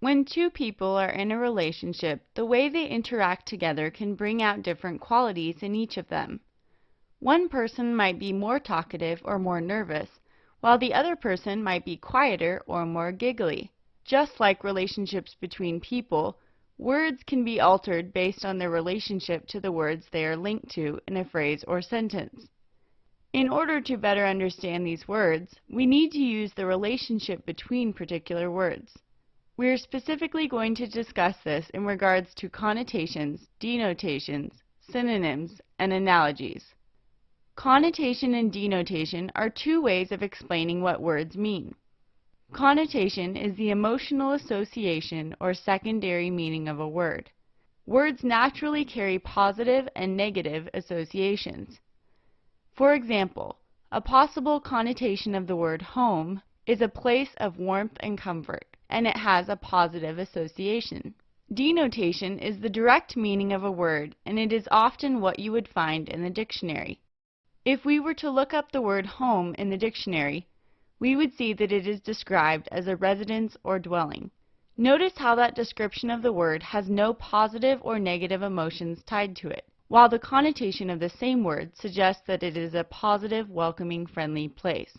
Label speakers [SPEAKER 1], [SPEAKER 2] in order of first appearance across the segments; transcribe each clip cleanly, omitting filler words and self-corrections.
[SPEAKER 1] When two people are in a relationship, the way they interact together can bring out different qualities in each of them. One person might be more talkative or more nervous, while the other person might be quieter or more giggly. Just like relationships between people, words can be altered based on their relationship to the words they are linked to in a phrase or sentence. In order to better understand these words, we need to use the relationship between particular words. We are specifically going to discuss this in regards to connotations, denotations, synonyms, and analogies. Connotation and denotation are two ways of explaining what words mean. Connotation is the emotional association or secondary meaning of a word. Words naturally carry positive and negative associations. For example, a possible connotation of the word home is a place of warmth and comfort, and it has a positive association. Denotation is the direct meaning of a word, and it is often what you would find in the dictionary. If we were to look up the word home in the dictionary, we would see that it is described as a residence or dwelling. Notice how that description of the word has no positive or negative emotions tied to it, while the connotation of the same word suggests that it is a positive, welcoming, friendly place.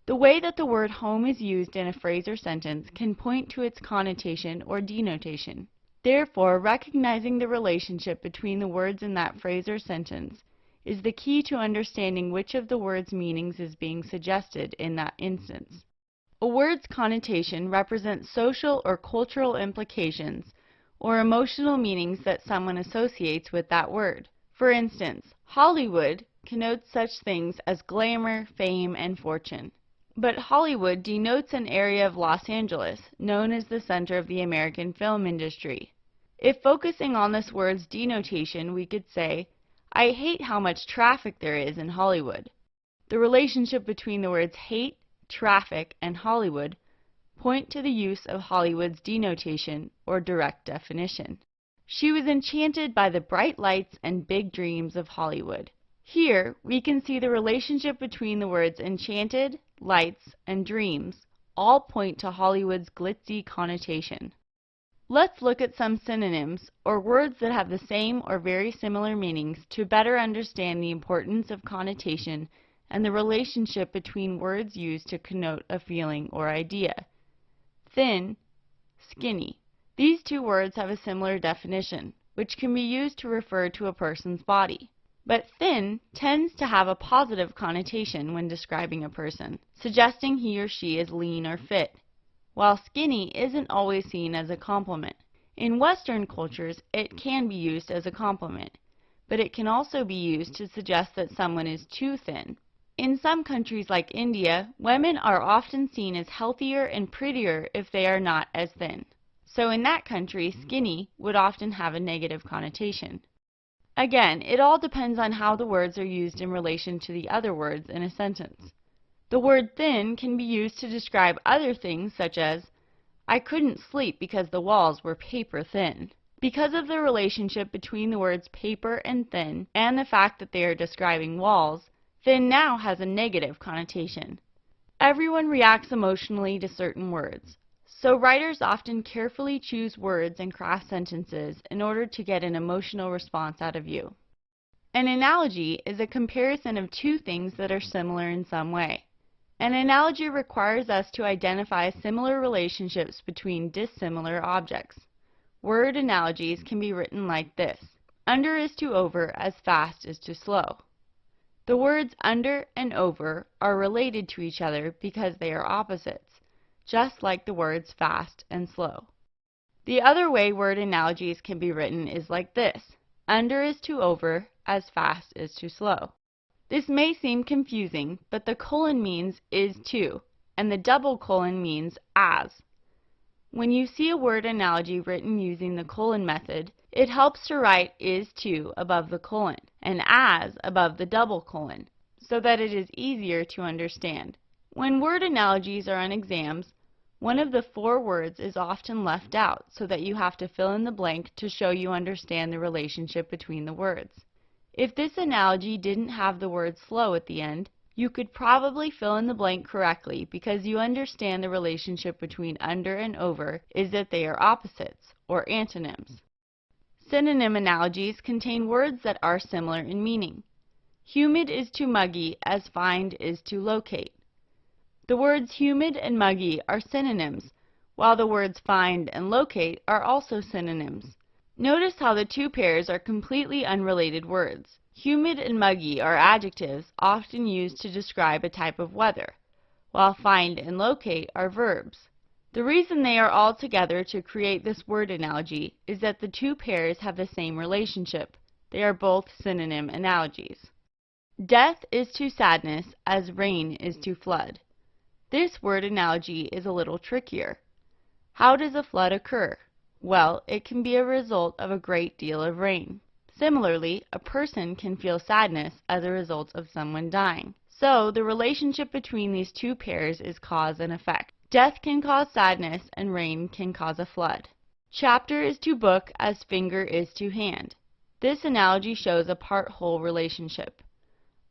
[SPEAKER 1] The way that the word home is used in a phrase or sentence can point to its connotation or denotation. Therefore, recognizing the relationship between the words in that phrase or sentence is the key to understanding which of the word's meanings is being suggested in that instance. A word's connotation represents social or cultural implications or emotional meanings that someone associates with that word. For instance, Hollywood connotes such things as glamour, fame, and fortune. But Hollywood denotes an area of Los Angeles known as the center of the American film industry. If focusing on this word's denotation, we could say, I hate how much traffic there is in Hollywood. The relationship between the words hate, traffic, and Hollywood point to the use of Hollywood's denotation or direct definition. She was enchanted by the bright lights and big dreams of Hollywood. Here, we can see the relationship between the words enchanted, lights, and dreams all point to Hollywood's glitzy connotation. Let's look at some synonyms, or words that have the same or very similar meanings, to better understand the importance of connotation and the relationship between words used to connote a feeling or idea. Thin, skinny. These two words have a similar definition, which can be used to refer to a person's body. But thin tends to have a positive connotation when describing a person, suggesting he or she is lean or fit, while skinny isn't always seen as a compliment. In Western cultures, it can be used as a compliment, but it can also be used to suggest that someone is too thin. In some countries like India, women are often seen as healthier and prettier if they are not as thin. So in that country, skinny would often have a negative connotation. Again, it all depends on how the words are used in relation to the other words in a sentence. The word thin can be used to describe other things such as, I couldn't sleep because the walls were paper thin. Because of the relationship between the words paper and thin, and the fact that they are describing walls, thin now has a negative connotation. Everyone reacts emotionally to certain words, so writers often carefully choose words and craft sentences in order to get an emotional response out of you. An analogy is a comparison of two things that are similar in some way. An analogy requires us to identify similar relationships between dissimilar objects. Word analogies can be written like this: under is to over as fast is to slow. The words under and over are related to each other because they are opposites, just like the words fast and slow. The other way word analogies can be written is like this: under is to over as fast is to slow. This may seem confusing, but the colon means is to, and the double colon means as. When you see a word analogy written using the colon method, it helps to write is to above the colon and as above the double colon, so that it is easier to understand. When word analogies are on exams, one of the four words is often left out so that you have to fill in the blank to show you understand the relationship between the words. If this analogy didn't have the word slow at the end, You could probably fill in the blank correctly because you understand the relationship between under and over is that they are opposites, or antonyms. Synonym analogies contain words that are similar in meaning. Humid is to muggy as find is to locate. The words humid and muggy are synonyms, while the words find and locate are also synonyms. Notice how the two pairs are completely unrelated words. Humid and muggy are adjectives often used to describe a type of weather, while find and locate are verbs. The reason they are all together to create this word analogy is that the two pairs have the same relationship. They are both synonym analogies. Death is to sadness as rain is to flood. This word analogy is a little trickier. How does a flood occur? Well, it can be a result of a great deal of rain. Similarly, a person can feel sadness as a result of someone dying. So, the relationship between these two pairs is cause and effect. Death can cause sadness and rain can cause a flood. Chapter is to book as finger is to hand. This analogy shows a part-whole relationship.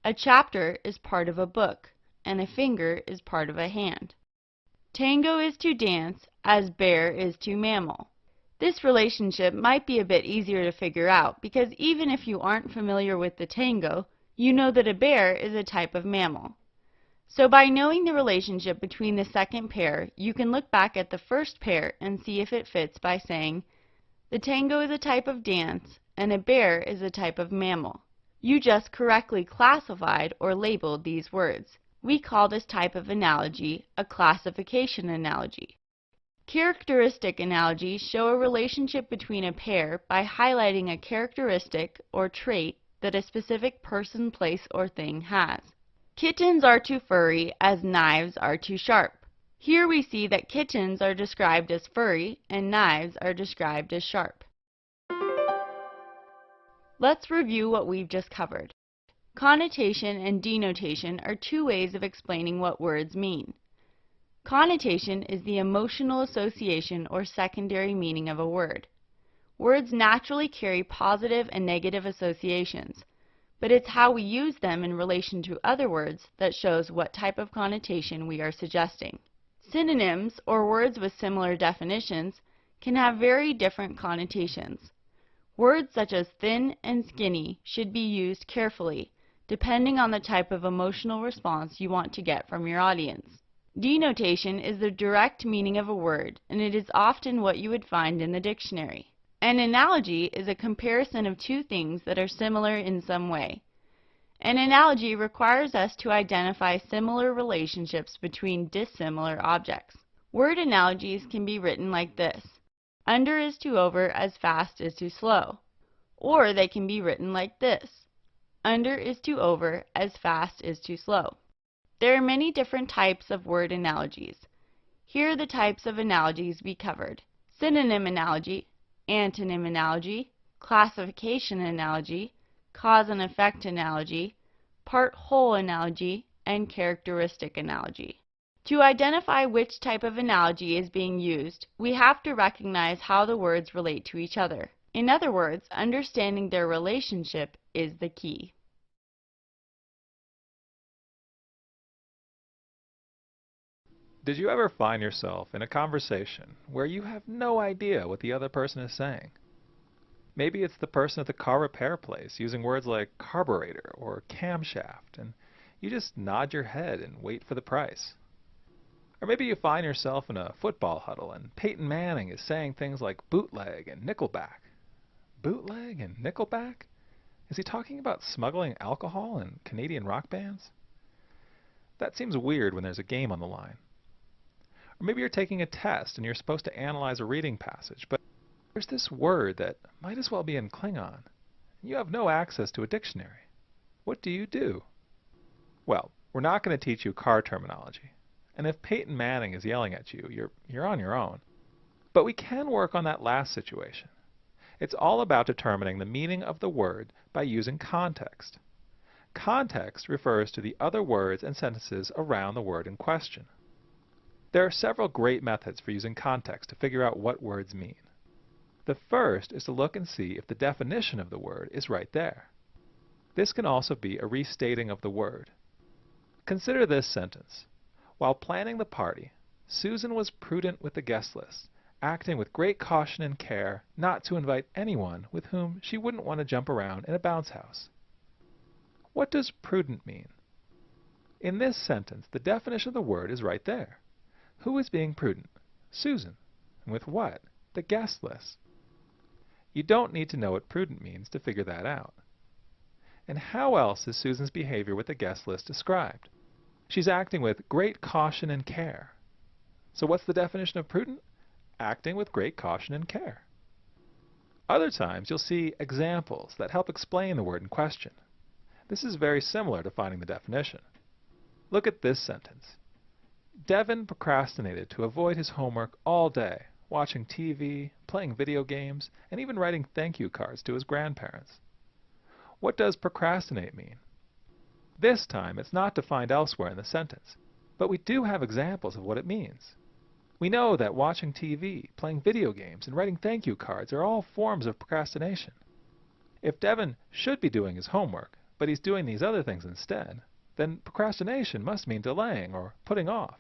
[SPEAKER 1] A chapter is part of a book, and a finger is part of a hand. Tango is to dance as bear is to mammal. This relationship might be a bit easier to figure out because even if you aren't familiar with the tango, you know that a bear is a type of mammal. So by knowing the relationship between the second pair, you can look back at the first pair and see if it fits by saying, the tango is a type of dance and a bear is a type of mammal. You just correctly classified or labeled these words. We call this type of analogy a classification analogy. Characteristic analogies show a relationship between a pair by highlighting a characteristic or trait that a specific person, place, or thing has. Kittens are to furry as knives are to sharp. Here we see that kittens are described as furry and knives are described as sharp. Let's review what we've just covered. Connotation and denotation are two ways of explaining what words mean. Connotation is the emotional association or secondary meaning of a word. Words naturally carry positive and negative associations, but it's how we use them in relation to other words that shows what type of connotation we are suggesting. Synonyms, or words with similar definitions, can have very different connotations. Words such as thin and skinny should be used carefully, depending on the type of emotional response you want to get from your audience. Denotation is the direct meaning of a word, and it is often what you would find in the dictionary. An analogy is a comparison of two things that are similar in some way. An analogy requires us to identify similar relationships between dissimilar objects. Word analogies can be written like this: under is to over as fast is to slow. Or they can be written like this: under is to over as fast is to slow. There are many different types of word analogies. Here are the types of analogies we covered: synonym analogy, antonym analogy, classification analogy, cause and effect analogy, part-whole analogy, and characteristic analogy. To identify which type of analogy is being used, we have to recognize how the words relate to each other. In other words, understanding their relationship is the key.
[SPEAKER 2] Did you ever find yourself in a conversation where you have no idea what the other person is saying? Maybe it's the person at the car repair place using words like carburetor or camshaft, and you just nod your head and wait for the price. Or maybe you find yourself in a football huddle and Peyton Manning is saying things like bootleg and nickelback. Bootleg and nickelback? Is he talking about smuggling alcohol in Canadian rock bands? That seems weird when there's a game on the line. Or maybe you're taking a test and you're supposed to analyze a reading passage, but there's this word that might as well be in Klingon. You have no access to a dictionary. What do you do? Well, we're not going to teach you car terminology. And if Peyton Manning is yelling at you, you're on your own. But we can work on that last situation. It's all about determining the meaning of the word by using context. Context refers to the other words and sentences around the word in question. There are several great methods for using context to figure out what words mean. The first is to look and see if the definition of the word is right there. This can also be a restating of the word. Consider this sentence. While planning the party, Susan was prudent with the guest list, acting with great caution and care not to invite anyone with whom she wouldn't want to jump around in a bounce house. What does prudent mean? In this sentence, the definition of the word is right there. Who is being prudent? Susan. And with what? The guest list. You don't need to know what prudent means to figure that out. And how else is Susan's behavior with the guest list described? She's acting with great caution and care. So what's the definition of prudent? Acting with great caution and care. Other times you'll see examples that help explain the word in question. This is very similar to finding the definition. Look at this sentence. Devin procrastinated to avoid his homework all day, watching TV, playing video games, and even writing thank you cards to his grandparents. What does procrastinate mean? This time it's not defined elsewhere in the sentence, but we do have examples of what it means. We know that watching TV, playing video games, and writing thank you cards are all forms of procrastination. If Devin should be doing his homework, but he's doing these other things instead, then procrastination must mean delaying or putting off.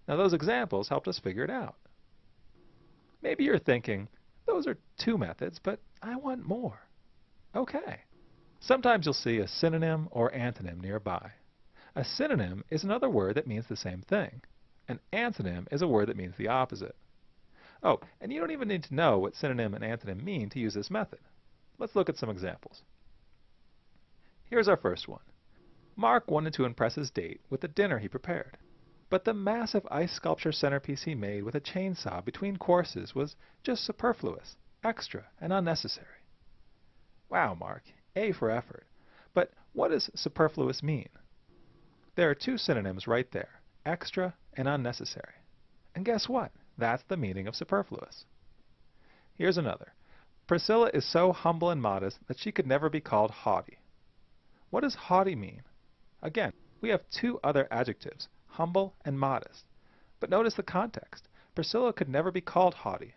[SPEAKER 2] Now those examples helped us figure it out. Maybe you're thinking, those are two methods, but I want more. Okay. Sometimes you'll see a synonym or antonym nearby. A synonym is another word that means the same thing. An antonym is a word that means the opposite. Oh, and you don't even need to know what synonym and antonym mean to use this method. Let's look at some examples. Here's our first one. Mark wanted to impress his date with the dinner he prepared. But the massive ice sculpture centerpiece he made with a chainsaw between courses was just superfluous, extra, and unnecessary. Wow, Mark, A for effort. But what does superfluous mean? There are two synonyms right there, extra and unnecessary. And guess what? That's the meaning of superfluous. Here's another. Priscilla is so humble and modest that she could never be called haughty. What does haughty mean? Again, we have two other adjectives, humble and modest. But notice the context. Priscilla could never be called haughty.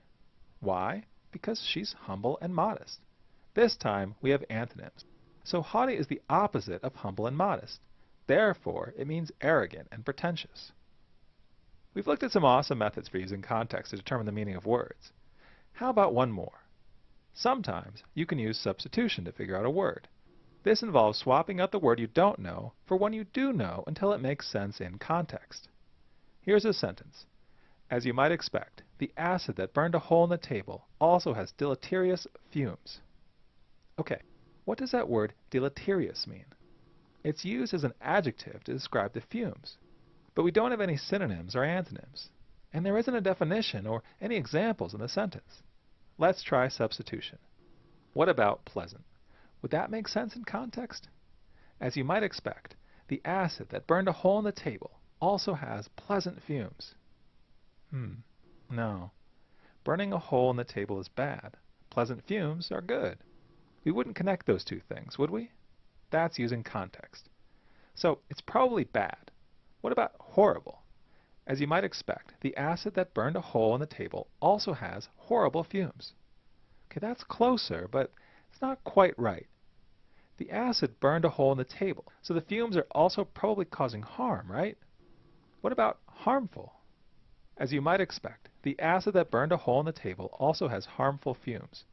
[SPEAKER 2] Why? Because she's humble and modest. This time we have antonyms. So haughty is the opposite of humble and modest. Therefore, it means arrogant and pretentious. We've looked at some awesome methods for using context to determine the meaning of words. How about one more? Sometimes you can use substitution to figure out a word. This involves swapping out the word you don't know for one you do know until it makes sense in context. Here's a sentence. As you might expect, the acid that burned a hole in the table also has deleterious fumes. Okay, what does that word deleterious mean? It's used as an adjective to describe the fumes, but we don't have any synonyms or antonyms, and there isn't a definition or any examples in the sentence. Let's try substitution. What about pleasant? Would that make sense in context? As you might expect, the acid that burned a hole in the table also has pleasant fumes. No. Burning a hole in the table is bad. Pleasant fumes are good. We wouldn't connect those two things, would we? That's using context. So it's probably bad. What about horrible? As you might expect, the acid that burned a hole in the table also has horrible fumes. Okay, that's closer, but it's not quite right. The acid burned a hole in the table, so the fumes are also probably causing harm, right? What about harmful? As you might expect, the acid that burned a hole in the table also has harmful fumes.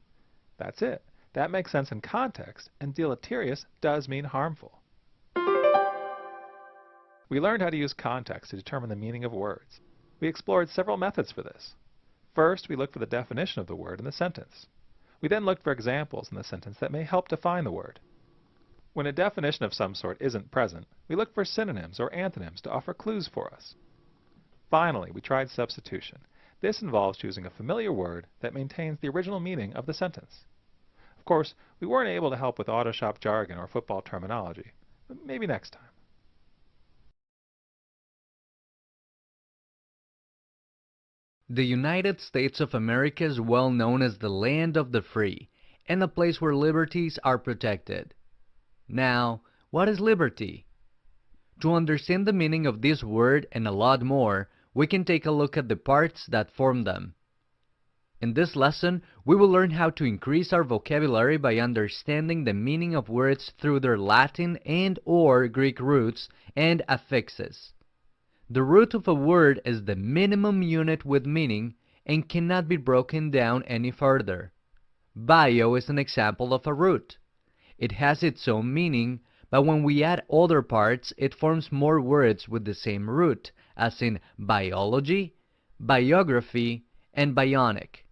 [SPEAKER 2] That's it. That makes sense in context, and deleterious does mean harmful. We learned how to use context to determine the meaning of words. We explored several methods for this. First, we looked for the definition of the word in the sentence. We then looked for examples in the sentence that may help define the word. When a definition of some sort isn't present, we look for synonyms or antonyms to offer clues for us. Finally, we tried substitution. This involves choosing a familiar word that maintains the original meaning of the sentence. Of course, we weren't able to help with auto shop jargon or football terminology, but maybe next time.
[SPEAKER 3] The United States of America is well known as the land of the free, and a place where liberties are protected. Now, what is liberty? To understand the meaning of this word and a lot more, we can take a look at the parts that form them. In this lesson, we will learn how to increase our vocabulary by understanding the meaning of words through their Latin and/or Greek roots and affixes. The root of a word is the minimum unit with meaning and cannot be broken down any further. Bio is an example of a root. It has its own meaning, but when we add other parts, it forms more words with the same root, as in biology, biography, and bionic.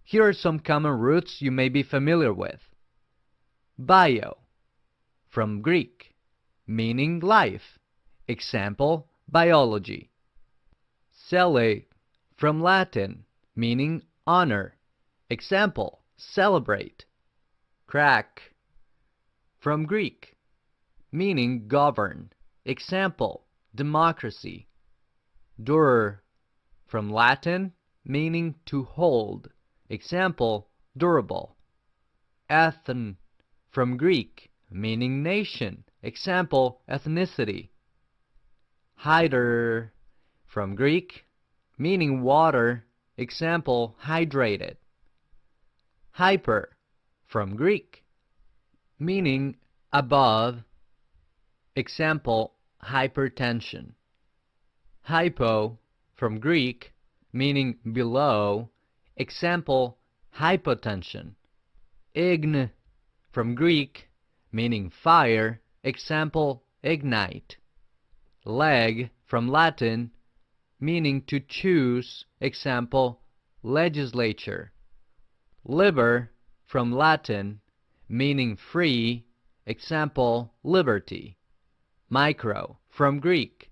[SPEAKER 3] Here are some common roots you may be familiar with. Bio, from Greek, meaning life. Example, biology. Cele, from Latin, meaning honor. Example, celebrate. Crack, from Greek, meaning govern. Example, democracy. Dur, from Latin, meaning to hold. Example, durable. Ethn, from Greek, meaning nation. Example, ethnicity. Hyder, from Greek, meaning water. Example, hydrated. Hyper, from Greek, meaning above. Example, hypertension. Hypo, from Greek, meaning below. Example, hypotension. Ign, from Greek, meaning fire. Example, ignite. Leg, from Latin, meaning to choose. Example, legislature. Liber, from Latin, meaning free. Example, liberty. Micro, from Greek,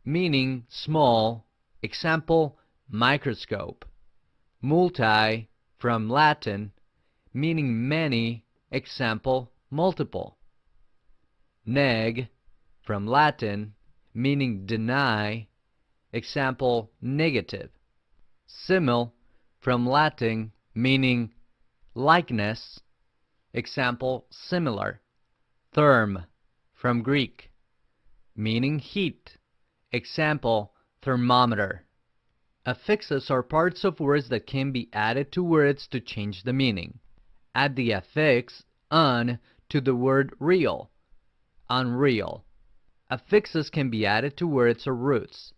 [SPEAKER 3] meaning small. Example, microscope. Multi, from Latin, meaning many. Example, multiple. Neg, from Latin, meaning deny. Example, negative. Simil, from Latin, meaning likeness. Example, similar. Therm, from Greek, meaning heat. Example, thermometer. Affixes are parts of words that can be added to words to change the meaning. Add the affix un to the word real. Unreal. Affixes can be added to words or roots.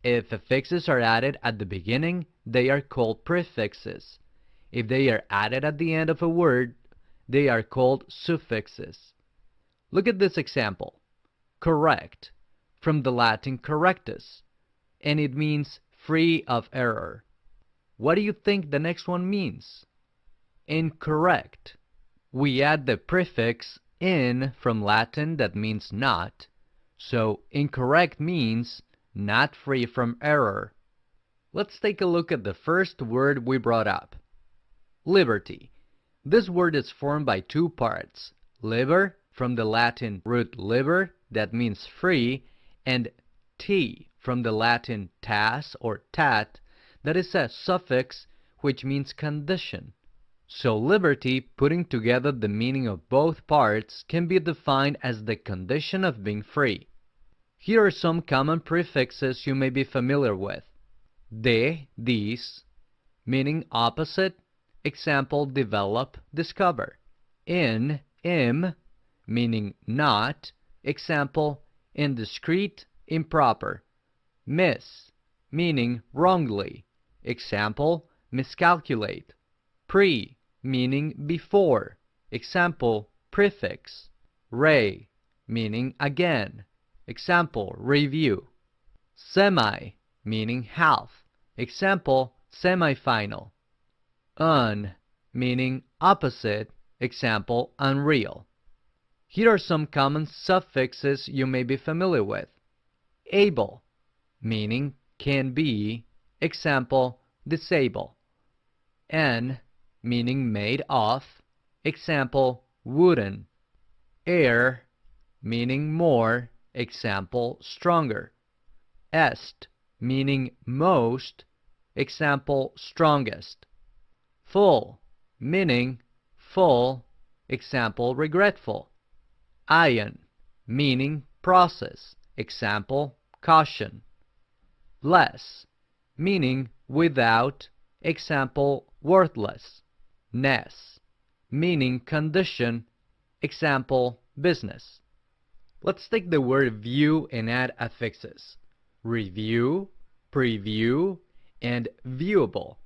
[SPEAKER 3] If affixes are added at the beginning, they are called prefixes. If they are added at the end of a word, they are called suffixes. Look at this example. Correct, from the Latin correctus, and it means free of error. What do you think the next one means? Incorrect. We add the prefix in from Latin that means not, so incorrect means not free from error. Let's take a look at the first word we brought up. Liberty. This word is formed by two parts. Liber, from the Latin root liber, that means free, and t, from the Latin tas or tat, that is a suffix which means condition. So liberty, putting together the meaning of both parts, can be defined as the condition of being free. Here are some common prefixes you may be familiar with. De, these, meaning opposite. Example, develop, discover. In, im, meaning not. Example, indiscreet, improper. Miss, meaning wrongly. Example, miscalculate. Pre, meaning before. Example, prefix. Re, meaning again. Example, review. Semi, meaning half. Example, semifinal. Un, meaning opposite. Example, unreal. Here are some common suffixes you may be familiar with. Able, meaning can be. Example, disable. En, meaning made of. Example, wooden. Air, meaning more. Example, stronger. Est, meaning most. Example, strongest. Full, meaning full. Example, regretful. Ion, meaning process. Example, caution. Less, meaning without. Example, worthless, ness, meaning condition, example, business. Let's take the word view and add affixes. Review, preview, and viewable.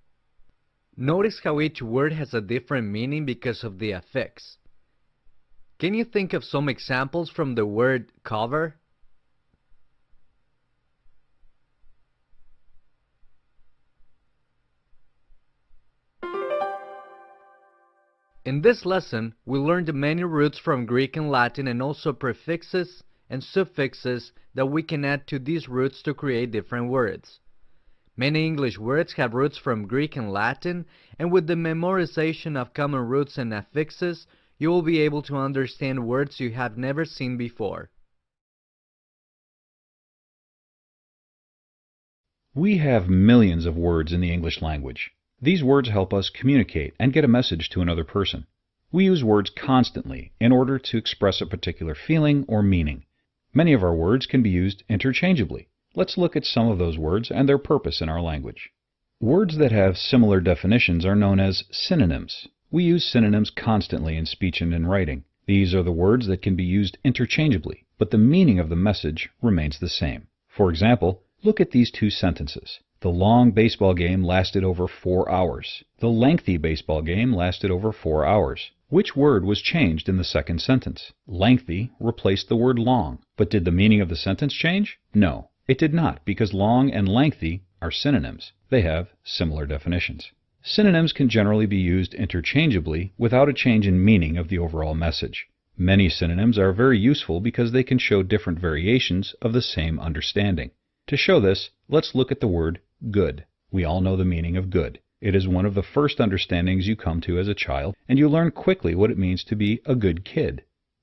[SPEAKER 3] Notice how each word has a different meaning because of the affix. Can you think of some examples from the word cover? In this lesson, we learned many roots from Greek and Latin and also prefixes and suffixes that we can add to these roots to create different words. Many English words have roots from Greek and Latin, and with the memorization of common roots and affixes, you will be able to understand words you have never seen before.
[SPEAKER 4] We have millions of words in the English language. These words help us communicate and get a message to another person. We use words constantly in order to express a particular feeling or meaning. Many of our words can be used interchangeably. Let's look at some of those words and their purpose in our language. Words that have similar definitions are known as synonyms. We use synonyms constantly in speech and in writing. These are the words that can be used interchangeably, but the meaning of the message remains the same. For example, look at these two sentences. The long baseball game lasted over 4 hours. The lengthy baseball game lasted over 4 hours. Which word was changed in the second sentence? Lengthy replaced the word long. But did the meaning of the sentence change? No, it did not, because long and lengthy are synonyms. They have similar definitions. Synonyms can generally be used interchangeably without a change in meaning of the overall message. Many synonyms are very useful because they can show different variations of the same understanding. To show this, let's look at the word good. We all know the meaning of good. It is one of the first understandings you come to as a child, and you learn quickly what it means to be a good kid.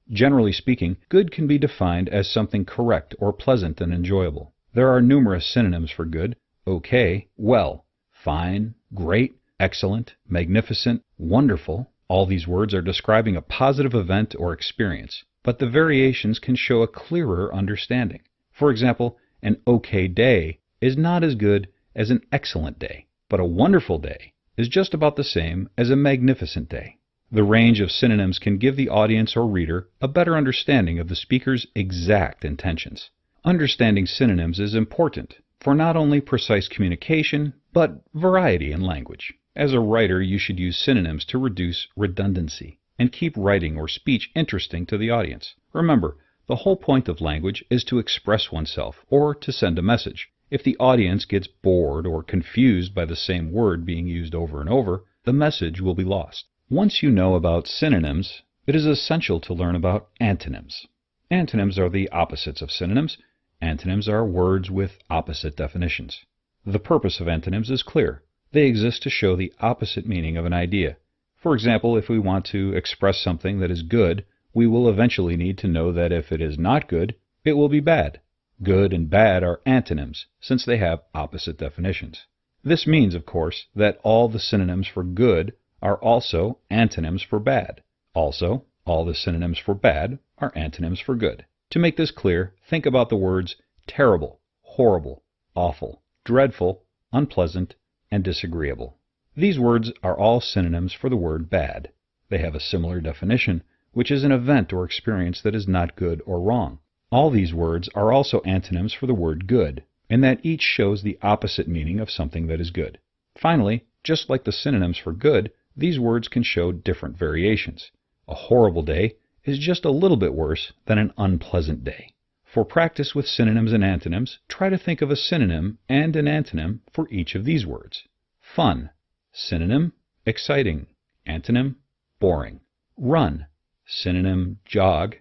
[SPEAKER 4] Generally speaking, good can be defined as something correct or pleasant and enjoyable. There are numerous synonyms for good: okay, well, fine, great, excellent, magnificent, wonderful. All these words are describing a positive event or experience, but the variations can show a clearer understanding. For example, an okay day is not as good as an excellent day, but a wonderful day is just about the same as a magnificent day. The range of synonyms can give the audience or reader a better understanding of the speaker's exact intentions. Understanding synonyms is important for not only precise communication, but variety in language. As a writer, you should use synonyms to reduce redundancy and keep writing or speech interesting to the audience. Remember, the whole point of language is to express oneself or to send a message. If the audience gets bored or confused by the same word being used over and over, the message will be lost. Once you know about synonyms, it is essential to learn about antonyms. Antonyms are the opposites of synonyms. Antonyms are words with opposite definitions. The purpose of antonyms is clear. They exist to show the opposite meaning of an idea. For example, if we want to express something that is good, we will eventually need to know that if it is not good, it will be bad. Good and bad are antonyms, since they have opposite definitions. This means, of course, that all the synonyms for good are also antonyms for bad. Also, all the synonyms for bad are antonyms for good. To make this clear, think about the words terrible, horrible, awful, dreadful, unpleasant, and disagreeable. These words are all synonyms for the word bad. They have a similar definition, which is an event or experience that is not good or wrong. All these words are also antonyms for the word good, in that each shows the opposite meaning of something that is good. Finally, just like the synonyms for good, these words can show different variations. A horrible day is just a little bit worse than an unpleasant day. For practice with synonyms and antonyms, try to think of a synonym and an antonym for each of these words. Fun. Synonym, exciting. Antonym, boring. Run. Synonym, jog.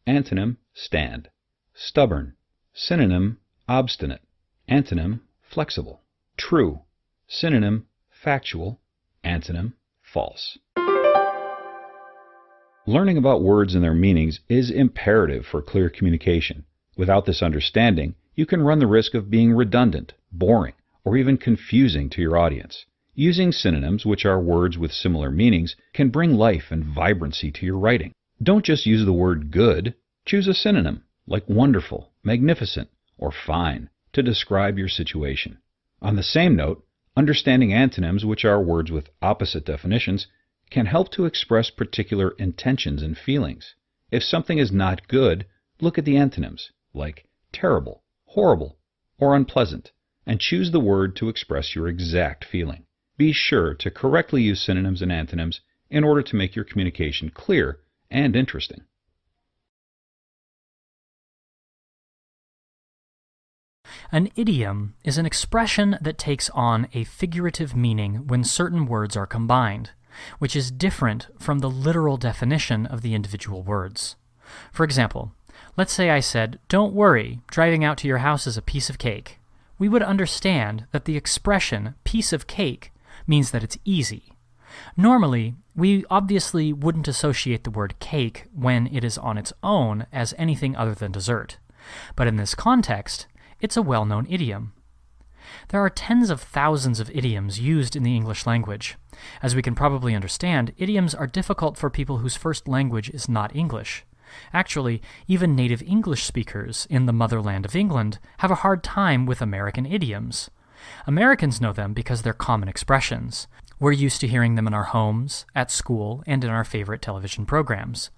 [SPEAKER 4] Antonym, stand. Stubborn. Synonym, obstinate. Antonym, flexible. True. Synonym, factual. Antonym, false. Learning about words and their meanings is imperative for clear communication. Without this understanding, you can run the risk of being redundant, boring, or even confusing to your audience. Using synonyms, which are words with similar meanings, can bring life and vibrancy to your writing. Don't just use the word good. Choose a synonym, like wonderful, magnificent, or fine, to describe your situation. On the same note, Understanding antonyms, which are words with opposite definitions, can help to express particular intentions and feelings. If something is not good, look at the antonyms, like terrible, horrible, or unpleasant, and choose the word to express your exact feeling. Be sure to correctly use synonyms and antonyms in order to make your communication clear and interesting.
[SPEAKER 5] An idiom is an expression that takes on a figurative meaning when certain words are combined, which is different from the literal definition of the individual words. For example, let's say I said, "Don't worry, driving out to your house is a piece of cake." We would understand that the expression piece of cake means that it's easy. Normally, we obviously wouldn't associate the word cake when it is on its own as anything other than dessert. But in this context, it's a well-known idiom. There are tens of thousands of idioms used in the English language. As we can probably understand, idioms are difficult for people whose first language is not English. Actually, even native English speakers in the motherland of England have a hard time with American idioms. Americans know them because they're common expressions. We're used to hearing them in our homes, at school, and in our favorite television programs.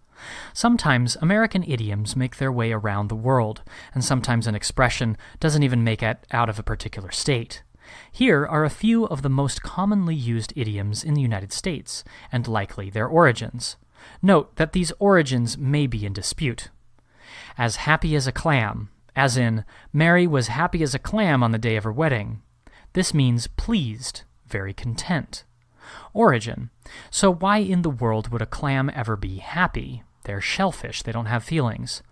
[SPEAKER 5] Sometimes American idioms make their way around the world, and sometimes an expression doesn't even make it out of a particular state. Here are a few of the most commonly used idioms in the United States, and likely their origins. Note that these origins may be in dispute. As happy as a clam, as in, Mary was happy as a clam on the day of her wedding. This means pleased, very content. Origin. So why in the world would a clam ever be happy? They're shellfish, they don't have feelings.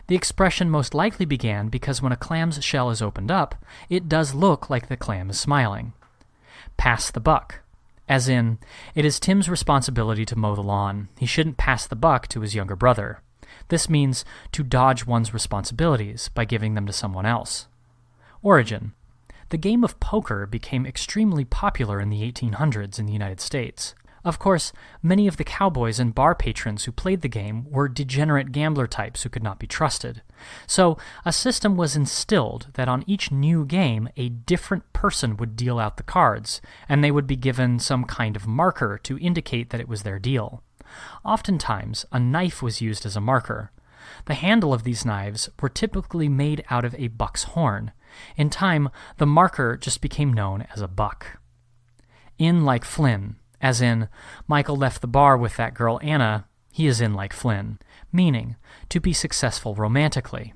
[SPEAKER 5] The expression most likely began because when a clam's shell is opened up, it does look like the clam is smiling. Pass the buck. As in, it is Tim's responsibility to mow the lawn. He shouldn't pass the buck to his younger brother. This means to dodge one's responsibilities by giving them to someone else. Origin. The game of poker became extremely popular in the 1800s in the United States. Of course, many of the cowboys and bar patrons who played the game were degenerate gambler types who could not be trusted. So, a system was instilled that on each new game, a different person would deal out the cards, and they would be given some kind of marker to indicate that it was their deal. Oftentimes, a knife was used as a marker. The handle of these knives were typically made out of a buck's horn. In time, the marker just became known as a buck. In like Flynn. As in, Michael left the bar with that girl Anna, he is in like Flynn, meaning to be successful romantically.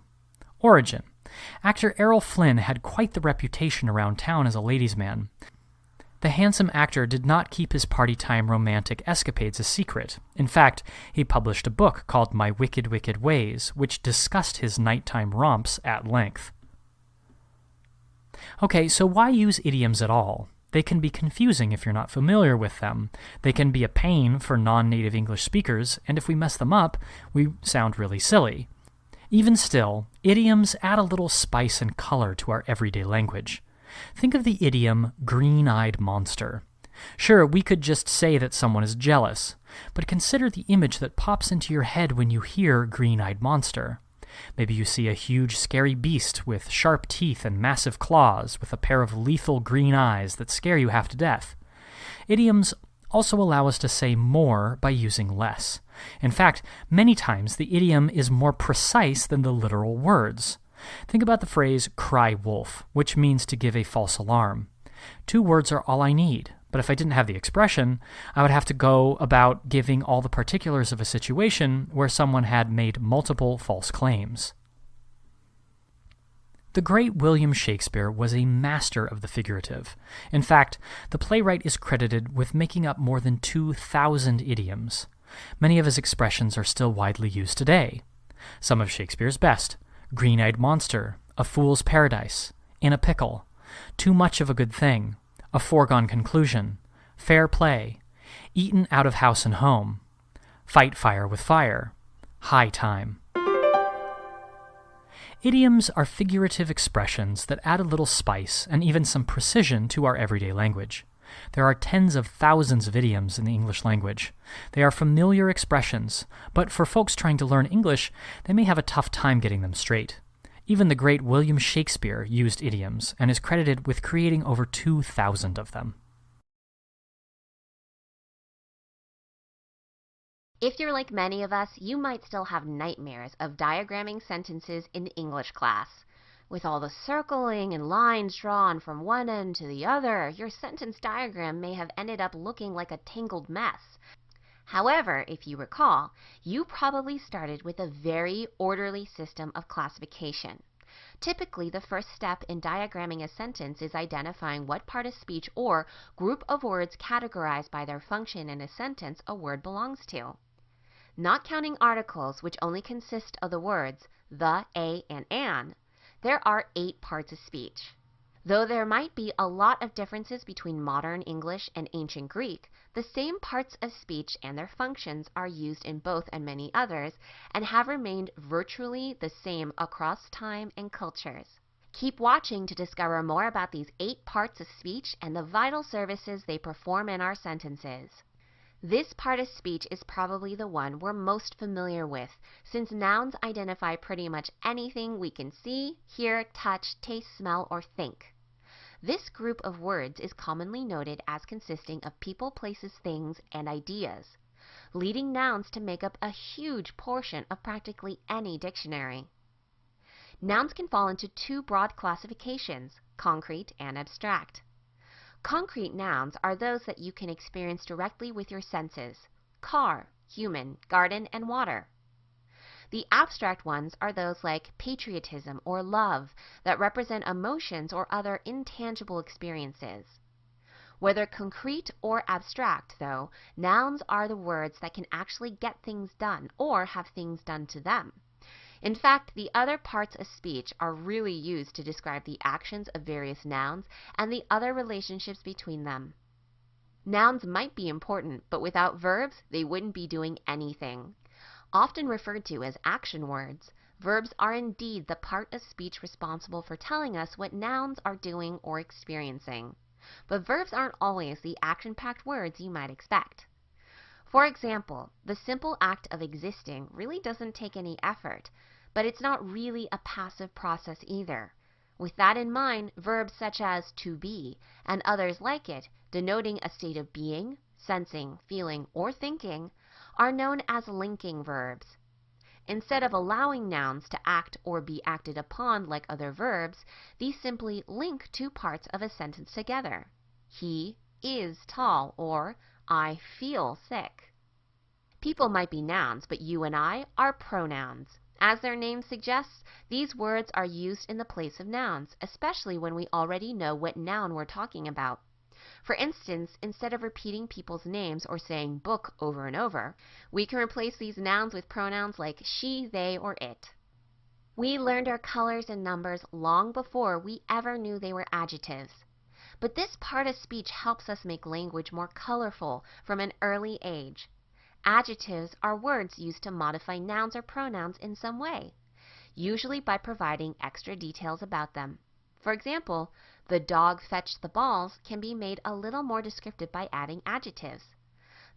[SPEAKER 5] Origin. Actor Errol Flynn had quite the reputation around town as a ladies' man. The handsome actor did not keep his party-time romantic escapades a secret. In fact, he published a book called My Wicked, Wicked Ways, which discussed his nighttime romps at length. Okay, so why use idioms at all? They can be confusing if you're not familiar with them. They can be a pain for non-native English speakers, and if we mess them up, we sound really silly. Even still, idioms add a little spice and color to our everyday language. Think of the idiom green-eyed monster. Sure, we could just say that someone is jealous, but consider the image that pops into your head when you hear green-eyed monster. Maybe you see a huge, scary beast with sharp teeth and massive claws with a pair of lethal green eyes that scare you half to death. Idioms also allow us to say more by using less. In fact, many times the idiom is more precise than the literal words. Think about the phrase cry wolf, which means to give a false alarm. 2 words are all I need, but if I didn't have the expression, I would have to go about giving all the particulars of a situation where someone had made multiple false claims. The great William Shakespeare was a master of the figurative. In fact, the playwright is credited with making up more than 2,000 idioms. Many of his expressions are still widely used today. Some of Shakespeare's best: green-eyed monster, a fool's paradise, in a pickle, too much of a good thing, a foregone conclusion, fair play, eaten out of house and home, fight fire with fire, high time. Idioms are figurative expressions that add a little spice and even some precision to our everyday language. There are tens of thousands of idioms in the English language. They are familiar expressions, but for folks trying to learn English, they may have a tough time getting them straight. Even the great William Shakespeare used idioms and is credited with creating over 2,000 of them.
[SPEAKER 6] If you're like many of us, you might still have nightmares of diagramming sentences in English class. With all the circling and lines drawn from one end to the other, your sentence diagram may have ended up looking like a tangled mess. However, if you recall, you probably started with a very orderly system of classification. Typically, the first step in diagramming a sentence is identifying what part of speech or group of words categorized by their function in a sentence a word belongs to. Not counting articles, which only consist of the words the, a, and an, there are 8 parts of speech. Though there might be a lot of differences between modern English and ancient Greek, the same parts of speech and their functions are used in both and many others, and have remained virtually the same across time and cultures. Keep watching to discover more about these 8 parts of speech and the vital services they perform in our sentences. This part of speech is probably the one we're most familiar with, since nouns identify pretty much anything we can see, hear, touch, taste, smell, or think. This group of words is commonly noted as consisting of people, places, things, and ideas, leading nouns to make up a huge portion of practically any dictionary. Nouns can fall into 2 broad classifications, concrete and abstract. Concrete nouns are those that you can experience directly with your senses: car, human, garden, and water. The abstract ones are those like patriotism or love that represent emotions or other intangible experiences. Whether concrete or abstract, though, nouns are the words that can actually get things done or have things done to them. In fact, the other parts of speech are really used to describe the actions of various nouns and the other relationships between them. Nouns might be important, but without verbs, they wouldn't be doing anything. Often referred to as action words, verbs are indeed the part of speech responsible for telling us what nouns are doing or experiencing. But verbs aren't always the action-packed words you might expect. For example, the simple act of existing really doesn't take any effort, but it's not really a passive process either. With that in mind, verbs such as to be and others like it, denoting a state of being, sensing, feeling, or thinking, are known as linking verbs. Instead of allowing nouns to act or be acted upon like other verbs, these simply link 2 parts of a sentence together. He is tall, or I feel sick. People might be nouns, but you and I are pronouns. As their name suggests, these words are used in the place of nouns, especially when we already know what noun we're talking about. For instance, instead of repeating people's names or saying book over and over, we can replace these nouns with pronouns like she, they, or it. We learned our colors and numbers long before we ever knew they were adjectives. But this part of speech helps us make language more colorful from an early age. Adjectives are words used to modify nouns or pronouns in some way, usually by providing extra details about them. For example, the dog fetched the balls can be made a little more descriptive by adding adjectives.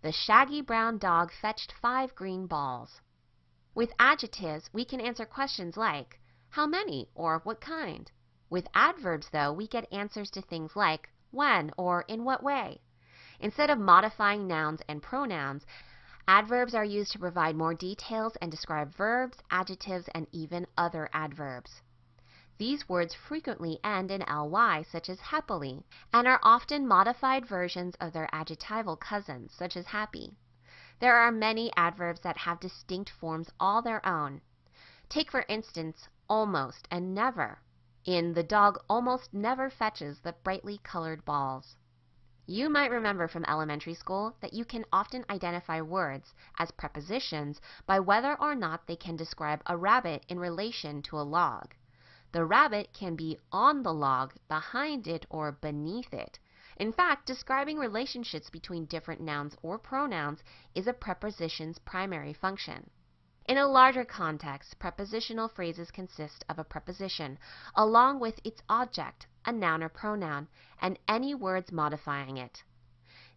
[SPEAKER 6] The shaggy brown dog fetched 5 green balls. With adjectives, we can answer questions like, how many or what kind? With adverbs, though, we get answers to things like, when or in what way. Instead of modifying nouns and pronouns, adverbs are used to provide more details and describe verbs, adjectives, and even other adverbs. These words frequently end in ly, such as happily, and are often modified versions of their adjectival cousins, such as happy. There are many adverbs that have distinct forms all their own. Take, for instance, almost and never. In the dog almost never fetches the brightly colored balls. You might remember from elementary school that you can often identify words as prepositions by whether or not they can describe a rabbit in relation to a log. The rabbit can be on the log, behind it, or beneath it. In fact, describing relationships between different nouns or pronouns is a preposition's primary function. In a larger context, prepositional phrases consist of a preposition, along with its object, a noun or pronoun, and any words modifying it.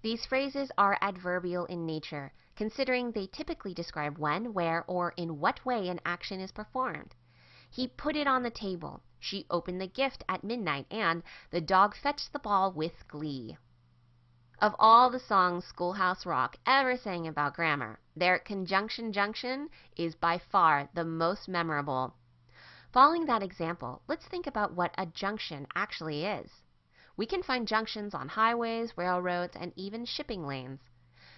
[SPEAKER 6] These phrases are adverbial in nature, considering they typically describe when, where, or in what way an action is performed. He put it on the table. She opened the gift at midnight, and the dog fetched the ball with glee. Of all the songs Schoolhouse Rock ever sang about grammar, their conjunction junction is by far the most memorable. Following that example, let's think about what a junction actually is. We can find junctions on highways, railroads, and even shipping lanes.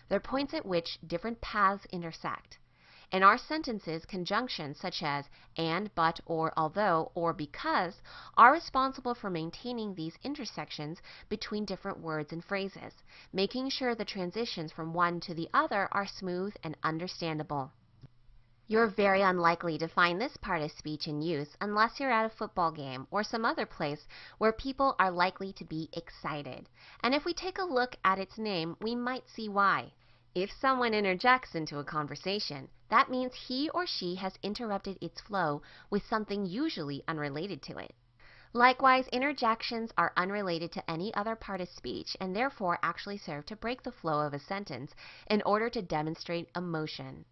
[SPEAKER 6] They're points at which different paths intersect. In our sentences, conjunctions such as and, but, or, although, or because are responsible for maintaining these intersections between different words and phrases, making sure the transitions from one to the other are smooth and understandable. You're very unlikely to find this part of speech in use unless you're at a football game or some other place where people are likely to be excited. And if we take a look at its name, we might see why. If someone interjects into a conversation, that means he or she has interrupted its flow with something usually unrelated to it. Likewise, interjections are unrelated to any other part of speech and therefore actually serve to break the flow of a sentence in order to demonstrate emotion.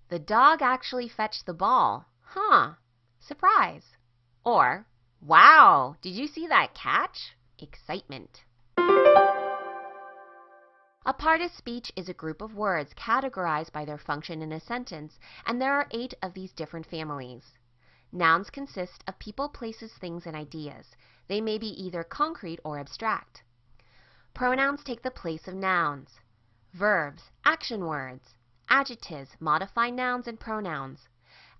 [SPEAKER 6] The dog actually fetched the ball. Huh, surprise. Or, wow, did you see that catch? Excitement. A part of speech is a group of words categorized by their function in a sentence, and there are 8 of these different families. Nouns consist of people, places, things, and ideas. They may be either concrete or abstract. Pronouns take the place of nouns. Verbs, action words. Adjectives modify nouns and pronouns.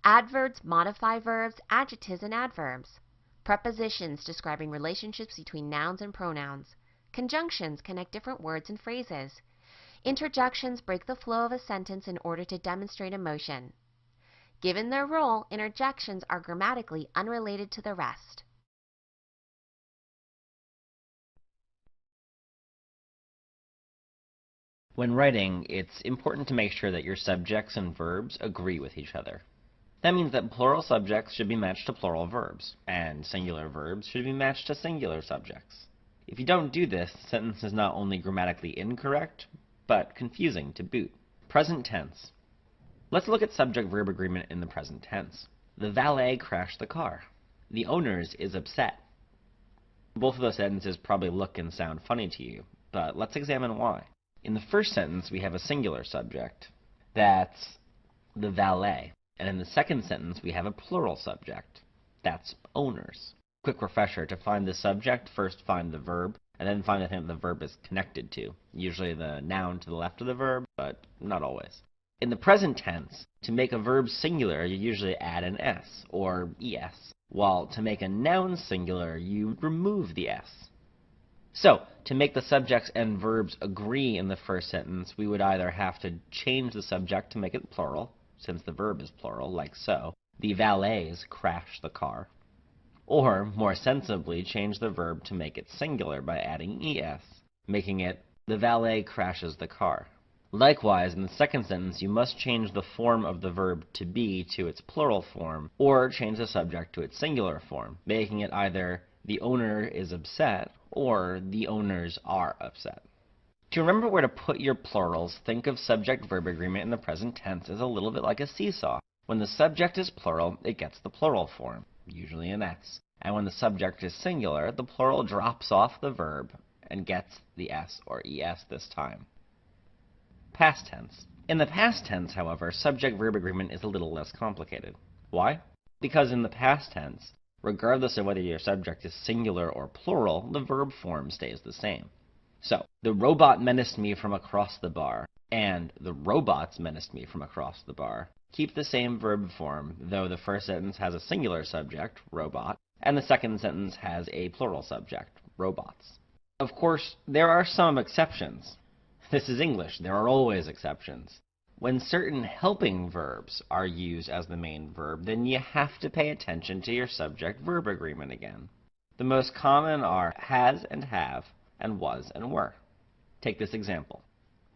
[SPEAKER 6] Adverbs modify verbs, adjectives, and adverbs. Prepositions describing relationships between nouns and pronouns. Conjunctions connect different words and phrases. Interjections break the flow of a sentence in order to demonstrate emotion. Given their role, interjections are grammatically unrelated to the rest.
[SPEAKER 7] When writing, it's important to make sure that your subjects and verbs agree with each other. That means that plural subjects should be matched to plural verbs, and singular verbs should be matched to singular subjects. If you don't do this, the sentence is not only grammatically incorrect, but confusing to boot. Present tense. Let's look at subject-verb agreement in the present tense. The valet crashed the car. The owner's is upset. Both of those sentences probably look and sound funny to you, but let's examine why. In the first sentence, we have a singular subject. That's the valet. And in the second sentence, we have a plural subject. That's owners. Quick refresher, to find the subject, first find the verb, and then find the thing the verb is connected to. Usually the noun to the left of the verb, but not always. In the present tense, to make a verb singular, you usually add an s, or es, while to make a noun singular, you remove the s. So, to make the subjects and verbs agree in the first sentence, we would either have to change the subject to make it plural, since the verb is plural, like so. The valets crashed the car. Or, more sensibly, change the verb to make it singular by adding es, making it the valet crashes the car. Likewise, in the second sentence, you must change the form of the verb to be to its plural form, or change the subject to its singular form, making it either the owner is upset, or the owners are upset. To remember where to put your plurals, think of subject-verb agreement in the present tense as a little bit like a seesaw. When the subject is plural, it gets the plural form, usually an s. And when the subject is singular, the plural drops off the verb and gets the s or es this time. Past tense. In the past tense, however, subject-verb agreement is a little less complicated. Why? Because in the past tense, regardless of whether your subject is singular or plural, the verb form stays the same. So, the robot menaced me from across the bar, and the robots menaced me from across the bar keep the same verb form, though the first sentence has a singular subject, robot, and the second sentence has a plural subject, robots. Of course, there are some exceptions. This is English. There are always exceptions. When certain helping verbs are used as the main verb, then you have to pay attention to your subject-verb agreement again. The most common are has and have, and was and were. Take this example.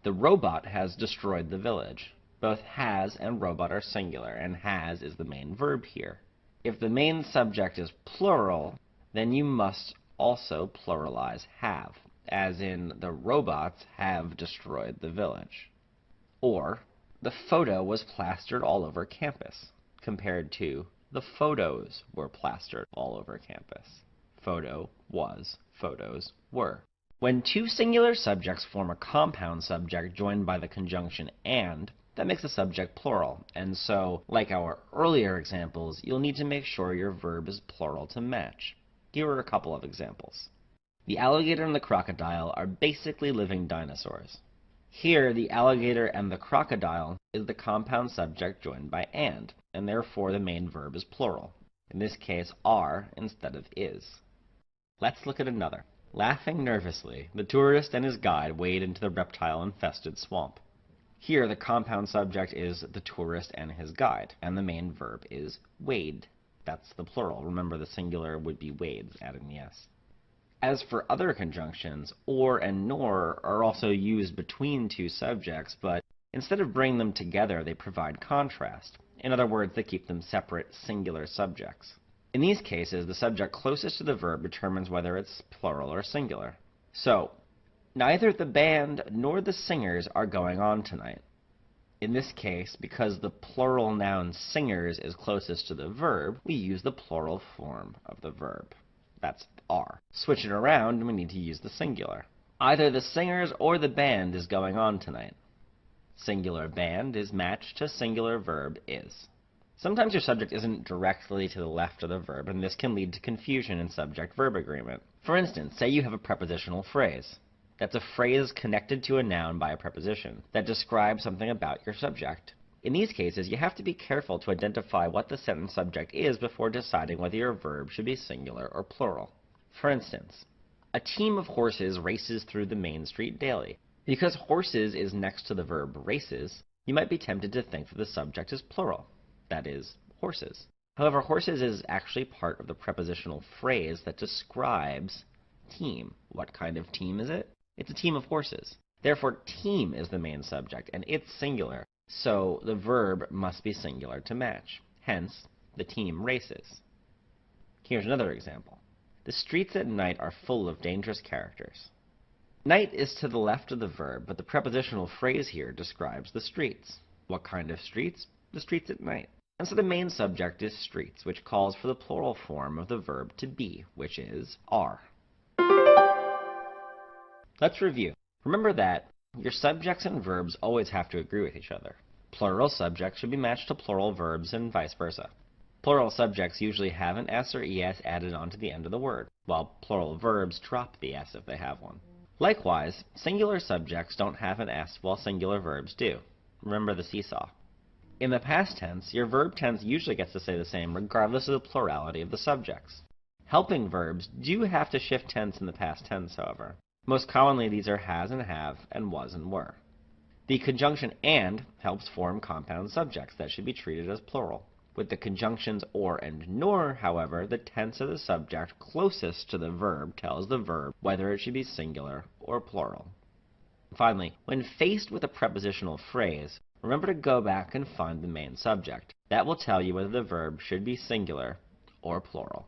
[SPEAKER 7] The robot has destroyed the village. Both has and robot are singular, and has is the main verb here. If the main subject is plural, then you must also pluralize have, as in the robots have destroyed the village. Or, the photo was plastered all over campus, compared to The photos were plastered all over campus. Photo was, photos were. When two singular subjects form a compound subject joined by the conjunction and, that makes the subject plural, and so, like our earlier examples, you'll need to make sure your verb is plural to match. Here are a couple of examples. The alligator and the crocodile are basically living dinosaurs. Here, the alligator and the crocodile is the compound subject joined by and therefore the main verb is plural. In this case, are instead of is. Let's look at another. Laughing nervously, the tourist and his guide wade into the reptile-infested swamp. Here, the compound subject is the tourist and his guide, and the main verb is wade. That's the plural. Remember, the singular would be wades, adding the s. As for other conjunctions, or and nor are also used between two subjects, but instead of bringing them together, they provide contrast. In other words, they keep them separate singular subjects. In these cases, the subject closest to the verb determines whether it's plural or singular. So, neither the band nor the singers are going on tonight. In this case, because the plural noun singers is closest to the verb, we use the plural form of the verb. That's are. Switch it around and we need to use the singular. Either the singers or the band is going on tonight. Singular band is matched to singular verb is. Sometimes your subject isn't directly to the left of the verb, and this can lead to confusion in subject-verb agreement. For instance, say you have a prepositional phrase. That's a phrase connected to a noun by a preposition that describes something about your subject. In these cases, you have to be careful to identify what the sentence subject is before deciding whether your verb should be singular or plural. For instance, a team of horses races through the main street daily. Because horses is next to the verb races, you might be tempted to think that the subject is plural. That is, horses. However, horses is actually part of the prepositional phrase that describes team. What kind of team is it? It's a team of horses. Therefore, team is the main subject, and it's singular, so the verb must be singular to match. Hence, the team races. Here's another example. The streets at night are full of dangerous characters. Night is to the left of the verb, but the prepositional phrase here describes the streets. What kind of streets? The streets at night. And so the main subject is streets, which calls for the plural form of the verb to be, which is are. Let's review. Remember that your subjects and verbs always have to agree with each other. Plural subjects should be matched to plural verbs and vice versa. Plural subjects usually have an s or es added onto the end of the word, while plural verbs drop the s if they have one. Likewise, singular subjects don't have an s while singular verbs do. Remember the seesaw. In the past tense, your verb tense usually gets to stay the same regardless of the plurality of the subjects. Helping verbs do have to shift tense in the past tense, however. Most commonly, these are has and have and was and were. The conjunction and helps form compound subjects that should be treated as plural. With the conjunctions or and nor, however, the tense of the subject closest to the verb tells the verb whether it should be singular or plural. Finally, when faced with a prepositional phrase, remember to go back and find the main subject. That will tell you whether the verb should be singular or plural.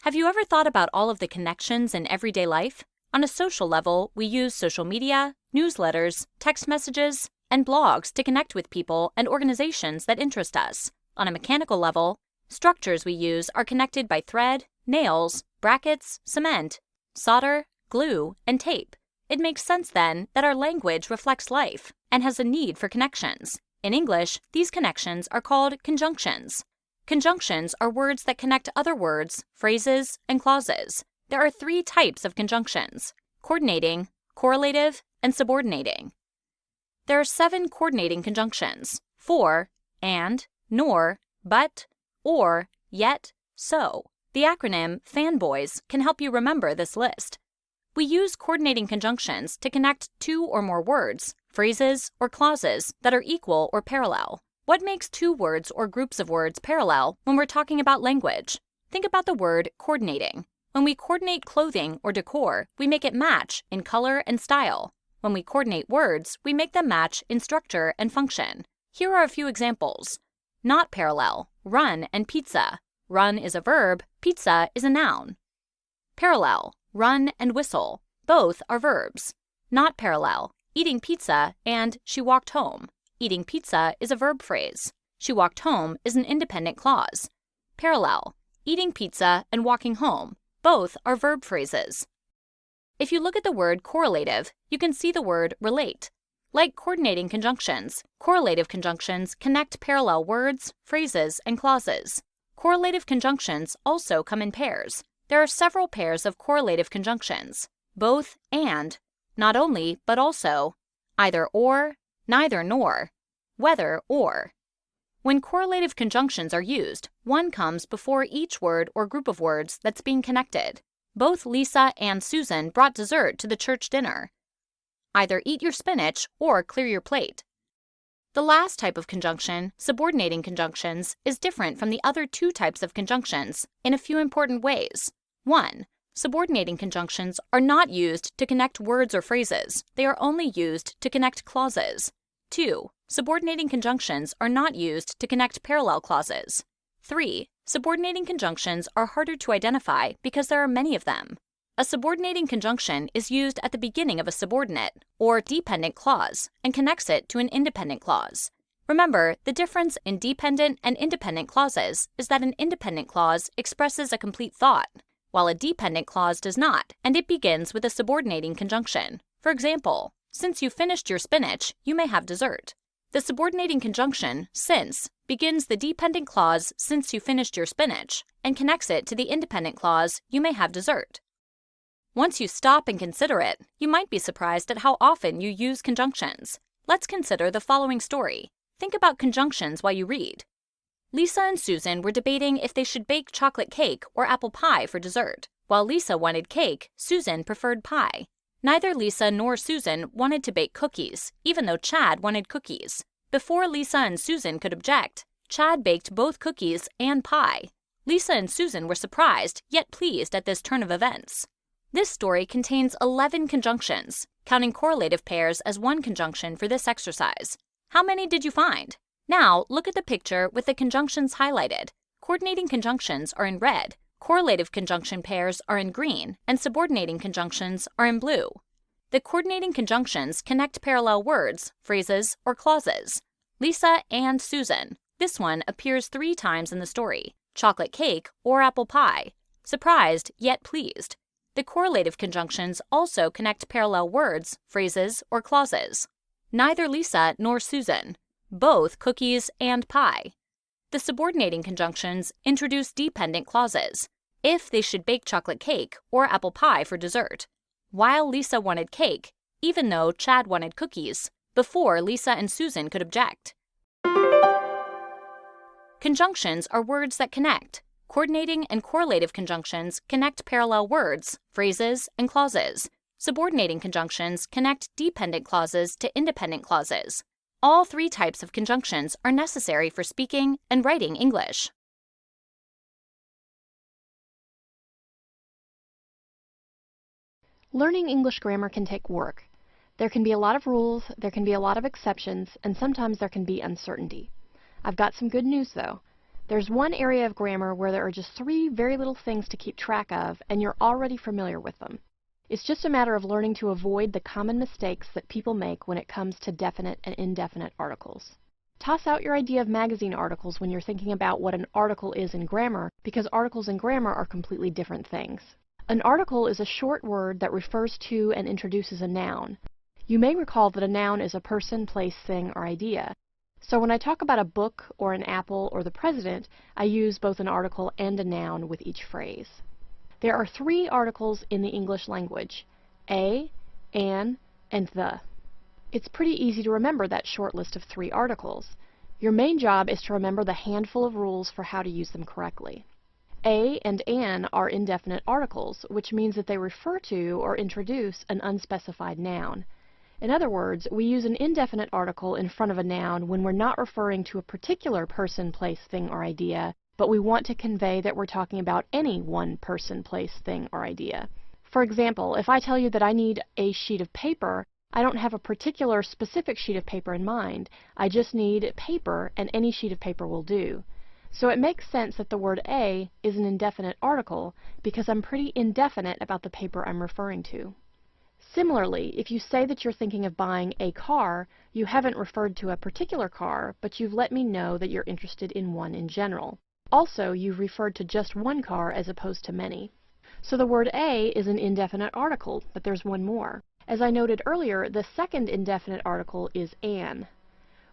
[SPEAKER 8] Have you ever thought about all of the connections in everyday life? On a social level, we use social media, newsletters, text messages, and blogs to connect with people and organizations that interest us. On a mechanical level, structures we use are connected by thread, nails, brackets, cement, solder, glue, and tape. It makes sense then that our language reflects life and has a need for connections. In English, these connections are called conjunctions. Conjunctions are words that connect other words, phrases, and clauses. There are 3 types of conjunctions: coordinating, correlative, and subordinating. There are 7 coordinating conjunctions: for, and, nor, but, or, yet, so. The acronym FANBOYS can help you remember this list. We use coordinating conjunctions to connect 2 or more words, phrases, or clauses that are equal or parallel. What makes 2 words or groups of words parallel when we're talking about language? Think about the word coordinating. When we coordinate clothing or decor, we make it match in color and style. When we coordinate words, we make them match in structure and function. Here are a few examples. Not parallel: run and pizza. Run is a verb, pizza is a noun. Parallel: run and whistle. Both are verbs. Not parallel: eating pizza and she walked home. Eating pizza is a verb phrase. She walked home is an independent clause. Parallel. Eating pizza and walking home. Both are verb phrases. If you look at the word correlative, you can see the word relate. Like coordinating conjunctions, correlative conjunctions connect parallel words, phrases, and clauses. Correlative conjunctions also come in pairs. There are several pairs of correlative conjunctions. Both and, not only, but also, either or, neither nor, whether or. When correlative conjunctions are used, one comes before each word or group of words that's being connected. Both Lisa and Susan brought dessert to the church dinner. Either eat your spinach or clear your plate. The last type of conjunction, subordinating conjunctions, is different from the other two types of conjunctions in a few important ways. 1. Subordinating conjunctions are not used to connect words or phrases. They are only used to connect clauses. 2. Subordinating conjunctions are not used to connect parallel clauses. 3. Subordinating conjunctions are harder to identify because there are many of them. A subordinating conjunction is used at the beginning of a subordinate, or dependent clause, and connects it to an independent clause. Remember, the difference in dependent and independent clauses is that an independent clause expresses a complete thought, while a dependent clause does not, and it begins with a subordinating conjunction. For example, since you finished your spinach, you may have dessert. The subordinating conjunction, since, begins the dependent clause since you finished your spinach, and connects it to the independent clause you may have dessert. Once you stop and consider it, you might be surprised at how often you use conjunctions. Let's consider the following story. Think about conjunctions while you read. Lisa and Susan were debating if they should bake chocolate cake or apple pie for dessert. While Lisa wanted cake, Susan preferred pie. Neither Lisa nor Susan wanted to bake cookies, even though Chad wanted cookies. Before Lisa and Susan could object, Chad baked both cookies and pie. Lisa and Susan were surprised, yet pleased at this turn of events. This story contains 11 conjunctions, counting correlative pairs as one conjunction for this exercise. How many did you find? Now, look at the picture with the conjunctions highlighted. Coordinating conjunctions are in red, correlative conjunction pairs are in green, and subordinating conjunctions are in blue. The coordinating conjunctions connect parallel words, phrases, or clauses. Lisa and Susan. This one appears 3 times in the story. Chocolate cake or apple pie. Surprised, yet pleased. The correlative conjunctions also connect parallel words, phrases, or clauses. Neither Lisa nor Susan. Both cookies and pie. The subordinating conjunctions introduce dependent clauses. If they should bake chocolate cake or apple pie for dessert. While Lisa wanted cake, even though Chad wanted cookies, before Lisa and Susan could object. Conjunctions are words that connect. Coordinating and correlative conjunctions connect parallel words, phrases, and clauses. Subordinating conjunctions connect dependent clauses to independent clauses. All 3 types of conjunctions are necessary for speaking and writing English.
[SPEAKER 9] Learning English grammar can take work. There can be a lot of rules, there can be a lot of exceptions, and sometimes there can be uncertainty. I've got some good news though. There's one area of grammar where there are just 3 very little things to keep track of, and you're already familiar with them. It's just a matter of learning to avoid the common mistakes that people make when it comes to definite and indefinite articles. Toss out your idea of magazine articles when you're thinking about what an article is in grammar, because articles in grammar are completely different things. An article is a short word that refers to and introduces a noun. You may recall that a noun is a person, place, thing, or idea. So when I talk about a book or an apple or the president, I use both an article and a noun with each phrase. There are 3 articles in the English language: a, an, and the. It's pretty easy to remember that short list of 3 articles. Your main job is to remember the handful of rules for how to use them correctly. A and an are indefinite articles, which means that they refer to or introduce an unspecified noun. In other words, we use an indefinite article in front of a noun when we're not referring to a particular person, place, thing, or idea, but we want to convey that we're talking about any one person, place, thing, or idea. For example, if I tell you that I need a sheet of paper, I don't have a particular specific sheet of paper in mind. I just need paper, and any sheet of paper will do. So it makes sense that the word a is an indefinite article because I'm pretty indefinite about the paper I'm referring to. Similarly, if you say that you're thinking of buying a car, you haven't referred to a particular car, but you've let me know that you're interested in one in general. Also, you've referred to just one car as opposed to many. So the word a is an indefinite article, but there's one more. As I noted earlier, the second indefinite article is an.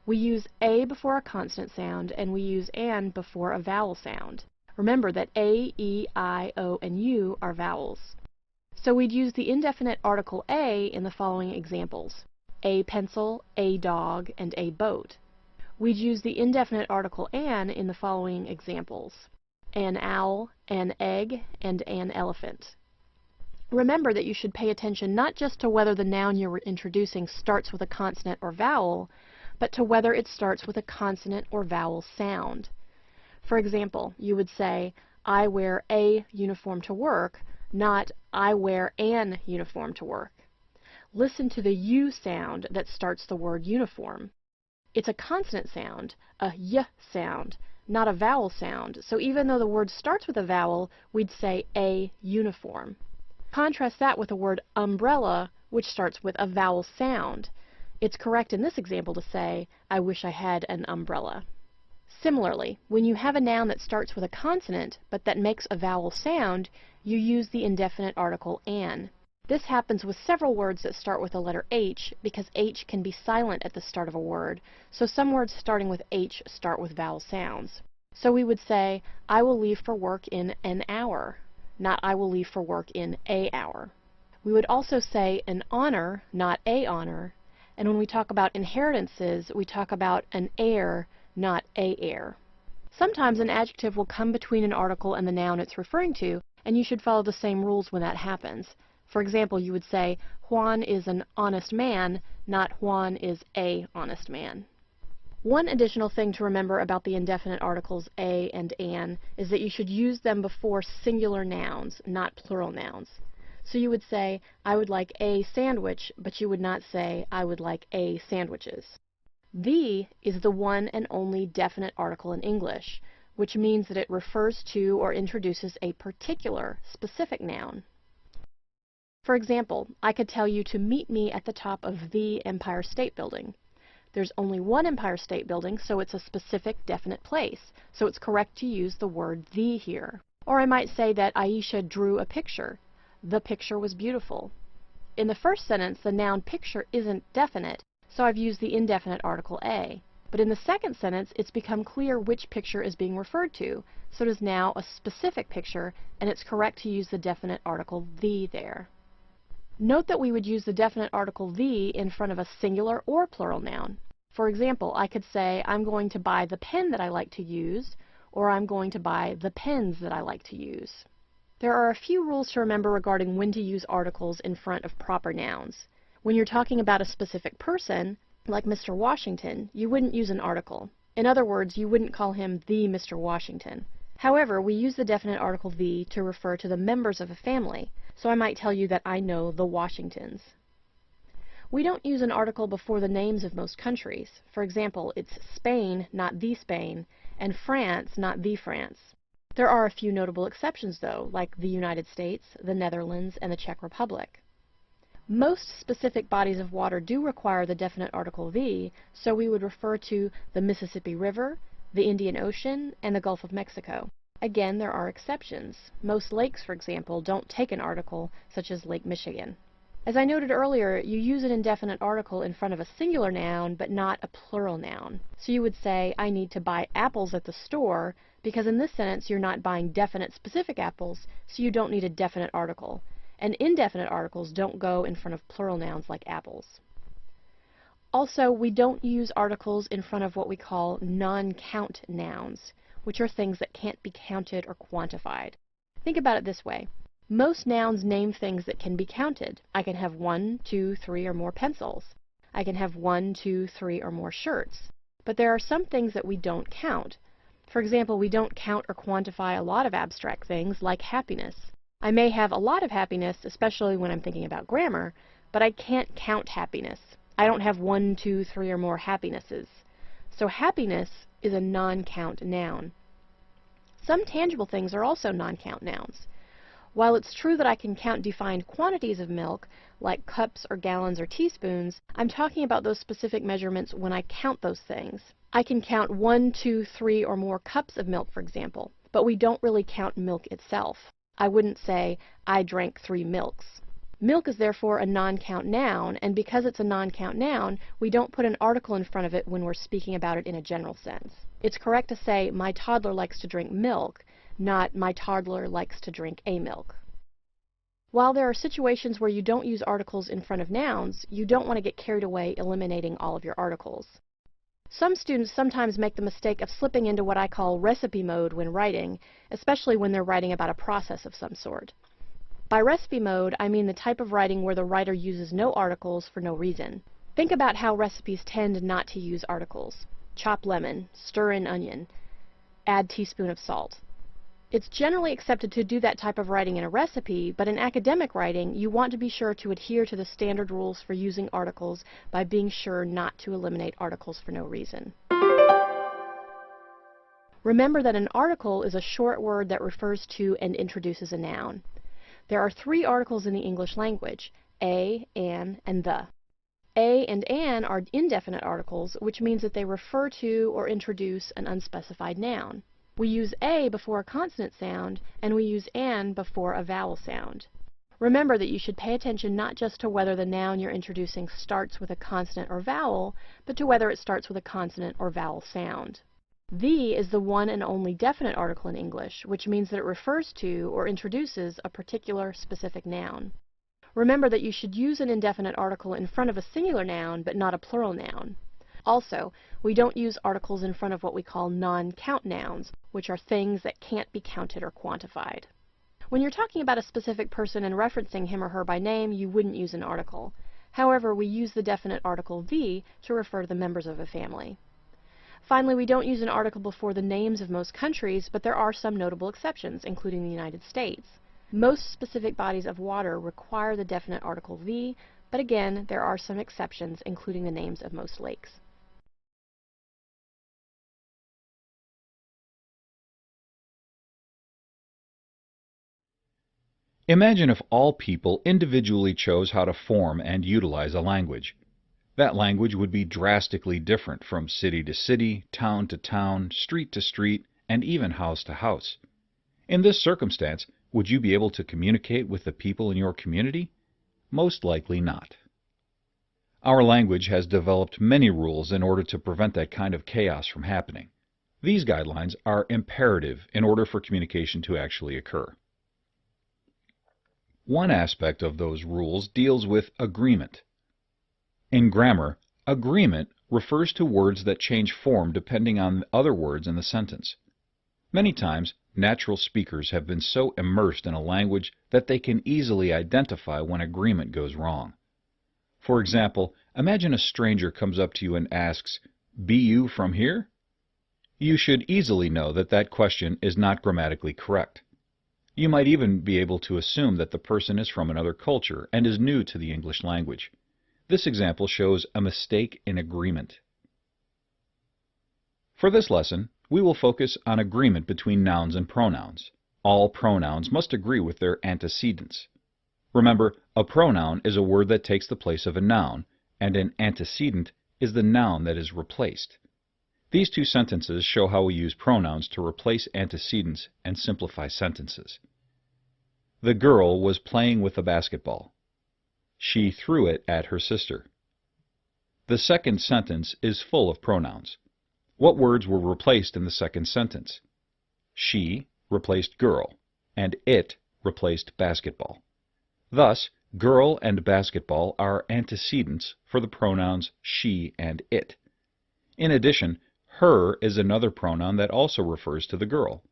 [SPEAKER 9] We use a before a consonant sound, and we use an before a vowel sound. Remember that a, e, I, o, and u are vowels. So we'd use the indefinite article a in the following examples: a pencil, a dog, and a boat. We'd use the indefinite article an in the following examples: an owl, an egg, and an elephant. Remember that you should pay attention not just to whether the noun you're introducing starts with a consonant or vowel, but to whether it starts with a consonant or vowel sound. For example, you would say, I wear a uniform to work, not I wear an uniform to work. Listen to the U sound that starts the word uniform. It's a consonant sound, a y sound, not a vowel sound, so even though the word starts with a vowel, we'd say a uniform. Contrast that with the word umbrella, which starts with a vowel sound. It's correct in this example to say, I wish I had an umbrella. Similarly, when you have a noun that starts with a consonant, but that makes a vowel sound, you use the indefinite article an. This happens with several words that start with the letter H, because H can be silent at the start of a word, so some words starting with H start with vowel sounds. So we would say, I will leave for work in an hour, not I will leave for work in a hour. We would also say an honor, not a honor, and when we talk about inheritances, we talk about an heir, not a heir. Sometimes an adjective will come between an article and the noun it's referring to, and you should follow the same rules when that happens. For example, you would say, Juan is an honest man, not Juan is a honest man. One additional thing to remember about the indefinite articles a and an is that you should use them before singular nouns, not plural nouns. So you would say, I would like a sandwich, but you would not say, I would like a sandwiches. The is the one and only definite article in English, which means that it refers to or introduces a particular, specific noun. For example, I could tell you to meet me at the top of the Empire State Building. There's only one Empire State Building, so it's a specific, definite place, so it's correct to use the word the here. Or I might say that Aisha drew a picture. The picture was beautiful. In the first sentence, the noun picture isn't definite, so I've used the indefinite article a. But in the second sentence, it's become clear which picture is being referred to, so it is now a specific picture, and it's correct to use the definite article the there. Note that we would use the definite article the in front of a singular or plural noun. For example, I could say, I'm going to buy the pen that I like to use, or I'm going to buy the pens that I like to use. There are a few rules to remember regarding when to use articles in front of proper nouns. When you're talking about a specific person, like Mr. Washington, you wouldn't use an article. In other words, you wouldn't call him the Mr. Washington. However, we use the definite article the to refer to the members of a family, so I might tell you that I know the Washingtons. We don't use an article before the names of most countries. For example, it's Spain, not the Spain, and France, not the France. There are a few notable exceptions, though, like the United States, the Netherlands, and the Czech Republic. Most specific bodies of water do require the definite article the, so we would refer to the Mississippi River, the Indian Ocean, and the Gulf of Mexico. Again, there are exceptions. Most lakes, for example, don't take an article, such as Lake Michigan. As I noted earlier, you use an indefinite article in front of a singular noun, but not a plural noun. So you would say, I need to buy apples at the store, because in this sentence you're not buying definite specific apples, so you don't need a definite article. And indefinite articles don't go in front of plural nouns like apples. Also, we don't use articles in front of what we call non-count nouns, which are things that can't be counted or quantified. Think about it this way. Most nouns name things that can be counted. I can have 1, 2, 3 or more pencils. I can have 1, 2, 3 or more shirts. But there are some things that we don't count. For example, we don't count or quantify a lot of abstract things like happiness. I may have a lot of happiness, especially when I'm thinking about grammar, but I can't count happiness. I don't have 1, 2, 3 or more happinesses. So happiness is a non-count noun. Some tangible things are also non-count nouns. While it's true that I can count defined quantities of milk, like cups or gallons or teaspoons, I'm talking about those specific measurements when I count those things. I can count 1, 2, 3 or more cups of milk, for example, but we don't really count milk itself. I wouldn't say, I drank 3 milks. Milk is therefore a non-count noun, and because it's a non-count noun, we don't put an article in front of it when we're speaking about it in a general sense. It's correct to say, my toddler likes to drink milk, not my toddler likes to drink a milk. While there are situations where you don't use articles in front of nouns, you don't want to get carried away eliminating all of your articles. Some students sometimes make the mistake of slipping into what I call recipe mode when writing, especially when they're writing about a process of some sort. By recipe mode, I mean the type of writing where the writer uses no articles for no reason. Think about how recipes tend not to use articles. Chop lemon, stir in onion, add teaspoon of salt. It's generally accepted to do that type of writing in a recipe, but in academic writing, you want to be sure to adhere to the standard rules for using articles by being sure not to eliminate articles for no reason. Remember that an article is a short word that refers to and introduces a noun. There are 3 articles in the English language: a, an, and the. A and an are indefinite articles, which means that they refer to or introduce an unspecified noun. We use a before a consonant sound, and we use an before a vowel sound. Remember that you should pay attention not just to whether the noun you're introducing starts with a consonant or vowel, but to whether it starts with a consonant or vowel sound. The is the one and only definite article in English, which means that it refers to or introduces a particular specific noun. Remember that you should use an indefinite article in front of a singular noun, but not a plural noun. Also, we don't use articles in front of what we call non-count nouns, which are things that can't be counted or quantified. When you're talking about a specific person and referencing him or her by name, you wouldn't use an article. However, we use the definite article the to refer to the members of a family. Finally, we don't use an article before the names of most countries, but there are some notable exceptions, including the United States. Most specific bodies of water require the definite article the, but again, there are some exceptions, including the names of most lakes.
[SPEAKER 4] Imagine if all people individually chose how to form and utilize a language. That language would be drastically different from city to city, town to town, street to street, and even house to house. In this circumstance, would you be able to communicate with the people in your community? Most likely not. Our language has developed many rules in order to prevent that kind of chaos from happening. These guidelines are imperative in order for communication to actually occur. One aspect of those rules deals with agreement. In grammar, agreement refers to words that change form depending on other words in the sentence. Many times, natural speakers have been so immersed in a language that they can easily identify when agreement goes wrong. For example, imagine a stranger comes up to you and asks, "Be you from here?" You should easily know that that question is not grammatically correct. You might even be able to assume that the person is from another culture and is new to the English language. This example shows a mistake in agreement. For this lesson, we will focus on agreement between nouns and pronouns. All pronouns must agree with their antecedents. Remember, a pronoun is a word that takes the place of a noun, and an antecedent is the noun that is replaced. These 2 sentences show how we use pronouns to replace antecedents and simplify sentences. The girl was playing with a basketball. She threw it at her sister. The second sentence is full of pronouns. What words were replaced in the second sentence? She replaced girl, and it replaced basketball. Thus, girl and basketball are antecedents for the pronouns she and it. In addition, her is another pronoun that also refers to the girl.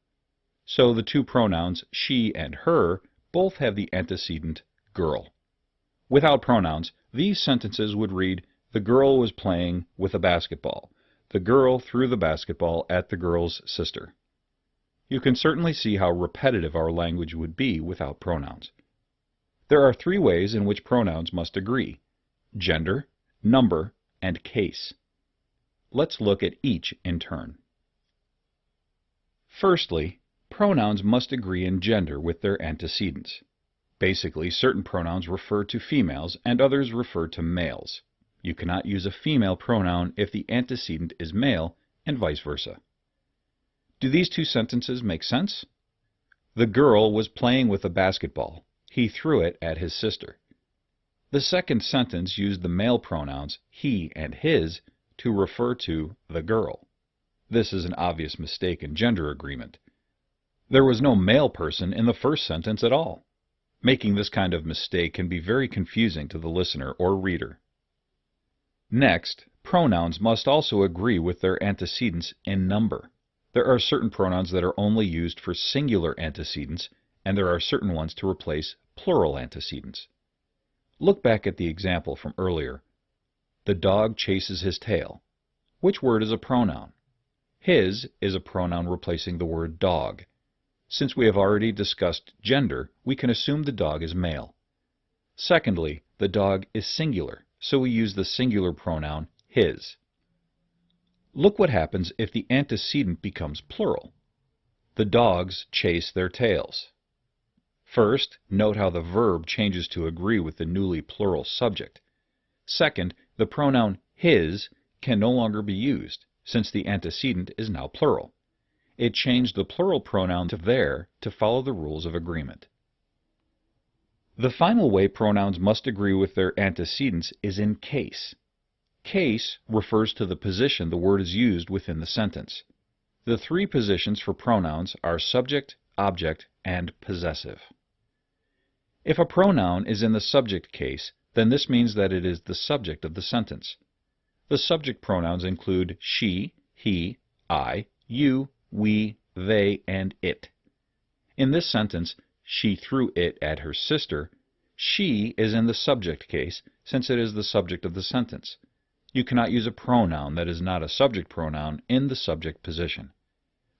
[SPEAKER 4] So the 2 pronouns she and her both have the antecedent girl. Without pronouns, these sentences would read, "The girl was playing with a basketball. The girl threw the basketball at the girl's sister." You can certainly see how repetitive our language would be without pronouns. There are 3 ways in which pronouns must agree: gender, number, and case. Let's look at each in turn. Firstly, Pronouns must agree in gender with their antecedents. Basically, certain pronouns refer to females and others refer to males. You cannot use a female pronoun if the antecedent is male, and vice versa. Do these two sentences make sense? The girl was playing with a basketball. He threw it at his sister. The second sentence used the male pronouns he and his to refer to the girl. This is an obvious mistake in gender agreement. There was no male person in the first sentence at all. Making this kind of mistake can be very confusing to the listener or reader. Next, pronouns must also agree with their antecedents in number. There are certain pronouns that are only used for singular antecedents, and there are certain ones to replace plural antecedents. Look back at the example from earlier. The dog chases his tail. Which word is a pronoun? His is a pronoun replacing the word dog. Since we have already discussed gender, we can assume the dog is male. Secondly, the dog is singular, so we use the singular pronoun his. Look what happens if the antecedent becomes plural. The dogs chase their tails. First, note how the verb changes to agree with the newly plural subject. Second, the pronoun his can no longer be used, since the antecedent is now plural. It changed the plural pronoun to their to follow the rules of agreement. The final way pronouns must agree with their antecedents is in case. Case refers to the position the word is used within the sentence. The three positions for pronouns are subject, object, and possessive. If a pronoun is in the subject case, then this means that it is the subject of the sentence. The subject pronouns include she, he, I, you, we, they, and it. In this sentence, she threw it at her sister. She is in the subject case, since it is the subject of the sentence. You cannot use a pronoun that is not a subject pronoun in the subject position.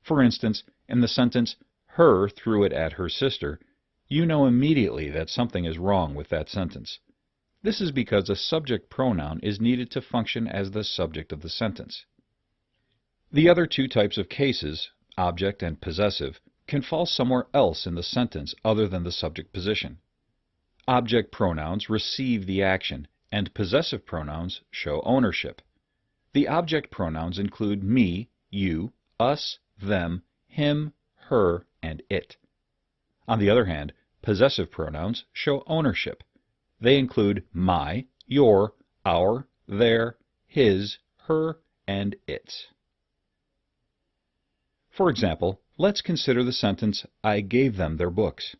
[SPEAKER 4] For instance, in the sentence, her threw it at her sister, you know immediately that something is wrong with that sentence. This is because a subject pronoun is needed to function as the subject of the sentence. The other two types of cases, object and possessive, can fall somewhere else in the sentence other than the subject position. Object pronouns receive the action, and possessive pronouns show ownership. The object pronouns include me, you, us, them, him, her, and it. On the other hand, possessive pronouns show ownership. They include my, your, our, their, his, her, and its. For example, let's consider the sentence, I gave them their books.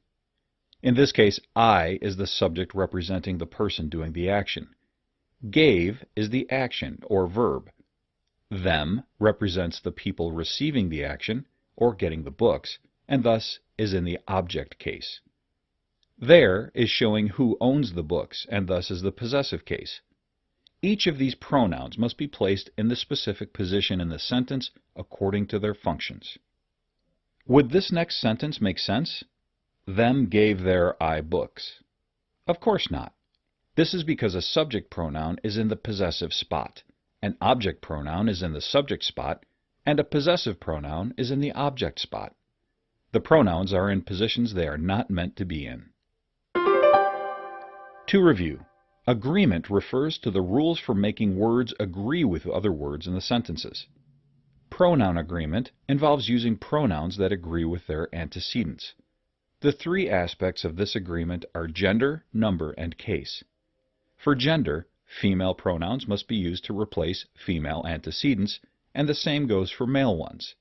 [SPEAKER 4] In this case, I is the subject representing the person doing the action. Gave is the action or verb. Them represents the people receiving the action or getting the books, and thus is in the object case. Their is showing who owns the books, and thus is the possessive case. Each of these pronouns must be placed in the specific position in the sentence according to their functions. Would this next sentence make sense? Them gave their I books. Of course not. This is because a subject pronoun is in the possessive spot, an object pronoun is in the subject spot, and a possessive pronoun is in the object spot. The pronouns are in positions they are not meant to be in. To review, agreement refers to the rules for making words agree with other words in the sentences. Pronoun agreement involves using pronouns that agree with their antecedents. The three aspects of this agreement are gender, number, and case. For gender, female pronouns must be used to replace female antecedents, and the same goes for male ones.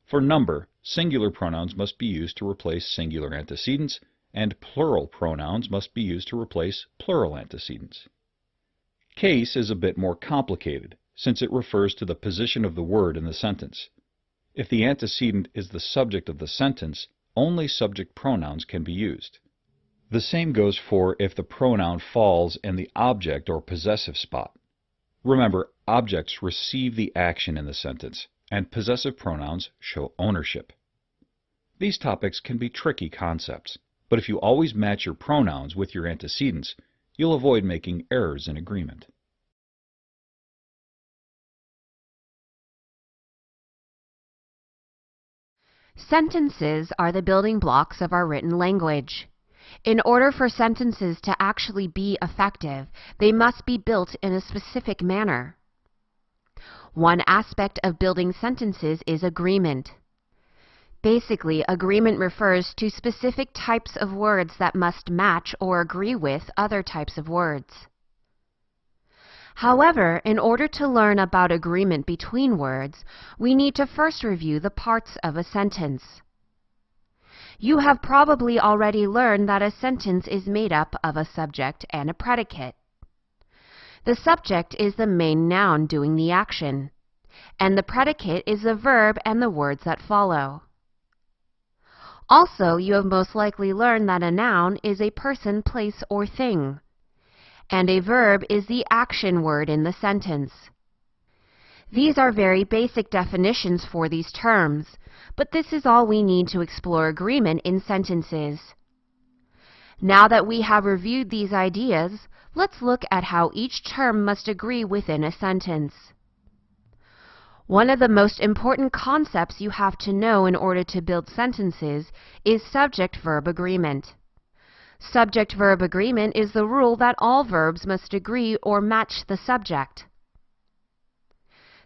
[SPEAKER 4] For number, singular pronouns must be used to replace singular antecedents, and plural pronouns must be used to replace plural antecedents. Case is a bit more complicated, since it refers to the position of the word in the sentence. If the antecedent is the subject of the sentence, only subject pronouns can be used. The same goes for if the pronoun falls in the object or possessive spot. Remember, objects receive the action in the sentence, and possessive pronouns show ownership. These topics can be tricky concepts, but if you always match your pronouns with your antecedents, you'll avoid making errors in agreement.
[SPEAKER 6] Sentences are the building blocks of our written language. In order for sentences to actually be effective, they must be built in a specific manner. One aspect of building sentences is agreement. Basically, agreement refers to specific types of words that must match or agree with other types of words. However, in order to learn about agreement between words, we need to first review the parts of a sentence. You have probably already learned that a sentence is made up of a subject and a predicate. The subject is the main noun doing the action, and the predicate is the verb and the words that follow. Also, you have most likely learned that a noun is a person, place, or thing, and a verb is the action word in the sentence. These are very basic definitions for these terms, but this is all we need to explore agreement in sentences. Now that we have reviewed these ideas, let's look at how each term must agree within a sentence. One of the most important concepts you have to know in order to build sentences is subject-verb agreement. Subject-verb agreement is the rule that all verbs must agree or match the subject.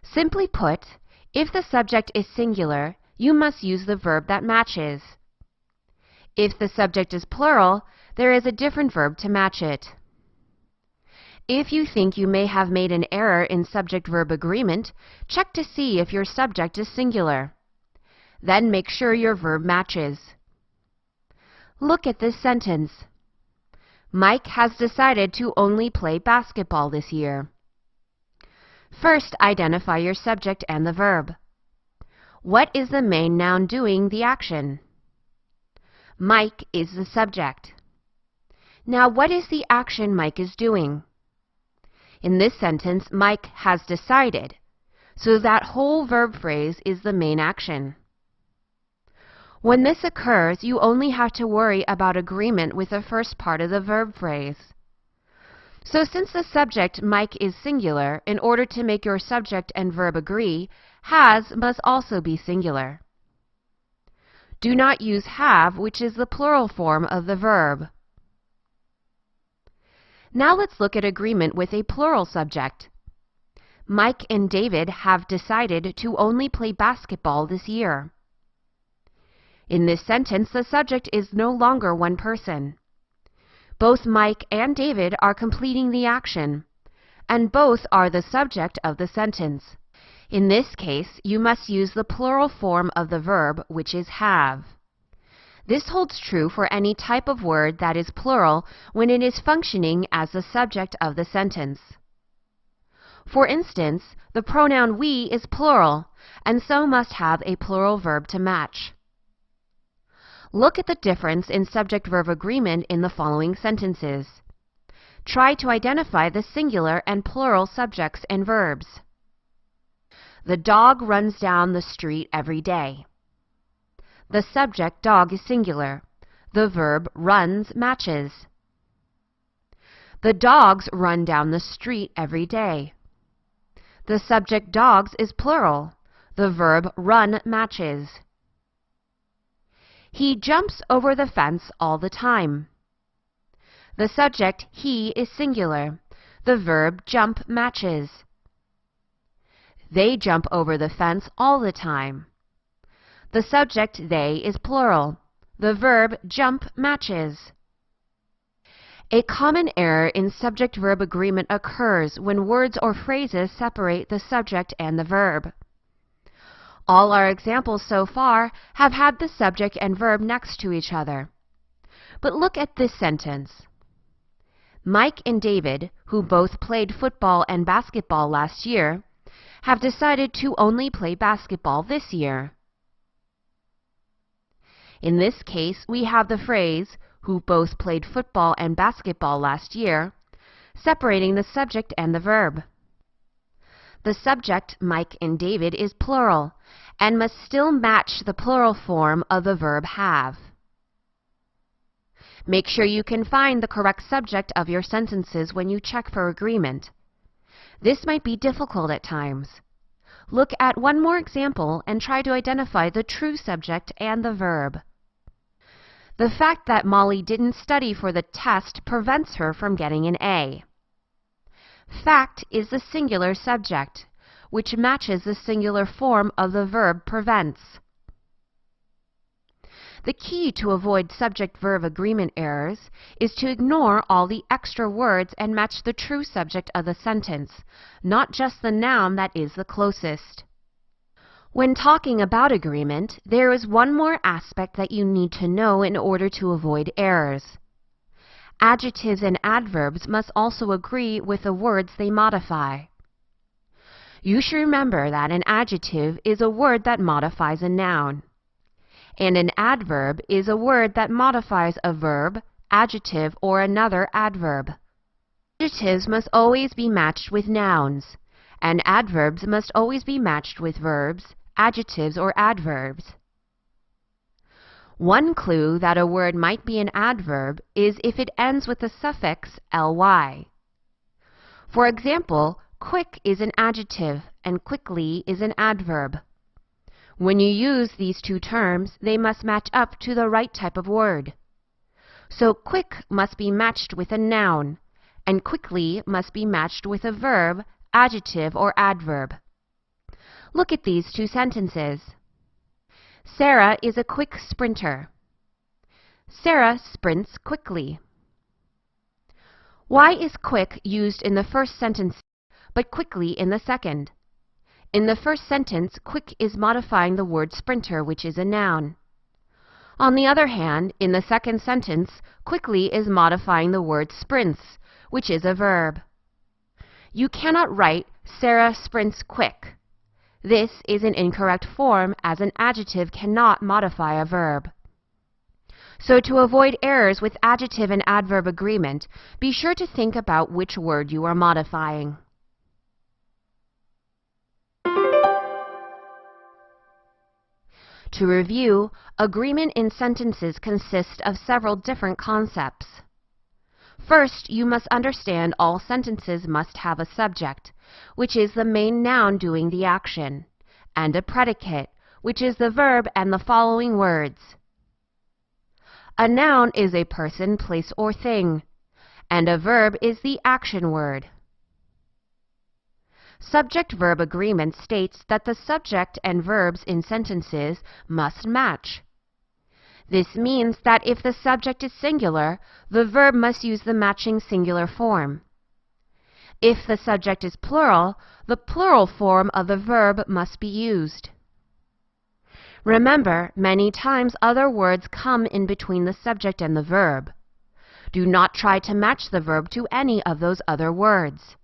[SPEAKER 6] Simply put, if the subject is singular, you must use the verb that matches. If the subject is plural, there is a different verb to match it. If you think you may have made an error in subject-verb agreement, check to see if your subject is singular. Then make sure your verb matches. Look at this sentence. Mike has decided to only play basketball this year. First, identify your subject and the verb. What is the main noun doing the action? Mike is the subject. Now, what is the action Mike is doing? In this sentence, Mike has decided, so that whole verb phrase is the main action. When this occurs, you only have to worry about agreement with the first part of the verb phrase. So since the subject, Mike, is singular, in order to make your subject and verb agree, has must also be singular. Do not use have, which is the plural form of the verb. Now let's look at agreement with a plural subject. Mike and David have decided to only play basketball this year. In this sentence, the subject is no longer one person. Both Mike and David are completing the action, and both are the subject of the sentence. In this case, you must use the plural form of the verb, which is have. This holds true for any type of word that is plural when it is functioning as the subject of the sentence. For instance, the pronoun we is plural, and so must have a plural verb to match. Look at the difference in subject-verb agreement in the following sentences. Try to identify the singular and plural subjects and verbs. The dog runs down the street every day. The subject dog is singular. The verb runs matches. The dogs run down the street every day. The subject dogs is plural. The verb run matches. He jumps over the fence all the time. The subject he is singular. The verb jump matches. They jump over the fence all the time. The subject they is plural. The verb jump matches. A common error in subject-verb agreement occurs when words or phrases separate the subject and the verb. All our examples so far have had the subject and verb next to each other. But look at this sentence. Mike and David, who both played football and basketball last year, have decided to only play basketball this year. In this case, we have the phrase, who both played football and basketball last year, separating the subject and the verb. The subject, Mike and David, is plural, and must still match the plural form of the verb have. Make sure you can find the correct subject of your sentences when you check for agreement. This might be difficult at times. Look at one more example and try to identify the true subject and the verb. The fact that Molly didn't study for the test prevents her from getting an A. Fact is the singular subject, which matches the singular form of the verb prevents. The key to avoid subject-verb agreement errors is to ignore all the extra words and match the true subject of the sentence, not just the noun that is the closest. When talking about agreement, there is one more aspect that you need to know in order to avoid errors. Adjectives and adverbs must also agree with the words they modify. You should remember that an adjective is a word that modifies a noun, and an adverb is a word that modifies a verb, adjective, or another adverb. Adjectives must always be matched with nouns, and adverbs must always be matched with verbs, adjectives, or adverbs. One clue that a word might be an adverb is if it ends with the suffix ly. For example, quick is an adjective and quickly is an adverb. When you use these two terms, they must match up to the right type of word. So quick must be matched with a noun, and quickly must be matched with a verb, adjective, or adverb. Look at these two sentences. Sarah is a quick sprinter. Sarah sprints quickly. Why is quick used in the first sentence, but quickly in the second? In the first sentence, quick is modifying the word sprinter, which is a noun. On the other hand, in the second sentence, quickly is modifying the word sprints, which is a verb. You cannot write Sarah sprints quick. This is an incorrect form, as an adjective cannot modify a verb. So to avoid errors with adjective and adverb agreement, be sure to think about which word you are modifying. To review, agreement in sentences consists of several different concepts. First, you must understand all sentences must have a subject, which is the main noun doing the action, and a predicate, which is the verb and the following words. A noun is a person, place, or thing, and a verb is the action word. Subject-verb agreement states that the subject and verbs in sentences must match. This means that if the subject is singular, the verb must use the matching singular form. If the subject is plural, the plural form of the verb must be used. Remember, many times other words come in between the subject and the verb. Do not try to match the verb to any of those other words.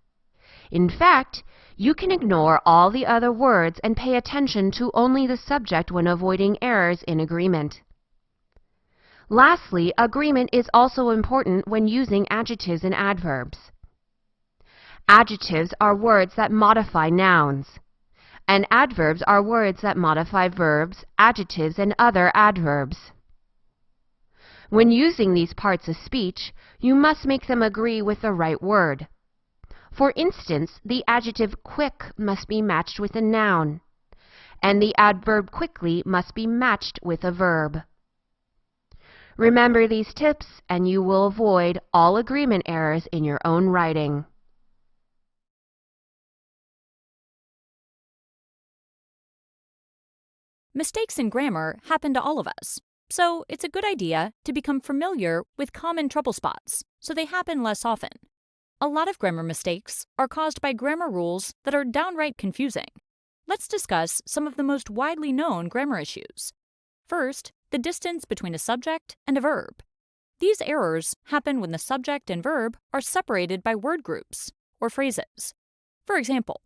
[SPEAKER 6] In fact, you can ignore all the other words and pay attention to only the subject when avoiding errors in agreement. Lastly, agreement is also important when using adjectives and adverbs. Adjectives are words that modify nouns, and adverbs are words that modify verbs, adjectives, and other adverbs. When using these parts of speech, you must make them agree with the right word. For instance, the adjective quick must be matched with a noun, and the adverb quickly must be matched with a verb. Remember these tips, and you will avoid all agreement errors in your own writing.
[SPEAKER 8] Mistakes in grammar happen to all of us, so it's a good idea to become familiar with common trouble spots so they happen less often. A lot of grammar mistakes are caused by grammar rules that are downright confusing. Let's discuss some of the most widely known grammar issues. First, the distance between a subject and a verb. These errors happen when the subject and verb are separated by word groups or phrases. For example,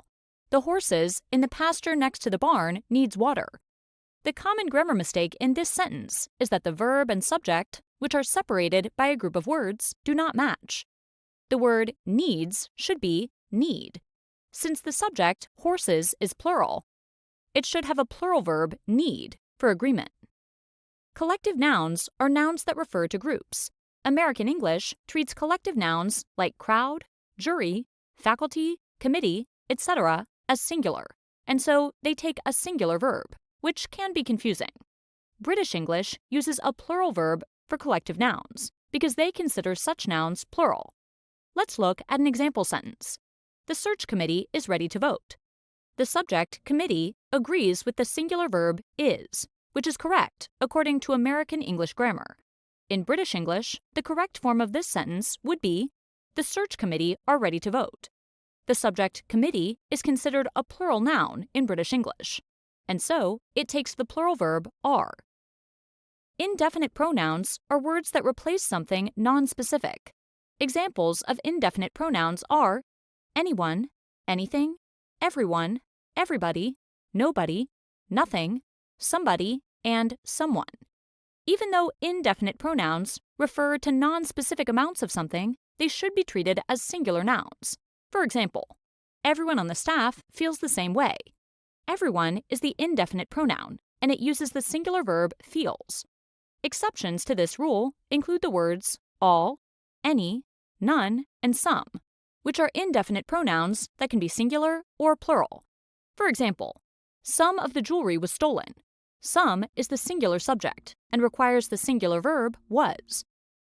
[SPEAKER 8] the horses in the pasture next to the barn needs water. The common grammar mistake in this sentence is that the verb and subject, which are separated by a group of words, do not match. The word needs should be need. Since the subject, horses, is plural, it should have a plural verb, need, for agreement. Collective nouns are nouns that refer to groups. American English treats collective nouns like crowd, jury, faculty, committee, etc. as singular, and so they take a singular verb, which can be confusing. British English uses a plural verb for collective nouns because they consider such nouns plural. Let's look at an example sentence. The search committee is ready to vote. The subject, committee, agrees with the singular verb is, which is correct according to American English grammar. In British English, the correct form of this sentence would be, the search committee are ready to vote. The subject, committee, is considered a plural noun in British English, and so it takes the plural verb are. Indefinite pronouns are words that replace something non-specific. Examples of indefinite pronouns are anyone, anything, everyone, everybody, nobody, nothing, somebody, and someone. Even though indefinite pronouns refer to non-specific amounts of something, they should be treated as singular nouns. For example, everyone on the staff feels the same way. Everyone is the indefinite pronoun, and it uses the singular verb feels. Exceptions to this rule include the words all, any, none, and some, which are indefinite pronouns that can be singular or plural. For example, some of the jewelry was stolen. Some is the singular subject and requires the singular verb was.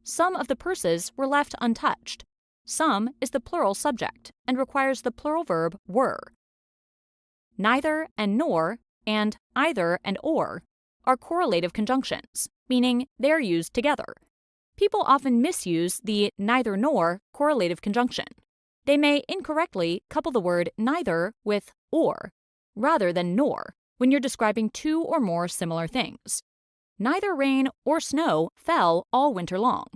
[SPEAKER 8] Some of the purses were left untouched. Some is the plural subject and requires the plural verb were. Neither and nor and either and or are correlative conjunctions, meaning they are used together. People often misuse the neither nor correlative conjunction. They may incorrectly couple the word neither with or, rather than nor, when you're describing two or more similar things. Neither rain or snow fell all winter long.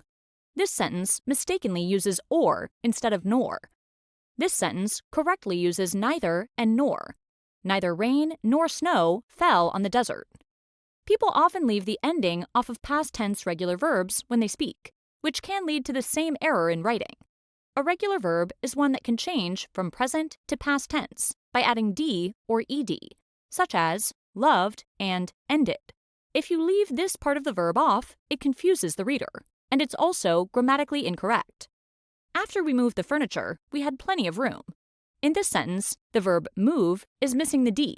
[SPEAKER 8] This sentence mistakenly uses or instead of nor. This sentence correctly uses neither and nor. Neither rain nor snow fell on the desert. People often leave the ending off of past tense regular verbs when they speak, which can lead to the same error in writing. A regular verb is one that can change from present to past tense by adding d or ed, such as loved and ended. If you leave this part of the verb off, it confuses the reader, and it's also grammatically incorrect. After we moved the furniture, we had plenty of room. In this sentence, the verb move is missing the d.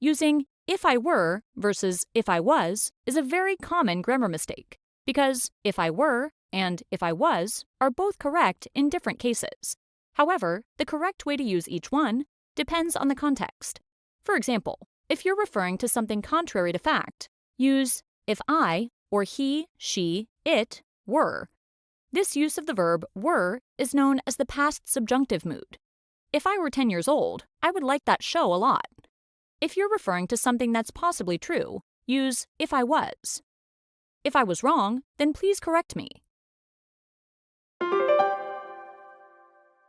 [SPEAKER 8] Using if I were versus if I was is a very common grammar mistake, because if I were and if I was are both correct in different cases. However, the correct way to use each one depends on the context. For example, if you're referring to something contrary to fact, use if I or he, she, it were. This use of the verb were is known as the past subjunctive mood. If I were 10 years old, I would like that show a lot. If you're referring to something that's possibly true, use if I was. If I was wrong, then please correct me.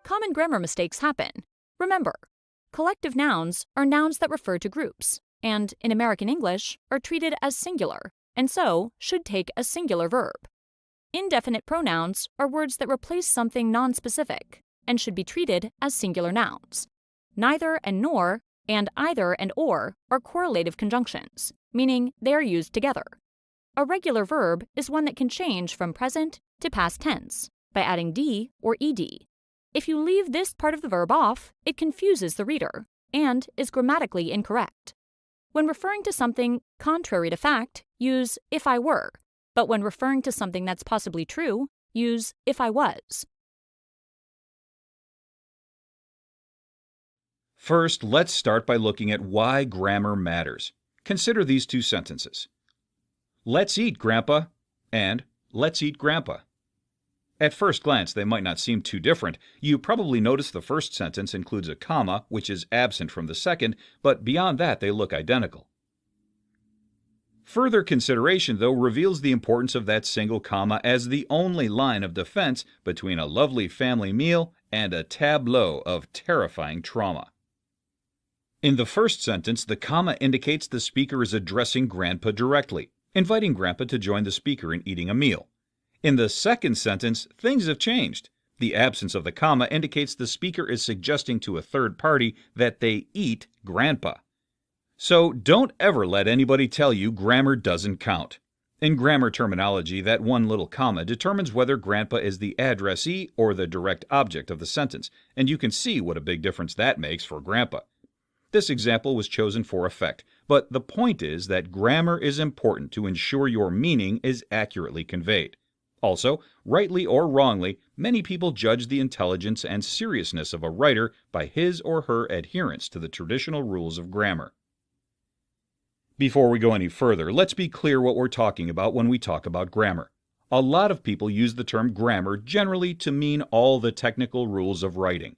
[SPEAKER 8] Common grammar mistakes happen. Remember, collective nouns are nouns that refer to groups, and in American English are treated as singular, and so should take a singular verb. Indefinite pronouns are words that replace something nonspecific and should be treated as singular nouns. Neither and nor and either and or are correlative conjunctions, meaning they are used together. A regular verb is one that can change from present to past tense by adding d or ed. If you leave this part of the verb off, it confuses the reader and is grammatically incorrect. When referring to something contrary to fact, use if I were, but when referring to something that's possibly true, use if I was.
[SPEAKER 4] First, let's start by looking at why grammar matters. Consider these two sentences. Let's eat, Grandpa, and let's eat, Grandpa. At first glance, they might not seem too different. You probably notice the first sentence includes a comma, which is absent from the second, but beyond that, they look identical. Further consideration, though, reveals the importance of that single comma as the only line of defense between a lovely family meal and a tableau of terrifying trauma. In the first sentence, the comma indicates the speaker is addressing Grandpa directly, inviting Grandpa to join the speaker in eating a meal. In the second sentence, things have changed. The absence of the comma indicates the speaker is suggesting to a third party that they eat Grandpa. So don't ever let anybody tell you grammar doesn't count. In grammar terminology, that one little comma determines whether Grandpa is the addressee or the direct object of the sentence, and you can see what a big difference that makes for Grandpa. This example was chosen for effect, but the point is that grammar is important to ensure your meaning is accurately conveyed. Also, rightly or wrongly, many people judge the intelligence and seriousness of a writer by his or her adherence to the traditional rules of grammar. Before we go any further, let's be clear what we're talking about when we talk about grammar. A lot of people use the term grammar generally to mean all the technical rules of writing.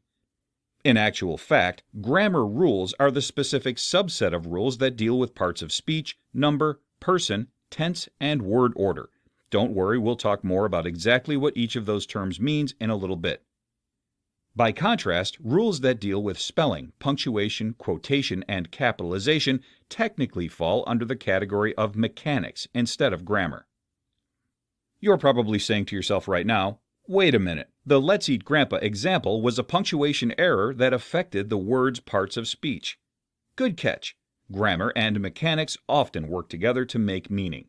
[SPEAKER 4] In actual fact, grammar rules are the specific subset of rules that deal with parts of speech, number, person, tense, and word order. Don't worry, we'll talk more about exactly what each of those terms means in a little bit. By contrast, rules that deal with spelling, punctuation, quotation, and capitalization technically fall under the category of mechanics instead of grammar. You're probably saying to yourself right now, wait a minute, the Let's Eat Grandpa example was a punctuation error that affected the word's parts of speech. Good catch. Grammar and mechanics often work together to make meaning.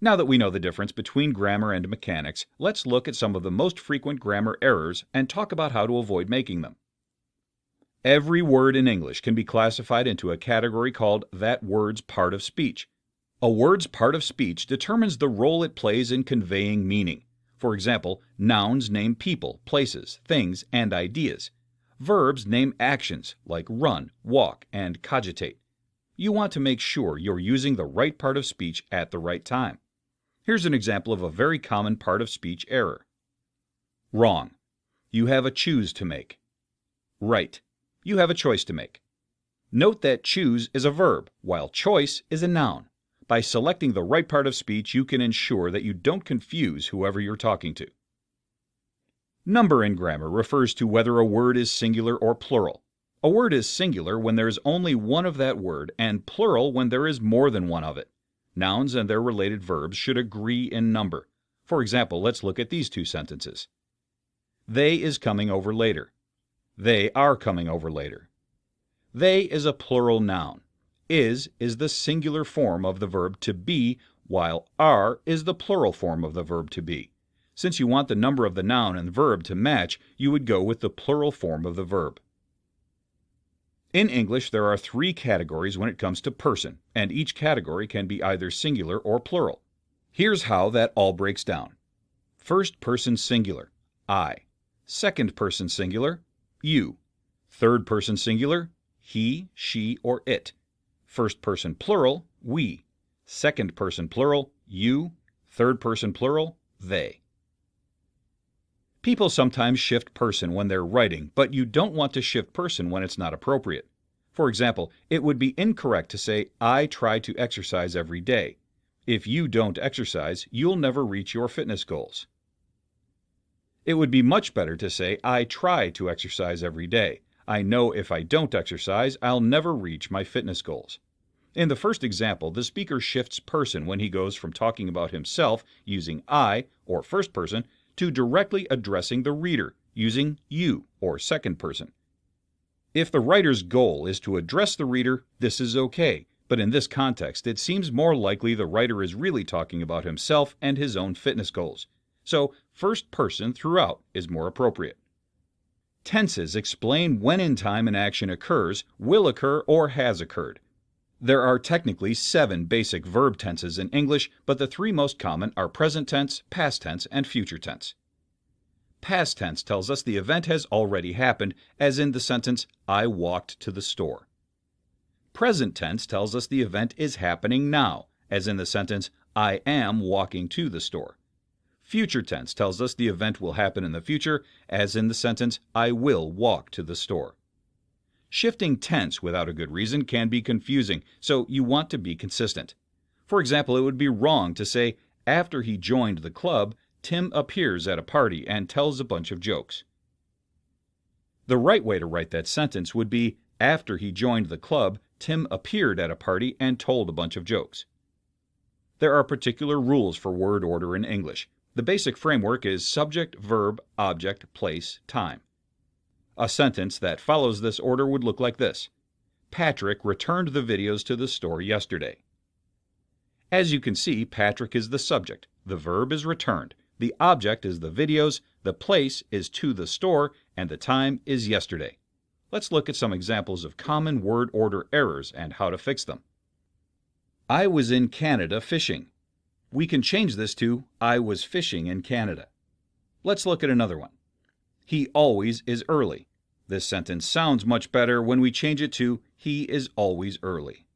[SPEAKER 4] Now that we know the difference between grammar and mechanics, let's look at some of the most frequent grammar errors and talk about how to avoid making them. Every word in English can be classified into a category called that word's part of speech. A word's part of speech determines the role it plays in conveying meaning. For example, nouns name people, places, things, and ideas. Verbs name actions like run, walk, and cogitate. You want to make sure you're using the right part of speech at the right time. Here's an example of a very common part of speech error. Wrong. You have a choose to make. Right. You have a choice to make. Note that choose is a verb, while choice is a noun. By selecting the right part of speech, you can ensure that you don't confuse whoever you're talking to. Number in grammar refers to whether a word is singular or plural. A word is singular when there is only one of that word, and plural when there is more than one of it. Nouns and their related verbs should agree in number. For example, let's look at these two sentences. They is coming over later. They are coming over later. They is a plural noun. Is the singular form of the verb to be, while are is the plural form of the verb to be. Since you want the number of the noun and verb to match, you would go with the plural form of the verb. In English, there are three categories when it comes to person, and each category can be either singular or plural. Here's how that all breaks down. First person singular, I. Second person singular, you. Third person singular, he, she, or it. First person plural, we. Second person plural, you. Third person plural, they. People sometimes shift person when they're writing, but you don't want to shift person when it's not appropriate. For example, it would be incorrect to say, I try to exercise every day. If you don't exercise, you'll never reach your fitness goals. It would be much better to say, I try to exercise every day. I know if I don't exercise, I'll never reach my fitness goals. In the first example, the speaker shifts person when he goes from talking about himself using I, or first person, to directly addressing the reader using you, or second person. If the writer's goal is to address the reader, this is okay, but in this context, it seems more likely the writer is really talking about himself and his own fitness goals. So, first person throughout is more appropriate. Tenses explain when in time an action occurs, will occur, or has occurred. There are technically 7 basic verb tenses in English, but the 3 most common are present tense, past tense, and future tense. Past tense tells us the event has already happened, as in the sentence, I walked to the store. Present tense tells us the event is happening now, as in the sentence, I am walking to the store. Future tense tells us the event will happen in the future, as in the sentence, I will walk to the store. Shifting tense without a good reason can be confusing, so you want to be consistent. For example, it would be wrong to say, after he joined the club, Tim appears at a party and tells a bunch of jokes. The right way to write that sentence would be, after he joined the club, Tim appeared at a party and told a bunch of jokes. There are particular rules for word order in English. The basic framework is subject, verb, object, place, time. A sentence that follows this order would look like this. Patrick returned the videos to the store yesterday. As you can see, Patrick is the subject, the verb is returned, the object is the videos, the place is to the store, and the time is yesterday. Let's look at some examples of common word order errors and how to fix them. I was in Canada fishing. We can change this to I was fishing in Canada. Let's look at another one. He always is early. This sentence sounds much better when we change it to he is always early.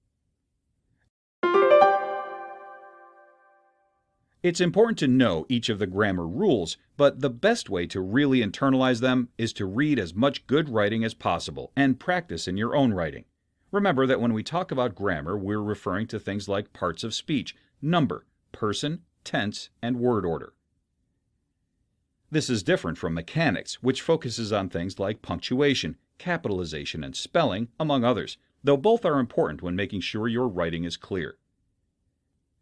[SPEAKER 4] It's important to know each of the grammar rules, but the best way to really internalize them is to read as much good writing as possible and practice in your own writing. Remember that when we talk about grammar, we're referring to things like parts of speech, number, person, tense, and word order. This is different from mechanics, which focuses on things like punctuation, capitalization, and spelling, among others, though both are important when making sure your writing is clear.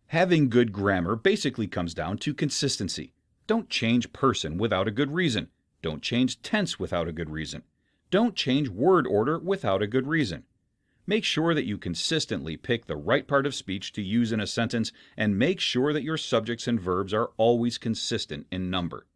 [SPEAKER 4] Having good grammar basically comes down to consistency. Don't change person without a good reason. Don't change tense without a good reason. Don't change word order without a good reason. Make sure that you consistently pick the right part of speech to use in a sentence, and make sure that your subjects and verbs are always consistent in number.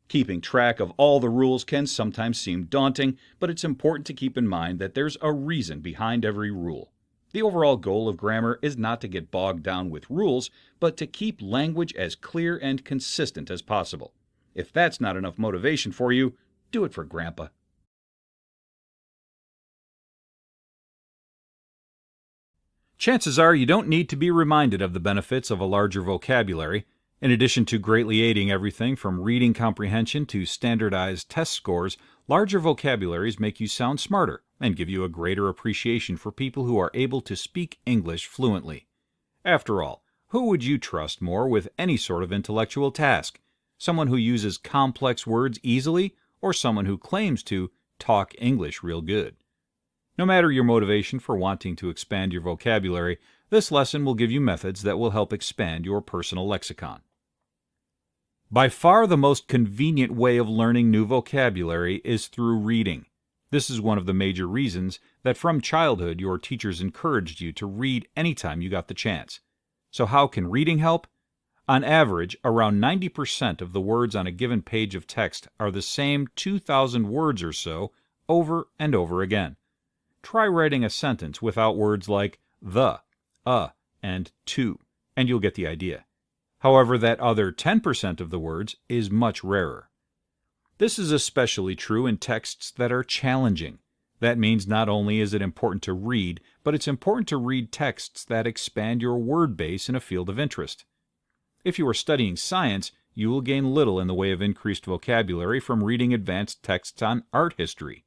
[SPEAKER 4] Keeping track of all the rules can sometimes seem daunting, but it's important to keep in mind that there's a reason behind every rule. The overall goal of grammar is not to get bogged down with rules, but to keep language as clear and consistent as possible. If that's not enough motivation for you, do it for Grandpa. Chances are you don't need to be reminded of the benefits of a larger vocabulary. In addition to greatly aiding everything from reading comprehension to standardized test scores, larger vocabularies make you sound smarter and give you a greater appreciation for people who are able to speak English fluently. After all, who would you trust more with any sort of intellectual task? Someone who uses complex words easily, or someone who claims to talk English real good? No matter your motivation for wanting to expand your vocabulary, this lesson will give you methods that will help expand your personal lexicon. By far the most convenient way of learning new vocabulary is through reading. This is one of the major reasons that from childhood your teachers encouraged you to read anytime you got the chance. So how can reading help? On average, around 90% of the words on a given page of text are the same 2,000 words or so over and over again. Try writing a sentence without words like the, and to, and you'll get the idea. However, that other 10% of the words is much rarer. This is especially true in texts that are challenging. That means not only is it important to read, but it's important to read texts that expand your word base in a field of interest. If you are studying science, you will gain little in the way of increased vocabulary from reading advanced texts on art history.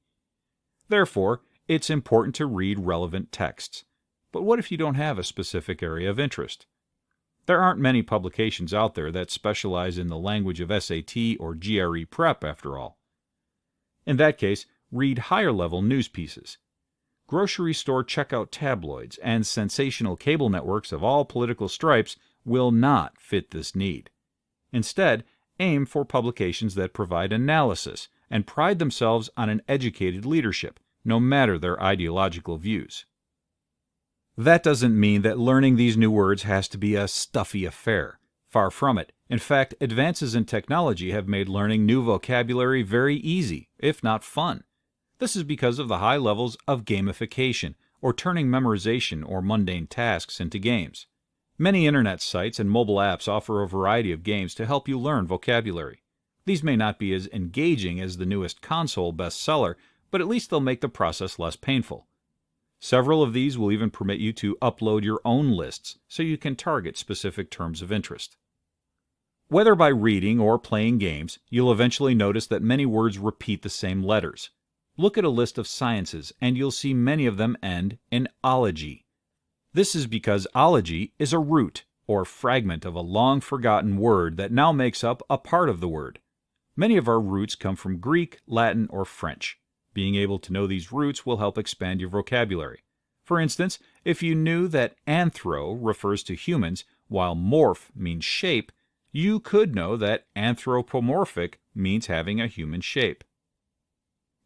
[SPEAKER 4] Therefore, it's important to read relevant texts. But what if you don't have a specific area of interest? There aren't many publications out there that specialize in the language of SAT or GRE prep, after all. In that case, read higher-level news pieces. Grocery store checkout tabloids and sensational cable networks of all political stripes will not fit this need. Instead, aim for publications that provide analysis and pride themselves on an educated leadership, no matter their ideological views. That doesn't mean that learning these new words has to be a stuffy affair. Far from it. In fact, advances in technology have made learning new vocabulary very easy, if not fun. This is because of the high levels of gamification, or turning memorization or mundane tasks into games. Many internet sites and mobile apps offer a variety of games to help you learn vocabulary. These may not be as engaging as the newest console bestseller, but at least they'll make the process less painful. Several of these will even permit you to upload your own lists so you can target specific terms of interest. Whether by reading or playing games, you'll eventually notice that many words repeat the same letters. Look at a list of sciences and you'll see many of them end in ology. This is because ology is a root or fragment of a long-forgotten word that now makes up a part of the word. Many of our roots come from Greek, Latin, or French. Being able to know these roots will help expand your vocabulary. For instance, if you knew that anthro refers to humans, while morph means shape, you could know that anthropomorphic means having a human shape.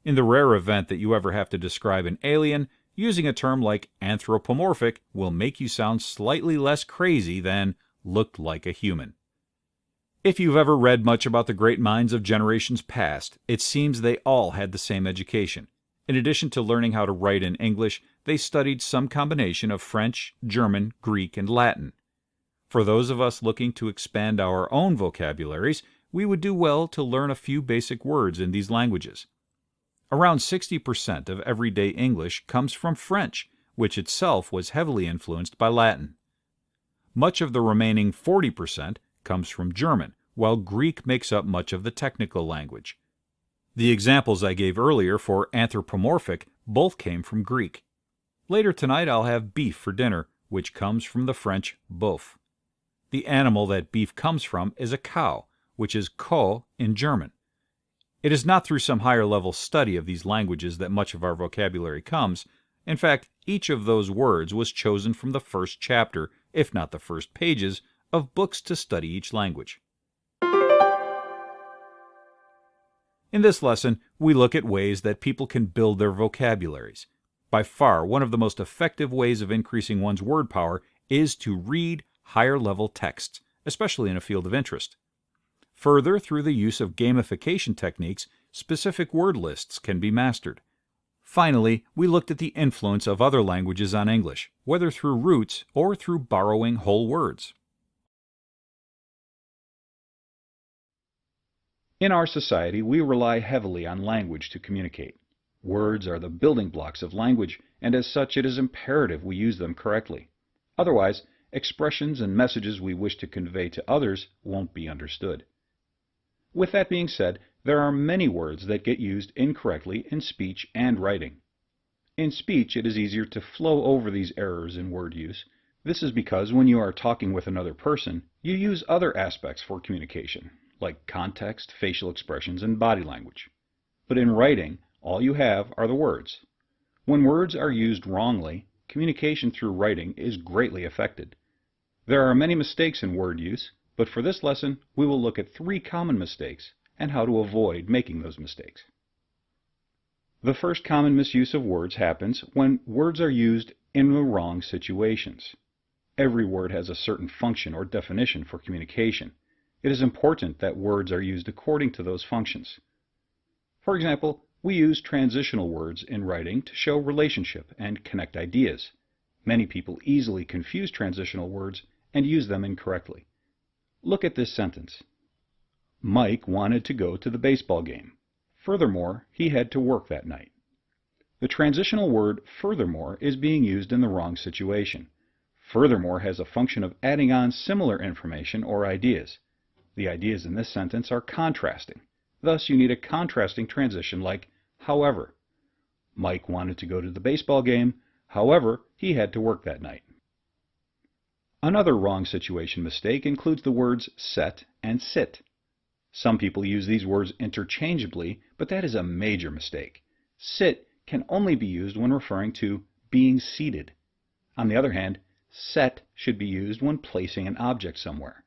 [SPEAKER 4] In the rare event that you ever have to describe an alien, using a term like anthropomorphic will make you sound slightly less crazy than looked like a human. If you've ever read much about the great minds of generations past, it seems they all had the same education. In addition to learning how to write in English, they studied some combination of French, German, Greek, and Latin. For those of us looking to expand our own vocabularies, we would do well to learn a few basic words in these languages. Around 60% of everyday English comes from French, which itself was heavily influenced by Latin. Much of the remaining 40% comes from German, while Greek makes up much of the technical language. The examples I gave earlier for anthropomorphic both came from Greek. Later tonight I'll have beef for dinner, which comes from the French boeuf. The animal that beef comes from is a cow, which is Kuh in German. It is not through some higher-level study of these languages that much of our vocabulary comes. In fact, each of those words was chosen from the first chapter, if not the first pages, of books to study each language. In this lesson, we look at ways that people can build their vocabularies. By far, one of the most effective ways of increasing one's word power is to read higher-level texts, especially in a field of interest. Further, through the use of gamification techniques, specific word lists can be mastered. Finally, we looked at the influence of other languages on English, whether through roots or through borrowing whole words. In our society, we rely heavily on language to communicate. Words are the building blocks of language, and as such it is imperative we use them correctly. Otherwise, expressions and messages we wish to convey to others won't be understood. With that being said, there are many words that get used incorrectly in speech and writing. In speech, it is easier to flow over these errors in word use. This is because when you are talking with another person, you use other aspects for communication, like context, facial expressions, and body language. But in writing, all you have are the words. When words are used wrongly, communication through writing is greatly affected. There are many mistakes in word use, but for this lesson, we will look at 3 common mistakes and how to avoid making those mistakes. The first common misuse of words happens when words are used in the wrong situations. Every word has a certain function or definition for communication. It is important that words are used according to those functions. For example, we use transitional words in writing to show relationship and connect ideas. Many people easily confuse transitional words and use them incorrectly. Look at this sentence. Mike wanted to go to the baseball game. Furthermore, he had to work that night. The transitional word furthermore is being used in the wrong situation. Furthermore has a function of adding on similar information or ideas. The ideas in this sentence are contrasting. Thus, you need a contrasting transition like however. Mike wanted to go to the baseball game. However, he had to work that night. Another wrong situation mistake includes the words set and sit. Some people use these words interchangeably, but that is a major mistake. Sit can only be used when referring to being seated. On the other hand, set should be used when placing an object somewhere.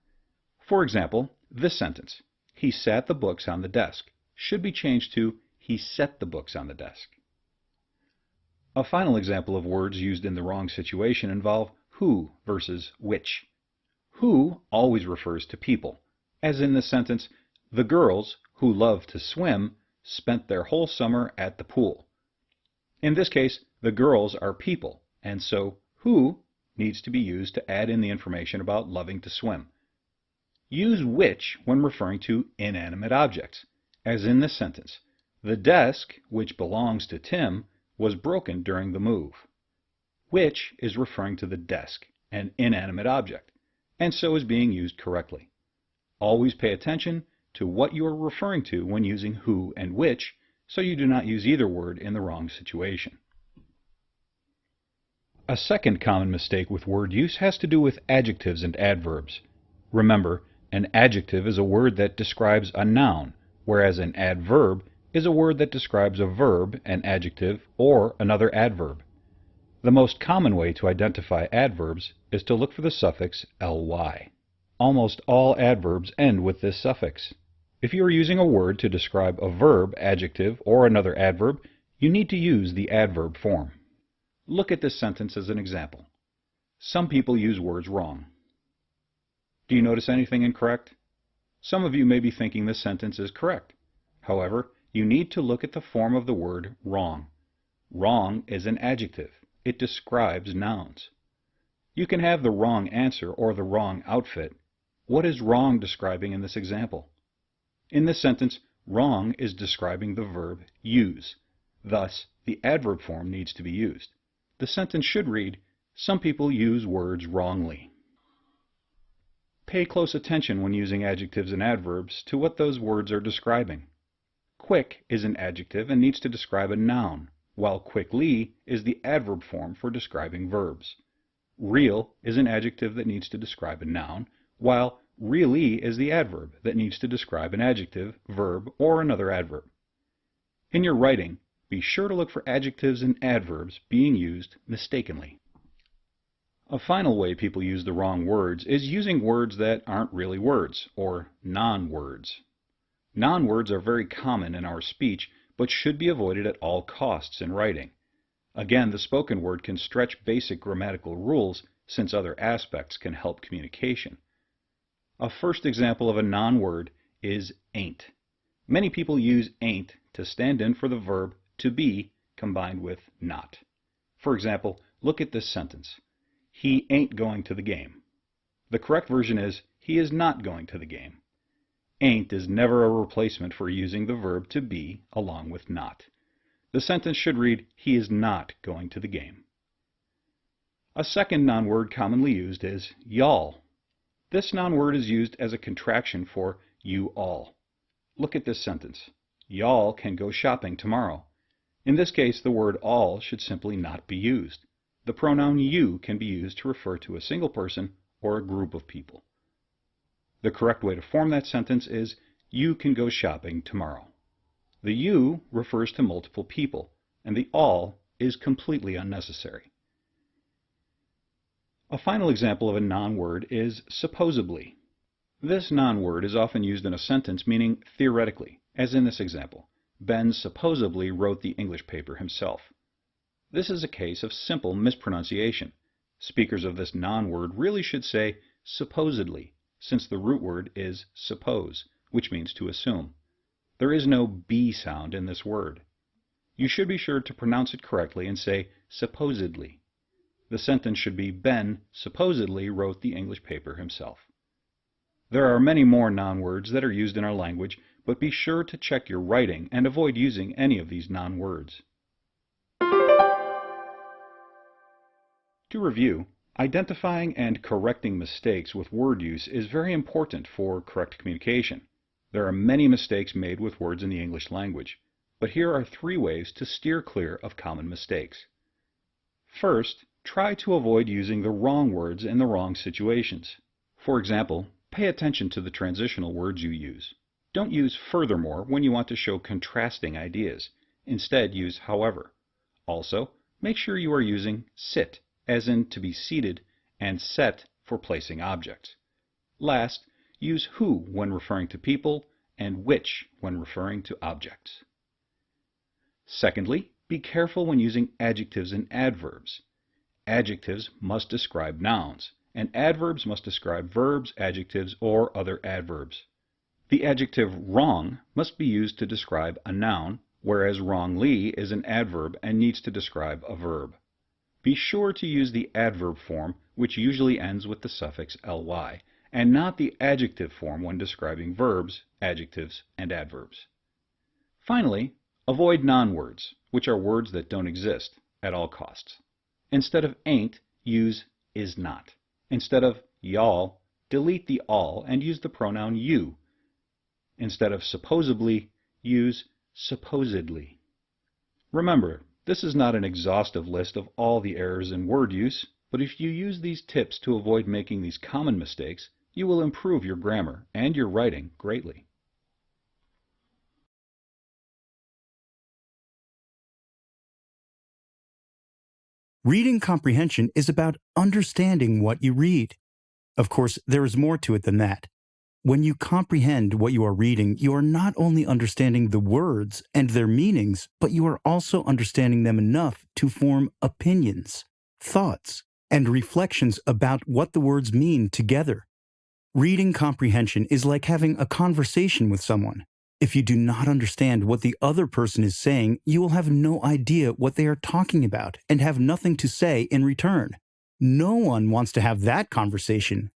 [SPEAKER 4] For example, this sentence, he sat the books on the desk, should be changed to he set the books on the desk. A final example of words used in the wrong situation involve who versus which. Who always refers to people, as in this sentence, the girls who love to swim spent their whole summer at the pool. In this case, the girls are people, and so who needs to be used to add in the information about loving to swim. Use which when referring to inanimate objects, as in this sentence, the desk, which belongs to Tim, was broken during the move. Which is referring to the desk, an inanimate object, and so is being used correctly. Always pay attention to what you are referring to when using who and which, so you do not use either word in the wrong situation. A second common mistake with word use has to do with adjectives and adverbs. Remember, an adjective is a word that describes a noun, whereas an adverb is a word that describes a verb, an adjective, or another adverb. The most common way to identify adverbs is to look for the suffix ly. Almost all adverbs end with this suffix. If you are using a word to describe a verb, adjective, or another adverb, you need to use the adverb form. Look at this sentence as an example. Some people use words wrong. Do you notice anything incorrect? Some of you may be thinking this sentence is correct. However, you need to look at the form of the word wrong. Wrong is an adjective. It describes nouns. You can have the wrong answer or the wrong outfit. What is wrong describing in this example? In this sentence, wrong is describing the verb use. Thus, the adverb form needs to be used. The sentence should read, some people use words wrongly. Pay close attention when using adjectives and adverbs to what those words are describing. Quick is an adjective and needs to describe a noun, while quickly is the adverb form for describing verbs. Real is an adjective that needs to describe a noun, while really is the adverb that needs to describe an adjective, verb, or another adverb. In your writing, be sure to look for adjectives and adverbs being used mistakenly. A final way people use the wrong words is using words that aren't really words, or non-words. Non-words are very common in our speech, but should be avoided at all costs in writing. Again, the spoken word can stretch basic grammatical rules, since other aspects can help communication. A first example of a non-word is ain't. Many people use ain't to stand in for the verb to be combined with not. For example, look at this sentence. He ain't going to the game. The correct version is, he is not going to the game. Ain't is never a replacement for using the verb to be along with not. The sentence should read, he is not going to the game. A second non-word commonly used is y'all. This non-word is used as a contraction for you all. Look at this sentence. Y'all can go shopping tomorrow. In this case, the word all should simply not be used. The pronoun you can be used to refer to a single person or a group of people. The correct way to form that sentence is, you can go shopping tomorrow. The you refers to multiple people, and the all is completely unnecessary. A final example of a non-word is supposedly. This non-word is often used in a sentence meaning theoretically, as in this example. Ben supposedly wrote the English paper himself. This is a case of simple mispronunciation. Speakers of this non-word really should say supposedly, since the root word is suppose, which means to assume. There is no B sound in this word. You should be sure to pronounce it correctly and say supposedly. The sentence should be, Ben supposedly wrote the English paper himself. There are many more non-words that are used in our language, but be sure to check your writing and avoid using any of these non-words. To review, identifying and correcting mistakes with word use is very important for correct communication. There are many mistakes made with words in the English language, but here are 3 ways to steer clear of common mistakes. First, try to avoid using the wrong words in the wrong situations. For example, pay attention to the transitional words you use. Don't use furthermore when you want to show contrasting ideas. Instead, use however. Also, make sure you are using sit, as in to be seated, and set for placing objects. Last, use who when referring to people, and which when referring to objects. Secondly, be careful when using adjectives and adverbs. Adjectives must describe nouns, and adverbs must describe verbs, adjectives, or other adverbs. The adjective wrong must be used to describe a noun, whereas wrongly is an adverb and needs to describe a verb. Be sure to use the adverb form, which usually ends with the suffix ly, and not the adjective form when describing verbs, adjectives, and adverbs. Finally, avoid non-words, which are words that don't exist, at all costs. Instead of ain't, use is not. Instead of y'all, delete the all and use the pronoun you. Instead of supposedly, use supposedly. Remember, this is not an exhaustive list of all the errors in word use, but if you use these tips to avoid making these common mistakes, you will improve your grammar and your writing greatly.
[SPEAKER 10] Reading comprehension is about understanding what you read. Of course, there is more to it than that. When you comprehend what you are reading, you are not only understanding the words and their meanings, but you are also understanding them enough to form opinions, thoughts, and reflections about what the words mean together. Reading comprehension is like having a conversation with someone. If you do not understand what the other person is saying, you will have no idea what they are talking about and have nothing to say in return. No one wants to have that conversation.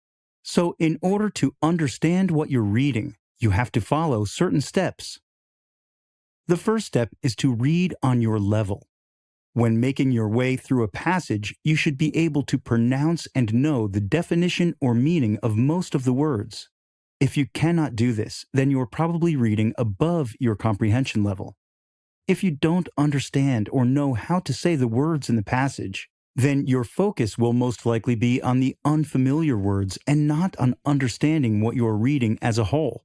[SPEAKER 10] So in order to understand what you're reading, you have to follow certain steps. The first step is to read on your level. When making your way through a passage, you should be able to pronounce and know the definition or meaning of most of the words. If you cannot do this, then you are probably reading above your comprehension level. If you don't understand or know how to say the words in the passage, then your focus will most likely be on the unfamiliar words and not on understanding what you are reading as a whole.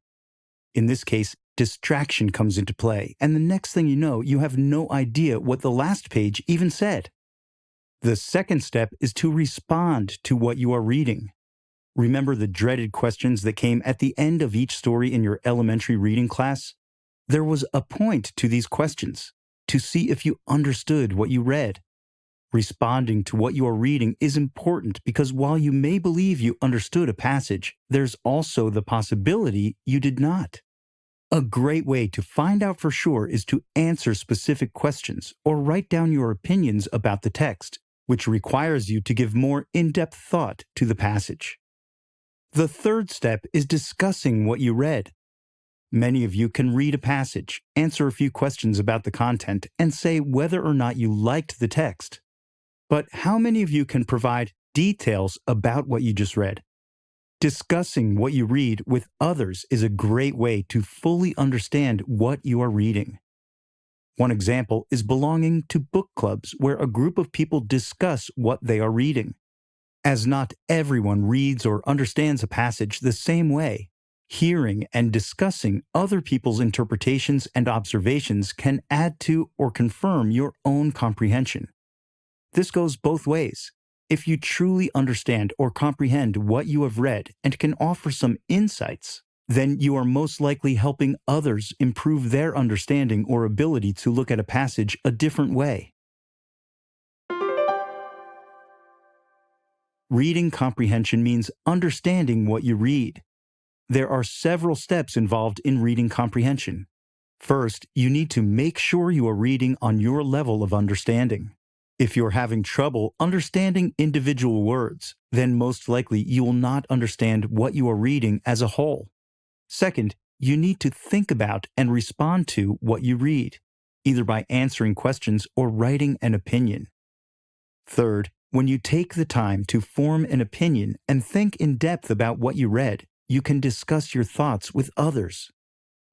[SPEAKER 10] In this case, distraction comes into play, and the next thing you know, you have no idea what the last page even said. The second step is to respond to what you are reading. Remember the dreaded questions that came at the end of each story in your elementary reading class? There was a point to these questions, to see if you understood what you read. Responding to what you are reading is important because while you may believe you understood a passage, there's also the possibility you did not. A great way to find out for sure is to answer specific questions or write down your opinions about the text, which requires you to give more in-depth thought to the passage. The third step is discussing what you read. Many of you can read a passage, answer a few questions about the content, and say whether or not you liked the text. But how many of you can provide details about what you just read? Discussing what you read with others is a great way to fully understand what you are reading. One example is belonging to book clubs where a group of people discuss what they are reading. As not everyone reads or understands a passage the same way, hearing and discussing other people's interpretations and observations can add to or confirm your own comprehension. This goes both ways. If you truly understand or comprehend what you have read and can offer some insights, then you are most likely helping others improve their understanding or ability to look at a passage a different way. Reading comprehension means understanding what you read. There are several steps involved in reading comprehension. First, you need to make sure you are reading on your level of understanding. If you're having trouble understanding individual words, then most likely you will not understand what you are reading as a whole. Second, you need to think about and respond to what you read, either by answering questions or writing an opinion. Third, when you take the time to form an opinion and think in depth about what you read, you can discuss your thoughts with others.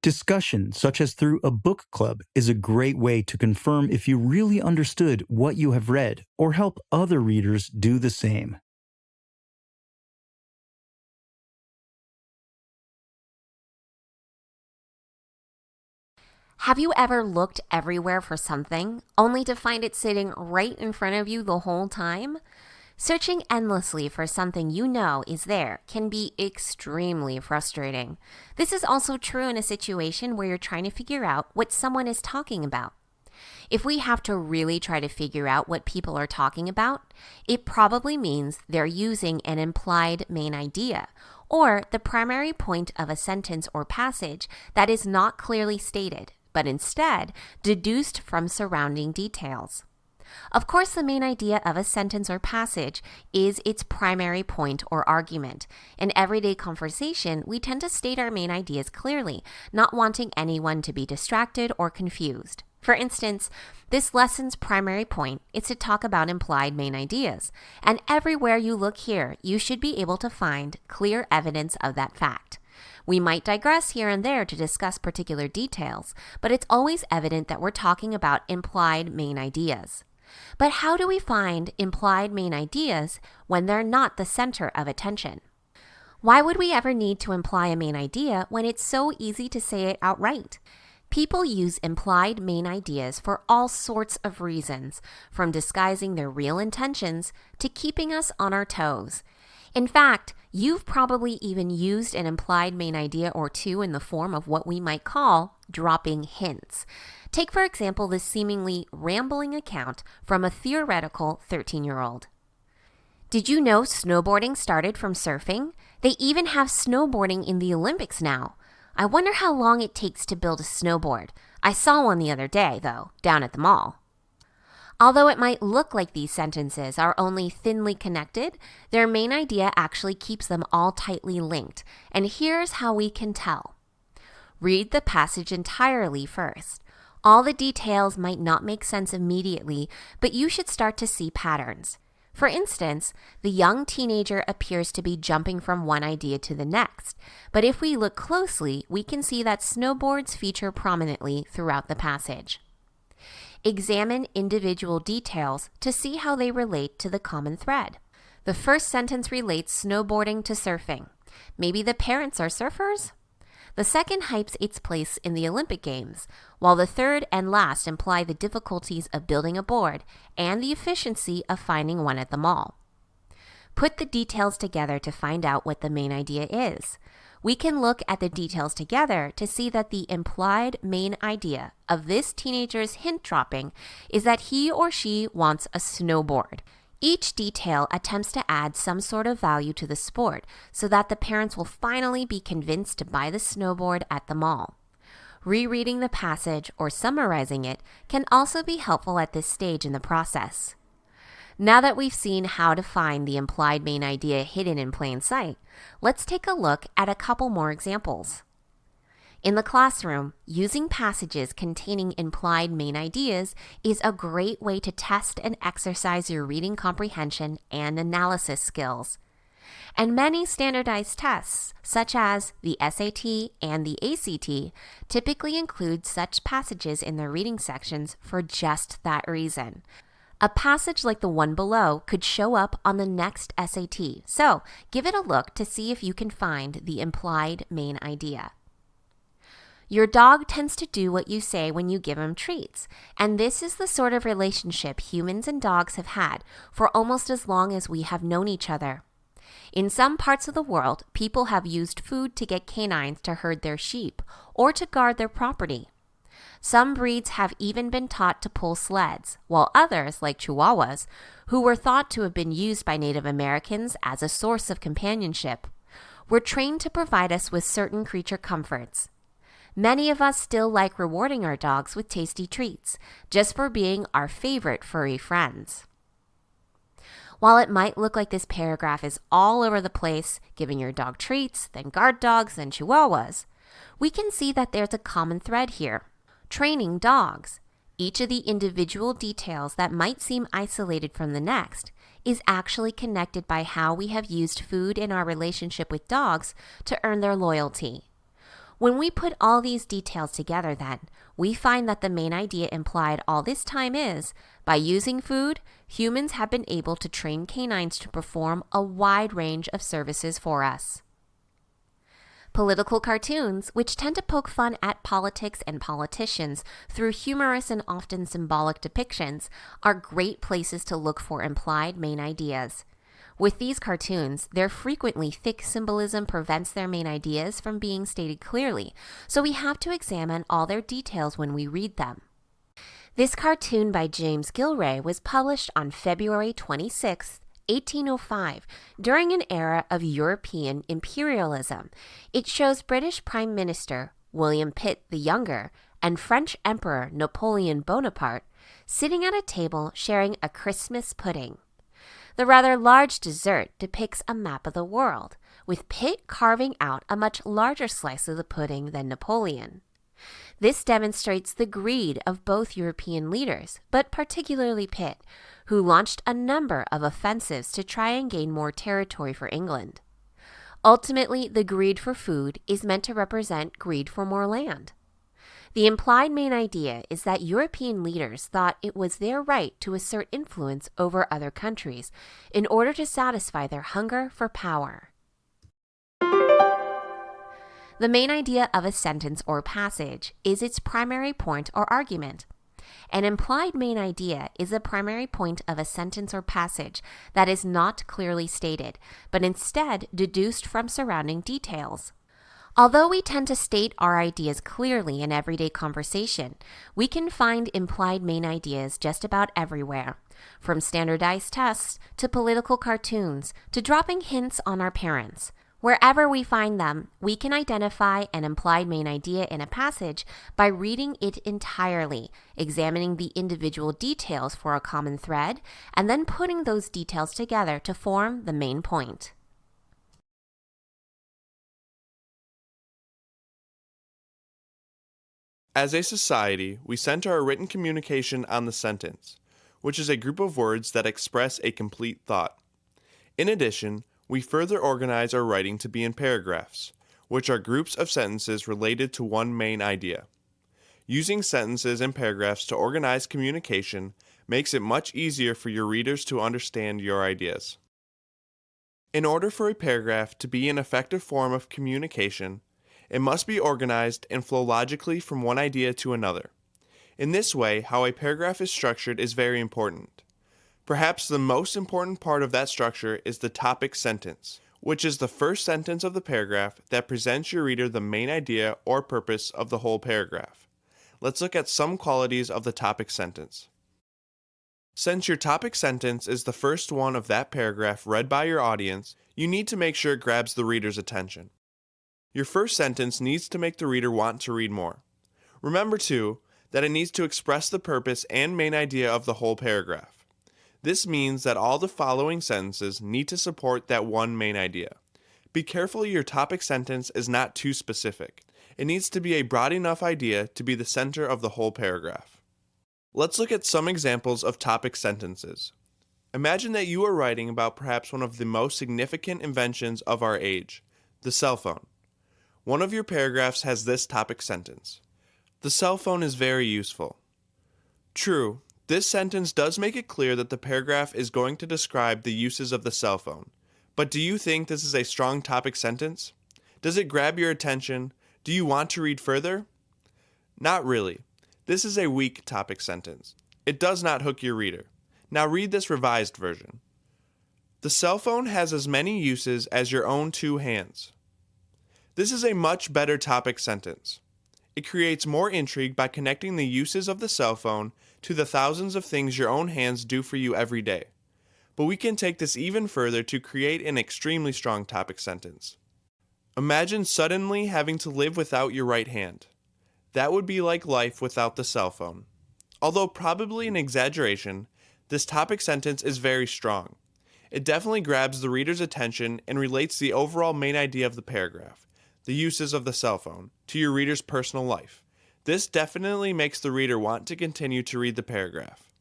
[SPEAKER 10] Discussion, such as through a book club, is a great way to confirm if you really understood what you have read or help other readers do the same.
[SPEAKER 6] Have you ever looked everywhere for something, only to find it sitting right in front of you the whole time? Searching endlessly for something you know is there can be extremely frustrating. This is also true in a situation where you're trying to figure out what someone is talking about. If we have to really try to figure out what people are talking about, it probably means they're using an implied main idea, or the primary point of a sentence or passage that is not clearly stated, but instead deduced from surrounding details. Of course, the main idea of a sentence or passage is its primary point or argument. In everyday conversation, we tend to state our main ideas clearly, not wanting anyone to be distracted or confused. For instance, this lesson's primary point is to talk about implied main ideas, and everywhere you look here, you should be able to find clear evidence of that fact. We might digress here and there to discuss particular details, but it's always evident that we're talking about implied main ideas. But how do we find implied main ideas when they're not the center of attention? Why would we ever need to imply a main idea when it's so easy to say it outright? People use implied main ideas for all sorts of reasons, from disguising their real intentions to keeping us on our toes. In fact, you've probably even used an implied main idea or two in the form of what we might call dropping hints. Take, for example, this seemingly rambling account from a theoretical 13-year-old. Did you know snowboarding started from surfing? They even have snowboarding in the Olympics now. I wonder how long it takes to build a snowboard. I saw one the other day, though, down at the mall. Although it might look like these sentences are only thinly connected, their main idea actually keeps them all tightly linked, and here's how we can tell. Read the passage entirely first. All the details might not make sense immediately, but you should start to see patterns. For instance, the young teenager appears to be jumping from one idea to the next, but if we look closely, we can see that snowboards feature prominently throughout the passage. Examine individual details to see how they relate to the common thread. The first sentence relates snowboarding to surfing. Maybe the parents are surfers? The second hypes its place in the Olympic Games, while the third and last imply the difficulties of building a board and the efficiency of finding one at the mall. Put the details together to find out what the main idea is. We can look at the details together to see that the implied main idea of this teenager's hint dropping is that he or she wants a snowboard. Each detail attempts to add some sort of value to the sport so that the parents will finally be convinced to buy the snowboard at the mall. Rereading the passage or summarizing it can also be helpful at this stage in the process. Now that we've seen how to find the implied main idea hidden in plain sight, let's take a look at a couple more examples. In the classroom, using passages containing implied main ideas is a great way to test and exercise your reading comprehension and analysis skills. And many standardized tests, such as the SAT and the ACT, typically include such passages in their reading sections for just that reason. A passage like the one below could show up on the next SAT, so give it a look to see if you can find the implied main idea. Your dog tends to do what you say when you give him treats, and this is the sort of relationship humans and dogs have had for almost as long as we have known each other. In some parts of the world, people have used food to get canines to herd their sheep or to guard their property. Some breeds have even been taught to pull sleds, while others, like Chihuahuas, who were thought to have been used by Native Americans as a source of companionship, were trained to provide us with certain creature comforts. Many of us still like rewarding our dogs with tasty treats, just for being our favorite furry friends. While it might look like this paragraph is all over the place, giving your dog treats, then guard dogs, then Chihuahuas, we can see that there's a common thread here. Training dogs. Each of the individual details that might seem isolated from the next is actually connected by how we have used food in our relationship with dogs to earn their loyalty. When we put all these details together then, we find that the main idea implied all this time is, by using food, humans have been able to train canines to perform a wide range of services for us. Political cartoons, which tend to poke fun at politics and politicians through humorous and often symbolic depictions, are great places to look for implied main ideas. With these cartoons, their frequently thick symbolism prevents their main ideas from being stated clearly, so we have to examine all their details when we read them. This cartoon by James Gilray was published on February 26, 1805, during an era of European imperialism. It shows British Prime Minister William Pitt the Younger and French Emperor Napoleon Bonaparte sitting at a table sharing a Christmas pudding. The rather large dessert depicts a map of the world, with Pitt carving out a much larger slice of the pudding than Napoleon. This demonstrates the greed of both European leaders, but particularly Pitt, who launched a number of offensives to try and gain more territory for England. Ultimately, the greed for food is meant to represent greed for more land. The implied main idea is that European leaders thought it was their right to assert influence over other countries in order to satisfy their hunger for power. The main idea of a sentence or passage is its primary point or argument. An implied main idea is the primary point of a sentence or passage that is not clearly stated, but instead deduced from surrounding details. Although we tend to state our ideas clearly in everyday conversation, we can find implied main ideas just about everywhere, from standardized tests to political cartoons to dropping hints on our parents. Wherever we find them, we can identify an implied main idea in a passage by reading it entirely, examining the individual details for a common thread, and then putting those details together to form the main point.
[SPEAKER 11] As a society, we center our written communication on the sentence, which is a group of words that express a complete thought. In addition, we further organize our writing to be in paragraphs, which are groups of sentences related to one main idea. Using sentences and paragraphs to organize communication makes it much easier for your readers to understand your ideas. In order for a paragraph to be an effective form of communication, it must be organized and flow logically from one idea to another. In this way, how a paragraph is structured is very important. Perhaps the most important part of that structure is the topic sentence, which is the first sentence of the paragraph that presents your reader the main idea or purpose of the whole paragraph. Let's look at some qualities of the topic sentence. Since your topic sentence is the first one of that paragraph read by your audience, you need to make sure it grabs the reader's attention. Your first sentence needs to make the reader want to read more. Remember, too, that it needs to express the purpose and main idea of the whole paragraph. This means that all the following sentences need to support that one main idea. Be careful your topic sentence is not too specific. It needs to be a broad enough idea to be the center of the whole paragraph. Let's look at some examples of topic sentences. Imagine that you are writing about perhaps one of the most significant inventions of our age, the cell phone. One of your paragraphs has this topic sentence: the cell phone is very useful. True, this sentence does make it clear that the paragraph is going to describe the uses of the cell phone. But do you think this is a strong topic sentence? Does it grab your attention? Do you want to read further? Not really. This is a weak topic sentence. It does not hook your reader. Now read this revised version. The cell phone has as many uses as your own two hands. This is a much better topic sentence. It creates more intrigue by connecting the uses of the cell phone to the thousands of things your own hands do for you every day. But we can take this even further to create an extremely strong topic sentence. Imagine suddenly having to live without your right hand. That would be like life without the cell phone. Although probably an exaggeration, this topic sentence is very strong. It definitely grabs the reader's attention and relates the overall main idea of the paragraph, the uses of the cell phone, to your reader's personal life. This definitely makes the reader want to continue to read the paragraph.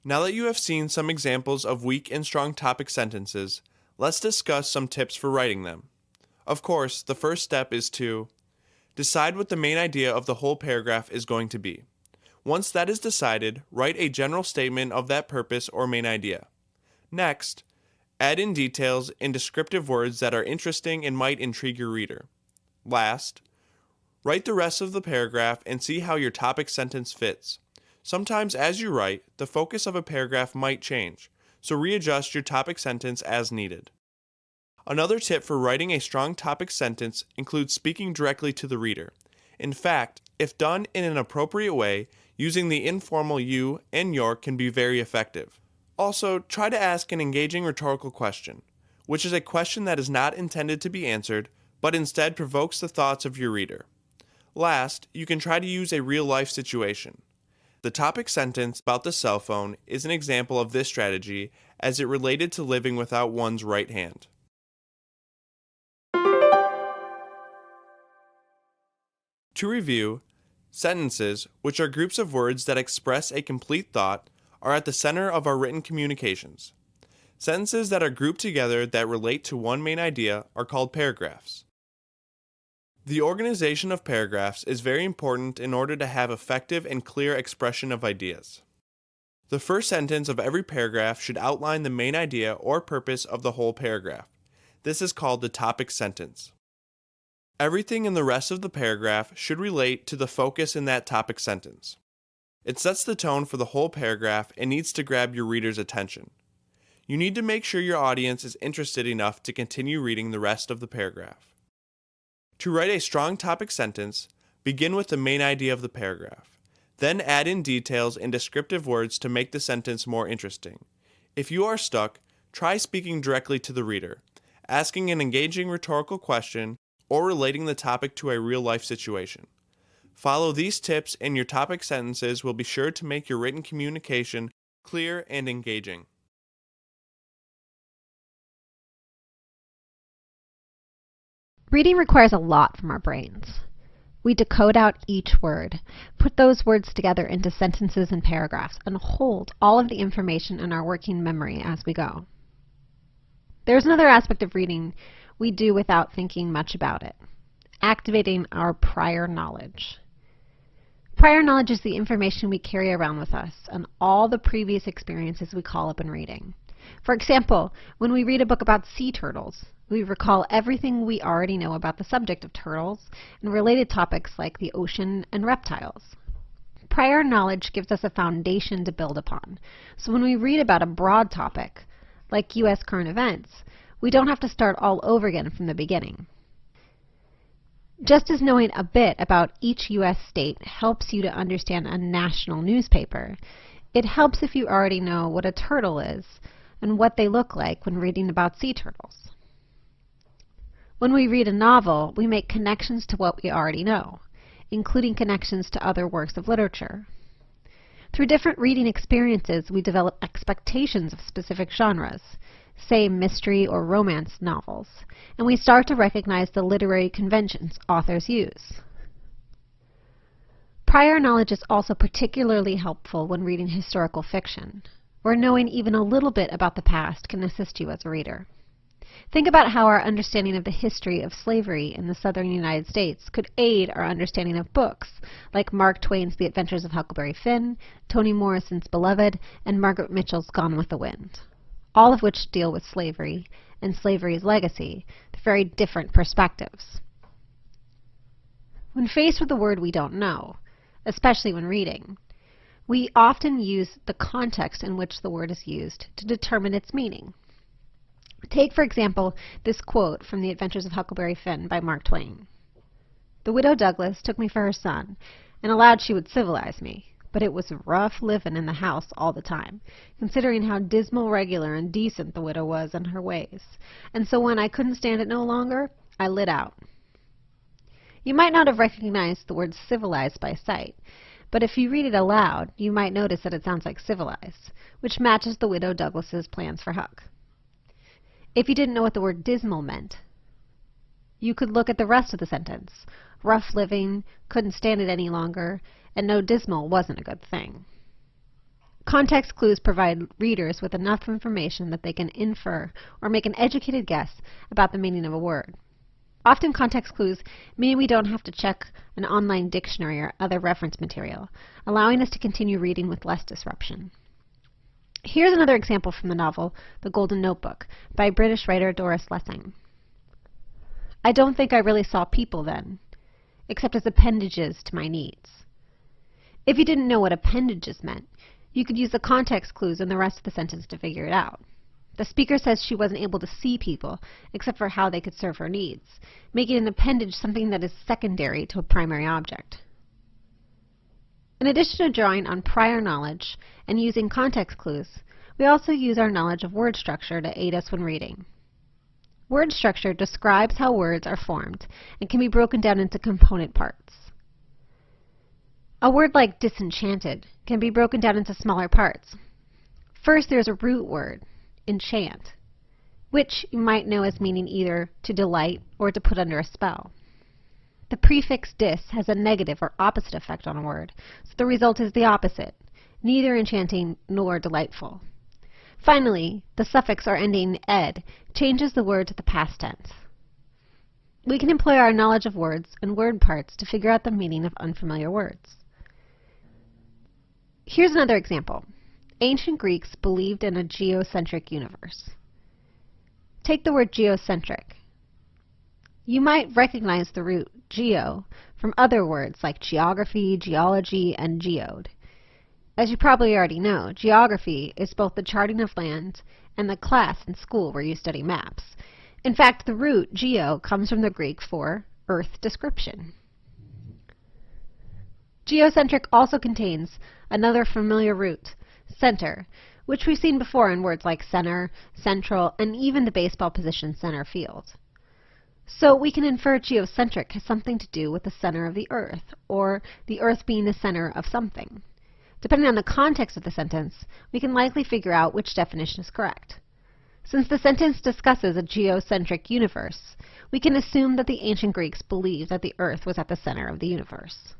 [SPEAKER 11] Now that you have seen some examples of weak and strong topic sentences, let's discuss some tips for writing them. Of course, the first step is to decide what the main idea of the whole paragraph is going to be. Once that is decided, write a general statement of that purpose or main idea. Next, add in details and descriptive words that are interesting and might intrigue your reader. Last, write the rest of the paragraph and see how your topic sentence fits. Sometimes as you write, the focus of a paragraph might change, so readjust your topic sentence as needed. Another tip for writing a strong topic sentence includes speaking directly to the reader. In fact, if done in an appropriate way, using the informal you and your can be very effective. Also, try to ask an engaging rhetorical question, which is a question that is not intended to be answered, but instead provokes the thoughts of your reader. Last, you can try to use a real-life situation. The topic sentence about the cell phone is an example of this strategy as it related to living without one's right hand. To review, sentences, which are groups of words that express a complete thought, are at the center of our written communications. Sentences that are grouped together that relate to one main idea are called paragraphs. The organization of paragraphs is very important in order to have effective and clear expression of ideas. The first sentence of every paragraph should outline the main idea or purpose of the whole paragraph. This is called the topic sentence. Everything in the rest of the paragraph should relate to the focus in that topic sentence. It sets the tone for the whole paragraph and needs to grab your reader's attention. You need to make sure your audience is interested enough to continue reading the rest of the paragraph. To write a strong topic sentence, begin with the main idea of the paragraph. Then add in details and descriptive words to make the sentence more interesting. If you are stuck, try speaking directly to the reader. asking an engaging rhetorical question, or relating the topic to a real-life situation. Follow these tips and your topic sentences will be sure to make your written communication clear and engaging.
[SPEAKER 12] Reading requires a lot from our brains. We decode out each word, put those words together into sentences and paragraphs, and hold all of the information in our working memory as we go. There's another aspect of reading we do without thinking much about it: activating our prior knowledge. Prior knowledge is the information we carry around with us and all the previous experiences we call up in reading. For example, when we read a book about sea turtles, we recall everything we already know about the subject of turtles and related topics like the ocean and reptiles. Prior knowledge gives us a foundation to build upon, so when we read about a broad topic, like U.S. current events, we don't have to start all over again from the beginning. Just as knowing a bit about each U.S. state helps you to understand a national newspaper, it helps if you already know what a turtle is and what they look like when reading about sea turtles. When we read a novel, we make connections to what we already know, including connections to other works of literature. Through different reading experiences, we develop expectations of specific genres, say mystery or romance novels, and we start to recognize the literary conventions authors use. Prior knowledge is also particularly helpful when reading historical fiction, where knowing even a little bit about the past can assist you as a reader. Think about how our understanding of the history of slavery in the southern United States could aid our understanding of books like Mark Twain's The Adventures of Huckleberry Finn, Toni Morrison's Beloved, and Margaret Mitchell's Gone with the Wind, all of which deal with slavery and slavery's legacy through very different perspectives. When faced with a word we don't know, especially when reading, we often use the context in which the word is used to determine its meaning. Take, for example, this quote from The Adventures of Huckleberry Finn by Mark Twain. "The widow Douglas took me for her son, and allowed she would civilize me, but it was rough living in the house all the time, considering how dismal regular and decent the widow was in her ways, and so when I couldn't stand it no longer, I lit out." You might not have recognized the word civilized by sight, but if you read it aloud, you might notice that it sounds like civilized, which matches the widow Douglas's plans for Huck. If you didn't know what the word dismal meant, you could look at the rest of the sentence. Rough living, couldn't stand it any longer, and no, dismal wasn't a good thing. Context clues provide readers with enough information that they can infer or make an educated guess about the meaning of a word. Often context clues mean we don't have to check an online dictionary or other reference material, allowing us to continue reading with less disruption. Here's another example from the novel The Golden Notebook by British writer Doris Lessing. "I don't think I really saw people then, except as appendages to my needs." If you didn't know what appendages meant, you could use the context clues in the rest of the sentence to figure it out. The speaker says she wasn't able to see people except for how they could serve her needs, making an appendage something that is secondary to a primary object. In addition to drawing on prior knowledge and using context clues, we also use our knowledge of word structure to aid us when reading. Word structure describes how words are formed and can be broken down into component parts. A word like disenchanted can be broken down into smaller parts. First, there's a root word, enchant, which you might know as meaning either to delight or to put under a spell. The prefix dis has a negative or opposite effect on a word, so the result is the opposite, neither enchanting nor delightful. Finally, the suffix or ending ed changes the word to the past tense. We can employ our knowledge of words and word parts to figure out the meaning of unfamiliar words. Here's another example. Ancient Greeks believed in a geocentric universe. Take the word geocentric. You might recognize the root geo from other words like geography, geology, and geode. As you probably already know, geography is both the charting of land and the class in school where you study maps. In fact, the root geo comes from the Greek for earth description. Geocentric also contains another familiar root, center, which we've seen before in words like center, central, and even the baseball position center field. So we can infer geocentric has something to do with the center of the Earth, or the Earth being the center of something. Depending on the context of the sentence, we can likely figure out which definition is correct. Since the sentence discusses a geocentric universe, we can assume that the ancient Greeks believed that the Earth was at the center of the universe.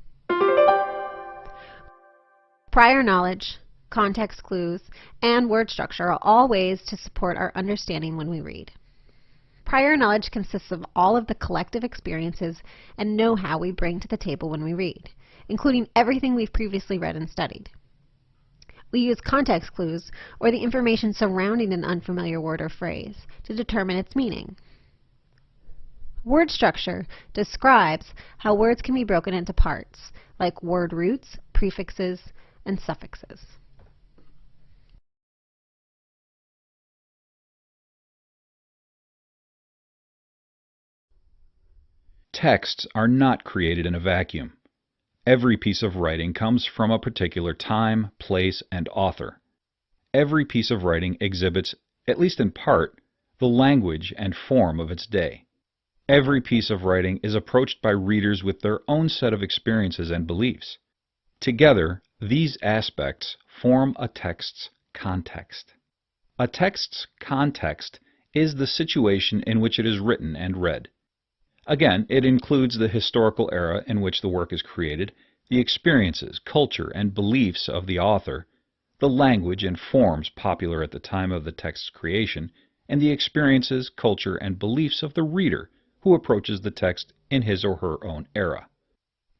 [SPEAKER 12] Prior knowledge, context clues, and word structure are all ways to support our understanding when we read. Prior knowledge consists of all of the collective experiences and know-how we bring to the table when we read, including everything we've previously read and studied. We use context clues, or the information surrounding an unfamiliar word or phrase, to determine its meaning. Word structure describes how words can be broken into parts, like word roots, prefixes, and suffixes.
[SPEAKER 4] Texts are not created in a vacuum. Every piece of writing comes from a particular time, place, and author. Every piece of writing exhibits, at least in part, the language and form of its day. Every piece of writing is approached by readers with their own set of experiences and beliefs. Together, these aspects form a text's context. A text's context is the situation in which it is written and read. Again, it includes the historical era in which the work is created, the experiences, culture, and beliefs of the author, the language and forms popular at the time of the text's creation, and the experiences, culture, and beliefs of the reader who approaches the text in his or her own era.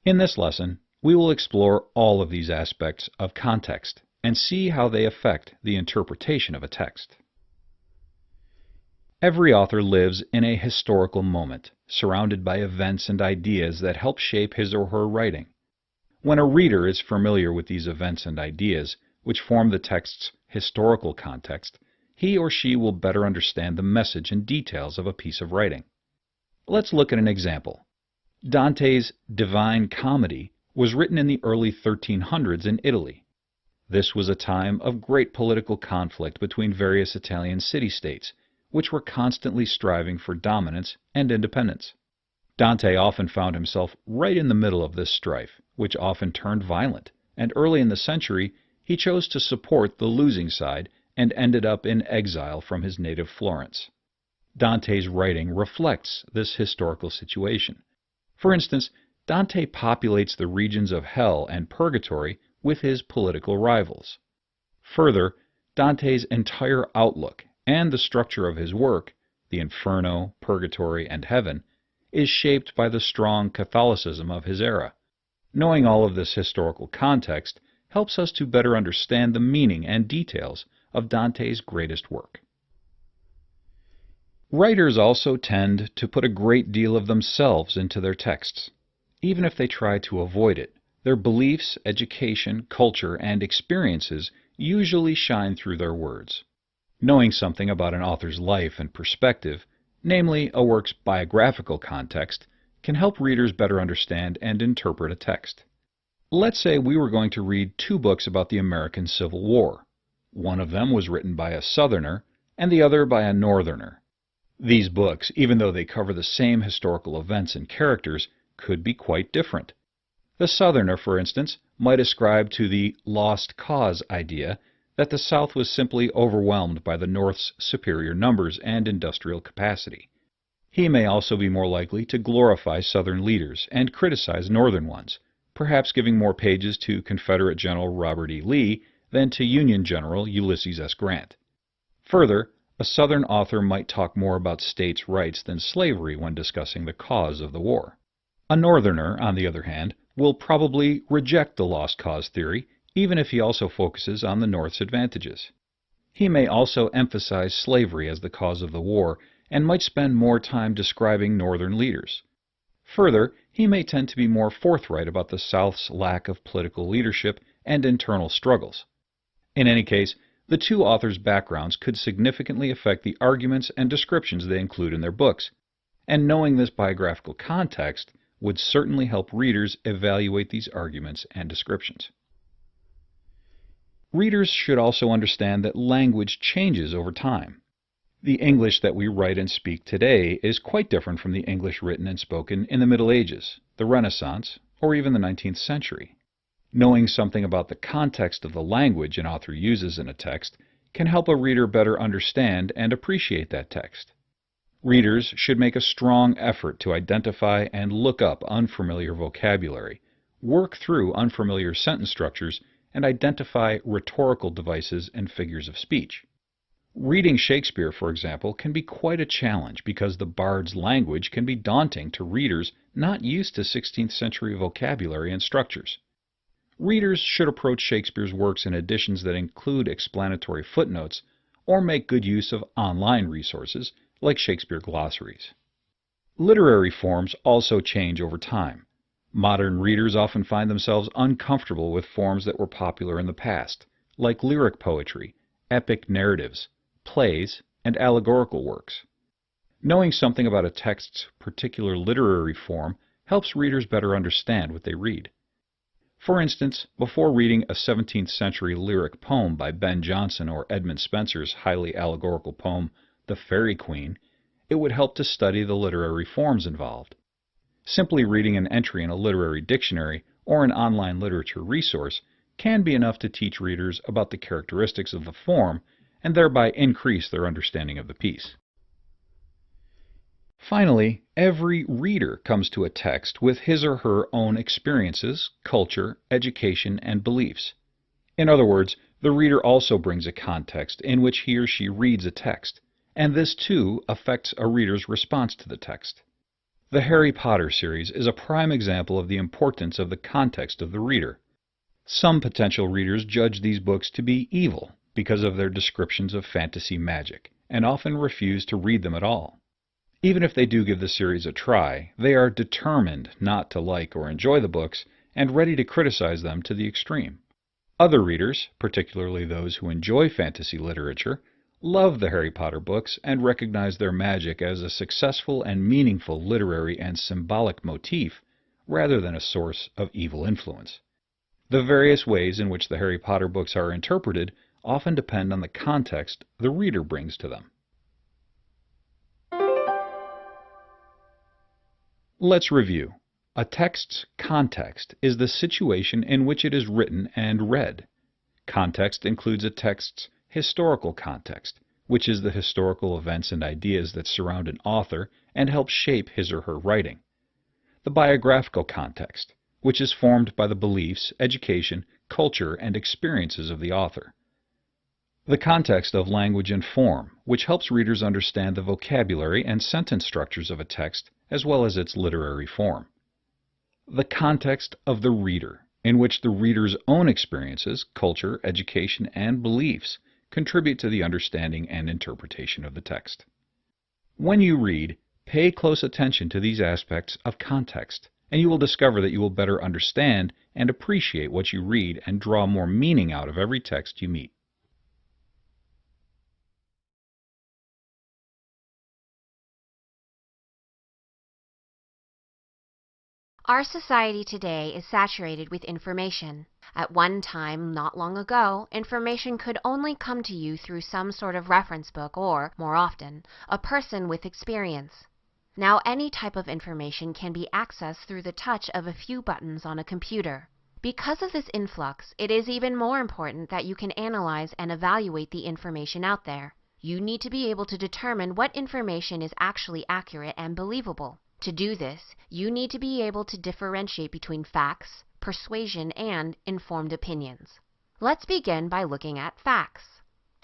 [SPEAKER 4] In this lesson, we will explore all of these aspects of context and see how they affect the interpretation of a text. Every author lives in a historical moment, surrounded by events and ideas that help shape his or her writing. When a reader is familiar with these events and ideas, which form the text's historical context, he or she will better understand the message and details of a piece of writing. Let's look at an example. Dante's Divine Comedy was written in the early 1300s in Italy. This was a time of great political conflict between various Italian city-states, which were constantly striving for dominance and independence. Dante often found himself right in the middle of this strife, which often turned violent, and early in the century he chose to support the losing side and ended up in exile from his native Florence. Dante's writing reflects this historical situation. For instance, Dante populates the regions of hell and purgatory with his political rivals. Further, Dante's entire outlook and the structure of his work, the Inferno, Purgatory, and Heaven, is shaped by the strong Catholicism of his era. Knowing all of this historical context helps us to better understand the meaning and details of Dante's greatest work. Writers also tend to put a great deal of themselves into their texts. Even if they try to avoid it, their beliefs, education, culture, and experiences usually shine through their words. Knowing something about an author's life and perspective, namely a work's biographical context, can help readers better understand and interpret a text. Let's say we were going to read two books about the American Civil War. One of them was written by a Southerner and the other by a Northerner. These books, even though they cover the same historical events and characters, could be quite different. The Southerner, for instance, might ascribe to the lost cause idea that the South was simply overwhelmed by the North's superior numbers and industrial capacity. He may also be more likely to glorify Southern leaders and criticize Northern ones, perhaps giving more pages to Confederate General Robert E. Lee than to Union General Ulysses S. Grant. Further, a Southern author might talk more about states' rights than slavery when discussing the cause of the war. A Northerner, on the other hand, will probably reject the lost cause theory, even if he also focuses on the North's advantages. He may also emphasize slavery as the cause of the war and might spend more time describing Northern leaders. Further, he may tend to be more forthright about the South's lack of political leadership and internal struggles. In any case, the two authors' backgrounds could significantly affect the arguments and descriptions they include in their books, and knowing this biographical context would certainly help readers evaluate these arguments and descriptions. Readers should also understand that language changes over time. The English that we write and speak today is quite different from the English written and spoken in the Middle Ages, the Renaissance, or even the 19th century. Knowing something about the context of the language an author uses in a text can help a reader better understand and appreciate that text. Readers should make a strong effort to identify and look up unfamiliar vocabulary, work through unfamiliar sentence structures, and identify rhetorical devices and figures of speech. Reading Shakespeare, for example, can be quite a challenge because the bard's language can be daunting to readers not used to 16th century vocabulary and structures. Readers should approach Shakespeare's works in editions that include explanatory footnotes or make good use of online resources like Shakespeare glossaries. Literary forms also change over time. Modern readers often find themselves uncomfortable with forms that were popular in the past, like lyric poetry, epic narratives, plays, and allegorical works. Knowing something about a text's particular literary form helps readers better understand what they read. For instance, before reading a 17th century lyric poem by Ben Jonson or Edmund Spenser's highly allegorical poem, The Faerie Queene, it would help to study the literary forms involved. Simply reading an entry in a literary dictionary or an online literature resource can be enough to teach readers about the characteristics of the form and thereby increase their understanding of the piece. Finally, every reader comes to a text with his or her own experiences, culture, education, and beliefs. In other words, the reader also brings a context in which he or she reads a text, and this too affects a reader's response to the text. The Harry Potter series is a prime example of the importance of the context of the reader. Some potential readers judge these books to be evil because of their descriptions of fantasy magic, and often refuse to read them at all. Even if they do give the series a try, they are determined not to like or enjoy the books and ready to criticize them to the extreme. Other readers, particularly those who enjoy fantasy literature, love the Harry Potter books and recognize their magic as a successful and meaningful literary and symbolic motif rather than a source of evil influence. The various ways in which the Harry Potter books are interpreted often depend on the context the reader brings to them. Let's review. A text's context is the situation in which it is written and read. Context includes a text's historical context, which is the historical events and ideas that surround an author and help shape his or her writing. The biographical context, which is formed by the beliefs, education, culture, and experiences of the author. The context of language and form, which helps readers understand the vocabulary and sentence structures of a text as well as its literary form. The context of the reader, in which the reader's own experiences, culture, education, and beliefs contribute to the understanding and interpretation of the text. When you read, pay close attention to these aspects of context, and you will discover that you will better understand and appreciate what you read and draw more meaning out of every text you meet.
[SPEAKER 6] Our society today is saturated with information. At one time, not long ago, information could only come to you through some sort of reference book or, more often, a person with experience. Now any type of information can be accessed through the touch of a few buttons on a computer. Because of this influx, it is even more important that you can analyze and evaluate the information out there. You need to be able to determine what information is actually accurate and believable. To do this, you need to be able to differentiate between facts, persuasion, and informed opinions. Let's begin by looking at facts.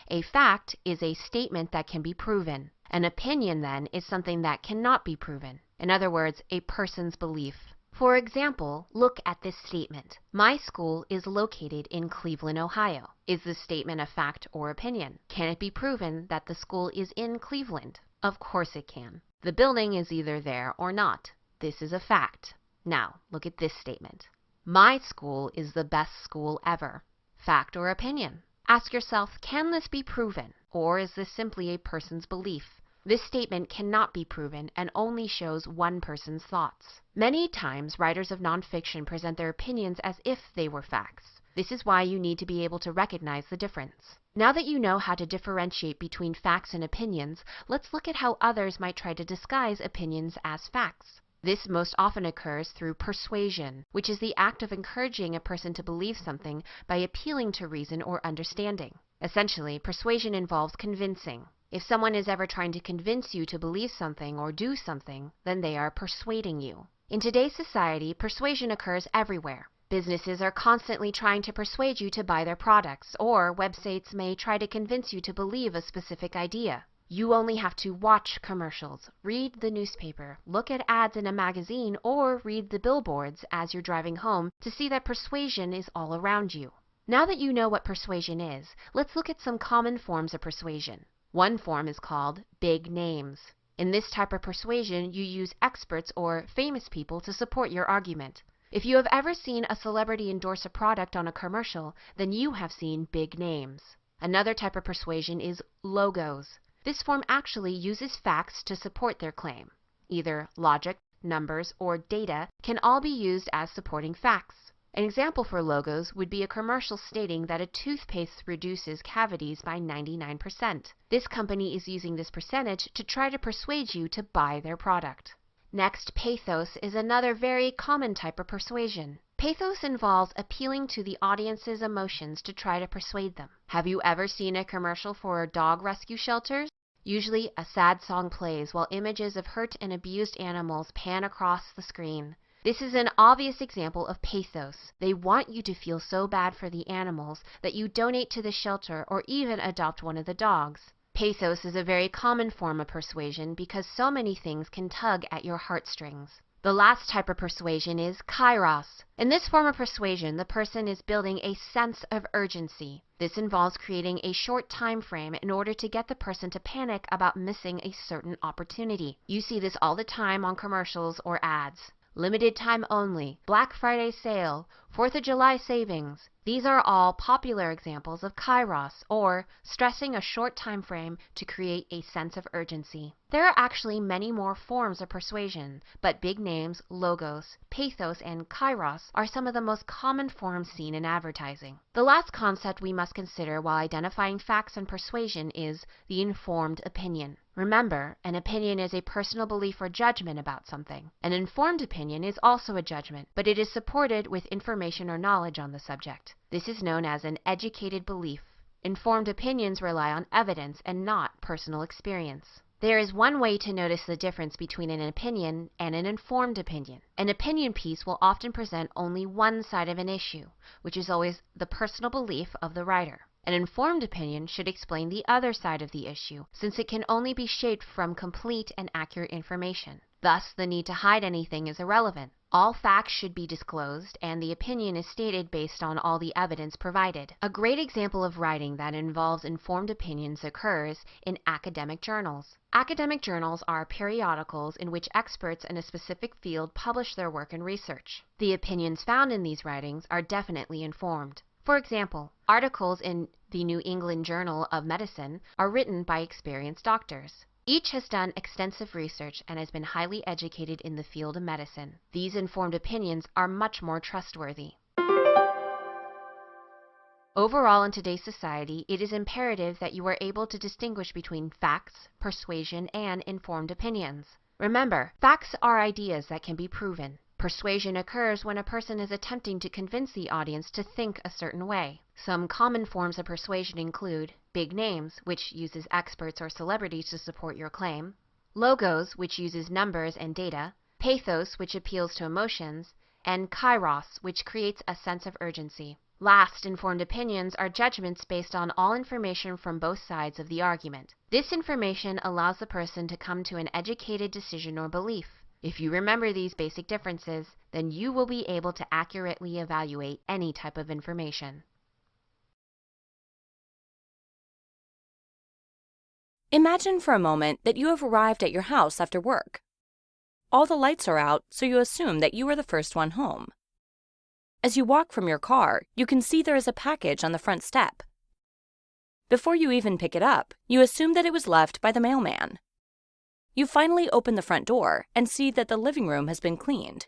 [SPEAKER 6] A fact is a statement that can be proven. An opinion, then, is something that cannot be proven. In other words, a person's belief. For example, look at this statement. My school is located in Cleveland, Ohio. Is this statement a fact or opinion? Can it be proven that the school is in Cleveland? Of course it can. The building is either there or not. This is a fact. Now, look at this statement. My school is the best school ever. Fact or opinion? Ask yourself, can this be proven? Or is this simply a person's belief? This statement cannot be proven and only shows one person's thoughts. Many times, writers of nonfiction present their opinions as if they were facts. This is why you need to be able to recognize the difference. Now that you know how to differentiate between facts and opinions, let's look at how others might try to disguise opinions as facts. This most often occurs through persuasion, which is the act of encouraging a person to believe something by appealing to reason or understanding. Essentially, persuasion involves convincing. If someone is ever trying to convince you to believe something or do something, then they are persuading you. In today's society, persuasion occurs everywhere. Businesses are constantly trying to persuade you to buy their products, or websites may try to convince you to believe a specific idea. You only have to watch commercials, read the newspaper, look at ads in a magazine, or read the billboards as you're driving home to see that persuasion is all around you. Now that you know what persuasion is, let's look at some common forms of persuasion. One form is called big names. In this type of persuasion, you use experts or famous people to support your argument. If you have ever seen a celebrity endorse a product on a commercial, then you have seen big names. Another type of persuasion is logos. This form actually uses facts to support their claim. Either logic, numbers, or data can all be used as supporting facts. An example for logos would be a commercial stating that a toothpaste reduces cavities by 99%. This company is using this percentage to try to persuade you to buy their product. Next, pathos is another very common type of persuasion. Pathos involves appealing to the audience's emotions to try to persuade them. Have you ever seen a commercial for dog rescue shelters? Usually, a sad song plays while images of hurt and abused animals pan across the screen. This is an obvious example of pathos. They want you to feel so bad for the animals that you donate to the shelter or even adopt one of the dogs. Pathos is a very common form of persuasion because so many things can tug at your heartstrings. The last type of persuasion is kairos. In this form of persuasion, the person is building a sense of urgency. This involves creating a short time frame in order to get the person to panic about missing a certain opportunity. You see this all the time on commercials or ads. Limited time only, Black Friday sale, 4th of July savings. These are all popular examples of kairos, or stressing a short time frame to create a sense of urgency. There are actually many more forms of persuasion, but big names, logos, pathos, and kairos are some of the most common forms seen in advertising. The last concept we must consider while identifying facts and persuasion is the informed opinion. Remember, an opinion is a personal belief or judgment about something. An informed opinion is also a judgment, but it is supported with information or knowledge on the subject. This is known as an educated belief. Informed opinions rely on evidence and not personal experience. There is one way to notice the difference between an opinion and an informed opinion. An opinion piece will often present only one side of an issue, which is always the personal belief of the writer. An informed opinion should explain the other side of the issue, since it can only be shaped from complete and accurate information. Thus, the need to hide anything is irrelevant. All facts should be disclosed, and the opinion is stated based on all the evidence provided. A great example of writing that involves informed opinions occurs in academic journals. Academic journals are periodicals in which experts in a specific field publish their work and research. The opinions found in these writings are definitely informed. For example, articles in the New England Journal of Medicine are written by experienced doctors. Each has done extensive research and has been highly educated in the field of medicine. These informed opinions are much more trustworthy. Overall, in today's society, it is imperative that you are able to distinguish between facts, persuasion, and informed opinions. Remember, facts are ideas that can be proven. Persuasion occurs when a person is attempting to convince the audience to think a certain way. Some common forms of persuasion include big names, which uses experts or celebrities to support your claim, logos, which uses numbers and data, pathos, which appeals to emotions, and kairos, which creates a sense of urgency. Last, informed opinions are judgments based on all information from both sides of the argument. This information allows the person to come to an educated decision or belief. If you remember these basic differences, then you will be able to accurately evaluate any type of information.
[SPEAKER 8] Imagine for a moment that you have arrived at your house after work. All the lights are out, so you assume that you are the first one home. As you walk from your car, you can see there is a package on the front step. Before you even pick it up, you assume that it was left by the mailman. You finally open the front door and see that the living room has been cleaned.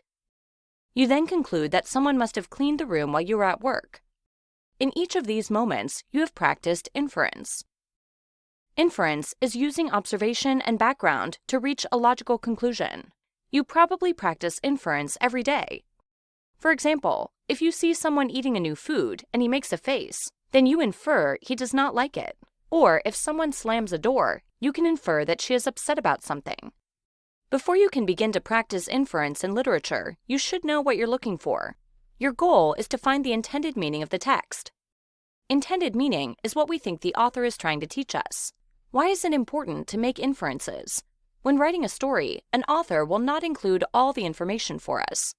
[SPEAKER 8] You then conclude that someone must have cleaned the room while you were at work. In each of these moments, you have practiced inference. Inference is using observation and background to reach a logical conclusion. You probably practice inference every day. For example, if you see someone eating a new food and he makes a face, then you infer he does not like it. Or if someone slams a door, you can infer that she is upset about something. Before you can begin to practice inference in literature, you should know what you're looking for. Your goal is to find the intended meaning of the text. Intended meaning is what we think the author is trying to teach us. Why is it important to make inferences? When writing a story, an author will not include all the information for us.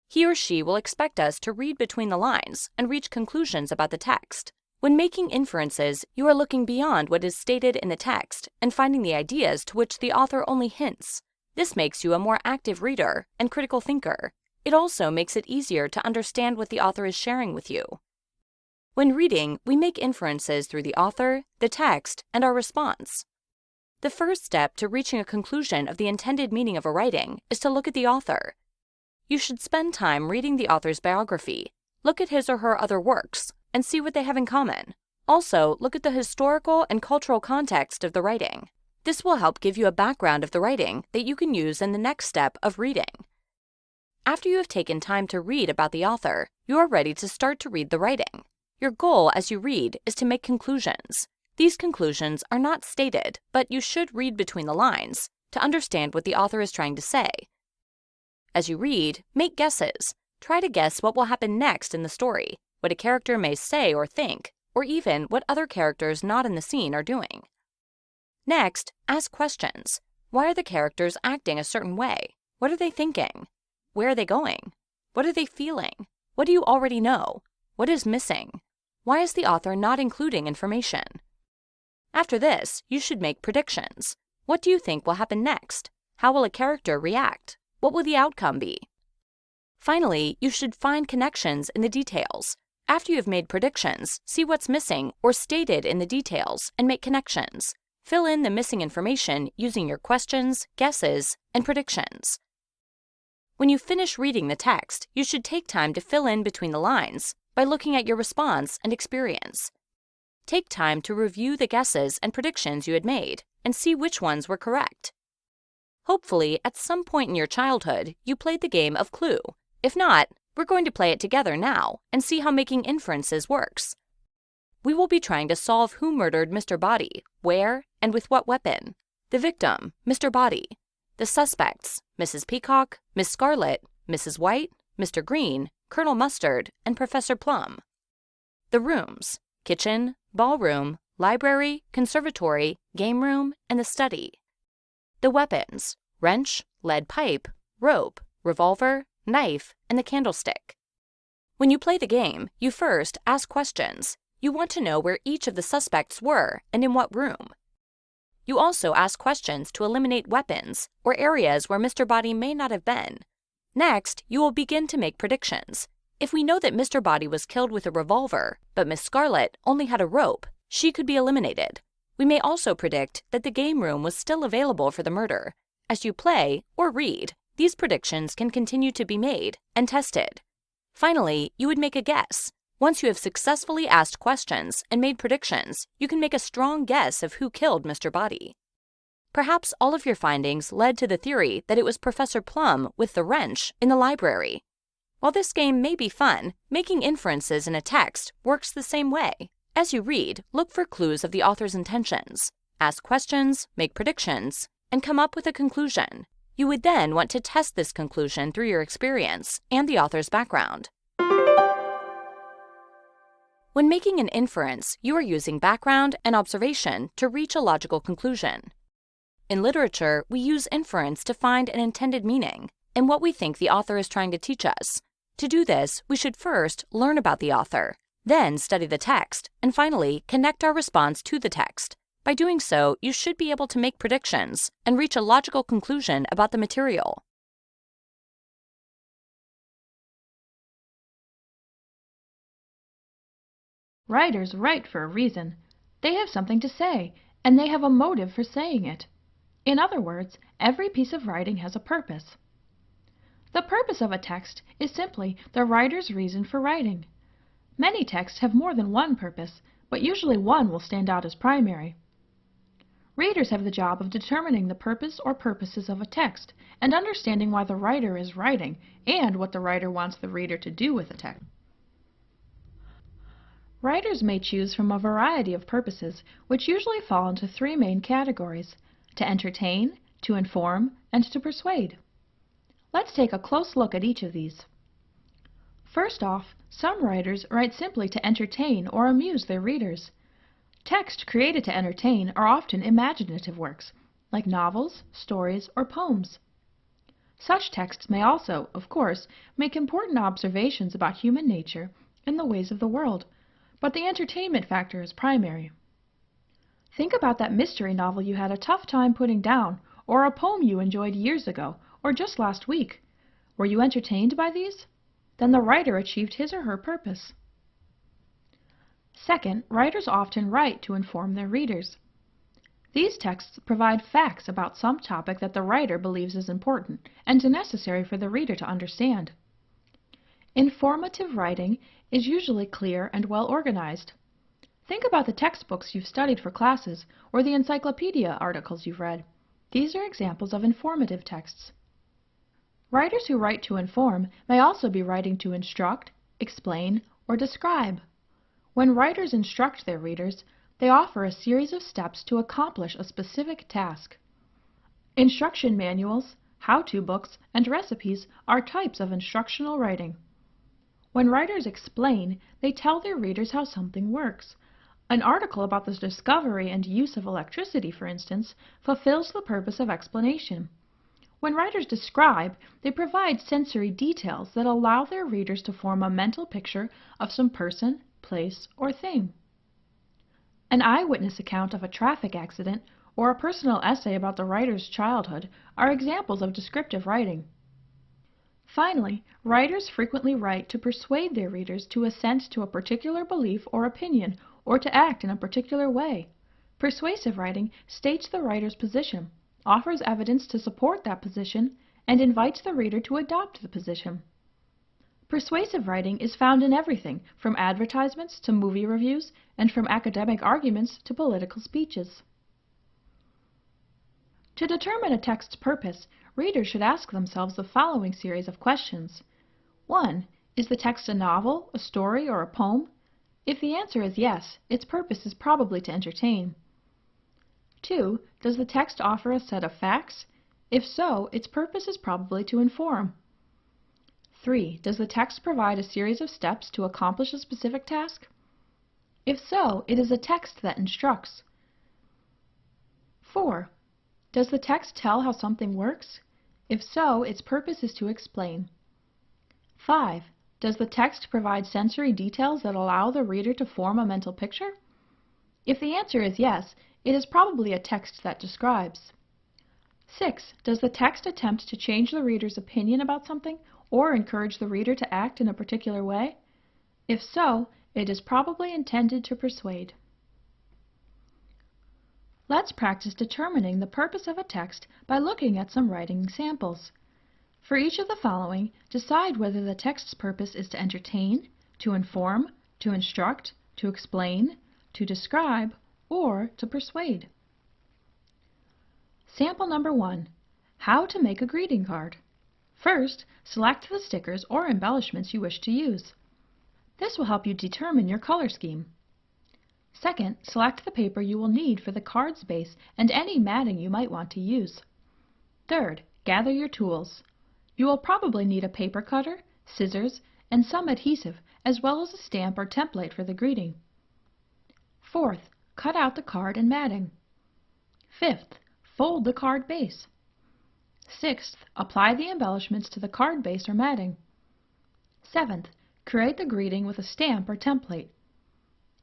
[SPEAKER 8] He or she will expect us to read between the lines and reach conclusions about the text. When making inferences, you are looking beyond what is stated in the text and finding the ideas to which the author only hints. This makes you a more active reader and critical thinker. It also makes it easier to understand what the author is sharing with you. When reading, we make inferences through the author, the text, and our response. The first step to reaching a conclusion of the intended meaning of a writing is to look at the author. You should spend time reading the author's biography, look at his or her other works, and see what they have in common. Also, look at the historical and cultural context of the writing. This will help give you a background of the writing that you can use in the next step of reading. After you have taken time to read about the author, you are ready to start to read the writing. Your goal as you read is to make conclusions. These conclusions are not stated, but you should read between the lines to understand what the author is trying to say. As you read, make guesses. Try to guess what will happen next in the story, what a character may say or think, or even what other characters not in the scene are doing. Next, ask questions. Why are the characters acting a certain way? What are they thinking? Where are they going? What are they feeling? What do you already know? What is missing? Why is the author not including information? After this, you should make predictions. What do you think will happen next? How will a character react? What will the outcome be? Finally, you should find connections in the details. After you have made predictions, see what's missing or stated in the details and make connections. Fill in the missing information using your questions, guesses, and predictions. When you finish reading the text, you should take time to fill in between the lines by looking at your response and experience. Take time to review the guesses and predictions you had made and see which ones were correct. Hopefully, at some point in your childhood, you played the game of Clue. If not, we're going to play it together now and see how making inferences works. We will be trying to solve who murdered Mr. Body, where, and with what weapon. The victim, Mr. Body. The suspects, Mrs. Peacock, Miss Scarlet, Mrs. White, Mr. Green, Colonel Mustard, and Professor Plum. The rooms, kitchen, ballroom, library, conservatory, game room, and the study. The weapons, wrench, lead pipe, rope, revolver, knife, and the candlestick. When you play the game, you first ask questions. You want to know where each of the suspects were and in what room. You also ask questions to eliminate weapons or areas where Mr. Body may not have been. Next, you will begin to make predictions. If we know that Mr. Body was killed with a revolver, but Miss Scarlet only had a rope, she could be eliminated. We may also predict that the game room was still available for the murder. As you play or read, these predictions can continue to be made and tested. Finally, you would make a guess. Once you have successfully asked questions and made predictions, you can make a strong guess of who killed Mr. Body. Perhaps all of your findings led to the theory that it was Professor Plum with the wrench in the library. While this game may be fun, making inferences in a text works the same way. As you read, look for clues of the author's intentions. Ask questions, make predictions, and come up with a conclusion. You would then want to test this conclusion through your experience and the author's background. When making an inference, you are using background and observation to reach a logical conclusion. In literature, we use inference to find an intended meaning and what we think the author is trying to teach us. To do this, we should first learn about the author, then study the text, and finally connect our response to the text. By doing so, you should be able to make predictions and reach a logical conclusion about the material.
[SPEAKER 13] Writers write for a reason. They have something to say, and they have a motive for saying it. In other words, every piece of writing has a purpose. The purpose of a text is simply the writer's reason for writing. Many texts have more than one purpose, but usually one will stand out as primary. Readers have the job of determining the purpose or purposes of a text and understanding why the writer is writing and what the writer wants the reader to do with the text. Writers may choose from a variety of purposes, which usually fall into three main categories: to entertain, to inform, and to persuade. Let's take a close look at each of these. First off, some writers write simply to entertain or amuse their readers. Texts created to entertain are often imaginative works, like novels, stories, or poems. Such texts may also, of course, make important observations about human nature and the ways of the world, but the entertainment factor is primary. Think about that mystery novel you had a tough time putting down, or a poem you enjoyed years ago, or just last week. Were you entertained by these? Then the writer achieved his or her purpose. Second, writers often write to inform their readers. These texts provide facts about some topic that the writer believes is important and necessary for the reader to understand. Informative writing is usually clear and well organized. Think about the textbooks you've studied for classes or the encyclopedia articles you've read. These are examples of informative texts. Writers who write to inform may also be writing to instruct, explain, or describe. When writers instruct their readers, they offer a series of steps to accomplish a specific task. Instruction manuals, how-to books, and recipes are types of instructional writing. When writers explain, they tell their readers how something works. An article about the discovery and use of electricity, for instance, fulfills the purpose of explanation. When writers describe, they provide sensory details that allow their readers to form a mental picture of some person, place, or thing. An eyewitness account of a traffic accident or a personal essay about the writer's childhood are examples of descriptive writing. Finally, writers frequently write to persuade their readers to assent to a particular belief or opinion or to act in a particular way. Persuasive writing states the writer's position, offers evidence to support that position, and invites the reader to adopt the position. Persuasive writing is found in everything from advertisements to movie reviews and from academic arguments to political speeches. To determine a text's purpose, readers should ask themselves the following series of questions. 1. Is the text a novel, a story, or a poem? If the answer is yes, its purpose is probably to entertain. 2. Does the text offer a set of facts? If so, its purpose is probably to inform. 3. Does the text provide a series of steps to accomplish a specific task? If so, it is a text that instructs. 4. Does the text tell how something works? If so, its purpose is to explain. 5. Does the text provide sensory details that allow the reader to form a mental picture? If the answer is yes, it is probably a text that describes. 6. Does the text attempt to change the reader's opinion about something or encourage the reader to act in a particular way? If so, it is probably intended to persuade. Let's practice determining the purpose of a text by looking at some writing examples. For each of the following, decide whether the text's purpose is to entertain, to inform, to instruct, to explain, to describe, or to persuade. Sample number 1. How to make a greeting card. First, select the stickers or embellishments you wish to use. This will help you determine your color scheme. Second, select the paper you will need for the card's base and any matting you might want to use. Third, gather your tools. You will probably need a paper cutter, scissors, and some adhesive, as well as a stamp or template for the greeting. Fourth, cut out the card and matting. Fifth, fold the card base. Sixth, apply the embellishments to the card base or matting. Seventh, create the greeting with a stamp or template.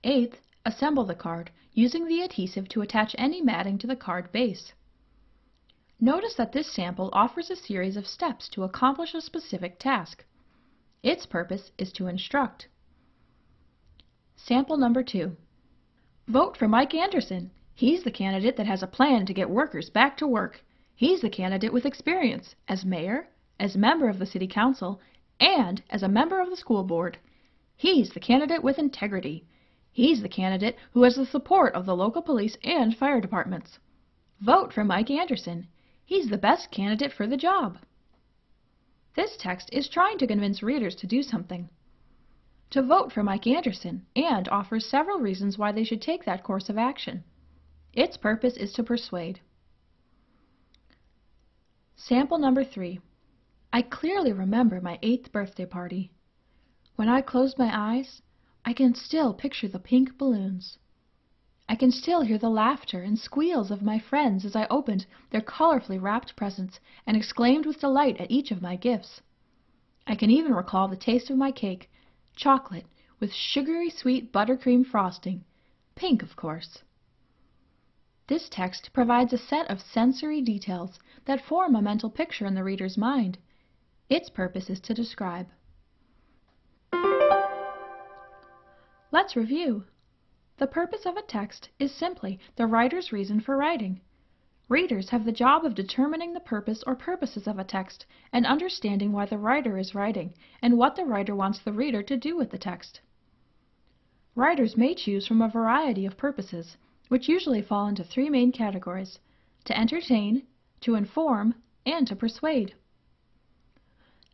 [SPEAKER 13] Eighth, assemble the card, using the adhesive to attach any matting to the card base. Notice that this sample offers a series of steps to accomplish a specific task. Its purpose is to instruct. Sample number 2. Vote for Mike Anderson. He's the candidate that has a plan to get workers back to work. He's the candidate with experience as mayor, as member of the city council, and as a member of the school board. He's the candidate with integrity. He's the candidate who has the support of the local police and fire departments. Vote for Mike Anderson. He's the best candidate for the job. This text is trying to convince readers to do something. To vote for Mike Anderson, and offers several reasons why they should take that course of action. Its purpose is to persuade. Sample number 3. I clearly remember my 8th birthday party. When I closed my eyes, I can still picture the pink balloons. I can still hear the laughter and squeals of my friends as I opened their colorfully wrapped presents and exclaimed with delight at each of my gifts. I can even recall the taste of my cake, chocolate with sugary sweet buttercream frosting, pink of course. This text provides a set of sensory details that form a mental picture in the reader's mind. Its purpose is to describe. Let's review. The purpose of a text is simply the writer's reason for writing. Readers have the job of determining the purpose or purposes of a text and understanding why the writer is writing and what the writer wants the reader to do with the text. Writers may choose from a variety of purposes, which usually fall into 3 main categories: to entertain, to inform, and to persuade.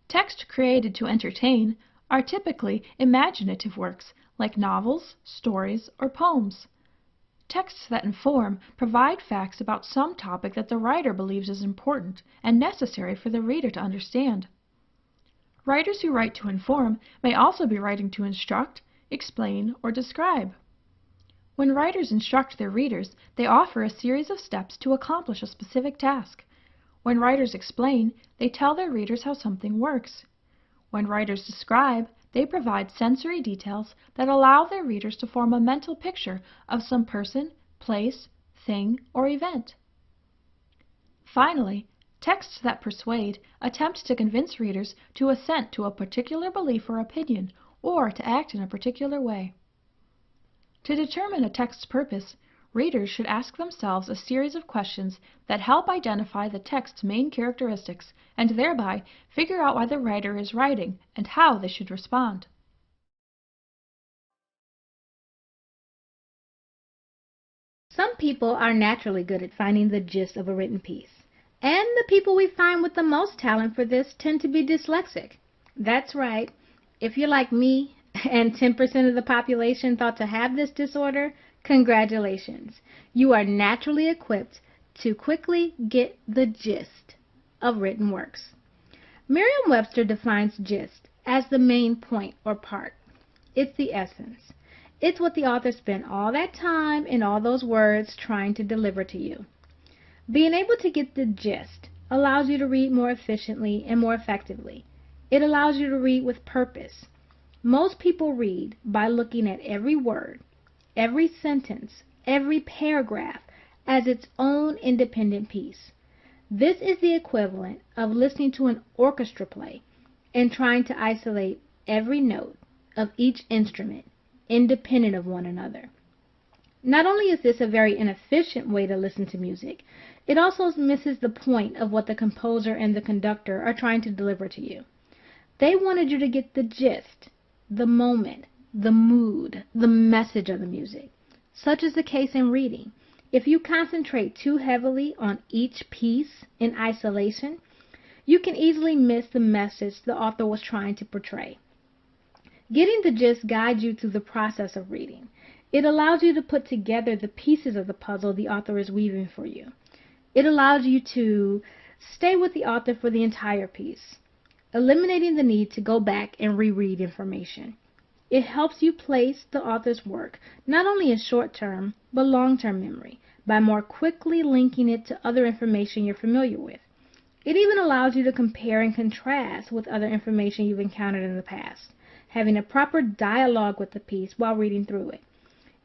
[SPEAKER 13] Texts created to entertain are typically imaginative works like novels, stories, or poems. Texts that inform provide facts about some topic that the writer believes is important and necessary for the reader to understand. Writers who write to inform may also be writing to instruct, explain, or describe. When writers instruct their readers, they offer a series of steps to accomplish a specific task. When writers explain, they tell their readers how something works. When writers describe, they provide sensory details that allow their readers to form a mental picture of some person, place, thing, or event. Finally, texts that persuade attempt to convince readers to assent to a particular belief or opinion, or to act in a particular way. To determine a text's purpose, readers should ask themselves a series of questions that help identify the text's main characteristics and thereby figure out why the writer is writing and how they should respond.
[SPEAKER 14] Some people are naturally good at finding the gist of a written piece, and the people we find with the most talent for this tend to be dyslexic. That's right. If you're like me, and 10% of the population thought to have this disorder, congratulations. You are naturally equipped to quickly get the gist of written works. Merriam-Webster defines gist as the main point or part. It's the essence. It's what the author spent all that time and all those words trying to deliver to you. Being able to get the gist allows you to read more efficiently and more effectively. It allows you to read with purpose. Most people read by looking at every word, every sentence, every paragraph as its own independent piece. This is the equivalent of listening to an orchestra play and trying to isolate every note of each instrument independent of one another. Not only is this a very inefficient way to listen to music, it also misses the point of what the composer and the conductor are trying to deliver to you. They wanted you to get the gist, the moment, the mood, the message of the music. Such is the case in reading. If you concentrate too heavily on each piece in isolation, you can easily miss the message the author was trying to portray. Getting the gist guides you through the process of reading. It allows you to put together the pieces of the puzzle the author is weaving for you. It allows you to stay with the author for the entire piece, eliminating the need to go back and reread information. It helps you place the author's work not only in short-term but long-term memory by more quickly linking it to other information you're familiar with. It even allows you to compare and contrast with other information you've encountered in the past, having a proper dialogue with the piece while reading through it.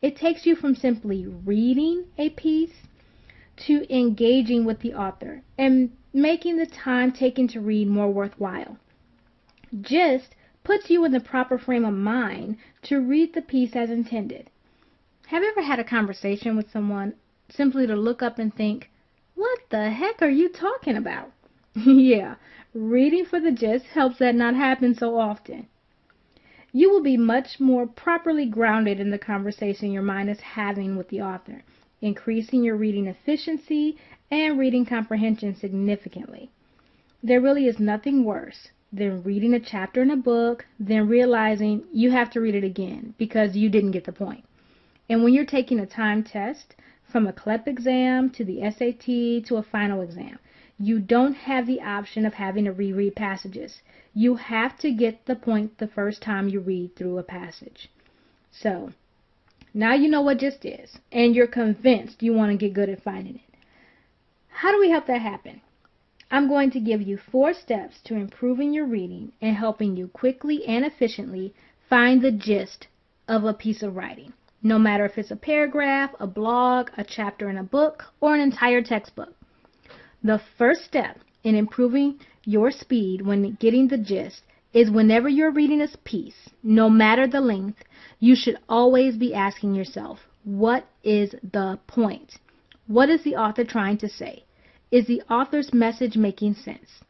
[SPEAKER 14] It takes you from simply reading a piece to engaging with the author and making the time taken to read more worthwhile. Gist puts you in the proper frame of mind to read the piece as intended. Have you ever had a conversation with someone simply to look up and think, what the heck are you talking about? Yeah, reading for the gist helps that not happen so often. You will be much more properly grounded in the conversation your mind is having with the author, increasing your reading efficiency and reading comprehension significantly. There really is nothing worse than reading a chapter in a book, then realizing you have to read it again because you didn't get the point. And when you're taking a timed test, from a CLEP exam to the SAT to a final exam, you don't have the option of having to reread passages. You have to get the point the first time you read through a passage. So, now you know what gist is, and you're convinced you want to get good at finding it. How do we help that happen? I'm going to give you 4 steps to improving your reading and helping you quickly and efficiently find the gist of a piece of writing, no matter if it's a paragraph, a blog, a chapter in a book, or an entire textbook. The first step in improving your speed when getting the gist is whenever you're reading a piece, no matter the length, you should always be asking yourself, what is the point? What is the author trying to say? Is the author's message making sense?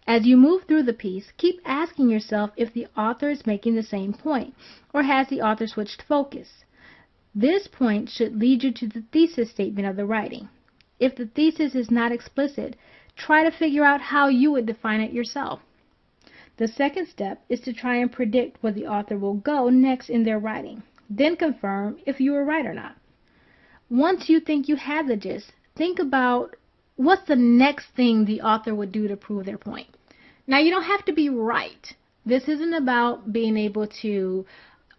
[SPEAKER 14] As you move through the piece, keep asking yourself if the author is making the same point, or has the author switched focus. This point should lead you to the thesis statement of the writing. If the thesis is not explicit, try to figure out how you would define it yourself. The second step is to try and predict where the author will go next in their writing. Then confirm if you were right or not. Once you think you have the gist, think about what's the next thing the author would do to prove their point. Now, you don't have to be right. This isn't about being able to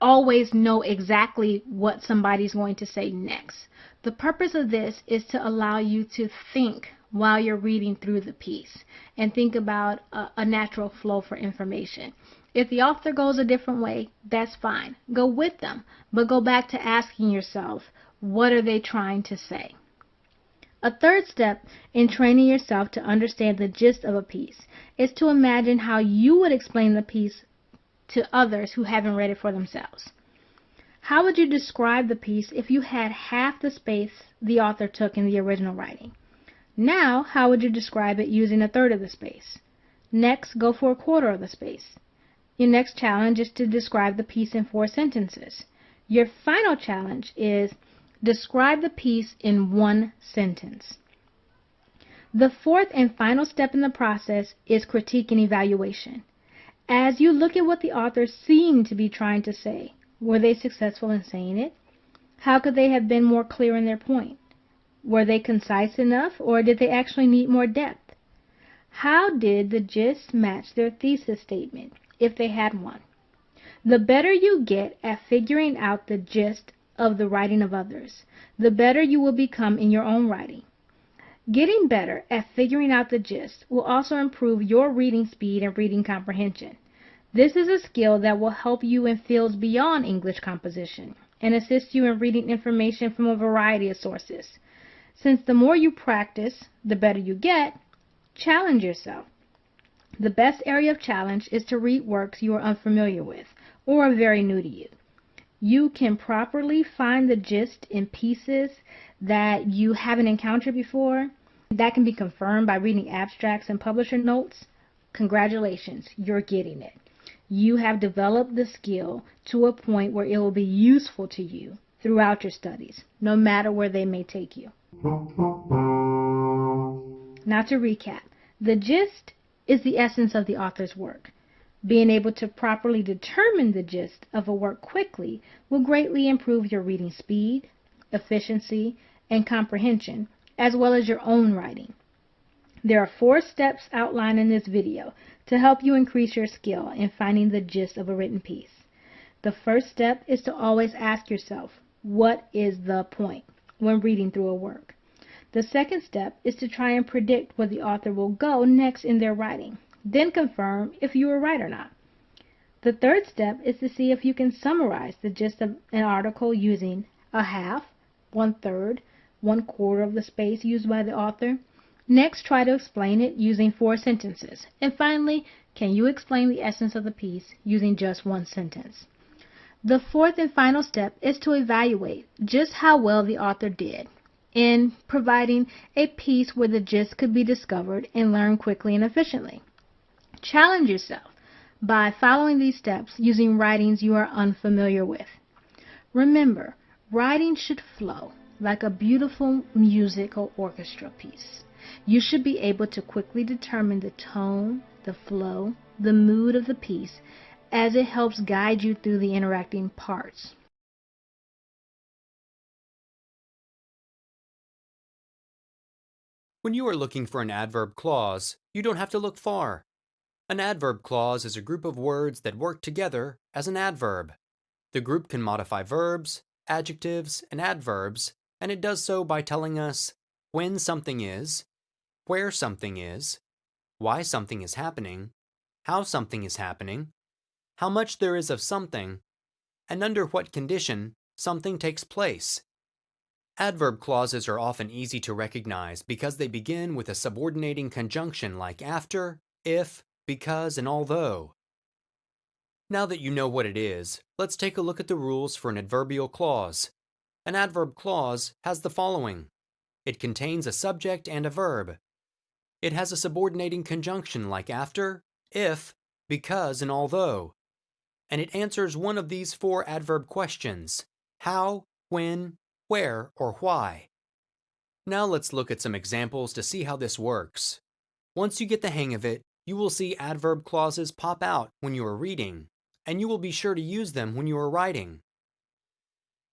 [SPEAKER 14] always know exactly what somebody's going to say next. The purpose of this is to allow you to think while you're reading through the piece and think about a natural flow for information. If the author goes a different way, that's fine. Go with them, but go back to asking yourself, what are they trying to say? A third step in training yourself to understand the gist of a piece is to imagine how you would explain the piece to others who haven't read it for themselves. How would you describe the piece if you had half the space the author took in the original writing? Now, how would you describe it using a third of the space? Next, go for a quarter of the space. Your next challenge is to describe the piece in 4 sentences. Your final challenge is describe the piece in 1 sentence. The fourth and final step in the process is critique and evaluation. As you look at what the author seemed to be trying to say, were they successful in saying it? How could they have been more clear in their point? Were they concise enough, or did they actually need more depth? How did the gist match their thesis statement, if they had one? The better you get at figuring out the gist of the writing of others, the better you will become in your own writing. Getting better at figuring out the gist will also improve your reading speed and reading comprehension. This is a skill that will help you in fields beyond English composition and assist you in reading information from a variety of sources. Since the more you practice, the better you get, challenge yourself. The best area of challenge is to read works you are unfamiliar with or are very new to you. You can properly find the gist in pieces that you haven't encountered before. That can be confirmed by reading abstracts and publisher notes. Congratulations, you're getting it. You have developed the skill to a point where it will be useful to you throughout your studies, no matter where they may take you. Now to recap, the gist is the essence of the author's work. Being able to properly determine the gist of a work quickly will greatly improve your reading speed, efficiency, and comprehension, as well as your own writing. There are 4 steps outlined in this video to help you increase your skill in finding the gist of a written piece. The first step is to always ask yourself, what is the point when reading through a work? The second step is to try and predict where the author will go next in their writing. Then confirm if you were right or not. The third step is to see if you can summarize the gist of an article using a half, 1/3, 1/4 of the space used by the author. Next, try to explain it using 4 sentences. And finally, can you explain the essence of the piece using just 1 sentence? The fourth and final step is to evaluate just how well the author did. in providing a piece where the gist could be discovered and learned quickly and efficiently. Challenge yourself by following these steps using writings you are unfamiliar with. Remember, writing should flow like a beautiful musical orchestra piece. You should be able to quickly determine the tone, the flow, the mood of the piece as it helps guide you through the interacting parts.
[SPEAKER 15] When you are looking for an adverb clause, you don't have to look far. An adverb clause is a group of words that work together as an adverb. The group can modify verbs, adjectives, and adverbs, and it does so by telling us when something is, where something is, why something is happening, how something is happening, how much there is of something, and under what condition something takes place. Adverb clauses are often easy to recognize because they begin with a subordinating conjunction like after, if, because, and although. Now that you know what it is, let's take a look at the rules for an adverbial clause. An adverb clause has the following. It contains a subject and a verb. It has a subordinating conjunction like after, if, because, and although. And it answers one of these four adverb questions: how, when, where, or why. Now let's look at some examples to see how this works. Once you get the hang of it, you will see adverb clauses pop out when you are reading, and you will be sure to use them when you are writing.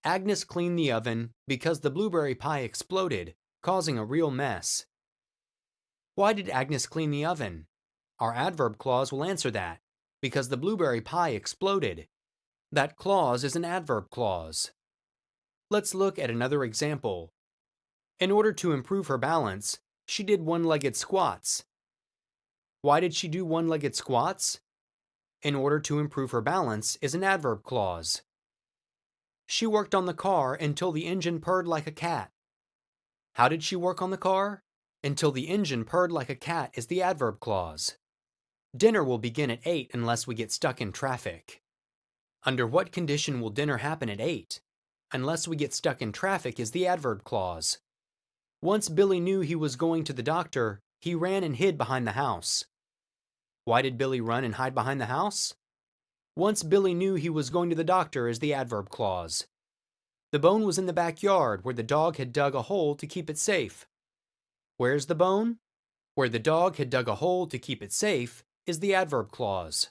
[SPEAKER 15] Agnes cleaned the oven because the blueberry pie exploded, causing a real mess. Why did Agnes clean the oven? Our adverb clause will answer that, because the blueberry pie exploded. That clause is an adverb clause. Let's look at another example. In order to improve her balance, she did one-legged squats. Why did she do one-legged squats? In order to improve her balance is an adverb clause. She worked on the car until the engine purred like a cat. How did she work on the car? Until the engine purred like a cat is the adverb clause. Dinner will begin at 8 unless we get stuck in traffic. Under what condition will dinner happen at 8? Unless we get stuck in traffic is the adverb clause. Once Billy knew he was going to the doctor, he ran and hid behind the house. Why did Billy run and hide behind the house? Once Billy knew he was going to the doctor is the adverb clause. The bone was in the backyard where the dog had dug a hole to keep it safe. Where's the bone? Where the dog had dug a hole to keep it safe is the adverb clause.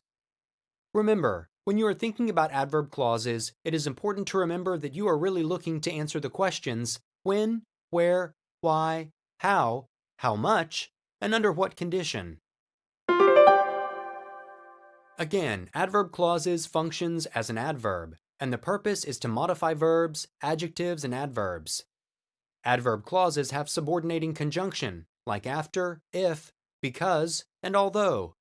[SPEAKER 15] Remember, when you are thinking about adverb clauses, it is important to remember that you are really looking to answer the questions when, where, why, how much, and under what condition. Again, adverb clauses functions as an adverb, and the purpose is to modify verbs, adjectives, and adverbs. Adverb clauses have subordinating conjunction, like after, if, because, and although.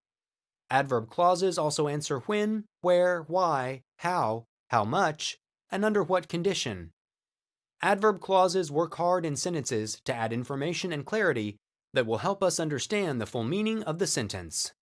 [SPEAKER 15] Adverb clauses also answer when, where, why, how much, and under what condition. Adverb clauses work hard in sentences to add information and clarity that will help us understand the full meaning of the sentence.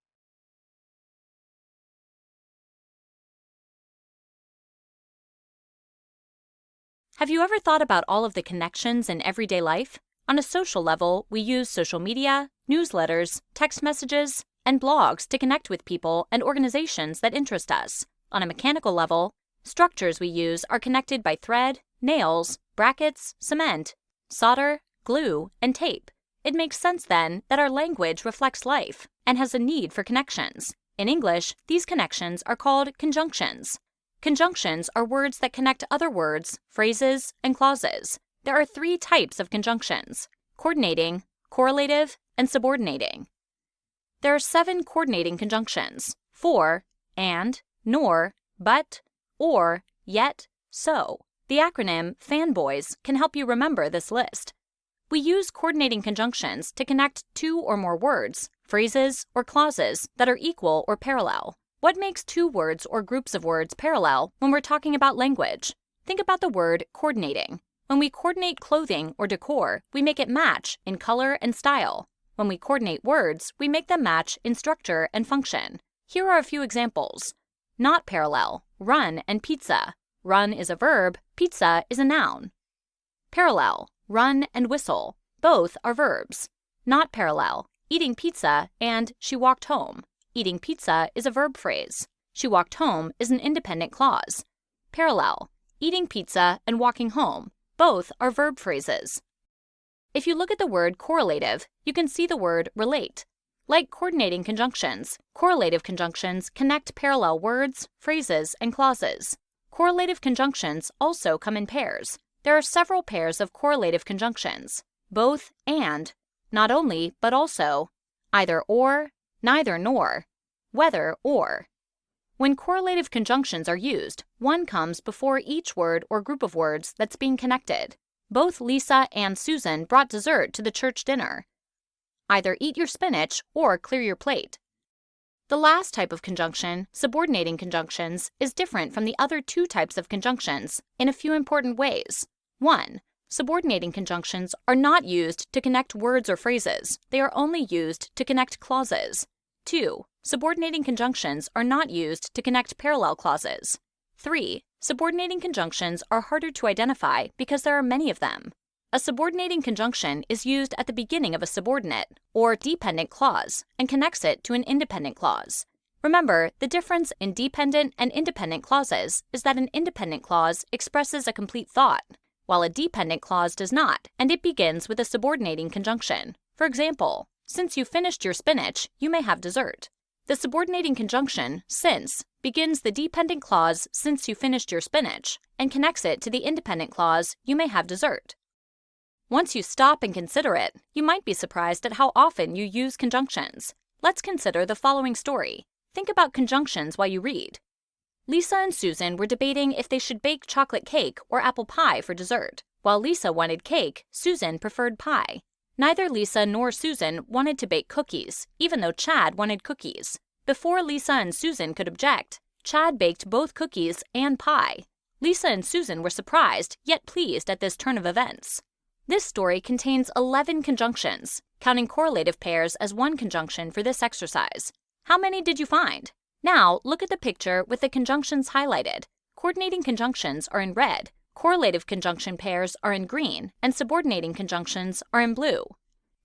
[SPEAKER 8] Have you ever thought about all of the connections in everyday life? On a social level, we use social media, newsletters, text messages, and blogs to connect with people and organizations that interest us. On a mechanical level, structures we use are connected by thread, nails, brackets, cement, solder, glue, and tape. It makes sense then that our language reflects life and has a need for connections. In English, these connections are called conjunctions. Conjunctions are words that connect other words, phrases, and clauses. There are three types of conjunctions: coordinating, correlative, and subordinating. There are 7 coordinating conjunctions: for, and, nor, but, or, yet, so. The acronym FANBOYS can help you remember this list. We use coordinating conjunctions to connect 2 or more words, phrases, or clauses that are equal or parallel. What makes 2 words or groups of words parallel when we're talking about language? Think about the word coordinating. When we coordinate clothing or decor, we make it match in color and style. When we coordinate words, we make them match in structure and function. Here are a few examples. Not parallel: run and pizza. Run is a verb, pizza is a noun. Parallel: run and whistle. Both are verbs. Not parallel. Eating pizza and she walked home. Eating pizza is a verb phrase. She walked home is an independent clause. Parallel. Eating pizza and walking home. Both are verb phrases. If you look at the word correlative, you can see the word relate. Like coordinating conjunctions, correlative conjunctions connect parallel words, phrases, and clauses. Correlative conjunctions also come in pairs. There are several pairs of correlative conjunctions. Both and, not only but also, either or, neither nor, whether or. When correlative conjunctions are used, one comes before each word or group of words that's being connected. Both Lisa and Susan brought dessert to the church dinner. Either eat your spinach or clear your plate. The last type of conjunction, subordinating conjunctions, is different from the other two types of conjunctions in a few important ways. 1. Subordinating conjunctions are not used to connect words or phrases. They are only used to connect clauses. 2. Subordinating conjunctions are not used to connect parallel clauses. 3. Subordinating conjunctions are harder to identify because there are many of them. A subordinating conjunction is used at the beginning of a subordinate or dependent clause and connects it to an independent clause. Remember, the difference in dependent and independent clauses is that an independent clause expresses a complete thought, while a dependent clause does not, and it begins with a subordinating conjunction. For example, since you finished your spinach, you may have dessert. The subordinating conjunction, since, begins the dependent clause since you finished your spinach and connects it to the independent clause you may have dessert. Once you stop and consider it, you might be surprised at how often you use conjunctions. Let's consider the following story. Think about conjunctions while you read. Lisa and Susan were debating if they should bake chocolate cake or apple pie for dessert. While Lisa wanted cake, Susan preferred pie. Neither Lisa nor Susan wanted to bake cookies, even though Chad wanted cookies. Before Lisa and Susan could object, Chad baked both cookies and pie. Lisa and Susan were surprised, yet pleased at this turn of events. This story contains 11 conjunctions, counting correlative pairs as one conjunction for this exercise. How many did you find? Now, look at the picture with the conjunctions highlighted. Coordinating conjunctions are in red, correlative conjunction pairs are in green, and subordinating conjunctions are in blue.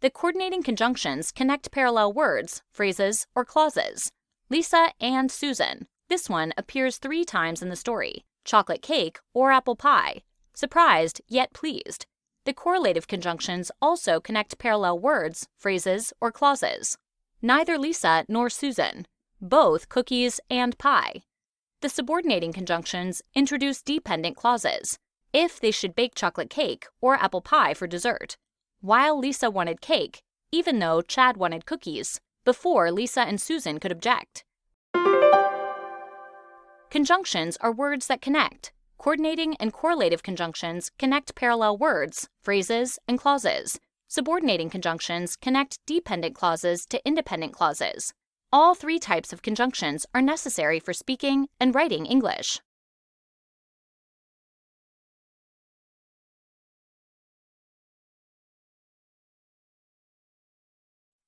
[SPEAKER 8] The coordinating conjunctions connect parallel words, phrases, or clauses. Lisa and Susan. This one appears 3 times in the story. Chocolate cake or apple pie. Surprised, yet pleased. The correlative conjunctions also connect parallel words, phrases, or clauses. Neither Lisa nor Susan. Both cookies and pie. The subordinating conjunctions introduce dependent clauses. If they should bake chocolate cake or apple pie for dessert. While Lisa wanted cake, even though Chad wanted cookies, before Lisa and Susan could object. Conjunctions are words that connect. Coordinating and correlative conjunctions connect parallel words, phrases, and clauses. Subordinating conjunctions connect dependent clauses to independent clauses. All 3 types of conjunctions are necessary for speaking and writing English.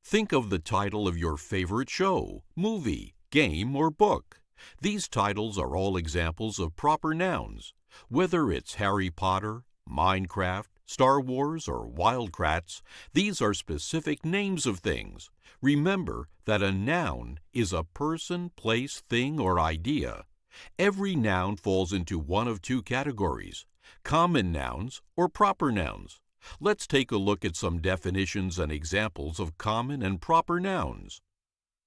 [SPEAKER 16] Think of the title of your favorite show, movie, game, or book. These titles are all examples of proper nouns. Whether it's Harry Potter, Minecraft, Star Wars, or Wildcrats, these are specific names of things. Remember that a noun is a person, place, thing, or idea. Every noun falls into one of 2 categories, common nouns or proper nouns. Let's take a look at some definitions and examples of common and proper nouns.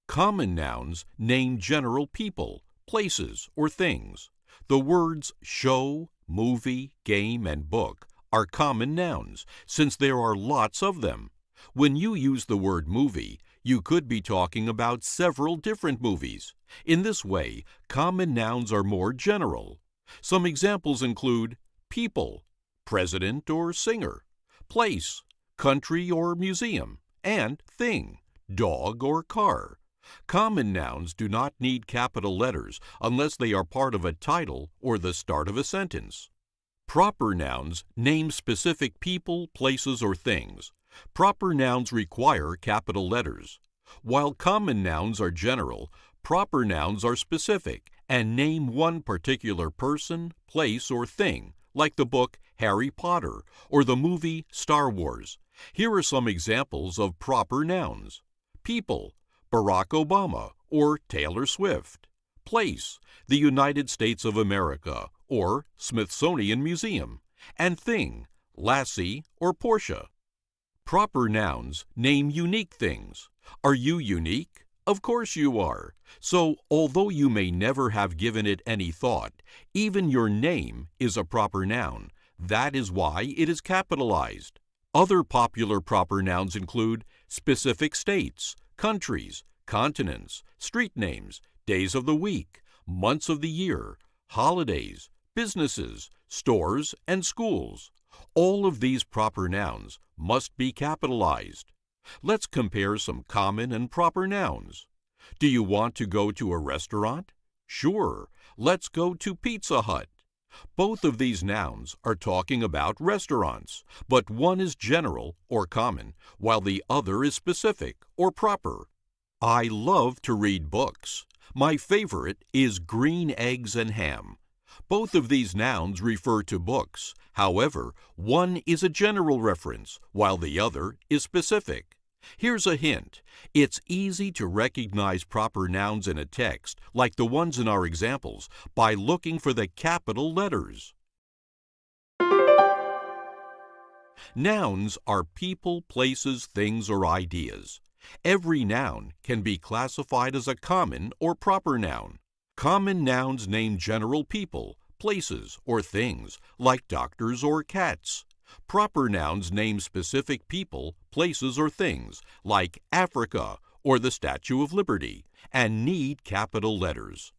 [SPEAKER 16] Common nouns name general people, places, or things. The words show, movie, game, and book are common nouns, since there are lots of them. When you use the word movie, you could be talking about several different movies. In this way, common nouns are more general. Some examples include people, president or singer, place, country or museum, and thing, dog or car. Common nouns do not need capital letters unless they are part of a title or the start of a sentence. Proper nouns name specific people, places, or things. Proper nouns require capital letters. While common nouns are general, proper nouns are specific and name one particular person, place, or thing like the book Harry Potter or the movie Star Wars. Here are some examples of proper nouns. People, Barack Obama or Taylor Swift. Place, the United States of America or Smithsonian Museum. And thing, Lassie or Portia. Proper nouns name unique things. Are you unique? Of course you are. So, although you may never have given it any thought, even your name is a proper noun. That is why it is capitalized. Other popular proper nouns include specific states, countries, continents, street names, days of the week, months of the year, holidays, businesses, stores, and schools. All of these proper nouns must be capitalized. Let's compare some common and proper nouns. Do you want to go to a restaurant? Sure, let's go to Pizza Hut. Both of these nouns are talking about restaurants, but one is general or common, while the other is specific or proper. I love to read books. My favorite is Green Eggs and Ham. Both of these nouns refer to books. However, one is a general reference, while the other is specific. Here's a hint. It's easy to recognize proper nouns in a text, like the ones in our examples, by looking for the capital letters. Nouns are people, places, things, or ideas. Every noun can be classified as a common or proper noun. Common nouns name general people, places, or things, like doctors or cats. Proper nouns name specific people, places, or things, like Africa or the Statue of Liberty, and need capital letters.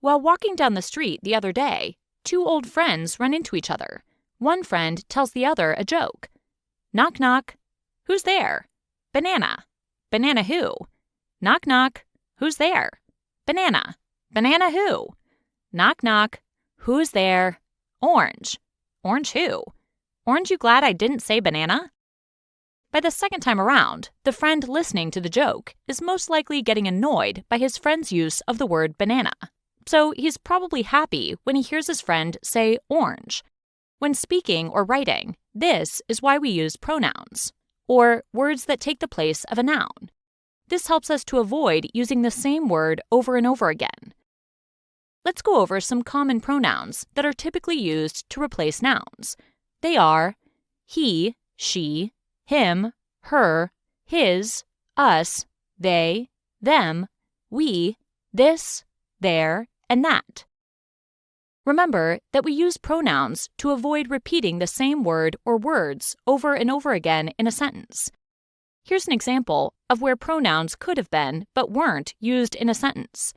[SPEAKER 8] While walking down the street the other day, two old friends run into each other. One friend tells the other a joke. Knock, knock. Who's there? Banana. Banana who? Knock, knock. Who's there? Banana. Banana who? Knock, knock. Who's there? Orange. Orange who? Orange you glad I didn't say banana? By the second time around, the friend listening to the joke is most likely getting annoyed by his friend's use of the word banana. So he's probably happy when he hears his friend say orange. When speaking or writing, this is why we use pronouns, or words that take the place of a noun. This helps us to avoid using the same word over and over again. Let's go over some common pronouns that are typically used to replace nouns. They are he, she, him, her, his, us, they, them, we, this, their, and that. Remember that we use pronouns to avoid repeating the same word or words over and over again in a sentence. Here's an example of where pronouns could have been but weren't used in a sentence.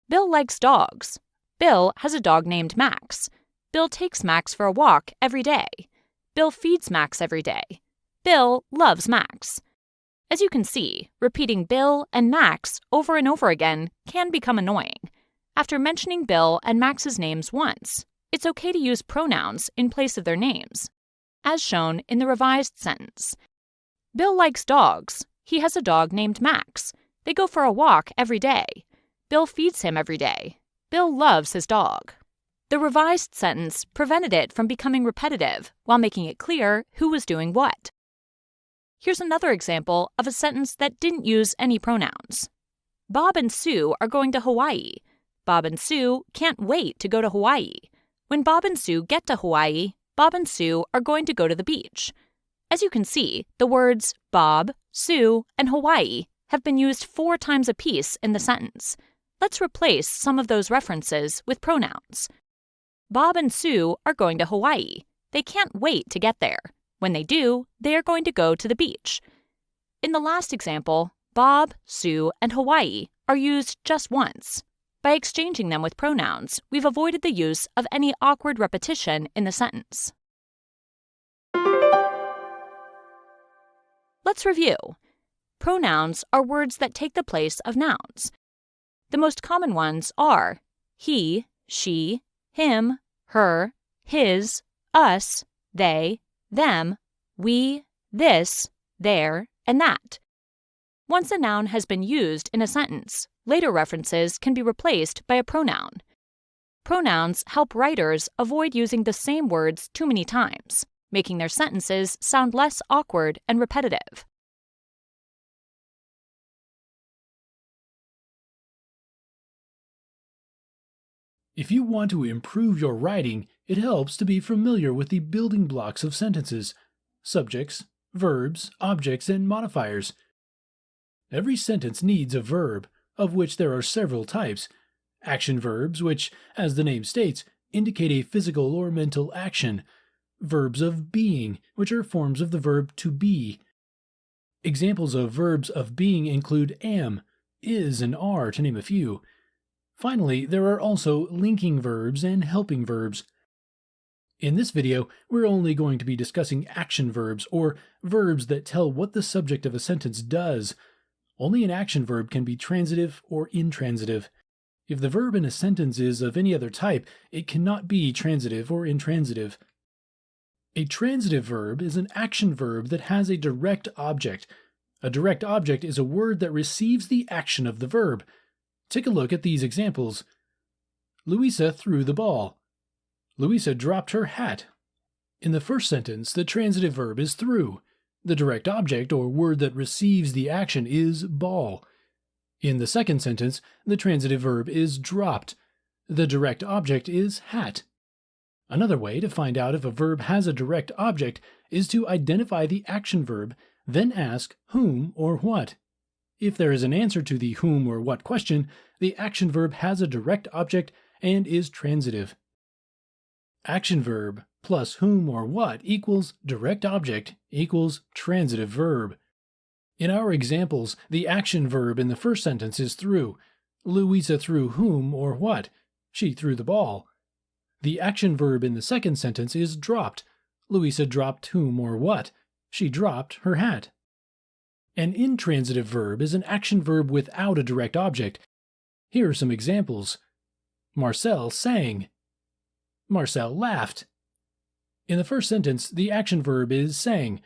[SPEAKER 8] Bill likes dogs. Bill has a dog named Max. Bill takes Max for a walk every day. Bill feeds Max every day. Bill loves Max. As you can see, repeating Bill and Max over and over again can become annoying. After mentioning Bill and Max's names once, it's okay to use pronouns in place of their names, as shown in the revised sentence. Bill likes dogs. He has a dog named Max. They go for a walk every day. Bill feeds him every day. Bill loves his dog. The revised sentence prevented it from becoming repetitive while making it clear who was doing what. Here's another example of a sentence that didn't use any pronouns. Bob and Sue are going to Hawaii. Bob and Sue can't wait to go to Hawaii. When Bob and Sue get to Hawaii, Bob and Sue are going to go to the beach. As you can see, the words Bob, Sue, and Hawaii have been used 4 times apiece in the sentence. Let's replace some of those references with pronouns. Bob and Sue are going to Hawaii. They can't wait to get there. When they do, they are going to go to the beach. In the last example, Bob, Sue, and Hawaii are used just once. By exchanging them with pronouns, we've avoided the use of any awkward repetition in the sentence. Let's review. Pronouns are words that take the place of nouns. The most common ones are he, she, him, her, his, us, they, them, we, this, their, and that. Once a noun has been used in a sentence, later references can be replaced by a pronoun. Pronouns help writers avoid using the same words too many times, making their sentences sound less awkward and repetitive.
[SPEAKER 17] If you want to improve your writing, it helps to be familiar with the building blocks of sentences: subjects, verbs, objects, and modifiers. Every sentence needs a verb, of which there are several types. Action verbs, which, as the name states, indicate a physical or mental action. Verbs of being, which are forms of the verb to be. Examples of verbs of being include am, is, and are, to name a few. Finally, there are also linking verbs and helping verbs. In this video, we're only going to be discussing action verbs, or verbs that tell what the subject of a sentence does. Only an action verb can be transitive or intransitive. If the verb in a sentence is of any other type, it cannot be transitive or intransitive. A transitive verb is an action verb that has a direct object. A direct object is a word that receives the action of the verb. Take a look at these examples. Louisa threw the ball. Louisa dropped her hat. In the first sentence, the transitive verb is threw. The direct object, or word that receives the action, is ball. In the second sentence, the transitive verb is dropped. The direct object is hat. Another way to find out if a verb has a direct object is to identify the action verb, then ask whom or what. If there is an answer to the whom or what question, the action verb has a direct object and is transitive. Action verb plus whom or what equals direct object equals transitive verb. In our examples, the action verb in the first sentence is threw. Louisa threw whom or what? She threw the ball. The action verb in the second sentence is dropped. Louisa dropped whom or what? She dropped her hat. An intransitive verb is an action verb without a direct object. Here are some examples. Marcel sang. Marcel laughed. In the first sentence, the action verb is sang.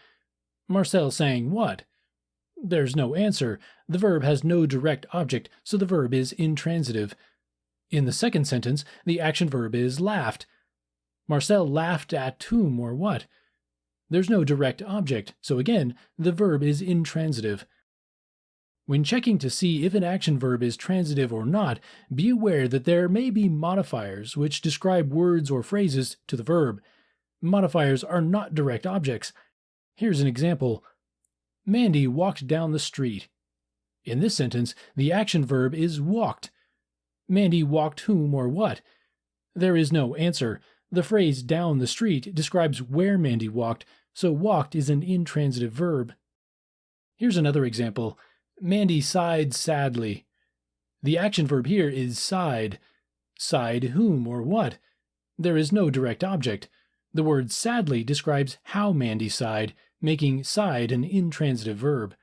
[SPEAKER 17] Marcel sang what? There's no answer. The verb has no direct object, so the verb is intransitive. In the second sentence, the action verb is laughed. Marcel laughed at whom or what? There's no direct object, so again, the verb is intransitive. When checking to see if an action verb is transitive or not, be aware that there may be modifiers which describe words or phrases to the verb. Modifiers are not direct objects. Here's an example. Mandy walked down the street. In this sentence, the action verb is walked. Mandy walked whom or what? There is no answer. The phrase down the street describes where Mandy walked, so walked is an intransitive verb. Here's another example. Mandy sighed sadly. The action verb here is sighed. Sighed whom or what? There is no direct object. The word sadly describes how Mandy sighed, making sighed an intransitive verb.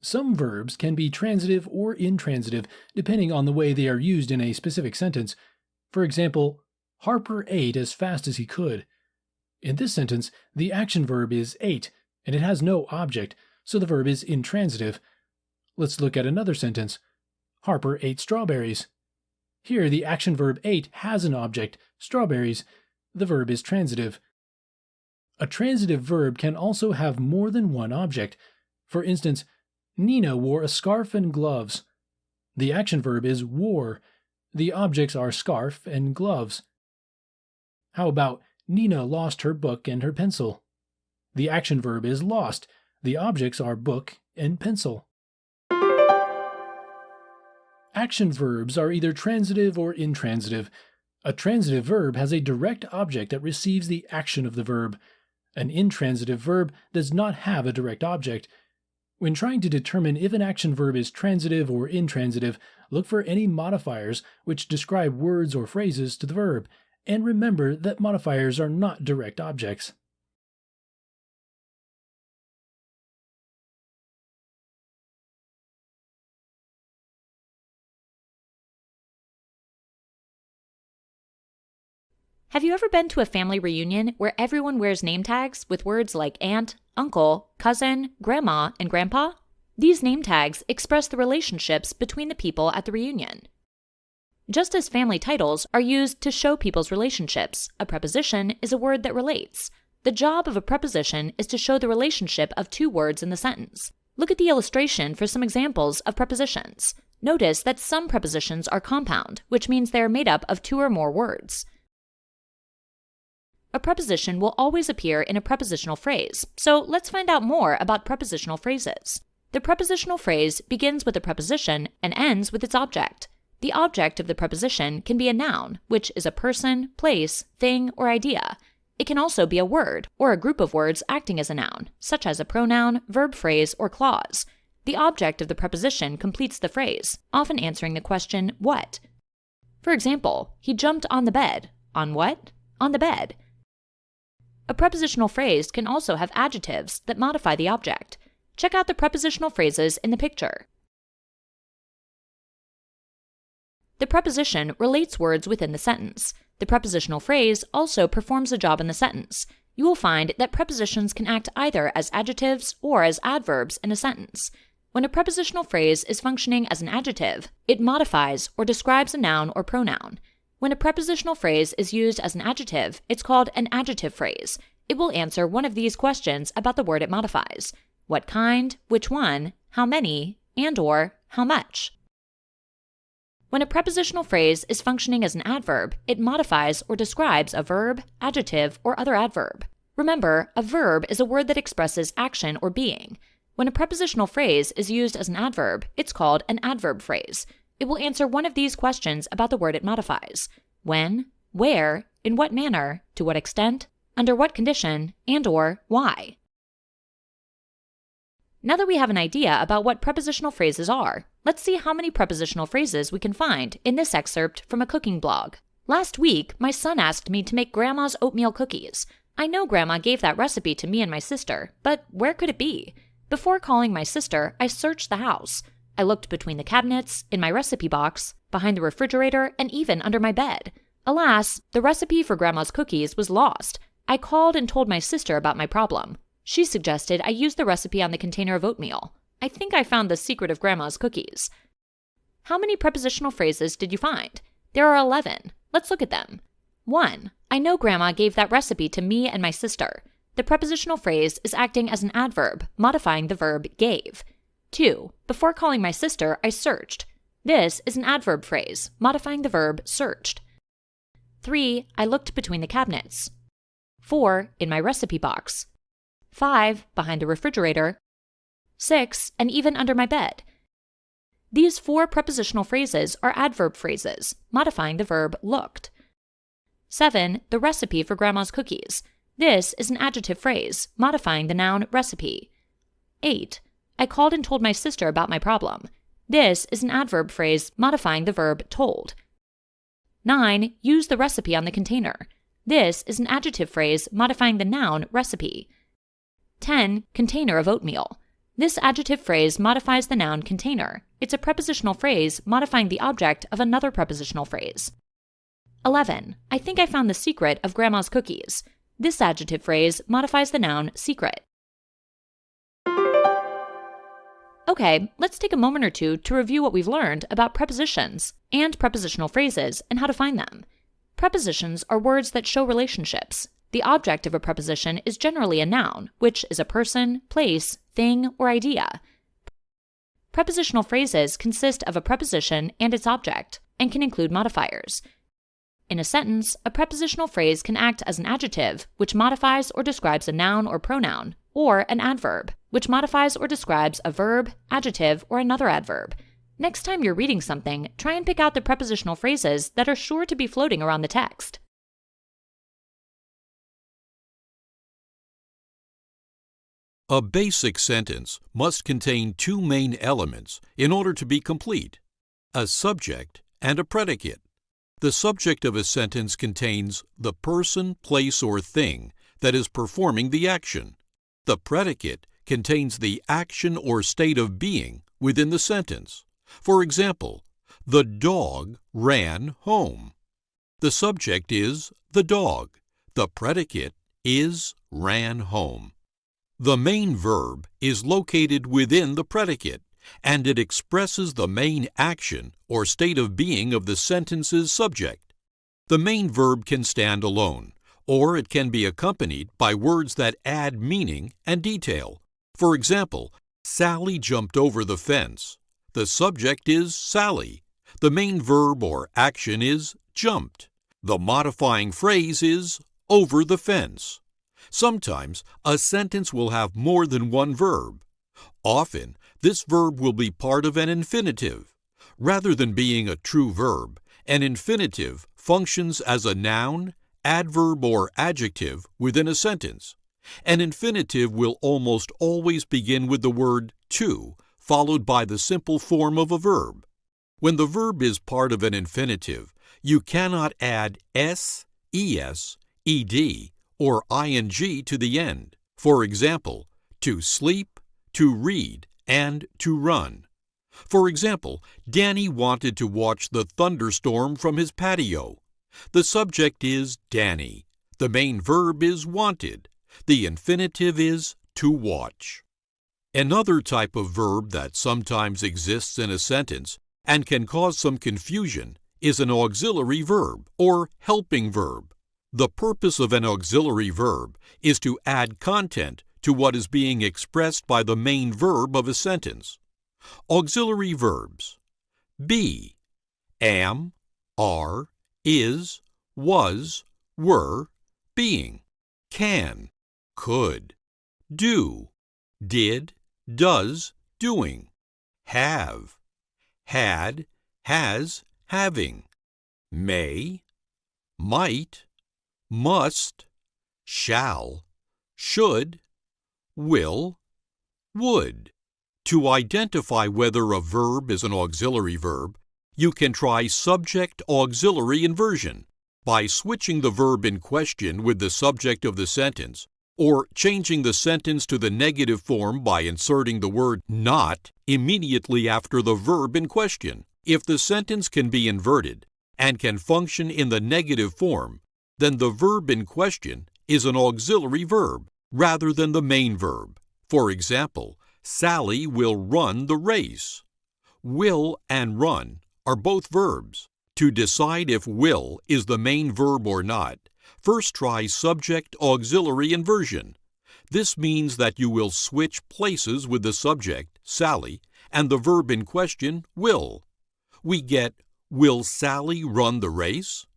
[SPEAKER 17] Some verbs can be transitive or intransitive depending on the way they are used in a specific sentence. For example, Harper ate as fast as he could. In this sentence, the action verb is ate, and it has no object, so the verb is intransitive. Let's look at another sentence. Harper ate strawberries. Here, the action verb ate has an object, strawberries. The verb is transitive. A transitive verb can also have more than one object. For instance, Nina wore a scarf and gloves. The action verb is wore. The objects are scarf and gloves. How about Nina lost her book and her pencil? The action verb is lost. The objects are book and pencil. Action verbs are either transitive or intransitive. A transitive verb has a direct object that receives the action of the verb. An intransitive verb does not have a direct object. When trying to determine if an action verb is transitive or intransitive, look for any modifiers which describe words or phrases to the verb, and remember that modifiers are not direct objects.
[SPEAKER 8] Have you ever been to a family reunion where everyone wears name tags with words like aunt, uncle, cousin, grandma, and grandpa? These name tags express the relationships between the people at the reunion. Just as family titles are used to show people's relationships, a preposition is a word that relates. The job of a preposition is to show the relationship of two words in the sentence. Look at the illustration for some examples of prepositions. Notice that some prepositions are compound, which means they are made up of two or more words. A preposition will always appear in a prepositional phrase, so let's find out more about prepositional phrases. The prepositional phrase begins with a preposition and ends with its object. The object of the preposition can be a noun, which is a person, place, thing, or idea. It can also be a word, or a group of words acting as a noun, such as a pronoun, verb phrase, or clause. The object of the preposition completes the phrase, often answering the question, what? For example, he jumped on the bed. On what? On the bed. A prepositional phrase can also have adjectives that modify the object. Check out the prepositional phrases in the picture. The preposition relates words within the sentence. The prepositional phrase also performs a job in the sentence. You will find that prepositions can act either as adjectives or as adverbs in a sentence. When a prepositional phrase is functioning as an adjective, it modifies or describes a noun or pronoun. When a prepositional phrase is used as an adjective, it's called an adjective phrase. It will answer one of these questions about the word it modifies. What kind, which one, how many, and/or how much. When a prepositional phrase is functioning as an adverb, it modifies or describes a verb, adjective, or other adverb. Remember, a verb is a word that expresses action or being. When a prepositional phrase is used as an adverb, it's called an adverb phrase. It will answer one of these questions about the word it modifies. When, where, in what manner, to what extent, under what condition, and/or why. Now that we have an idea about what prepositional phrases are, let's see how many prepositional phrases we can find in this excerpt from a cooking blog. Last week, my son asked me to make Grandma's oatmeal cookies. I know Grandma gave that recipe to me and my sister, but where could it be? Before calling my sister, I searched the house. I looked between the cabinets, in my recipe box, behind the refrigerator, and even under my bed. Alas, the recipe for Grandma's cookies was lost. I called and told my sister about my problem. She suggested I use the recipe on the container of oatmeal. I think I found the secret of Grandma's cookies. How many prepositional phrases did you find? There are 11. Let's look at them. 1. I know Grandma gave that recipe to me and my sister. The prepositional phrase is acting as an adverb, modifying the verb gave. 2. Before calling my sister, I searched. This is an adverb phrase, modifying the verb searched. 3. I looked between the cabinets. 4. In my recipe box. 5. Behind the refrigerator. 6. And even under my bed. These 4 prepositional phrases are adverb phrases, modifying the verb looked. 7. The recipe for Grandma's cookies. This is an adjective phrase, modifying the noun recipe. 8. I called and told my sister about my problem. This is an adverb phrase, modifying the verb told. 9. Use the recipe on the container. This is an adjective phrase, modifying the noun recipe. 10. Container of oatmeal. This adjective phrase modifies the noun container. It's a prepositional phrase modifying the object of another prepositional phrase. 11. I think I found the secret of Grandma's cookies. This adjective phrase modifies the noun secret. Okay, let's take a moment or two to review what we've learned about prepositions and prepositional phrases and how to find them. Prepositions are words that show relationships. The object of a preposition is generally a noun, which is a person, place, thing, or idea. Prepositional phrases consist of a preposition and its object, and can include modifiers. In a sentence, a prepositional phrase can act as an adjective, which modifies or describes a noun or pronoun, or an adverb, which modifies or describes a verb, adjective, or another adverb. Next time you're reading something, try and pick out the prepositional phrases that are sure to be floating around the text.
[SPEAKER 16] A basic sentence must contain 2 main elements in order to be complete: a subject and a predicate. The subject of a sentence contains the person, place, or thing that is performing the action. The predicate contains the action or state of being within the sentence. For example, the dog ran home. The subject is the dog. The predicate is ran home. The main verb is located within the predicate, and it expresses the main action or state of being of the sentence's subject. The main verb can stand alone, or it can be accompanied by words that add meaning and detail. For example, Sally jumped over the fence. The subject is Sally. The main verb or action is jumped. The modifying phrase is over the fence. Sometimes a sentence will have more than one verb. Often, this verb will be part of an infinitive. Rather than being a true verb, an infinitive functions as a noun, adverb, or adjective within a sentence. An infinitive will almost always begin with the word to, followed by the simple form of a verb. When the verb is part of an infinitive, you cannot add s, es, ed, or ing to the end. For example, to sleep, to read, and to run. For example, Danny wanted to watch the thunderstorm from his patio. The subject is Danny. The main verb is wanted. The infinitive is to watch. Another type of verb that sometimes exists in a sentence and can cause some confusion is an auxiliary verb or helping verb. The purpose of an auxiliary verb is to add content to what is being expressed by the main verb of a sentence. Auxiliary verbs: be, am, are, is, was, were, being. Can, could. Do, did, does, doing. Have, had, has, having. May, might, must, shall, should, will, would. To identify whether a verb is an auxiliary verb, you can try subject-auxiliary inversion by switching the verb in question with the subject of the sentence, or changing the sentence to the negative form by inserting the word not immediately after the verb in question. If the sentence can be inverted and can function in the negative form, then the verb in question is an auxiliary verb rather than the main verb. For example, Sally will run the race. Will and run are both verbs. To decide if will is the main verb or not, first try subject-auxiliary inversion. This means that you will switch places with the subject, Sally, and the verb in question, will. We get, will Sally run the race?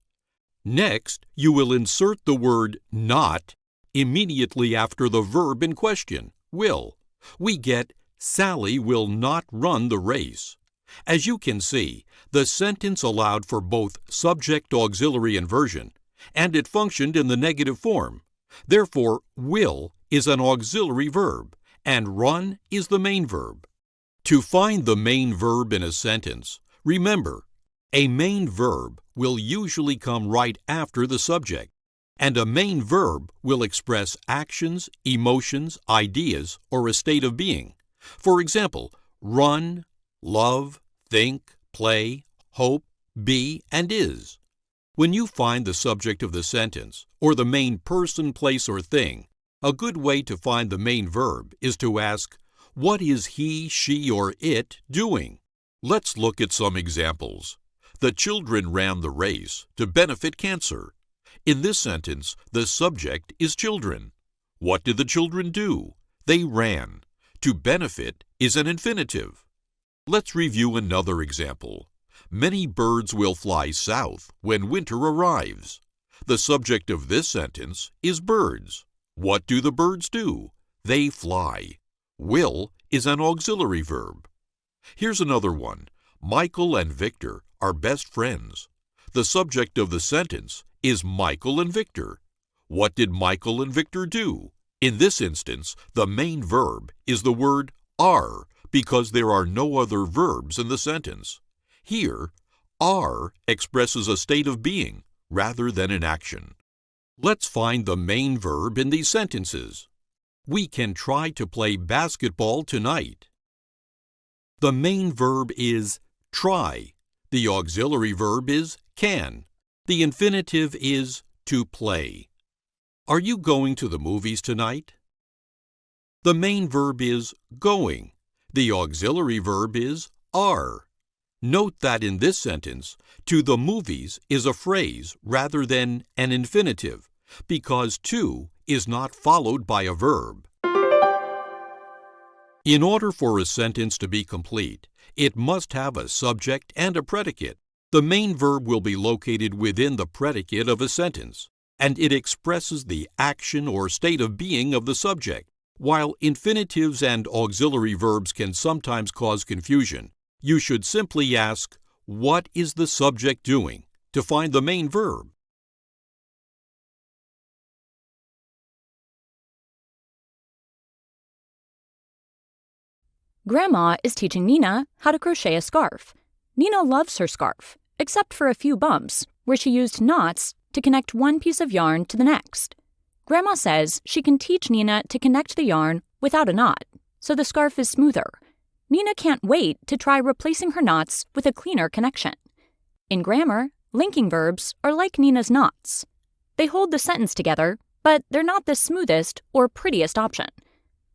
[SPEAKER 16] Next, you will insert the word not immediately after the verb in question, will. We get, Sally will not run the race. As you can see, the sentence allowed for both subject-auxiliary inversion, and it functioned in the negative form. Therefore, will is an auxiliary verb, and run is the main verb. To find the main verb in a sentence, remember, a main verb will usually come right after the subject, and a main verb will express actions, emotions, ideas, or a state of being. For example, run, love, think, play, hope, be, and is. When you find the subject of the sentence, or the main person, place, or thing, a good way to find the main verb is to ask, what is he, she, or it doing? Let's look at some examples. The children ran the race to benefit cancer. In this sentence, the subject is children. What did the children do? They ran. To benefit is an infinitive. Let's review another example. Many birds will fly south when winter arrives. The subject of this sentence is birds. What do the birds do? They fly. Will is an auxiliary verb. Here's another one. Michael and Victor are best friends. The subject of the sentence is Michael and Victor. What did Michael and Victor do? In this instance, the main verb is the word are because there are no other verbs in the sentence. Here, are expresses a state of being rather than an action. Let's find the main verb in these sentences. We can try to play basketball tonight. The main verb is try. The auxiliary verb is can. The infinitive is to play. Are you going to the movies tonight? The main verb is going. The auxiliary verb is are. Note that in this sentence, to the movies is a phrase rather than an infinitive, because to is not followed by a verb. In order for a sentence to be complete, it must have a subject and a predicate. The main verb will be located within the predicate of a sentence, and it expresses the action or state of being of the subject. While infinitives and auxiliary verbs can sometimes cause confusion, you should simply ask, "What is the subject doing?" to find the main verb.
[SPEAKER 8] Grandma is teaching Nina how to crochet a scarf. Nina loves her scarf, except for a few bumps where she used knots to connect one piece of yarn to the next. Grandma says she can teach Nina to connect the yarn without a knot, so the scarf is smoother. Nina can't wait to try replacing her knots with a cleaner connection. In grammar, linking verbs are like Nina's knots. They hold the sentence together, but they're not the smoothest or prettiest option.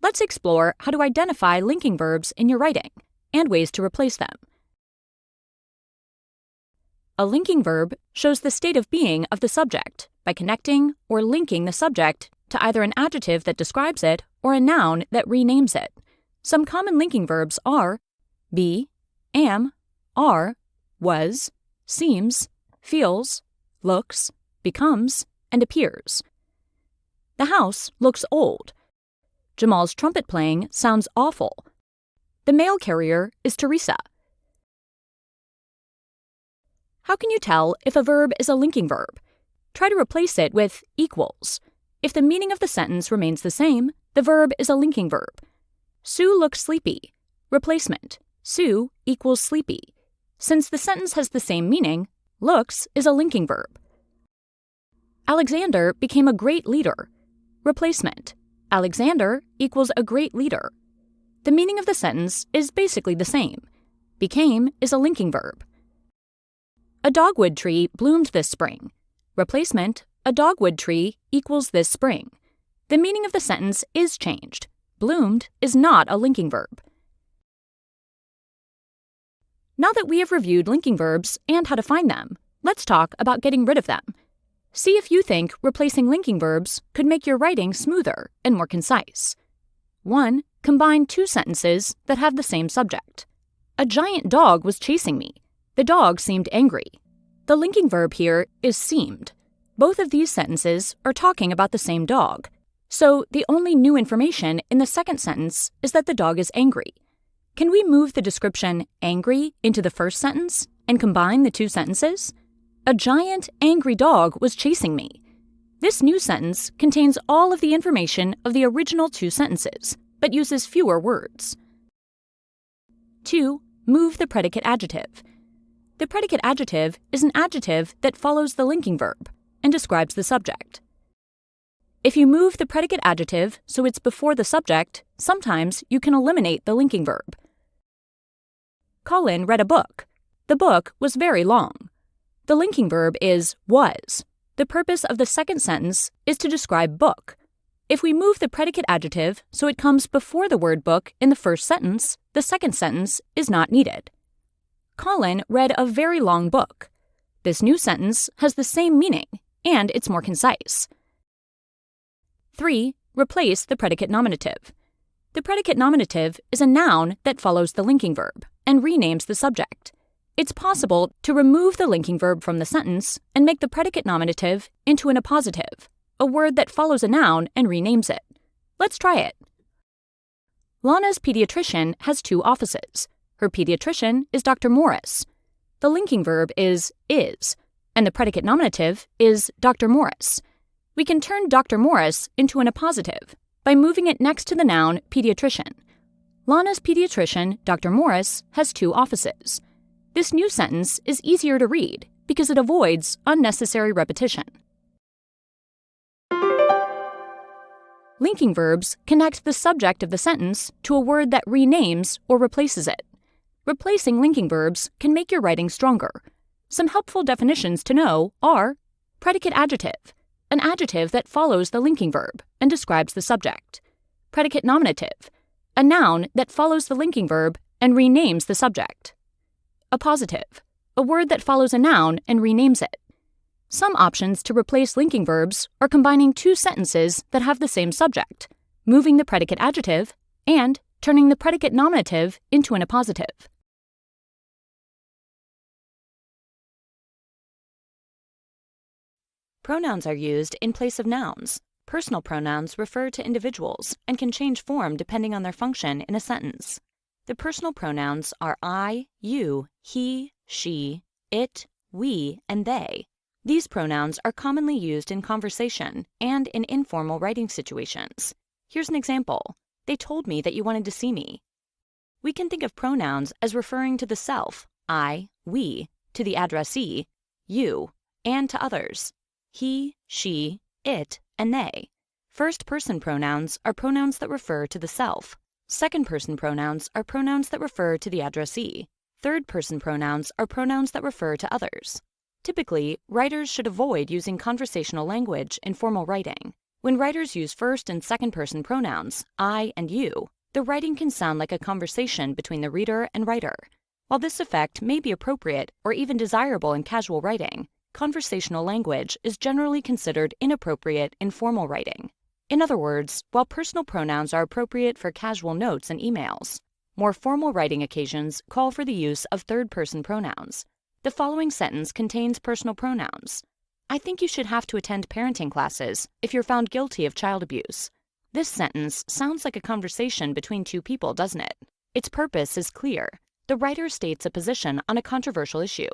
[SPEAKER 8] Let's explore how to identify linking verbs in your writing and ways to replace them. A linking verb shows the state of being of the subject by connecting or linking the subject to either an adjective that describes it or a noun that renames it. Some common linking verbs are be, am, are, was, seems, feels, looks, becomes, and appears. The house looks old. Jamal's trumpet playing sounds awful. The mail carrier is Teresa. How can you tell if a verb is a linking verb? Try to replace it with equals. If the meaning of the sentence remains the same, the verb is a linking verb. Sue looks sleepy. Replacement. Sue equals sleepy. Since the sentence has the same meaning, looks is a linking verb. Alexander became a great leader. Replacement. Alexander equals a great leader. The meaning of the sentence is basically the same. Became is a linking verb. A dogwood tree bloomed this spring. Replacement. A dogwood tree equals this spring. The meaning of the sentence is changed. Bloomed is not a linking verb. Now that we have reviewed linking verbs and how to find them, let's talk about getting rid of them. See if you think replacing linking verbs could make your writing smoother and more concise. 1. Combine two sentences that have the same subject. A giant dog was chasing me. The dog seemed angry. The linking verb here is seemed. Both of these sentences are talking about the same dog. So the only new information in the second sentence is that the dog is angry. Can we move the description angry into the first sentence and combine the two sentences? A giant, angry dog was chasing me. This new sentence contains all of the information of the original two sentences, but uses fewer words. 2. Move the predicate adjective. The predicate adjective is an adjective that follows the linking verb and describes the subject. If you move the predicate adjective so it's before the subject, sometimes you can eliminate the linking verb. Colin read a book. The book was very long. The linking verb is was. The purpose of the second sentence is to describe book. If we move the predicate adjective so it comes before the word book in the first sentence, the second sentence is not needed. Colin read a very long book. This new sentence has the same meaning, and it's more concise. 3. Replace the predicate nominative. The predicate nominative is a noun that follows the linking verb and renames the subject. It's possible to remove the linking verb from the sentence and make the predicate nominative into an appositive, a word that follows a noun and renames it. Let's try it. Lana's pediatrician has 2 offices. Her pediatrician is Dr. Morris. The linking verb is, and the predicate nominative is Dr. Morris. We can turn Dr. Morris into an appositive by moving it next to the noun pediatrician. Lana's pediatrician, Dr. Morris, has 2 offices. This new sentence is easier to read because it avoids unnecessary repetition. Linking verbs connect the subject of the sentence to a word that renames or replaces it. Replacing linking verbs can make your writing stronger. Some helpful definitions to know are predicate adjective, an adjective that follows the linking verb and describes the subject. Predicate nominative, a noun that follows the linking verb and renames the subject. Appositive, a word that follows a noun and renames it. Some options to replace linking verbs are combining two sentences that have the same subject, moving the predicate adjective, and turning the predicate nominative into an appositive. Pronouns are used in place of nouns. Personal pronouns refer to individuals and can change form depending on their function in a sentence. The personal pronouns are I, you, he, she, it, we, and they. These pronouns are commonly used in conversation and in informal writing situations. Here's an example. They told me that you wanted to see me. We can think of pronouns as referring to the self, I, we, to the addressee, you, and to others, he, she, it, and they. First-person pronouns are pronouns that refer to the self. Second-person pronouns are pronouns that refer to the addressee. Third-person pronouns are pronouns that refer to others. Typically, writers should avoid using conversational language in formal writing. When writers use first and second-person pronouns, I and you, the writing can sound like a conversation between the reader and writer. While this effect may be appropriate or even desirable in casual writing, conversational language is generally considered inappropriate in formal writing. In other words, while personal pronouns are appropriate for casual notes and emails, more formal writing occasions call for the use of third-person pronouns. The following sentence contains personal pronouns. I think you should have to attend parenting classes if you're found guilty of child abuse. This sentence sounds like a conversation between two people, doesn't it? Its purpose is clear. The writer states a position on a controversial issue.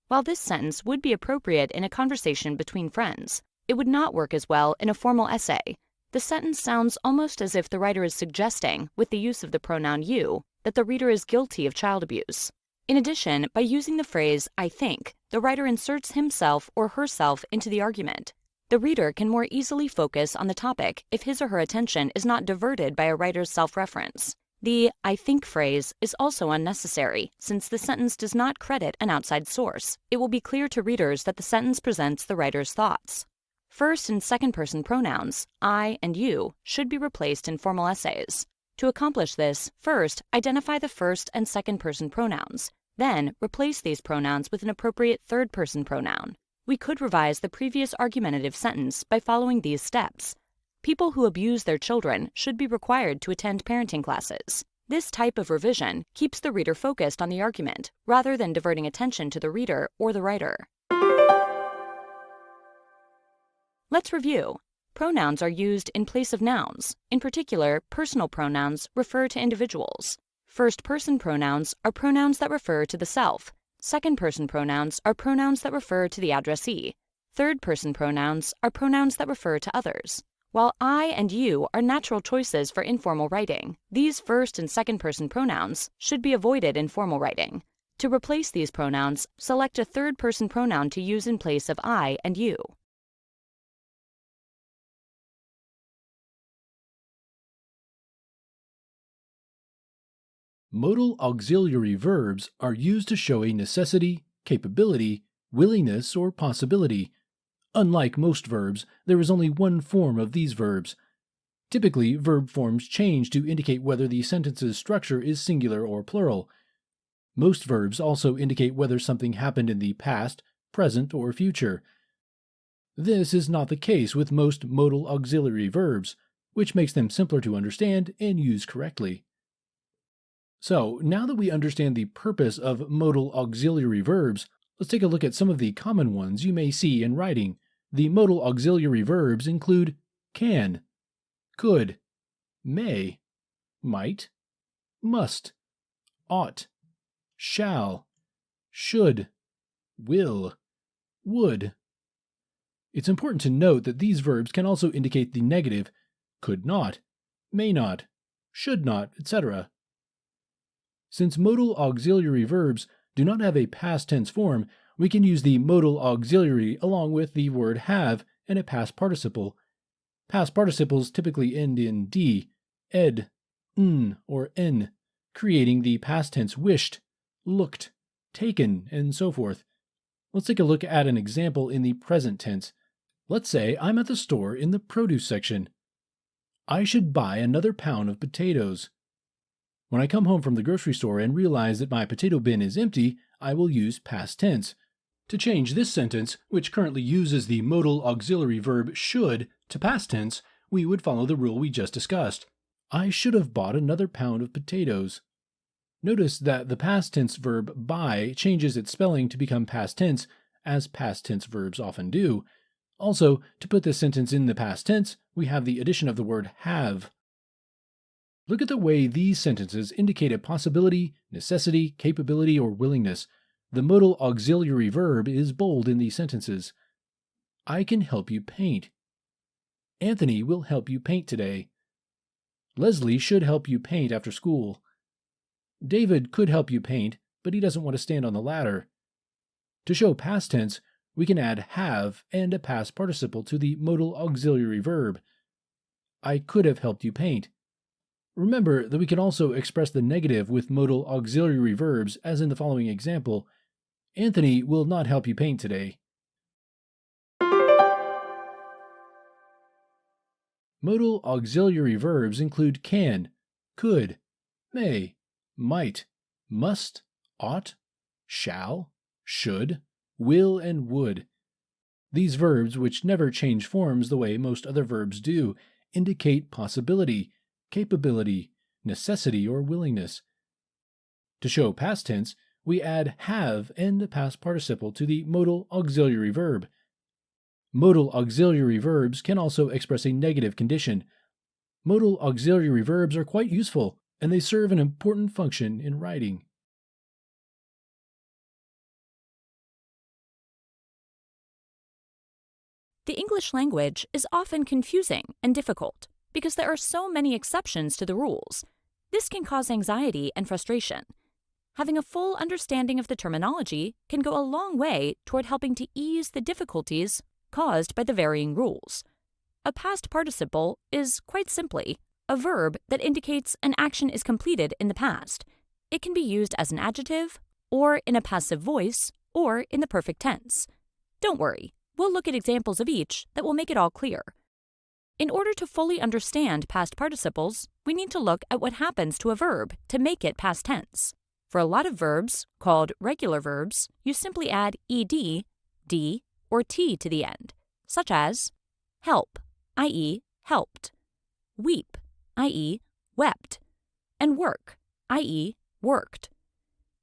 [SPEAKER 8] While this sentence would be appropriate in a conversation between friends, it would not work as well in a formal essay. The sentence sounds almost as if the writer is suggesting, with the use of the pronoun you, that the reader is guilty of child abuse. In addition, by using the phrase, I think, the writer inserts himself or herself into the argument. The reader can more easily focus on the topic if his or her attention is not diverted by a writer's self-reference. The I think phrase is also unnecessary, since the sentence does not credit an outside source. It will be clear to readers that the sentence presents the writer's thoughts. First and second-person pronouns, I and you, should be replaced in formal essays. To accomplish this, first, identify the first and second-person pronouns. Then, replace these pronouns with an appropriate third-person pronoun. We could revise the previous argumentative sentence by following these steps. People who abuse their children should be required to attend parenting classes. This type of revision keeps the reader focused on the argument, rather than diverting attention to the reader or the writer. Let's review. Pronouns are used in place of nouns. In particular, personal pronouns refer to individuals. First-person pronouns are pronouns that refer to the self. Second-person pronouns are pronouns that refer to the addressee. Third-person pronouns are pronouns that refer to others. While I and you are natural choices for informal writing, these first and second-person pronouns should be avoided in formal writing. To replace these pronouns, select a third-person pronoun to use in place of I and you.
[SPEAKER 17] Modal auxiliary verbs are used to show a necessity, capability, willingness, or possibility. Unlike most verbs, there is only one form of these verbs. Typically, verb forms change to indicate whether the sentence's structure is singular or plural. Most verbs also indicate whether something happened in the past, present, or future. This is not the case with most modal auxiliary verbs, which makes them simpler to understand and use correctly. So, now that we understand the purpose of modal auxiliary verbs, let's take a look at some of the common ones you may see in writing. The modal auxiliary verbs include can, could, may, might, must, ought, shall, should, will, would. It's important to note that these verbs can also indicate the negative, could not, may not, should not, etc. Since modal auxiliary verbs do not have a past tense form, we can use the modal auxiliary along with the word have and a past participle. Past participles typically end in d, ed, n, or n, creating the past tense wished, looked, taken, and so forth. Let's take a look at an example in the present tense. Let's say I'm at the store in the produce section. I should buy another pound of potatoes. When I come home from the grocery store and realize that my potato bin is empty, I will use past tense. To change this sentence, which currently uses the modal auxiliary verb should to past tense, we would follow the rule we just discussed. I should have bought another pound of potatoes. Notice that the past tense verb buy changes its spelling to become past tense, as past tense verbs often do. Also, to put this sentence in the past tense, we have the addition of the word have. Look at the way these sentences indicate a possibility, necessity, capability, or willingness. The modal auxiliary verb is bold in these sentences. I can help you paint. Anthony will help you paint today. Leslie should help you paint after school. David could help you paint, but he doesn't want to stand on the ladder. To show past tense, we can add have and a past participle to the modal auxiliary verb. I could have helped you paint. Remember that we can also express the negative with modal auxiliary verbs, as in the following example. Anthony will not help you paint today. Modal auxiliary verbs include can, could, may, might, must, ought, shall, should, will, and would. These verbs, which never change forms the way most other verbs do, indicate possibility, capability, necessity, or willingness. To show past tense, we add have and the past participle to the modal auxiliary verb. Modal auxiliary verbs can also express a negative condition. Modal auxiliary verbs are quite useful, and they serve an important function in writing.
[SPEAKER 8] The English language is often confusing and difficult because there are so many exceptions to the rules. This can cause anxiety and frustration. Having a full understanding of the terminology can go a long way toward helping to ease the difficulties caused by the varying rules. A past participle is, quite simply, a verb that indicates an action is completed in the past. It can be used as an adjective, or in a passive voice, or in the perfect tense. Don't worry, we'll look at examples of each that will make it all clear. In order to fully understand past participles, we need to look at what happens to a verb to make it past tense. For a lot of verbs, called regular verbs, you simply add ed, d, or t to the end, such as help, i.e. helped, weep, i.e. wept, and work, i.e. worked.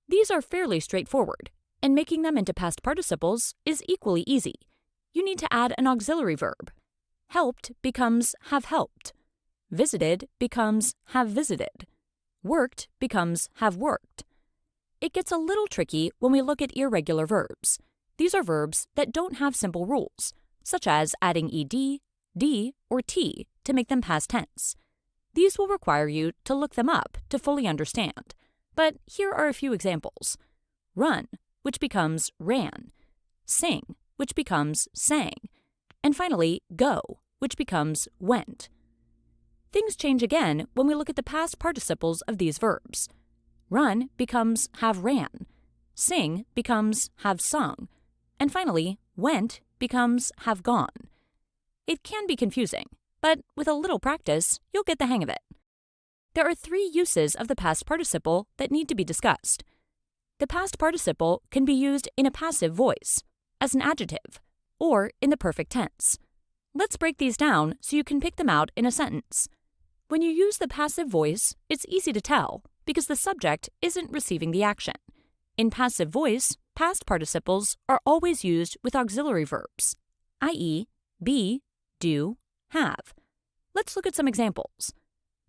[SPEAKER 8] These are fairly straightforward, and making them into past participles is equally easy. You need to add an auxiliary verb. Helped becomes have helped. Visited becomes have visited. Worked becomes have worked. It gets a little tricky when we look at irregular verbs. These are verbs that don't have simple rules, such as adding ed, d, or t to make them past tense. These will require you to look them up to fully understand. But here are a few examples. Run, which becomes ran. Sing, which becomes sang. And finally, go, which becomes went. Things change again when we look at the past participles of these verbs. Run becomes have ran. Sing becomes have sung. And finally, went becomes have gone. It can be confusing, but with a little practice, you'll get the hang of it. There are 3 uses of the past participle that need to be discussed. The past participle can be used in a passive voice, as an adjective, or in the perfect tense. Let's break these down so you can pick them out in a sentence. When you use the passive voice, it's easy to tell because the subject isn't receiving the action. In passive voice, past participles are always used with auxiliary verbs, i.e., be, do, have. Let's look at some examples.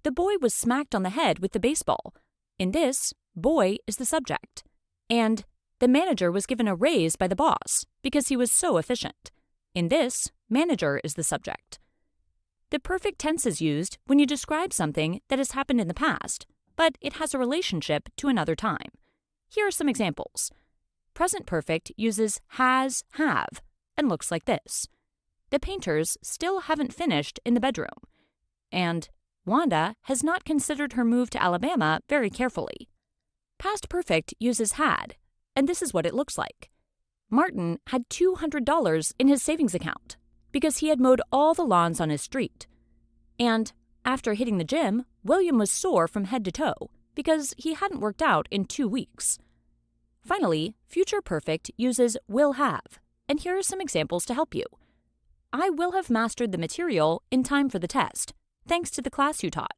[SPEAKER 8] The boy was smacked on the head with the baseball. In this, boy is the subject. And the manager was given a raise by the boss because he was so efficient. In this, manager is the subject. The perfect tense is used when you describe something that has happened in the past, but it has a relationship to another time. Here are some examples. Present perfect uses has, have, and looks like this. The painters still haven't finished in the bedroom. And Wanda has not considered her move to Alabama very carefully. Past perfect uses had, and this is what it looks like. Martin had $200 in his savings account because he had mowed all the lawns on his street. And After hitting the gym, William was sore from head to toe because he hadn't worked out in 2 weeks. Finally, future perfect uses will have, and here are some examples to help you. I will have mastered the material in time for the test, thanks to the class you taught.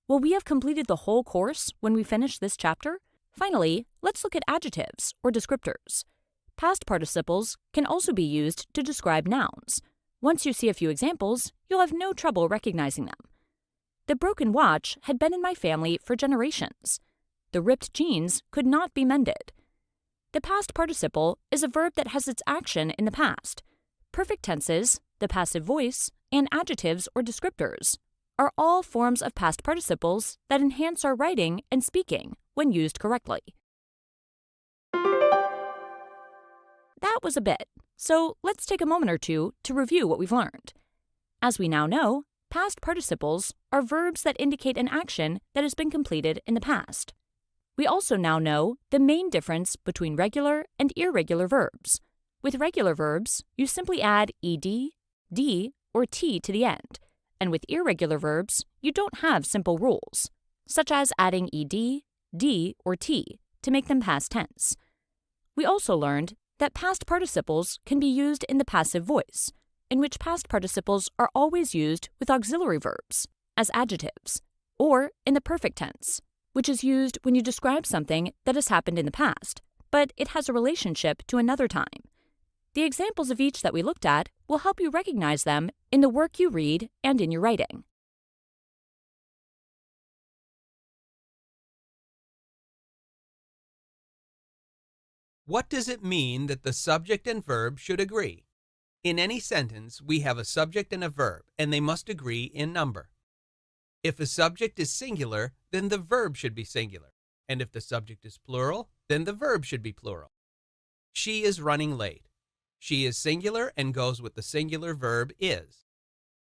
[SPEAKER 8] Will we have completed the whole course when we finish this chapter? Finally, let's look at adjectives or descriptors. Past participles can also be used to describe nouns. Once you see a few examples, you'll have no trouble recognizing them. The broken watch had been in my family for generations. The ripped jeans could not be mended. The past participle is a verb that has its action in the past. Perfect tenses, the passive voice, and adjectives or descriptors are all forms of past participles that enhance our writing and speaking when used correctly. That was a bit, so let's take a moment or two to review what we've learned. As we now know, past participles are verbs that indicate an action that has been completed in the past. We also now know the main difference between regular and irregular verbs. With regular verbs, you simply add ed, d, or t to the end, and with irregular verbs, you don't have simple rules, such as adding ed, d, or t to make them past tense. We also learned that past participles can be used in the passive voice, in which past participles are always used with auxiliary verbs, as adjectives, or in the perfect tense, which is used when you describe something that has happened in the past, but it has a relationship to another time. The examples of each that we looked at will help you recognize them in the work you read and in your writing.
[SPEAKER 18] What does it mean that the subject and verb should agree? In any sentence, we have a subject and a verb, and they must agree in number. If a subject is singular, then the verb should be singular, and if the subject is plural, then the verb should be plural. She is running late. She is singular and goes with the singular verb is.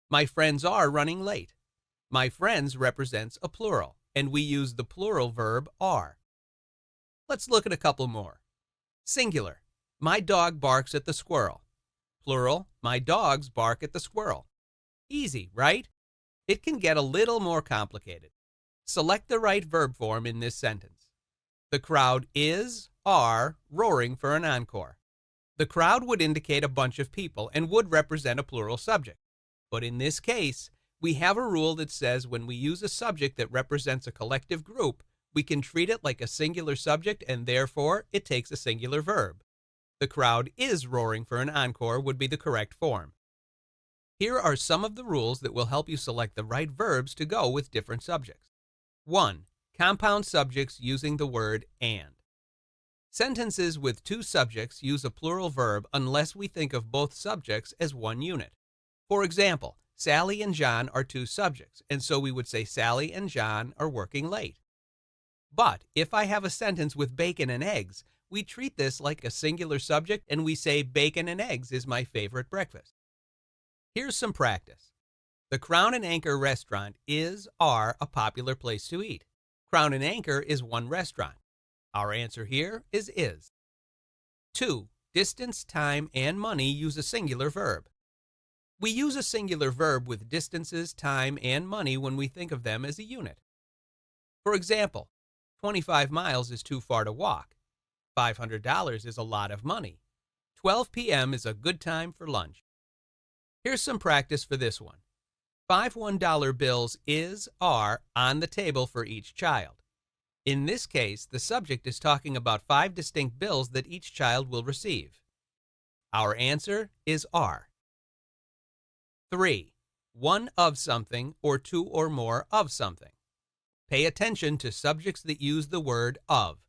[SPEAKER 18] My friends are running late. My friends represents a plural, and we use the plural verb are. Let's look at a couple more. Singular, my dog barks at the squirrel. Plural, my dogs bark at the squirrel. Easy, right? It can get a little more complicated. Select the right verb form in this sentence. The crowd are roaring for an encore. The crowd would indicate a bunch of people and would represent a plural subject. But in this case, we have a rule that says when we use a subject that represents a collective group, we can treat it like a singular subject and therefore it takes a singular verb. The crowd is roaring for an encore would be the correct form. Here are some of the rules that will help you select the right verbs to go with different subjects. 1. Compound subjects using the word and. Sentences with two subjects use a plural verb unless we think of both subjects as one unit. For example, Sally and John are two subjects, and so we would say Sally and John are working late. But if I have a sentence with bacon and eggs, we treat this like a singular subject and we say bacon and eggs is my favorite breakfast. Here's some practice. The Crown and Anchor restaurant are a popular place to eat. Crown and Anchor is one restaurant. Our answer here is. 2. Distance, time, and money use a singular verb. We use a singular verb with distances, time, and money when we think of them as a unit. For example, 25 miles is too far to walk. $500 is a lot of money. 12 p.m. is a good time for lunch. Here's some practice for this one. 5 $1 bills are on the table for each child. In this case, the subject is talking about 5 distinct bills that each child will receive. Our answer is are. 3. One of something or two or more of something. Pay attention to subjects that use the word of.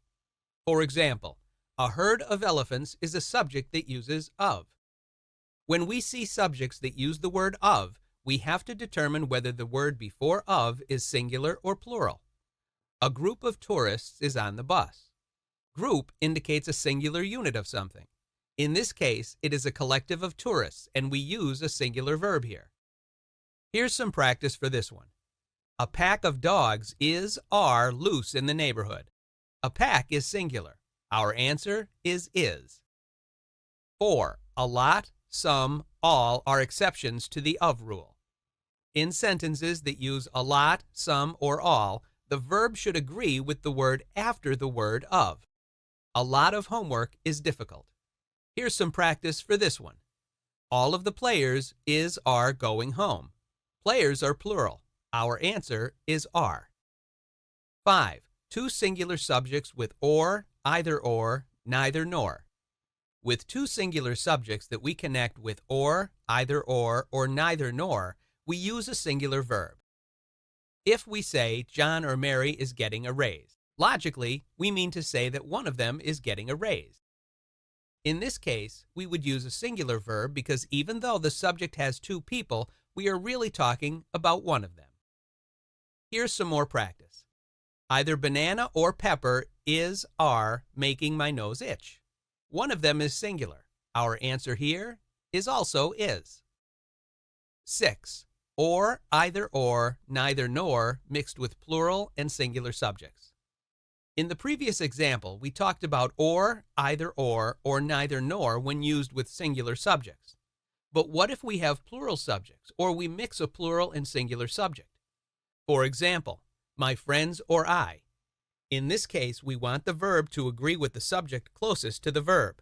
[SPEAKER 18] For example, a herd of elephants is a subject that uses of. When we see subjects that use the word of, we have to determine whether the word before of is singular or plural. A group of tourists is on the bus. Group indicates a singular unit of something. In this case, it is a collective of tourists, and we use a singular verb here. Here's some practice for this one. A pack of dogs are loose in the neighborhood. A pack is singular. Our answer is. 4. A lot, some, all are exceptions to the of rule. In sentences that use a lot, some, or all, the verb should agree with the word after the word of. A lot of homework is difficult. Here's some practice for this one. All of the players are going home. Players are plural. Our answer is are. 5. Two singular subjects with or, either or, neither nor. With two singular subjects that we connect with or, either or neither nor, we use a singular verb. If we say John or Mary is getting a raise, logically, we mean to say that one of them is getting a raise. In this case, we would use a singular verb because even though the subject has two people, we are really talking about one of them. Here's some more practice. Either banana or pepper are making my nose itch. One of them is singular. Our answer here is also is. 6. Or, either or, neither nor, mixed with plural and singular subjects. In the previous example, we talked about or, either or neither nor when used with singular subjects. But what if we have plural subjects, or we mix a plural and singular subject? For example, my friends or I. In this case, we want the verb to agree with the subject closest to the verb.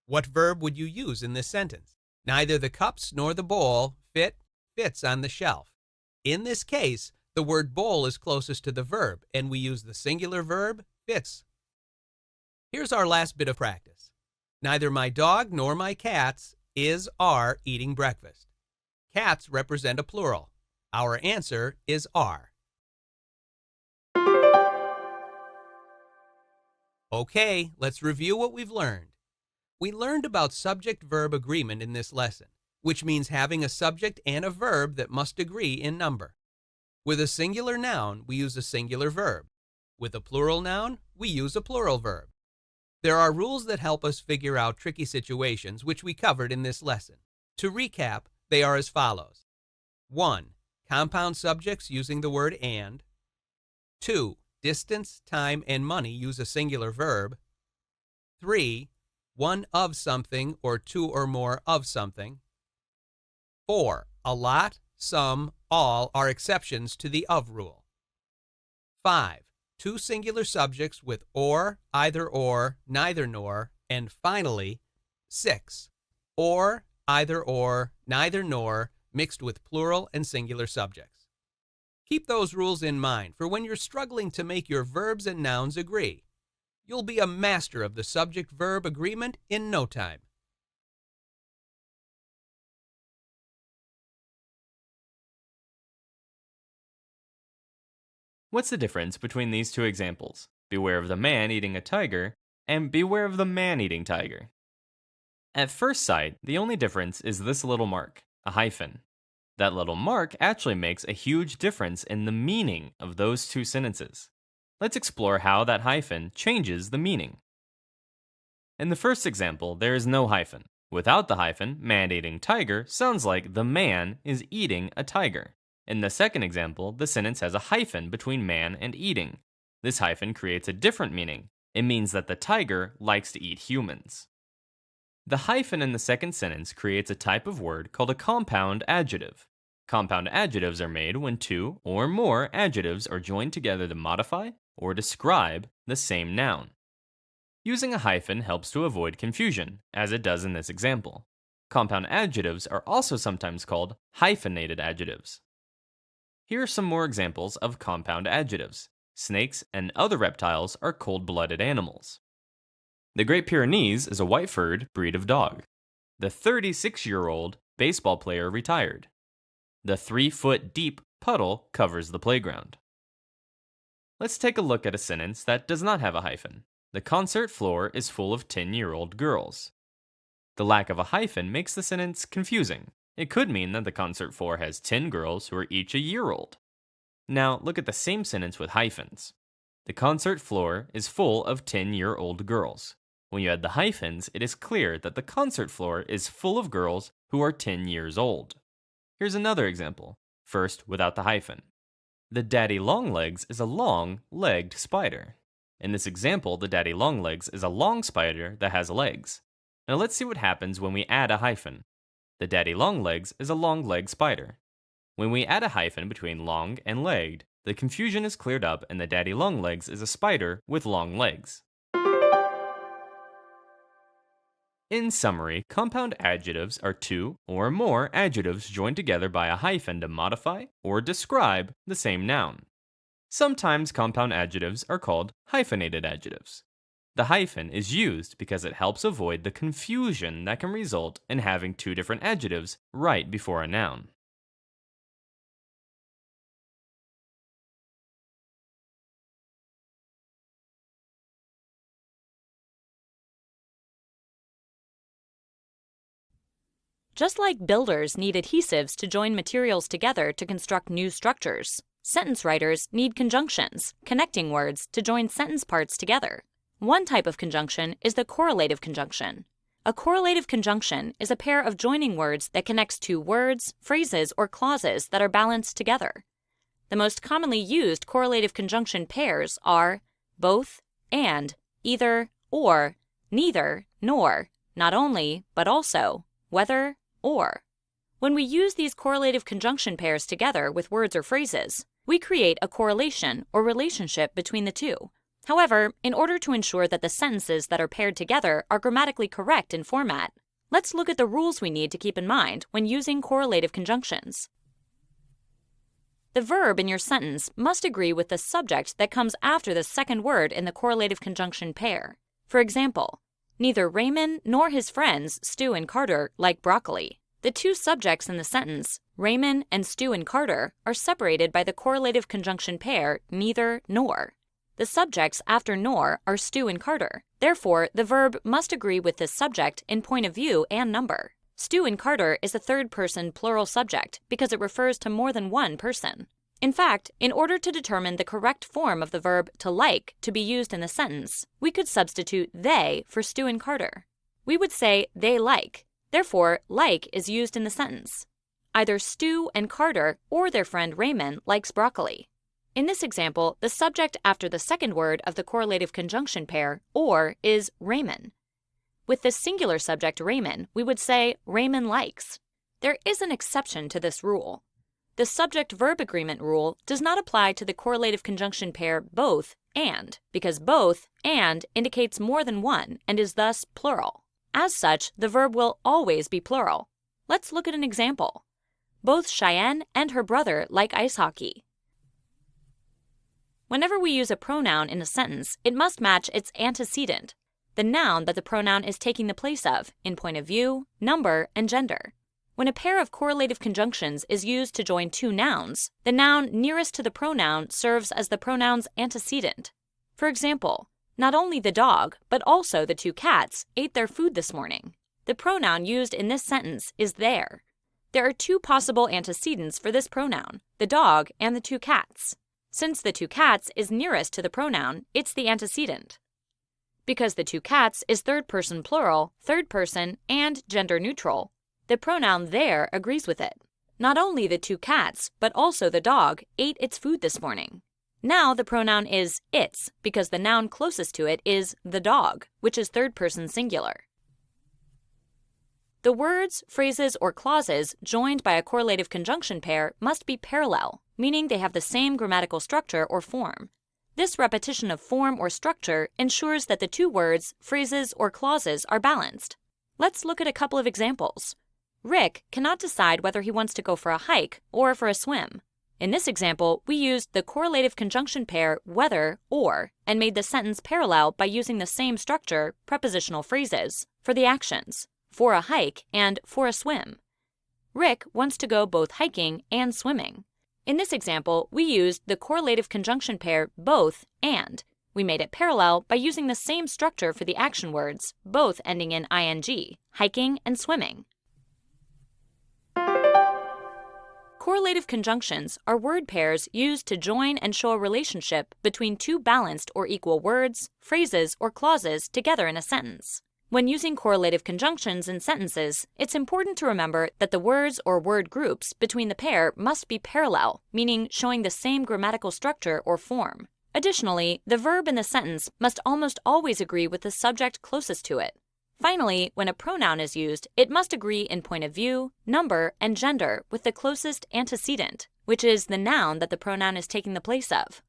[SPEAKER 18] What verb would you use in this sentence? Neither the cups nor the bowl fits on the shelf. In this case, the word bowl is closest to the verb, and we use the singular verb fits. Here's our last bit of practice. Neither my dog nor my cats are eating breakfast. Cats represent a plural. Our answer is are. Okay, let's review what we've learned. We learned about subject-verb agreement in this lesson, which means having a subject and a verb that must agree in number. With a singular noun, we use a singular verb. With a plural noun, we use a plural verb. There are rules that help us figure out tricky situations, which we covered in this lesson. To recap, they are as follows. 1. Compound subjects using the word and. 2. Distance, time, and money use a singular verb. 3. One of something or two or more of something. 4. A lot, some, all are exceptions to the of rule. 5. Two singular subjects with or, either or, neither nor. And finally, 6. Or, either or, neither nor, mixed with plural and singular subjects. Keep those rules in mind for when you're struggling to make your verbs and nouns agree. You'll be a master of the subject-verb agreement in no time.
[SPEAKER 19] What's the difference between these two examples? Beware of the man eating a tiger and beware of the man-eating tiger. At first sight, the only difference is this little mark, a hyphen. That little mark actually makes a huge difference in the meaning of those two sentences. Let's explore how that hyphen changes the meaning. In the first example, there is no hyphen. Without the hyphen, man-eating tiger sounds like the man is eating a tiger. In the second example, the sentence has a hyphen between man and eating. This hyphen creates a different meaning. It means that the tiger likes to eat humans. The hyphen in the second sentence creates a type of word called a compound adjective. Compound adjectives are made when two or more adjectives are joined together to modify or describe the same noun. Using a hyphen helps to avoid confusion, as it does in this example. Compound adjectives are also sometimes called hyphenated adjectives. Here are some more examples of compound adjectives. Snakes and other reptiles are cold-blooded animals. The Great Pyrenees is a white-furred breed of dog. The 36-year-old baseball player retired. The 3-foot-deep puddle covers the playground. Let's take a look at a sentence that does not have a hyphen. The concert floor is full of 10-year-old girls. The lack of a hyphen makes the sentence confusing. It could mean that the concert floor has 10 girls who are each a year old. Now, look at the same sentence with hyphens. The concert floor is full of 10-year-old girls. When you add the hyphens, it is clear that the concert floor is full of girls who are 10 years old. Here's another example, first without the hyphen. The daddy longlegs is a long-legged spider. In this example, the daddy longlegs is a long spider that has legs. Now let's see what happens when we add a hyphen. The daddy longlegs is a long-legged spider. When we add a hyphen between long and legged, the confusion is cleared up and the daddy long legs is a spider with long legs. In summary, compound adjectives are two or more adjectives joined together by a hyphen to modify or describe the same noun. Sometimes compound adjectives are called hyphenated adjectives. The hyphen is used because it helps avoid the confusion that can result in having two different adjectives right before a noun.
[SPEAKER 8] Just like builders need adhesives to join materials together to construct new structures, sentence writers need conjunctions, connecting words to join sentence parts together. One type of conjunction is the correlative conjunction. A correlative conjunction is a pair of joining words that connects two words, phrases, or clauses that are balanced together. The most commonly used correlative conjunction pairs are both, and, either, or, neither, nor, not only, but also, whether, or. When we use these correlative conjunction pairs together with words or phrases, we create a correlation or relationship between the two. However, in order to ensure that the sentences that are paired together are grammatically correct in format, let's look at the rules we need to keep in mind when using correlative conjunctions. The verb in your sentence must agree with the subject that comes after the second word in the correlative conjunction pair. For example, neither Raymond nor his friends, Stu and Carter, like broccoli. The two subjects in the sentence, Raymond and Stu and Carter, are separated by the correlative conjunction pair neither nor. The subjects after nor are Stu and Carter. Therefore, the verb must agree with this subject in point of view and number. Stu and Carter is a third-person plural subject because it refers to more than one person. In fact, in order to determine the correct form of the verb to like to be used in the sentence, we could substitute they for Stu and Carter. We would say they like. Therefore, like is used in the sentence. Either Stu and Carter or their friend Raymond likes broccoli. In this example, the subject after the second word of the correlative conjunction pair, or, is Raymond. With the singular subject Raymond, we would say Raymond likes. There is an exception to this rule. The subject-verb agreement rule does not apply to the correlative conjunction pair both and, because both and indicates more than one and is thus plural. As such, the verb will always be plural. Let's look at an example. Both Cheyenne and her brother like ice hockey. Whenever we use a pronoun in a sentence, it must match its antecedent, the noun that the pronoun is taking the place of, in point of view, number, and gender. When a pair of correlative conjunctions is used to join two nouns, the noun nearest to the pronoun serves as the pronoun's antecedent. For example, not only the dog, but also the two cats ate their food this morning. The pronoun used in this sentence is their. There are two possible antecedents for this pronoun, the dog and the two cats. Since the two cats is nearest to the pronoun, it's the antecedent. Because the two cats is third-person plural, third-person, and gender-neutral, the pronoun their agrees with it. Not only the two cats, but also the dog ate its food this morning. Now the pronoun is its because the noun closest to it is the dog, which is third-person singular. The words, phrases, or clauses joined by a correlative conjunction pair must be parallel, meaning they have the same grammatical structure or form. This repetition of form or structure ensures that the two words, phrases, or clauses are balanced. Let's look at a couple of examples. Rick cannot decide whether he wants to go for a hike or for a swim. In this example, we used the correlative conjunction pair whether, or, and made the sentence parallel by using the same structure, prepositional phrases, for the actions, for a hike and for a swim. Rick wants to go both hiking and swimming. In this example, we used the correlative conjunction pair both and. We made it parallel by using the same structure for the action words, both ending in ing, hiking and swimming. Correlative conjunctions are word pairs used to join and show a relationship between two balanced or equal words, phrases, or clauses together in a sentence. When using correlative conjunctions in sentences, it's important to remember that the words or word groups between the pair must be parallel, meaning showing the same grammatical structure or form. Additionally, the verb in the sentence must almost always agree with the subject closest to it. Finally, when a pronoun is used, it must agree in point of view, number, and gender with the closest antecedent, which is the noun that the pronoun is taking the place of.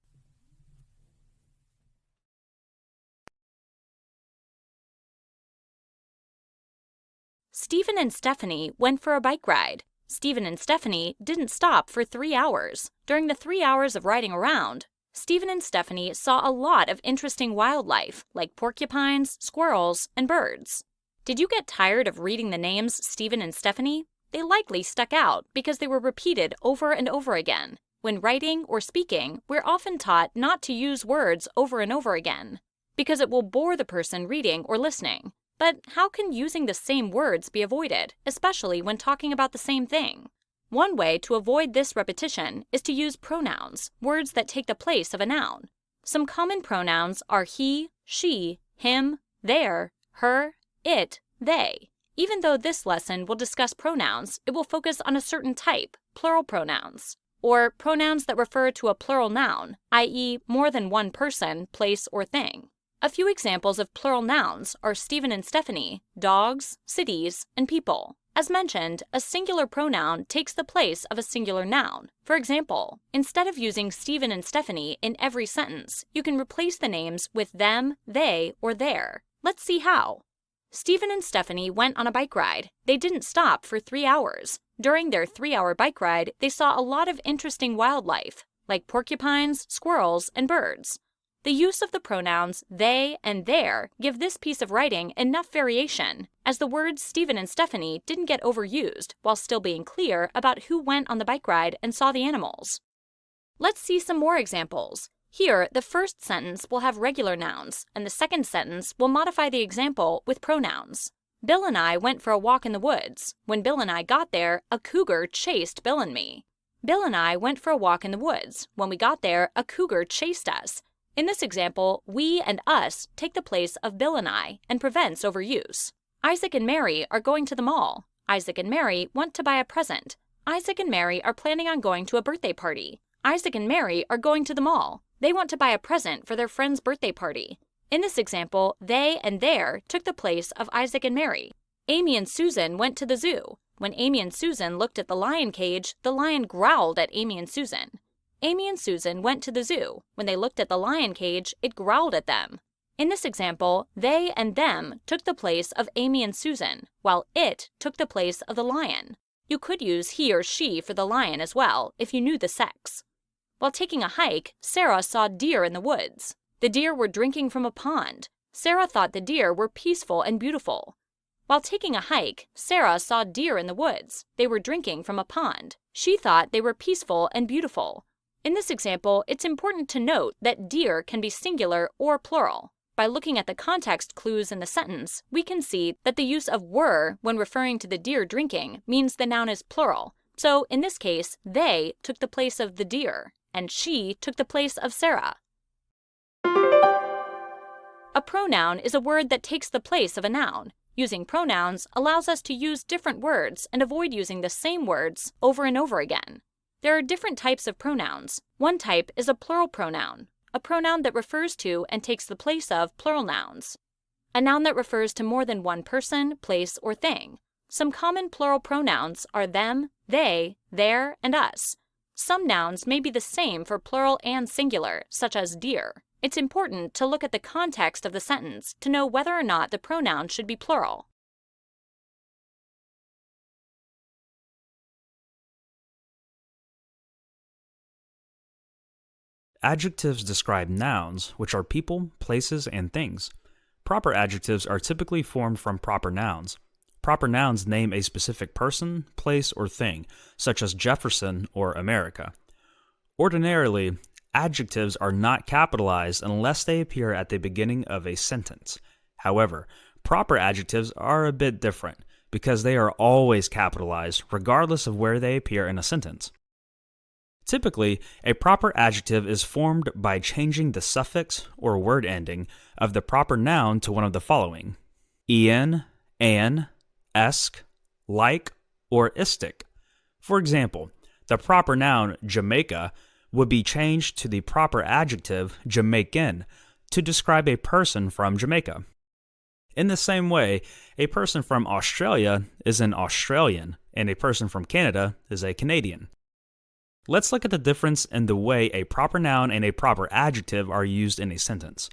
[SPEAKER 8] Stephen and Stephanie went for a bike ride. Stephen and Stephanie didn't stop for 3 hours. During the 3 hours of riding around, Stephen and Stephanie saw a lot of interesting wildlife, like porcupines, squirrels, and birds. Did you get tired of reading the names Stephen and Stephanie? They likely stuck out because they were repeated over and over again. When writing or speaking, we're often taught not to use words over and over again, because it will bore the person reading or listening. But how can using the same words be avoided, especially when talking about the same thing? One way to avoid this repetition is to use pronouns, words that take the place of a noun. Some common pronouns are he, she, him, their, her, it, they. Even though this lesson will discuss pronouns, it will focus on a certain type, plural pronouns, or pronouns that refer to a plural noun, i.e., more than one person, place, or thing. A few examples of plural nouns are Stephen and Stephanie, dogs, cities, and people. As mentioned, a singular pronoun takes the place of a singular noun. For example, instead of using Stephen and Stephanie in every sentence, you can replace the names with them, they, or their. Let's see how. Stephen and Stephanie went on a bike ride. They didn't stop for 3 hours. During their 3-hour bike ride, they saw a lot of interesting wildlife, like porcupines, squirrels, and birds. The use of the pronouns they and their give this piece of writing enough variation, as the words Stephen and Stephanie didn't get overused while still being clear about who went on the bike ride and saw the animals. Let's see some more examples. Here, the first sentence will have regular nouns, and the second sentence will modify the example with pronouns. Bill and I went for a walk in the woods. When Bill and I got there, a cougar chased Bill and me. Bill and I went for a walk in the woods. When we got there, a cougar chased us. In this example, we and us take the place of Bill and I and prevents overuse. Isaac and Mary are going to the mall. Isaac and Mary want to buy a present. Isaac and Mary are planning on going to a birthday party. Isaac and Mary are going to the mall. They want to buy a present for their friend's birthday party. In this example, they and their took the place of Isaac and Mary. Amy and Susan went to the zoo. When Amy and Susan looked at the lion cage, the lion growled at Amy and Susan. Amy and Susan went to the zoo. When they looked at the lion cage, it growled at them. In this example, they and them took the place of Amy and Susan, while it took the place of the lion. You could use he or she for the lion as well, if you knew the sex. While taking a hike, Sarah saw deer in the woods. The deer were drinking from a pond. Sarah thought the deer were peaceful and beautiful. While taking a hike, Sarah saw deer in the woods. They were drinking from a pond. She thought they were peaceful and beautiful. In this example, it's important to note that deer can be singular or plural. By looking at the context clues in the sentence, we can see that the use of were when referring to the deer drinking means the noun is plural. So, in this case, they took the place of the deer, and she took the place of Sarah. A pronoun is a word that takes the place of a noun. Using pronouns allows us to use different words and avoid using the same words over and over again. There are different types of pronouns. One type is a plural pronoun, a pronoun that refers to and takes the place of plural nouns. A noun that refers to more than one person, place, or thing. Some common plural pronouns are them, they, their, and us. Some nouns may be the same for plural and singular, such as deer. It's important to look at the context of the sentence to know whether or not the pronoun should be plural.
[SPEAKER 20] Adjectives describe nouns, which are people, places, and things. Proper adjectives are typically formed from proper nouns. Proper nouns name a specific person, place, or thing, such as Jefferson or America. Ordinarily, adjectives are not capitalized unless they appear at the beginning of a sentence. However, proper adjectives are a bit different because they are always capitalized regardless of where they appear in a sentence. Typically, a proper adjective is formed by changing the suffix or word ending of the proper noun to one of the following: en, an, esque, like, or istic. For example, the proper noun Jamaica would be changed to the proper adjective Jamaican to describe a person from Jamaica. In the same way, a person from Australia is an Australian, and a person from Canada is a Canadian. Let's look at the difference in the way a proper noun and a proper adjective are used in a sentence.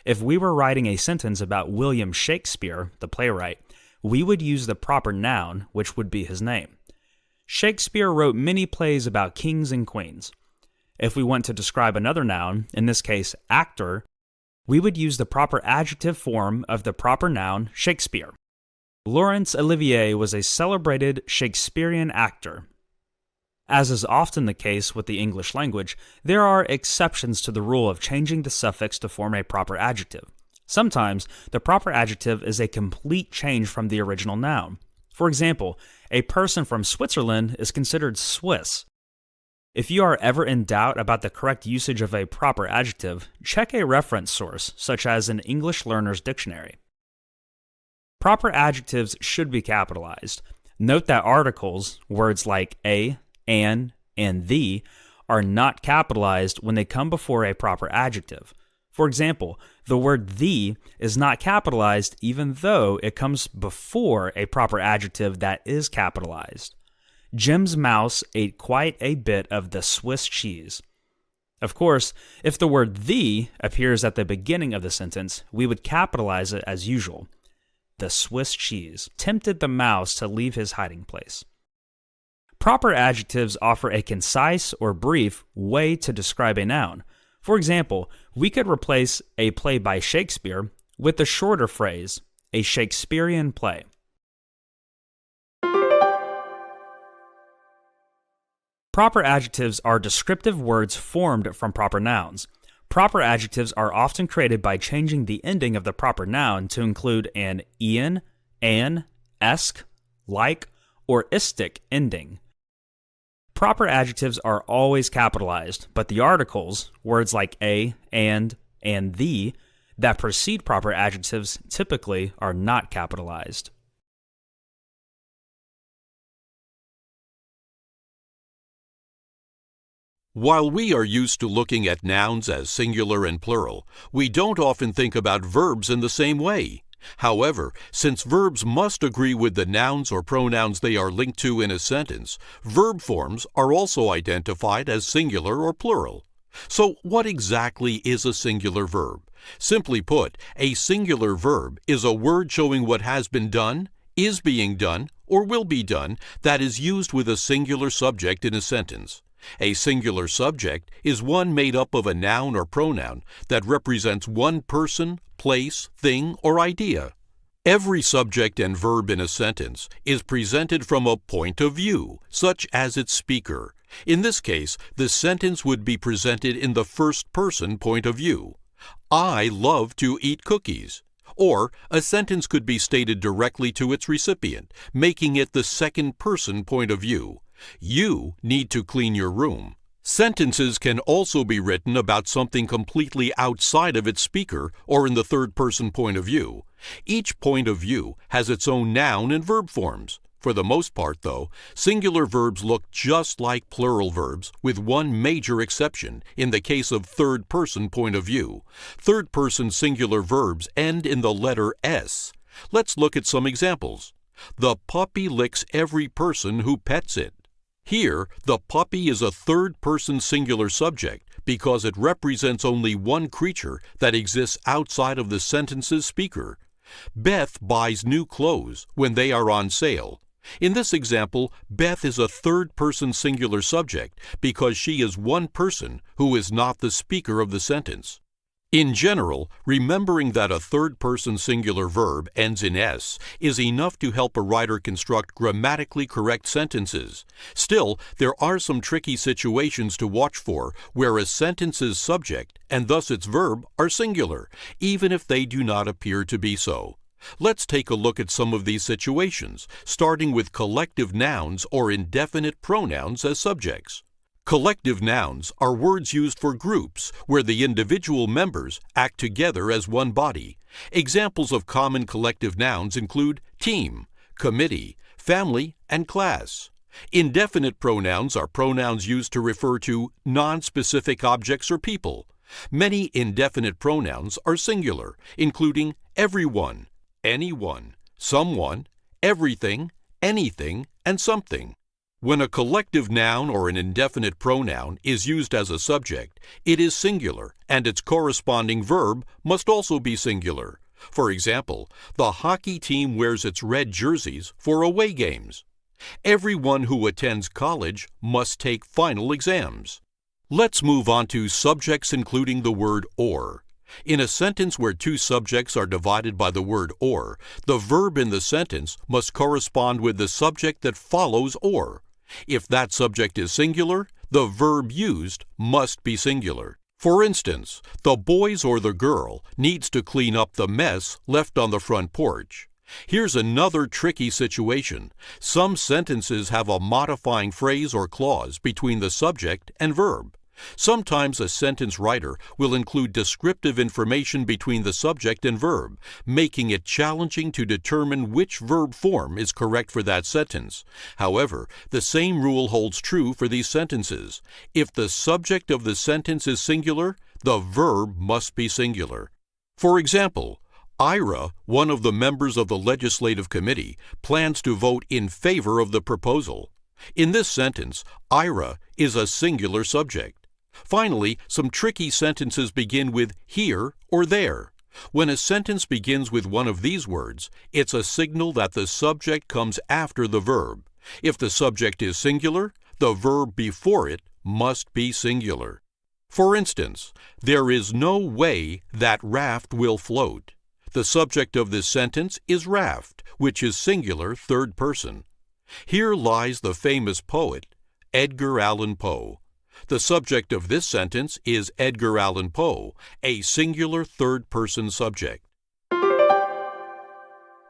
[SPEAKER 20] If we were writing a sentence about William Shakespeare, the playwright, we would use the proper noun, which would be his name. Shakespeare wrote many plays about kings and queens. If we want to describe another noun, in this case actor, we would use the proper adjective form of the proper noun Shakespeare. Laurence Olivier was a celebrated Shakespearean actor. As is often the case with the English language, there are exceptions to the rule of changing the suffix to form a proper adjective. Sometimes, the proper adjective is a complete change from the original noun. For example, a person from Switzerland is considered Swiss. If you are ever in doubt about the correct usage of a proper adjective, check a reference source, such as an English Learner's Dictionary. Proper adjectives should be capitalized. Note that articles, words like a, an, and the, are not capitalized when they come before a proper adjective. For example, the word the is not capitalized even though it comes before a proper adjective that is capitalized. Jim's mouse ate quite a bit of the Swiss cheese. Of course, if the word the appears at the beginning of the sentence, we would capitalize it as usual. The Swiss cheese tempted the mouse to leave his hiding place. Proper adjectives offer a concise or brief way to describe a noun. For example, we could replace a play by Shakespeare with the shorter phrase, a Shakespearean play. Proper adjectives are descriptive words formed from proper nouns. Proper adjectives are often created by changing the ending of the proper noun to include an ian, an, esque, like, or istic ending. Proper adjectives are always capitalized, but the articles, words like a, and the, that precede proper adjectives typically are not capitalized.
[SPEAKER 16] While we are used to looking at nouns as singular and plural, we don't often think about verbs in the same way. However, since verbs must agree with the nouns or pronouns they are linked to in a sentence, verb forms are also identified as singular or plural. So what exactly is a singular verb? Simply put, a singular verb is a word showing what has been done, is being done, or will be done that is used with a singular subject in a sentence. A singular subject is one made up of a noun or pronoun that represents one person, place, thing, or idea. Every subject and verb in a sentence is presented from a point of view, such as its speaker. In this case, the sentence would be presented in the first person point of view. I love to eat cookies. Or a sentence could be stated directly to its recipient, making it the second person point of view. You need to clean your room. Sentences can also be written about something completely outside of its speaker or in the third person point of view. Each point of view has its own noun and verb forms. For the most part, though, singular verbs look just like plural verbs, with one major exception in the case of third person point of view. Third person singular verbs end in the letter S. Let's look at some examples. The puppy licks every person who pets it. Here, the puppy is a third-person singular subject because it represents only one creature that exists outside of the sentence's speaker. Beth buys new clothes when they are on sale. In this example, Beth is a third-person singular subject because she is one person who is not the speaker of the sentence. In general, remembering that a third-person singular verb ends in S is enough to help a writer construct grammatically correct sentences. Still, there are some tricky situations to watch for where a sentence's subject, and thus its verb, are singular, even if they do not appear to be so. Let's take a look at some of these situations, starting with collective nouns or indefinite pronouns as subjects. Collective nouns are words used for groups where the individual members act together as one body. Examples of common collective nouns include team, committee, family, and class. Indefinite pronouns are pronouns used to refer to non-specific objects or people. Many indefinite pronouns are singular, including everyone, anyone, someone, everything, anything, and something. When a collective noun or an indefinite pronoun is used as a subject, it is singular, and its corresponding verb must also be singular. For example, the hockey team wears its red jerseys for away games. Everyone who attends college must take final exams. Let's move on to subjects including the word or. In a sentence where two subjects are divided by the word or, the verb in the sentence must correspond with the subject that follows or. If that subject is singular, the verb used must be singular. For instance, the boys or the girl needs to clean up the mess left on the front porch. Here's another tricky situation. Some sentences have a modifying phrase or clause between the subject and verb. Sometimes a sentence writer will include descriptive information between the subject and verb, making it challenging to determine which verb form is correct for that sentence. However, the same rule holds true for these sentences. If the subject of the sentence is singular, the verb must be singular. For example, Ira, one of the members of the legislative committee, plans to vote in favor of the proposal. In this sentence, Ira is a singular subject. Finally, some tricky sentences begin with here or there. When a sentence begins with one of these words, it's a signal that the subject comes after the verb. If the subject is singular, the verb before it must be singular. For instance, there is no way that raft will float. The subject of this sentence is raft, which is singular third person. Here lies the famous poet, Edgar Allan Poe. The subject of this sentence is Edgar Allan Poe, a singular third-person subject.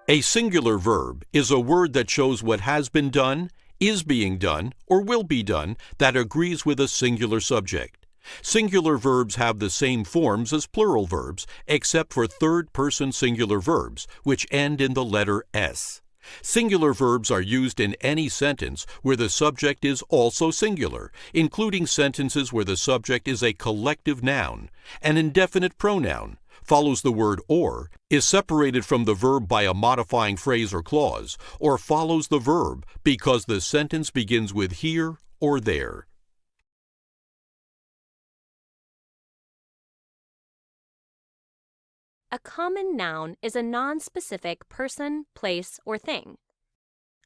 [SPEAKER 16] A singular verb is a word that shows what has been done, is being done, or will be done that agrees with a singular subject. Singular verbs have the same forms as plural verbs, except for third-person singular verbs, which end in the letter S. Singular verbs are used in any sentence where the subject is also singular, including sentences where the subject is a collective noun. An indefinite pronoun follows the word or, is separated from the verb by a modifying phrase or clause, or follows the verb because the sentence begins with here or there.
[SPEAKER 8] A common noun is a non-specific person, place, or thing.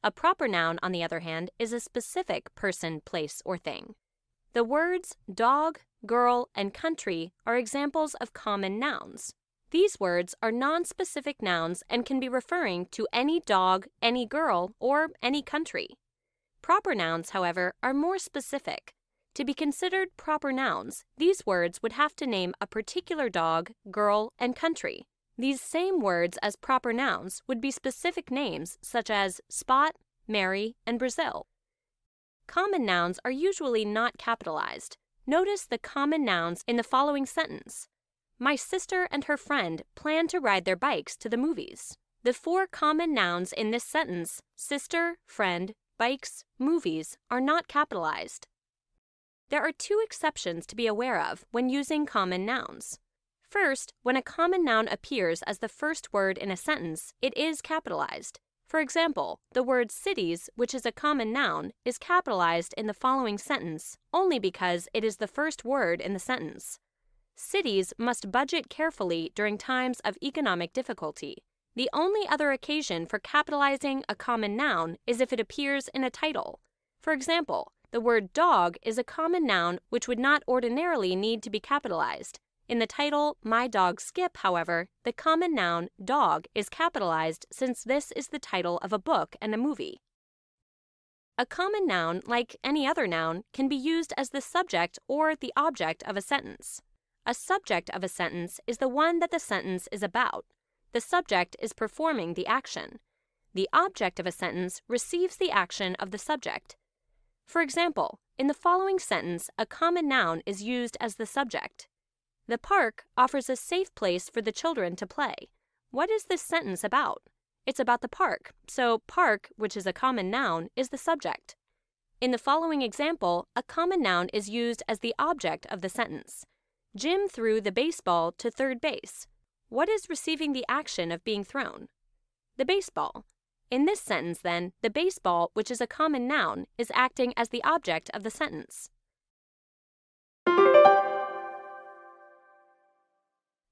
[SPEAKER 8] A proper noun, on the other hand, is a specific person, place, or thing. The words dog, girl, and country are examples of common nouns. These words are non-specific nouns and can be referring to any dog, any girl, or any country. Proper nouns, however, are more specific. To be considered proper nouns, these words would have to name a particular dog, girl, and country. These same words as proper nouns would be specific names such as Spot, Mary, and Brazil. Common nouns are usually not capitalized. Notice the common nouns in the following sentence. My sister and her friend plan to ride their bikes to the movies. The four common nouns in this sentence, sister, friend, bikes, movies, are not capitalized. There are two exceptions to be aware of when using common nouns. First, when a common noun appears as the first word in a sentence, it is capitalized. For example, the word cities, which is a common noun, is capitalized in the following sentence only because it is the first word in the sentence. Cities must budget carefully during times of economic difficulty. The only other occasion for capitalizing a common noun is if it appears in a title. For example, the word dog is a common noun which would not ordinarily need to be capitalized. In the title, My Dog Skip, however, the common noun dog is capitalized since this is the title of a book and a movie. A common noun, like any other noun, can be used as the subject or the object of a sentence. A subject of a sentence is the one that the sentence is about. The subject is performing the action. The object of a sentence receives the action of the subject. For example, in the following sentence, a common noun is used as the subject. The park offers a safe place for the children to play. What is this sentence about? It's about the park, so park, which is a common noun, is the subject. In the following example, a common noun is used as the object of the sentence. Jim threw the baseball to third base. What is receiving the action of being thrown? the baseball. In this sentence, then, the baseball, which is a common noun, is acting as the object of the sentence.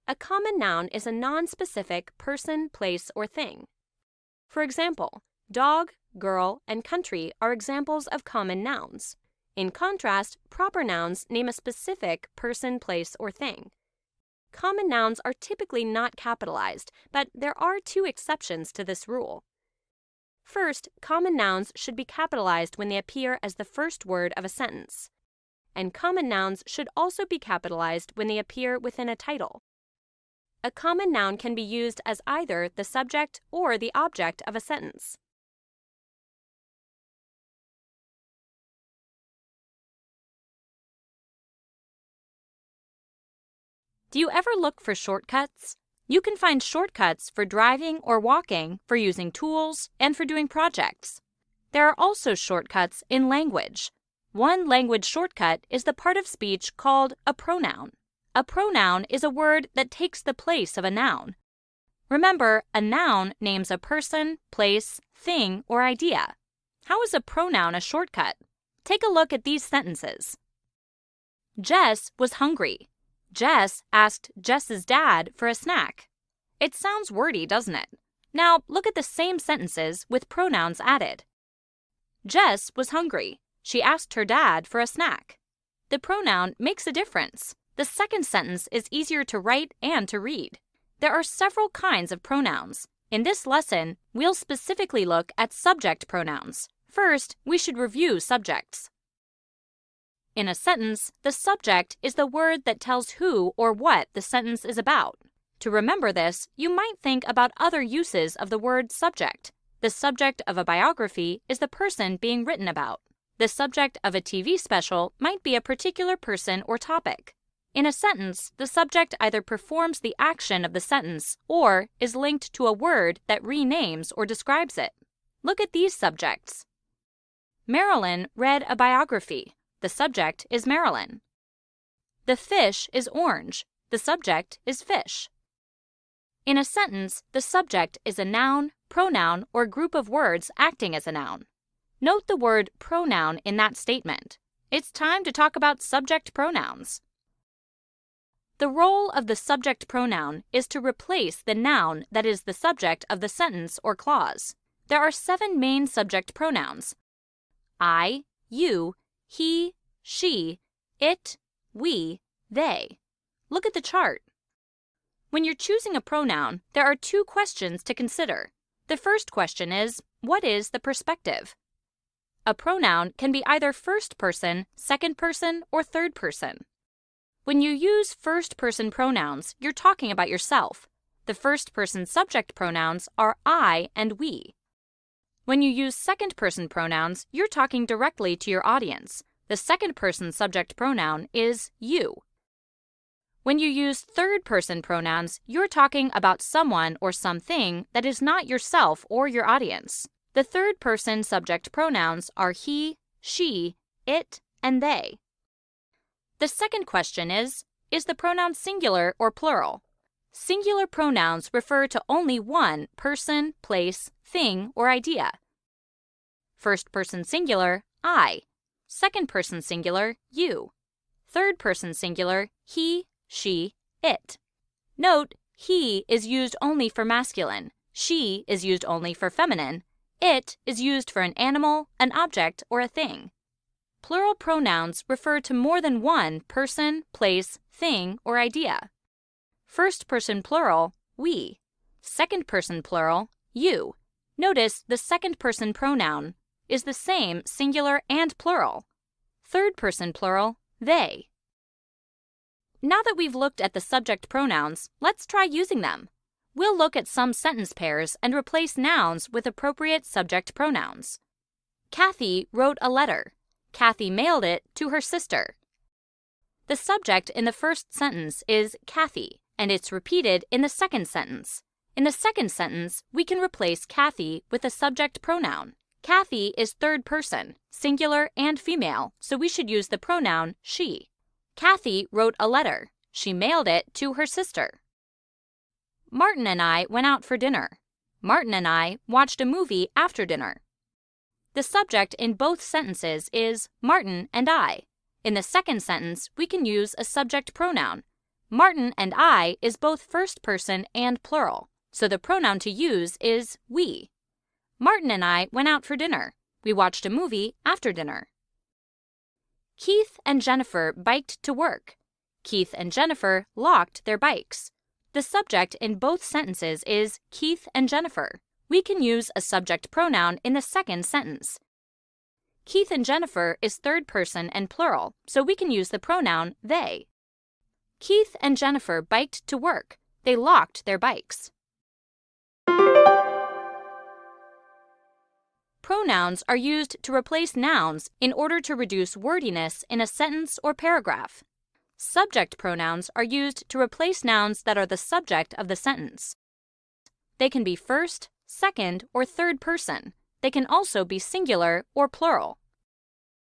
[SPEAKER 8] A common noun is a non-specific person, place, or thing. For example, dog, girl, and country are examples of common nouns. In contrast, proper nouns name a specific person, place, or thing. Common nouns are typically not capitalized, but there are two exceptions to this rule. First, common nouns should be capitalized when they appear as the first word of a sentence. And common nouns should also be capitalized when they appear within a title. A common noun can be used as either the subject or the object of a sentence. Do you ever look for shortcuts? You can find shortcuts for driving or walking, for using tools, and for doing projects. There are also shortcuts in language. One language shortcut is the part of speech called a pronoun. A pronoun is a word that takes the place of a noun. Remember, a noun names a person, place, thing, or idea. How is a pronoun a shortcut? Take a look at these sentences. Jess was hungry. Jess asked Jess's dad for a snack. It sounds wordy, doesn't it? Now look at the same sentences with pronouns added. Jess was hungry. She asked her dad for a snack. The pronoun makes a difference. The second sentence is easier to write and to read. There are several kinds of pronouns. In this lesson, we'll specifically look at subject pronouns. First, we should review subjects. In a sentence, the subject is the word that tells who or what the sentence is about. To remember this, you might think about other uses of the word subject. The subject of a biography is the person being written about. The subject of a TV special might be a particular person or topic. In a sentence, the subject either performs the action of the sentence or is linked to a word that renames or describes it. Look at these subjects. Marilyn read a biography. The subject is Marilyn. The fish is orange. The subject is fish. In a sentence, the subject is a noun, pronoun, or group of words acting as a noun. Note the word pronoun in that statement. It's time to talk about subject pronouns. The role of the subject pronoun is to replace the noun that is the subject of the sentence or clause. There are 7 main subject pronouns: I, you, he, she, it, we, they. Look at the chart. When you're choosing a pronoun, there are 2 questions to consider. The first question is, what is the perspective? A pronoun can be either first person, second person, or third person. When you use first-person pronouns, you're talking about yourself. The first-person subject pronouns are I and we. When you use second-person pronouns, you're talking directly to your audience. The second-person subject pronoun is you. When you use third-person pronouns, you're talking about someone or something that is not yourself or your audience. The third-person subject pronouns are he, she, it, and they. The second question is the pronoun singular or plural? Singular pronouns refer to only one person, place, thing, or idea. First person singular, I. Second person singular, you. Third person singular, he, she, it. Note, he is used only for masculine, she is used only for feminine, it is used for an animal, an object, or a thing. Plural pronouns refer to more than one person, place, thing, or idea. First person plural, we. Second person plural, you. Notice the second person pronoun is the same singular and plural. Third person plural, they. Now that we've looked at the subject pronouns, let's try using them. We'll look at some sentence pairs and replace nouns with appropriate subject pronouns. Kathy wrote a letter. Kathy mailed it to her sister. The subject in the first sentence is Kathy, and it's repeated in the second sentence. In the second sentence, we can replace Kathy with a subject pronoun. Kathy is third person, singular and female, so we should use the pronoun she. Kathy wrote a letter. She mailed it to her sister. Martin and I went out for dinner. Martin and I watched a movie after dinner. The subject in both sentences is Martin and I. In the second sentence, we can use a subject pronoun. Martin and I is both first person and plural, so the pronoun to use is we. Martin and I went out for dinner. We watched a movie after dinner. Keith and Jennifer biked to work. Keith and Jennifer locked their bikes. The subject in both sentences is Keith and Jennifer. We can use a subject pronoun in the second sentence. Keith and Jennifer is third person and plural, so we can use the pronoun they. Keith and Jennifer biked to work. They locked their bikes. Pronouns are used to replace nouns in order to reduce wordiness in a sentence or paragraph. Subject pronouns are used to replace nouns that are the subject of the sentence. They can be first, second, or third person. They can also be singular or plural.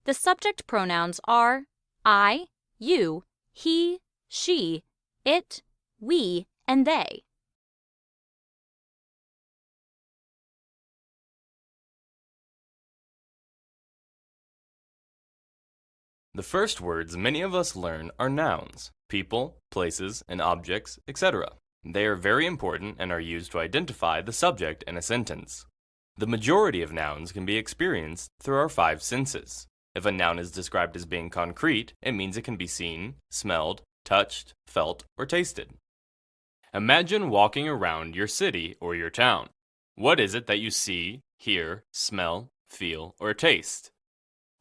[SPEAKER 8] The subject pronouns are I, you, he, she, it, we, and they.
[SPEAKER 19] The first words many of us learn are nouns: people, places, and objects, etc. They are very important and are used to identify the subject in a sentence. The majority of nouns can be experienced through our five senses. If a noun is described as being concrete, it means it can be seen, smelled, touched, felt, or tasted. Imagine walking around your city or your town. What is it that you see, hear, smell, feel, or taste?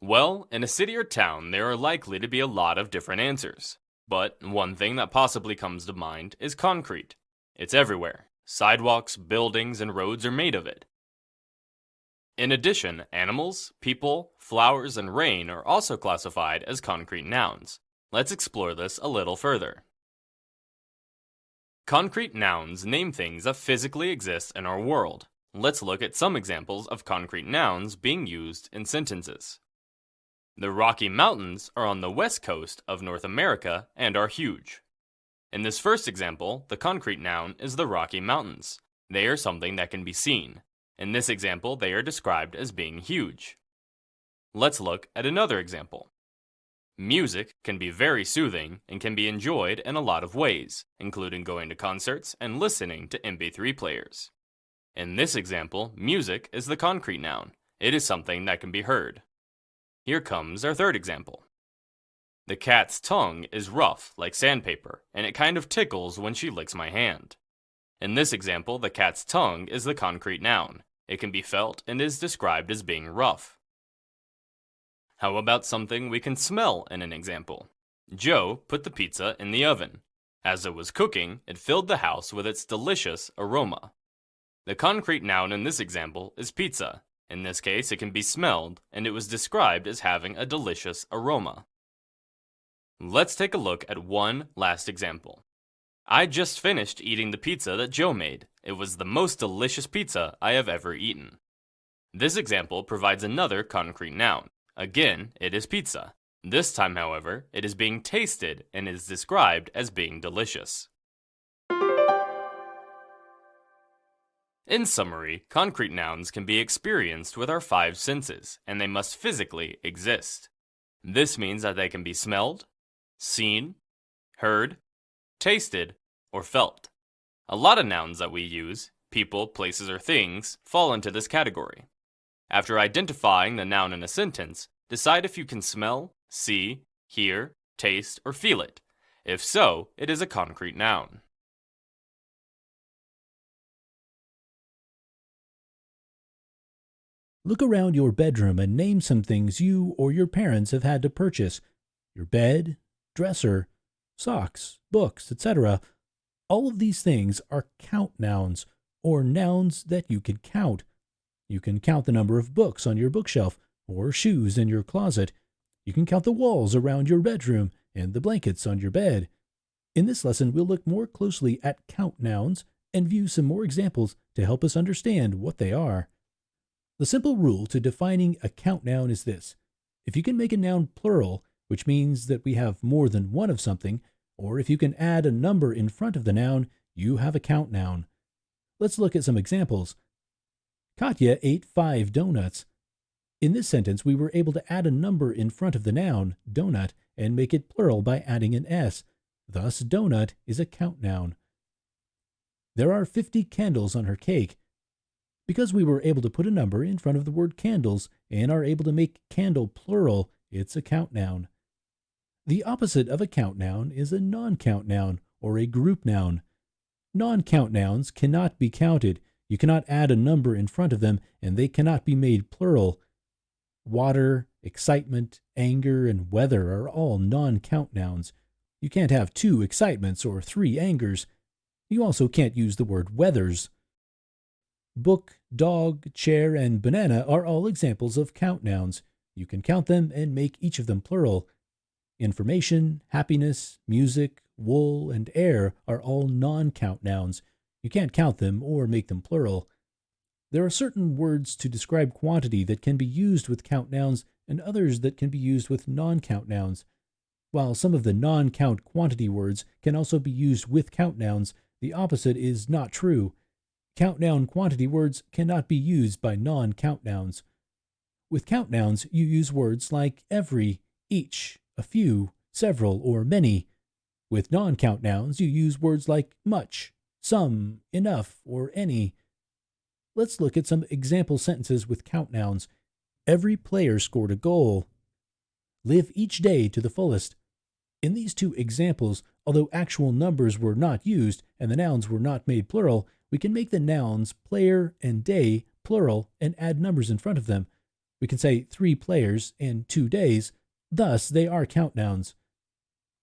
[SPEAKER 19] Well, in a city or town, there are likely to be a lot of different answers. But one thing that possibly comes to mind is concrete. It's everywhere. Sidewalks, buildings, and roads are made of it. In addition, animals, people, flowers, and rain are also classified as concrete nouns. Let's explore this a little further. Concrete nouns name things that physically exist in our world. Let's look at some examples of concrete nouns being used in sentences. The Rocky Mountains are on the west coast of North America and are huge. In this first example, the concrete noun is the Rocky Mountains. They are something that can be seen. In this example, they are described as being huge. Let's look at another example. Music can be very soothing and can be enjoyed in a lot of ways, including going to concerts and listening to MP3 players. In this example, music is the concrete noun. It is something that can be heard. Here comes our third example. The cat's tongue is rough like sandpaper, and it kind of tickles when she licks my hand. In this example, the cat's tongue is the concrete noun. It can be felt and is described as being rough. How about something we can smell in an example? Joe put the pizza in the oven. As it was cooking, it filled the house with its delicious aroma. The concrete noun in this example is pizza. In this case, it can be smelled, and it was described as having a delicious aroma. Let's take a look at one last example. I just finished eating the pizza that Joe made. It was the most delicious pizza I have ever eaten. This example provides another concrete noun. Again, it is pizza. This time, however, it is being tasted and is described as being delicious. In summary, concrete nouns can be experienced with our five senses, and they must physically exist. This means that they can be smelled, seen, heard, tasted, or felt. A lot of nouns that we use, people, places, or things, fall into this category. After identifying the noun in a sentence, decide if you can smell, see, hear, taste, or feel it. If so, it is a concrete noun.
[SPEAKER 17] Look around your bedroom and name some things you or your parents have had to purchase. Your bed, dresser, socks, books, etc. All of these things are count nouns, or nouns that you can count. You can count the number of books on your bookshelf or shoes in your closet. You can count the walls around your bedroom and the blankets on your bed. In this lesson, we'll look more closely at count nouns and view some more examples to help us understand what they are. The simple rule to defining a count noun is this. If you can make a noun plural, which means that we have more than one of something, or if you can add a number in front of the noun, you have a count noun. Let's look at some examples Katya ate 5 donuts. In this sentence, we were able to add a number in front of the noun, donut, and make it plural by adding an S. Thus, donut is a count noun. There are 50 candles on her cake. Because we were able to put a number in front of the word candles and are able to make candle plural, it's a count noun. The opposite of a count noun is a non-count noun or a group noun. Non-count nouns cannot be counted. You cannot add a number in front of them, and they cannot be made plural. Water, excitement, anger, and weather are all non-count nouns. You can't have 2 excitements or 3 angers. You also can't use the word weathers. Book, dog, chair, and banana are all examples of count nouns. You can count them and make each of them plural. Information, happiness, music, wool, and air are all non-count nouns. You can't count them or make them plural. There are certain words to describe quantity that can be used with count nouns and others that can be used with non-count nouns. While some of the non-count quantity words can also be used with count nouns, the opposite is not true. Count noun quantity words cannot be used by non-count nouns. With count nouns, you use words like every, each, a few, several, or many. With non-count nouns, you use words like much, some, enough, or any. Let's look at some example sentences with count nouns. Every player scored a goal. Live each day to the fullest. In these 2 examples, although actual numbers were not used and the nouns were not made plural, we can make the nouns player and day plural and add numbers in front of them. We can say 3 players and 2 days. Thus, they are count nouns.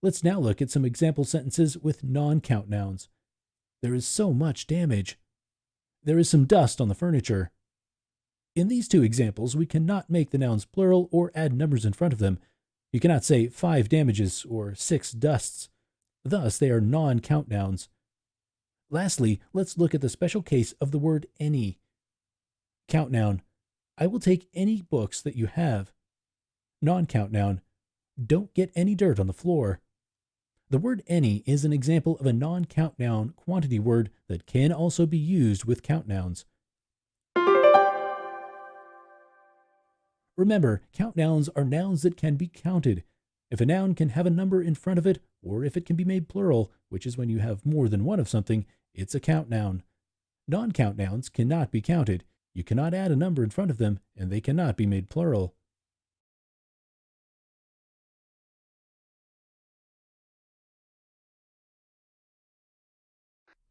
[SPEAKER 17] Let's now look at some example sentences with non-count nouns. There is so much damage. There is some dust on the furniture. In these 2 examples, we cannot make the nouns plural or add numbers in front of them. You cannot say 5 damages or 6 dusts. Thus, they are non-count nouns. Lastly, let's look at the special case of the word any. Count noun. I will take any books that you have. Non-count noun. Don't get any dirt on the floor. The word any is an example of a non-count noun quantity word that can also be used with count nouns. Remember, count nouns are nouns that can be counted. If a noun can have a number in front of it, or if it can be made plural, which is when you have more than one of something, it's a count noun. Non-count nouns cannot be counted. You cannot add a number in front of them, and they cannot be made plural.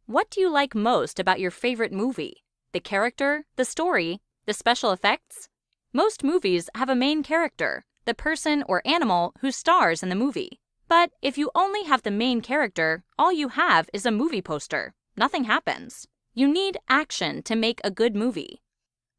[SPEAKER 8] What do you like most about your favorite movie? The character, the story, the special effects? Most movies have a main character, the person or animal who stars in the movie. But if you only have the main character, all you have is a movie poster. Nothing happens. You need action to make a good movie.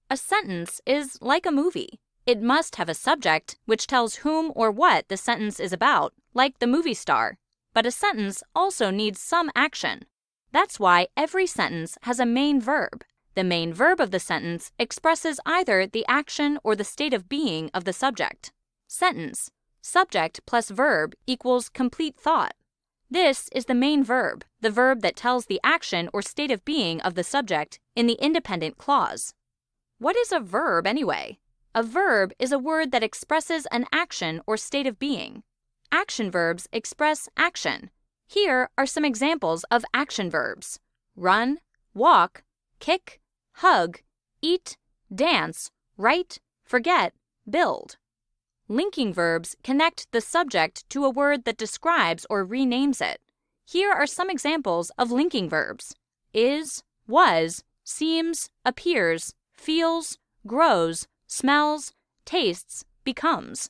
[SPEAKER 8] A sentence is like a movie. It must have a subject which tells whom or what the sentence is about, like the movie star. But a sentence also needs some action. That's why every sentence has a main verb. The main verb of the sentence expresses either the action or the state of being of the subject. Sentence. Subject plus verb equals complete thought. This is the main verb, the verb that tells the action or state of being of the subject in the independent clause. What is a verb anyway? A verb is a word that expresses an action or state of being. Action verbs express action. Here are some examples of action verbs: run, walk, kick, hug, eat, dance, write, forget, build. Linking verbs connect the subject to a word that describes or renames it. Here are some examples of linking verbs: is, was, seems, appears, feels, grows, smells, tastes, becomes.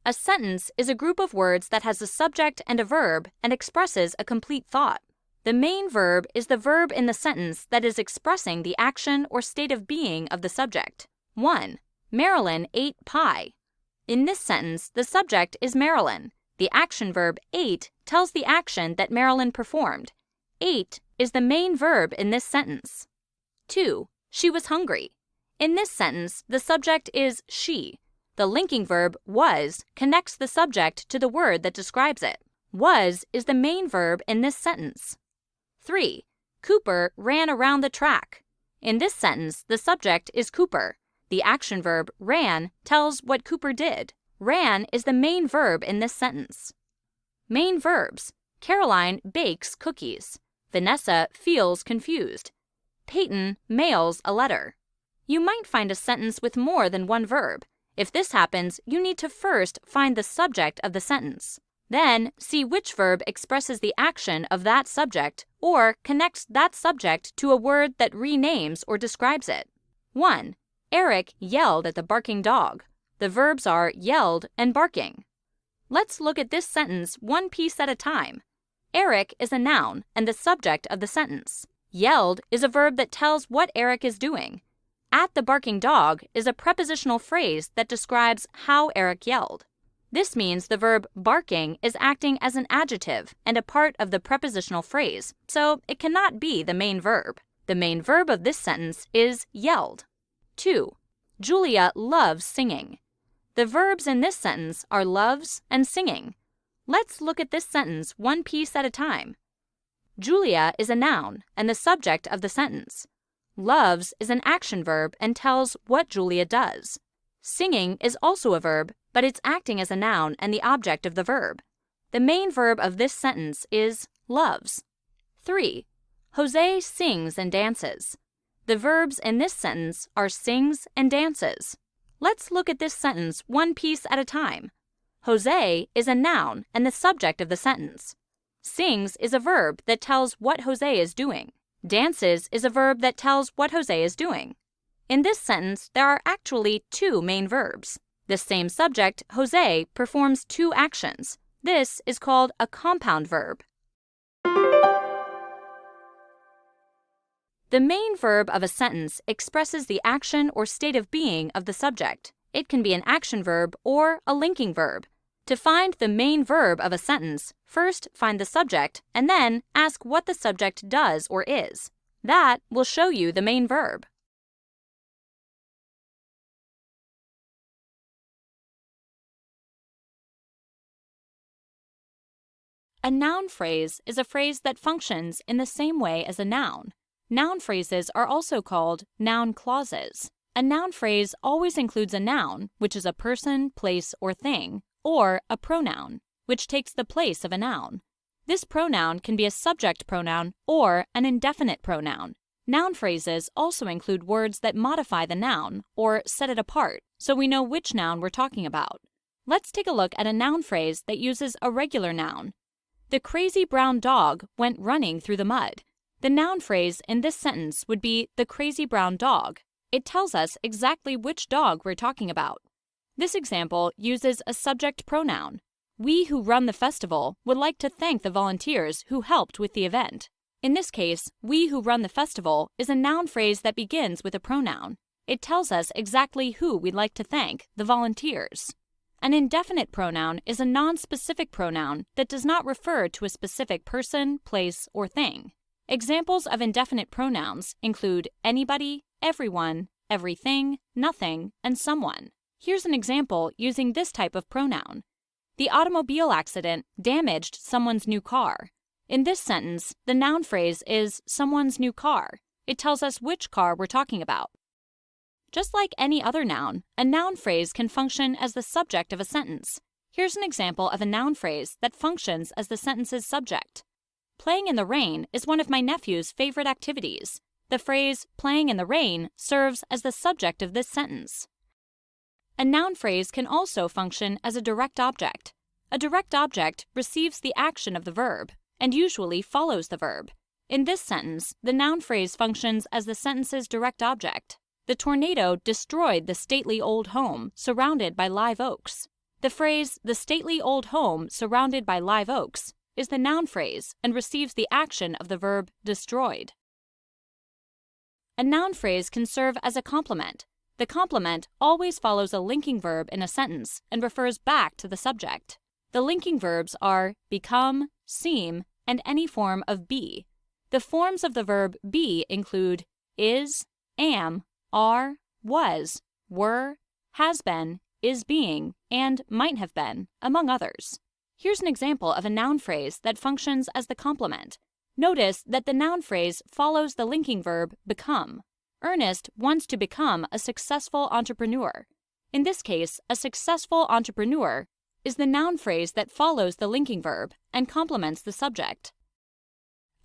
[SPEAKER 8] A sentence is a group of words that has a subject and a verb and expresses a complete thought. The main verb is the verb in the sentence that is expressing the action or state of being of the subject. 1. Marilyn ate pie. In this sentence, the subject is Marilyn. The action verb ate tells the action that Marilyn performed. Ate is the main verb in this sentence. 2. She was hungry. In this sentence, the subject is she. The linking verb was connects the subject to the word that describes it. Was is the main verb in this sentence. 3. Cooper ran around the track. In this sentence, the subject is Cooper. The action verb ran tells what Cooper did. Ran is the main verb in this sentence. Main verbs. Caroline bakes cookies. Vanessa feels confused. Peyton mails a letter. You might find a sentence with more than one verb. If this happens, you need to first find the subject of the sentence. Then, see which verb expresses the action of that subject or connects that subject to a word that renames or describes it. 1. Eric yelled at the barking dog. The verbs are yelled and barking. Let's look at this sentence one piece at a time. Eric is a noun and the subject of the sentence. Yelled is a verb that tells what Eric is doing. At the barking dog is a prepositional phrase that describes how Eric yelled. This means the verb barking is acting as an adjective and a part of the prepositional phrase, so it cannot be the main verb. The main verb of this sentence is yelled. 2. Julia loves singing. The verbs in this sentence are loves and singing. Let's look at this sentence one piece at a time. Julia is a noun and the subject of the sentence. Loves is an action verb and tells what Julia does. Singing is also a verb, but it's acting as a noun and the object of the verb. The main verb of this sentence is loves. 3. Jose sings and dances. The verbs in this sentence are sings and dances. Let's look at this sentence one piece at a time. Jose is a noun and the subject of the sentence. Sings is a verb that tells what Jose is doing. Dances is a verb that tells what Jose is doing. In this sentence, there are actually two main verbs. The same subject, Jose, performs two actions. This is called a compound verb. The main verb of a sentence expresses the action or state of being of the subject. It can be an action verb or a linking verb. To find the main verb of a sentence, first find the subject and then ask what the subject does or is. That will show you the main verb. A noun phrase is a phrase that functions in the same way as a noun. Noun phrases are also called noun clauses. A noun phrase always includes a noun, which is a person, place, or thing, or a pronoun, which takes the place of a noun. This pronoun can be a subject pronoun or an indefinite pronoun. Noun phrases also include words that modify the noun or set it apart, so we know which noun we're talking about. Let's take a look at a noun phrase that uses a regular noun. The crazy brown dog went running through the mud. The noun phrase in this sentence would be the crazy brown dog. It tells us exactly which dog we're talking about. This example uses a subject pronoun. We who run the festival would like to thank the volunteers who helped with the event. In this case, we who run the festival is a noun phrase that begins with a pronoun. It tells us exactly who we'd like to thank, the volunteers. An indefinite pronoun is a non-specific pronoun that does not refer to a specific person, place, or thing. Examples of indefinite pronouns include anybody, everyone, everything, nothing, and someone. Here's an example using this type of pronoun. The automobile accident damaged someone's new car. In this sentence, the noun phrase is someone's new car. It tells us which car we're talking about. Just like any other noun, a noun phrase can function as the subject of a sentence. Here's an example of a noun phrase that functions as the sentence's subject. Playing in the rain is one of my nephew's favorite activities. The phrase playing in the rain serves as the subject of this sentence. A noun phrase can also function as a direct object. A direct object receives the action of the verb and usually follows the verb. In this sentence, the noun phrase functions as the sentence's direct object. The tornado destroyed the stately old home surrounded by live oaks. The phrase, the stately old home surrounded by live oaks, is the noun phrase and receives the action of the verb destroyed. A noun phrase can serve as a complement. The complement always follows a linking verb in a sentence and refers back to the subject. The linking verbs are become, seem, and any form of be. The forms of the verb be include is, am, are, was, were, has been, is being, and might have been, among others. Here's an example of a noun phrase that functions as the complement. Notice that the noun phrase follows the linking verb become. Ernest wants to become a successful entrepreneur. In this case, a successful entrepreneur is the noun phrase that follows the linking verb and complements the subject.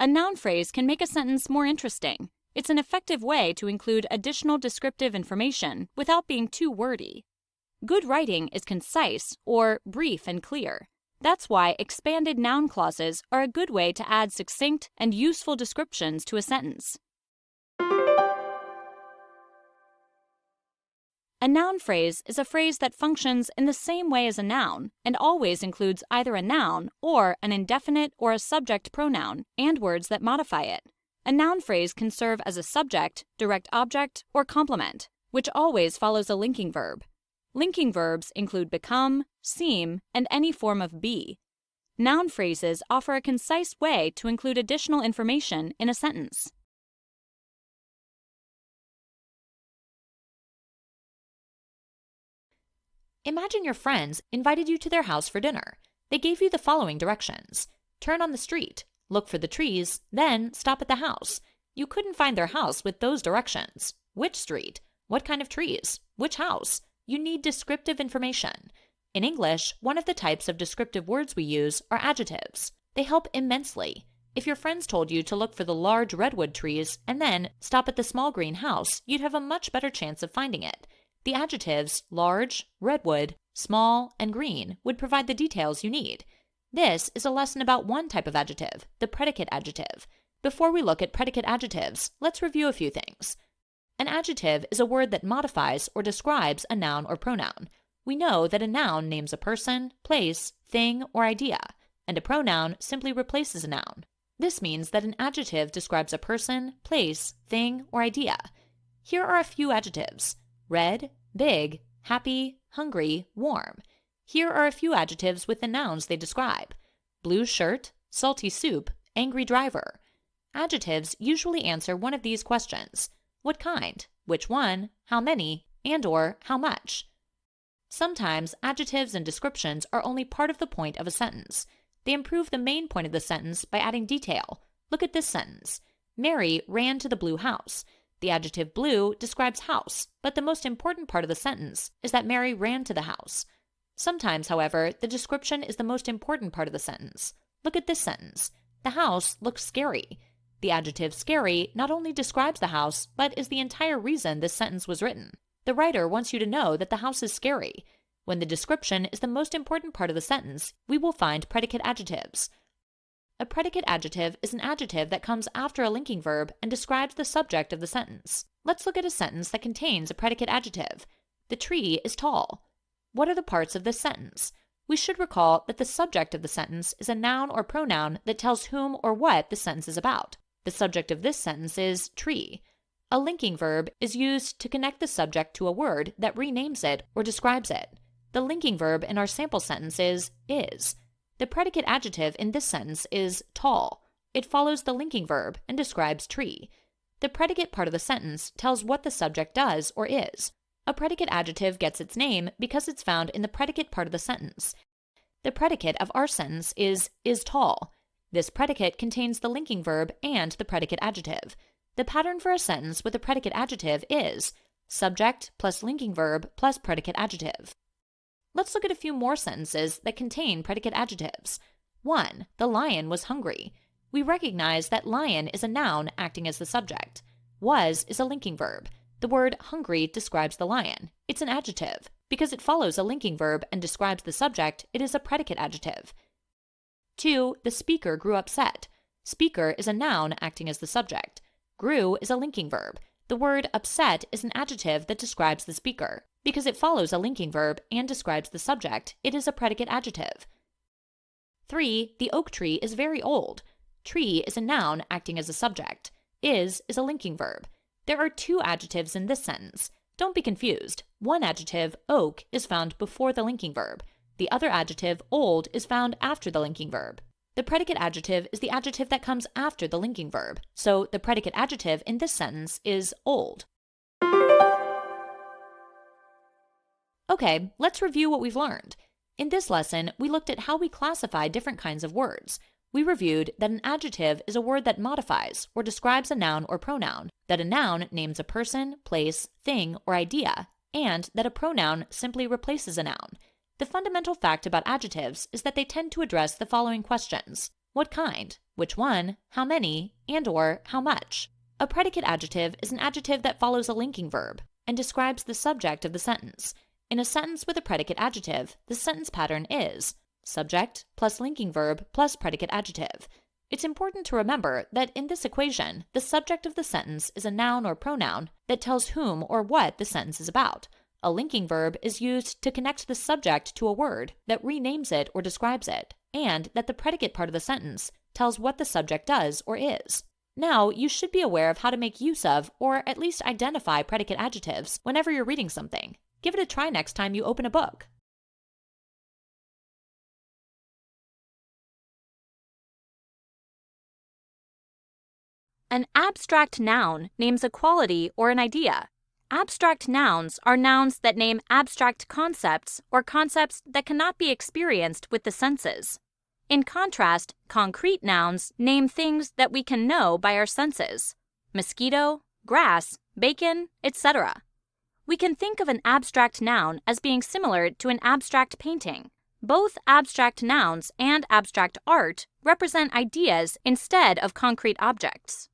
[SPEAKER 8] A noun phrase can make a sentence more interesting. It's an effective way to include additional descriptive information without being too wordy. Good writing is concise or brief and clear. That's why expanded noun clauses are a good way to add succinct and useful descriptions to a sentence. A noun phrase is a phrase that functions in the same way as a noun and always includes either a noun or an indefinite or a subject pronoun and words that modify it. A noun phrase can serve as a subject, direct object, or complement, which always follows a linking verb. Linking verbs include become, seem, and any form of be. Noun phrases offer a concise way to include additional information in a sentence. Imagine your friends invited you to their house for dinner. They gave you the following directions. Turn on the street, look for the trees, then stop at the house. You couldn't find their house with those directions. Which street? What kind of trees? Which house? You need descriptive information. In English, one of the types of descriptive words we use are adjectives. They help immensely. If your friends told you to look for the large redwood trees and then stop at the small green house, you'd have a much better chance of finding it. The adjectives large, redwood, small, and green would provide the details you need. This is a lesson about one type of adjective, the predicate adjective. Before we look at predicate adjectives, let's review a few things. An adjective is a word that modifies or describes a noun or pronoun. We know that a noun names a person, place, thing, or idea, and a pronoun simply replaces a noun. This means that an adjective describes a person, place, thing, or idea. Here are a few adjectives. Red, big, happy, hungry, warm. Here are a few adjectives with the nouns they describe. Blue shirt, salty soup, angry driver. Adjectives usually answer one of these questions. What kind? Which one? How many? And/or how much? Sometimes adjectives and descriptions are only part of the point of a sentence. They improve the main point of the sentence by adding detail. Look at this sentence. Mary ran to the blue house. The adjective blue describes house, but the most important part of the sentence is that Mary ran to the house. Sometimes, however, the description is the most important part of the sentence. Look at this sentence. The house looks scary. The adjective scary not only describes the house, but is the entire reason this sentence was written. The writer wants you to know that the house is scary. When the description is the most important part of the sentence, we will find predicate adjectives. A predicate adjective is an adjective that comes after a linking verb and describes the subject of the sentence. Let's look at a sentence that contains a predicate adjective. The tree is tall. What are the parts of this sentence? We should recall that the subject of the sentence is a noun or pronoun that tells whom or what the sentence is about. The subject of this sentence is tree. A linking verb is used to connect the subject to a word that renames it or describes it. The linking verb in our sample sentence is. The predicate adjective in this sentence is tall. It follows the linking verb and describes tree. The predicate part of the sentence tells what the subject does or is. A predicate adjective gets its name because it's found in the predicate part of the sentence. The predicate of our sentence is tall. This predicate contains the linking verb and the predicate adjective. The pattern for a sentence with a predicate adjective is subject plus linking verb plus predicate adjective. Let's look at a few more sentences that contain predicate adjectives. 1. The lion was hungry. We recognize that lion is a noun acting as the subject. Was is a linking verb. The word hungry describes the lion. It's an adjective. Because it follows a linking verb and describes the subject, it is a predicate adjective. 2. The speaker grew upset. Speaker is a noun acting as the subject. Grew is a linking verb. The word upset is an adjective that describes the speaker. Because it follows a linking verb and describes the subject, it is a predicate adjective. 3. The oak tree is very old. Tree is a noun acting as a subject. Is a linking verb. There are two adjectives in this sentence. Don't be confused. One adjective, oak, is found before the linking verb. The other adjective, old, is found after the linking verb. The predicate adjective is the adjective that comes after the linking verb, so the predicate adjective in this sentence is old. Okay, let's review what we've learned. In this lesson, we looked at how we classify different kinds of words. We reviewed that an adjective is a word that modifies or describes a noun or pronoun, that a noun names a person, place, thing, or idea, and that a pronoun simply replaces a noun. The fundamental fact about adjectives is that they tend to address the following questions: what kind, which one, how many, and/or how much. A predicate adjective is an adjective that follows a linking verb and describes the subject of the sentence. In a sentence with a predicate adjective, the sentence pattern is subject plus linking verb plus predicate adjective. It's important to remember that in this equation, the subject of the sentence is a noun or pronoun that tells whom or what the sentence is about. A linking verb is used to connect the subject to a word that renames it or describes it, and that the predicate part of the sentence tells what the subject does or is. Now, you should be aware of how to make use of, or at least identify, predicate adjectives whenever you're reading something. Give it a try next time you open a book. An abstract noun names a quality or an idea. Abstract nouns are nouns that name abstract concepts or concepts that cannot be experienced with the senses. In contrast, concrete nouns name things that we can know by our senses: mosquito, grass, bacon, etc. We can think of an abstract noun as being similar to an abstract painting. Both abstract nouns and abstract art represent ideas instead of concrete objects.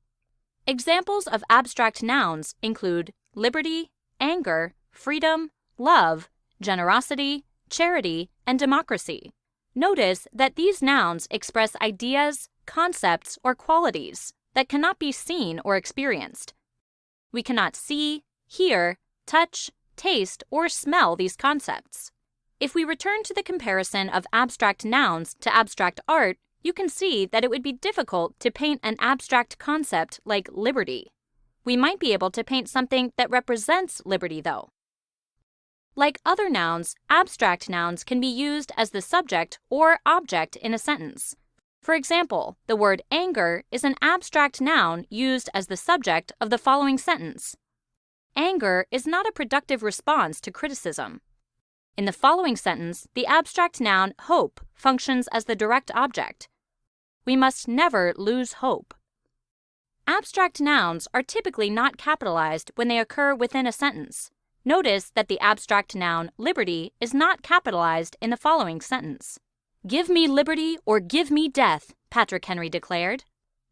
[SPEAKER 8] Examples of abstract nouns include liberty, anger, freedom, love, generosity, charity, and democracy. Notice that these nouns express ideas, concepts, or qualities that cannot be seen or experienced. We cannot see, hear, touch, taste, or smell these concepts. If we return to the comparison of abstract nouns to abstract art, you can see that it would be difficult to paint an abstract concept like liberty. We might be able to paint something that represents liberty, though. Like other nouns, abstract nouns can be used as the subject or object in a sentence. For example, the word anger is an abstract noun used as the subject of the following sentence. Anger is not a productive response to criticism. In the following sentence, the abstract noun hope functions as the direct object. We must never lose hope. Abstract nouns are typically not capitalized when they occur within a sentence. Notice that the abstract noun liberty is not capitalized in the following sentence. "Give me liberty or give me death," Patrick Henry declared.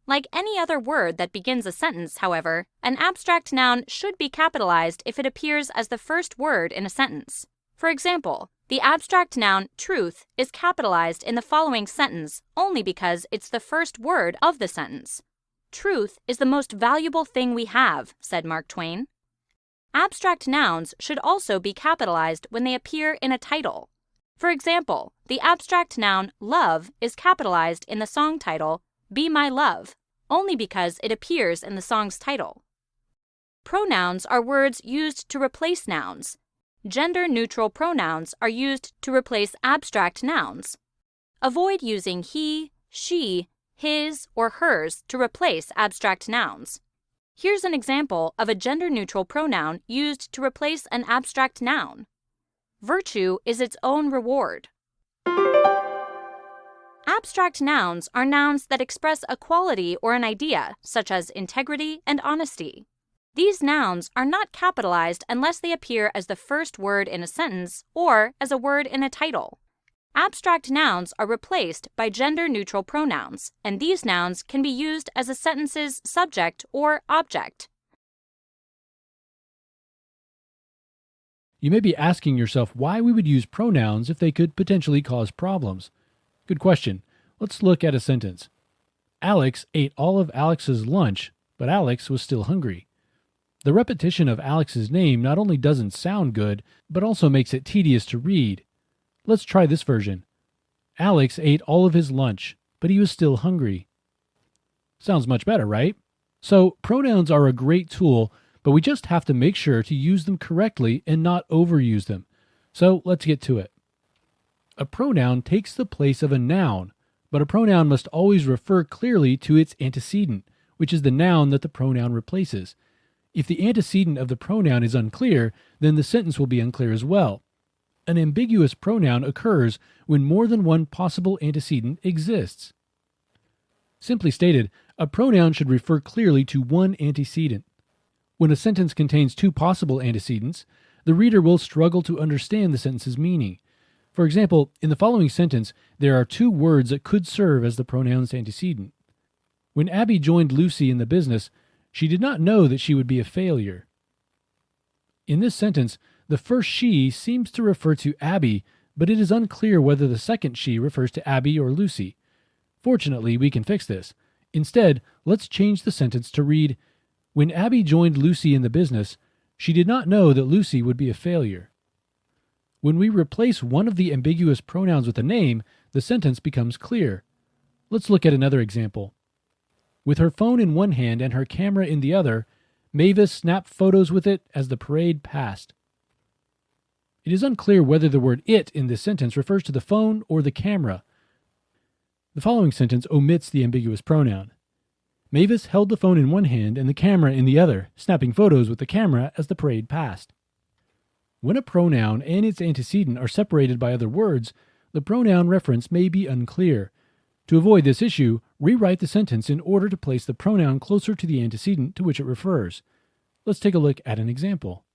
[SPEAKER 8] Like any other word that begins a sentence, however, an abstract noun should be capitalized if it appears as the first word in a sentence. For example, the abstract noun truth is capitalized in the following sentence only because it's the first word of the sentence. "Truth is the most valuable thing we have," said Mark Twain. Abstract nouns should also be capitalized when they appear in a title. For example, the abstract noun love is capitalized in the song title Be My Love, only because it appears in the song's title. Pronouns are words used to replace nouns. Gender-neutral pronouns are used to replace abstract nouns. Avoid using he, she, his, or hers to replace abstract nouns. Here's an example of a gender-neutral pronoun used to replace an abstract noun. Virtue is its own reward. Abstract nouns are nouns that express a quality or an idea, such as integrity and honesty. These nouns are not capitalized unless they appear as the first word in a sentence or as a word in a title. Abstract nouns are replaced by gender-neutral pronouns, and these nouns can be used as a sentence's subject or object.
[SPEAKER 17] You may be asking yourself why we would use pronouns if they could potentially cause problems. Good question. Let's look at a sentence. Alex ate all of Alex's lunch, but Alex was still hungry. The repetition of Alex's name not only doesn't sound good, but also makes it tedious to read. Let's try this version. Alex ate all of his lunch, but he was still hungry. Sounds much better, right? So, pronouns are a great tool, but we just have to make sure to use them correctly and not overuse them. So, let's get to it. A pronoun takes the place of a noun, but a pronoun must always refer clearly to its antecedent, which is the noun that the pronoun replaces. If the antecedent of the pronoun is unclear, then the sentence will be unclear as well. An ambiguous pronoun occurs when more than one possible antecedent exists. Simply stated, a pronoun should refer clearly to one antecedent. When a sentence contains two possible antecedents, the reader will struggle to understand the sentence's meaning. For example, in the following sentence, there are two words that could serve as the pronoun's antecedent. When Abby joined Lucy in the business, she did not know that she would be a failure. In this sentence, the first she seems to refer to Abby, but it is unclear whether the second she refers to Abby or Lucy. Fortunately, we can fix this. Instead, let's change the sentence to read, when Abby joined Lucy in the business, she did not know that Lucy would be a failure. When we replace one of the ambiguous pronouns with a name, the sentence becomes clear. Let's look at another example. With her phone in one hand and her camera in the other, Mavis snapped photos with it as the parade passed. It is unclear whether the word it in this sentence refers to the phone or the camera. The following sentence omits the ambiguous pronoun. Mavis held the phone in one hand and the camera in the other, snapping photos with the camera as the parade passed. When a pronoun and its antecedent are separated by other words, the pronoun reference may be unclear. To avoid this issue, rewrite the sentence in order to place the pronoun closer to the antecedent to which it refers. Let's take a look at an example.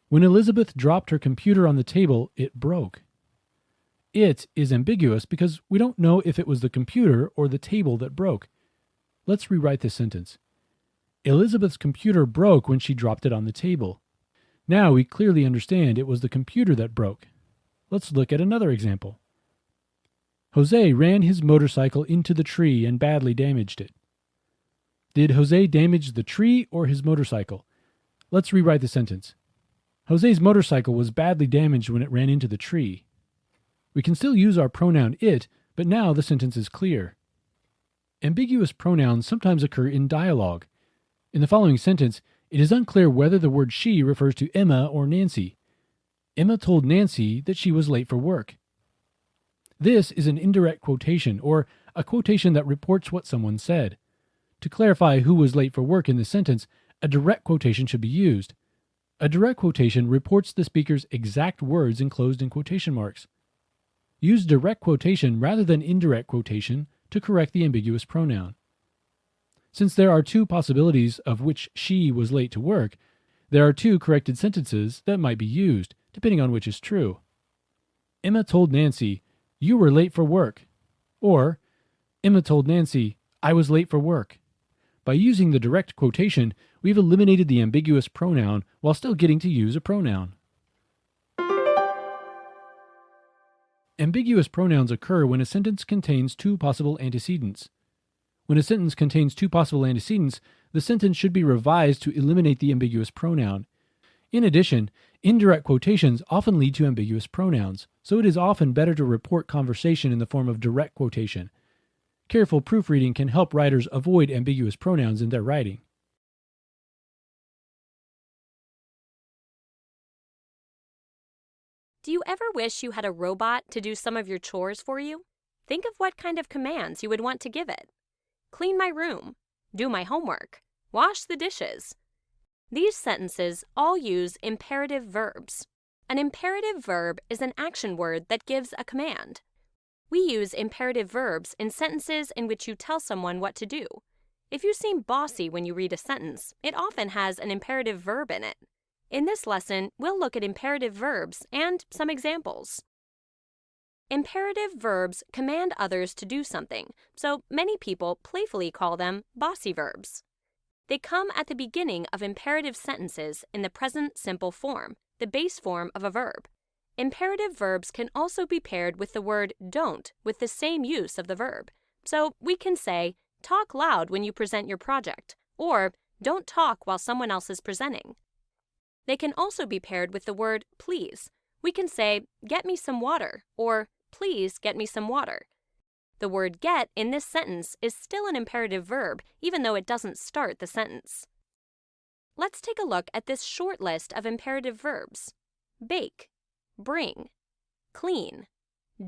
[SPEAKER 17] When Elizabeth dropped her computer on the table, it broke. It is ambiguous because we don't know if it was the computer or the table that broke. Let's rewrite this sentence. Elizabeth's computer broke when she dropped it on the table. Now we clearly understand it was the computer that broke. Let's look at another example. Jose ran his motorcycle into the tree and badly damaged it. Did Jose damage the tree or his motorcycle? Let's rewrite the sentence. Jose's motorcycle was badly damaged when it ran into the tree. We can still use our pronoun it, but now the sentence is clear. Ambiguous pronouns sometimes occur in dialogue. In the following sentence, it is unclear whether the word she refers to Emma or Nancy. Emma told Nancy that she was late for work. This is an indirect quotation, or a quotation that reports what someone said. To clarify who was late for work in this sentence, a direct quotation should be used. A direct quotation reports the speaker's exact words enclosed in quotation marks. Use direct quotation rather than indirect quotation to correct the ambiguous pronoun. Since there are two possibilities of which she was late to work, there are two corrected sentences that might be used, depending on which is true. Emma told Nancy, "You were late for work." Or, Emma told Nancy, "I was late for work." By using the direct quotation, we've eliminated the ambiguous pronoun while still getting to use a pronoun. Ambiguous pronouns occur when a sentence contains two possible antecedents. When a sentence contains two possible antecedents, the sentence should be revised to eliminate the ambiguous pronoun. In addition, indirect quotations often lead to ambiguous pronouns, so it is often better to report conversation in the form of direct quotation. Careful proofreading can help writers avoid ambiguous pronouns in their writing.
[SPEAKER 8] Do you ever wish you had a robot to do some of your chores for you? Think of what kind of commands you would want to give it. Clean my room. Do my homework. Wash the dishes. These sentences all use imperative verbs. An imperative verb is an action word that gives a command. We use imperative verbs in sentences in which you tell someone what to do. If you seem bossy when you read a sentence, it often has an imperative verb in it. In this lesson, we'll look at imperative verbs and some examples. Imperative verbs command others to do something, so many people playfully call them bossy verbs. They come at the beginning of imperative sentences in the present simple form, the base form of a verb. Imperative verbs can also be paired with the word don't with the same use of the verb. So we can say, talk loud when you present your project, or don't talk while someone else is presenting. They can also be paired with the word please. We can say, get me some water, or please get me some water. The word get in this sentence is still an imperative verb, even though it doesn't start the sentence. Let's take a look at this short list of imperative verbs. Bake, bring, clean,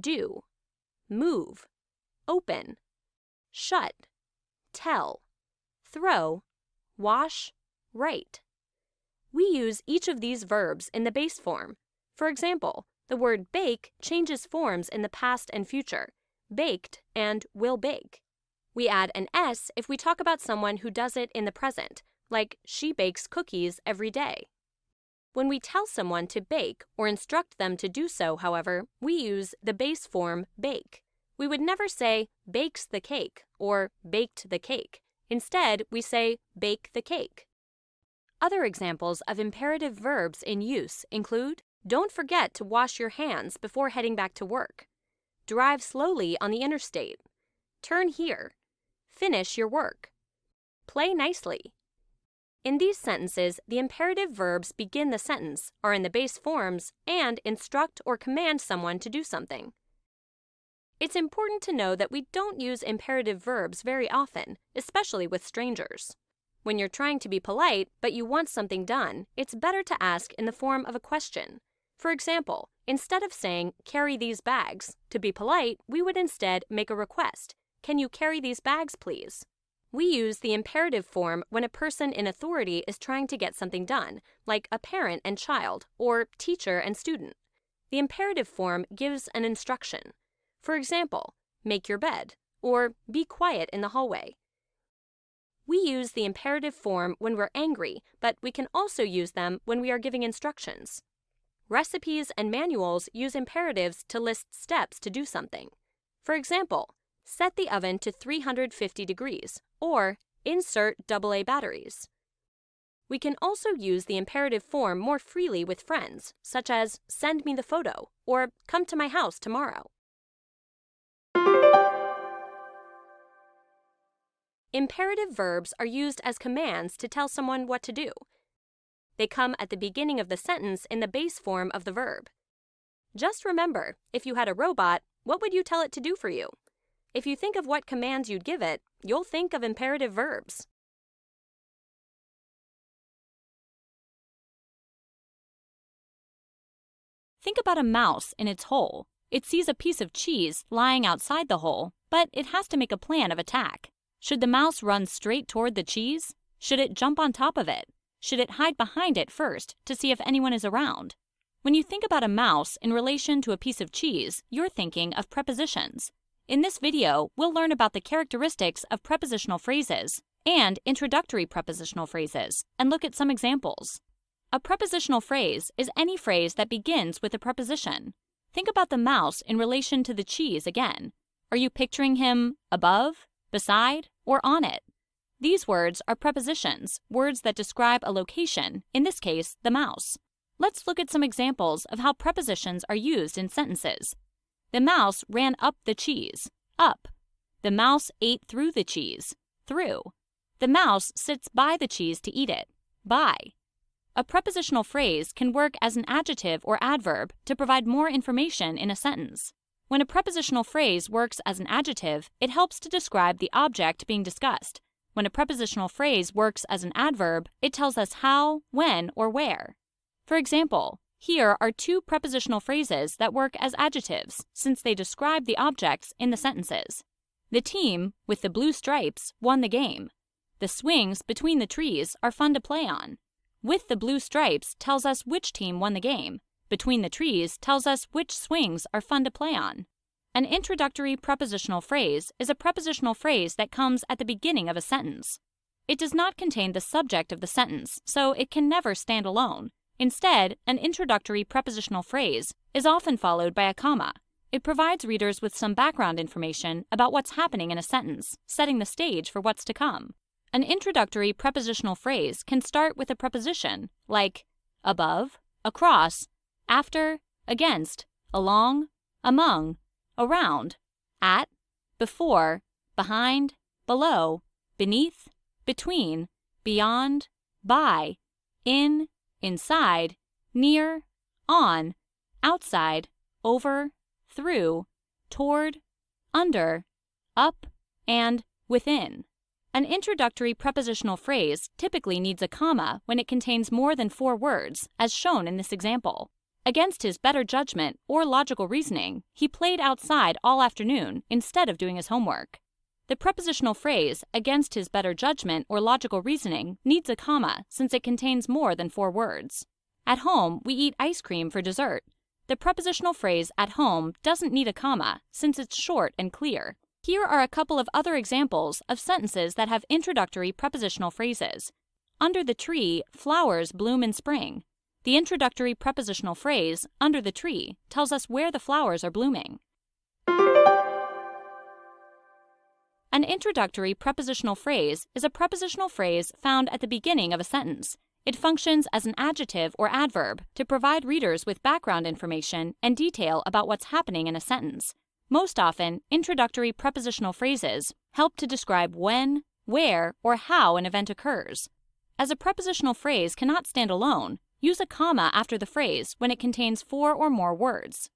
[SPEAKER 8] do, move, open, shut, tell, throw, wash, write. We use each of these verbs in the base form. For example, the word bake changes forms in the past and future, baked and will bake. We add an S if we talk about someone who does it in the present, like she bakes cookies every day. When we tell someone to bake or instruct them to do so, however, we use the base form bake. We would never say bakes the cake or baked the cake. Instead, we say bake the cake. Other examples of imperative verbs in use include: don't forget to wash your hands before heading back to work. Drive slowly on the interstate. Turn here. Finish your work. Play nicely. In these sentences, the imperative verbs begin the sentence, are in the base forms, and instruct or command someone to do something. It's important to know that we don't use imperative verbs very often, especially with strangers. When you're trying to be polite, but you want something done, it's better to ask in the form of a question. For example, instead of saying, carry these bags, to be polite, we would instead make a request. Can you carry these bags, please? We use the imperative form when a person in authority is trying to get something done, like a parent and child, or teacher and student. The imperative form gives an instruction. For example, make your bed, or be quiet in the hallway. We use the imperative form when we're angry, but we can also use them when we are giving instructions. Recipes and manuals use imperatives to list steps to do something. For example, set the oven to 350 degrees, or insert AA batteries. We can also use the imperative form more freely with friends, such as send me the photo, or come to my house tomorrow. Imperative verbs are used as commands to tell someone what to do. They come at the beginning of the sentence in the base form of the verb. Just remember, if you had a robot, what would you tell it to do for you? If you think of what commands you'd give it, you'll think of imperative verbs. Think about a mouse in its hole. It sees a piece of cheese lying outside the hole, but it has to make a plan of attack. Should the mouse run straight toward the cheese? Should it jump on top of it? Should it hide behind it first to see if anyone is around? When you think about a mouse in relation to a piece of cheese, you're thinking of prepositions. In this video, we'll learn about the characteristics of prepositional phrases and introductory prepositional phrases, and look at some examples. A prepositional phrase is any phrase that begins with a preposition. Think about the mouse in relation to the cheese again. Are you picturing him above, beside, or on it? These words are prepositions, words that describe a location, in this case, the mouse. Let's look at some examples of how prepositions are used in sentences. The mouse ran up the cheese, up. The mouse ate through the cheese, through. The mouse sits by the cheese to eat it, by. A prepositional phrase can work as an adjective or adverb to provide more information in a sentence. When a prepositional phrase works as an adjective, it helps to describe the object being discussed. When a prepositional phrase works as an adverb, it tells us how, when, or where. For example, here are two prepositional phrases that work as adjectives, since they describe the objects in the sentences. The team, with the blue stripes, won the game. The swings between the trees are fun to play on. With the blue stripes tells us which team won the game. Between the trees tells us which swings are fun to play on. An introductory prepositional phrase is a prepositional phrase that comes at the beginning of a sentence. It does not contain the subject of the sentence, so it can never stand alone. Instead, an introductory prepositional phrase is often followed by a comma. It provides readers with some background information about what's happening in a sentence, setting the stage for what's to come. An introductory prepositional phrase can start with a preposition, like above, across, after, against, along, among, around, at, before, behind, below, beneath, between, beyond, by, in, inside, near, on, outside, over, through, toward, under, up, and within. An introductory prepositional phrase typically needs a comma when it contains more than 4 words, as shown in this example. Against his better judgment or logical reasoning, he played outside all afternoon instead of doing his homework. The prepositional phrase, against his better judgment or logical reasoning, needs a comma since it contains more than 4 words. At home, we eat ice cream for dessert. The prepositional phrase at home doesn't need a comma since it's short and clear. Here are a couple of other examples of sentences that have introductory prepositional phrases. Under the tree, flowers bloom in spring. The introductory prepositional phrase, under the tree, tells us where the flowers are blooming. An introductory prepositional phrase is a prepositional phrase found at the beginning of a sentence. It functions as an adjective or adverb to provide readers with background information and detail about what's happening in a sentence. Most often, introductory prepositional phrases help to describe when, where, or how an event occurs. As a prepositional phrase cannot stand alone, use a comma after the phrase when it contains 4 or more words.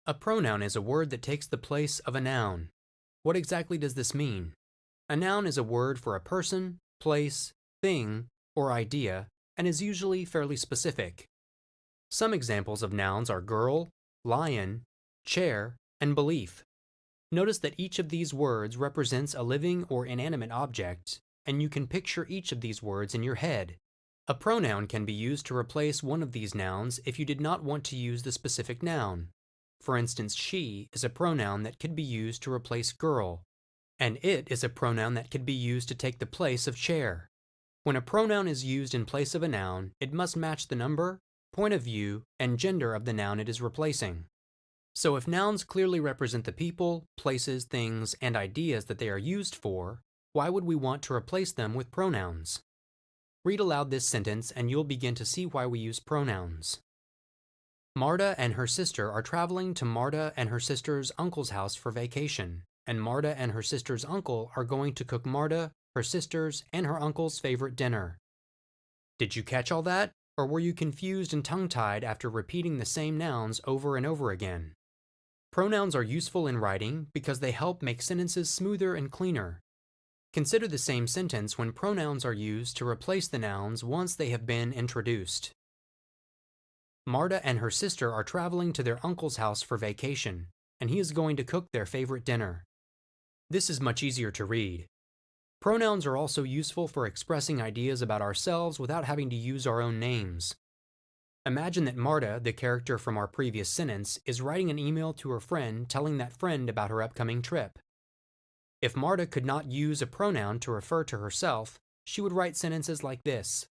[SPEAKER 15] A pronoun is a word that takes the place of a noun. What exactly does this mean? A noun is a word for a person, place, thing, or idea, and is usually fairly specific. Some examples of nouns are girl, lion, chair, and belief. Notice that each of these words represents a living or inanimate object, and you can picture each of these words in your head. A pronoun can be used to replace one of these nouns if you did not want to use the specific noun. For instance, she is a pronoun that could be used to replace girl, and it is a pronoun that could be used to take the place of chair. When a pronoun is used in place of a noun, it must match the number, point of view, and gender of the noun it is replacing. So if nouns clearly represent the people, places, things, and ideas that they are used for, why would we want to replace them with pronouns? Read aloud this sentence and you'll begin to see why we use pronouns. Marta and her sister are traveling to Marta and her sister's uncle's house for vacation, and Marta and her sister's uncle are going to cook Marta, her sister's, and her uncle's favorite dinner. Did you catch all that, or were you confused and tongue-tied after repeating the same nouns over and over again? Pronouns are useful in writing because they help make sentences smoother and cleaner. Consider the same sentence when pronouns are used to replace the nouns once they have been introduced. Marta and her sister are traveling to their uncle's house for vacation, and he is going to cook their favorite dinner. This is much easier to read. Pronouns are also useful for expressing ideas about ourselves without having to use our own names. Imagine that Marta, the character from our previous sentence, is writing an email to her friend telling that friend about her upcoming trip. If Marta could not use a pronoun to refer to herself, she would write sentences like this.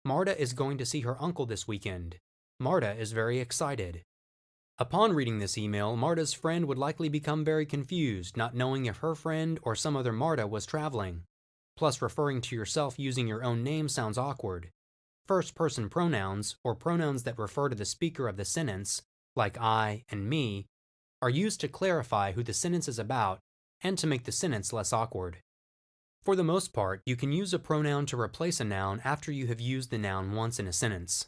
[SPEAKER 15] Marta is going to see her uncle this weekend. Marta is very excited. Upon reading this email, Marta's friend would likely become very confused, not knowing if her friend or some other Marta was traveling. Plus, referring to yourself using your own name sounds awkward. First-person pronouns, or pronouns that refer to the speaker of the sentence, like I and me, are used to clarify who the sentence is about and to make the sentence less awkward. For the most part, you can use a pronoun to replace a noun after you have used the noun once in a sentence.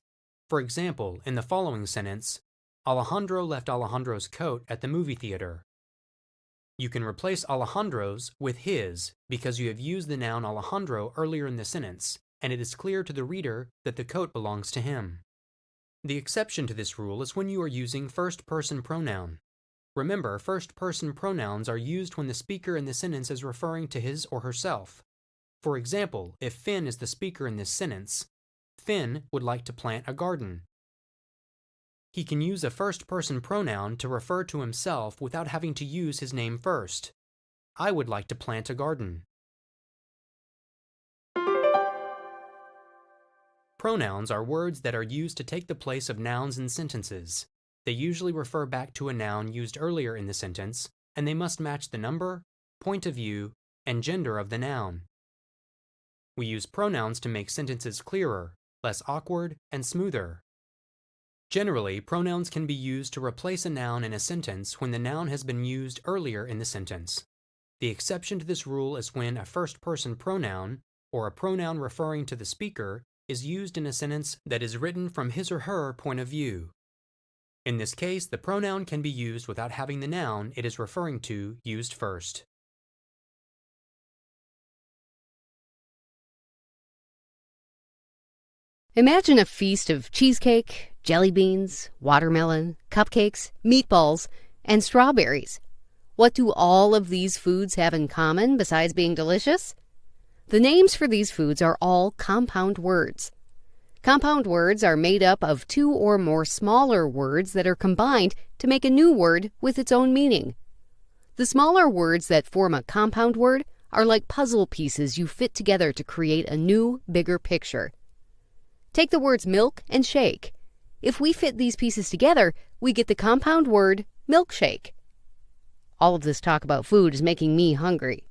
[SPEAKER 15] For example, in the following sentence, Alejandro left Alejandro's coat at the movie theater. You can replace Alejandro's with his because you have used the noun Alejandro earlier in the sentence, and it is clear to the reader that the coat belongs to him. The exception to this rule is when you are using first-person pronoun. Remember, first-person pronouns are used when the speaker in the sentence is referring to his or herself. For example, if Finn is the speaker in this sentence, Finn would like to plant a garden. He can use a first-person pronoun to refer to himself without having to use his name first. I would like to plant a garden. Pronouns are words that are used to take the place of nouns in sentences. They usually refer back to a noun used earlier in the sentence, and they must match the number, point of view, and gender of the noun. We use pronouns to make sentences clearer, less awkward, and smoother. Generally, pronouns can be used to replace a noun in a sentence when the noun has been used earlier in the sentence. The exception to this rule is when a first-person pronoun, or a pronoun referring to the speaker, is used in a sentence that is written from his or her point of view. In this case, the pronoun can be used without having the noun it is referring to used first.
[SPEAKER 21] Imagine a feast of cheesecake, jelly beans, watermelon, cupcakes, meatballs, and strawberries. What do all of these foods have in common besides being delicious? The names for these foods are all compound words. Compound words are made up of two or more smaller words that are combined to make a new word with its own meaning. The smaller words that form a compound word are like puzzle pieces you fit together to create a new, bigger picture. Take the words milk and shake. If we fit these pieces together, we get the compound word milkshake. All of this talk about food is making me hungry.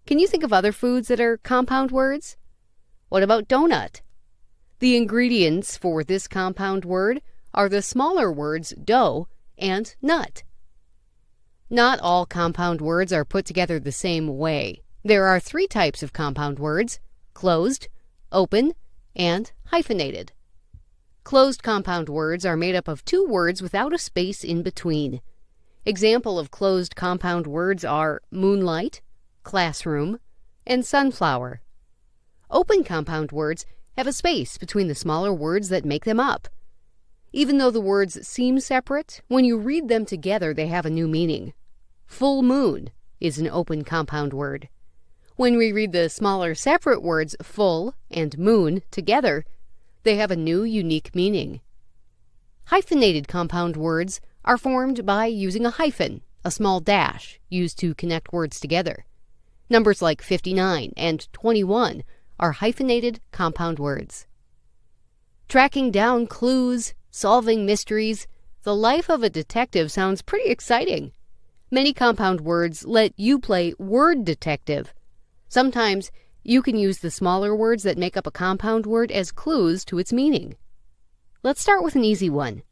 [SPEAKER 21] Can you think of other foods that are compound words? What about donut? The ingredients for this compound word are the smaller words dough and nut. Not all compound words are put together the same way. There are three types of compound words: closed, open, and hyphenated. Closed compound words are made up of two words without a space in between. Example of closed compound words are moonlight, classroom, and sunflower. Open compound words have a space between the smaller words that make them up. Even though the words seem separate, when you read them together they have a new meaning. Full moon is an open compound word. When we read the smaller separate words full and moon together, they have a new unique meaning. Hyphenated compound words are formed by using a hyphen, a small dash, used to connect words together. Numbers like 59 and 21 are hyphenated compound words. Tracking down clues, solving mysteries, the life of a detective sounds pretty exciting. Many compound words let you play word detective. Sometimes you can use the smaller words that make up a compound word as clues to its meaning. Let's start with an easy one.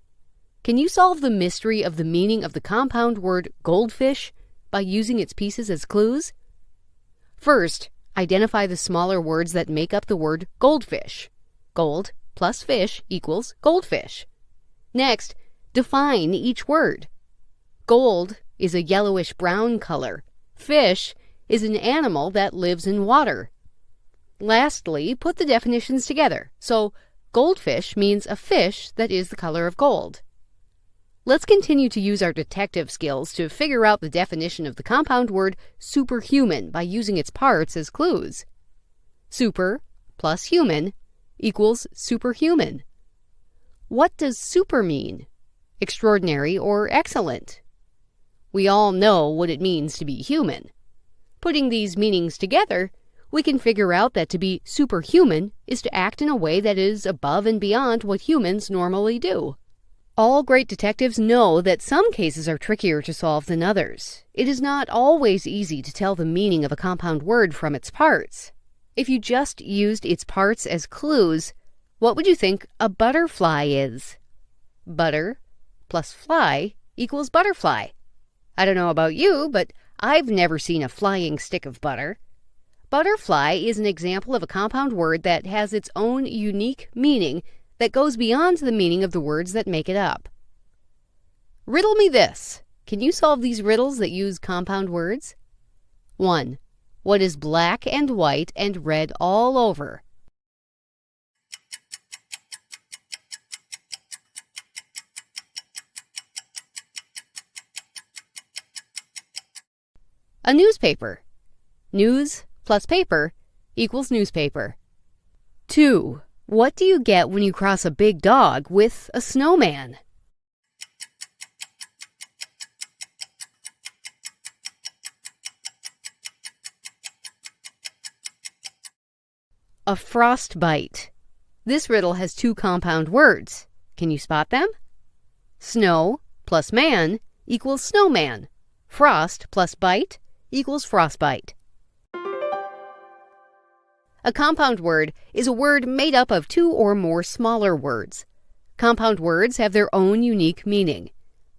[SPEAKER 21] Can you solve the mystery of the meaning of the compound word goldfish by using its pieces as clues? First, identify the smaller words that make up the word goldfish. Gold plus fish equals goldfish. Next, define each word. Gold is a yellowish-brown color. Fish is an animal that lives in water. Lastly, put the definitions together. So, goldfish means a fish that is the color of gold. Let's continue to use our detective skills to figure out the definition of the compound word superhuman by using its parts as clues. Super plus human equals superhuman. What does super mean? Extraordinary or excellent? We all know what it means to be human. Putting these meanings together, we can figure out that to be superhuman is to act in a way that is above and beyond what humans normally do. All great detectives know that some cases are trickier to solve than others. It is not always easy to tell the meaning of a compound word from its parts. If you just used its parts as clues, what would you think a butterfly is? Butter plus fly equals butterfly. I don't know about you, but I've never seen a flying stick of butter. Butterfly is an example of a compound word that has its own unique meaning that goes beyond the meaning of the words that make it up. Riddle me this. Can you solve these riddles that use compound words? 1. What is black and white and red all over? A newspaper. News plus paper equals newspaper. 2. What do you get when you cross a big dog with a snowman? A frostbite. This riddle has two compound words. Can you spot them? Snow plus man equals snowman. Frost plus bite equals frostbite. A compound word is a word made up of two or more smaller words. Compound words have their own unique meaning.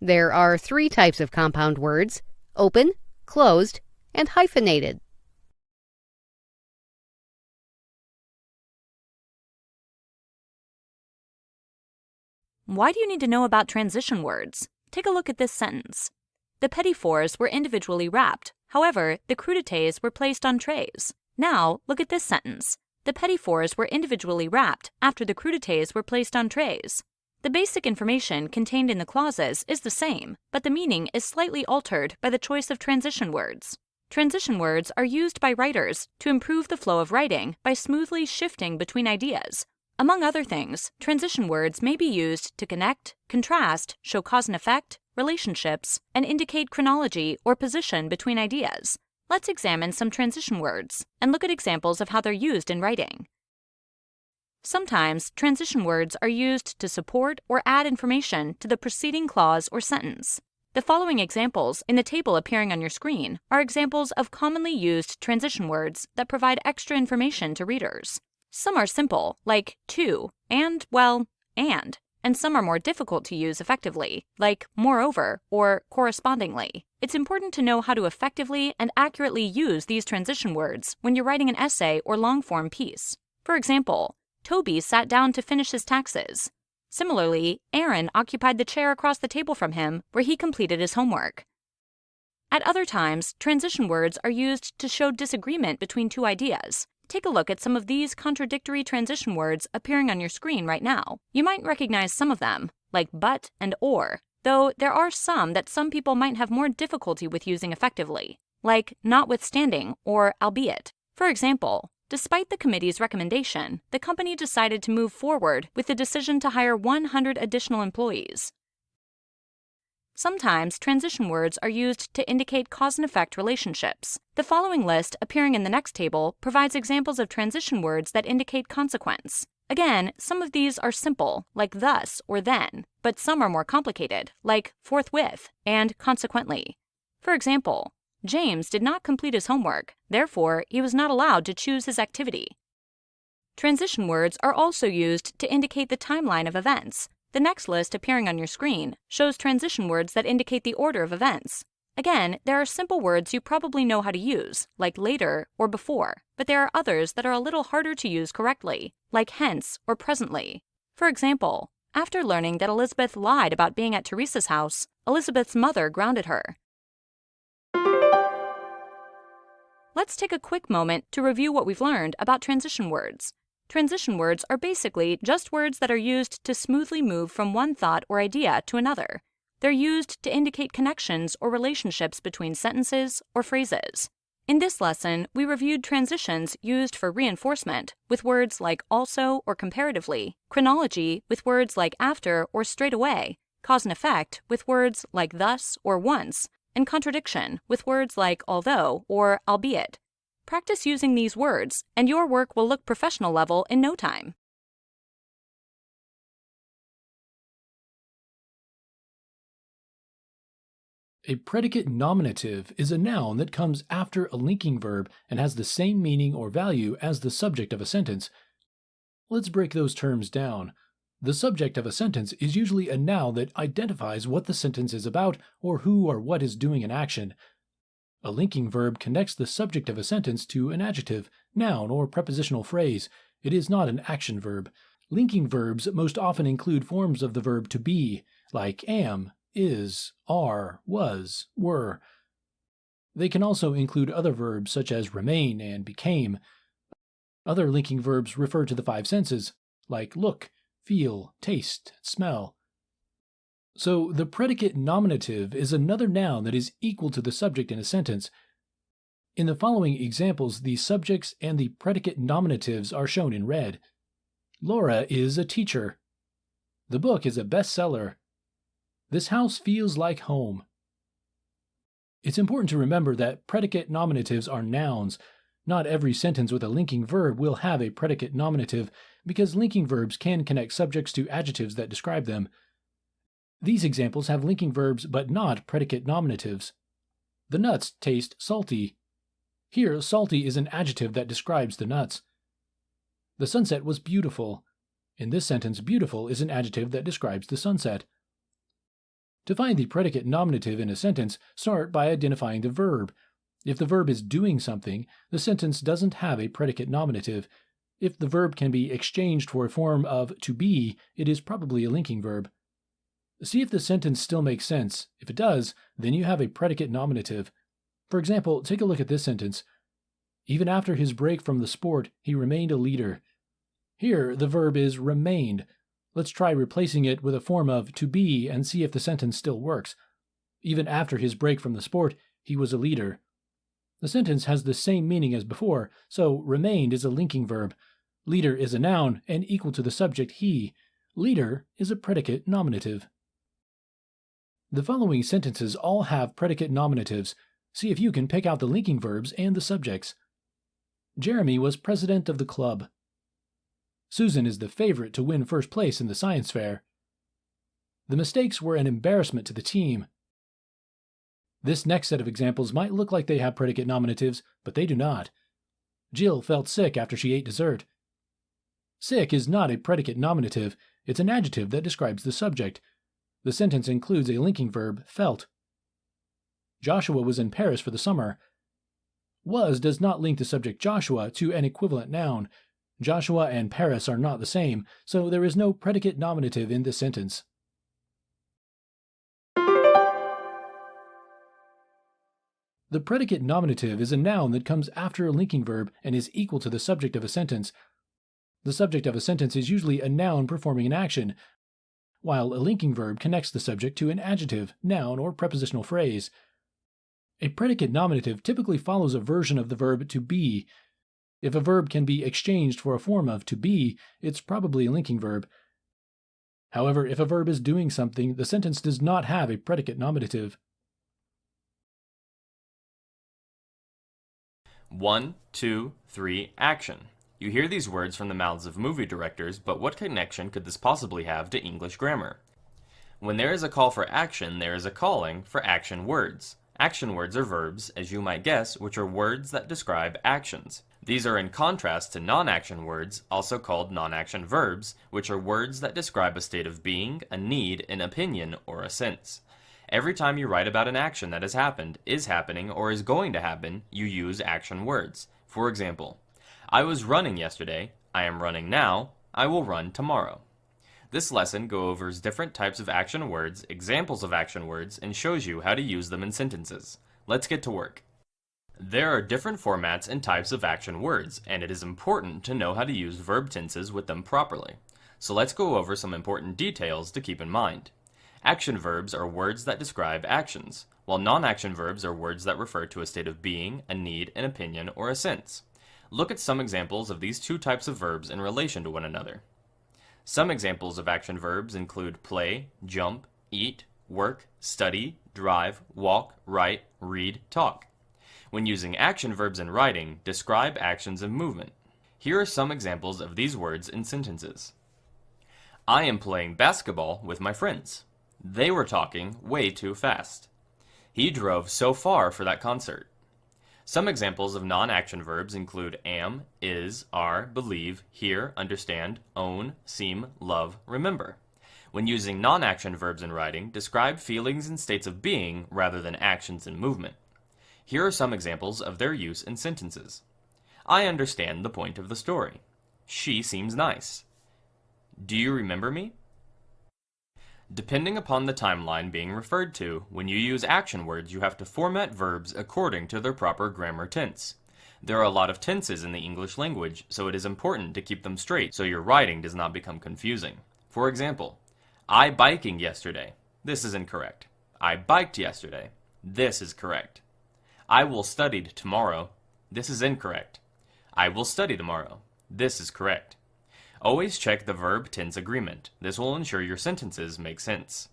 [SPEAKER 21] There are three types of compound words: open, closed, and hyphenated.
[SPEAKER 8] Why do you need to know about transition words? Take a look at this sentence. The petit fours were individually wrapped. However, the crudités were placed on trays. Now, look at this sentence. The petit fours were individually wrapped after the crudités were placed on trays. The basic information contained in the clauses is the same, but the meaning is slightly altered by the choice of transition words. Transition words are used by writers to improve the flow of writing by smoothly shifting between ideas. Among other things, transition words may be used to connect, contrast, show cause and effect, relationships, and indicate chronology or position between ideas. Let's examine some transition words and look at examples of how they're used in writing. Sometimes, transition words are used to support or add information to the preceding clause or sentence. The following examples in the table appearing on your screen are examples of commonly used transition words that provide extra information to readers. Some are simple, like to, and, well, and some are more difficult to use effectively, like moreover or correspondingly. It's important to know how to effectively and accurately use these transition words when you're writing an essay or long-form piece. For example, Toby sat down to finish his taxes. Similarly, Aaron occupied the chair across the table from him where he completed his homework. At other times, transition words are used to show disagreement between two ideas. Take a look at some of these contradictory transition words appearing on your screen right now. You might recognize some of them, like but and or, though there are some that some people might have more difficulty with using effectively, like notwithstanding or albeit. For example, despite the committee's recommendation, the company decided to move forward with the decision to hire 100 additional employees. Sometimes transition words are used to indicate cause and effect relationships. The following list appearing in the next table provides examples of transition words that indicate consequence. Again, some of these are simple, like thus or then, but some are more complicated, like forthwith and consequently. For example, James did not complete his homework, therefore he was not allowed to choose his activity. Transition words are also used to indicate the timeline of events. The next list appearing on your screen shows transition words that indicate the order of events. Again, there are simple words you probably know how to use, like later or before, but there are others that are a little harder to use correctly, like hence or presently. For example, after learning that Elizabeth lied about being at Teresa's house, Elizabeth's mother grounded her. Let's take a quick moment to review what we've learned about transition words. Transition words are basically just words that are used to smoothly move from one thought or idea to another. They're used to indicate connections or relationships between sentences or phrases. In this lesson, we reviewed transitions used for reinforcement with words like also or comparatively, chronology with words like after or straight away, cause and effect with words like thus or once, and contradiction with words like although or albeit. Practice using these words, and your work will look professional level in no time.
[SPEAKER 17] A predicate nominative is a noun that comes after a linking verb and has the same meaning or value as the subject of a sentence. Let's break those terms down. The subject of a sentence is usually a noun that identifies what the sentence is about or who or what is doing an action. A linking verb connects the subject of a sentence to an adjective, noun, or prepositional phrase. It is not an action verb. Linking verbs most often include forms of the verb to be, like am, is, are, was, were. They can also include other verbs such as remain and became. Other linking verbs refer to the five senses, like look, feel, taste, smell. So the predicate nominative is another noun that is equal to the subject in a sentence. In the following examples, the subjects and the predicate nominatives are shown in red. Laura is a teacher. The book is a bestseller. This house feels like home. It's important to remember that predicate nominatives are nouns. Not every sentence with a linking verb will have a predicate nominative because linking verbs can connect subjects to adjectives that describe them. These examples have linking verbs but not predicate nominatives. The nuts taste salty. Here, salty is an adjective that describes the nuts. The sunset was beautiful. In this sentence, beautiful is an adjective that describes the sunset. To find the predicate nominative in a sentence, start by identifying the verb. If the verb is doing something, the sentence doesn't have a predicate nominative. If the verb can be exchanged for a form of to be, it is probably a linking verb. See if the sentence still makes sense. If it does, then you have a predicate nominative. For example, take a look at this sentence. Even after his break from the sport, he remained a leader. Here, the verb is remained. Let's try replacing it with a form of to be and see if the sentence still works. Even after his break from the sport, he was a leader. The sentence has the same meaning as before, so remained is a linking verb. Leader is a noun and equal to the subject he. Leader is a predicate nominative. The following sentences all have predicate nominatives. See if you can pick out the linking verbs and the subjects. Jeremy was president of the club. Susan is the favorite to win first place in the science fair. The mistakes were an embarrassment to the team. This next set of examples might look like they have predicate nominatives, but they do not. Jill felt sick after she ate dessert. Sick is not a predicate nominative, it's an adjective that describes the subject. The sentence includes a linking verb, felt. Joshua was in Paris for the summer. Was does not link the subject Joshua to an equivalent noun. Joshua and Paris are not the same, so there is no predicate nominative in this sentence. The predicate nominative is a noun that comes after a linking verb and is equal to the subject of a sentence. The subject of a sentence is usually a noun performing an action, while a linking verb connects the subject to an adjective, noun, or prepositional phrase. A predicate nominative typically follows a version of the verb to be. If a verb can be exchanged for a form of to be, it's probably a linking verb. However, if a verb is doing something, the sentence does not have a predicate nominative.
[SPEAKER 19] 1, 2, 3, action. You hear these words from the mouths of movie directors, but what connection could this possibly have to English grammar? When there is a call for action, there is a calling for action words. Action words are verbs, as you might guess, which are words that describe actions. These are in contrast to non-action words, also called non-action verbs, which are words that describe a state of being, a need, an opinion, or a sense. Every time you write about an action that has happened, is happening, or is going to happen, you use action words. For example, I was running yesterday, I am running now, I will run tomorrow. This lesson goes over different types of action words, examples of action words, and shows you how to use them in sentences. Let's get to work. There are different formats and types of action words, and it is important to know how to use verb tenses with them properly. So let's go over some important details to keep in mind. Action verbs are words that describe actions, while non-action verbs are words that refer to a state of being, a need, an opinion, or a sense. Look at some examples of these two types of verbs in relation to one another. Some examples of action verbs include play, jump, eat, work, study, drive, walk, write, read, talk. When using action verbs in writing, describe actions of movement. Here are some examples of these words in sentences. I am playing basketball with my friends. They were talking way too fast. He drove so far for that concert. Some examples of non-action verbs include am, is, are, believe, hear, understand, own, seem, love, remember. When using non-action verbs in writing, describe feelings and states of being rather than actions and movement. Here are some examples of their use in sentences. I understand the point of the story. She seems nice. Do you remember me? Depending upon the timeline being referred to, when you use action words, you have to format verbs according to their proper grammar tense. There are a lot of tenses in the English language, so it is important to keep them straight so your writing does not become confusing. For example, I biking yesterday. This is incorrect. I biked yesterday. This is correct. I will study tomorrow. This is incorrect. I will study tomorrow. This is correct. Always check the verb tense agreement. This will ensure your sentences make sense.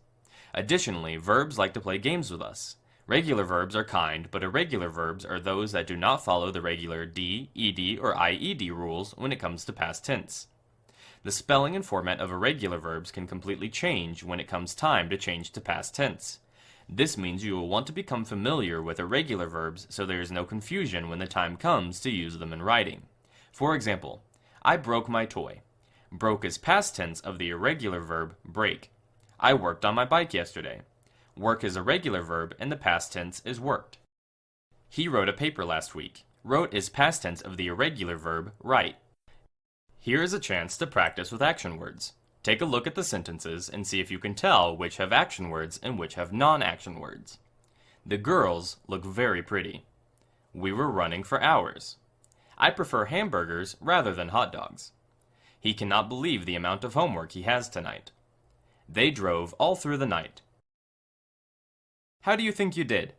[SPEAKER 19] Additionally, verbs like to play games with us. Regular verbs are kind, but irregular verbs are those that do not follow the regular d, ed, or ied rules when it comes to past tense. The spelling and format of irregular verbs can completely change when it comes time to change to past tense. This means you will want to become familiar with irregular verbs so there is no confusion when the time comes to use them in writing. For example, I broke my toy. Broke is past tense of the irregular verb break. I worked on my bike yesterday. Work is a regular verb and the past tense is worked. He wrote a paper last week. Wrote is past tense of the irregular verb write. Here is a chance to practice with action words. Take a look at the sentences and see if you can tell which have action words and which have non-action words. The girls look very pretty. We were running for hours. I prefer hamburgers rather than hot dogs. He cannot believe the amount of homework he has tonight. They drove all through the night. How do you think you did?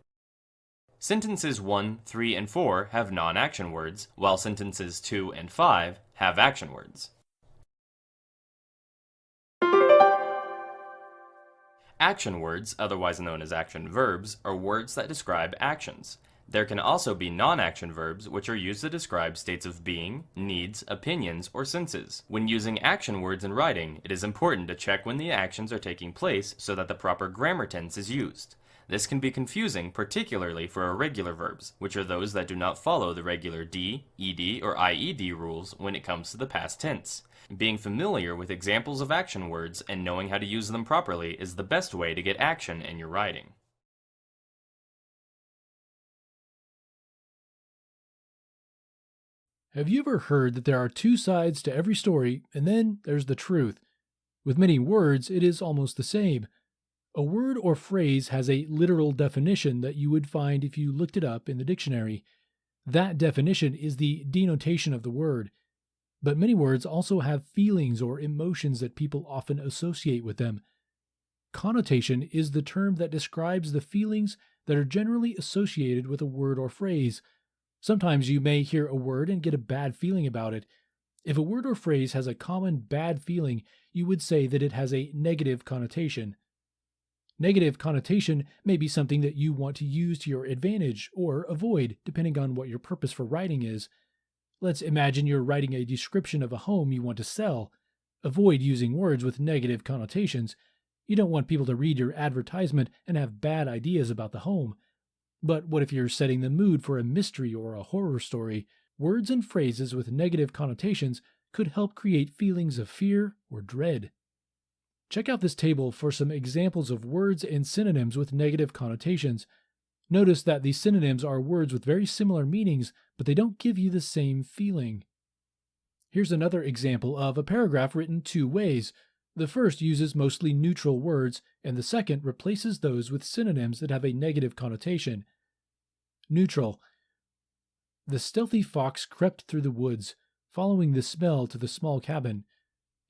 [SPEAKER 19] Sentences 1, 3, and 4 have non-action words, while sentences 2 and 5 have action words. Action words, otherwise known as action verbs, are words that describe actions. There can also be non-action verbs, which are used to describe states of being, needs, opinions, or senses. When using action words in writing, it is important to check when the actions are taking place so that the proper grammar tense is used. This can be confusing, particularly for irregular verbs, which are those that do not follow the regular d, ed, or ied rules when it comes to the past tense. Being familiar with examples of action words and knowing how to use them properly is the best way to get action in your writing.
[SPEAKER 17] Have you ever heard that there are two sides to every story, and then there's the truth? With many words, it is almost the same. A word or phrase has a literal definition that you would find if you looked it up in the dictionary. That definition is the denotation of the word. But many words also have feelings or emotions that people often associate with them. Connotation is the term that describes the feelings that are generally associated with a word or phrase. Sometimes you may hear a word and get a bad feeling about it. If a word or phrase has a common bad feeling, you would say that it has a negative connotation. Negative connotation may be something that you want to use to your advantage or avoid, depending on what your purpose for writing is. Let's imagine you're writing a description of a home you want to sell. Avoid using words with negative connotations. You don't want people to read your advertisement and have bad ideas about the home. But what if you're setting the mood for a mystery or a horror story? Words and phrases with negative connotations could help create feelings of fear or dread. Check out this table for some examples of words and synonyms with negative connotations. Notice that these synonyms are words with very similar meanings, but they don't give you the same feeling. Here's another example of a paragraph written two ways. The first uses mostly neutral words, and the second replaces those with synonyms that have a negative connotation. Neutral. The stealthy fox crept through the woods, following the smell to the small cabin.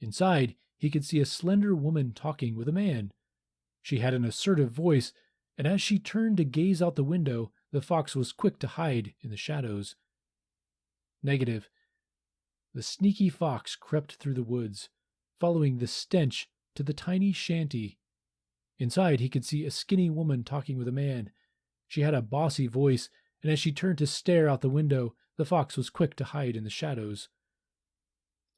[SPEAKER 17] Inside, he could see a slender woman talking with a man. She had an assertive voice, and as she turned to gaze out the window, the fox was quick to hide in the shadows. Negative. The sneaky fox crept through the woods, following the stench to the tiny shanty. Inside, he could see a skinny woman talking with a man. She had a bossy voice, and as she turned to stare out the window, the fox was quick to hide in the shadows.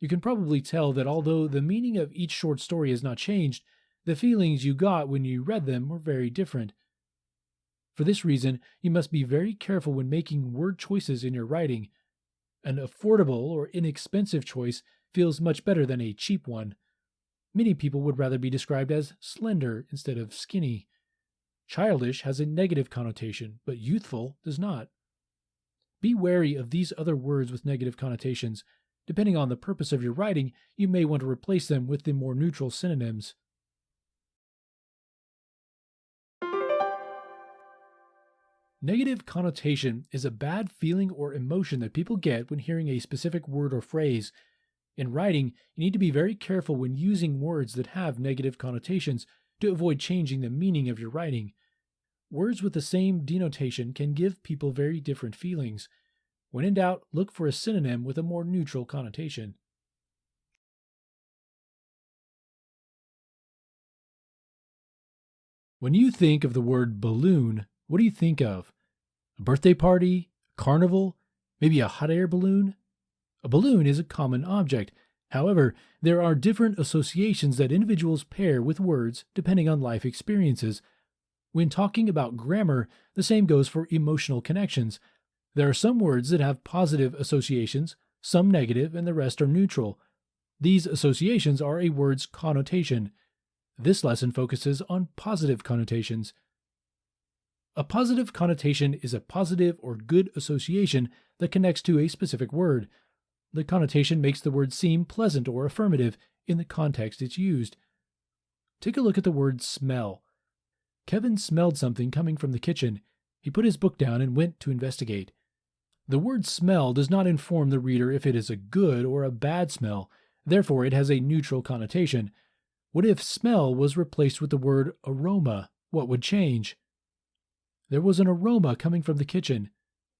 [SPEAKER 17] You can probably tell that although the meaning of each short story has not changed, the feelings you got when you read them were very different. For this reason, you must be very careful when making word choices in your writing. An affordable or inexpensive choice feels much better than a cheap one. Many people would rather be described as slender instead of skinny. Childish has a negative connotation, but youthful does not. Be wary of these other words with negative connotations. Depending on the purpose of your writing, you may want to replace them with the more neutral synonyms. Negative connotation is a bad feeling or emotion that people get when hearing a specific word or phrase. In writing, you need to be very careful when using words that have negative connotations to avoid changing the meaning of your writing. Words with the same denotation can give people very different feelings. When in doubt, look for a synonym with a more neutral connotation. When you think of the word balloon, what do you think of? A birthday party? A carnival? Maybe a hot air balloon? A balloon is a common object. However, there are different associations that individuals pair with words depending on life experiences. When talking about grammar, the same goes for emotional connections. There are some words that have positive associations, some negative, and the rest are neutral. These associations are a word's connotation. This lesson focuses on positive connotations. A positive connotation is a positive or good association that connects to a specific word. The connotation makes the word seem pleasant or affirmative in the context it's used. Take a look at the word smell. Kevin smelled something coming from the kitchen. He put his book down and went to investigate. The word smell does not inform the reader if it is a good or a bad smell, therefore it has a neutral connotation. What if smell was replaced with the word aroma? What would change? There was an aroma coming from the kitchen.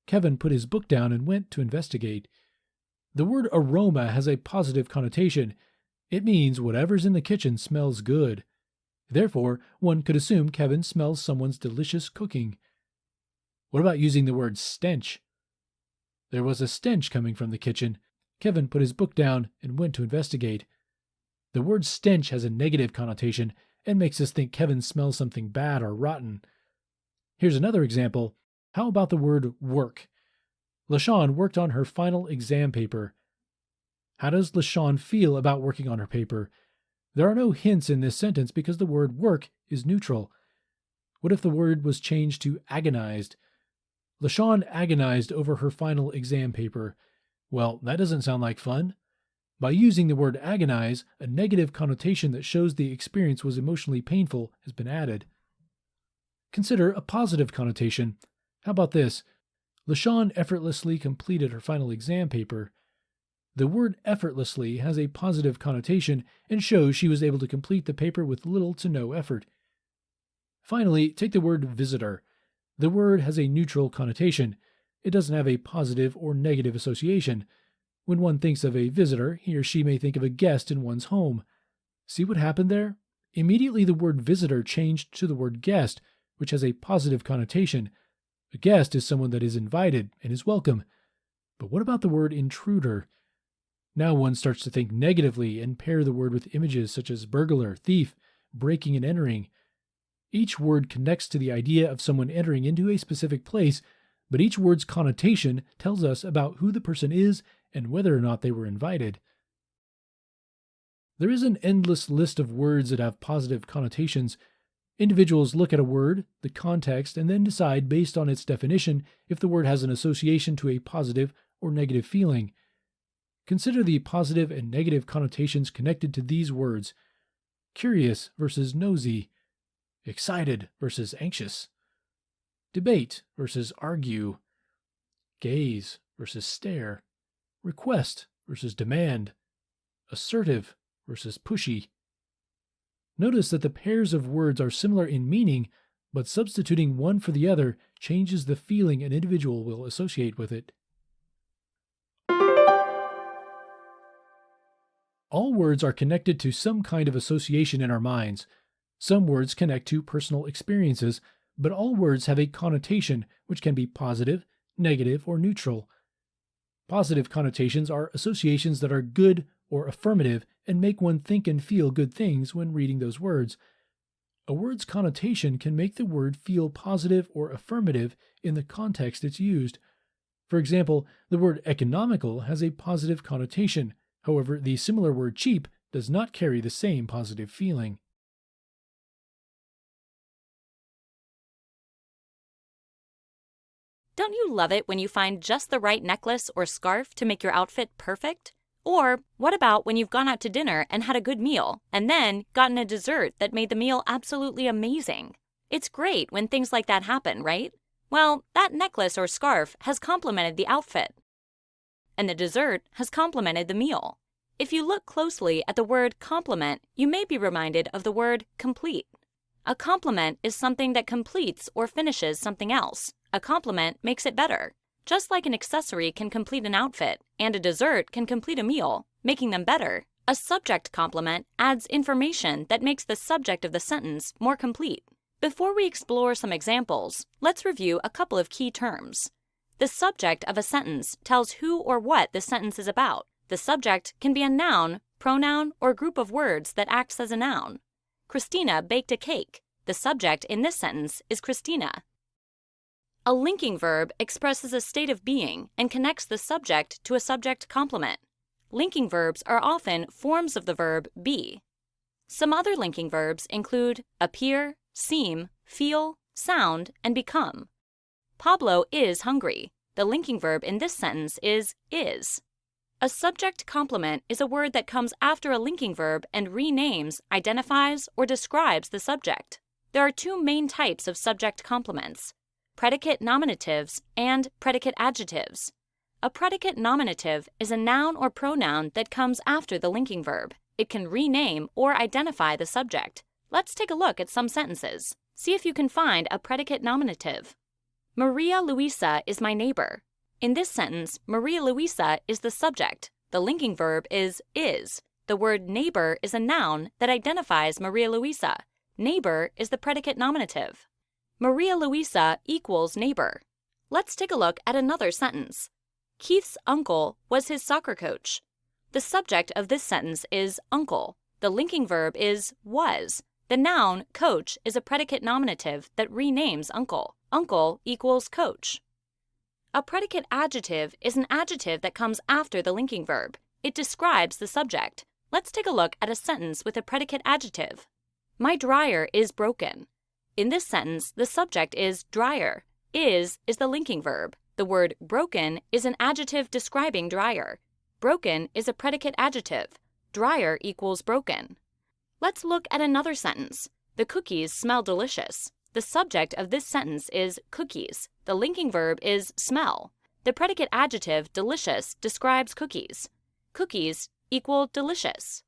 [SPEAKER 17] Kevin put his book down and went to investigate. The word aroma has a positive connotation. It means whatever's in the kitchen smells good. Therefore, one could assume Kevin smells someone's delicious cooking. What about using the word stench? There was a stench coming from the kitchen. Kevin put his book down and went to investigate. The word stench has a negative connotation and makes us think Kevin smells something bad or rotten. Here's another example. How about the word work? LaShawn worked on her final exam paper. How does LaShawn feel about working on her paper? There are no hints in this sentence because the word work is neutral. What if the word was changed to agonized? LaShawn agonized over her final exam paper. Well, that doesn't sound like fun. By using the word agonize, a negative connotation that shows the experience was emotionally painful has been added. Consider a positive connotation. How about this? LaShawn effortlessly completed her final exam paper. The word effortlessly has a positive connotation and shows she was able to complete the paper with little to no effort. Finally, take the word visitor. The word has a neutral connotation. It doesn't have a positive or negative association. When one thinks of a visitor, he or she may think of a guest in one's home. See what happened there? Immediately the word visitor changed to the word guest, which has a positive connotation. A guest is someone that is invited and is welcome. But what about the word intruder? Now one starts to think negatively and pair the word with images such as burglar, thief, breaking and entering. Each word connects to the idea of someone entering into a specific place, but each word's connotation tells us about who the person is and whether or not they were invited. There is an endless list of words that have positive connotations. Individuals look at a word, the context, and then decide based on its definition if the word has an association to a positive or negative feeling. Consider the positive and negative connotations connected to these words. Curious versus nosy. Excited versus anxious. Debate versus argue. Gaze versus stare. Request versus demand. Assertive versus pushy. Notice that the pairs of words are similar in meaning, but substituting one for the other changes the feeling an individual will associate with it. All words are connected to some kind of association in our minds. Some words connect to personal experiences, but all words have a connotation which can be positive, negative, or neutral. Positive connotations are associations that are good or affirmative and make one think and feel good things when reading those words. A word's connotation can make the word feel positive or affirmative in the context it's used. For example, the word economical has a positive connotation. However, the similar word cheap does not carry the same positive feeling.
[SPEAKER 8] Don't you love it when you find just the right necklace or scarf to make your outfit perfect? Or what about when you've gone out to dinner and had a good meal, and then gotten a dessert that made the meal absolutely amazing? It's great when things like that happen, right? Well, that necklace or scarf has complemented the outfit, and the dessert has complemented the meal. If you look closely at the word complement, you may be reminded of the word complete. A complement is something that completes or finishes something else. A complement makes it better. Just like an accessory can complete an outfit, and a dessert can complete a meal, making them better, a subject complement adds information that makes the subject of the sentence more complete. Before we explore some examples, let's review a couple of key terms. The subject of a sentence tells who or what the sentence is about. The subject can be a noun, pronoun, or group of words that acts as a noun. Christina baked a cake. The subject in this sentence is Christina. A linking verb expresses a state of being and connects the subject to a subject complement. Linking verbs are often forms of the verb be. Some other linking verbs include appear, seem, feel, sound, and become. Pablo is hungry. The linking verb in this sentence is. A subject complement is a word that comes after a linking verb and renames, identifies, or describes the subject. There are two main types of subject complements: predicate nominatives and predicate adjectives. A predicate nominative is a noun or pronoun that comes after the linking verb. It can rename or identify the subject. Let's take a look at some sentences. See if you can find a predicate nominative. Maria Luisa is my neighbor. In this sentence, Maria Luisa is the subject. The linking verb is. The word neighbor is a noun that identifies Maria Luisa. Neighbor is the predicate nominative. Maria Luisa equals neighbor. Let's take a look at another sentence. Keith's uncle was his soccer coach. The subject of this sentence is uncle. The linking verb is was. The noun coach is a predicate nominative that renames uncle. Uncle equals coach. A predicate adjective is an adjective that comes after the linking verb. It describes the subject. Let's take a look at a sentence with a predicate adjective. My dryer is broken. In this sentence, the subject is dryer. Is the linking verb. The word broken is an adjective describing dryer. Broken is a predicate adjective. Dryer equals broken. Let's look at another sentence. The cookies smell delicious. The subject of this sentence is cookies. The linking verb is smell. The predicate adjective delicious describes cookies. Cookies equal delicious.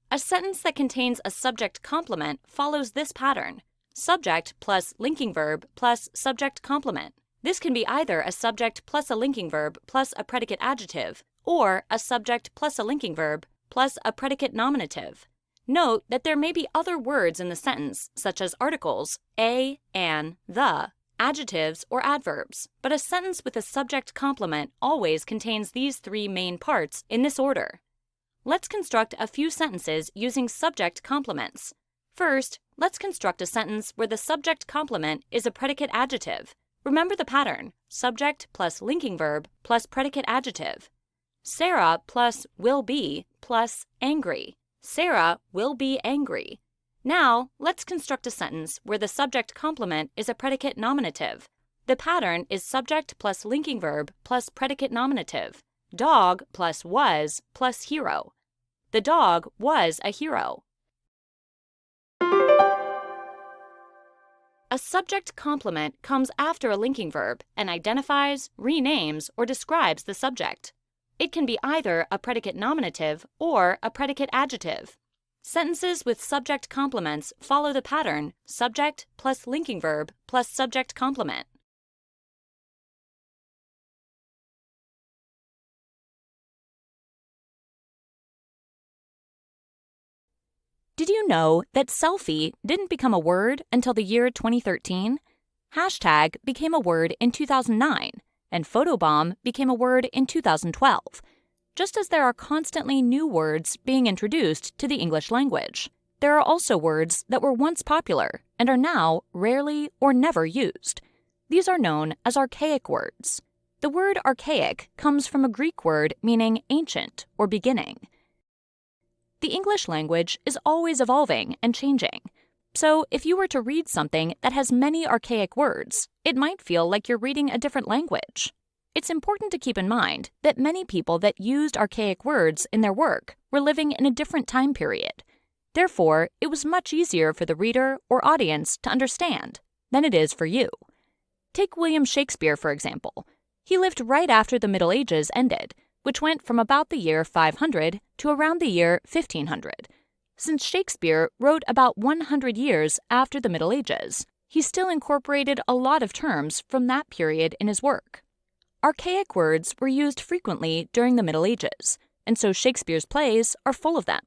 [SPEAKER 8] A sentence that contains a subject complement follows this pattern. Subject plus linking verb plus subject complement. This can be either a subject plus a linking verb plus a predicate adjective, or a subject plus a linking verb plus a predicate nominative. Note that there may be other words in the sentence, such as articles, a, an, the, adjectives, or adverbs, but a sentence with a subject complement always contains these three main parts in this order. Let's construct a few sentences using subject complements. First, let's construct a sentence where the subject complement is a predicate adjective. Remember the pattern: subject plus linking verb plus predicate adjective. Sarah plus will be plus angry. Sarah will be angry. Now, let's construct a sentence where the subject complement is a predicate nominative. The pattern is subject plus linking verb plus predicate nominative. Dog plus was plus hero. The dog was a hero. A subject complement comes after a linking verb and identifies, renames, or describes the subject. It can be either a predicate nominative or a predicate adjective. Sentences with subject complements follow the pattern subject plus linking verb plus subject complement. Did you know that selfie didn't become a word until the year 2013? Hashtag became a word in 2009, and photobomb became a word in 2012, just as there are constantly new words being introduced to the English language. There are also words that were once popular and are now rarely or never used. These are known as archaic words. The word archaic comes from a Greek word meaning ancient or beginning. The English language is always evolving and changing. So if you were to read something that has many archaic words, it might feel like you're reading a different language. It's important to keep in mind that many people that used archaic words in their work were living in a different time period. Therefore, it was much easier for the reader or audience to understand than it is for you. Take William Shakespeare, for example. He lived right after the Middle Ages ended, which went from about the year 500 to around the year 1500. Since Shakespeare wrote about 100 years after the Middle Ages, he still incorporated a lot of terms from that period in his work. Archaic words were used frequently during the Middle Ages, and so Shakespeare's plays are full of them.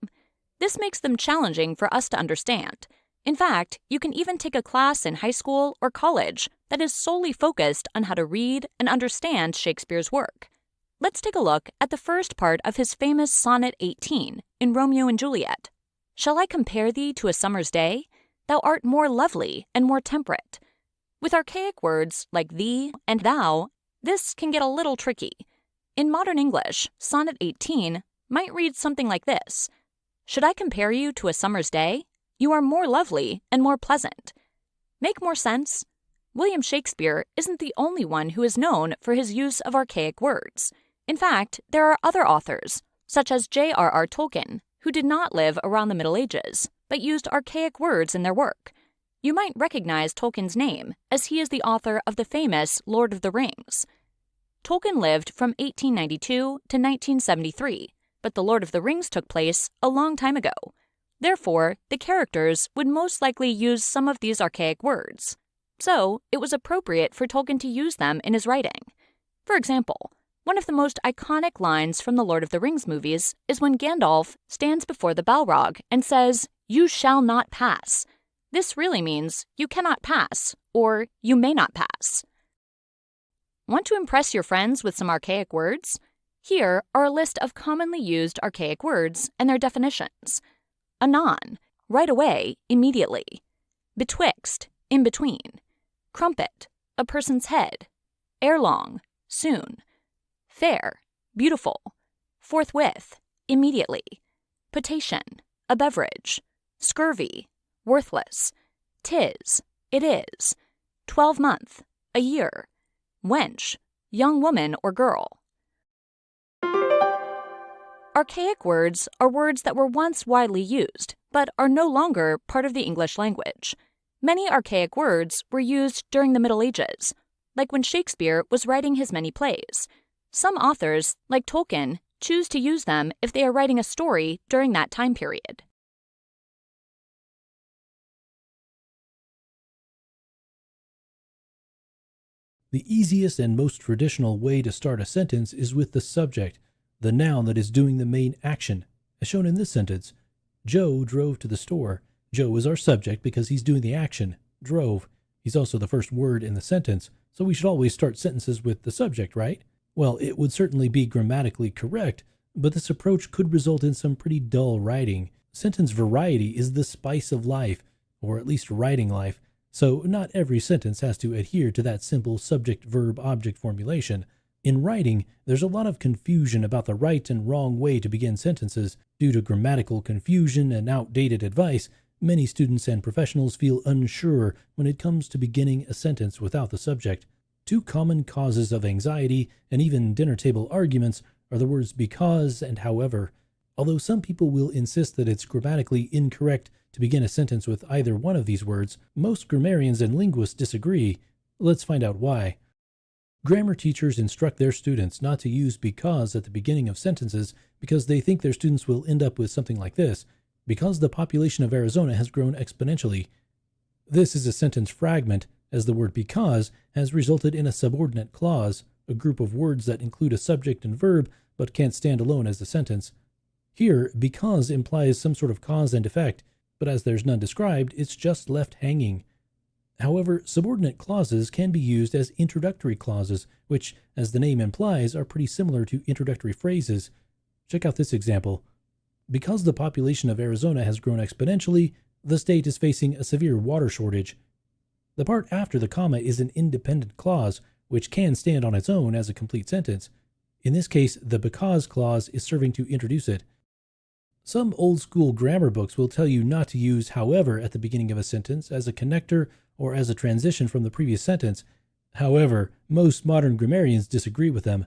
[SPEAKER 8] This makes them challenging for us to understand. In fact, you can even take a class in high school or college that is solely focused on how to read and understand Shakespeare's work. Let's take a look at the first part of his famous Sonnet 18 in Romeo and Juliet. Shall I compare thee to a summer's day? Thou art more lovely and more temperate. With archaic words like thee and thou, this can get a little tricky. In modern English, Sonnet 18 might read something like this: Should I compare you to a summer's day? You are more lovely and more pleasant. Make more sense? William Shakespeare isn't the only one who is known for his use of archaic words. In fact, there are other authors, such as J.R.R. Tolkien, who did not live around the Middle Ages, but used archaic words in their work. You might recognize Tolkien's name, as he is the author of the famous Lord of the Rings. Tolkien lived from 1892 to 1973, but the Lord of the Rings took place a long time ago. Therefore, the characters would most likely use some of these archaic words. so it was appropriate for Tolkien to use them in his writing. For example, one of the most iconic lines from the Lord of the Rings movies is when Gandalf stands before the Balrog and says, "You shall not pass." This really means you cannot pass, or you may not pass. Want to impress your friends with some archaic words? Here are a list of commonly used archaic words and their definitions. Anon, right away, immediately. Betwixt, in between. Crumpet, a person's head. Erelong, soon. Fair, beautiful. Forthwith, immediately. Potation, a beverage. Scurvy, worthless. 'Tis, it is. 12-month, a year. Wench, young woman or girl. Archaic words are words that were once widely used, but are no longer part of the English language. Many archaic words were used during the Middle Ages, like when Shakespeare was writing his many plays. Some authors, like Tolkien, choose to use them if they are writing a story during that time period.
[SPEAKER 17] The easiest and most traditional way to start a sentence is with the subject, the noun that is doing the main action, as shown in this sentence. Joe drove to the store. Joe is our subject because he's doing the action, drove. He's also the first word in the sentence, so we should always start sentences with the subject, right? Well, it would certainly be grammatically correct, but this approach could result in some pretty dull writing. Sentence variety is the spice of life, or at least writing life, so not every sentence has to adhere to that simple subject-verb-object formulation. In writing, there's a lot of confusion about the right and wrong way to begin sentences. Due to grammatical confusion and outdated advice, many students and professionals feel unsure when it comes to beginning a sentence without the subject. Two common causes of anxiety and even dinner table arguments are the words because and however. Although some people will insist that it's grammatically incorrect to begin a sentence with either one of these words, most grammarians and linguists disagree. Let's find out why. Grammar teachers instruct their students not to use because at the beginning of sentences because they think their students will end up with something like this: because the population of Arizona has grown exponentially. This is a sentence fragment, as the word because has resulted in a subordinate clause, a group of words that include a subject and verb but can't stand alone as a sentence. Here, because implies some sort of cause and effect, but as there's none described, it's just left hanging. However, subordinate clauses can be used as introductory clauses, which, as the name implies, are pretty similar to introductory phrases. Check out this example. Because the population of Arizona has grown exponentially, the state is facing a severe water shortage. The part after the comma is an independent clause, which can stand on its own as a complete sentence. In this case, the because clause is serving to introduce it. Some old-school grammar books will tell you not to use however at the beginning of a sentence as a connector or as a transition from the previous sentence. However, most modern grammarians disagree with them.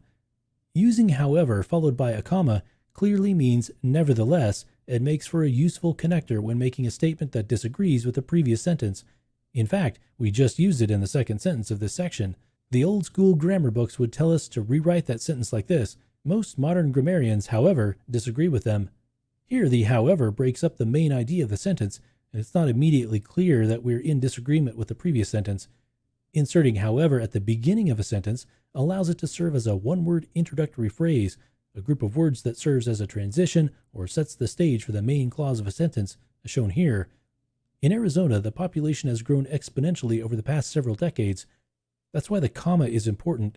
[SPEAKER 17] Using however followed by a comma clearly means nevertheless and makes for a useful connector when making a statement that disagrees with the previous sentence. In fact, we just used it in the second sentence of this section. The old-school grammar books would tell us to rewrite that sentence like this. Most modern grammarians, however, disagree with them. Here, the however breaks up the main idea of the sentence, and it's not immediately clear that we're in disagreement with the previous sentence. Inserting however at the beginning of a sentence allows it to serve as a one-word introductory phrase, a group of words that serves as a transition or sets the stage for the main clause of a sentence, as shown here. In Arizona, the population has grown exponentially over the past several decades. That's why the comma is important.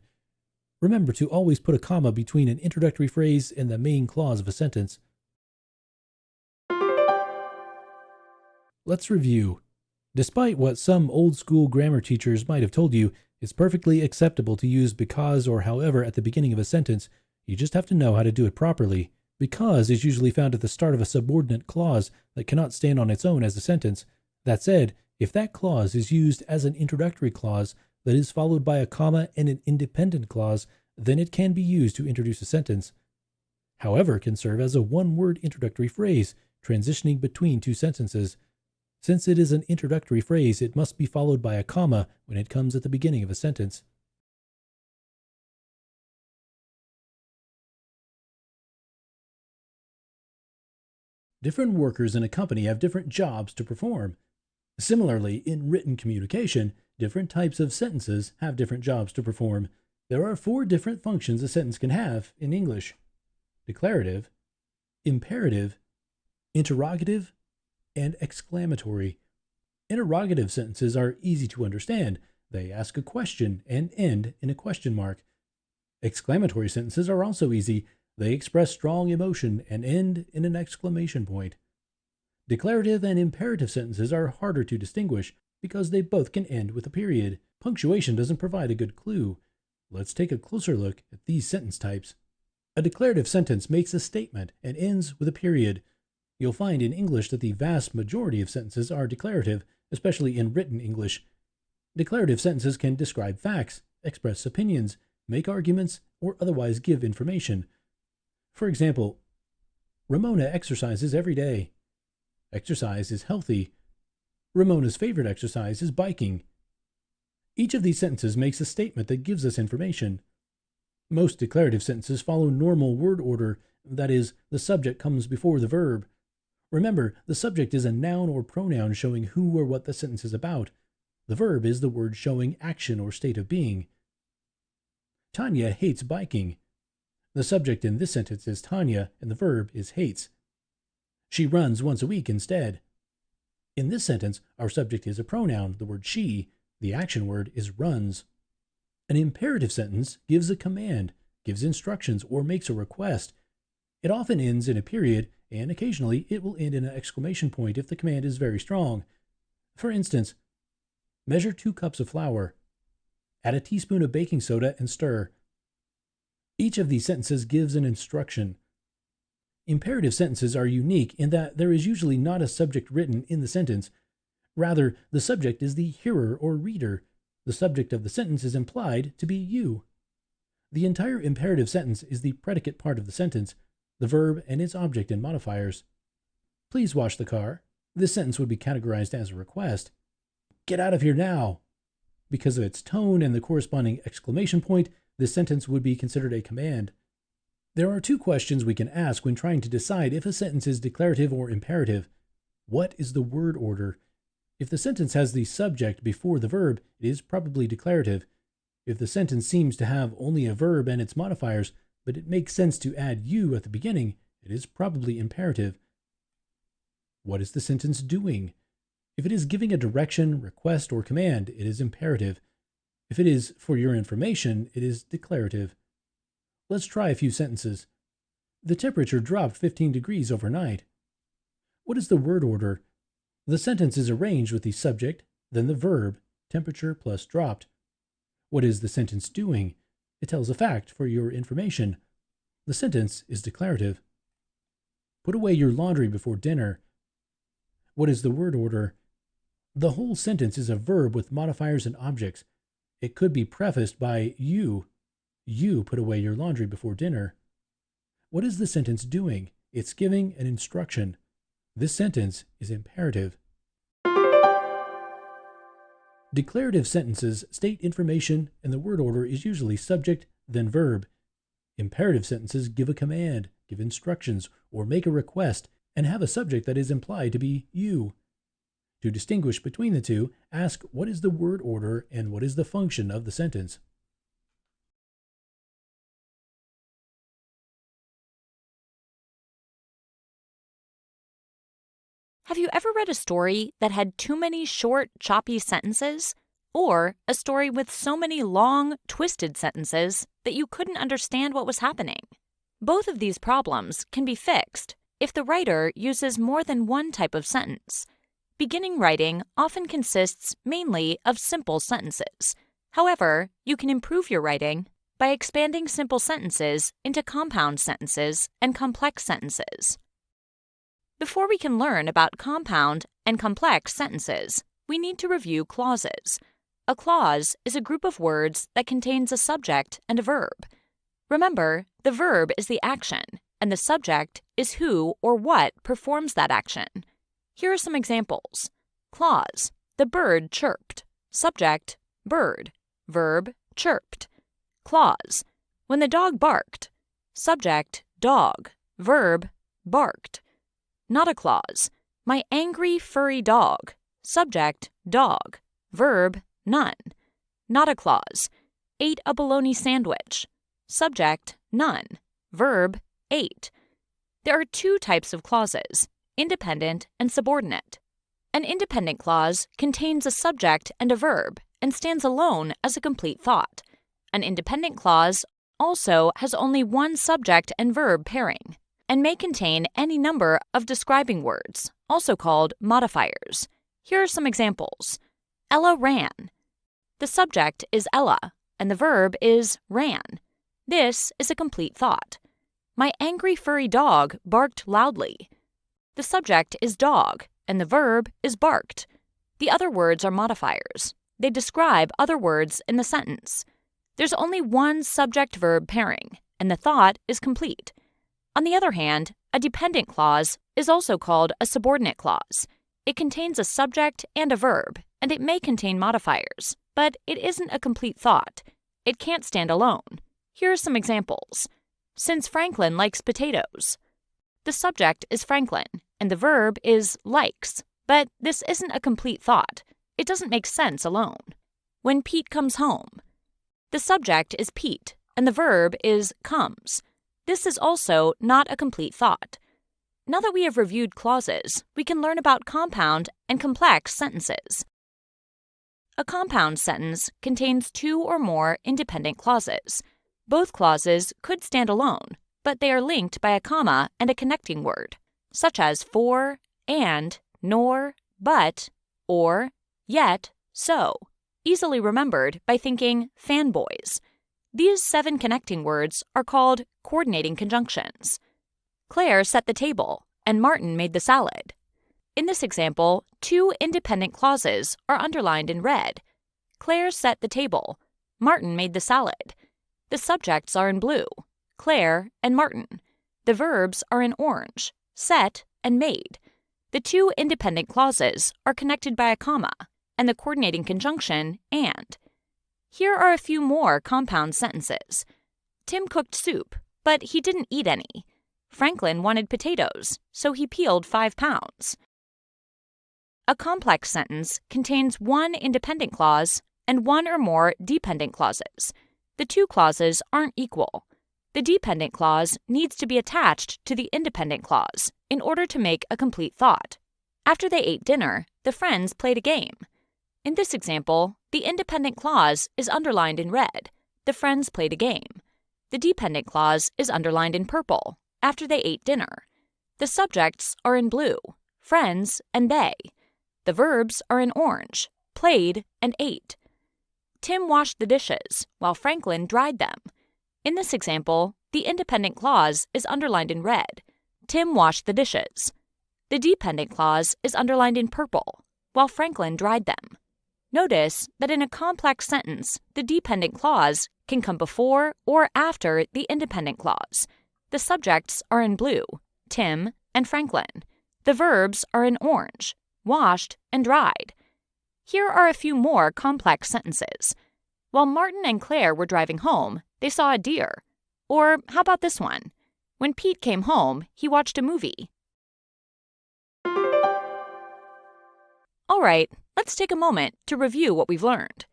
[SPEAKER 17] Remember to always put a comma between an introductory phrase and the main clause of a sentence. Let's review. Despite what some old-school grammar teachers might have told you, it's perfectly acceptable to use because or however at the beginning of a sentence. You just have to know how to do it properly. Because is usually found at the start of a subordinate clause that cannot stand on its own as a sentence. That said, if that clause is used as an introductory clause that is followed by a comma and an independent clause, then it can be used to introduce a sentence. However can serve as a one-word introductory phrase, transitioning between two sentences. Since it is an introductory phrase, it must be followed by a comma when it comes at the beginning of a sentence. Different workers in a company have different jobs to perform. Similarly, in written communication, Different types of sentences have different jobs to perform. There are 4 different functions a sentence can have in English: declarative, imperative, interrogative, and exclamatory. Interrogative sentences are easy to understand. They ask a question and end in a question mark. Exclamatory sentences are also easy. They express strong emotion and end in an exclamation point. Declarative and imperative sentences are harder to distinguish because they both can end with a period. Punctuation doesn't provide a good clue. Let's take a closer look at these sentence types. A declarative sentence makes a statement and ends with a period. You'll find in English that the vast majority of sentences are declarative, especially in written English. Declarative sentences can describe facts, express opinions, make arguments, or otherwise give information. For example, Ramona exercises every day. Exercise is healthy. Ramona's favorite exercise is biking. Each of these sentences makes a statement that gives us information. Most declarative sentences follow normal word order, that is, the subject comes before the verb. Remember, the subject is a noun or pronoun showing who or what the sentence is about. The verb is the word showing action or state of being. Tanya hates biking. The subject in this sentence is Tanya, and the verb is hates. She runs once a week instead. In this sentence, our subject is a pronoun, the word she. The action word is runs. An imperative sentence gives a command, gives instructions, or makes a request. It often ends in a period, and occasionally it will end in an exclamation point if the command is very strong. For instance, measure 2 cups of flour. Add a teaspoon of baking soda and stir. Each of these sentences gives an instruction. Imperative sentences are unique in that there is usually not a subject written in the sentence. Rather, the subject is the hearer or reader. The subject of the sentence is implied to be you. The entire imperative sentence is the predicate part of the sentence, the verb and its object and modifiers. Please wash the car. This sentence would be categorized as a request. Get out of here now. Because of its tone and the corresponding exclamation point, this sentence would be considered a command. There are 2 questions we can ask when trying to decide if a sentence is declarative or imperative. What is the word order? If the sentence has the subject before the verb, it is probably declarative. If the sentence seems to have only a verb and its modifiers, but it makes sense to add you at the beginning, it is probably imperative. What is the sentence doing? If it is giving a direction, request, or command, it is imperative. If it is for your information, it is declarative. Let's try a few sentences. The temperature dropped 15 degrees overnight. What is the word order? The sentence is arranged with the subject, then the verb, temperature plus dropped. What is the sentence doing? It tells a fact for your information. The sentence is declarative. Put away your laundry before dinner. What is the word order? The whole sentence is a verb with modifiers and objects. It could be prefaced by you. You put away your laundry before dinner. What is the sentence doing? It's giving an instruction. This sentence is imperative. Declarative sentences state information, and the word order is usually subject, then verb. Imperative sentences give a command, give instructions, or make a request, and have a subject that is implied to be you. To distinguish between the two, ask what is the word order and what is the function of the sentence.
[SPEAKER 8] Have you ever read a story that had too many short, choppy sentences? Or a story with so many long, twisted sentences that you couldn't understand what was happening? Both of these problems can be fixed if the writer uses more than one type of sentence. Beginning writing often consists mainly of simple sentences. However, you can improve your writing by expanding simple sentences into compound sentences and complex sentences. Before we can learn about compound and complex sentences, we need to review clauses. A clause is a group of words that contains a subject and a verb. Remember, the verb is the action, and the subject is who or what performs that action. Here are some examples. Clause: the bird chirped. Subject: bird. Verb: chirped. Clause: when the dog barked. Subject: dog. Verb: barked. Not a clause: my angry furry dog. Subject: dog. Verb: none. Not a clause. Ate a bologna sandwich. Subject, none. Verb, ate. There are two types of clauses, independent and subordinate. An independent clause contains a subject and a verb and stands alone as a complete thought. An independent clause also has only one subject and verb pairing and may contain any number of describing words, also called modifiers. Here are some examples. Ella ran. The subject is Ella, and the verb is ran. This is a complete thought. My angry furry dog barked loudly. The subject is dog, and the verb is barked. The other words are modifiers. They describe other words in the sentence. There's only one subject-verb pairing, and the thought is complete. On the other hand, a dependent clause is also called a subordinate clause. It contains a subject and a verb, and it may contain modifiers, but it isn't a complete thought. It can't stand alone. Here are some examples. Since Franklin likes potatoes. The subject is Franklin, and the verb is likes, but this isn't a complete thought. It doesn't make sense alone. When Pete comes home. The subject is Pete, and the verb is comes. This is also not a complete thought. Now that we have reviewed clauses, we can learn about compound and complex sentences. A compound sentence contains two or more independent clauses. Both clauses could stand alone, but they are linked by a comma and a connecting word, such as for, and, nor, but, or, yet, so, easily remembered by thinking fanboys. These 7 connecting words are called coordinating conjunctions. Claire set the table, and Martin made the salad. In this example, 2 independent clauses are underlined in red. Claire set the table. Martin made the salad. The subjects are in blue, Claire and Martin. The verbs are in orange, set and made. The 2 independent clauses are connected by a comma, and the coordinating conjunction and. Here are a few more compound sentences. Tim cooked soup, but he didn't eat any. Franklin wanted potatoes, so he peeled 5 pounds. A complex sentence contains one independent clause and one or more dependent clauses. The 2 clauses aren't equal. The dependent clause needs to be attached to the independent clause in order to make a complete thought. After they ate dinner, the friends played a game. In this example, the independent clause is underlined in red. The friends played a game. The dependent clause is underlined in purple. After they ate dinner. The subjects are in blue, friends and they. The verbs are in orange, played and ate. Tim washed the dishes, while Franklin dried them. In this example, the independent clause is underlined in red. Tim washed the dishes. The dependent clause is underlined in purple, while Franklin dried them. Notice that in a complex sentence, the dependent clause can come before or after the independent clause. The subjects are in blue, Tim and Franklin. The verbs are in orange, washed and dried. Here are a few more complex sentences. While Martin and Claire were driving home, they saw a deer. Or how about this one? When Pete came home, he watched a movie. All right, let's take a moment to review what we've learned.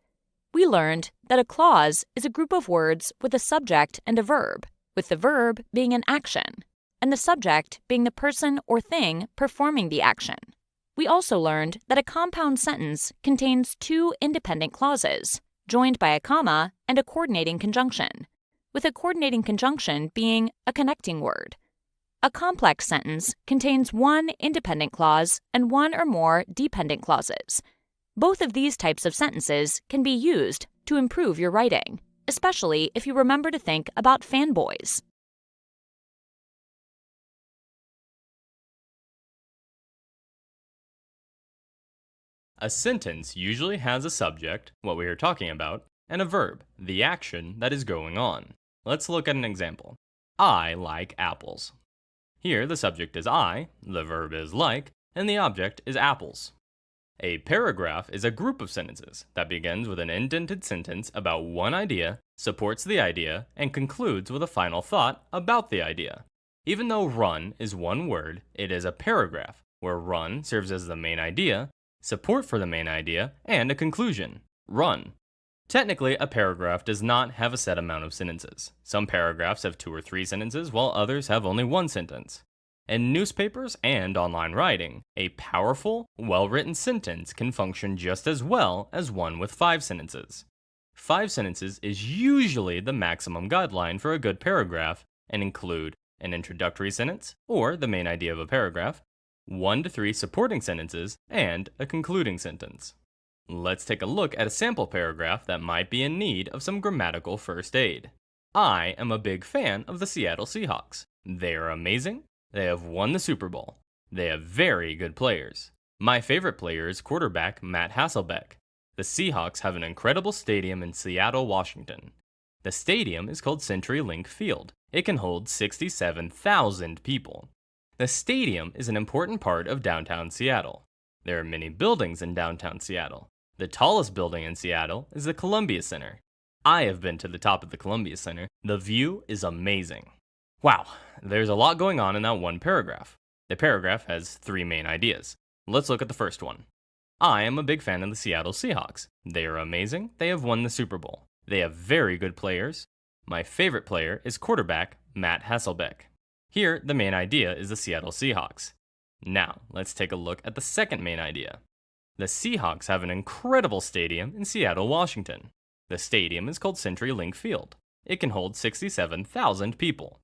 [SPEAKER 8] We learned that a clause is a group of words with a subject and a verb, with the verb being an action, and the subject being the person or thing performing the action. We also learned that a compound sentence contains 2 independent clauses, joined by a comma and a coordinating conjunction, with a coordinating conjunction being a connecting word. A complex sentence contains 1 independent clause and 1 or more dependent clauses. Both of these types of sentences can be used to improve your writing, especially if you remember to think about fanboys.
[SPEAKER 19] A sentence usually has a subject, what we are talking about, and a verb, the action that is going on. Let's look at an example. I like apples. Here the subject is I, the verb is like, and the object is apples. A paragraph is a group of sentences that begins with an indented sentence about one idea, supports the idea, and concludes with a final thought about the idea. Even though run is one word, it is a paragraph, where run serves as the main idea, support for the main idea, and a conclusion. run. Technically, a paragraph does not have a set amount of sentences. Some paragraphs have 2 or 3 sentences, while others have only 1 sentence. In newspapers and online writing, a powerful, well-written sentence can function just as well as one with 5 sentences. 5 sentences is usually the maximum guideline for a good paragraph and include an introductory sentence, or the main idea of a paragraph, 1 to 3 supporting sentences, and a concluding sentence. Let's take a look at a sample paragraph that might be in need of some grammatical first aid. I am a big fan of the Seattle Seahawks. They are amazing. They have won the Super Bowl. They have very good players. My favorite player is quarterback Matt Hasselbeck. The Seahawks have an incredible stadium in Seattle, Washington. The stadium is called CenturyLink Field. It can hold 67,000 people. The stadium is an important part of downtown Seattle. There are many buildings in downtown Seattle. The tallest building in Seattle is the Columbia Center. I have been to the top of the Columbia Center. The view is amazing. Wow, there's a lot going on in that one paragraph. The paragraph has 3 main ideas. Let's look at the first one. I am a big fan of the Seattle Seahawks. They are amazing. They have won the Super Bowl. They have very good players. My favorite player is quarterback Matt Hasselbeck. Here, the main idea is the Seattle Seahawks. Now, let's take a look at the second main idea. The Seahawks have an incredible stadium in Seattle, Washington. The stadium is called CenturyLink Field. It can hold 67,000 people.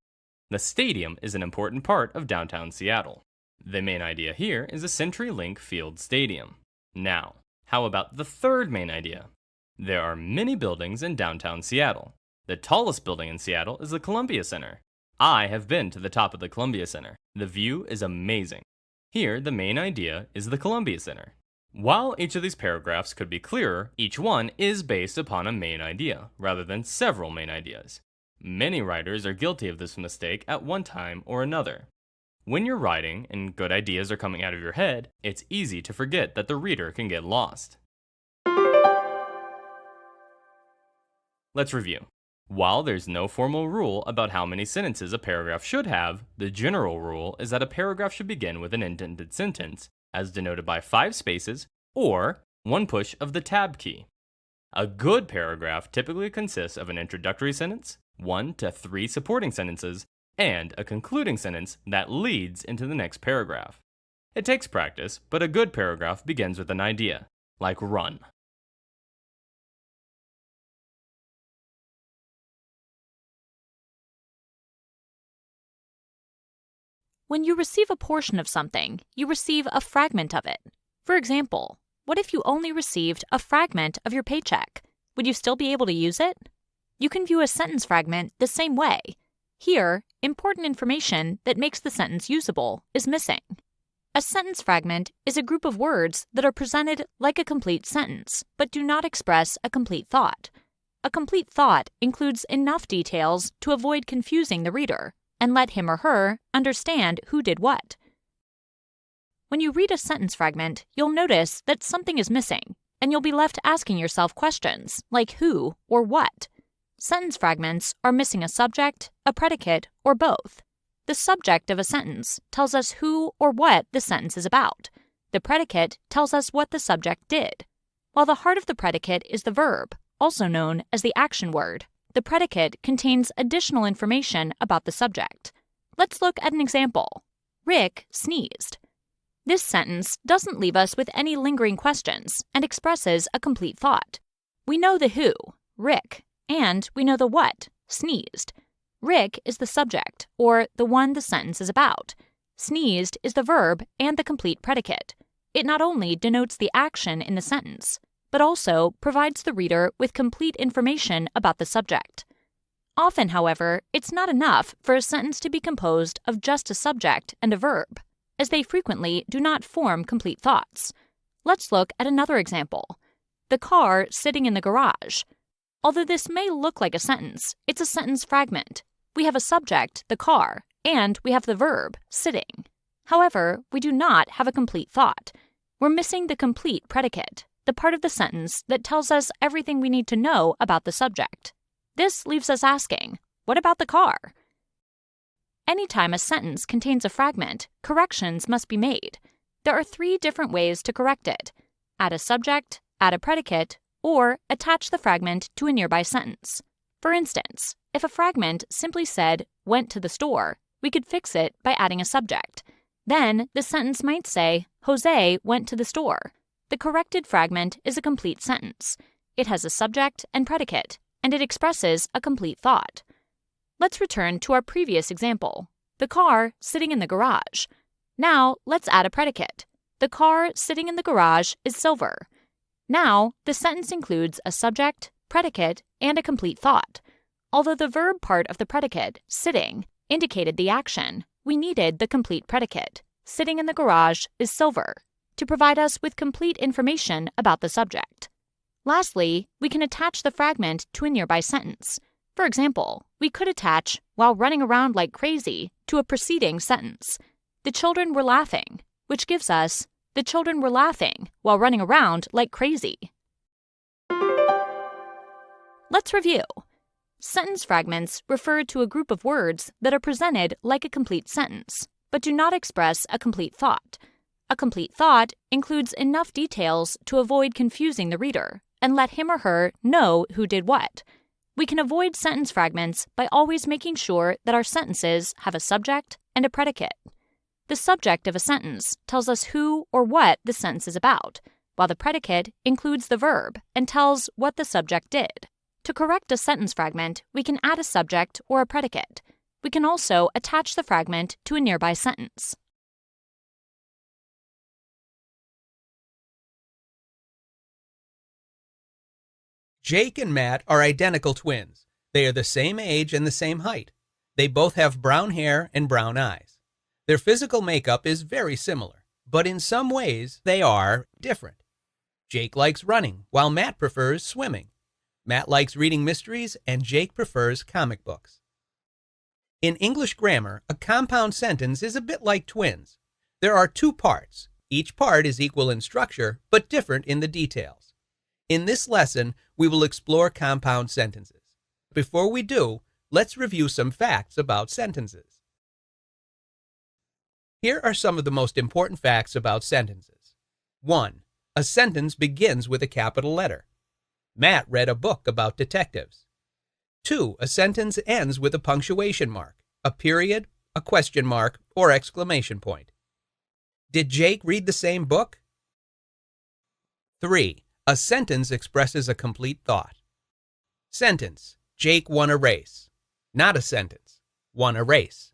[SPEAKER 19] The stadium is an important part of downtown Seattle. The main idea here is the CenturyLink Field Stadium. Now, how about the third main idea? There are many buildings in downtown Seattle. The tallest building in Seattle is the Columbia Center. I have been to the top of the Columbia Center. The view is amazing. Here, the main idea is the Columbia Center. While each of these paragraphs could be clearer, each one is based upon a main idea, rather than several main ideas. Many writers are guilty of this mistake at one time or another. When you're writing and good ideas are coming out of your head, it's easy to forget that the reader can get lost. Let's review. While there's no formal rule about how many sentences a paragraph should have, the general rule is that a paragraph should begin with an indented sentence, as denoted by 5 spaces, or 1 push of the tab key. A good paragraph typically consists of an introductory sentence, 1 to 3 supporting sentences, and a concluding sentence that leads into the next paragraph. It takes practice, but a good paragraph begins with an idea, like run.
[SPEAKER 8] When you receive a portion of something, you receive a fragment of it. For example, what if you only received a fragment of your paycheck? Would you still be able to use it? You can view a sentence fragment the same way. Here, important information that makes the sentence usable is missing. A sentence fragment is a group of words that are presented like a complete sentence, but do not express a complete thought. A complete thought includes enough details to avoid confusing the reader and let him or her understand who did what. When you read a sentence fragment, you'll notice that something is missing, and you'll be left asking yourself questions like who or what. Sentence fragments are missing a subject, a predicate, or both. The subject of a sentence tells us who or what the sentence is about. The predicate tells us what the subject did. While the heart of the predicate is the verb, also known as the action word, the predicate contains additional information about the subject. Let's look at an example. Rick sneezed. This sentence doesn't leave us with any lingering questions and expresses a complete thought. We know the who, Rick, and we know the what, sneezed. Rick is the subject, or the one the sentence is about. Sneezed is the verb and the complete predicate. It not only denotes the action in the sentence, but also provides the reader with complete information about the subject. Often, however, it's not enough for a sentence to be composed of just a subject and a verb, as they frequently do not form complete thoughts. Let's look at another example. The car sitting in the garage. Although this may look like a sentence, it's a sentence fragment. We have a subject, the car, and we have the verb, sitting. However, we do not have a complete thought. We're missing the complete predicate, the part of the sentence that tells us everything we need to know about the subject. This leaves us asking, what about the car? Anytime a sentence contains a fragment, corrections must be made. There are 3 different ways to correct it: add a subject, add a predicate, or attach the fragment to a nearby sentence. For instance, if a fragment simply said, went to the store, we could fix it by adding a subject. Then the sentence might say, Jose went to the store. The corrected fragment is a complete sentence. It has a subject and predicate, and it expresses a complete thought. Let's return to our previous example, the car sitting in the garage. Now let's add a predicate. The car sitting in the garage is silver. Now the sentence includes a subject, predicate, and a complete thought. Although the verb part of the predicate, sitting, indicated the action, we needed the complete predicate, sitting in the garage is silver, to provide us with complete information about the subject. Lastly, we can attach the fragment to a nearby sentence. For example, we could attach, while running around like crazy, to a preceding sentence. The children were laughing, which gives us, the children were laughing while running around like crazy. Let's review. Sentence fragments refer to a group of words that are presented like a complete sentence, but do not express a complete thought. A complete thought includes enough details to avoid confusing the reader and let him or her know who did what. We can avoid sentence fragments by always making sure that our sentences have a subject and a predicate. The subject of a sentence tells us who or what the sentence is about, while the predicate includes the verb and tells what the subject did. To correct a sentence fragment, we can add a subject or a predicate. We can also attach the fragment to a nearby sentence.
[SPEAKER 18] Jake and Matt are identical twins. They are the same age and the same height. They both have brown hair and brown eyes. Their physical makeup is very similar, but in some ways they are different. Jake likes running, while Matt prefers swimming. Matt likes reading mysteries, and Jake prefers comic books. In English grammar, a compound sentence is a bit like twins. There are two parts. Each part is equal in structure, but different in the details. In this lesson, we will explore compound sentences. Before we do, let's review some facts about sentences. Here are some of the most important facts about sentences. 1. A sentence begins with a capital letter. Matt read a book about detectives. 2. A sentence ends with a punctuation mark, a period, a question mark, or exclamation point. Did Jake read the same book? 3. A sentence expresses a complete thought. Sentence: Jake won a race. Not a sentence: won a race.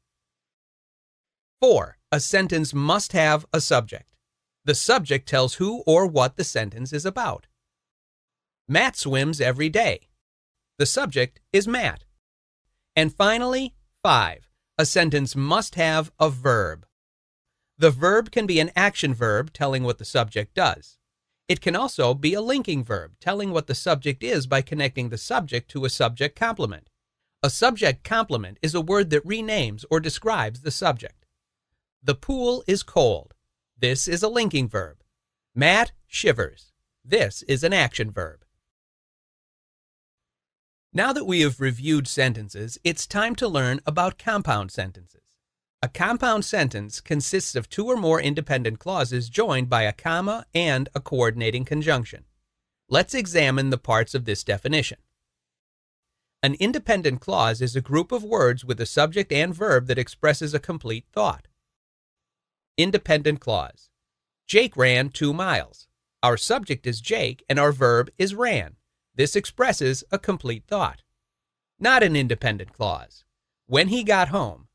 [SPEAKER 18] 4. A sentence must have a subject. The subject tells who or what the sentence is about. Matt swims every day. The subject is Matt. And finally, 5. A sentence must have a verb. The verb can be an action verb telling what the subject does. It can also be a linking verb telling what the subject is by connecting the subject to a subject complement. A subject complement is a word that renames or describes the subject. The pool is cold. This is a linking verb. Matt shivers. This is an action verb. Now that we have reviewed sentences, it's time to learn about compound sentences. A compound sentence consists of two or more independent clauses joined by a comma and a coordinating conjunction. Let's examine the parts of this definition. An independent clause is a group of words with a subject and verb that expresses a complete thought. Independent clause. Jake ran 2 miles. Our subject is Jake and our verb is ran. This expresses a complete thought. Not an independent clause. When he got home.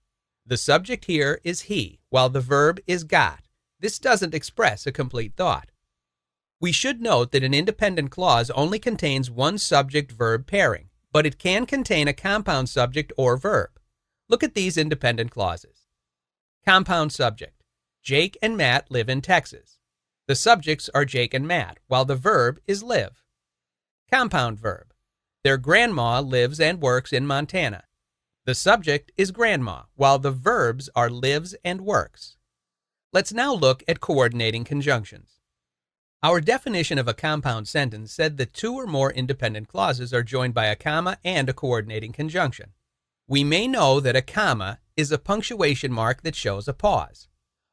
[SPEAKER 18] The subject here is he, while the verb is got. This doesn't express a complete thought. We should note that an independent clause only contains one subject-verb pairing, but it can contain a compound subject or verb. Look at these independent clauses. Compound subject. Jake and Matt live in Texas. The subjects are Jake and Matt, while the verb is live. Compound verb. Their grandma lives and works in Montana. The subject is grandma, while the verbs are lives and works. Let's now look at coordinating conjunctions. Our definition of a compound sentence said that 2 or more independent clauses are joined by a comma and a coordinating conjunction. We may know that a comma is a punctuation mark that shows a pause.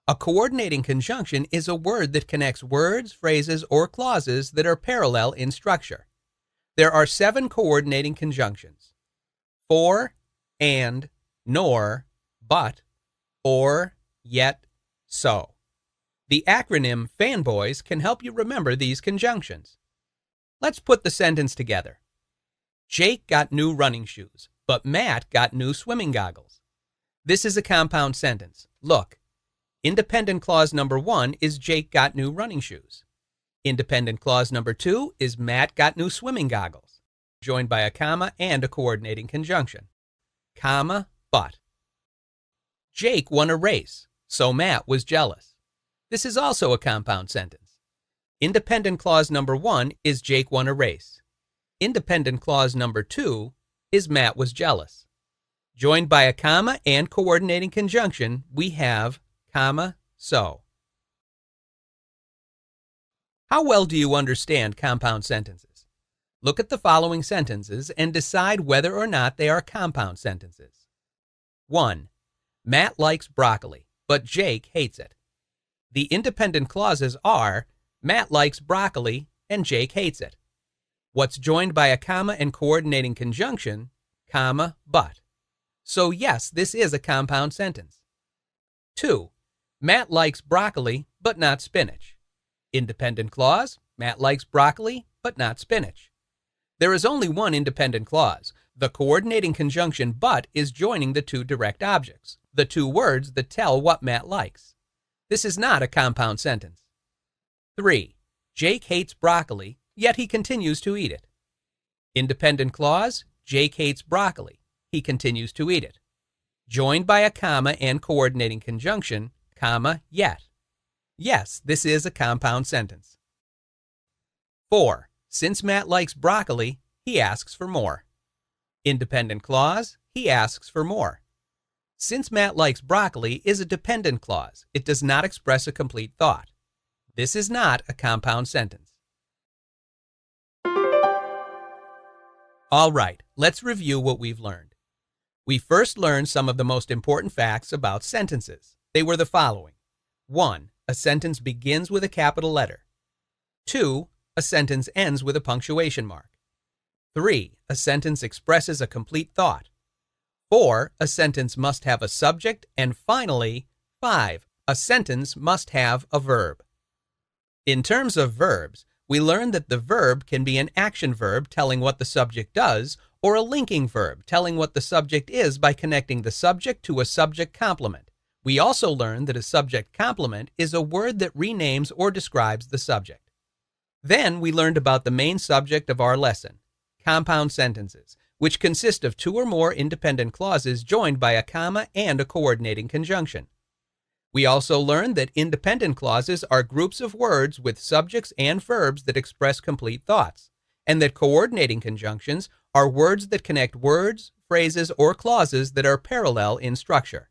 [SPEAKER 18] A coordinating conjunction is a word that connects words, phrases, or clauses that are parallel in structure. There are 7 coordinating conjunctions: for, and, nor, but, or, yet, so. The acronym Fanboys can help you remember these conjunctions. Let's put the sentence together. Jake got new running shoes, but Matt got new swimming goggles. This is a compound sentence. Look, independent clause number 1 is Jake got new running shoes. Independent clause number 2 is Matt got new swimming goggles, joined by a comma and a coordinating conjunction. Comma, but. Jake won a race, so Matt was jealous. This is also a compound sentence. Independent clause number 1 is Jake won a race. Independent clause number 2 is Matt was jealous. Joined by a comma and coordinating conjunction, we have comma, so. How well do you understand compound sentences? Look at the following sentences and decide whether or not they are compound sentences. 1. Matt likes broccoli, but Jake hates it. The independent clauses are Matt likes broccoli and Jake hates it. What's joined by a comma and coordinating conjunction, comma, but. So yes, this is a compound sentence. 2. Matt likes broccoli, but not spinach. Independent clause, Matt likes broccoli, but not spinach. There is only one independent clause. The coordinating conjunction but is joining the 2 direct objects, the 2 words that tell what Matt likes. This is not a compound sentence. 3. Jake hates broccoli, yet he continues to eat it. Independent clause, Jake hates broccoli. He continues to eat it. Joined by a comma and coordinating conjunction, comma, yet. Yes, this is a compound sentence. 4. Since Matt likes broccoli, he asks for more. Independent clause, he asks for more. Since Matt likes broccoli is a dependent clause. It does not express a complete thought. This is not a compound sentence. All right, let's review what we've learned. We first learned some of the most important facts about sentences. They were the following. 1. A sentence begins with a capital letter. 2. A sentence ends with a punctuation mark. 3. A sentence expresses a complete thought. 4. A sentence must have a subject. And finally, 5. A sentence must have a verb. In terms of verbs, we learned that the verb can be an action verb telling what the subject does, or a linking verb telling what the subject is by connecting the subject to a subject complement. We also learned that a subject complement is a word that renames or describes the subject. Then we learned about the main subject of our lesson, compound sentences, which consist of 2 or more independent clauses joined by a comma and a coordinating conjunction. We also learned that independent clauses are groups of words with subjects and verbs that express complete thoughts, and that coordinating conjunctions are words that connect words, phrases, or clauses that are parallel in structure.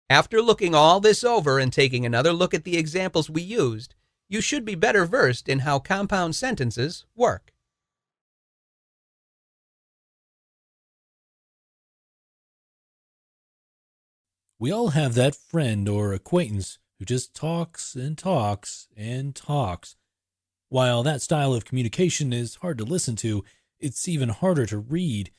[SPEAKER 18] After looking all this over and taking another look at the examples we used, you should be better versed in how compound sentences work.
[SPEAKER 17] We all have that friend or acquaintance who just talks and talks and talks. While that style of communication is hard to listen to, it's even harder to read.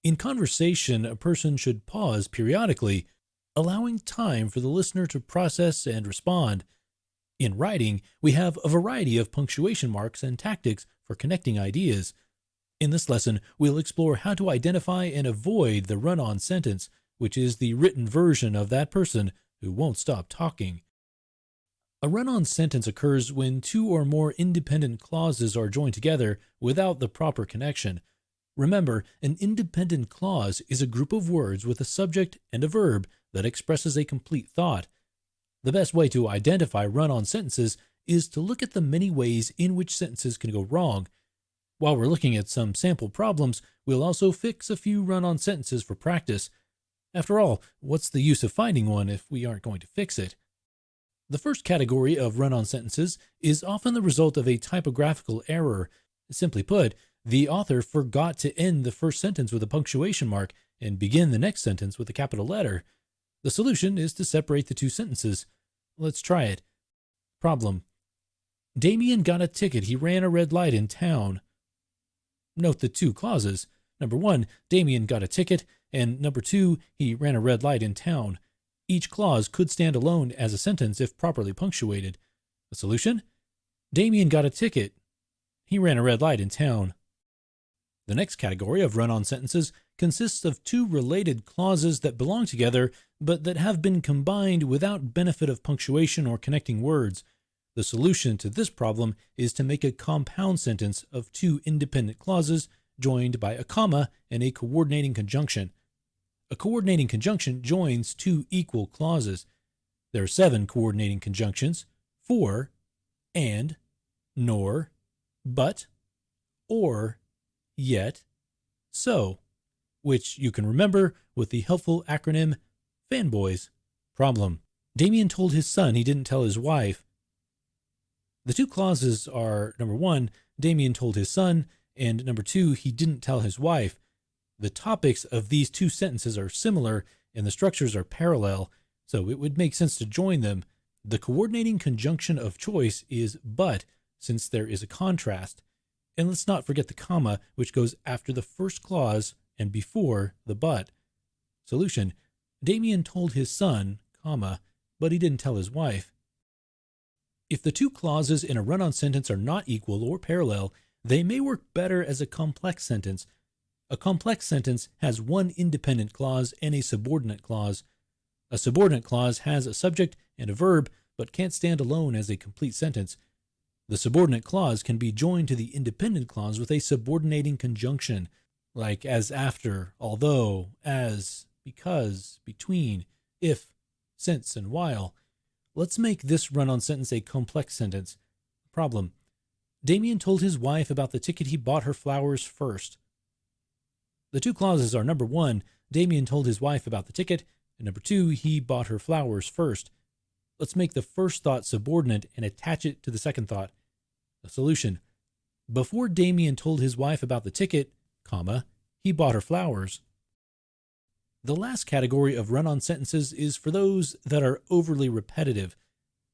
[SPEAKER 17] In conversation, a person should pause periodically, allowing time for the listener to process and respond. In writing, we have a variety of punctuation marks and tactics for connecting ideas. In this lesson, we'll explore how to identify and avoid the run-on sentence, which is the written version of that person who won't stop talking. A run-on sentence occurs when 2 or more independent clauses are joined together without the proper connection. Remember, an independent clause is a group of words with a subject and a verb that expresses a complete thought. The best way to identify run-on sentences is to look at the many ways in which sentences can go wrong. While we're looking at some sample problems, we'll also fix a few run-on sentences for practice. After all, what's the use of finding one if we aren't going to fix it? The first category of run-on sentences is often the result of a typographical error. Simply put, the author forgot to end the first sentence with a punctuation mark and begin the next sentence with a capital letter. The solution is to separate the 2 sentences. Let's try it. Problem: Damien got a ticket. He ran a red light in town. Note the two clauses. Number 1, Damien got a ticket, and number 2, he ran a red light in town. Each clause could stand alone as a sentence if properly punctuated. The solution? Damien got a ticket. He ran a red light in town. The next category of run-on sentences consists of two related clauses that belong together but that have been combined without benefit of punctuation or connecting words. The solution to this problem is to make a compound sentence of two independent clauses joined by a comma and a coordinating conjunction. A coordinating conjunction joins two equal clauses. There are 7 coordinating conjunctions: for, and, nor, but, or, yet, so, which you can remember with the helpful acronym FANBOYS. Problem: Damien told his son he didn't tell his wife. The two clauses are, number 1, Damien told his son, and number 2, he didn't tell his wife. The topics of these two sentences are similar and the structures are parallel, so it would make sense to join them. The coordinating conjunction of choice is but, since there is a contrast. And let's not forget the comma, which goes after the first clause and before the but. Solution: Damien told his son, comma, but he didn't tell his wife. If the two clauses in a run-on sentence are not equal or parallel, they may work better as a complex sentence. A complex sentence has one independent clause and a subordinate clause. A subordinate clause has a subject and a verb, but can't stand alone as a complete sentence. The subordinate clause can be joined to the independent clause with a subordinating conjunction, like as, after, although, as, because, between, if, since, and while. Let's make this run-on sentence a complex sentence. Problem: Damien told his wife about the ticket he bought her flowers first. The two clauses are, number 1, Damien told his wife about the ticket, and number 2, he bought her flowers first. Let's make the first thought subordinate and attach it to the second thought. The solution: before Damien told his wife about the ticket, comma, he bought her flowers. The last category of run-on sentences is for those that are overly repetitive.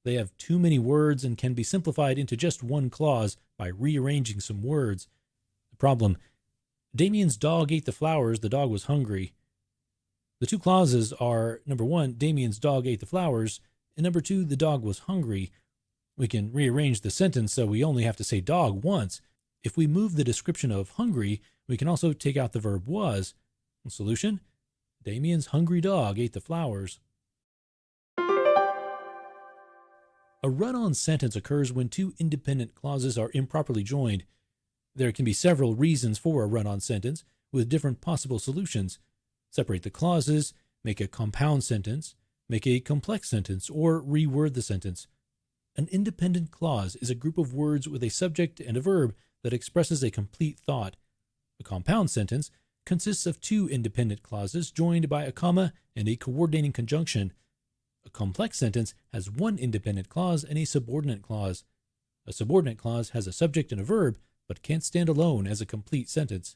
[SPEAKER 17] They have too many words and can be simplified into just one clause by rearranging some words. The problem: Damien's dog ate the flowers, the dog was hungry. The two clauses are, number 1, Damien's dog ate the flowers, and number 2, the dog was hungry. We can rearrange the sentence so we only have to say dog once. If we move the description of hungry, we can also take out the verb was. Solution: Damien's hungry dog ate the flowers. A run-on sentence occurs when two independent clauses are improperly joined. There can be several reasons for a run-on sentence, with different possible solutions. Separate the clauses, make a compound sentence, make a complex sentence, or reword the sentence. An independent clause is a group of words with a subject and a verb that expresses a complete thought. A compound sentence consists of two independent clauses joined by a comma and a coordinating conjunction. A complex sentence has one independent clause and a subordinate clause. A subordinate clause has a subject and a verb, but can't stand alone as a complete sentence.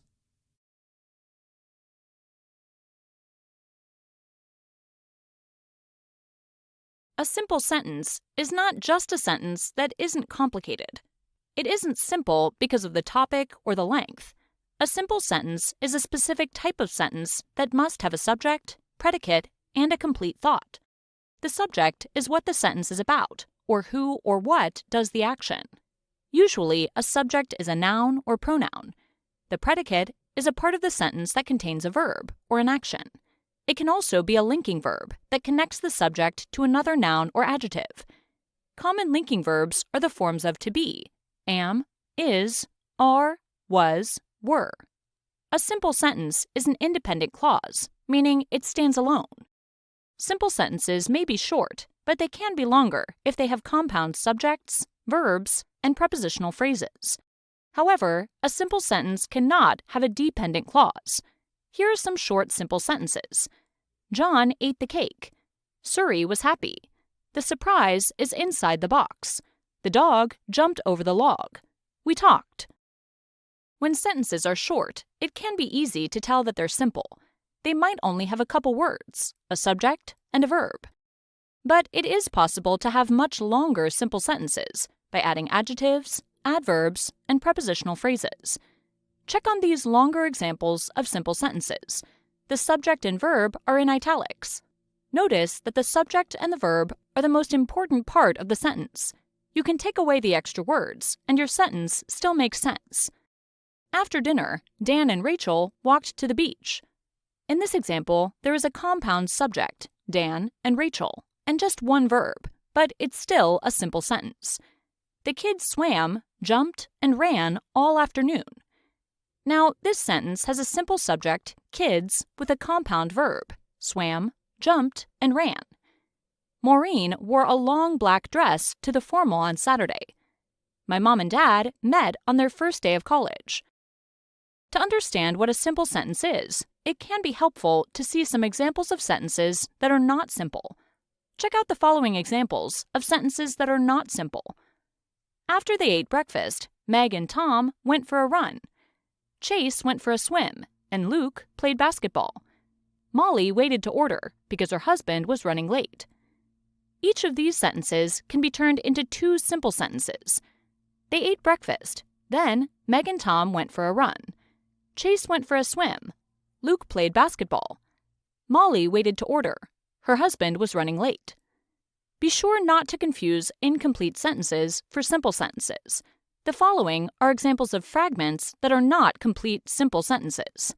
[SPEAKER 8] A simple sentence is not just a sentence that isn't complicated. It isn't simple because of the topic or the length. A simple sentence is a specific type of sentence that must have a subject, predicate, and a complete thought. The subject is what the sentence is about, or who or what does the action. Usually, a subject is a noun or pronoun. The predicate is a part of the sentence that contains a verb or an action. It can also be a linking verb that connects the subject to another noun or adjective. Common linking verbs are the forms of to be, am, is, are, was, were. A simple sentence is an independent clause, meaning it stands alone. Simple sentences may be short, but they can be longer if they have compound subjects, verbs, and prepositional phrases. However, a simple sentence cannot have a dependent clause. Here are some short, simple sentences. John ate the cake. Suri was happy. The surprise is inside the box. The dog jumped over the log. We talked. When sentences are short, it can be easy to tell that they're simple. They might only have a couple words, a subject, and a verb. But it is possible to have much longer simple sentences by adding adjectives, adverbs, and prepositional phrases. Check on these longer examples of simple sentences. The subject and verb are in italics. Notice that the subject and the verb are the most important part of the sentence. You can take away the extra words, and your sentence still makes sense. After dinner, Dan and Rachel walked to the beach. In this example, there is a compound subject, Dan and Rachel, and just one verb, but it's still a simple sentence. The kids swam, jumped, and ran all afternoon. Now, this sentence has a simple subject, kids, with a compound verb, swam, jumped, and ran. Maureen wore a long black dress to the formal on Saturday. My mom and dad met on their first day of college. To understand what a simple sentence is, it can be helpful to see some examples of sentences that are not simple. Check out the following examples of sentences that are not simple. After they ate breakfast, Meg and Tom went for a run. Chase went for a swim, and Luke played basketball. Molly waited to order because her husband was running late. Each of these sentences can be turned into two simple sentences. They ate breakfast. Then Meg and Tom went for a run. Chase went for a swim. Luke played basketball. Molly waited to order. Her husband was running late. Be sure not to confuse incomplete sentences for simple sentences. The following are examples of fragments that are not complete simple sentences.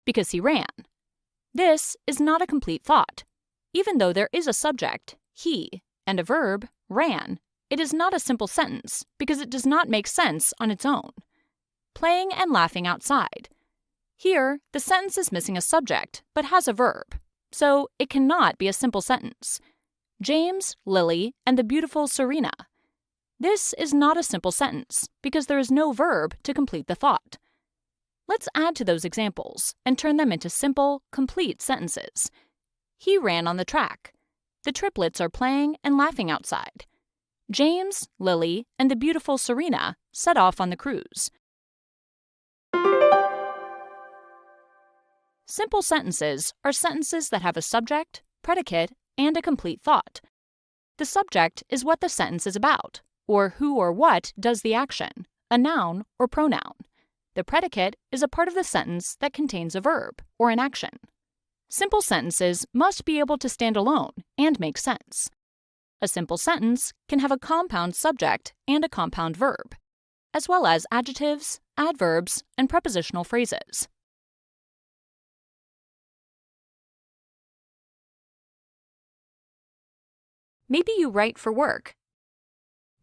[SPEAKER 8] Because he ran. This is not a complete thought. Even though there is a subject, he, and a verb, ran, it is not a simple sentence because it does not make sense on its own. Playing and laughing outside. Here, the sentence is missing a subject but has a verb, so it cannot be a simple sentence. James, Lily, and the beautiful Serena. This is not a simple sentence because there is no verb to complete the thought. Let's add to those examples and turn them into simple, complete sentences. He ran on the track. The triplets are playing and laughing outside. James, Lily, and the beautiful Serena set off on the cruise. Simple sentences are sentences that have a subject, predicate, and a complete thought. The subject is what the sentence is about, or who or what does the action, a noun or pronoun. The predicate is a part of the sentence that contains a verb or an action. Simple sentences must be able to stand alone and make sense. A simple sentence can have a compound subject and a compound verb, as well as adjectives, adverbs, and prepositional phrases. Maybe you write for work.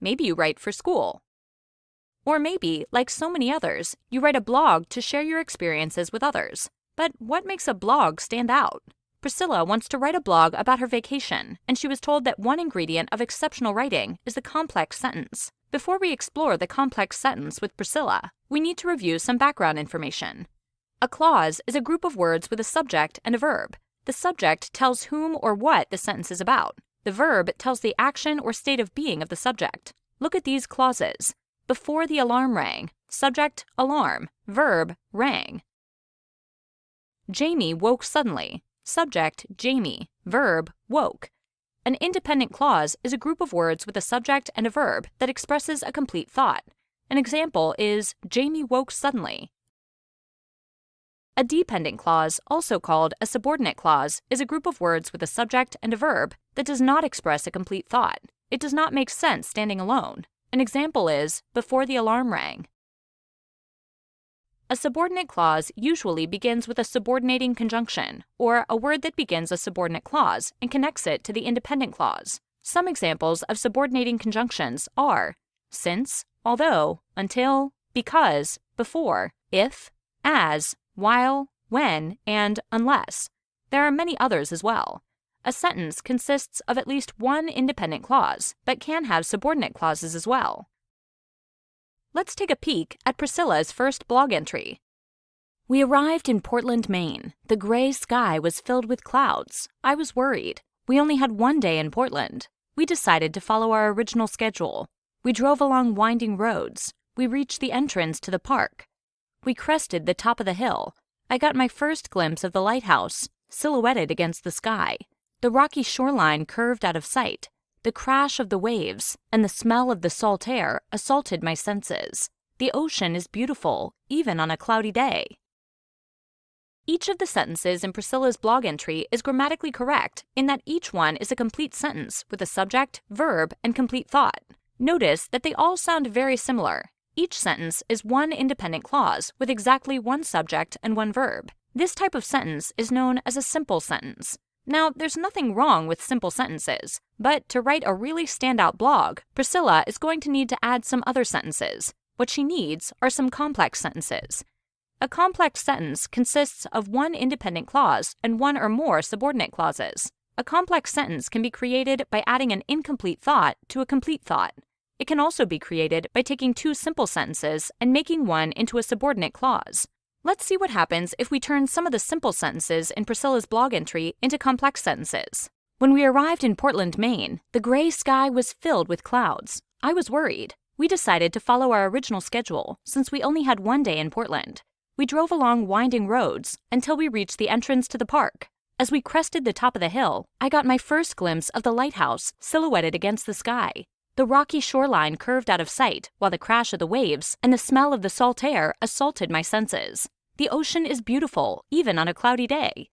[SPEAKER 8] Maybe you write for school. Or maybe, like so many others, you write a blog to share your experiences with others. But what makes a blog stand out? Priscilla wants to write a blog about her vacation, and she was told that one ingredient of exceptional writing is the complex sentence. Before we explore the complex sentence with Priscilla, we need to review some background information. A clause is a group of words with a subject and a verb. The subject tells whom or what the sentence is about. The verb tells the action or state of being of the subject. Look at these clauses. Before the alarm rang, subject, alarm, verb, rang. Jamie woke suddenly, subject, Jamie, verb, woke. An independent clause is a group of words with a subject and a verb that expresses a complete thought. An example is, Jamie woke suddenly. A dependent clause, also called a subordinate clause, is a group of words with a subject and a verb that does not express a complete thought. It does not make sense standing alone. An example is, before the alarm rang. A subordinate clause usually begins with a subordinating conjunction, or a word that begins a subordinate clause and connects it to the independent clause. Some examples of subordinating conjunctions are since, although, until, because, before, if, as, while, when, and unless. There are many others as well. A sentence consists of at least one independent clause, but can have subordinate clauses as well. Let's take a peek at Priscilla's first blog entry. We arrived in Portland, Maine. The gray sky was filled with clouds. I was worried. We only had one day in Portland. We decided to follow our original schedule. We drove along winding roads. We reached the entrance to the park. We crested the top of the hill. I got my first glimpse of the lighthouse, silhouetted against the sky. The rocky shoreline curved out of sight. The crash of the waves and the smell of the salt air assaulted my senses. The ocean is beautiful, even on a cloudy day. Each of the sentences in Priscilla's blog entry is grammatically correct in that each one is a complete sentence with a subject, verb, and complete thought. Notice that they all sound very similar. Each sentence is one independent clause with exactly one subject and one verb. This type of sentence is known as a simple sentence. Now, there's nothing wrong with simple sentences, but to write a really standout blog, Priscilla is going to need to add some other sentences. What she needs are some complex sentences. A complex sentence consists of one independent clause and one or more subordinate clauses. A complex sentence can be created by adding an incomplete thought to a complete thought. It can also be created by taking two simple sentences and making one into a subordinate clause. Let's see what happens if we turn some of the simple sentences in Priscilla's blog entry into complex sentences. When we arrived in Portland, Maine, the gray sky was filled with clouds. I was worried. We decided to follow our original schedule since we only had one day in Portland. We drove along winding roads until we reached the entrance to the park. As we crested the top of the hill, I got my first glimpse of the lighthouse silhouetted against the sky. The rocky shoreline curved out of sight while the crash of the waves and the smell of the salt air assaulted my senses. The ocean is beautiful, even on a cloudy day.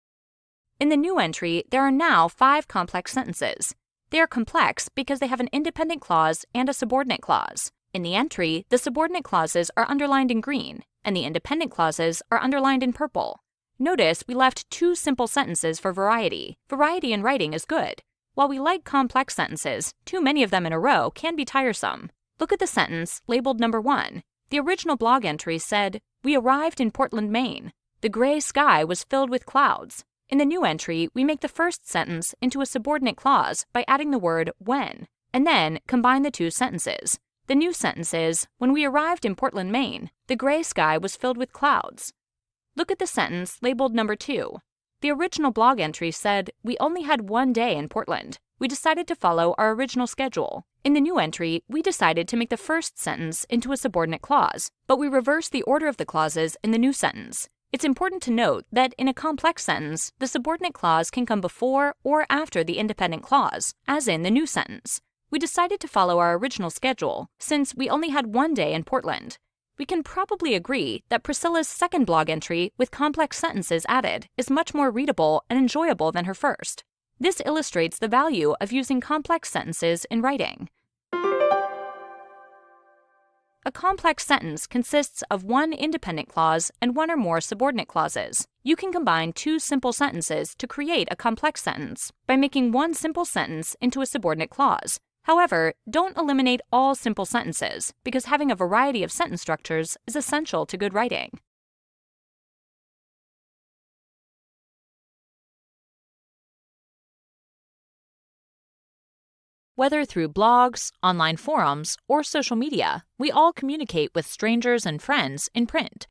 [SPEAKER 8] In the new entry, there are now 5 complex sentences. They are complex because they have an independent clause and a subordinate clause. In the entry, the subordinate clauses are underlined in green, and the independent clauses are underlined in purple. Notice we left 2 simple sentences for variety. Variety in writing is good. While we like complex sentences, too many of them in a row can be tiresome. Look at the sentence labeled number 1. The original blog entry said, "We arrived in Portland, Maine. The gray sky was filled with clouds." In the new entry, we make the first sentence into a subordinate clause by adding the word when, and then combine the 2 sentences. The new sentence is, "When we arrived in Portland, Maine, the gray sky was filled with clouds." Look at the sentence labeled number 2. The original blog entry said, "We only had one day in Portland. We decided to follow our original schedule." In the new entry, we decided to make the first sentence into a subordinate clause, but we reversed the order of the clauses in the new sentence. It's important to note that in a complex sentence, the subordinate clause can come before or after the independent clause, as in the new sentence. We decided to follow our original schedule, since we only had one day in Portland. We can probably agree that Priscilla's second blog entry with complex sentences added is much more readable and enjoyable than her first. This illustrates the value of using complex sentences in writing. A complex sentence consists of one independent clause and one or more subordinate clauses. You can combine 2 simple sentences to create a complex sentence by making one simple sentence into a subordinate clause. However, don't eliminate all simple sentences, because having a variety of sentence structures is essential to good writing. Whether through blogs, online forums, or social media, we all communicate with strangers and friends in print.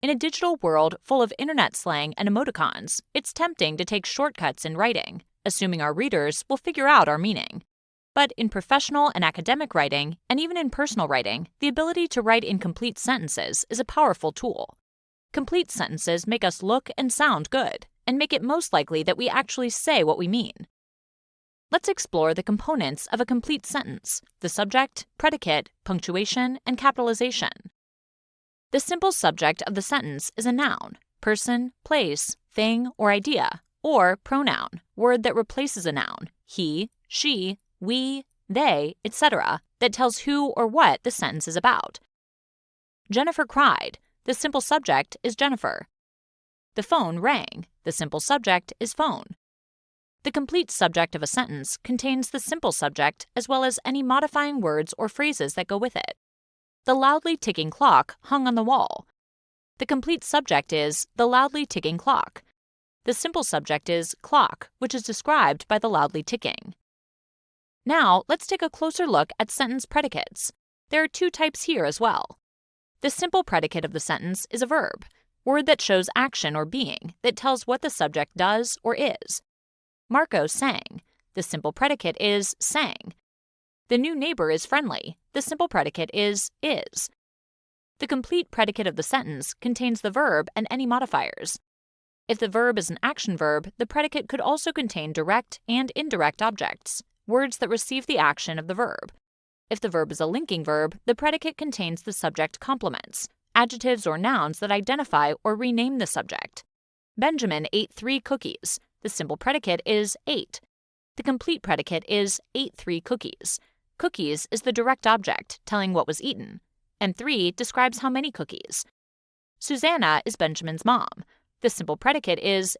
[SPEAKER 8] In a digital world full of internet slang and emoticons, it's tempting to take shortcuts in writing, assuming our readers will figure out our meaning. But in professional and academic writing, and even in personal writing, the ability to write in complete sentences is a powerful tool. Complete sentences make us look and sound good, and make it most likely that we actually say what we mean. Let's explore the components of a complete sentence: the subject, predicate, punctuation, and capitalization. The simple subject of the sentence is a noun, person, place, thing, or idea, or pronoun, word that replaces a noun, he, she, we, they, etc., that tells who or what the sentence is about. Jennifer cried. The simple subject is Jennifer. The phone rang. The simple subject is phone. The complete subject of a sentence contains the simple subject as well as any modifying words or phrases that go with it. The loudly ticking clock hung on the wall. The complete subject is the loudly ticking clock. The simple subject is clock, which is described by the loudly ticking. Now, let's take a closer look at sentence predicates. There are 2 types here as well. The simple predicate of the sentence is a verb, word that shows action or being, that tells what the subject does or is. Marco sang. The simple predicate is sang. The new neighbor is friendly. The simple predicate is. The complete predicate of the sentence contains the verb and any modifiers. If the verb is an action verb, the predicate could also contain direct and indirect objects, words that receive the action of the verb. If the verb is a linking verb, the predicate contains the subject complements, adjectives or nouns that identify or rename the subject. Benjamin ate 3 cookies. The simple predicate is ate. The complete predicate is ate 3 cookies. Cookies is the direct object, telling what was eaten, and 3 describes how many cookies. Susanna is Benjamin's mom. The simple predicate is.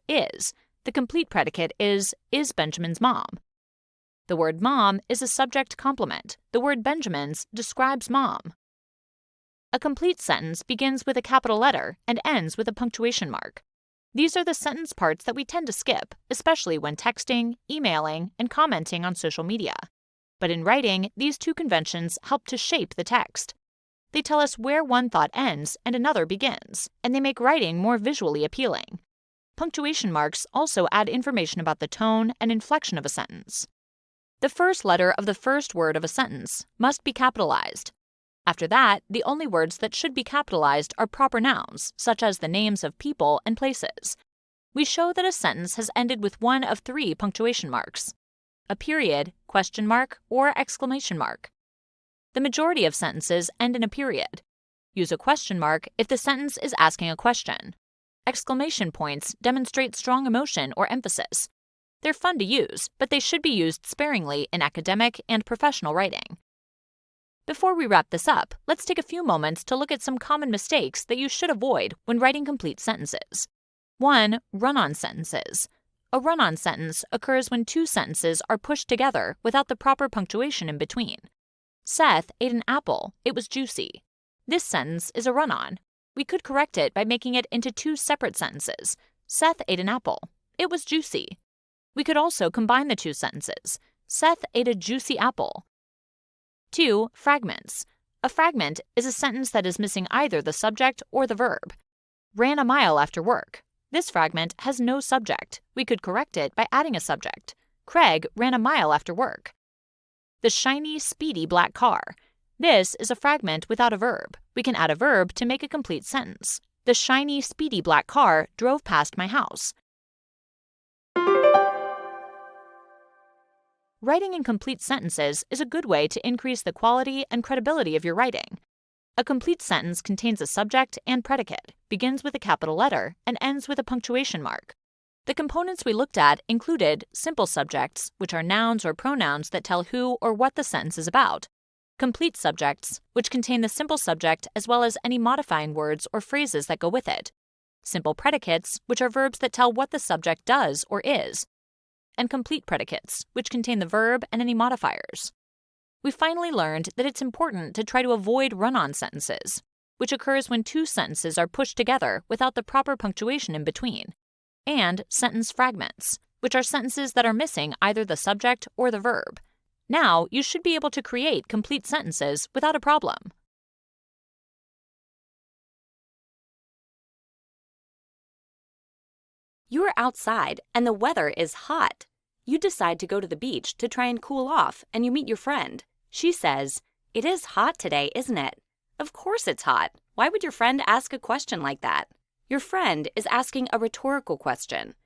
[SPEAKER 8] The complete predicate is Benjamin's mom. The word mom is a subject complement. The word Benjamin's describes mom. A complete sentence begins with a capital letter and ends with a punctuation mark. These are the sentence parts that we tend to skip, especially when texting, emailing, and commenting on social media. But in writing, these 2 conventions help to shape the text. They tell us where one thought ends and another begins, and they make writing more visually appealing. Punctuation marks also add information about the tone and inflection of a sentence. The first letter of the first word of a sentence must be capitalized. After that, the only words that should be capitalized are proper nouns, such as the names of people and places. We show that a sentence has ended with one of 3 punctuation marks: a period, question mark, or exclamation mark. The majority of sentences end in a period. Use a question mark if the sentence is asking a question. Exclamation points demonstrate strong emotion or emphasis. They're fun to use, but they should be used sparingly in academic and professional writing. Before we wrap this up, let's take a few moments to look at some common mistakes that you should avoid when writing complete sentences. 1. Run-on sentences. A run-on sentence occurs when 2 sentences are pushed together without the proper punctuation in between. Seth ate an apple. It was juicy. This sentence is a run-on. We could correct it by making it into 2 separate sentences. Seth ate an apple. It was juicy. We could also combine the 2 sentences. Seth ate a juicy apple. 2. Fragments. A fragment is a sentence that is missing either the subject or the verb. Ran a mile after work. This fragment has no subject. We could correct it by adding a subject. Craig ran a mile after work. The shiny, speedy black car. This is a fragment without a verb. We can add a verb to make a complete sentence. The shiny, speedy black car drove past my house. Writing in complete sentences is a good way to increase the quality and credibility of your writing. A complete sentence contains a subject and predicate, begins with a capital letter, and ends with a punctuation mark. The components we looked at included simple subjects, which are nouns or pronouns that tell who or what the sentence is about; complete subjects, which contain the simple subject as well as any modifying words or phrases that go with it; simple predicates, which are verbs that tell what the subject does or is; and complete predicates, which contain the verb and any modifiers. We finally learned that it's important to try to avoid run-on sentences, which occurs when 2 sentences are pushed together without the proper punctuation in between, and sentence fragments, which are sentences that are missing either the subject or the verb. Now, you should be able to create complete sentences without a problem. You are outside and the weather is hot. You decide to go to the beach to try and cool off, and you meet your friend. She says, "It is hot today, isn't it?" Of course it's hot. Why would your friend ask a question like that? Your friend is asking a rhetorical question.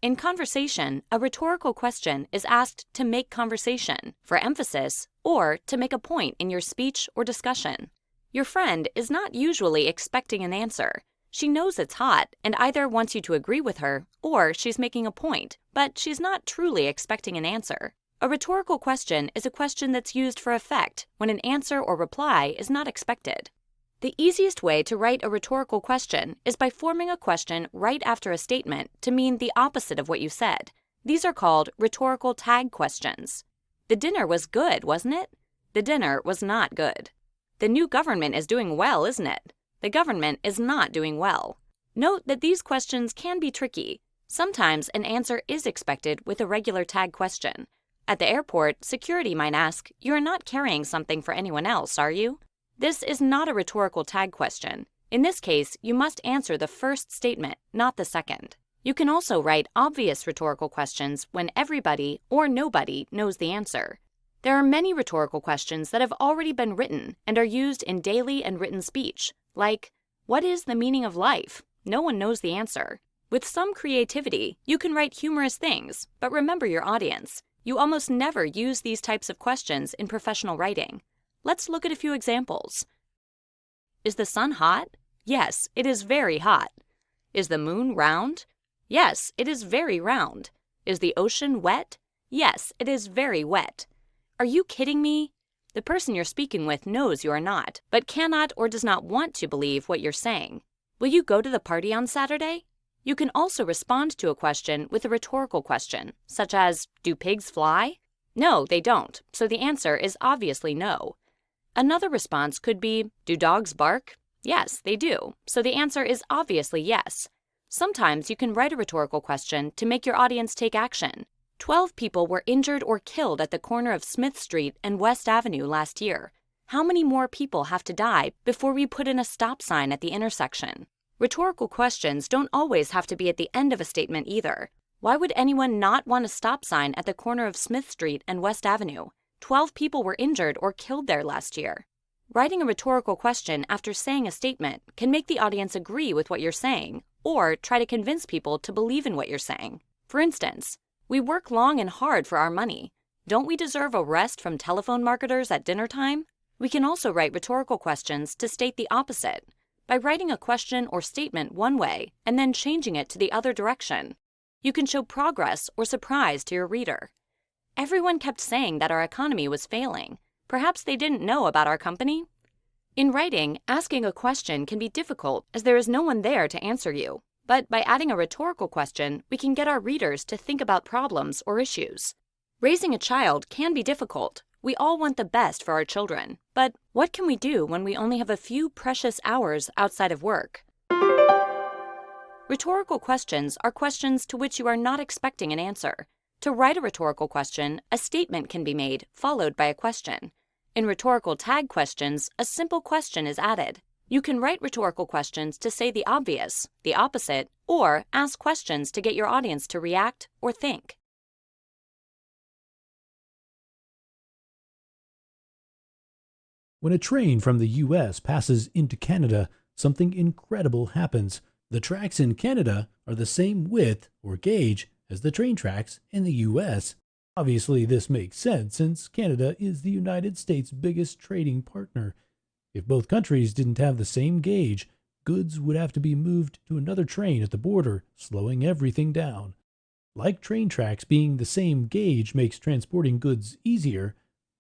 [SPEAKER 8] In conversation, a rhetorical question is asked to make conversation, for emphasis, or to make a point in your speech or discussion. Your friend is not usually expecting an answer. She knows it's hot and either wants you to agree with her or she's making a point, but she's not truly expecting an answer. A rhetorical question is a question that's used for effect when an answer or reply is not expected. The easiest way to write a rhetorical question is by forming a question right after a statement to mean the opposite of what you said. These are called rhetorical tag questions. The dinner was good, wasn't it? The dinner was not good. The new government is doing well, isn't it? The government is not doing well. Note that these questions can be tricky. Sometimes an answer is expected with a regular tag question. At the airport, security might ask, "You're not carrying something for anyone else, are you?" This is not a rhetorical tag question. In this case, you must answer the first statement, not the second. You can also write obvious rhetorical questions when everybody or nobody knows the answer. There are many rhetorical questions that have already been written and are used in daily and written speech, like, "What is the meaning of life?" No one knows the answer. With some creativity, you can write humorous things, but remember your audience. You almost never use these types of questions in professional writing. Let's look at a few examples. Is the sun hot? Yes, it is very hot. Is the moon round? Yes, it is very round. Is the ocean wet? Yes, it is very wet. Are you kidding me? The person you're speaking with knows you are not, but cannot or does not want to believe what you're saying. Will you go to the party on Saturday? You can also respond to a question with a rhetorical question, such as, do pigs fly? No, they don't, so the answer is obviously no. Another response could be, do dogs bark? Yes, they do, so the answer is obviously yes. Sometimes you can write a rhetorical question to make your audience take action. 12 people were injured or killed at the corner of Smith Street and West Avenue last year. How many more people have to die before we put in a stop sign at the intersection? Rhetorical questions don't always have to be at the end of a statement either. Why would anyone not want a stop sign at the corner of Smith Street and West Avenue? 12 people were injured or killed there last year. Writing a rhetorical question after saying a statement can make the audience agree with what you're saying, or try to convince people to believe in what you're saying. For instance, we work long and hard for our money. Don't we deserve a rest from telephone marketers at dinner time? We can also write rhetorical questions to state the opposite, by writing a question or statement one way and then changing it to the other direction. You can show progress or surprise to your reader. Everyone kept saying that our economy was failing. Perhaps they didn't know about our company? In writing, asking a question can be difficult as there is no one there to answer you. But by adding a rhetorical question, we can get our readers to think about problems or issues. Raising a child can be difficult. We all want the best for our children. But what can we do when we only have a few precious hours outside of work? Rhetorical questions are questions to which you are not expecting an answer. To write a rhetorical question, a statement can be made, followed by a question. In rhetorical tag questions, a simple question is added. You can write rhetorical questions to say the obvious, the opposite, or ask questions to get your audience to react or think.
[SPEAKER 17] When a train from the U.S. passes into Canada, something incredible happens. The tracks in Canada are the same width or gauge as the train tracks in the U.S. Obviously, this makes sense since Canada is the United States' biggest trading partner. If both countries didn't have the same gauge, goods would have to be moved to another train at the border, slowing everything down. Like train tracks being the same gauge makes transporting goods easier,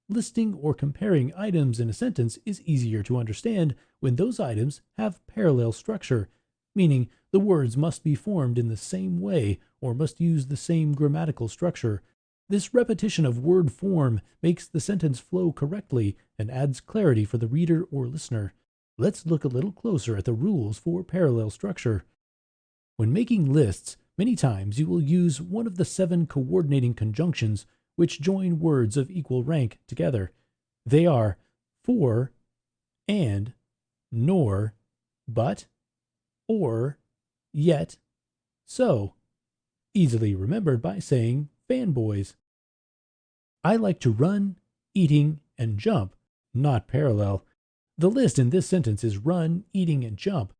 [SPEAKER 17] listing or comparing items in a sentence is easier to understand when those items have parallel structure, meaning the words must be formed in the same way or must use the same grammatical structure. This repetition of word form makes the sentence flow correctly and adds clarity for the reader or listener. Let's look a little closer at the rules for parallel structure. When making lists, many times you will use one of the 7 coordinating conjunctions which join words of equal rank together. They are for, and, nor, but, or, yet, so. Easily remembered by saying fanboys. I like to run, eating, and jump, not parallel. The list in this sentence is run, eating, and jump.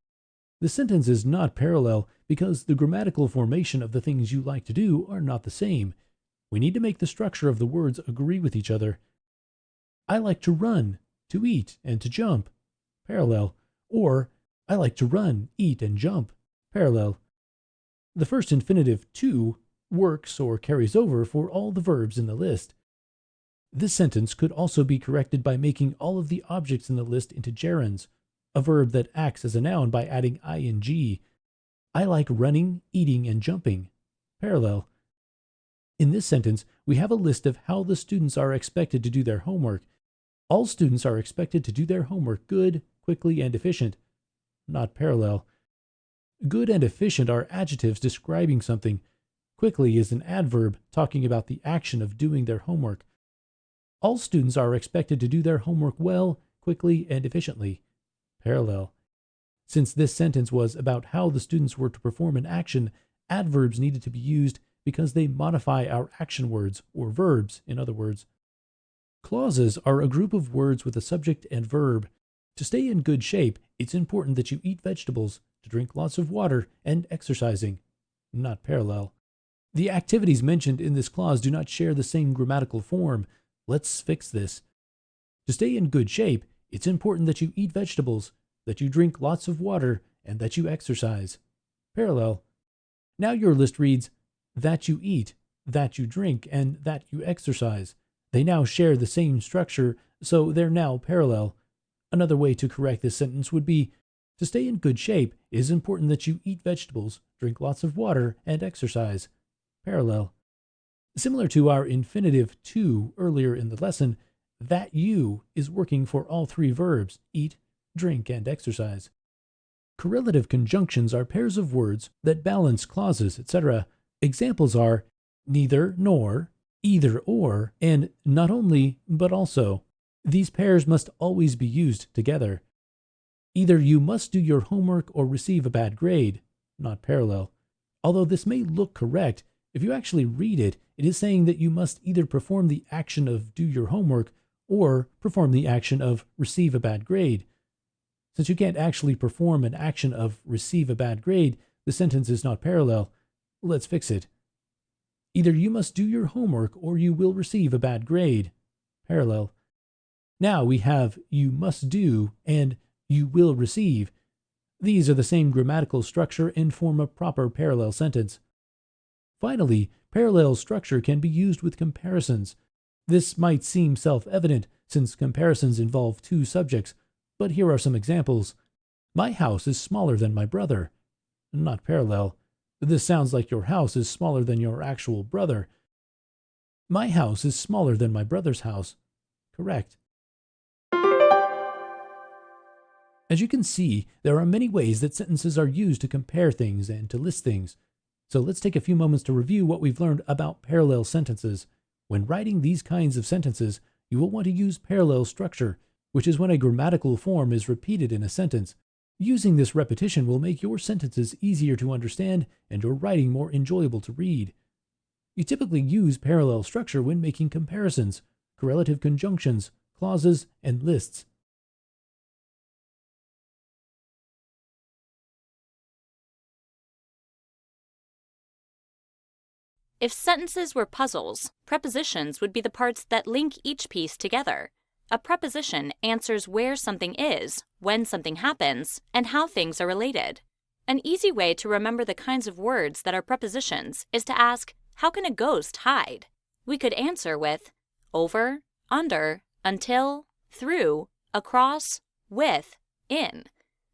[SPEAKER 17] The sentence is not parallel because the grammatical formation of the things you like to do are not the same. We need to make the structure of the words agree with each other. I like to run, to eat, and to jump, parallel. Or, I like to run, eat, and jump, parallel. The first infinitive to works or carries over for all the verbs in the list. This sentence could also be corrected by making all of the objects in the list into gerunds, a verb that acts as a noun by adding ing. I like running, eating, and jumping, parallel. In this sentence, we have a list of how the students are expected to do their homework. All students are expected to do their homework good, quickly, and efficient, not parallel. Good and efficient are adjectives describing something. Quickly is an adverb talking about the action of doing their homework. All students are expected to do their homework well, quickly, and efficiently, parallel. Since this sentence was about how the students were to perform an action, adverbs needed to be used because they modify our action words, or verbs, in other words. Clauses are a group of words with a subject and verb. To stay in good shape, it's important that you eat vegetables, to drink lots of water, and exercising, not parallel. The activities mentioned in this clause do not share the same grammatical form. Let's fix this. To stay in good shape, it's important that you eat vegetables, that you drink lots of water, and that you exercise. Parallel. Now your list reads, that you eat, that you drink, and that you exercise. They now share the same structure, so they're now parallel. Another way to correct this sentence would be, to stay in good shape, it is important that you eat vegetables, drink lots of water, and exercise. Parallel. Similar to our infinitive to earlier in the lesson, that you is working for all three verbs, eat, drink, and exercise. Correlative conjunctions are pairs of words that balance clauses, etc. Examples are neither nor, either or, and not only but also. These pairs must always be used together. Either you must do your homework or receive a bad grade, not parallel. Although this may look correct, if you actually read it, it is saying that you must either perform the action of do your homework or perform the action of receive a bad grade. Since you can't actually perform an action of receive a bad grade, the sentence is not parallel. Let's fix it. Either you must do your homework or you will receive a bad grade. Parallel. Now we have you must do and you will receive. These are the same grammatical structure and form a proper parallel sentence. Finally, parallel structure can be used with comparisons. This might seem self-evident since comparisons involve two subjects, but here are some examples. My house is smaller than my brother. Not parallel. This sounds like your house is smaller than your actual brother. My house is smaller than my brother's house. Correct. As you can see, there are many ways that sentences are used to compare things and to list things. So let's take a few moments to review what we've learned about parallel sentences. When writing these kinds of sentences, you will want to use parallel structure, which is when a grammatical form is repeated in a sentence. Using this repetition will make your sentences easier to understand and your writing more enjoyable to read. You typically use parallel structure when making comparisons, correlative conjunctions, clauses, and lists.
[SPEAKER 8] If sentences were puzzles, prepositions would be the parts that link each piece together. A preposition answers where something is, when something happens, and how things are related. An easy way to remember the kinds of words that are prepositions is to ask, how can a ghost hide? We could answer with over, under, until, through, across, with, in.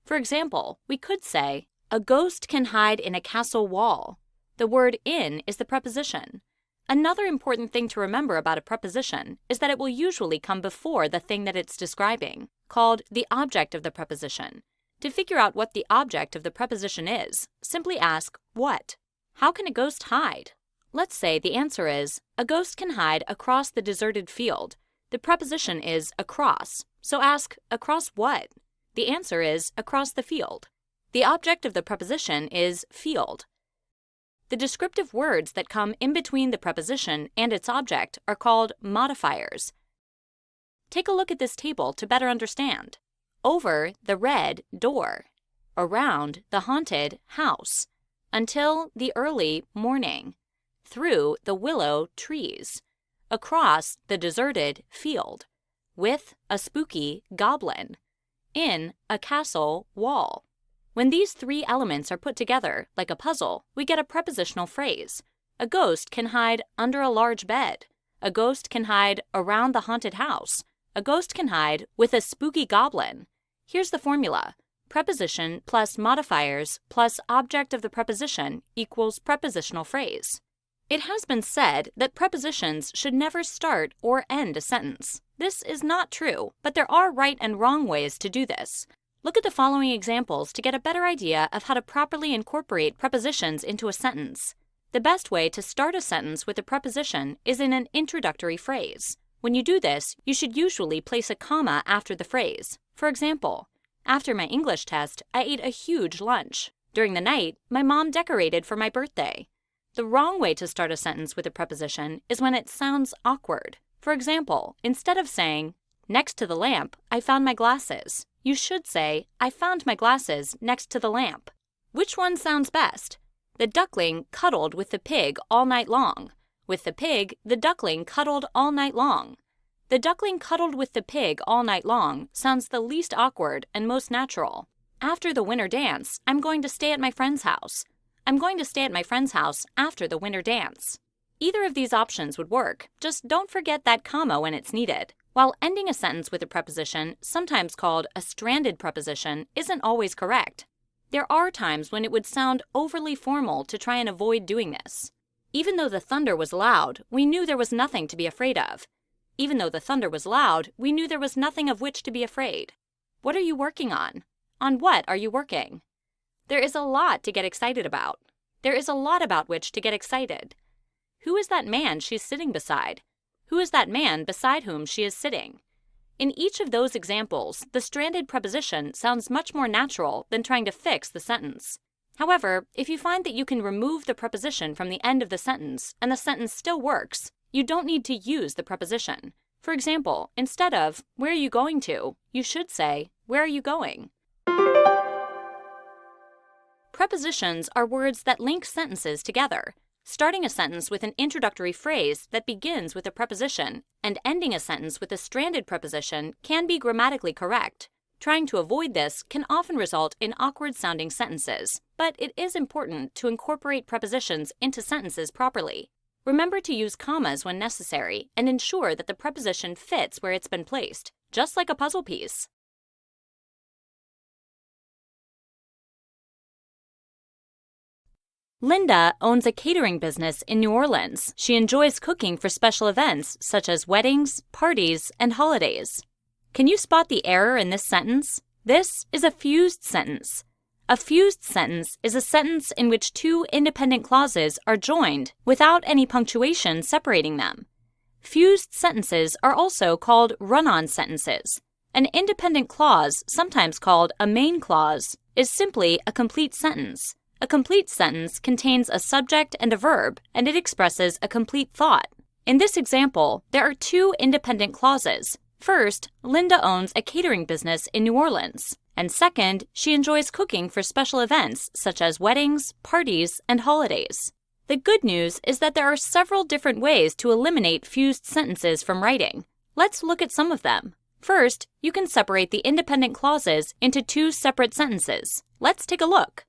[SPEAKER 8] For example, we could say, a ghost can hide in a castle wall. The word in is the preposition. Another important thing to remember about a preposition is that it will usually come before the thing that it's describing, called the object of the preposition. To figure out what the object of the preposition is, simply ask, what? How can a ghost hide? Let's say the answer is, a ghost can hide across the deserted field. The preposition is across, so ask, across what? The answer is, across the field. The object of the preposition is field. The descriptive words that come in between the preposition and its object are called modifiers. Take a look at this table to better understand. Over the red door, around the haunted house, until the early morning, through the willow trees, across the deserted field, with a spooky goblin, in a castle wall. When these three elements are put together, like a puzzle, we get a prepositional phrase. A ghost can hide under a large bed. A ghost can hide around the haunted house. A ghost can hide with a spooky goblin. Here's the formula. Preposition plus modifiers plus object of the preposition equals prepositional phrase. It has been said that prepositions should never start or end a sentence. This is not true, but there are right and wrong ways to do this. Look at the following examples to get a better idea of how to properly incorporate prepositions into a sentence. The best way to start a sentence with a preposition is in an introductory phrase. When you do this, you should usually place a comma after the phrase. For example, after my English test, I ate a huge lunch. During the night, my mom decorated for my birthday. The wrong way to start a sentence with a preposition is when it sounds awkward. For example, instead of saying, next to the lamp, I found my glasses, you should say, I found my glasses next to the lamp. Which one sounds best? The duckling cuddled with the pig all night long. With the pig, the duckling cuddled all night long. The duckling cuddled with the pig all night long sounds the least awkward and most natural. After the winter dance, I'm going to stay at my friend's house. I'm going to stay at my friend's house after the winter dance. Either of these options would work, just don't forget that comma when it's needed. While ending a sentence with a preposition, sometimes called a stranded preposition, isn't always correct. There are times when it would sound overly formal to try and avoid doing this. Even though the thunder was loud, we knew there was nothing to be afraid of. Even though the thunder was loud, we knew there was nothing of which to be afraid. What are you working on? On what are you working? There is a lot to get excited about. There is a lot about which to get excited. Who is that man she's sitting beside? Who is that man beside whom she is sitting? In each of those examples, the stranded preposition sounds much more natural than trying to fix the sentence. However, if you find that you can remove the preposition from the end of the sentence and the sentence still works, you don't need to use the preposition. For example, instead of, "Where are you going to?" you should say, "Where are you going?" Prepositions are words that link sentences together. Starting a sentence with an introductory phrase that begins with a preposition and ending a sentence with a stranded preposition can be grammatically correct. Trying to avoid this can often result in awkward-sounding sentences, but it is important to incorporate prepositions into sentences properly. Remember to use commas when necessary and ensure that the preposition fits where it's been placed, just like a puzzle piece. Linda owns a catering business in New Orleans. She enjoys cooking for special events such as weddings, parties, and holidays. Can you spot the error in this sentence? This is a fused sentence. A fused sentence is a sentence in which two independent clauses are joined without any punctuation separating them. Fused sentences are also called run-on sentences. An independent clause, sometimes called a main clause, is simply a complete sentence. A complete sentence contains a subject and a verb, and it expresses a complete thought. In this example, there are two independent clauses. First, Linda owns a catering business in New Orleans. And second, she enjoys cooking for special events such as weddings, parties, and holidays. The good news is that there are several different ways to eliminate fused sentences from writing. Let's look at some of them. First, you can separate the independent clauses into two separate sentences. Let's take a look.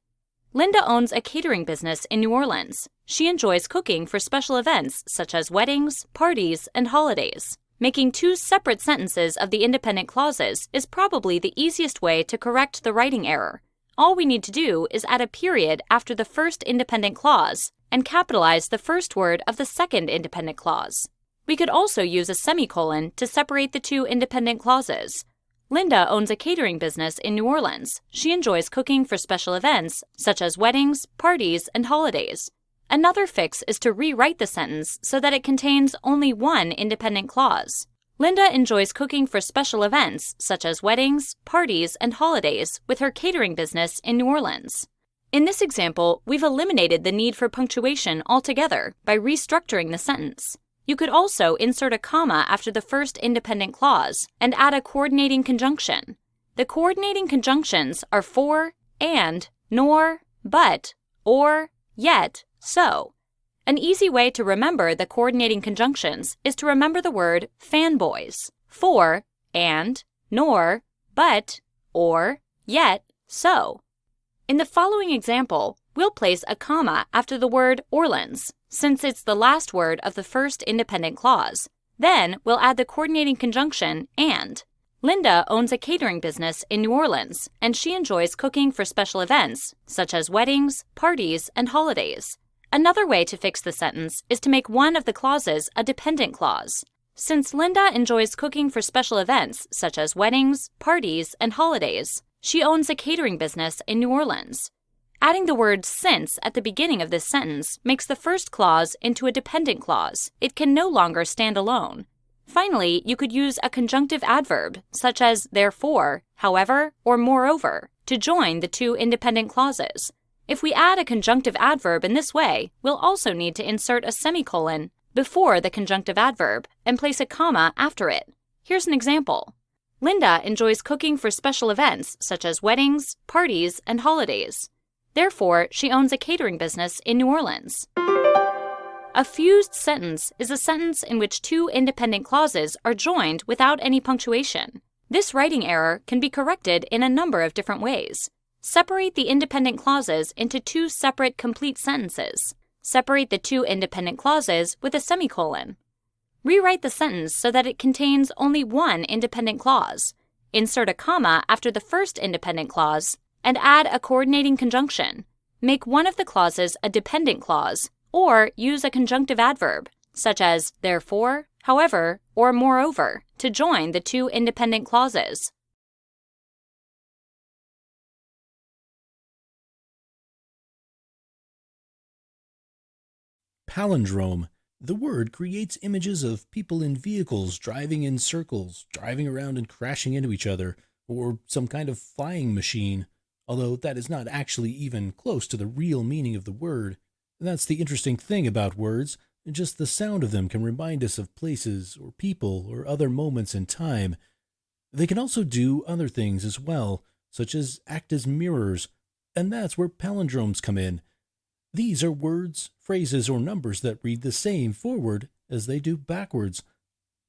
[SPEAKER 8] Linda owns a catering business in New Orleans. She enjoys cooking for special events such as weddings, parties, and holidays. Making two separate sentences of the independent clauses is probably the easiest way to correct the writing error. All we need to do is add a period after the first independent clause and capitalize the first word of the second independent clause. We could also use a semicolon to separate the two independent clauses. Linda owns a catering business in New Orleans. She enjoys cooking for special events such as weddings, parties, and holidays. Another fix is to rewrite the sentence so that it contains only one independent clause. Linda enjoys cooking for special events such as weddings, parties, and holidays with her catering business in New Orleans. In this example, we've eliminated the need for punctuation altogether by restructuring the sentence. You could also insert a comma after the first independent clause and add a coordinating conjunction. The coordinating conjunctions are for, and, nor, but, or, yet, so. An easy way to remember the coordinating conjunctions is to remember the word fanboys. For, and, nor, but, or, yet, so. In the following example, we'll place a comma after the word Orleans, since it's the last word of the first independent clause. Then we'll add the coordinating conjunction and. Linda owns a catering business in New Orleans, and she enjoys cooking for special events, such as weddings, parties, and holidays. Another way to fix the sentence is to make one of the clauses a dependent clause. Since Linda enjoys cooking for special events, such as weddings, parties, and holidays, she owns a catering business in New Orleans. Adding the word since at the beginning of this sentence makes the first clause into a dependent clause. It can no longer stand alone. Finally, you could use a conjunctive adverb, such as therefore, however, or moreover, to join the two independent clauses. If we add a conjunctive adverb in this way, we'll also need to insert a semicolon before the conjunctive adverb and place a comma after it. Here's an example. Linda enjoys cooking for special events such as weddings, parties, and holidays. Therefore, she owns a catering business in New Orleans. A fused sentence is a sentence in which two independent clauses are joined without any punctuation. This writing error can be corrected in a number of different ways. Separate the independent clauses into two separate complete sentences. Separate the two independent clauses with a semicolon. Rewrite the sentence so that it contains only one independent clause. Insert a comma after the first independent clause, and add a coordinating conjunction. Make one of the clauses a dependent clause, or use a conjunctive adverb, such as therefore, however, or moreover, to join the two independent clauses.
[SPEAKER 17] Palindrome. The word creates images of people in vehicles driving in circles, driving around and crashing into each other, or some kind of flying machine, although that is not actually even close to the real meaning of the word. And that's the interesting thing about words. Just the sound of them can remind us of places or people or other moments in time. They can also do other things as well, such as act as mirrors, and that's where palindromes come in. These are words, phrases, or numbers that read the same forward as they do backwards.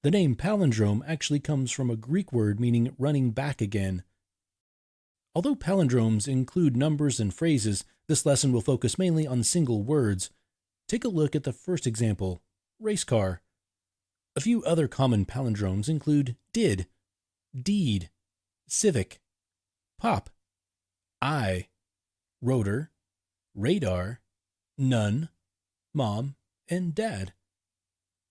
[SPEAKER 17] The name palindrome actually comes from a Greek word meaning running back again. Although palindromes include numbers and phrases, this lesson will focus mainly on single words. Take a look at the first example, race car. A few other common palindromes include did, deed, civic, pop, eye, rotor, radar, none, mom, and dad.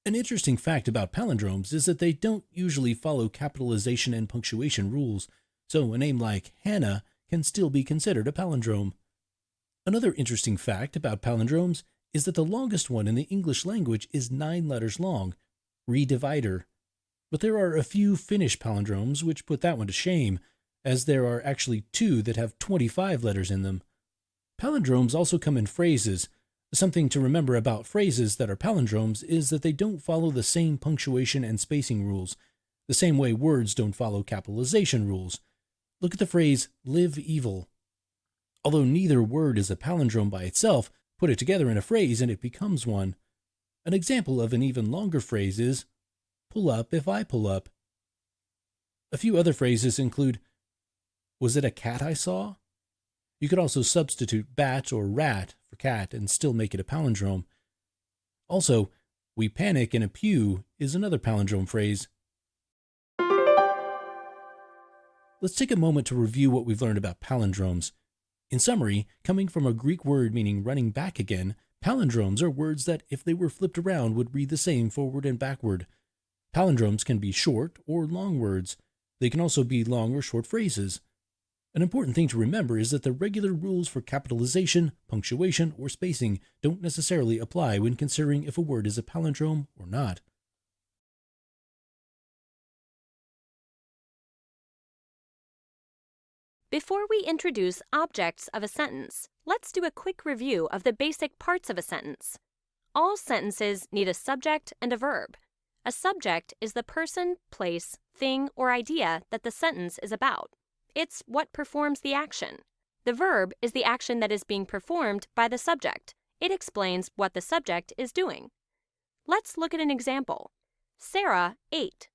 [SPEAKER 17] An interesting fact about palindromes is that they don't usually follow capitalization and punctuation rules, so a name like Hannah can still be considered a palindrome. Another interesting fact about palindromes is that the longest one in the English language is 9 letters long, redivider. But there are a few Finnish palindromes which put that one to shame, as there are actually 2 that have 25 letters in them. Palindromes also come in phrases. Something to remember about phrases that are palindromes is that they don't follow the same punctuation and spacing rules, the same way words don't follow capitalization rules. Look at the phrase, live evil. Although neither word is a palindrome by itself, put it together in a phrase and it becomes one. An example of an even longer phrase is, pull up if I pull up. A few other phrases include, was it a cat I saw? You could also substitute bat or rat for cat and still make it a palindrome. Also, we panic in a pew is another palindrome phrase. Let's take a moment to review what we've learned about palindromes. In summary, coming from a Greek word meaning running back again, palindromes are words that, if they were flipped around, would read the same forward and backward. Palindromes can be short or long words. They can also be long or short phrases. An important thing to remember is that the regular rules for capitalization, punctuation, or spacing don't necessarily apply when considering if a word is a palindrome or not.
[SPEAKER 8] Before we introduce objects of a sentence, let's do a quick review of the basic parts of a sentence. All sentences need a subject and a verb. A subject is the person, place, thing, or idea that the sentence is about. It's what performs the action. The verb is the action that is being performed by the subject. It explains what the subject is doing. Let's look at an example. Sarah ate.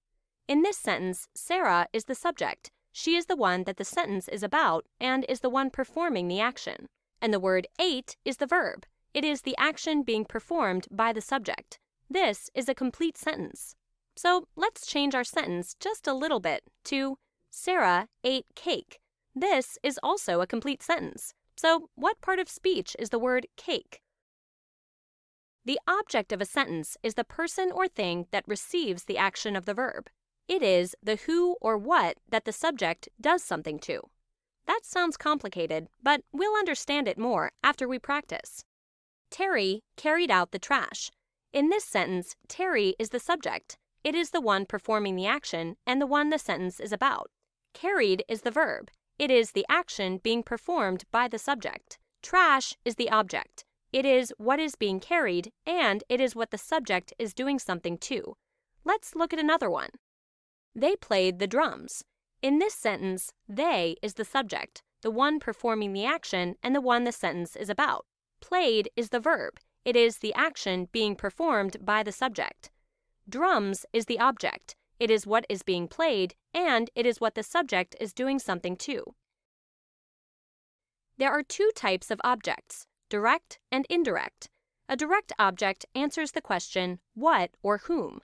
[SPEAKER 8] In this sentence, Sarah is the subject. She is the one that the sentence is about and is the one performing the action. And the word ate is the verb. It is the action being performed by the subject. This is a complete sentence. So let's change our sentence just a little bit to Sarah ate cake. This is also a complete sentence. So what part of speech is the word cake? The object of a sentence is the person or thing that receives the action of the verb. It is the who or what that the subject does something to. That sounds complicated, but we'll understand it more after we practice. Terry carried out the trash. In this sentence, Terry is the subject. It is the one performing the action and the one the sentence is about. Carried is the verb. It is the action being performed by the subject. Trash is the object. It is what is being carried, and it is what the subject is doing something to. Let's look at another one. They played the drums. In this sentence, they is the subject, the one performing the action and the one the sentence is about. Played is the verb. it is the action being performed by the subject. Drums is the object. It is what is being played, and it is what the subject is doing something to. There are two types of objects, direct and indirect. A direct object answers the question, what or whom.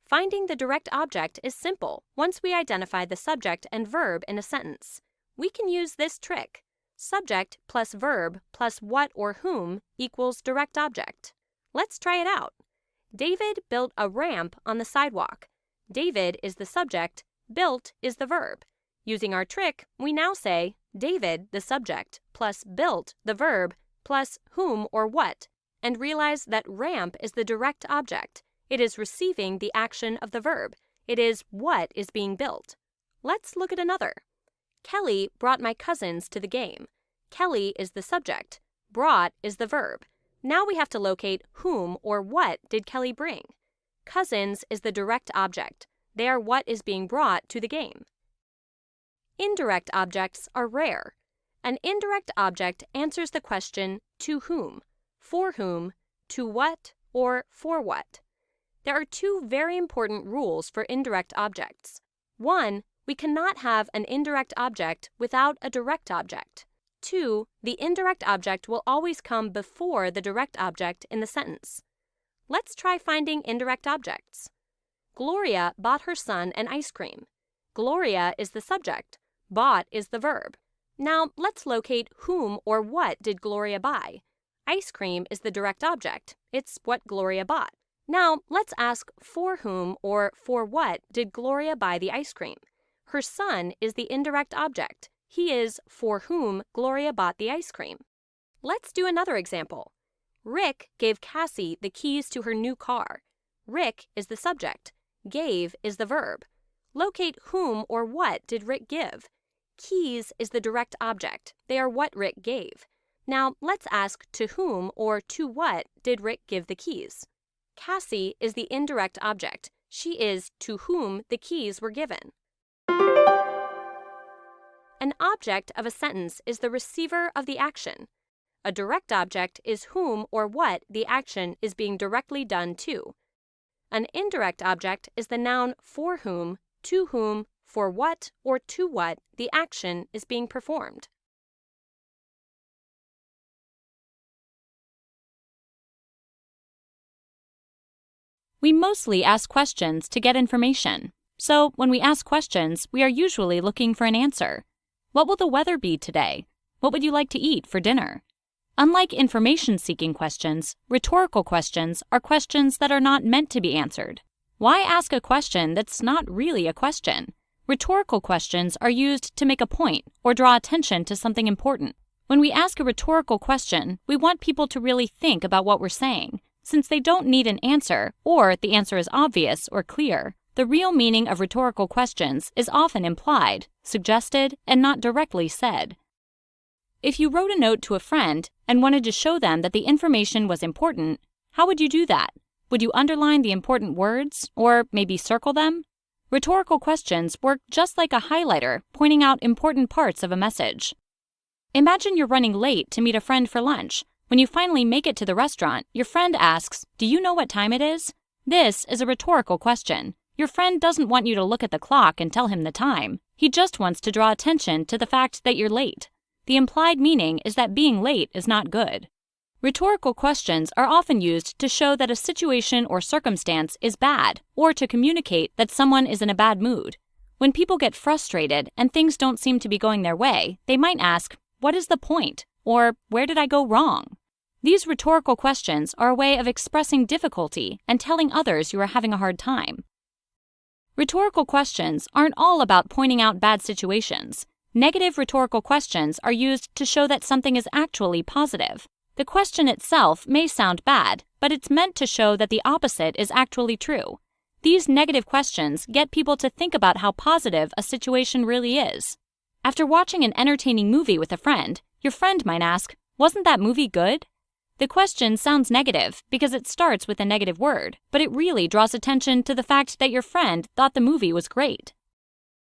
[SPEAKER 8] Finding the direct object is simple once we identify the subject and verb in a sentence. We can use this trick. Subject plus verb plus what or whom equals direct object. Let's try it out. David built a ramp on the sidewalk. David is the subject, built is the verb. Using our trick, we now say David, the subject, plus built, the verb, plus whom or what, and realize that ramp is the direct object. It is receiving the action of the verb. It is what is being built. Let's look at another. Kelly brought my cousins to the game. Kelly is the subject. Brought is the verb. Now we have to locate whom or what did Kelly bring. Cousins is the direct object. They are what is being brought to the game. Indirect objects are rare. An indirect object answers the question to whom, for whom, to what, or for what. There are two very important rules for indirect objects. One, we cannot have an indirect object without a direct object. Two, the indirect object will always come before the direct object in the sentence. Let's try finding indirect objects. Gloria bought her son an ice cream. Gloria is the subject. Bought is the verb. Now let's locate whom or what did Gloria buy. Ice cream is the direct object. It's what Gloria bought. Now let's ask for whom or for what did Gloria buy the ice cream. Her son is the indirect object. He is for whom Gloria bought the ice cream. Let's do another example. Rick gave Cassie the keys to her new car. Rick is the subject. Gave is the verb. Locate whom or what did Rick give. Keys is the direct object. They are what Rick gave. Now let's ask to whom or to what did Rick give the keys. Cassie is the indirect object. She is to whom the keys were given. An object of a sentence is the receiver of the action. A direct object is whom or what the action is being directly done to. An indirect object is the noun for whom, to whom, for what, or to what the action is being performed. We mostly ask questions to get information. So when we ask questions, we are usually looking for an answer. What will the weather be today? What would you like to eat for dinner? Unlike information-seeking questions, rhetorical questions are questions that are not meant to be answered. Why ask a question that's not really a question? Rhetorical questions are used to make a point or draw attention to something important. When we ask a rhetorical question, we want people to really think about what we're saying. Since they don't need an answer, or the answer is obvious or clear, the real meaning of rhetorical questions is often implied, suggested, and not directly said. If you wrote a note to a friend and wanted to show them that the information was important, how would you do that? Would you underline the important words, or maybe circle them? Rhetorical questions work just like a highlighter pointing out important parts of a message. Imagine you're running late to meet a friend for lunch. When you finally make it to the restaurant, your friend asks, "Do you know what time it is?" This is a rhetorical question. Your friend doesn't want you to look at the clock and tell him the time. He just wants to draw attention to the fact that you're late. The implied meaning is that being late is not good. Rhetorical questions are often used to show that a situation or circumstance is bad, or to communicate that someone is in a bad mood. When people get frustrated and things don't seem to be going their way, they might ask, "What is the point?" or "Where did I go wrong?" These rhetorical questions are a way of expressing difficulty and telling others you are having a hard time. Rhetorical questions aren't all about pointing out bad situations. Negative rhetorical questions are used to show that something is actually positive. The question itself may sound bad, but it's meant to show that the opposite is actually true. These negative questions get people to think about how positive a situation really is. After watching an entertaining movie with a friend, your friend might ask, "Wasn't that movie good?" The question sounds negative because it starts with a negative word, but it really draws attention to the fact that your friend thought the movie was great.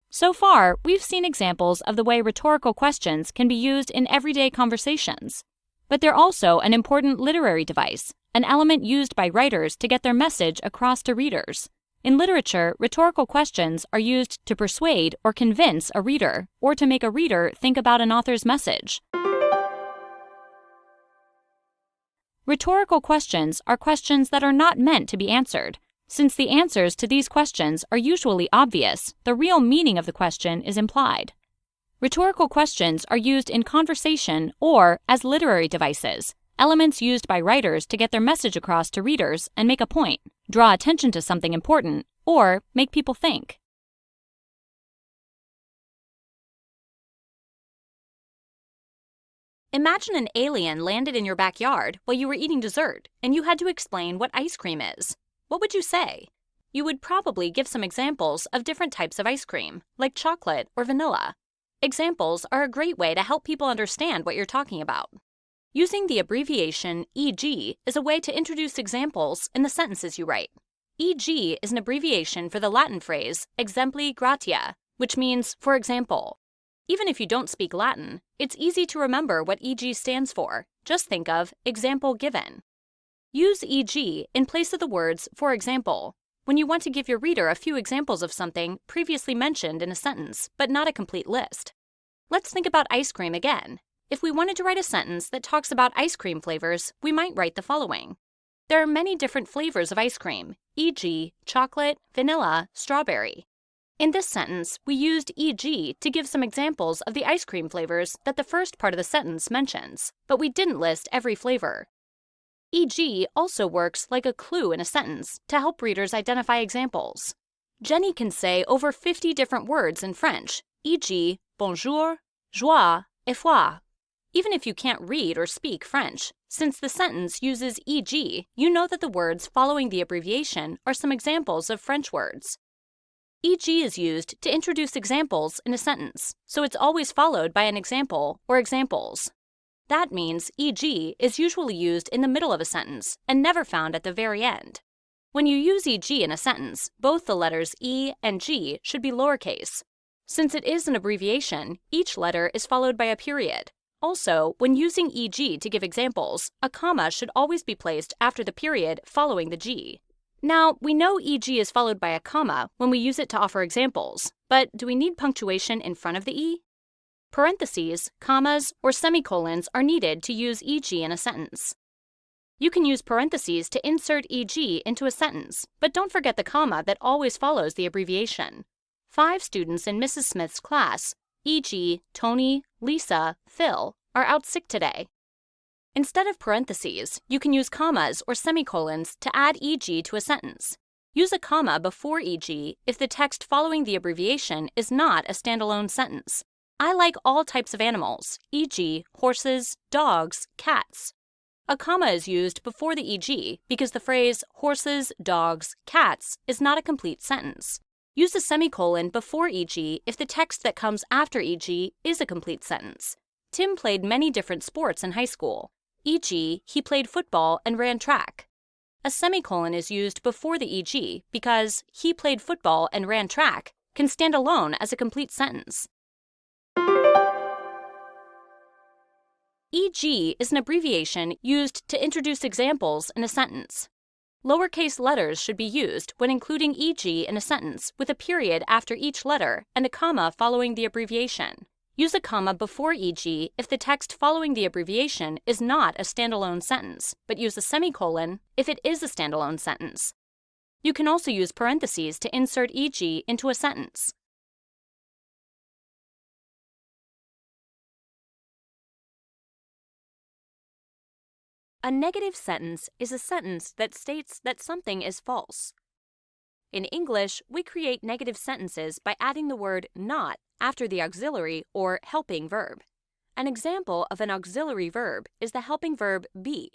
[SPEAKER 8] So far, we've seen examples of the way rhetorical questions can be used in everyday conversations. But they're also an important literary device, an element used by writers to get their message across to readers. In literature, rhetorical questions are used to persuade or convince a reader, or to make a reader think about an author's message. Rhetorical questions are questions that are not meant to be answered. Since the answers to these questions are usually obvious, the real meaning of the question is implied. Rhetorical questions are used in conversation or as literary devices, elements used by writers to get their message across to readers and make a point, draw attention to something important, or make people think. Imagine an alien landed in your backyard while you were eating dessert and you had to explain what ice cream is. What would you say? You would probably give some examples of different types of ice cream, like chocolate or vanilla. Examples are a great way to help people understand what you're talking about. Using the abbreviation EG is a way to introduce examples in the sentences you write. EG is an abbreviation for the Latin phrase exempli gratia, which means for example. Even if you don't speak Latin, it's easy to remember what EG stands for. Just think of example given. Use EG in place of the words for example when you want to give your reader a few examples of something previously mentioned in a sentence, but not a complete list. Let's think about ice cream again. If we wanted to write a sentence that talks about ice cream flavors, we might write the following. There are many different flavors of ice cream, e.g., chocolate, vanilla, strawberry. In this sentence, we used e.g. to give some examples of the ice cream flavors that the first part of the sentence mentions, but we didn't list every flavor. E.g. also works like a clue in a sentence to help readers identify examples. Jenny can say over 50 different words in French, e.g., bonjour, joie, et foi. Even if you can't read or speak French, since the sentence uses e.g., you know that the words following the abbreviation are some examples of French words. E.g. is used to introduce examples in a sentence, so it's always followed by an example or examples. That means e.g. is usually used in the middle of a sentence and never found at the very end. When you use e.g. in a sentence, both the letters E and G should be lowercase. Since it is an abbreviation, each letter is followed by a period. Also, when using e.g. to give examples, a comma should always be placed after the period following the G. Now, we know e.g. is followed by a comma when we use it to offer examples, but do we need punctuation in front of the E? Parentheses, commas, or semicolons are needed to use e.g. in a sentence. You can use parentheses to insert e.g. into a sentence, but don't forget the comma that always follows the abbreviation. 5 students in Mrs. Smith's class, e.g., Tony, Lisa, Phil, are out sick today. Instead of parentheses, you can use commas or semicolons to add e.g. to a sentence. Use a comma before e.g. if the text following the abbreviation is not a standalone sentence. I like all types of animals, e.g., horses, dogs, cats. A comma is used before the e.g. because the phrase horses, dogs, cats is not a complete sentence. Use a semicolon before e.g. if the text that comes after e.g. is a complete sentence. Tim played many different sports in high school. E.g., he played football and ran track. A semicolon is used before the e.g. because he played football and ran track can stand alone as a complete sentence. E.g. is an abbreviation used to introduce examples in a sentence. Lowercase letters should be used when including e.g. in a sentence with a period after each letter and a comma following the abbreviation. Use a comma before e.g. if the text following the abbreviation is not a standalone sentence, but use a semicolon if it is a standalone sentence. You can also use parentheses to insert e.g. into a sentence. A negative sentence is a sentence that states that something is false. In English, we create negative sentences by adding the word not after the auxiliary or helping verb. An example of an auxiliary verb is the helping verb be.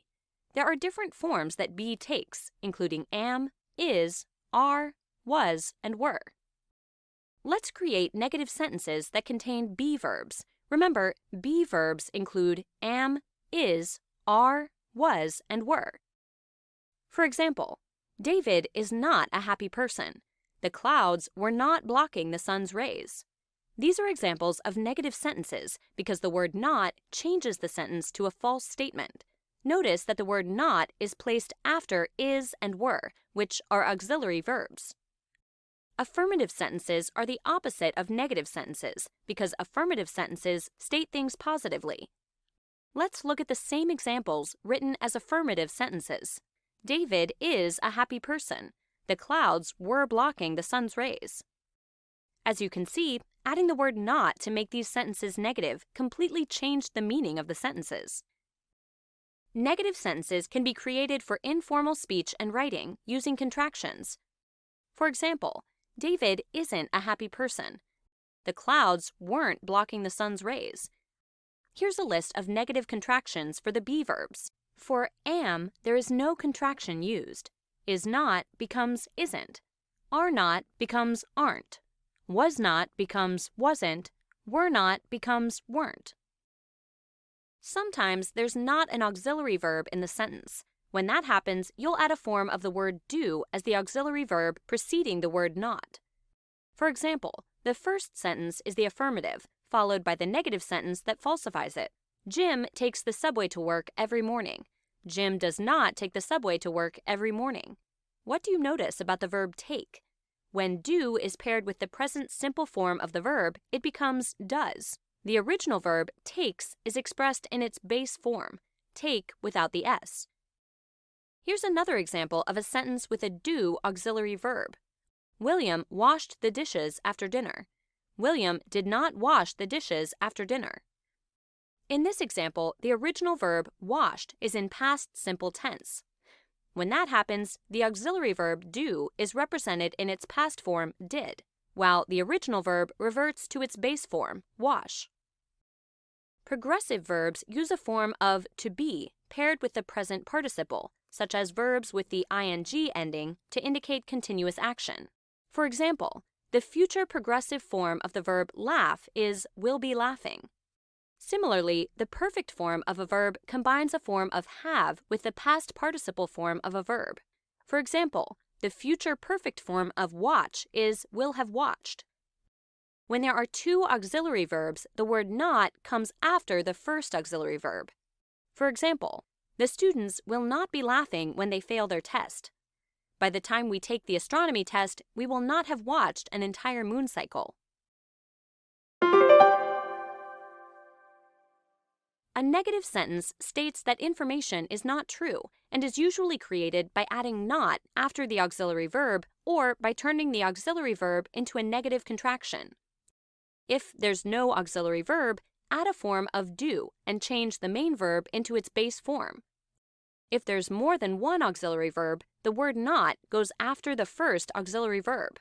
[SPEAKER 8] There are different forms that be takes, including am, is, are, was, and were. Let's create negative sentences that contain be verbs. Remember, be verbs include am, is, are, was, and were. For example, David is not a happy person. The clouds were not blocking the sun's rays. These are examples of negative sentences because the word not changes the sentence to a false statement. Notice that the word not is placed after is and were, which are auxiliary verbs. Affirmative sentences are the opposite of negative sentences because affirmative sentences state things positively. Let's look at the same examples written as affirmative sentences. David is a happy person. The clouds were blocking the sun's rays. As you can see, adding the word not to make these sentences negative completely changed the meaning of the sentences. Negative sentences can be created for informal speech and writing using contractions. For example, David isn't a happy person. The clouds weren't blocking the sun's rays. Here's a list of negative contractions for the be verbs. For am, there is no contraction used. Is not becomes isn't. Are not becomes aren't. Was not becomes wasn't. Were not becomes weren't. Sometimes there's not an auxiliary verb in the sentence. When that happens, you'll add a form of the word do as the auxiliary verb preceding the word not. For example, the first sentence is the affirmative, followed by the negative sentence that falsifies it. Jim takes the subway to work every morning. Jim does not take the subway to work every morning. What do you notice about the verb take? When do is paired with the present simple form of the verb, it becomes does. The original verb takes is expressed in its base form, take without the s. Here's another example of a sentence with a do auxiliary verb. William washed the dishes after dinner. William did not wash the dishes after dinner. In this example, the original verb washed is in past simple tense. When that happens, the auxiliary verb do is represented in its past form did, while the original verb reverts to its base form wash. Progressive verbs use a form of to be paired with the present participle, such as verbs with the ing ending to indicate continuous action. For example, the future progressive form of the verb laugh is will be laughing. Similarly, the perfect form of a verb combines a form of have with the past participle form of a verb. For example, the future perfect form of watch is will have watched. When there are two auxiliary verbs, the word not comes after the first auxiliary verb. For example, the students will not be laughing when they fail their test. By the time we take the astronomy test, we will not have watched an entire moon cycle. A negative sentence states that information is not true and is usually created by adding not after the auxiliary verb or by turning the auxiliary verb into a negative contraction. If there's no auxiliary verb, add a form of do and change the main verb into its base form. If there's more than one auxiliary verb, the word not goes after the first auxiliary verb.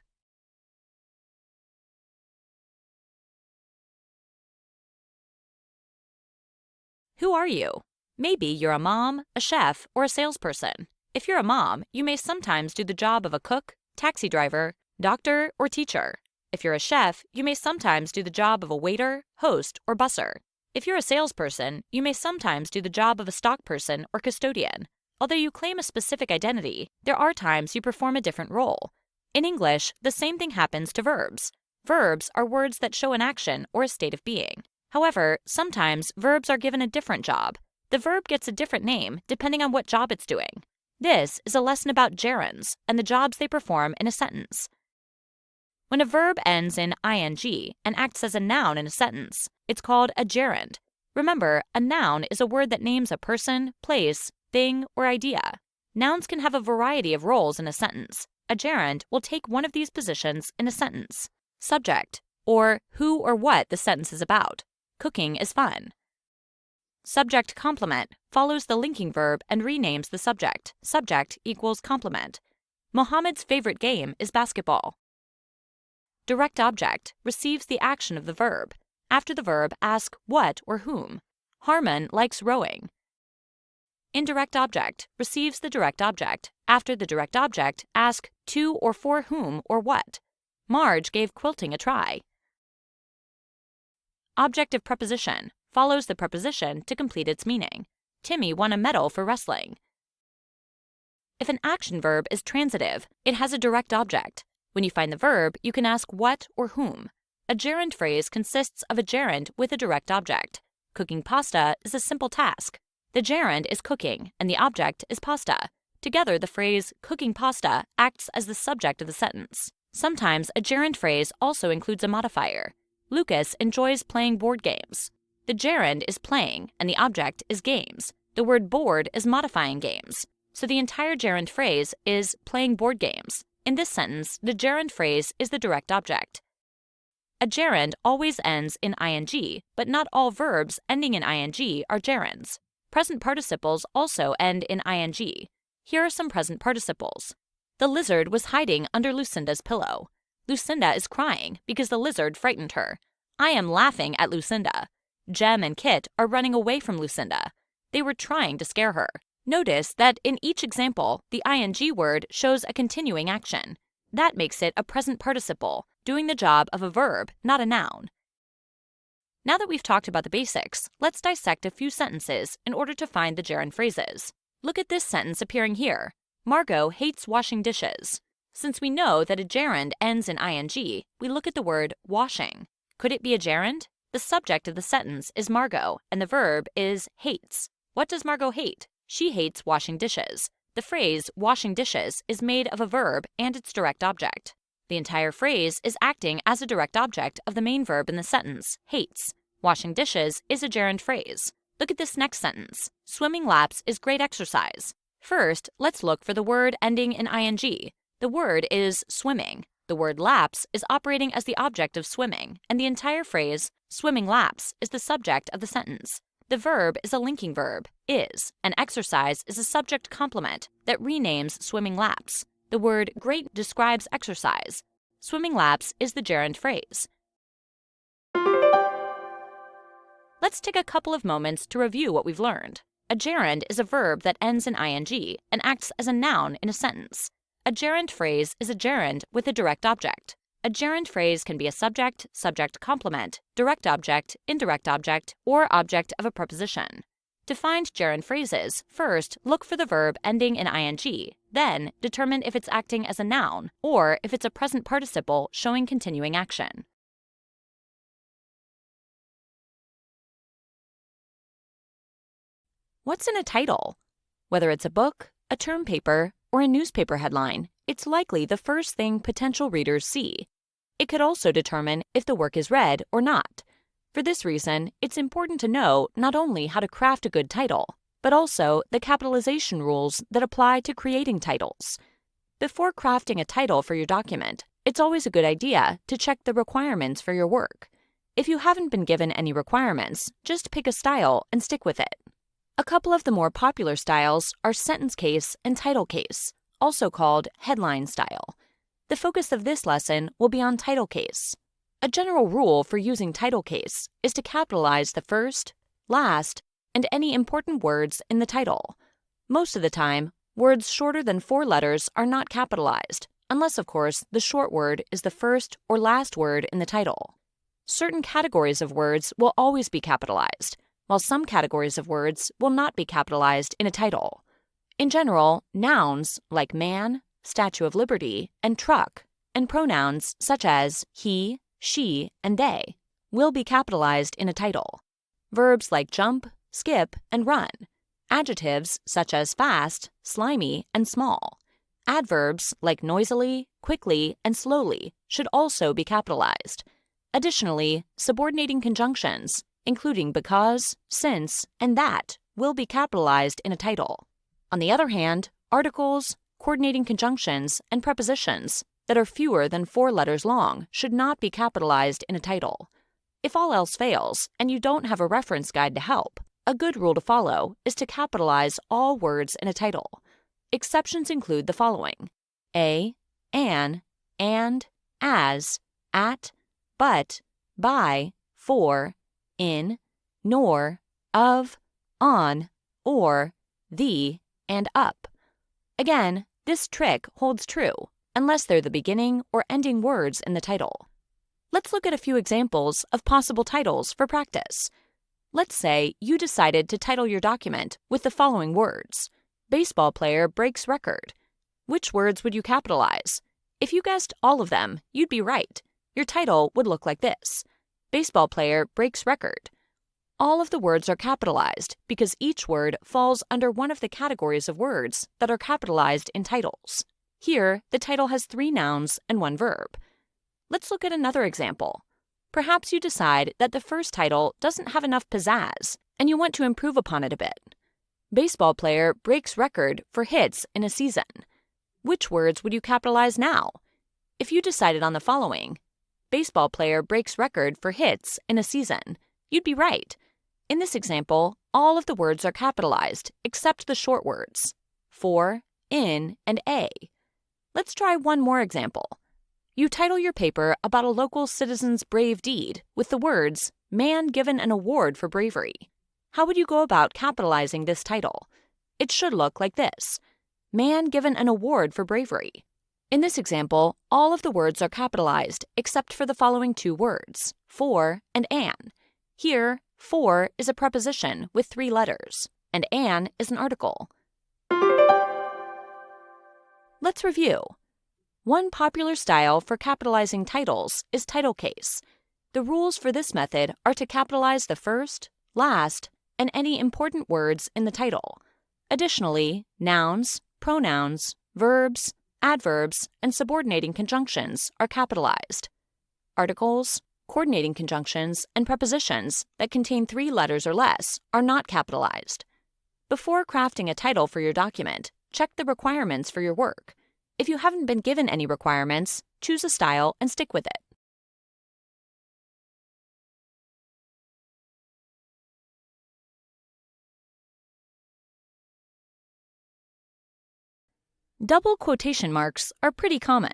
[SPEAKER 8] Who are you? Maybe you're a mom, a chef, or a salesperson. If you're a mom, you may sometimes do the job of a cook, taxi driver, doctor, or teacher. If you're a chef, you may sometimes do the job of a waiter, host, or busser. If you're a salesperson, you may sometimes do the job of a stock person or custodian. Although you claim a specific identity, there are times you perform a different role. In English, the same thing happens to verbs. Verbs are words that show an action or a state of being. However, sometimes verbs are given a different job. The verb gets a different name depending on what job it's doing. This is a lesson about gerunds and the jobs they perform in a sentence. When a verb ends in ing and acts as a noun in a sentence, it's called a gerund. Remember, a noun is a word that names a person, place, thing, or idea. Nouns can have a variety of roles in a sentence. A gerund will take one of these positions in a sentence. Subject, or who or what the sentence is about. Cooking is fun. Subject complement follows the linking verb and renames the subject. Subject equals complement. Mohammed's favorite game is basketball. Direct object receives the action of the verb. After the verb, ask what or whom. Harmon likes rowing. Indirect object receives the direct object. After the direct object, ask to or for whom or what. Marge gave quilting a try. Object of preposition follows the preposition to complete its meaning. Timmy won a medal for wrestling. If an action verb is transitive, it has a direct object. When you find the verb, you can ask what or whom. A gerund phrase consists of a gerund with a direct object. Cooking pasta is a simple task. The gerund is cooking and the object is pasta. Together, the phrase cooking pasta acts as the subject of the sentence. Sometimes a gerund phrase also includes a modifier. Lucas enjoys playing board games. The gerund is playing and the object is games. The word board is modifying games. So the entire gerund phrase is playing board games. In this sentence, the gerund phrase is the direct object. A gerund always ends in ing, but not all verbs ending in ing are gerunds. Present participles also end in ing. Here are some present participles. The lizard was hiding under Lucinda's pillow. Lucinda is crying because the lizard frightened her. I am laughing at Lucinda. Jem and Kit are running away from Lucinda. They were trying to scare her. Notice that in each example, the ing word shows a continuing action. That makes it a present participle, doing the job of a verb, not a noun. Now that we've talked about the basics, let's dissect a few sentences in order to find the gerund phrases. Look at this sentence appearing here. Margot hates washing dishes. Since we know that a gerund ends in ing, we look at the word washing. Could it be a gerund? The subject of the sentence is Margot, and the verb is hates. What does Margot hate? She hates washing dishes. The phrase washing dishes is made of a verb and its direct object. The entire phrase is acting as a direct object of the main verb in the sentence, hates. Washing dishes is a gerund phrase. Look at this next sentence. Swimming laps is great exercise. First, let's look for the word ending in ing. The word is swimming. The word laps is operating as the object of swimming, and the entire phrase, swimming laps, is the subject of the sentence. The verb is a linking verb, is, and exercise is a subject complement that renames swimming laps. The word great describes exercise. Swimming laps is the gerund phrase. Let's take a couple of moments to review what we've learned. A gerund is a verb that ends in ing and acts as a noun in a sentence. A gerund phrase is a gerund with a direct object. A gerund phrase can be a subject, subject complement, direct object, indirect object, or object of a preposition. To find gerund phrases, first look for the verb ending in ing, then determine if it's acting as a noun or if it's a present participle showing continuing action. What's in a title? Whether it's a book, a term paper, or a newspaper headline, it's likely the first thing potential readers see. It could also determine if the work is read or not. For this reason, it's important to know not only how to craft a good title, but also the capitalization rules that apply to creating titles. Before crafting a title for your document, it's always a good idea to check the requirements for your work. If you haven't been given any requirements, just pick a style and stick with it. A couple of the more popular styles are sentence case and title case, also called headline style. The focus of this lesson will be on title case. A general rule for using title case is to capitalize the first, last, and any important words in the title. Most of the time, words shorter than 4 letters are not capitalized, unless, of course, the short word is the first or last word in the title. Certain categories of words will always be capitalized, while some categories of words will not be capitalized in a title. In general, nouns like man, Statue of Liberty, and truck, and pronouns such as he, she, and they will be capitalized in a title. Verbs like jump, skip, and run. Adjectives such as fast, slimy, and small. Adverbs like noisily, quickly, and slowly should also be capitalized. Additionally, subordinating conjunctions, including because, since, and that, will be capitalized in a title. On the other hand, articles, coordinating conjunctions, and prepositions that are fewer than 4 letters long should not be capitalized in a title. If all else fails, and you don't have a reference guide to help, a good rule to follow is to capitalize all words in a title. Exceptions include the following: a, an, and, as, at, but, by, for, in, nor, of, on, or, the, and up. Again, this trick holds true unless they're the beginning or ending words in the title. Let's look at a few examples of possible titles for practice. Let's say you decided to title your document with the following words: baseball player breaks record. Which words would you capitalize? If you guessed all of them, you'd be right. Your title would look like this: Baseball player breaks record. All of the words are capitalized because each word falls under one of the categories of words that are capitalized in titles. Here, the title has 3 nouns and 1 verb. Let's look at another example. Perhaps you decide that the first title doesn't have enough pizzazz and you want to improve upon it a bit. Baseball player breaks record for hits in a season. Which words would you capitalize now? If you decided on the following: baseball player breaks record for hits in a season, you'd be right. In this example, all of the words are capitalized except the short words, for, in, and a. Let's try one more example. You title your paper about a local citizen's brave deed with the words, "Man given an award for bravery." How would you go about capitalizing this title? It should look like this: Man given an award for bravery. In this example, all of the words are capitalized except for the following 2 words, for and an. Here, for is a preposition with 3 letters, and an is an article. Let's review. One popular style for capitalizing titles is title case. The rules for this method are to capitalize the first, last, and any important words in the title. Additionally, nouns, pronouns, verbs, adverbs, and subordinating conjunctions are capitalized. Articles, coordinating conjunctions, and prepositions that contain 3 letters or less are not capitalized. Before crafting a title for your document, check the requirements for your work. If you haven't been given any requirements, choose a style and stick with it. Double quotation marks are pretty common.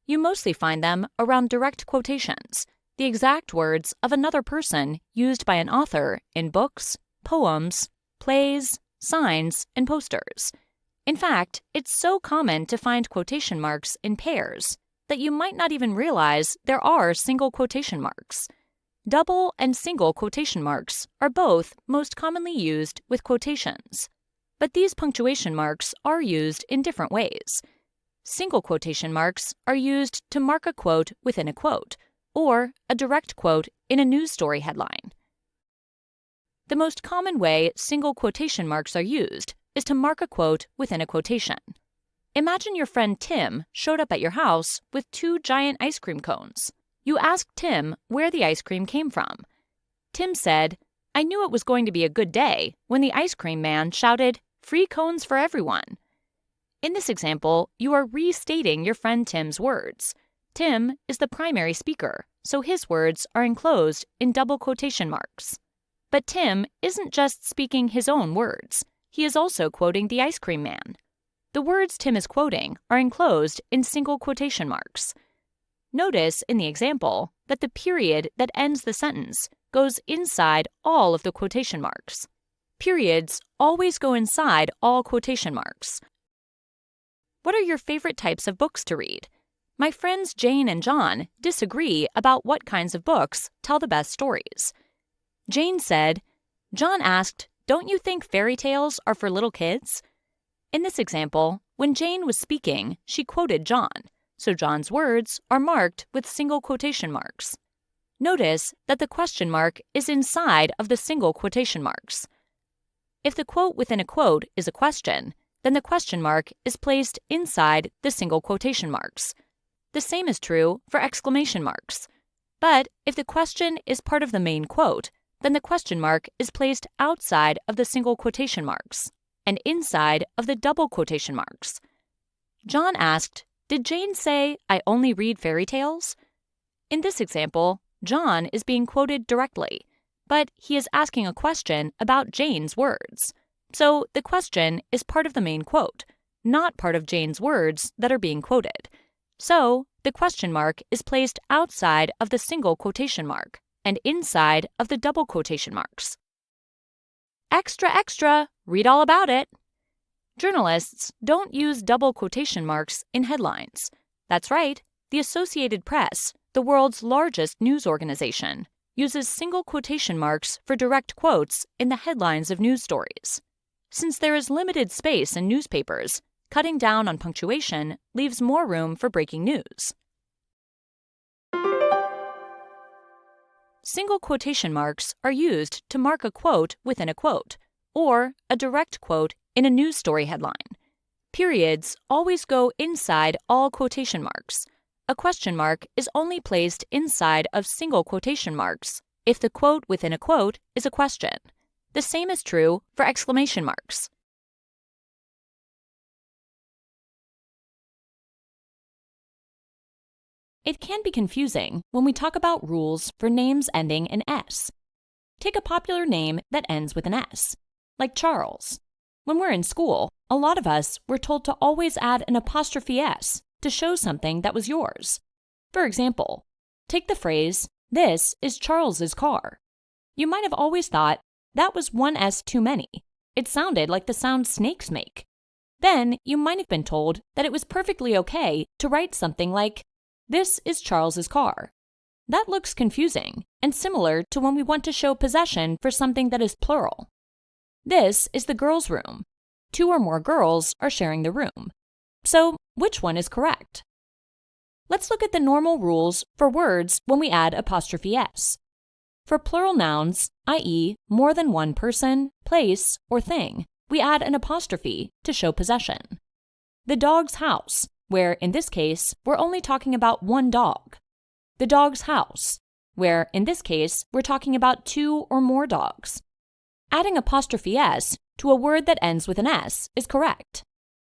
[SPEAKER 8] You mostly find them around direct quotations, the exact words of another person used by an author in books, poems, plays, signs, and posters. In fact, it's so common to find quotation marks in pairs that you might not even realize there are single quotation marks. Double and single quotation marks are both most commonly used with quotations. But these punctuation marks are used in different ways. Single quotation marks are used to mark a quote within a quote, or a direct quote in a news story headline. The most common way single quotation marks are used is to mark a quote within a quotation. Imagine your friend Tim showed up at your house with 2 giant ice cream cones. You asked Tim where the ice cream came from. Tim said, "I knew it was going to be a good day when the ice cream man shouted, 'Free cones for everyone.'" In this example, you are restating your friend Tim's words. Tim is the primary speaker, so his words are enclosed in double quotation marks. But Tim isn't just speaking his own words. He is also quoting the ice cream man. The words Tim is quoting are enclosed in single quotation marks. Notice in the example that the period that ends the sentence goes inside all of the quotation marks. Periods always go inside all quotation marks. What are your favorite types of books to read? My friends Jane and John disagree about what kinds of books tell the best stories. Jane said, "John asked, 'Don't you think fairy tales are for little kids?'" In this example, when Jane was speaking, she quoted John, so John's words are marked with single quotation marks. Notice that the question mark is inside of the single quotation marks. If the quote within a quote is a question, then the question mark is placed inside the single quotation marks. The same is true for exclamation marks. But if the question is part of the main quote, then the question mark is placed outside of the single quotation marks and inside of the double quotation marks. John asked, "Did Jane say, 'I only read fairy tales?'" In this example, John is being quoted directly, but he is asking a question about Jane's words. So the question is part of the main quote, not part of Jane's words that are being quoted. So the question mark is placed outside of the single quotation mark and inside of the double quotation marks. Extra, extra! Read all about it! Journalists don't use double quotation marks in headlines. That's right, the Associated Press, the world's largest news organization, uses single quotation marks for direct quotes in the headlines of news stories. Since there is limited space in newspapers, cutting down on punctuation leaves more room for breaking news. single quotation marks are used to mark a quote within a quote, or a direct quote in a news story headline. Periods always go inside all quotation marks. A question mark is only placed inside of single quotation marks if the quote within a quote is a question. The same is true for exclamation marks. It can be confusing when we talk about rules for names ending in S. Take a popular name that ends with an S, like Charles. When we're in school, a lot of us were told to always add an apostrophe S to show something that was yours. For example, take the phrase, "This is Charles's car." You might have always thought that was one S too many. It sounded like the sound snakes make. Then you might have been told that it was perfectly okay to write something like, "This is Charles's car." That looks confusing and similar to when we want to show possession for something that is plural. This is the girls' room. 2 or more girls are sharing the room. So, which one is correct? Let's look at the normal rules for words when we add apostrophe S. For plural nouns, i.e., more than one person, place, or thing, we add an apostrophe to show possession. The dog's house, where in this case, we're only talking about one dog. The dog's house, where in this case, we're talking about 2 or more dogs. Adding apostrophe S to a word that ends with an S is correct.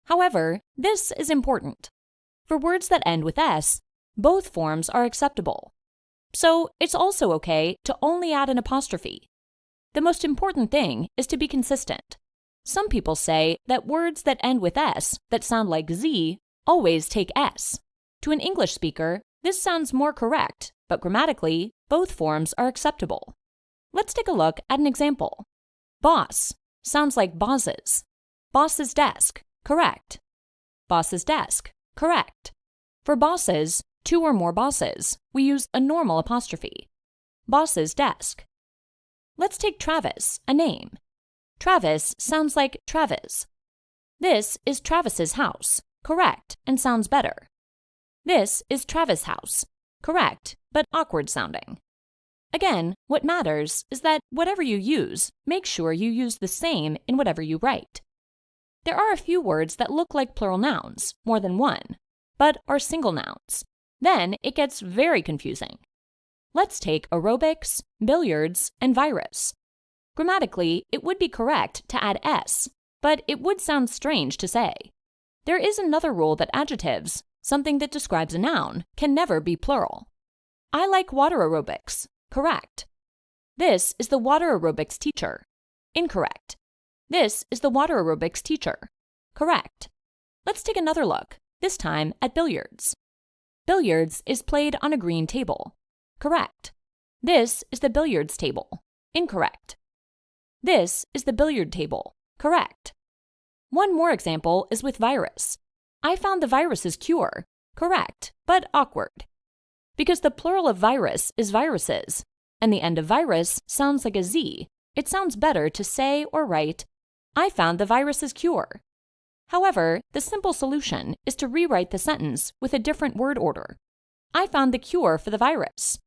[SPEAKER 8] However, this is important. For words that end with S, both forms are acceptable. So it's also okay to only add an apostrophe. The most important thing is to be consistent. Some people say that words that end with S that sound like Z always take S. To an English speaker, this sounds more correct, but grammatically, both forms are acceptable. Let's take a look at an example. Boss sounds like bosses. Boss's desk, correct. Boss's desk, correct. For bosses, 2 or more bosses, we use a normal apostrophe. Boss's desk. Let's take Travis, a name. Travis sounds like Travis. This is Travis's house, correct, and sounds better. This is Travis' house, correct, but awkward sounding. Again, what matters is that whatever you use, make sure you use the same in whatever you write. There are a few words that look like plural nouns, more than one, but are single nouns. Then it gets very confusing. Let's take aerobics, billiards, and virus. Grammatically, it would be correct to add S, but it would sound strange to say. There is another rule that adjectives, something that describes a noun, can never be plural. I like water aerobics. Correct. This is the water aerobics teacher. Incorrect. This is the water aerobics teacher. Correct. Let's take another look, this time at billiards. Billiards is played on a green table. Correct. This is the billiards table. Incorrect. This is the billiard table. Correct. One more example is with virus. I found the virus's cure. Correct, but awkward. Because the plural of virus is viruses, and the end of virus sounds like a Z, it sounds better to say or write, I found the virus's cure. However, the simple solution is to rewrite the sentence with a different word order. I found the cure for the virus.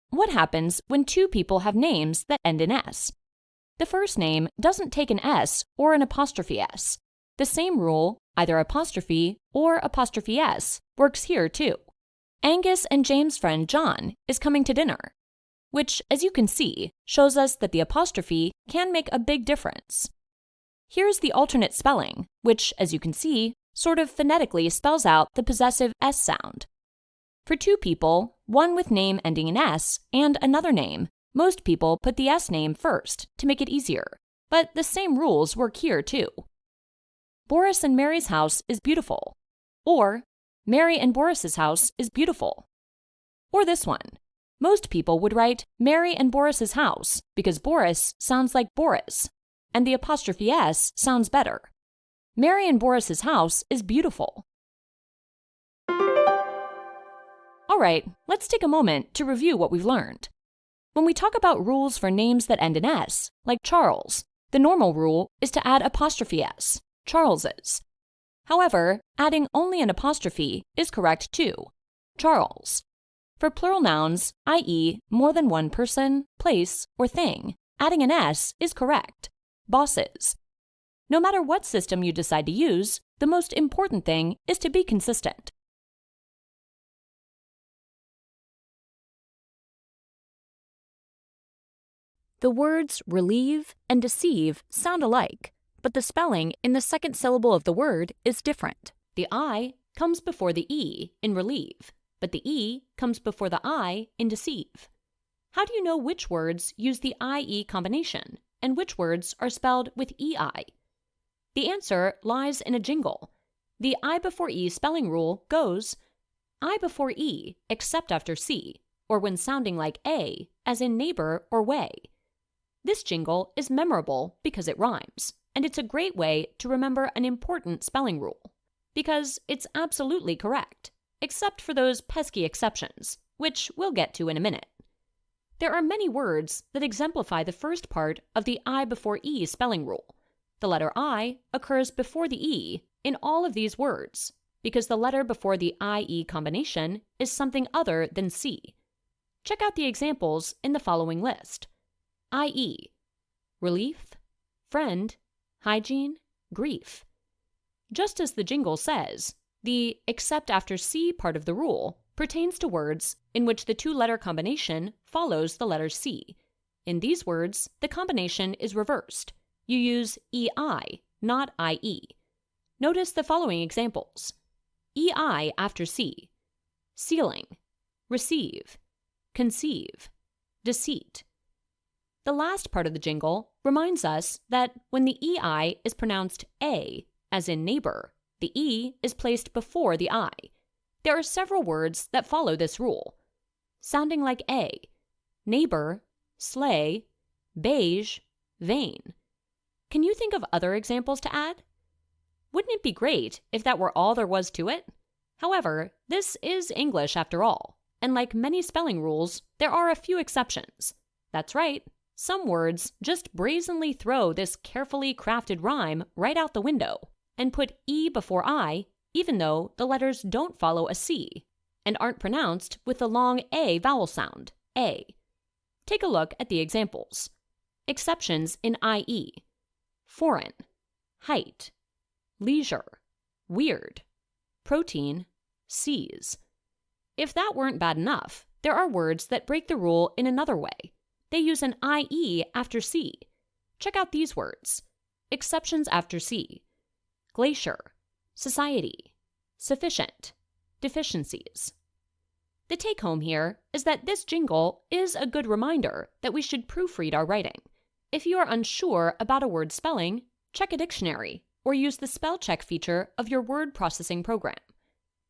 [SPEAKER 8] What happens when 2 people have names that end in S? The first name doesn't take an S or an apostrophe S. The same rule, either apostrophe or apostrophe S, works here too. Angus and James' friend John is coming to dinner, which, as you can see, shows us that the apostrophe can make a big difference. Here's the alternate spelling, which, as you can see, sort of phonetically spells out the possessive S sound. For 2 people, one with name ending in S and another name, most people put the S name first to make it easier, but the same rules work here too. Boris and Mary's house is beautiful, or Mary and Boris's house is beautiful. Or this one. Most people would write Mary and Boris's house because Boris sounds like Boris, and the apostrophe S sounds better. Mary and Boris's house is beautiful. All right, let's take a moment to review what we've learned. When we talk about rules for names that end in S, like Charles, the normal rule is to add apostrophe S, Charles's. However, adding only an apostrophe is correct too, Charles. For plural nouns, i.e., more than one person, place, or thing, adding an S is correct. Bosses. No matter what system you decide to use, the most important thing is to be consistent. The words relieve and deceive sound alike, but the spelling in the second syllable of the word is different. The I comes before the E in relieve, but the E comes before the I in deceive. How do you know which words use the IE combination and which words are spelled with EI? The answer lies in a jingle. The I before E spelling rule goes I before E except after C, or when sounding like A, as in neighbor or way. This jingle is memorable because it rhymes, and it's a great way to remember an important spelling rule. Because it's absolutely correct, except for those pesky exceptions, which we'll get to in a minute. There are many words that exemplify the first part of the I before E spelling rule. The letter I occurs before the E in all of these words, because the letter before the IE combination is something other than C. Check out the examples in the following list. I.e., relief, friend, hygiene, grief. Just as the jingle says, the except after C part of the rule pertains to words in which the two-letter combination follows the letter C. In these words, the combination is reversed. You use EI, not IE. Notice the following examples. EI after C. Ceiling, receive, conceive, deceit. The last part of the jingle reminds us that when the EI is pronounced A, as in neighbor, the E is placed before the I. There are several words that follow this rule. Sounding like A, neighbor, sleigh, beige, vein. Can you think of other examples to add? Wouldn't it be great if that were all there was to it? However, this is English after all, and like many spelling rules, there are a few exceptions. That's right. Some words just brazenly throw this carefully crafted rhyme right out the window and put E before I, even though the letters don't follow a C and aren't pronounced with the long A vowel sound, A. Take a look at the examples. Exceptions in IE. Foreign, height, leisure, weird, protein, seize. If that weren't bad enough, there are words that break the rule in another way. They use an IE after C. Check out these words. Exceptions after C. Glacier, society, sufficient, deficiencies. The take-home here is that this jingle is a good reminder that we should proofread our writing. If you are unsure about a word spelling, check a dictionary or use the spell check feature of your word processing program.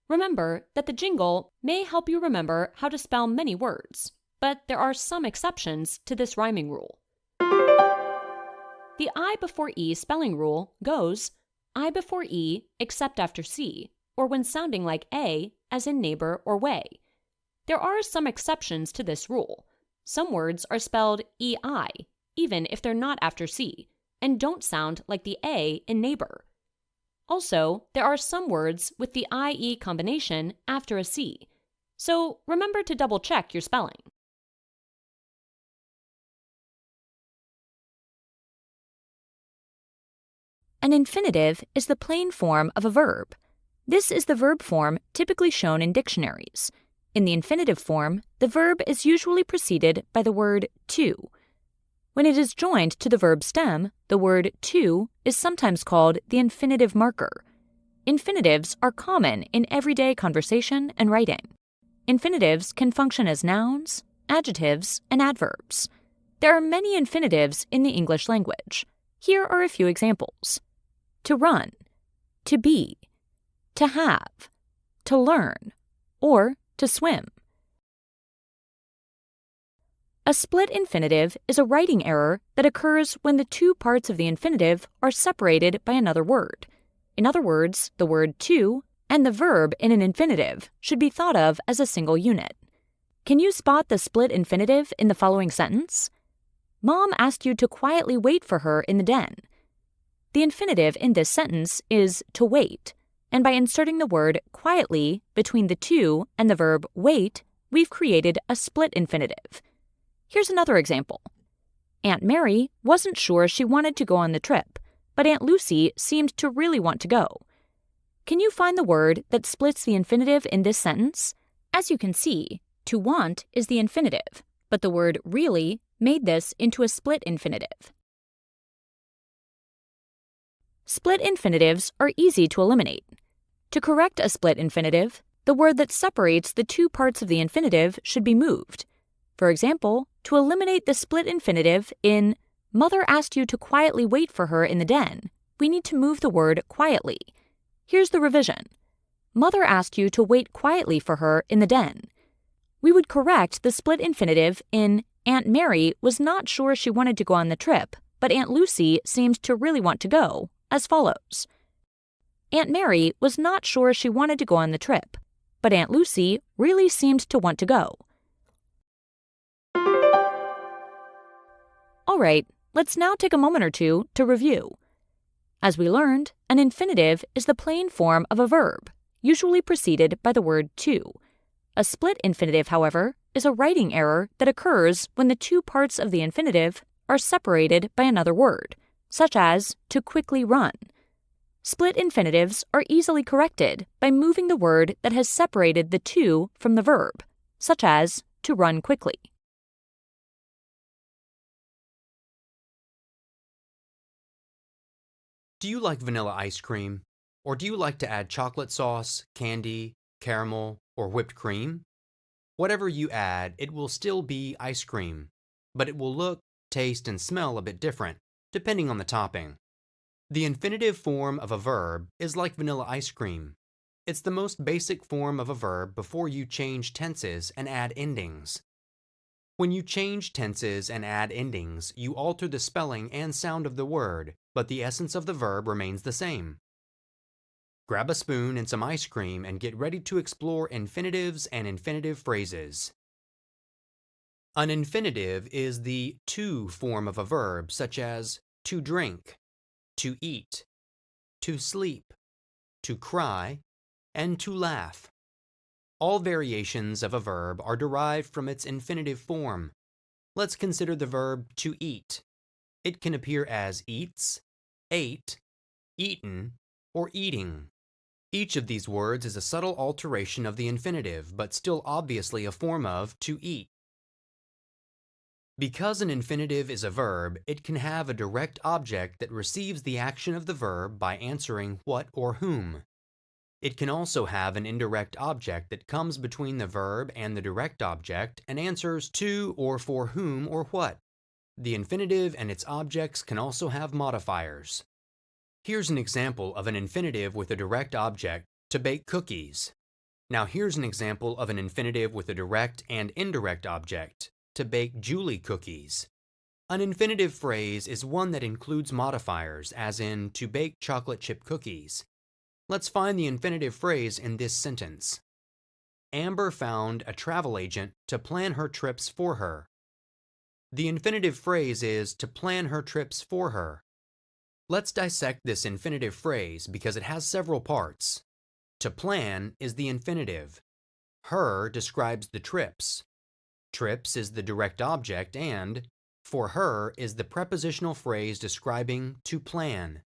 [SPEAKER 8] Remember that the jingle may help you remember how to spell many words, but there are some exceptions to this rhyming rule. The I before E spelling rule goes I before E except after C, or when sounding like A, as in neighbor or way. There are some exceptions to this rule. Some words are spelled EI, even if they're not after C, and don't sound like the A in neighbor. Also, there are some words with the IE combination after a C, so remember to double-check your spelling. An infinitive is the plain form of a verb. This is the verb form typically shown in dictionaries. In the infinitive form, the verb is usually preceded by the word to. When it is joined to the verb stem, the word to is sometimes called the infinitive marker. Infinitives are common in everyday conversation and writing. Infinitives can function as nouns, adjectives, and adverbs. There are many infinitives in the English language. Here are a few examples. To run, to be, to have, to learn, or to swim. A split infinitive is a writing error that occurs when the two parts of the infinitive are separated by another word. In other words, the word to and the verb in an infinitive should be thought of as a single unit. Can you spot the split infinitive in the following sentence? Mom asked you to quietly wait for her in the den. The infinitive in this sentence is to wait, and by inserting the word quietly between the to and the verb wait, we've created a split infinitive. Here's another example. Aunt Mary wasn't sure she wanted to go on the trip, but Aunt Lucy seemed to really want to go. Can you find the word that splits the infinitive in this sentence? As you can see, to want is the infinitive, but the word really made this into a split infinitive. Split infinitives are easy to eliminate. To correct a split infinitive, the word that separates the two parts of the infinitive should be moved. For example, to eliminate the split infinitive in Mother asked you to quietly wait for her in the den, we need to move the word quietly. Here's the revision. Mother asked you to wait quietly for her in the den. We would correct the split infinitive in Aunt Mary was not sure she wanted to go on the trip, but Aunt Lucy seemed to really want to go, as follows. Aunt Mary was not sure she wanted to go on the trip, but Aunt Lucy really seemed to want to go. All right, let's now take a moment or two to review. As we learned, an infinitive is the plain form of a verb, usually preceded by the word to. A split infinitive, however, is a writing error that occurs when the two parts of the infinitive are separated by another word, such as to quickly run. Split infinitives are easily corrected by moving the word that has separated the to from the verb, such as to run quickly.
[SPEAKER 15] Do you like vanilla ice cream? Or do you like to add chocolate sauce, candy, caramel, or whipped cream? Whatever you add, it will still be ice cream, but it will look, taste, and smell a bit different, depending on the topping. The infinitive form of a verb is like vanilla ice cream. It's the most basic form of a verb before you change tenses and add endings. When you change tenses and add endings, you alter the spelling and sound of the word, but the essence of the verb remains the same. Grab a spoon and some ice cream and get ready to explore infinitives and infinitive phrases. An infinitive is the to form of a verb, such as to drink, to eat, to sleep, to cry, and to laugh. All variations of a verb are derived from its infinitive form. Let's consider the verb to eat. It can appear as eats, ate, eaten, or eating. Each of these words is a subtle alteration of the infinitive, but still obviously a form of to eat. Because an infinitive is a verb, it can have a direct object that receives the action of the verb by answering what or whom. It can also have an indirect object that comes between the verb and the direct object and answers to or for whom or what. The infinitive and its objects can also have modifiers. Here's an example of an infinitive with a direct object, to bake cookies. Now here's an example of an infinitive with a direct and indirect object, to bake Julie cookies. An infinitive phrase is one that includes modifiers, as in to bake chocolate chip cookies. Let's find the infinitive phrase in this sentence. Amber found a travel agent to plan her trips for her. The infinitive phrase is to plan her trips for her. Let's dissect this infinitive phrase because it has several parts. To plan is the infinitive. Her describes the trips. Trips is the direct object and for her is the prepositional phrase describing to plan.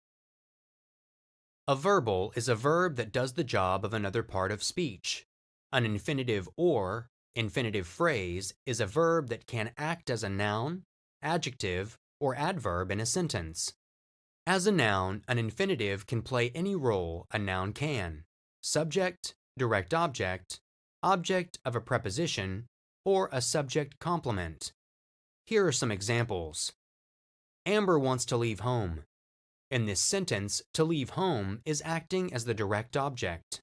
[SPEAKER 15] A verbal is a verb that does the job of another part of speech. An infinitive or infinitive phrase is a verb that can act as a noun, adjective, or adverb in a sentence. As a noun, an infinitive can play any role a noun can: subject, direct object, object of a preposition, or a subject complement. Here are some examples. Amber wants to leave home. In this sentence, to leave home is acting as the direct object.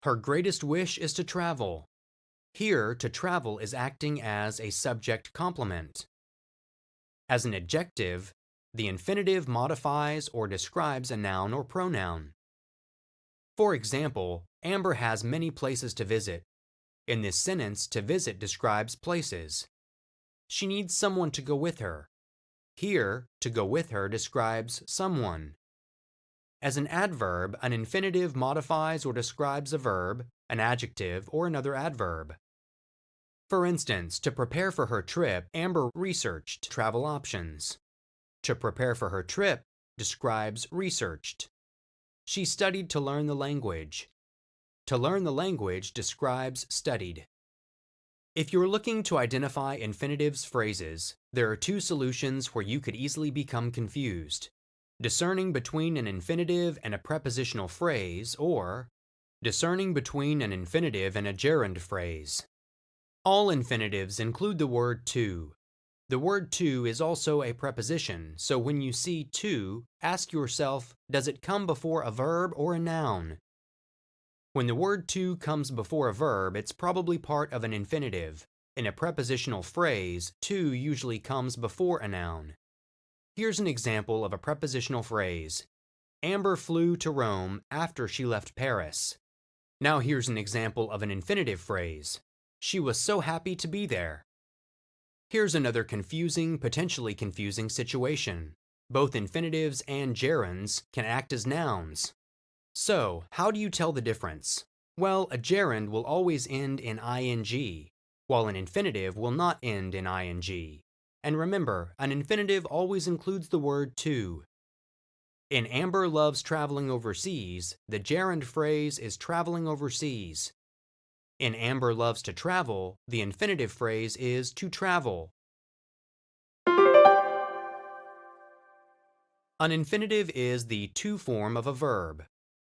[SPEAKER 15] Her greatest wish is to travel. Here, to travel is acting as a subject complement. As an adjective, the infinitive modifies or describes a noun or pronoun. For example, Amber has many places to visit. In this sentence, to visit describes places. She needs someone to go with her. Here, to go with her describes someone. As an adverb, an infinitive modifies or describes a verb, an adjective, or another adverb. For instance, to prepare for her trip, Amber researched travel options. To prepare for her trip describes researched. She studied to learn the language. To learn the language describes studied. If you're looking to identify infinitives phrases, there are two solutions where you could easily become confused: discerning between an infinitive and a prepositional phrase, or discerning between an infinitive and a gerund phrase. All infinitives include the word to. The word to is also a preposition, so when you see to, ask yourself, does it come before a verb or a noun? When the word to comes before a verb, it's probably part of an infinitive. In a prepositional phrase, to usually comes before a noun. Here's an example of a prepositional phrase. Amber flew to Rome after she left Paris. Now here's an example of an infinitive phrase. She was so happy to be there. Here's another confusing, potentially confusing situation. Both infinitives and gerunds can act as nouns. So, how do you tell the difference? Well, a gerund will always end in ing, while an infinitive will not end in ing. And remember, an infinitive always includes the word to. In Amber loves traveling overseas, the gerund phrase is traveling overseas. In Amber loves to travel, the infinitive phrase is to travel. An infinitive is the to form of a verb.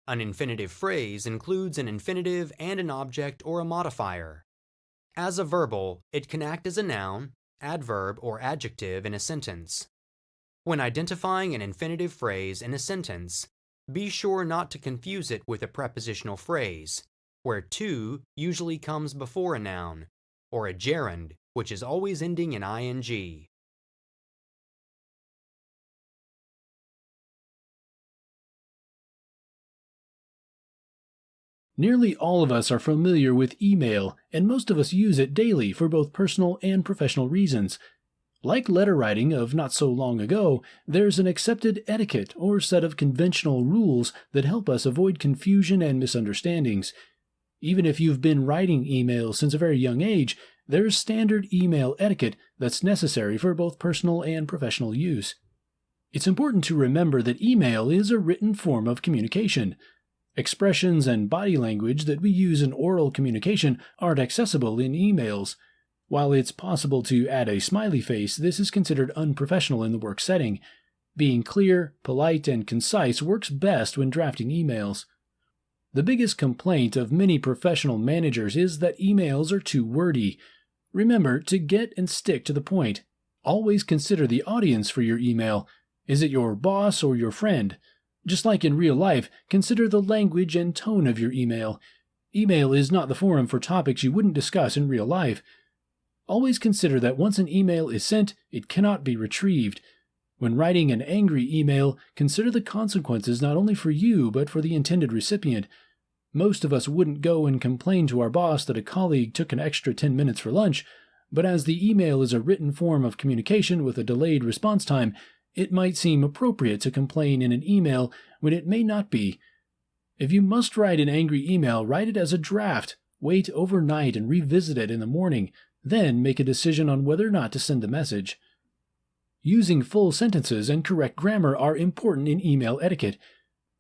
[SPEAKER 15] An infinitive phrase includes an infinitive and an object or a modifier. As a verbal, it can act as a noun, adverb, or adjective in a sentence. When identifying an infinitive phrase in a sentence, be sure not to confuse it with a prepositional phrase, where to usually comes before a noun, or a gerund, which is always ending in ing.
[SPEAKER 17] Nearly all of us are familiar with email, and most of us use it daily for both personal and professional reasons. Like letter writing of not so long ago, there's an accepted etiquette or set of conventional rules that help us avoid confusion and misunderstandings. Even if you've been writing emails since a very young age, there's standard email etiquette that's necessary for both personal and professional use. It's important to remember that email is a written form of communication. Expressions and body language that we use in oral communication aren't accessible in emails. While it's possible to add a smiley face, this is considered unprofessional in the work setting. Being clear, polite, and concise works best when drafting emails. The biggest complaint of many professional managers is that emails are too wordy. Remember to get and stick to the point. Always consider the audience for your email. Is it your boss or your friend? Just like in real life, consider the language and tone of your email. Email is not the forum for topics you wouldn't discuss in real life. Always consider that once an email is sent, it cannot be retrieved. When writing an angry email, consider the consequences not only for you, but for the intended recipient. Most of us wouldn't go and complain to our boss that a colleague took an extra 10 minutes for lunch, but as the email is a written form of communication with a delayed response time, it might seem appropriate to complain in an email when it may not be. If you must write an angry email, write it as a draft, wait overnight and revisit it in the morning, then make a decision on whether or not to send the message. Using full sentences and correct grammar are important in email etiquette.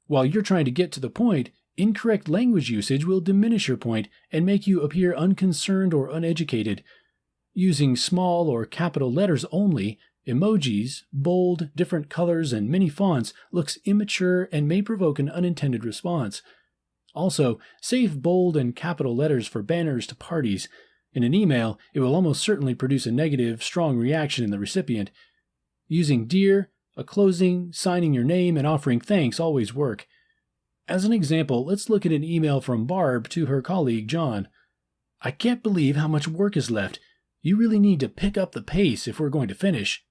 [SPEAKER 17] While you're trying to get to the point, incorrect language usage will diminish your point and make you appear unconcerned or uneducated. Using small or capital letters only, emojis, bold, different colors, and many fonts looks immature and may provoke an unintended response. Also, save bold and capital letters for banners to parties. In an email, it will almost certainly produce a negative, strong reaction in the recipient. Using dear, a closing, signing your name, and offering thanks always work. As an example, let's look at an email from Barb to her colleague John. I can't believe how much work is left. You really need to pick up the pace if we're going to finish.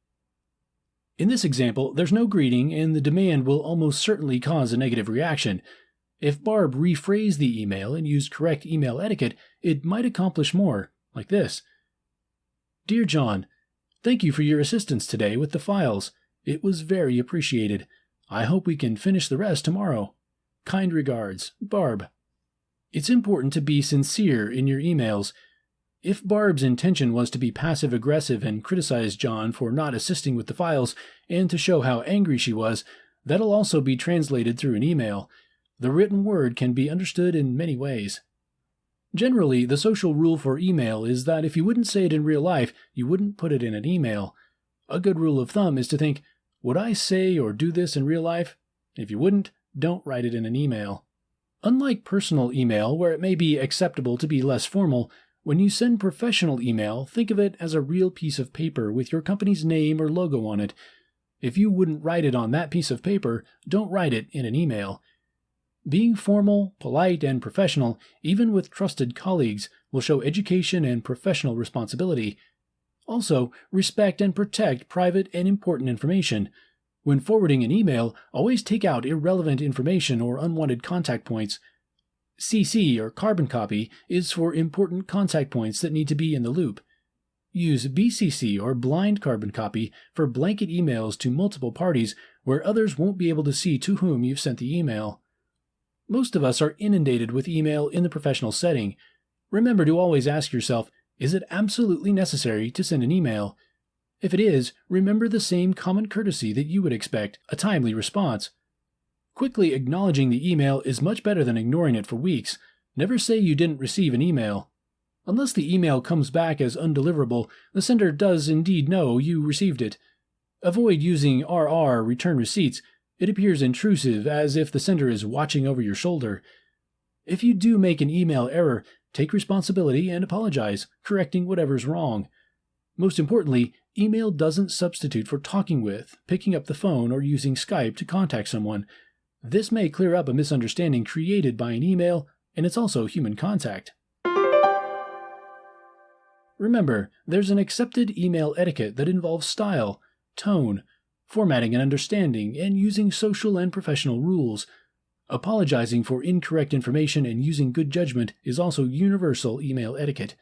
[SPEAKER 17] In this example, there's no greeting, and the demand will almost certainly cause a negative reaction. If Barb rephrased the email and used correct email etiquette, it might accomplish more, like this. Dear John, thank you for your assistance today with the files. It was very appreciated. I hope we can finish the rest tomorrow. Kind regards, Barb. It's important to be sincere in your emails. If Barb's intention was to be passive-aggressive and criticize John for not assisting with the files and to show how angry she was, that'll also be translated through an email. The written word can be understood in many ways. Generally, the social rule for email is that if you wouldn't say it in real life, you wouldn't put it in an email. A good rule of thumb is to think, would I say or do this in real life? If you wouldn't, don't write it in an email. Unlike personal email, where it may be acceptable to be less formal, when you send professional email, think of it as a real piece of paper with your company's name or logo on it. If you wouldn't write it on that piece of paper, don't write it in an email. Being formal, polite, and professional, even with trusted colleagues, will show education and professional responsibility. Also, respect and protect private and important information. When forwarding an email, always take out irrelevant information or unwanted contact points. CC, or carbon copy, is for important contact points that need to be in the loop. Use BCC, or blind carbon copy, for blanket emails to multiple parties where others won't be able to see to whom you've sent the email. Most of us are inundated with email in the professional setting. Remember to always ask yourself, is it absolutely necessary to send an email? If it is, remember the same common courtesy that you would expect, a timely response. Quickly acknowledging the email is much better than ignoring it for weeks. Never say you didn't receive an email. Unless the email comes back as undeliverable, the sender does indeed know you received it. Avoid using RR return receipts. It appears intrusive, as if the sender is watching over your shoulder. If you do make an email error, take responsibility and apologize, correcting whatever's wrong. Most importantly, email doesn't substitute for talking with, picking up the phone, or using Skype to contact someone. This may clear up a misunderstanding created by an email, and it's also human contact. Remember, there's an accepted email etiquette that involves style, tone, formatting and understanding, and using social and professional rules. Apologizing for incorrect information and using good judgment is also universal email etiquette.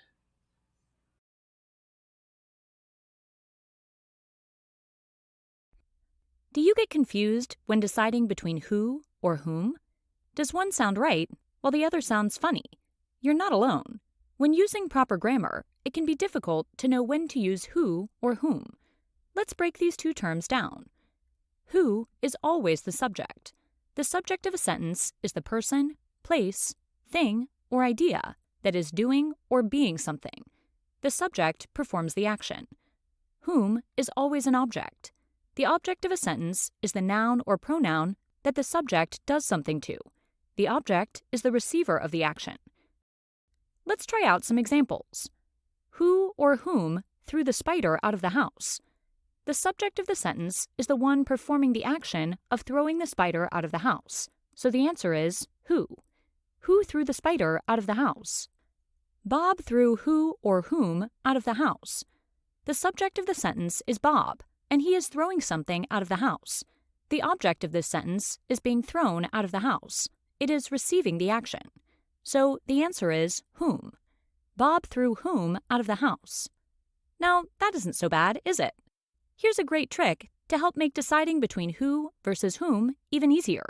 [SPEAKER 8] Do you get confused when deciding between who or whom? Does one sound right while the other sounds funny? You're not alone. When using proper grammar, it can be difficult to know when to use who or whom. Let's break these two terms down. Who is always the subject. The subject of a sentence is the person, place, thing, or idea that is doing or being something. The subject performs the action. Whom is always an object. The object of a sentence is the noun or pronoun that the subject does something to. The object is the receiver of the action. Let's try out some examples. Who or whom threw the spider out of the house? The subject of the sentence is the one performing the action of throwing the spider out of the house, so the answer is who. Who threw the spider out of the house? Bob threw who or whom out of the house. The subject of the sentence is Bob, and he is throwing something out of the house. The object of this sentence is being thrown out of the house. It is receiving the action. So the answer is whom. Bob threw whom out of the house. Now, that isn't so bad, is it? Here's a great trick to help make deciding between who versus whom even easier.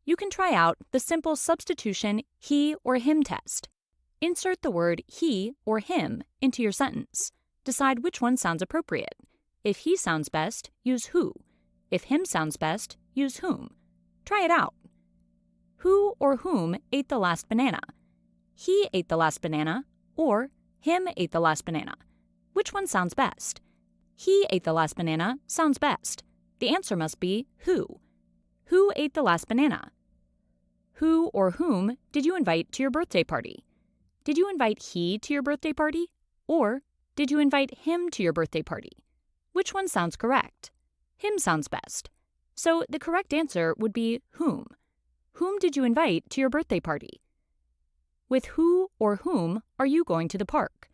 [SPEAKER 8] You can try out the simple substitution he or him test. Insert the word he or him into your sentence. Decide which one sounds appropriate. If he sounds best, use who. If him sounds best, use whom. Try it out. Who or whom ate the last banana? He ate the last banana, or him ate the last banana. Which one sounds best? He ate the last banana sounds best. The answer must be who. Who ate the last banana? Who or whom did you invite to your birthday party? Did you invite he to your birthday party? Or did you invite him to your birthday party? Which one sounds correct? Him sounds best. So the correct answer would be whom. Whom did you invite to your birthday party? With who or whom are you going to the park?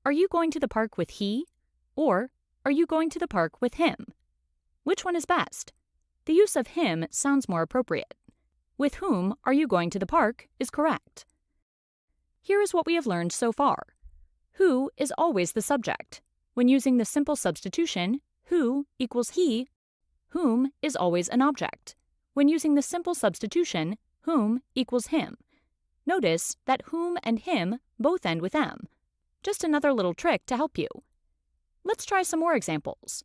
[SPEAKER 8] Are you going to the park with he? Or are you going to the park with him? Which one is best? The use of him sounds more appropriate. With whom are you going to the park is correct. Here is what we have learned so far. Who is always the subject. When using the simple substitution, who equals he, whom is always an object. When using the simple substitution, whom equals him. Notice that whom and him both end with M. Just another little trick to help you. Let's try some more examples.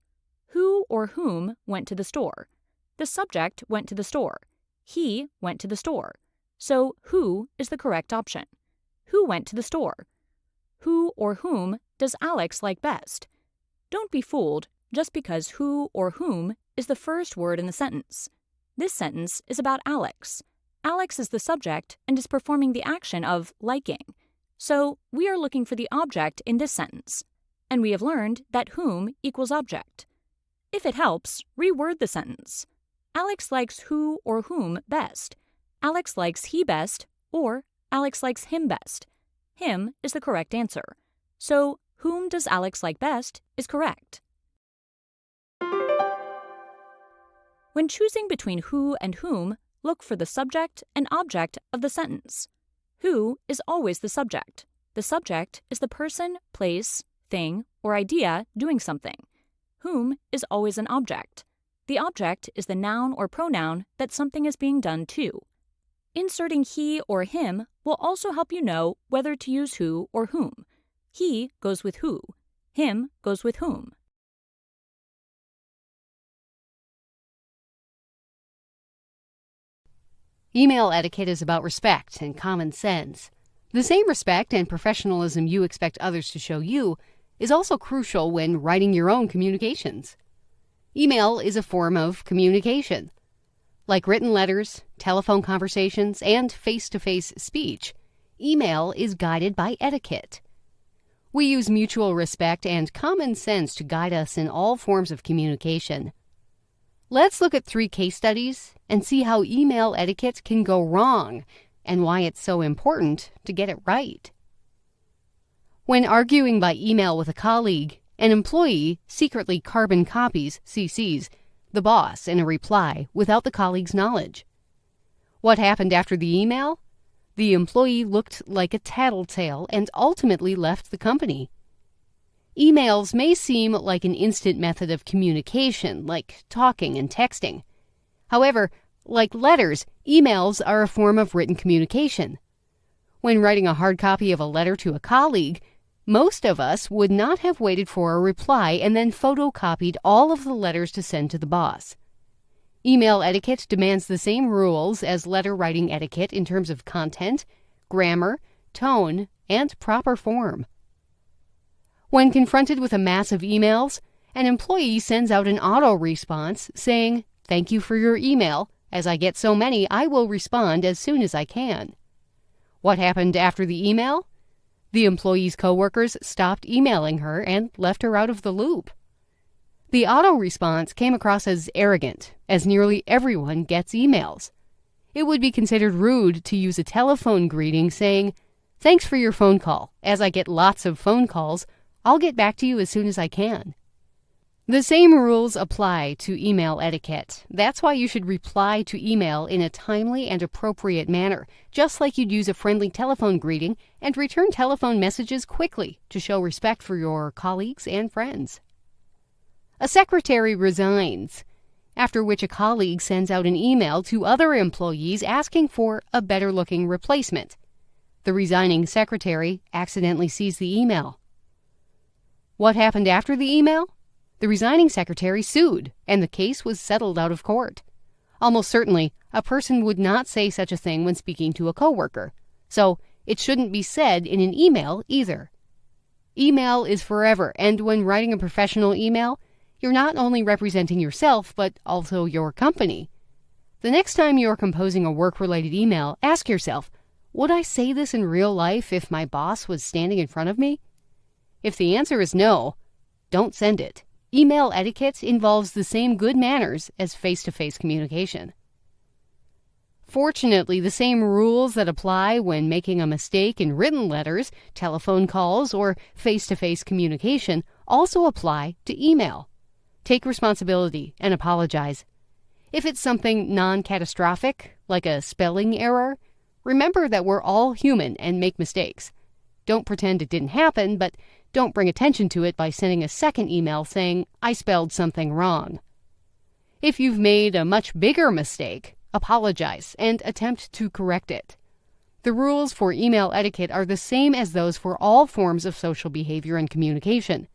[SPEAKER 8] Who or whom went to the store? The subject went to the store. He went to the store. So who is the correct option? Who went to the store? Who or whom does Alex like best? Don't be fooled just because who or whom is the first word in the sentence. This sentence is about Alex. Alex is the subject and is performing the action of liking. So we are looking for the object in this sentence. And we have learned that whom equals object. If it helps, reword the sentence. Alex likes who or whom best. Alex likes he best, or Alex likes him best. Him is the correct answer. So, whom does Alex like best is correct. When choosing between who and whom, look for the subject and object of the sentence. Who is always the subject. The subject is the person, place, thing, or idea doing something. Whom is always an object. The object is the noun or pronoun that something is being done to. Inserting he or him will also help you know whether to use who or whom. He goes with who. Him goes with whom.
[SPEAKER 21] Email etiquette is about respect and common sense. The same respect and professionalism you expect others to show you is also crucial when writing your own communications. Email is a form of communication. Like written letters, telephone conversations, and face-to-face speech, email is guided by etiquette. We use mutual respect and common sense to guide us in all forms of communication. Let's look at 3 case studies and see how email etiquette can go wrong and why it's so important to get it right. When arguing by email with a colleague, an employee secretly carbon copies, CCs, the boss in a reply without the colleague's knowledge. What happened after the email? The employee looked like a tattletale and ultimately left the company. Emails may seem like an instant method of communication, like talking and texting. However, like letters, emails are a form of written communication. When writing a hard copy of a letter to a colleague, most of us would not have waited for a reply and then photocopied all of the letters to send to the boss. Email etiquette demands the same rules as letter writing etiquette in terms of content, grammar, tone, and proper form. When confronted with a mass of emails, an employee sends out an auto response saying, "Thank you for your email. As I get so many, I will respond as soon as I can." What happened after the email? The employee's coworkers stopped emailing her and left her out of the loop. The auto response came across as arrogant, as nearly everyone gets emails. It would be considered rude to use a telephone greeting saying, "Thanks for your phone call. As I get lots of phone calls, I'll get back to you as soon as I can." The same rules apply to email etiquette. That's why you should reply to email in a timely and appropriate manner, just like you'd use a friendly telephone greeting, and return telephone messages quickly to show respect for your colleagues and friends. A secretary resigns, after which a colleague sends out an email to other employees asking for a better-looking replacement. The resigning secretary accidentally sees the email. What happened after the email? The resigning secretary sued, and the case was settled out of court. Almost certainly, a person would not say such a thing when speaking to a coworker, so it shouldn't be said in an email either. Email is forever, and when writing a professional email, you're not only representing yourself, but also your company. The next time you're composing a work-related email, ask yourself, would I say this in real life if my boss was standing in front of me? If the answer is no, don't send it. Email etiquette involves the same good manners as face-to-face communication. Fortunately, the same rules that apply when making a mistake in written letters, telephone calls, or face-to-face communication also apply to email. Take responsibility and apologize. If it's something non-catastrophic, like a spelling error, remember that we're all human and make mistakes. Don't pretend it didn't happen, but don't bring attention to it by sending a second email saying, "I spelled something wrong." If you've made a much bigger mistake, apologize and attempt to correct it. The rules for email etiquette are the same as those for all forms of social behavior and communication.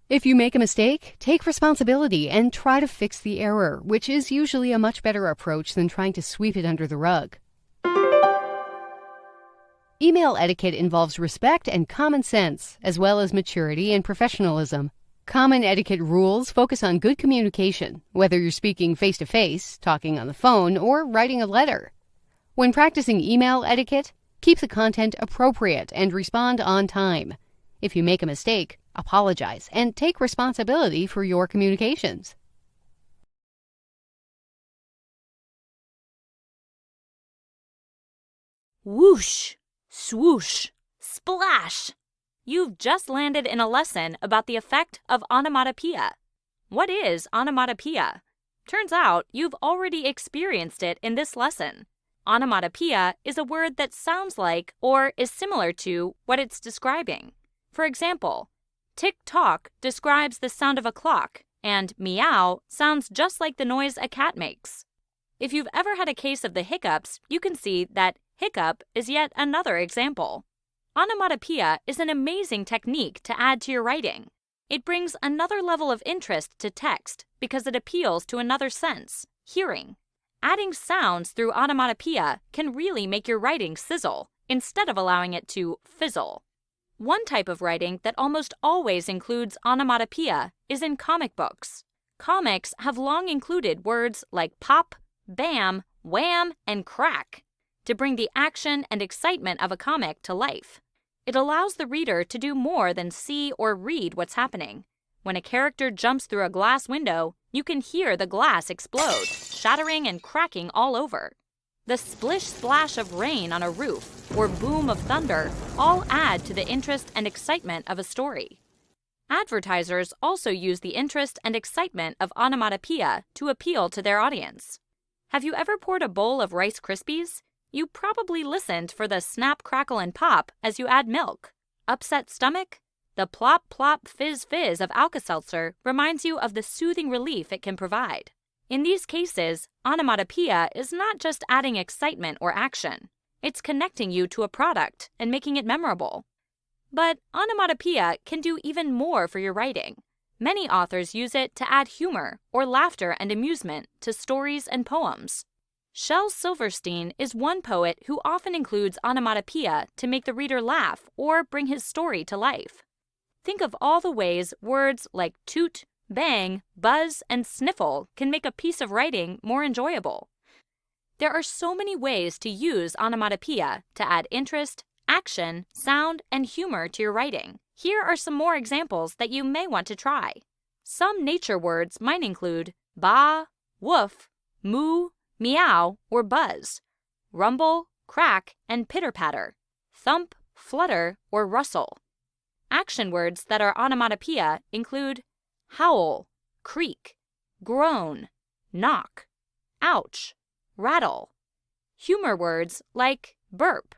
[SPEAKER 21] If you make a mistake, take responsibility and try to fix the error, which is usually a much better approach than trying to sweep it under the rug. Email etiquette involves respect and common sense, as well as maturity and professionalism. Common etiquette rules focus on good communication, whether you're speaking face-to-face, talking on the phone, or writing a letter. When practicing email etiquette, keep the content appropriate and respond on time. If you make a mistake, apologize and take responsibility for your communications.
[SPEAKER 8] Whoosh, swoosh, splash. You've just landed in a lesson about the effect of onomatopoeia. What is onomatopoeia? Turns out you've already experienced it in this lesson. Onomatopoeia is a word that sounds like or is similar to what it's describing. For example, tick-tock describes the sound of a clock, and meow sounds just like the noise a cat makes. If you've ever had a case of the hiccups, you can see that hiccup is yet another example. Onomatopoeia is an amazing technique to add to your writing. It brings another level of interest to text because it appeals to another sense, hearing. Adding sounds through onomatopoeia can really make your writing sizzle instead of allowing it to fizzle. One type of writing that almost always includes onomatopoeia is in comic books. Comics have long included words like pop, bam, wham, and crack to bring the action and excitement of a comic to life. It allows the reader to do more than see or read what's happening. When a character jumps through a glass window, you can hear the glass explode, shattering and cracking all over. The splish-splash of rain on a roof or boom of thunder all add to the interest and excitement of a story. Advertisers also use the interest and excitement of onomatopoeia to appeal to their audience. Have you ever poured a bowl of Rice Krispies? You probably listened for the snap, crackle, and pop as you add milk. Upset stomach? The plop, plop, fizz, fizz of Alka-Seltzer reminds you of the soothing relief it can provide. In these cases, onomatopoeia is not just adding excitement or action. It's connecting you to a product and making it memorable. But onomatopoeia can do even more for your writing. Many authors use it to add humor or laughter and amusement to stories and poems. Shel Silverstein is one poet who often includes onomatopoeia to make the reader laugh or bring his story to life. Think of all the ways words like toot, bang, buzz, and sniffle can make a piece of writing more enjoyable. There are so many ways to use onomatopoeia to add interest, action, sound, and humor to your writing. Here are some more examples that you may want to try. Some nature words might include ba, woof, moo, meow, or buzz, rumble, crack, and pitter-patter, thump, flutter, or rustle. Action words that are onomatopoeia include howl, creak, groan, knock, ouch, rattle. Humor words like burp,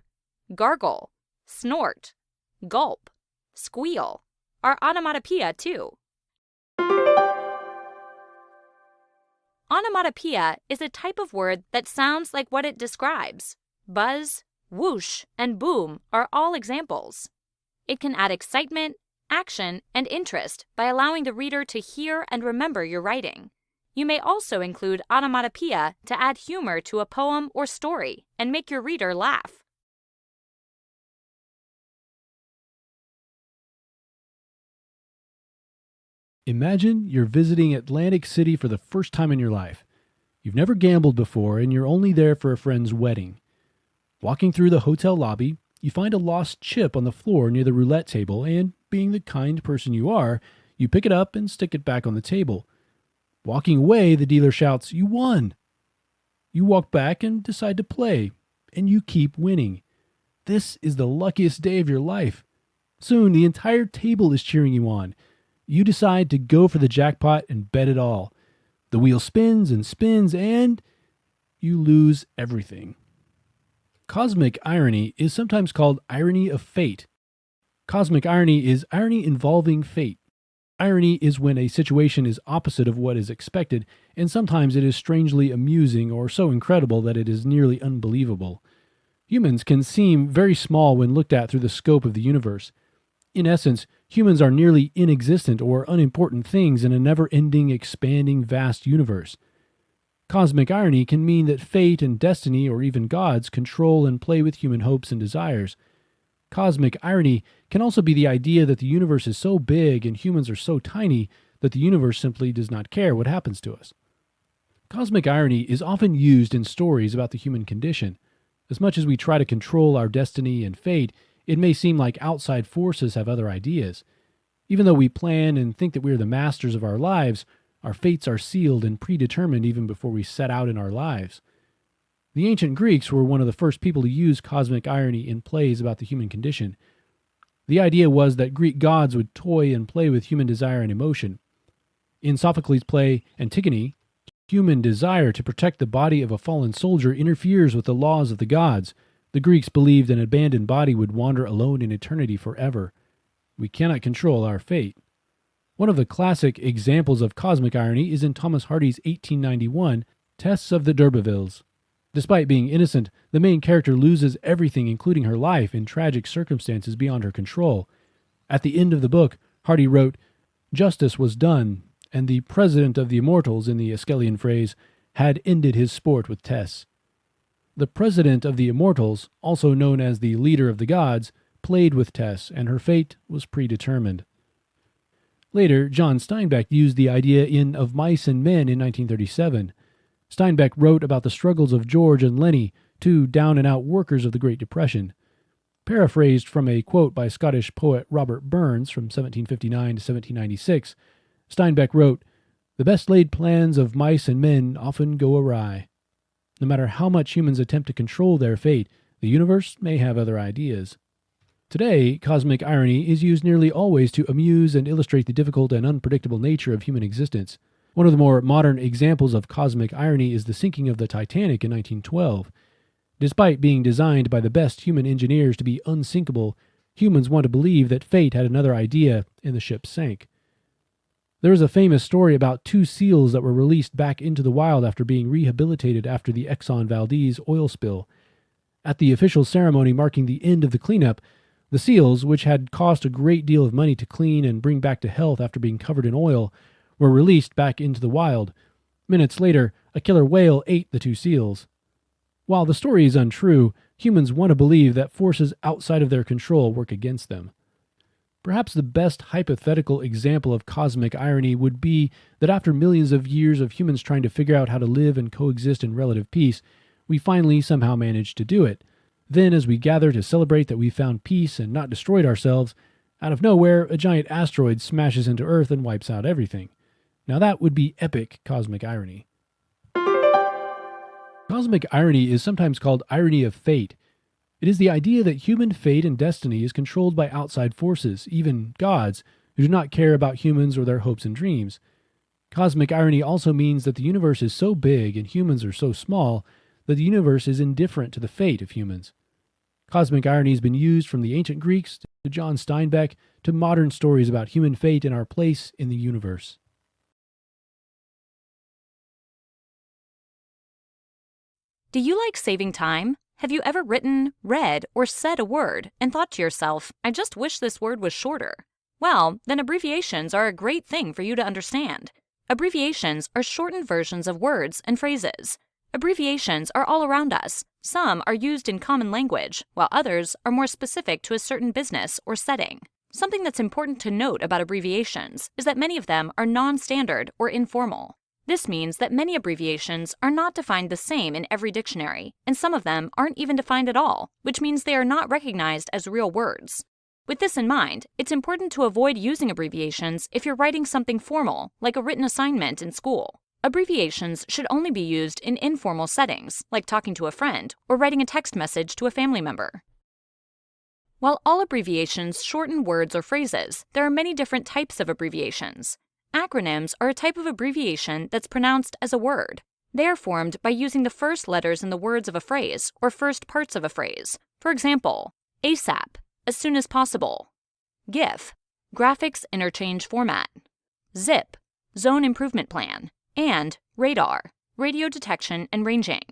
[SPEAKER 8] gargle, snort, gulp, squeal are onomatopoeia too. Onomatopoeia is a type of word that sounds like what it describes. Buzz, whoosh, and boom are all examples. It can add excitement, action, and interest by allowing the reader to hear and remember your writing. You may also include onomatopoeia to add humor to a poem or story and make your reader laugh.
[SPEAKER 17] Imagine you're visiting Atlantic City for the first time in your life. You've never gambled before and you're only there for a friend's wedding. Walking through the hotel lobby, you find a lost chip on the floor near the roulette table and, being the kind person you are, you pick it up and stick it back on the table. Walking away, the dealer shouts, "You won!" You walk back and decide to play, and you keep winning. This is the luckiest day of your life. Soon, the entire table is cheering you on. You decide to go for the jackpot and bet it all. The wheel spins and spins, and you lose everything. Cosmic irony is sometimes called irony of fate. Cosmic irony is irony involving fate. Irony is when a situation is opposite of what is expected, and sometimes it is strangely amusing or so incredible that it is nearly unbelievable. Humans can seem very small when looked at through the scope of the universe. In essence, humans are nearly inexistent or unimportant things in a never-ending, expanding, vast universe. Cosmic irony can mean that fate and destiny, or even gods, control and play with human hopes and desires. Cosmic irony can also be the idea that the universe is so big and humans are so tiny that the universe simply does not care what happens to us. Cosmic irony is often used in stories about the human condition. As much as we try to control our destiny and fate, it may seem like outside forces have other ideas. Even though we plan and think that we are the masters of our lives, our fates are sealed and predetermined even before we set out in our lives. The ancient Greeks were one of the first people to use cosmic irony in plays about the human condition. The idea was that Greek gods would toy and play with human desire and emotion. In Sophocles' play Antigone, human desire to protect the body of a fallen soldier interferes with the laws of the gods. The Greeks believed an abandoned body would wander alone in eternity forever. We cannot control our fate. One of the classic examples of cosmic irony is in Thomas Hardy's 1891 Tess of the D'Urbervilles. Despite being innocent, the main character loses everything, including her life, in tragic circumstances beyond her control. At the end of the book, Hardy wrote, "Justice was done, and the President of the Immortals, in the Aeschylean phrase, had ended his sport with Tess." The President of the Immortals, also known as the leader of the gods, played with Tess, and her fate was predetermined. Later, John Steinbeck used the idea in Of Mice and Men in 1937. Steinbeck wrote about the struggles of George and Lenny, two down-and-out workers of the Great Depression. Paraphrased from a quote by Scottish poet Robert Burns from 1759 to 1796, Steinbeck wrote, "The best-laid plans of mice and men often go awry." No matter how much humans attempt to control their fate, the universe may have other ideas. Today, cosmic irony is used nearly always to amuse and illustrate the difficult and unpredictable nature of human existence. One of the more modern examples of cosmic irony is the sinking of the Titanic in 1912. Despite being designed by the best human engineers to be unsinkable, humans want to believe that fate had another idea and the ship sank. There is a famous story about two seals that were released back into the wild after being rehabilitated after the Exxon Valdez oil spill. At the official ceremony marking the end of the cleanup, the seals, which had cost a great deal of money to clean and bring back to health after being covered in oil, were released back into the wild. Minutes later, a killer whale ate the two seals. While the story is untrue, humans want to believe that forces outside of their control work against them. Perhaps the best hypothetical example of cosmic irony would be that after millions of years of humans trying to figure out how to live and coexist in relative peace, we finally somehow managed to do it. Then, as we gather to celebrate that we found peace and not destroyed ourselves, out of nowhere, a giant asteroid smashes into Earth and wipes out everything. Now that would be epic cosmic irony. Cosmic irony is sometimes called irony of fate. It is the idea that human fate and destiny is controlled by outside forces, even gods, who do not care about humans or their hopes and dreams. Cosmic irony also means that the universe is so big and humans are so small that the universe is indifferent to the fate of humans. Cosmic irony has been used from the ancient Greeks to John Steinbeck to modern stories about human fate and our place in the universe.
[SPEAKER 8] Do you like saving time? Have you ever written, read, or said a word and thought to yourself, I just wish this word was shorter? Well, then abbreviations are a great thing for you to understand. Abbreviations are shortened versions of words and phrases. Abbreviations are all around us. Some are used in common language, while others are more specific to a certain business or setting. Something that's important to note about abbreviations is that many of them are non-standard or informal. This means that many abbreviations are not defined the same in every dictionary, and some of them aren't even defined at all, which means they are not recognized as real words. With this in mind, it's important to avoid using abbreviations if you're writing something formal, like a written assignment in school. Abbreviations should only be used in informal settings, like talking to a friend or writing a text message to a family member. While all abbreviations shorten words or phrases, there are many different types of abbreviations. Acronyms are a type of abbreviation that's pronounced as a word. They are formed by using the first letters in the words of a phrase or first parts of a phrase. For example, ASAP, as soon as possible. GIF, graphics interchange format. ZIP, zone improvement plan. And radar, radio detection and ranging.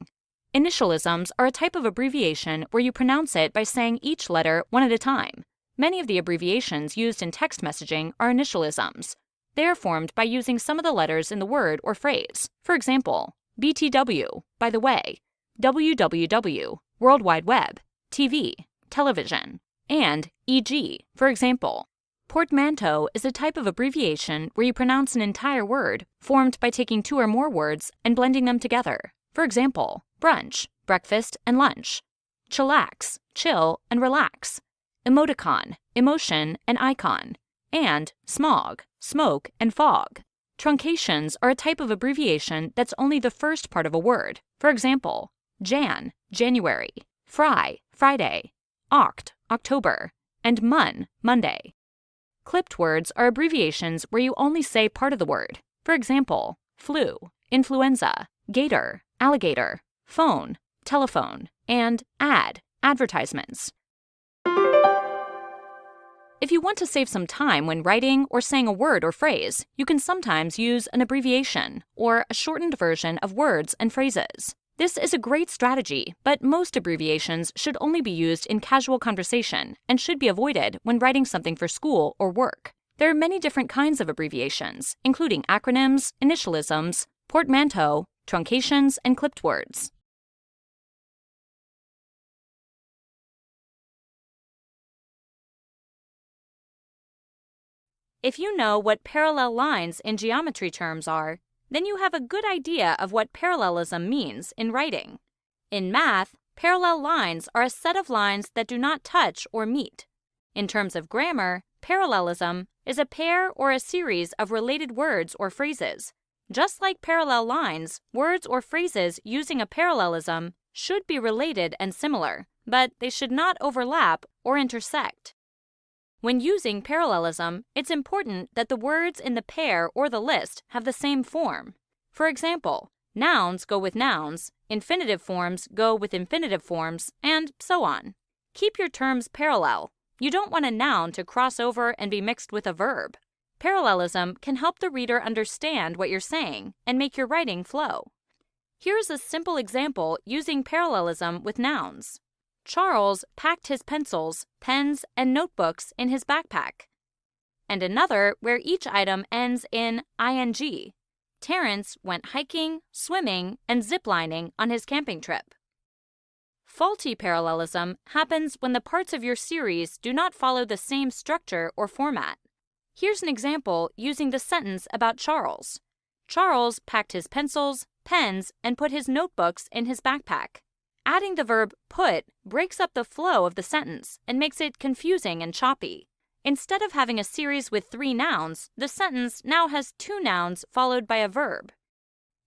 [SPEAKER 8] Initialisms are a type of abbreviation where you pronounce it by saying each letter one at a time. Many of the abbreviations used in text messaging are initialisms. They are formed by using some of the letters in the word or phrase. For example, BTW, by the way, WWW, World Wide Web, TV, television, and EG, for example. Portmanteau is a type of abbreviation where you pronounce an entire word formed by taking two or more words and blending them together. For example, brunch, breakfast and lunch. Chillax, chill and relax. Emoticon, emotion and icon. And smog, smoke and fog. Truncations are a type of abbreviation that's only the first part of a word. For example, Jan, January, Fry, Friday, Oct, October, and Mon, Monday. Clipped words are abbreviations where you only say part of the word. For example, flu, influenza, gator, alligator, phone, telephone, and ad, advertisements. If you want to save some time when writing or saying a word or phrase, you can sometimes use an abbreviation or a shortened version of words and phrases. This is a great strategy, but most abbreviations should only be used in casual conversation and should be avoided when writing something for school or work. There are many different kinds of abbreviations, including acronyms, initialisms, portmanteau, truncations, and clipped words. If you know what parallel lines in geometry terms are, then you have a good idea of what parallelism means in writing. In math, parallel lines are a set of lines that do not touch or meet. In terms of grammar, parallelism is a pair or a series of related words or phrases. Just like parallel lines, words or phrases using a parallelism should be related and similar, but they should not overlap or intersect. When using parallelism, it's important that the words in the pair or the list have the same form. For example, nouns go with nouns, infinitive forms go with infinitive forms, and so on. Keep your terms parallel. You don't want a noun to cross over and be mixed with a verb. Parallelism can help the reader understand what you're saying and make your writing flow. Here's a simple example using parallelism with nouns. Charles packed his pencils, pens, and notebooks in his backpack. And another where each item ends in ing. Terrence went hiking, swimming, and ziplining on his camping trip. Faulty parallelism happens when the parts of your series do not follow the same structure or format. Here's an example using the sentence about Charles. Charles packed his pencils, pens, and put his notebooks in his backpack. Adding the verb put breaks up the flow of the sentence and makes it confusing and choppy. Instead of having a series with 3 nouns, the sentence now has 2 nouns followed by a verb.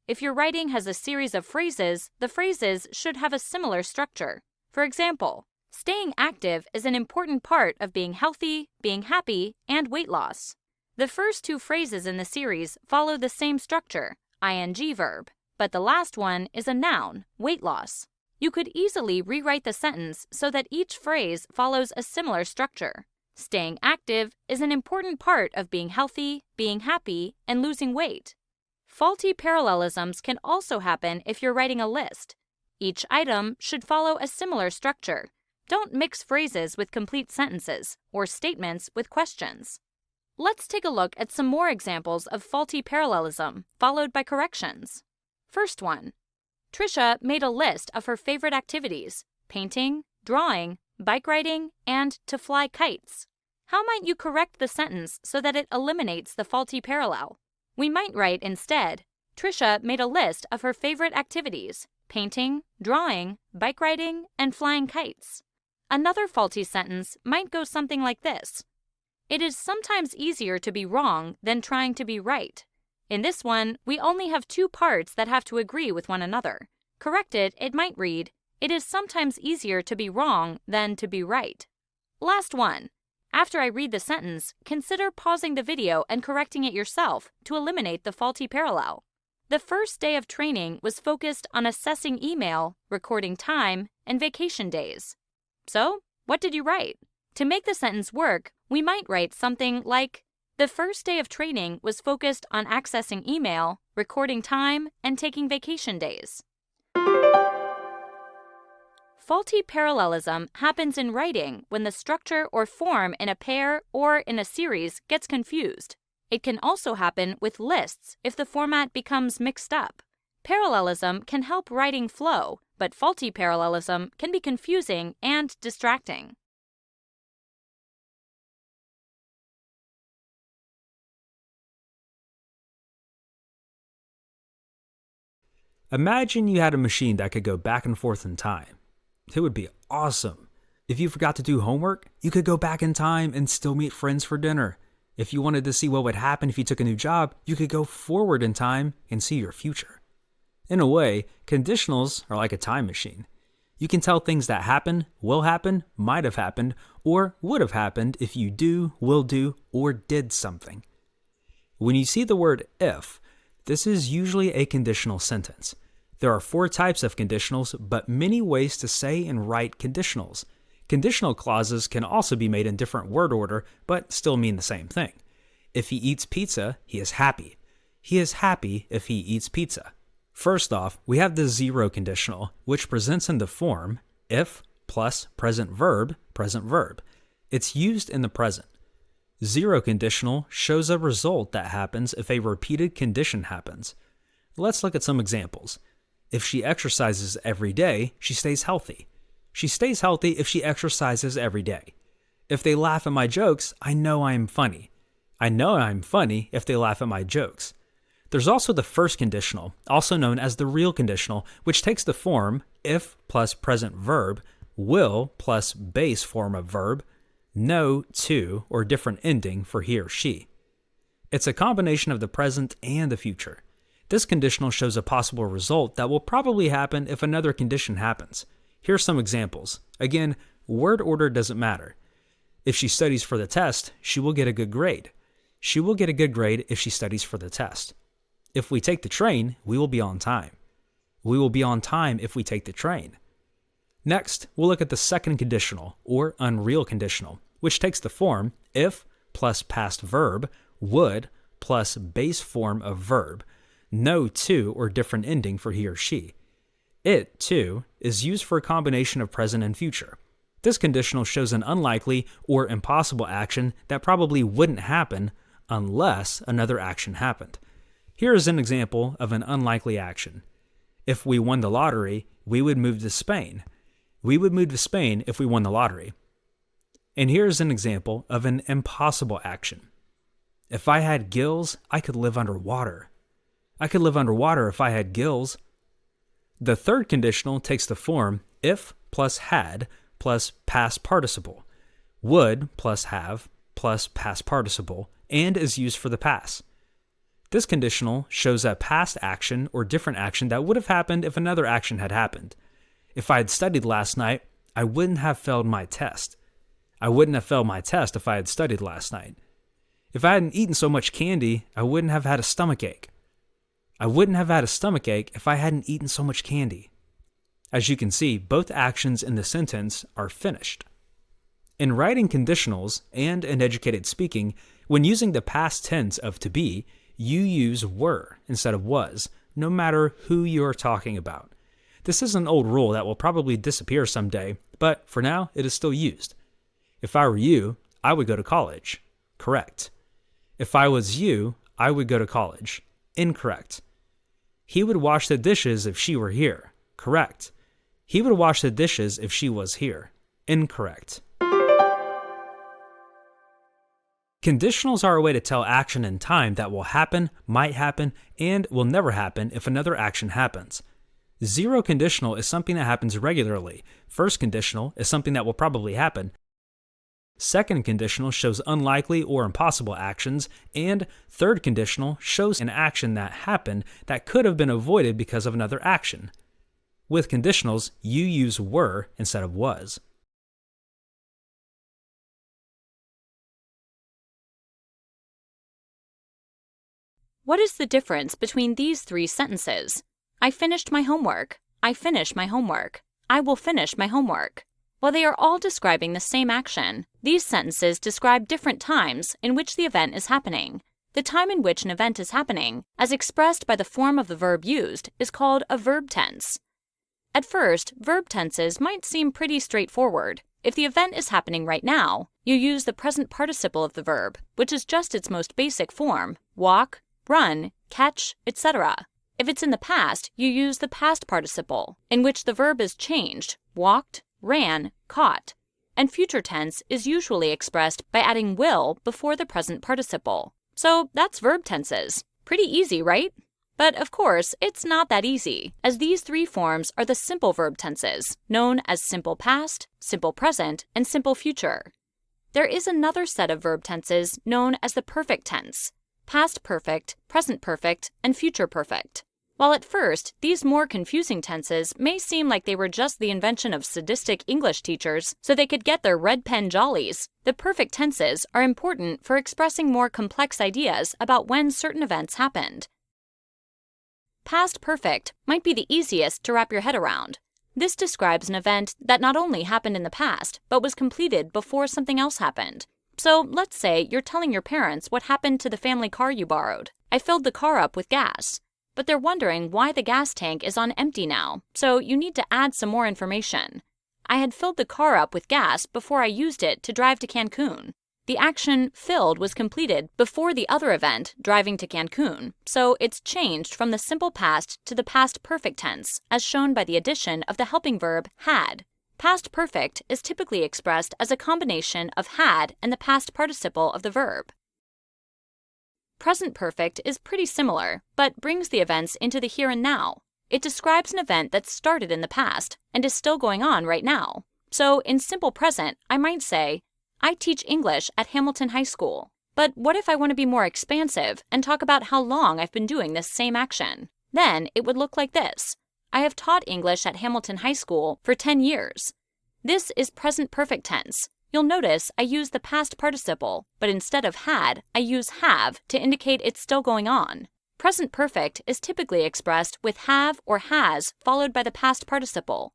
[SPEAKER 8] If your writing has a series of phrases, the phrases should have a similar structure. For example, staying active is an important part of being healthy, being happy, and weight loss. The first 2 phrases in the series follow the same structure, ing verb, but the last one is a noun, weight loss. You could easily rewrite the sentence so that each phrase follows a similar structure. Staying active is an important part of being healthy, being happy, and losing weight. Faulty parallelisms can also happen if you're writing a list. Each item should follow a similar structure. Don't mix phrases with complete sentences or statements with questions. Let's take a look at some more examples of faulty parallelism, followed by corrections. First one. Trisha made a list of her favorite activities: painting, drawing, bike riding, and to fly kites. How might you correct the sentence so that it eliminates the faulty parallel? We might write instead, Trisha made a list of her favorite activities: painting, drawing, bike riding, and flying kites. Another faulty sentence might go something like this. It is sometimes easier to be wrong than trying to be right. In this one, we only have 2 parts that have to agree with one another. Corrected, it might read, it is sometimes easier to be wrong than to be right. Last one. After I read the sentence, consider pausing the video and correcting it yourself to eliminate the faulty parallel. The first day of training was focused on assessing email, recording time, and vacation days. So, what did you write? To make the sentence work, we might write something like, the first day of training was focused on accessing email, recording time, and taking vacation days. Faulty parallelism happens in writing when the structure or form in a pair or in a series gets confused. It can also happen with lists if the format becomes mixed up. Parallelism can help writing flow, but faulty parallelism can be confusing and distracting.
[SPEAKER 20] Imagine you had a machine that could go back and forth in time. It would be awesome. If you forgot to do homework, you could go back in time and still meet friends for dinner. If you wanted to see what would happen if you took a new job, you could go forward in time and see your future. In a way, conditionals are like a time machine. You can tell things that happen, will happen, might have happened, or would have happened if you do, will do, or did something. When you see the word if, this is usually a conditional sentence. There are 4 types of conditionals, but many ways to say and write conditionals. Conditional clauses can also be made in different word order, but still mean the same thing. If he eats pizza, he is happy. He is happy if he eats pizza. First off, we have the zero conditional, which presents in the form if plus present verb, present verb. It's used in the present. Zero conditional shows a result that happens if a repeated condition happens. Let's look at some examples. If she exercises every day, she stays healthy. She stays healthy if she exercises every day. If they laugh at my jokes, I know I am funny. I know I'm funny if they laugh at my jokes. There's also the first conditional, also known as the real conditional, which takes the form if plus present verb, will plus base form of verb, no, to, or different ending for he or she. It's a combination of the present and the future. This conditional shows a possible result that will probably happen if another condition happens. Here's some examples. Again, word order doesn't matter. If she studies for the test, she will get a good grade. She will get a good grade if she studies for the test. If we take the train, we will be on time. We will be on time if we take the train. Next, we'll look at the second conditional, or unreal conditional, which takes the form if plus past verb, would plus base form of verb, no to or different ending for he or she. It, too, is used for a combination of present and future. This conditional shows an unlikely or impossible action that probably wouldn't happen unless another action happened. Here is an example of an unlikely action. If we won the lottery, we would move to Spain. We would move to Spain if we won the lottery. And here's an example of an impossible action. If I had gills, I could live underwater. I could live underwater if I had gills. The third conditional takes the form if plus had plus past participle, would plus have plus past participle, and is used for the past. This conditional shows a past action or different action that would have happened if another action had happened. If I had studied last night, I wouldn't have failed my test. I wouldn't have failed my test if I had studied last night. If I hadn't eaten so much candy, I wouldn't have had a stomachache. I wouldn't have had a stomachache if I hadn't eaten so much candy. As you can see, both actions in the sentence are finished. In writing conditionals and in educated speaking, when using the past tense of to be, you use were instead of was, no matter who you are talking about. This is an old rule that will probably disappear someday, but for now, it is still used. If I were you, I would go to college. Correct. If I was you, I would go to college. Incorrect. He would wash the dishes if she were here. Correct. He would wash the dishes if she was here. Incorrect. Conditionals are a way to tell action and time that will happen, might happen, and will never happen if another action happens. Zero conditional is something that happens regularly. First conditional is something that will probably happen. Second conditional shows unlikely or impossible actions, and third conditional shows an action that happened that could have been avoided because of another action. With conditionals, you use were instead of was.
[SPEAKER 8] What is the difference between these 3 sentences? I finished my homework. I finish my homework. I will finish my homework. While they are all describing the same action, these sentences describe different times in which the event is happening. The time in which an event is happening, as expressed by the form of the verb used, is called a verb tense. At first, verb tenses might seem pretty straightforward. If the event is happening right now, you use the present participle of the verb, which is just its most basic form: walk, run, catch, etc. If it's in the past, you use the past participle, in which the verb is changed: walked, ran, caught. And future tense is usually expressed by adding will before the present participle. So that's verb tenses. Pretty easy, right? But of course, it's not that easy, as these three forms are the simple verb tenses, known as simple past, simple present, and simple future. There is another set of verb tenses known as the perfect tense: past perfect, present perfect, and future perfect. While at first, these more confusing tenses may seem like they were just the invention of sadistic English teachers so they could get their red pen jollies, the perfect tenses are important for expressing more complex ideas about when certain events happened. Past perfect might be the easiest to wrap your head around. This describes an event that not only happened in the past, but was completed before something else happened. So let's say you're telling your parents what happened to the family car you borrowed. I filled the car up with gas. But they're wondering why the gas tank is on empty now, so you need to add some more information. I had filled the car up with gas before I used it to drive to Cancun. The action filled was completed before the other event, driving to Cancun, so it's changed from the simple past to the past perfect tense, as shown by the addition of the helping verb had. Past perfect is typically expressed as a combination of had and the past participle of the verb. Present perfect is pretty similar, but brings the events into the here and now. It describes an event that started in the past and is still going on right now. So in simple present, I might say, I teach English at Hamilton High School. But what if I want to be more expansive and talk about how long I've been doing this same action? Then it would look like this: I have taught English at Hamilton High School for 10 years. This is present perfect tense. You'll notice I use the past participle, but instead of had, I use have to indicate it's still going on. Present perfect is typically expressed with have or has followed by the past participle.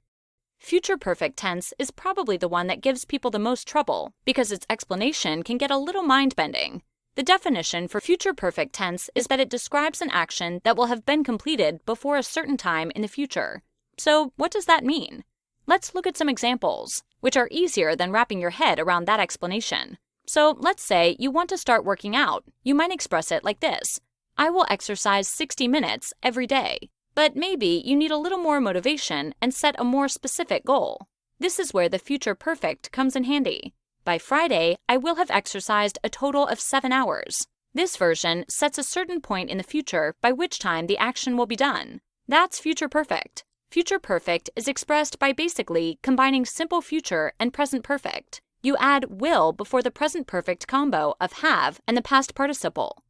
[SPEAKER 8] Future perfect tense is probably the one that gives people the most trouble because its explanation can get a little mind-bending. The definition for future perfect tense is that it describes an action that will have been completed before a certain time in the future. So what does that mean? Let's look at some examples, which are easier than wrapping your head around that explanation. So let's say you want to start working out. You might express it like this: I will exercise 60 minutes every day. But maybe you need a little more motivation and set a more specific goal. This is where the future perfect comes in handy. By Friday, I will have exercised a total of 7 hours. This version sets a certain point in the future by which time the action will be done. That's future perfect. Future perfect is expressed by basically combining simple future and present perfect. You add will before the present perfect combo of have and the past participle.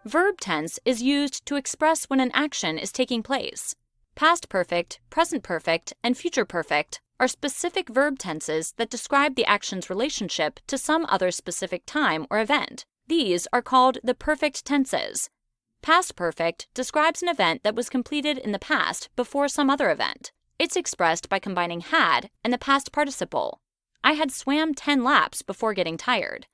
[SPEAKER 8] Verb tense is used to express when an action is taking place. Past perfect, present perfect, and future perfect are specific verb tenses that describe the action's relationship to some other specific time or event. These are called the perfect tenses. Past perfect describes an event that was completed in the past before some other event. It's expressed by combining had and the past participle. I had swam 10 laps before getting tired.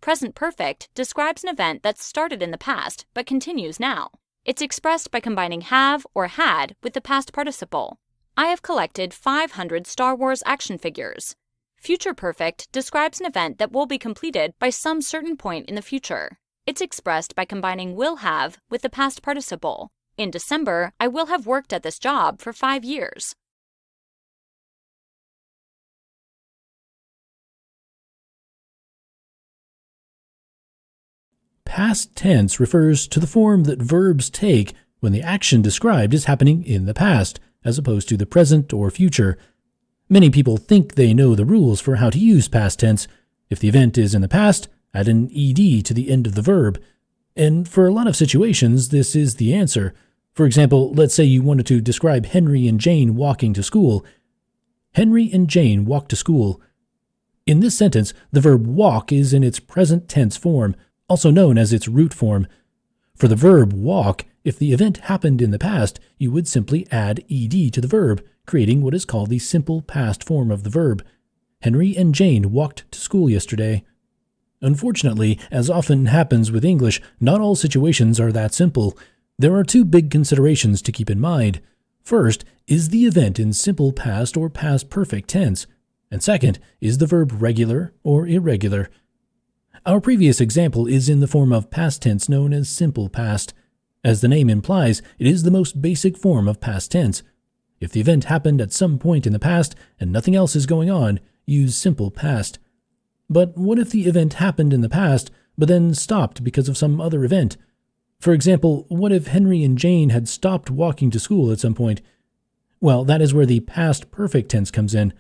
[SPEAKER 8] Present perfect describes an event that started in the past but continues now. It's expressed by combining have or had with the past participle. I have collected 500 Star Wars action figures. Future perfect describes an event that will be completed by some certain point in the future. It's expressed by combining will have with the past participle. In December, I will have worked at this job for 5 years.
[SPEAKER 17] Past tense refers to the form that verbs take when the action described is happening in the past, as opposed to the present or future. Many people think they know the rules for how to use past tense. If the event is in the past, add an ed to the end of the verb. And for a lot of situations, this is the answer. For example, let's say you wanted to describe Henry and Jane walking to school. Henry and Jane walked to school. In this sentence, the verb walk is in its present tense form, also known as its root form. For the verb walk, if the event happened in the past, you would simply add ed to the verb, creating what is called the simple past form of the verb. Henry and Jane walked to school yesterday. Unfortunately, as often happens with English, not all situations are that simple. There are two big considerations to keep in mind. First, is the event in simple past or past perfect tense? And second, is the verb regular or irregular? Our previous example is in the form of past tense known as simple past. As the name implies, it is the most basic form of past tense. If the event happened at some point in the past and nothing else is going on, use simple past. But what if the event happened in the past, but then stopped because of some other event? For example, what if Henry and Jane had stopped walking to school at some point? Well, that is where the past perfect tense comes in.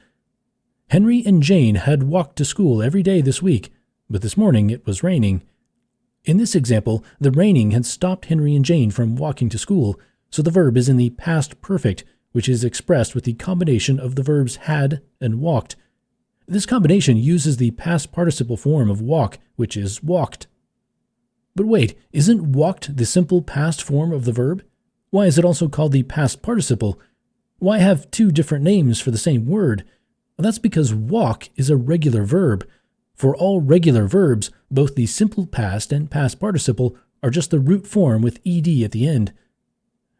[SPEAKER 17] Henry and Jane had walked to school every day this week, but this morning it was raining. In this example, the raining had stopped Henry and Jane from walking to school, so the verb is in the past perfect, which is expressed with the combination of the verbs had and walked. This combination uses the past participle form of walk, which is walked. But wait, isn't walked the simple past form of the verb? Why is it also called the past participle? Why have two different names for the same word? Well, that's because walk is a regular verb. For all regular verbs, both the simple past and past participle are just the root form with ed at the end.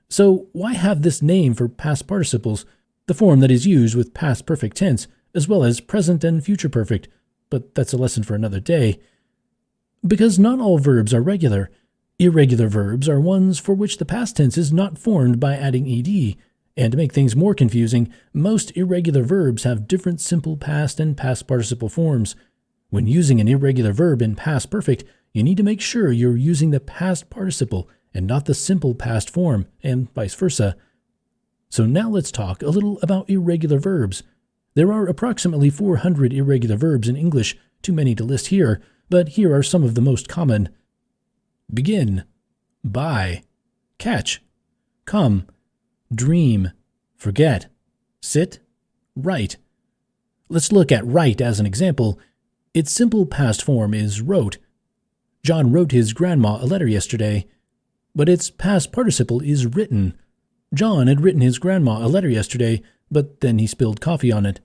[SPEAKER 17] So why have this name for past participles, the form that is used with past perfect tense, as well as present and future perfect? But that's a lesson for another day. Because not all verbs are regular. Irregular verbs are ones for which the past tense is not formed by adding ed. And to make things more confusing, most irregular verbs have different simple past and past participle forms. When using an irregular verb in past perfect, you need to make sure you're using the past participle and not the simple past form, and vice versa. So now let's talk a little about irregular verbs. There are approximately 400 irregular verbs in English, too many to list here, but here are some of the most common. Begin, buy, catch, come, dream, forget, sit, write. Let's look at write as an example. Its simple past form is wrote. John wrote his grandma a letter yesterday. But its past participle is written. John had written his grandma a letter yesterday, but then he spilled coffee on it.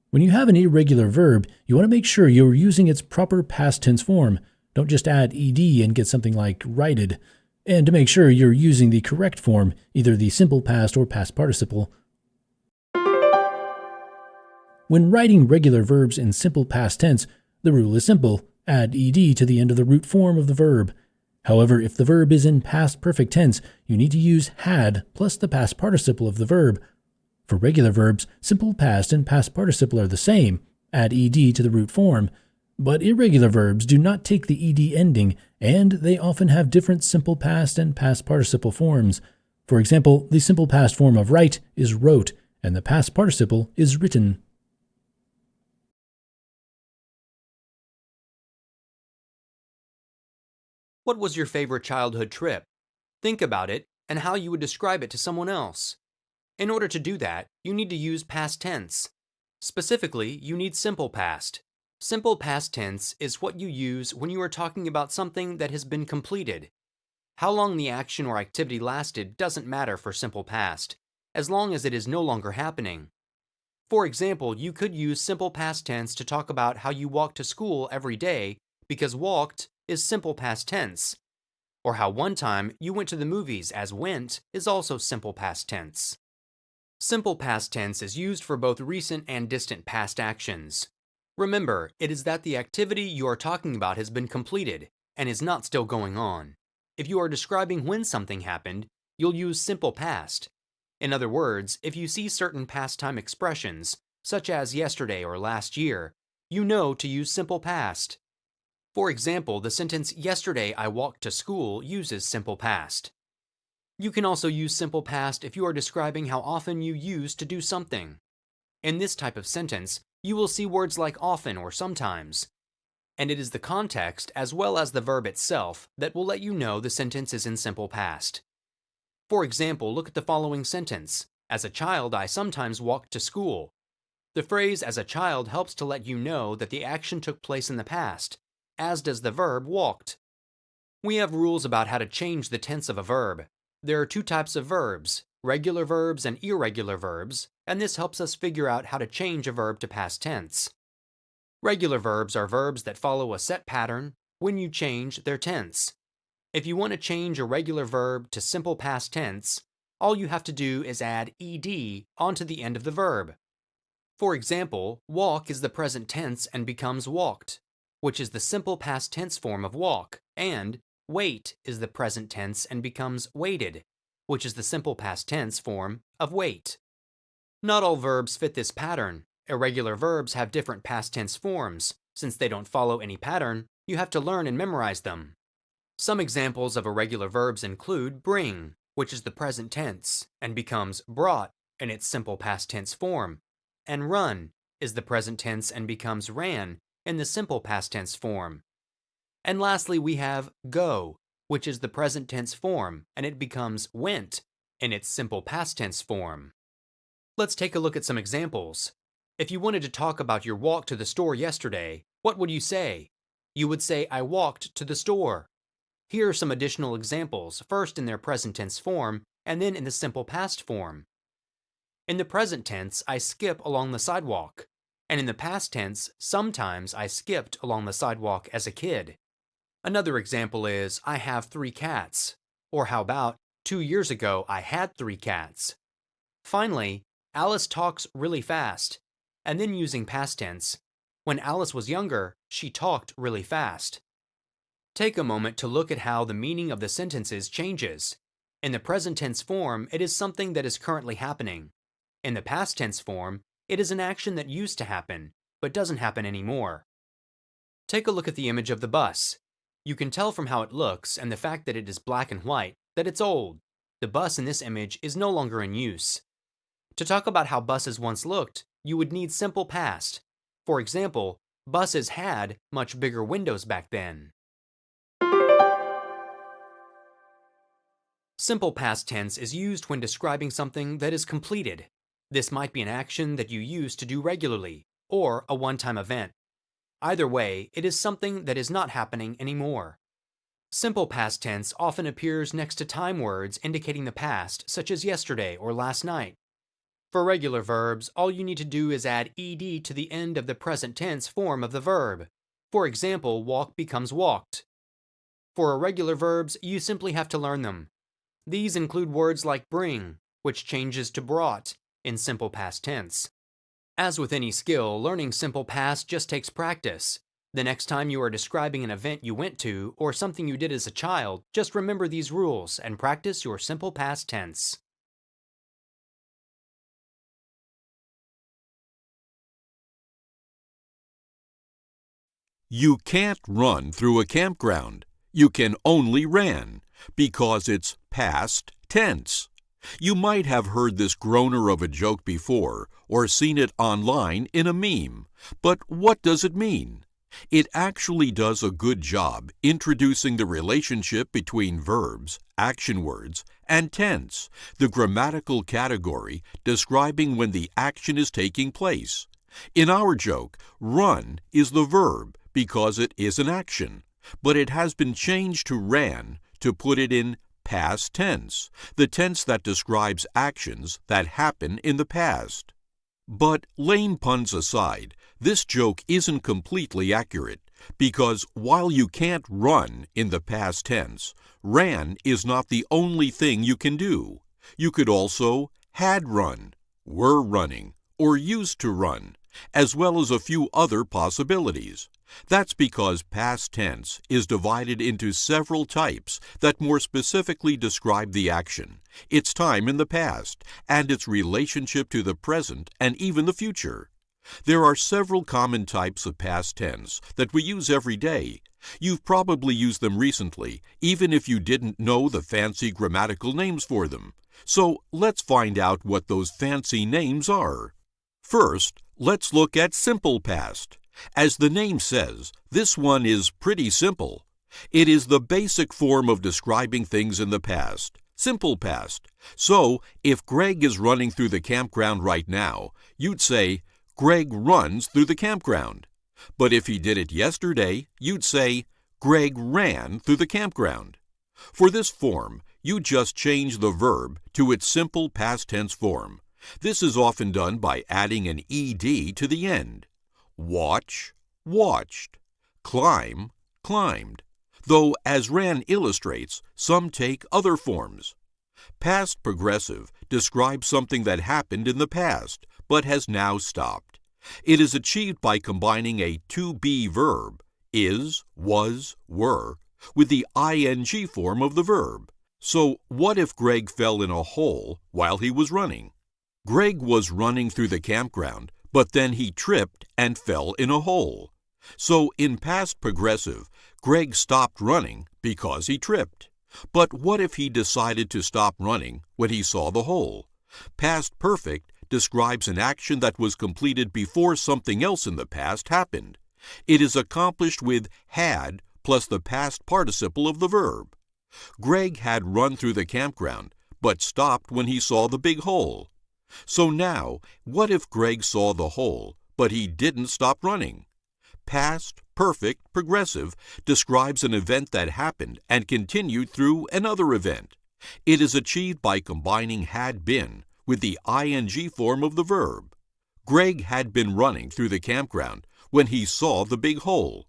[SPEAKER 17] When you have an irregular verb, you want to make sure you're using its proper past tense form. Don't just add ed and get something like righted. And to make sure you're using the correct form, either the simple past or past participle. When writing regular verbs in simple past tense, the rule is simple. Add ed to the end of the root form of the verb. However, if the verb is in past perfect tense, you need to use had plus the past participle of the verb. For regular verbs, simple past and past participle are the same. Add ed to the root form. But irregular verbs do not take the ed ending, and they often have different simple past and past participle forms. For example, the simple past form of write is wrote, and the past participle is written.
[SPEAKER 15] What was your favorite childhood trip? Think about it and how you would describe it to someone else. In order to do that, you need to use past tense. Specifically, you need simple past. Simple past tense is what you use when you are talking about something that has been completed. How long the action or activity lasted doesn't matter for simple past, as long as it is no longer happening. For example, you could use simple past tense to talk about how you walk to school every day because walked is simple past tense, or how one time you went to the movies as went is also simple past tense. Simple past tense is used for both recent and distant past actions. Remember, it is that the activity you are talking about has been completed and is not still going on. If you are describing when something happened, you'll use simple past. In other words, if you see certain past time expressions, such as yesterday or last year, you know to use simple past. For example, the sentence, "Yesterday I walked to school," uses simple past. You can also use simple past if you are describing how often you use to do something. In this type of sentence, you will see words like often or sometimes. And it is the context as well as the verb itself that will let you know the sentence is in simple past. For example, look at the following sentence. As a child, I sometimes walked to school. The phrase "as a child" helps to let you know that the action took place in the past, as does the verb walked. We have rules about how to change the tense of a verb. There are two types of verbs, regular verbs and irregular verbs, and this helps us figure out how to change a verb to past tense. Regular verbs are verbs that follow a set pattern when you change their tense. If you want to change a regular verb to simple past tense, all you have to do is add ed onto the end of the verb. For example, walk is the present tense and becomes walked, which is the simple past tense form of walk, and wait is the present tense and becomes waited, which is the simple past tense form of wait. Not all verbs fit this pattern. Irregular verbs have different past tense forms. Since they don't follow any pattern, you have to learn and memorize them. Some examples of irregular verbs include bring, which is the present tense and becomes brought in its simple past tense form, and run is the present tense and becomes ran in the simple past tense form. And lastly, we have go, which is the present tense form and it becomes went in its simple past tense form. Let's take a look at some examples. If you wanted to talk about your walk to the store yesterday, what would you say? You would say, I walked to the store. Here are some additional examples, first in their present tense form and then in the simple past form. In the present tense, I skip along the sidewalk. And in the past tense, sometimes I skipped along the sidewalk as a kid. Another example is, I have 3 cats. Or how about, 2 years ago I had 3 cats. Finally, Alice talks really fast. And then using past tense, when Alice was younger, she talked really fast. Take a moment to look at how the meaning of the sentences changes. In the present tense form, it is something that is currently happening. In the past tense form, it is an action that used to happen, but doesn't happen anymore. Take a look at the image of the bus. You can tell from how it looks and the fact that it is black and white that it's old. The bus in this image is no longer in use. To talk about how buses once looked, you would need simple past. For example, buses had much bigger windows back then. Simple past tense is used when describing something that is completed. This might be an action that you used to do regularly, or a one-time event. Either way, it is something that is not happening anymore. Simple past tense often appears next to time words indicating the past, such as yesterday or last night. For regular verbs, all you need to do is add ed to the end of the present tense form of the verb. For example, walk becomes walked. For irregular verbs, you simply have to learn them. These include words like bring, which changes to brought in simple past tense. As with any skill, learning simple past just takes practice. The next time you are describing an event you went to or something you did as a child, just remember these rules and practice your simple past tense.
[SPEAKER 16] You can't run through a campground. You can only ran, because it's past tense. You might have heard this groaner of a joke before, or seen it online in a meme. But what does it mean? It actually does a good job introducing the relationship between verbs, action words, and tense, the grammatical category describing when the action is taking place. In our joke, run is the verb because it is an action, but it has been changed to ran to put it in past tense, the tense that describes actions that happen in the past. But lame puns aside, this joke isn't completely accurate, because while you can't run in the past tense, ran is not the only thing you can do. You could also had run, were running, or used to run, as well as a few other possibilities. That's because past tense is divided into several types that more specifically describe the action, its time in the past, and its relationship to the present and even the future. There are several common types of past tense that we use every day. You've probably used them recently, even if you didn't know the fancy grammatical names for them. So let's find out what those fancy names are. First, let's look at simple past. As the name says, this one is pretty simple. It is the basic form of describing things in the past, simple past. So, if Greg is running through the campground right now, you'd say, Greg runs through the campground. But if he did it yesterday, you'd say, Greg ran through the campground. For this form, you just change the verb to its simple past tense form. This is often done by adding an ed to the end. Watch, watched. Climb, climbed. though as Rand illustrates, some take other forms. Past progressive describes something that happened in the past, but has now stopped. It is achieved by combining a to-be verb, is, was, were, with the ing form of the verb. So what if Greg fell in a hole while he was running? Greg was running through the campground, but then he tripped and fell in a hole. So in past progressive, Greg stopped running because he tripped. But what if he decided to stop running when he saw the hole? Past perfect describes an action that was completed before something else in the past happened. It is accomplished with had plus the past participle of the verb. Greg had run through the campground, but stopped when he saw the big hole. So now, what if Greg saw the hole, but he didn't stop running? Past perfect progressive describes an event that happened and continued through another event. It is achieved by combining had been with the ing form of the verb. Greg had been running through the campground when he saw the big hole.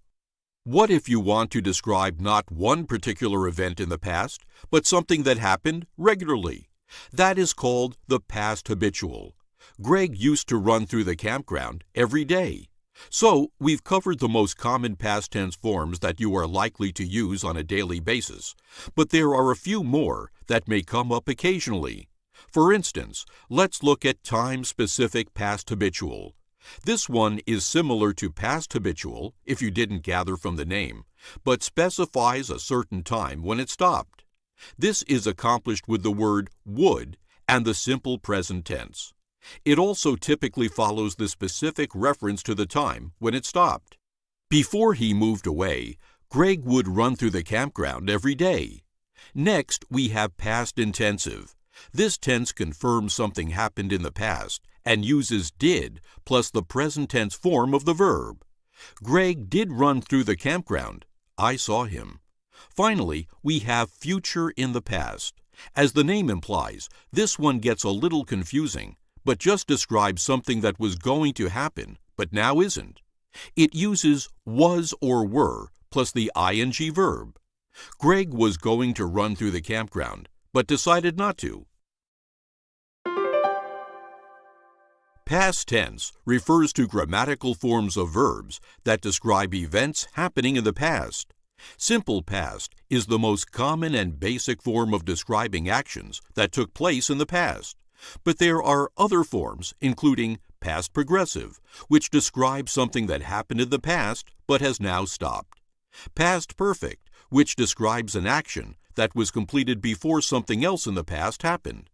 [SPEAKER 16] What if you want to describe not one particular event in the past, but something that happened regularly? That is called the past habitual. Greg used to run through the campground every day. So, we've covered the most common past tense forms that you are likely to use on a daily basis, but there are a few more that may come up occasionally. For instance, let's look at time-specific past habitual. This one is similar to past habitual, if you didn't gather from the name, but specifies a certain time when it stopped. This is accomplished with the word would and the simple present tense. It also typically follows the specific reference to the time when it stopped. Before he moved away, Greg would run through the campground every day. Next, we have past intensive. This tense confirms something happened in the past and uses did plus the present tense form of the verb. Greg did run through the campground. I saw him. Finally, we have future in the past. As the name implies, this one gets a little confusing, but just describes something that was going to happen, but now isn't. It uses was or were plus the ing verb. Greg was going to run through the campground, but decided not to. Past tense refers to grammatical forms of verbs that describe events happening in the past. Simple past is the most common and basic form of describing actions that took place in the past. But there are other forms, including past progressive, which describes something that happened in the past but has now stopped. Past perfect, which describes an action that was completed before something else in the past happened.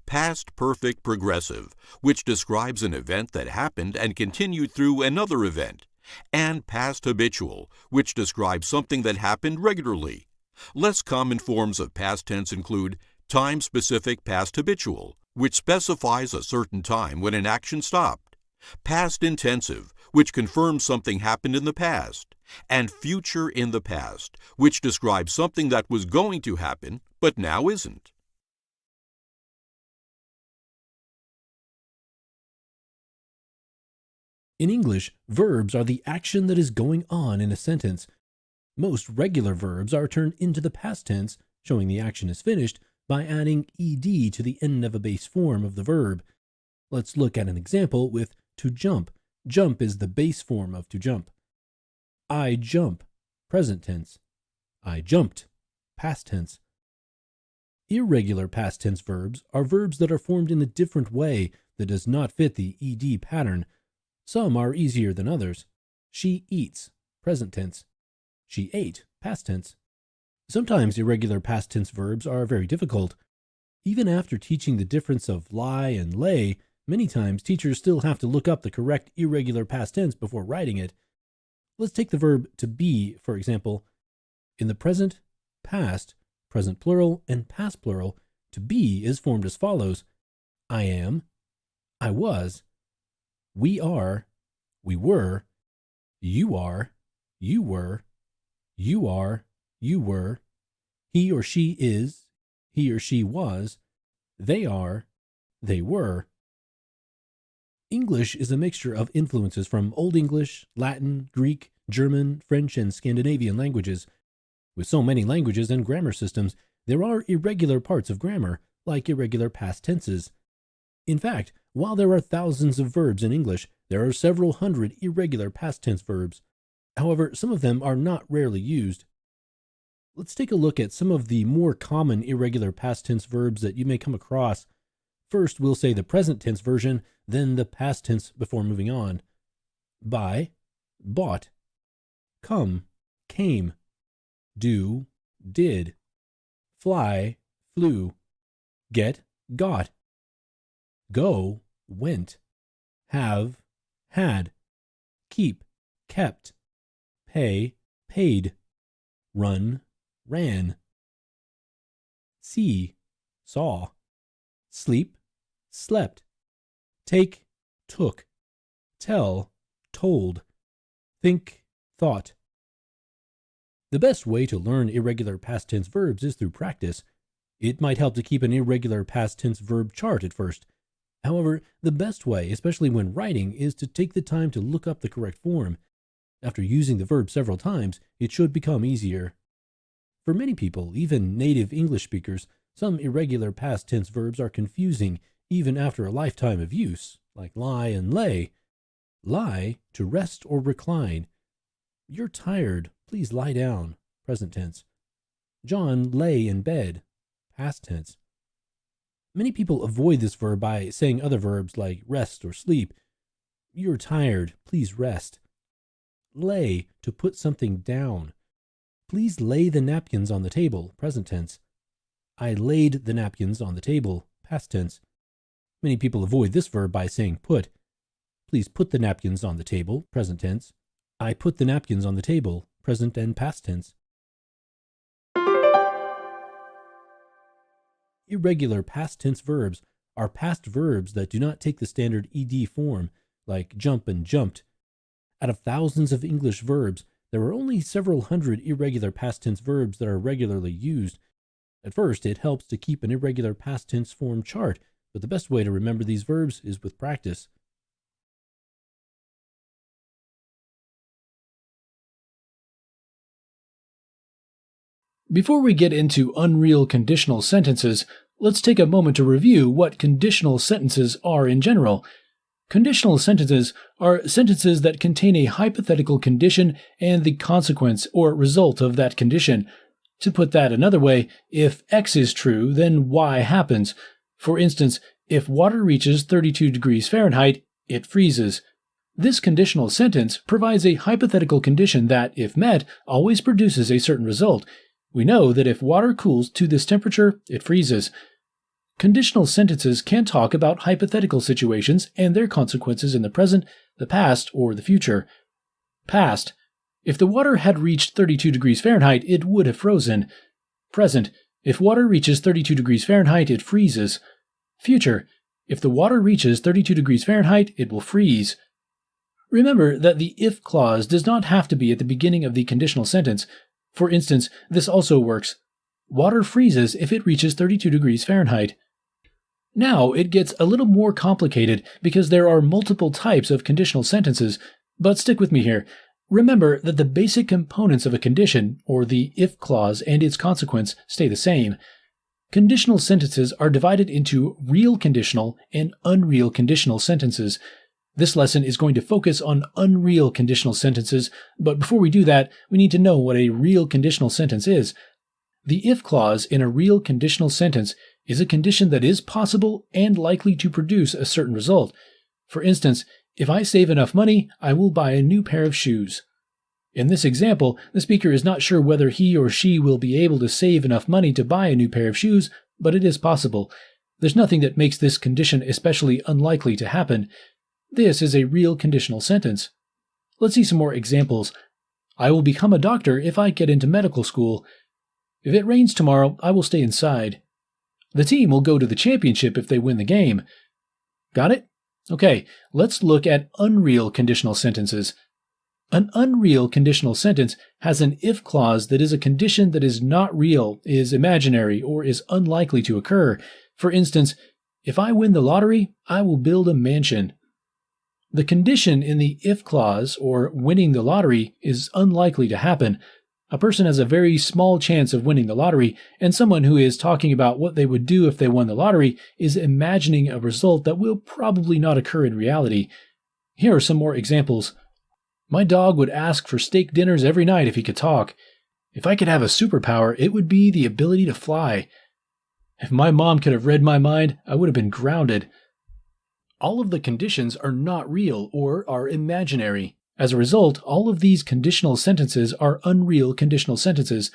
[SPEAKER 16] Past perfect progressive, which describes an event that happened and continued through another event. And past habitual, which describes something that happened regularly. Less common forms of past tense include time-specific past habitual, which specifies a certain time when an action stopped. Past intensive, which confirms something happened in the past. And future in the past, which describes something that was going to happen but now isn't.
[SPEAKER 17] In English, verbs are the action that is going on in a sentence. Most regular verbs are turned into the past tense, showing the action is finished, by adding ed to the end of a base form of the verb. Let's look at an example with to jump. Jump is the base form of to jump. I jump, present tense. I jumped, past tense. Irregular past tense verbs are verbs that are formed in a different way that does not fit the ed pattern. Some are easier than others. She eats, present tense. She ate, past tense. Sometimes irregular past tense verbs are very difficult. Even after teaching the difference of lie and lay, many times teachers still have to look up the correct irregular past tense before writing it. Let's take the verb to be, for example. In the present, past, present plural, and past plural, to be is formed as follows. I am, I was, we are, we were, you are, you were, you are, you were, he or she is, he or she was, they are, they were. English is a mixture of influences from Old English, Latin, Greek, German, French, and Scandinavian languages. With so many languages and grammar systems, there are irregular parts of grammar, like irregular past tenses. In fact, while there are thousands of verbs in English, there are several hundred irregular past tense verbs. However, some of them are not rarely used. Let's take a look at some of the more common irregular past tense verbs that you may come across. First, we'll say the present tense version, then the past tense before moving on. Buy, bought. Come, came. Do, did. Fly, flew. Get, got. Go, went. Have, had. Keep, kept. Pay, paid. Run, ran. See, saw. Sleep, slept. Take, took. Tell, told. Think, thought. The best way to learn irregular past tense verbs is through practice. It might help to keep an irregular past tense verb chart at first. However, the best way, especially when writing, is to take the time to look up the correct form. After using the verb several times, it should become easier. For many people, even native English speakers, some irregular past tense verbs are confusing even after a lifetime of use, like lie and lay. Lie, to rest or recline. You're tired, please lie down, present tense. John lay in bed, past tense. Many people avoid this verb by saying other verbs like rest or sleep. You're tired, please rest. Lay, to put something down. Please lay the napkins on the table, present tense. I laid the napkins on the table, past tense. Many people avoid this verb by saying put. Please put the napkins on the table, present tense. I put the napkins on the table, present and past tense. Irregular past tense verbs are past verbs that do not take the standard ed form, like jump and jumped. Out of thousands of English verbs, there are only several hundred irregular past tense verbs that are regularly used. At first, it helps to keep an irregular past tense form chart, but the best way to remember these verbs is with practice. Before we get into unreal conditional sentences, let's take a moment to review what conditional sentences are in general. Conditional sentences are sentences that contain a hypothetical condition and the consequence or result of that condition. To put that another way, if X is true, then Y happens. For instance, if water reaches 32 degrees Fahrenheit, it freezes. This conditional sentence provides a hypothetical condition that, if met, always produces a certain result. We know that if water cools to this temperature, it freezes. Conditional sentences can talk about hypothetical situations and their consequences in the present, the past, or the future. Past. If the water had reached 32 degrees Fahrenheit, it would have frozen. Present. If water reaches 32 degrees Fahrenheit, it freezes. Future. If the water reaches 32 degrees Fahrenheit, it will freeze. Remember that the if clause does not have to be at the beginning of the conditional sentence. For instance, this also works. Water freezes if it reaches 32 degrees Fahrenheit. Now it gets a little more complicated because there are multiple types of conditional sentences, but stick with me here. Remember that the basic components of a condition, or the if clause and its consequence, stay the same. Conditional sentences are divided into real conditional and unreal conditional sentences. This lesson is going to focus on unreal conditional sentences, but before we do that, we need to know what a real conditional sentence is. The if clause in a real conditional sentence is a condition that is possible and likely to produce a certain result. For instance, if I save enough money, I will buy a new pair of shoes. In this example, the speaker is not sure whether he or she will be able to save enough money to buy a new pair of shoes, but it is possible. There's nothing that makes this condition especially unlikely to happen. This is a real conditional sentence. Let's see some more examples. I will become a doctor if I get into medical school. If it rains tomorrow, I will stay inside. The team will go to the championship if they win the game. Got it? Okay, let's look at unreal conditional sentences. An unreal conditional sentence has an if clause that is a condition that is not real, is imaginary, or is unlikely to occur. For instance, if I win the lottery, I will build a mansion. The condition in the if clause, or winning the lottery, is unlikely to happen. A person has a very small chance of winning the lottery, and someone who is talking about what they would do if they won the lottery is imagining a result that will probably not occur in reality. Here are some more examples. My dog would ask for steak dinners every night if he could talk. If I could have a superpower, it would be the ability to fly. If my mom could have read my mind, I would have been grounded. All of the conditions are not real or are imaginary. As a result, all of these conditional sentences are unreal conditional sentences.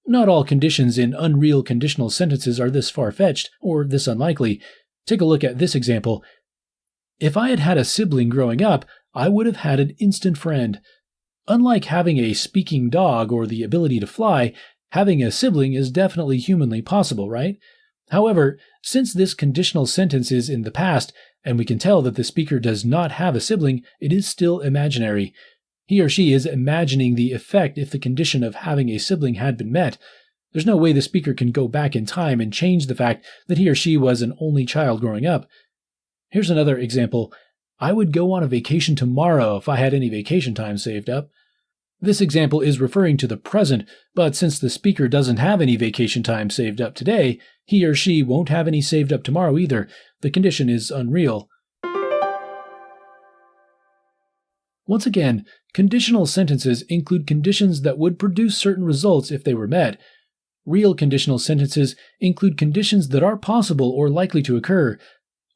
[SPEAKER 17] Not all conditions in unreal conditional sentences are this far-fetched or this unlikely. Take a look at this example. If I had had a sibling growing up, I would have had an instant friend. Unlike having a speaking dog or the ability to fly, having a sibling is definitely humanly possible, right? However, since this conditional sentence is in the past, and we can tell that the speaker does not have a sibling, it is still imaginary. He or she is imagining the effect if the condition of having a sibling had been met. There's no way the speaker can go back in time and change the fact that he or she was an only child growing up. Here's another example. I would go on a vacation tomorrow if I had any vacation time saved up. This example is referring to the present, but since the speaker doesn't have any vacation time saved up today, he or she won't have any saved up tomorrow either. The condition is unreal. Once again, conditional sentences include conditions that would produce certain results if they were met. Real conditional sentences include conditions that are possible or likely to occur.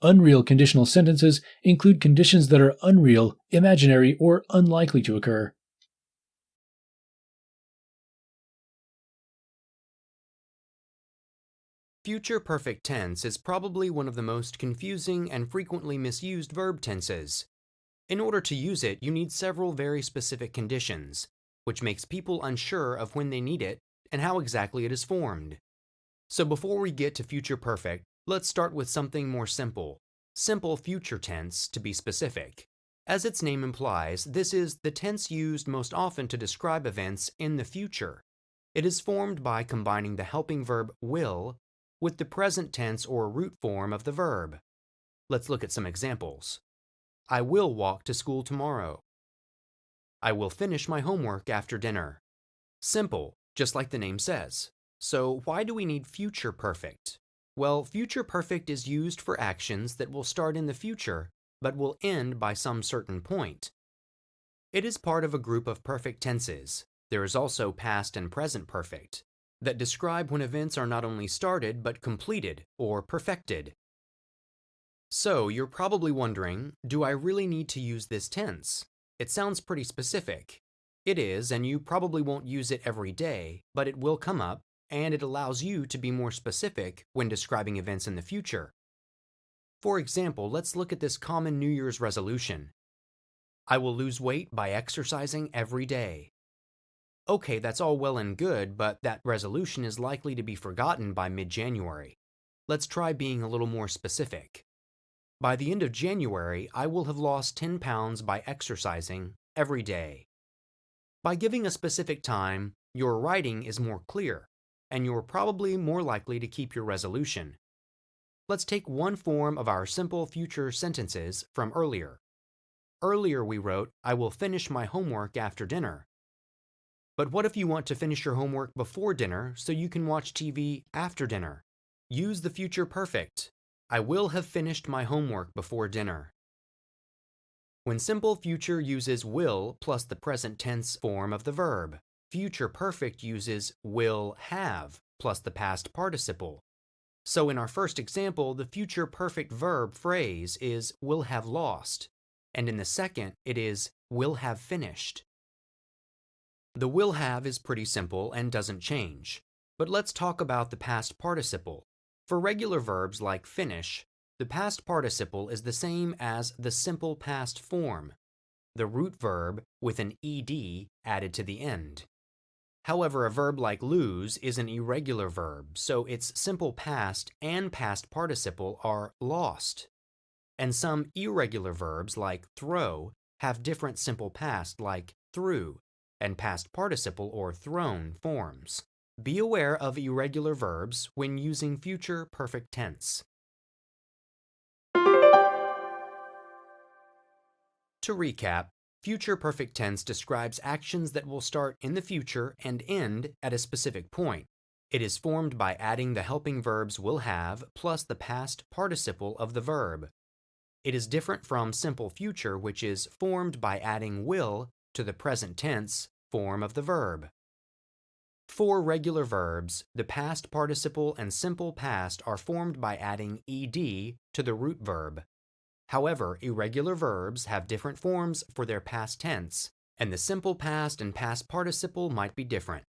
[SPEAKER 17] Unreal conditional sentences include conditions that are unreal, imaginary, or unlikely to occur.
[SPEAKER 15] Future perfect tense is probably one of the most confusing and frequently misused verb tenses. In order to use it, you need several very specific conditions, which makes people unsure of when they need it and how exactly it is formed. So before we get to future perfect, let's start with something more simple. Simple future tense, to be specific. As its name implies, this is the tense used most often to describe events in the future. It is formed by combining the helping verb will with the present tense or root form of the verb. Let's look at some examples. I will walk to school tomorrow. I will finish my homework after dinner. Simple, just like the name says. So why do we need future perfect? Well, future perfect is used for actions that will start in the future, but will end by some certain point. It is part of a group of perfect tenses. There is also past and present perfect, that describe when events are not only started, but completed or perfected. So you're probably wondering, do I really need to use this tense? It sounds pretty specific. It is, and you probably won't use it every day, but it will come up, and it allows you to be more specific when describing events in the future. For example, let's look at this common New Year's resolution. I will lose weight by exercising every day. Okay, that's all well and good, but that resolution is likely to be forgotten by mid-January. Let's try being a little more specific. By the end of January, I will have lost 10 pounds by exercising every day. By giving a specific time, your writing is more clear, and you're probably more likely to keep your resolution. Let's take one form of our simple future sentences from earlier. Earlier we wrote, I will finish my homework after dinner. But what if you want to finish your homework before dinner so you can watch TV after dinner? Use the future perfect. I will have finished my homework before dinner. When simple future uses will plus the present tense form of the verb, future perfect uses will have plus the past participle. So in our first example, the future perfect verb phrase is will have lost, and in the second, it is will have finished. The will have is pretty simple and doesn't change, but let's talk about the past participle. For regular verbs like finish, the past participle is the same as the simple past form, the root verb with an ed added to the end. However, a verb like lose is an irregular verb, so its simple past and past participle are lost. And some irregular verbs like throw have different simple past like threw and past participle or thrown forms. Be aware of irregular verbs when using future perfect tense. To recap, Future perfect tense describes actions that will start in the future and end at a specific point. It is formed by adding the helping verbs will have plus the past participle of the verb. It is different from simple future, which is formed by adding will to the present tense form of the verb. For regular verbs, the past participle and simple past are formed by adding ed to the root verb. However, irregular verbs have different forms for their past tense, and the simple past and past participle might be different.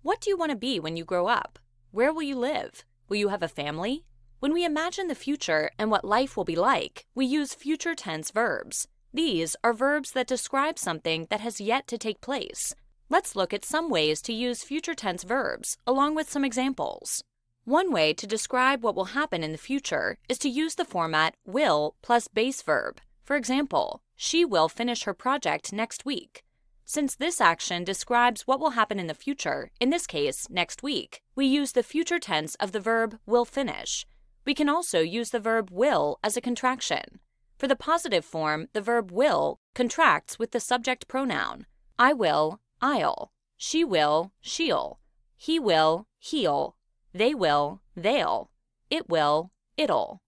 [SPEAKER 8] What do you want to be when you grow up? Where will you live? Will you have a family? When we imagine the future and what life will be like, we use future tense verbs. These are verbs that describe something that has yet to take place. Let's look at some ways to use future tense verbs, along with some examples. One way to describe what will happen in the future is to use the format will plus base verb. For example, she will finish her project next week. Since this action describes what will happen in the future, in this case, next week, we use the future tense of the verb will finish. We can also use the verb will as a contraction. For the positive form, the verb will contracts with the subject pronoun. I will, I'll. She will, she'll. He will, he'll. They will, they'll. It will, it'll.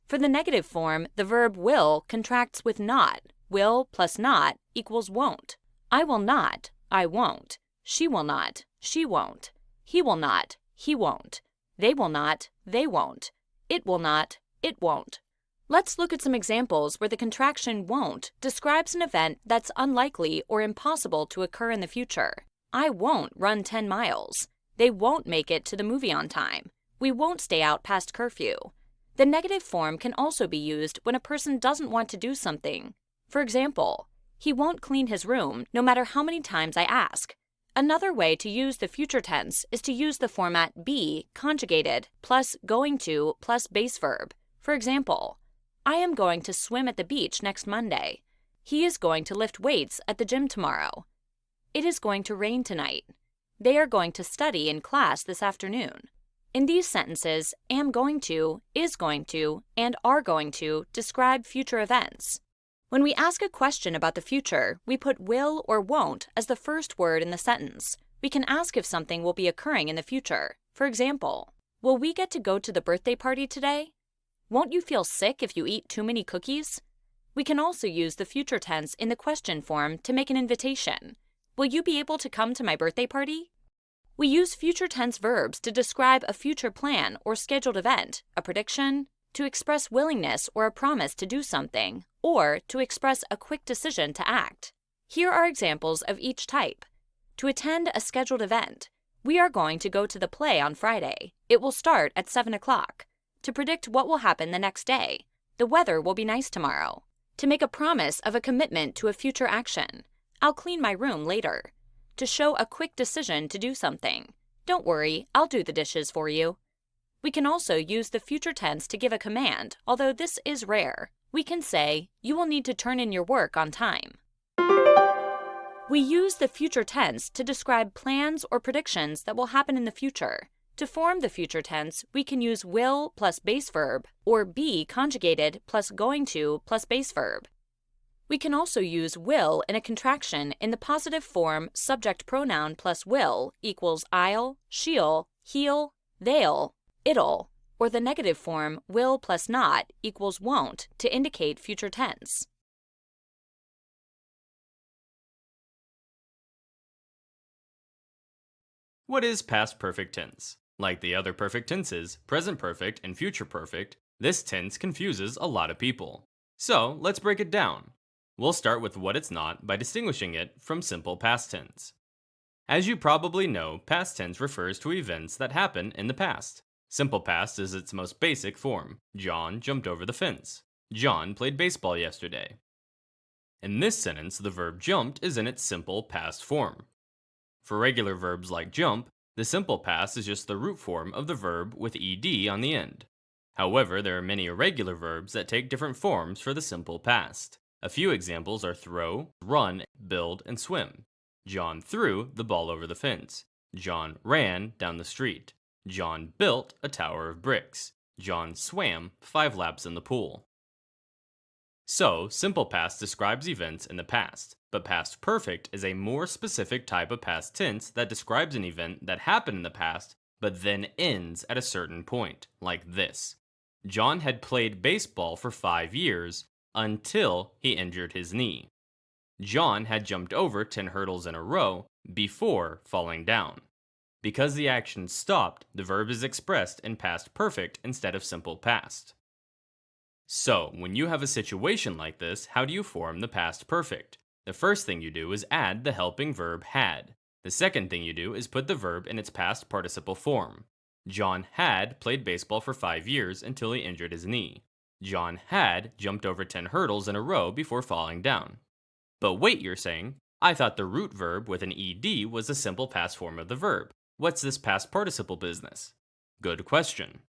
[SPEAKER 8] For the negative form, the verb will contracts with not. Will plus not equals won't. I will not, I won't. She will not, she won't. He will not, he won't. They will not, they won't. It will not, it won't. Let's look at some examples where the contraction won't describes an event that's unlikely or impossible to occur in the future. I won't run 10 miles. They won't make it to the movie on time. We won't stay out past curfew. The negative form can also be used when a person doesn't want to do something. For example, he won't clean his room no matter how many times I ask. Another way to use the future tense is to use the format be conjugated plus going to plus base verb. For example, I am going to swim at the beach next Monday. He is going to lift weights at the gym tomorrow. It is going to rain tonight. They are going to study in class this afternoon. In these sentences, am going to, is going to, and are going to describe future events. When we ask a question about the future, we put will or won't as the first word in the sentence. We can ask if something will be occurring in the future. For example, will we get to go to the birthday party today? Won't you feel sick if you eat too many cookies? We can also use the future tense in the question form to make an invitation. Will you be able to come to my birthday party? We use future tense verbs to describe a future plan or scheduled event, a prediction, to express willingness or a promise to do something, or to express a quick decision to act. Here are examples of each type. To attend a scheduled event, we are going to go to the play on Friday. It will start at 7 o'clock. To predict what will happen the next day, the weather will be nice tomorrow. To make a promise of a commitment to a future action, I'll clean my room later. To show a quick decision to do something, don't worry, I'll do the dishes for you. We can also use the future tense to give a command, although this is rare. We can say, you will need to turn in your work on time. We use the future tense to describe plans or predictions that will happen in the future. To form the future tense, we can use will plus base verb, or be conjugated plus going to plus base verb. We can also use will in a contraction in the positive form subject pronoun plus will equals I'll, she'll, he'll, they'll, it'll, or the negative form will plus not equals won't to indicate future tense.
[SPEAKER 19] What is past perfect tense? Like the other perfect tenses, present perfect and future perfect, this tense confuses a lot of people. So let's break it down. We'll start with what it's not by distinguishing it from simple past tense. As you probably know, past tense refers to events that happen in the past. Simple past is its most basic form. John jumped over the fence. John played baseball yesterday. In this sentence, the verb jumped is in its simple past form. For regular verbs like jump, the simple past is just the root form of the verb with ed on the end. However, there are many irregular verbs that take different forms for the simple past. A few examples are throw, run, build, and swim. John threw the ball over the fence. John ran down the street. John built a tower of bricks. John swam 5 laps in the pool. So, simple past describes events in the past, but past perfect is a more specific type of past tense that describes an event that happened in the past but then ends at a certain point, like this. John had played baseball for 5 years until he injured his knee. John had jumped over 10 hurdles in a row before falling down. Because the action stopped, the verb is expressed in past perfect instead of simple past. So, when you have a situation like this, how do you form the past perfect? The first thing you do is add the helping verb had. The second thing you do is put the verb in its past participle form. John had played baseball for 5 years until he injured his knee. John had jumped over 10 hurdles in a row before falling down. But wait, you're saying, I thought the root verb with an ed was the simple past form of the verb. What's this past participle business? Good question.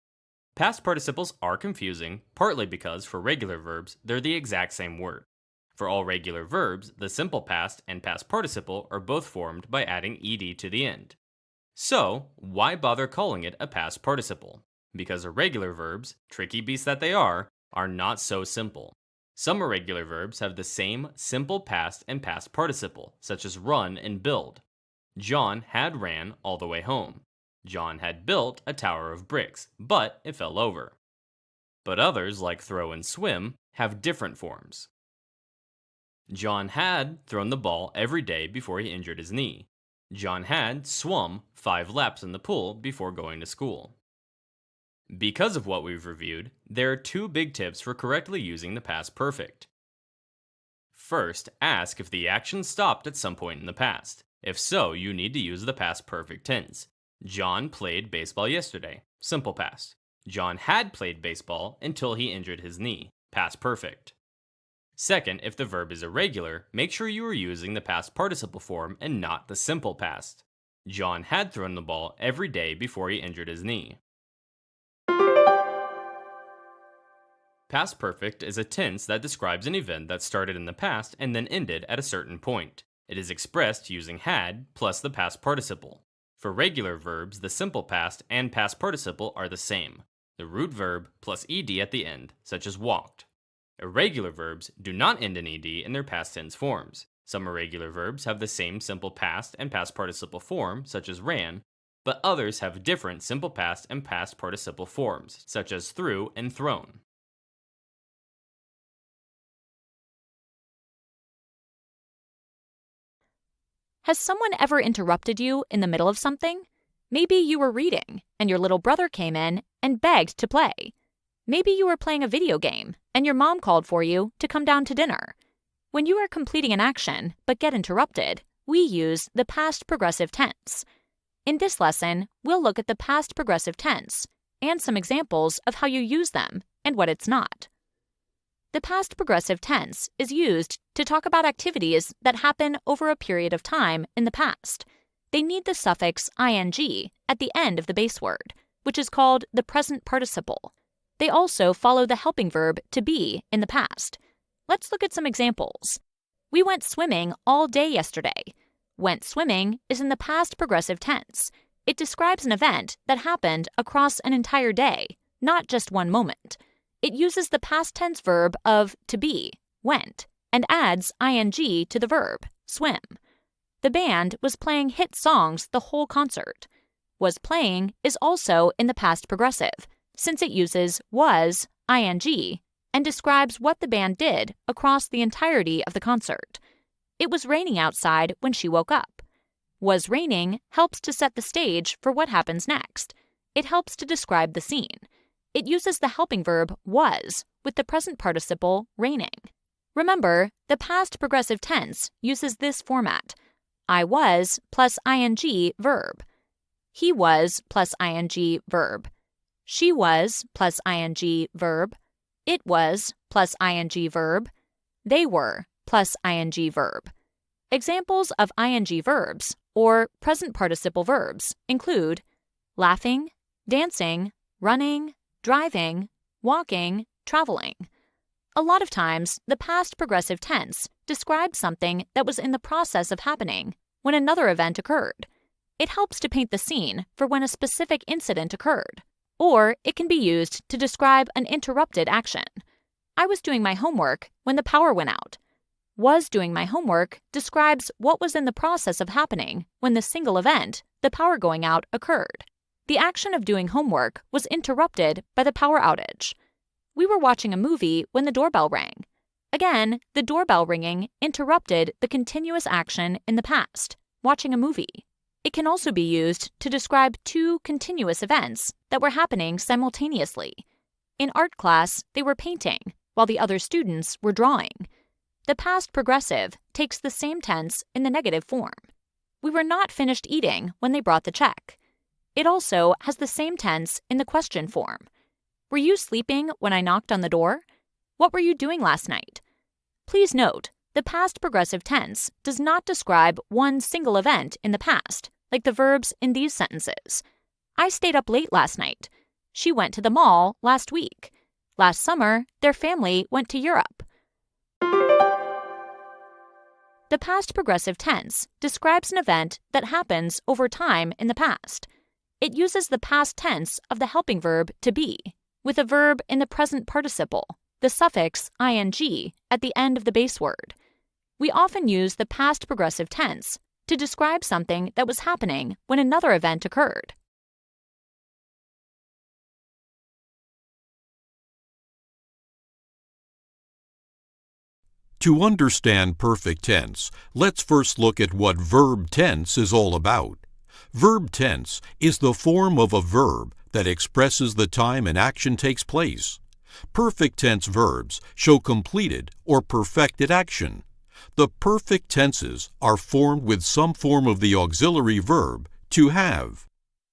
[SPEAKER 19] Past participles are confusing, partly because for regular verbs, they're the exact same word. For all regular verbs, the simple past and past participle are both formed by adding ed to the end. So, why bother calling it a past participle? Because irregular verbs, tricky beasts that they are not so simple. Some irregular verbs have the same simple past and past participle, such as run and build. John had ran all the way home. John had built a tower of bricks, but it fell over. But others, like throw and swim, have different forms. John had thrown the ball every day before he injured his knee. John had swum 5 laps in the pool before going to school. Because of what we've reviewed, there are 2 big tips for correctly using the past perfect. First, ask if the action stopped at some point in the past. If so, you need to use the past perfect tense. John played baseball yesterday, simple past. John had played baseball until he injured his knee, past perfect. Second, if the verb is irregular, make sure you are using the past participle form and not the simple past. John had thrown the ball every day before he injured his knee. Past perfect is a tense that describes an event that started in the past and then ended at a certain point. It is expressed using had plus the past participle. For regular verbs, the simple past and past participle are the same. The root verb plus ed at the end, such as walked. Irregular verbs do not end in ed in their past tense forms. Some irregular verbs have the same simple past and past participle form, such as ran, but others have different simple past and past participle forms, such as threw and thrown.
[SPEAKER 8] Has someone ever interrupted you in the middle of something? Maybe you were reading, and your little brother came in and begged to play. Maybe you were playing a video game, and your mom called for you to come down to dinner. When you are completing an action but get interrupted, we use the past progressive tense. In this lesson, we'll look at the past progressive tense and some examples of how you use them and what it's not. The past progressive tense is used to talk about activities that happen over a period of time in the past. They need the suffix ing at the end of the base word, which is called the present participle. They also follow the helping verb to be in the past. Let's look at some examples. We went swimming all day yesterday. Went swimming is in the past progressive tense. It describes an event that happened across an entire day, not just one moment. It uses the past tense verb of to be, went, and adds ing to the verb, swim. The band was playing hit songs the whole concert. Was playing is also in the past progressive, since it uses was, ing, and describes what the band did across the entirety of the concert. It was raining outside when she woke up. Was raining helps to set the stage for what happens next. It helps to describe the scene. It uses the helping verb was with the present participle raining. Remember, the past progressive tense uses this format: I was plus ing verb. He was plus ing verb. She was plus ing verb. It was plus ing verb. They were plus ing verb. Examples of ing verbs or present participle verbs include laughing, dancing, running, driving, walking, traveling. A lot of times, the past progressive tense describes something that was in the process of happening when another event occurred. It helps to paint the scene for when a specific incident occurred. Or it can be used to describe an interrupted action. I was doing my homework when the power went out. Was doing my homework describes what was in the process of happening when the single event, the power going out, occurred. The action of doing homework was interrupted by the power outage. We were watching a movie when the doorbell rang. Again, the doorbell ringing interrupted the continuous action in the past, watching a movie. It can also be used to describe two continuous events that were happening simultaneously. In art class, they were painting, while the other students were drawing. The past progressive takes the same tense in the negative form. We were not finished eating when they brought the check. It also has the same tense in the question form. Were you sleeping when I knocked on the door? What were you doing last night? Please note, the past progressive tense does not describe one single event in the past, like the verbs in these sentences. I stayed up late last night. She went to the mall last week. Last summer, their family went to Europe. The past progressive tense describes an event that happens over time in the past. It uses the past tense of the helping verb to be, with a verb in the present participle, the suffix ing, at the end of the base word. We often use the past progressive tense to describe something that was happening when another event occurred.
[SPEAKER 16] To understand perfect tense, let's first look at what verb tense is all about. Verb tense is the form of a verb that expresses the time an action takes place. Perfect tense verbs show completed or perfected action. The perfect tenses are formed with some form of the auxiliary verb to have.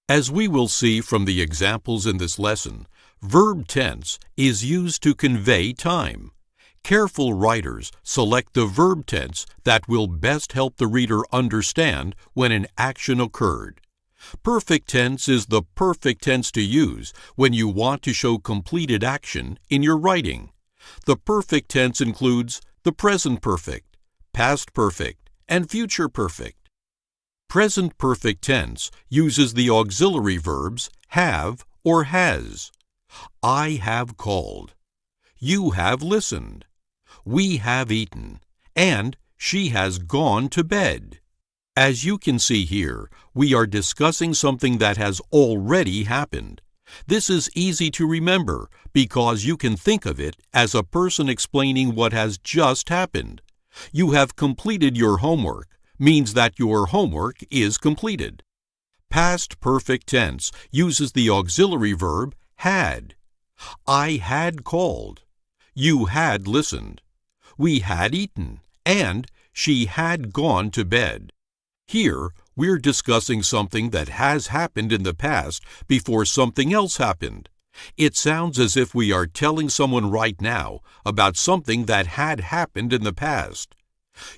[SPEAKER 16] As we will see from the examples in this lesson, verb tense is used to convey time. Careful writers select the verb tense that will best help the reader understand when an action occurred. Perfect tense is the perfect tense to use when you want to show completed action in your writing. The perfect tense includes the present perfect, past perfect, and future perfect. Present perfect tense uses the auxiliary verbs have or has. I have called. You have listened. We have eaten, and she has gone to bed. As you can see here, we are discussing something that has already happened. This is easy to remember because you can think of it as a person explaining what has just happened. You have completed your homework means that your homework is completed. Past perfect tense uses the auxiliary verb had. I had called. You had listened. We had eaten, and she had gone to bed. Here, we're discussing something that has happened in the past before something else happened. It sounds as if we are telling someone right now about something that had happened in the past.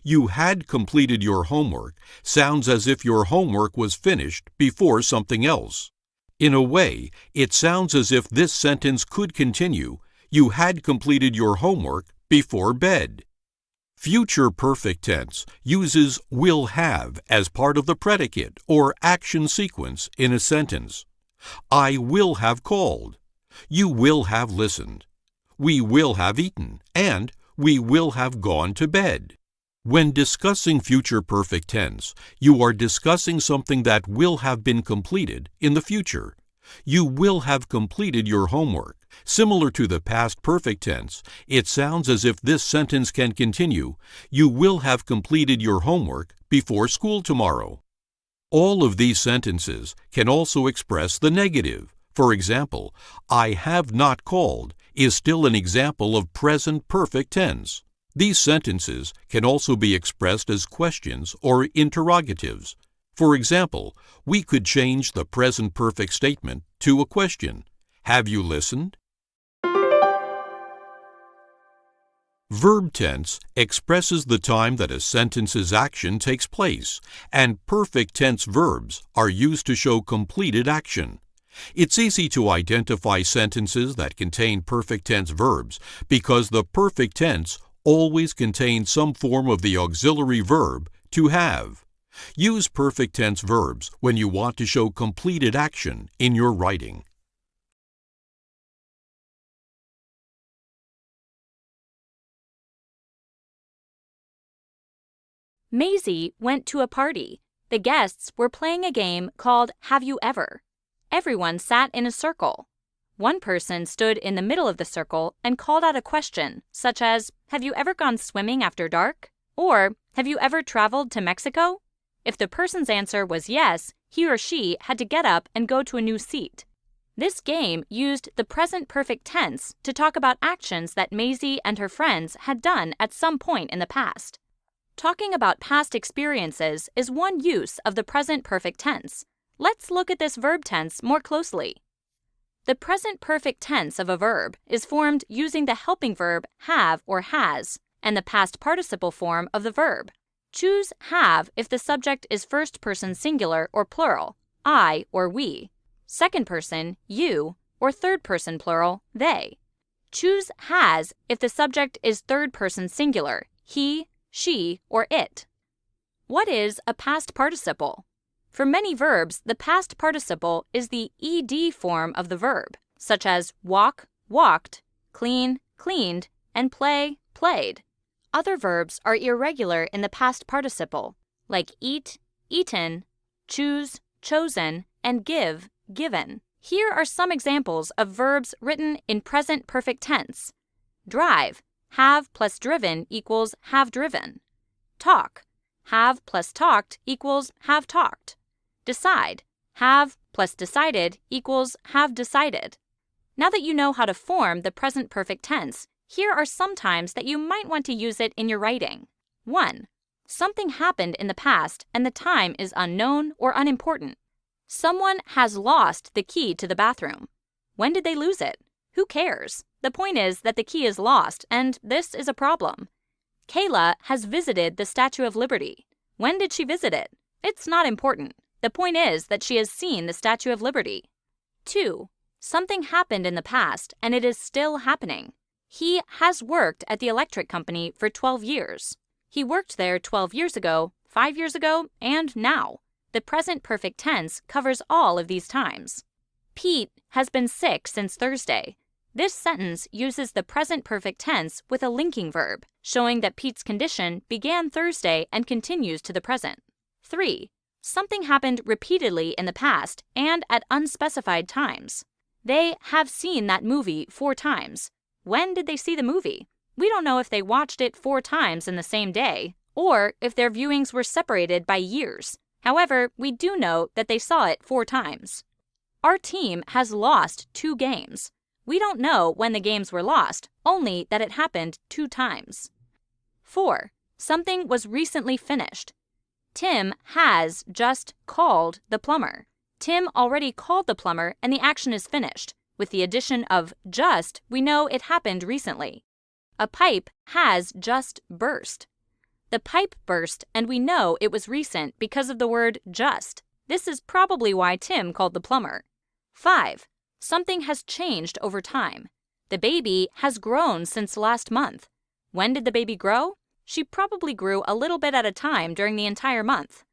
[SPEAKER 16] You had completed your homework sounds as if your homework was finished before something else. In a way, it sounds as if this sentence could continue, you had completed your homework before bed. Future perfect tense uses will have as part of the predicate or action sequence in a sentence. I will have called. You will have listened. We will have eaten, and we will have gone to bed. When discussing future perfect tense, you are discussing something that will have been completed in the future. You will have completed your homework. Similar to the past perfect tense, it sounds as if this sentence can continue, you will have completed your homework before school tomorrow. All of these sentences can also express the negative. For example, I have not called is still an example of present perfect tense. These sentences can also be expressed as questions or interrogatives. For example, we could change the present perfect statement to a question. Have you listened? Verb tense expresses the time that a sentence's action takes place, and perfect tense verbs are used to show completed action. It's easy to identify sentences that contain perfect tense verbs because the perfect tense always contains some form of the auxiliary verb to have. Use perfect tense verbs when you want to show completed action in your writing.
[SPEAKER 8] Maisie went to a party. The guests were playing a game called Have You Ever? Everyone sat in a circle. One person stood in the middle of the circle and called out a question, such as, "Have you ever gone swimming after dark?" Or, "Have you ever traveled to Mexico?" If the person's answer was yes, he or she had to get up and go to a new seat. This game used the present perfect tense to talk about actions that Maisie and her friends had done at some point in the past. Talking about past experiences is one use of the present perfect tense. Let's look at this verb tense more closely. The present perfect tense of a verb is formed using the helping verb have or has and the past participle form of the verb. Choose have if the subject is first person singular or plural, I or we, second person, you, or third person plural, they. Choose has if the subject is third person singular, he, she, or it. What is a past participle? For many verbs, the past participle is the ed form of the verb, such as walk, walked, clean, cleaned, and play, played. Other verbs are irregular in the past participle, like eat, eaten, choose, chosen, and give, given. Here are some examples of verbs written in present perfect tense. Drive, have plus driven equals have driven. Talk, have plus talked equals have talked. Decide, have plus decided equals have decided. Now that you know how to form the present perfect tense, here are some times that you might want to use it in your writing. 1. Something happened in the past and the time is unknown or unimportant. Someone has lost the key to the bathroom. When did they lose it? Who cares? The point is that the key is lost, and this is a problem. Kayla has visited the Statue of Liberty. When did she visit it? It's not important. The point is that she has seen the Statue of Liberty. 2. Something happened in the past, and it is still happening. He has worked at the electric company for 12 years. He worked there 12 years ago, 5 years ago, and now. The present perfect tense covers all of these times. Pete has been sick since Thursday. This sentence uses the present perfect tense with a linking verb, showing that Pete's condition began Thursday and continues to the present. 3. Something happened repeatedly in the past and at unspecified times. They have seen that movie 4 times. When did they see the movie? We don't know if they watched it 4 times in the same day, or if their viewings were separated by years. However, we do know that they saw it 4 times. Our team has lost 2 games. We don't know when the games were lost, only that it happened 2 times. 4. Something was recently finished. Tim has just called the plumber. Tim already called the plumber and the action is finished. With the addition of just, we know it happened recently. A pipe has just burst. The pipe burst and we know it was recent because of the word just. This is probably why Tim called the plumber. 5. Something has changed over time. The baby has grown since last month. When did the baby grow? She probably grew a little bit at a time during the entire month.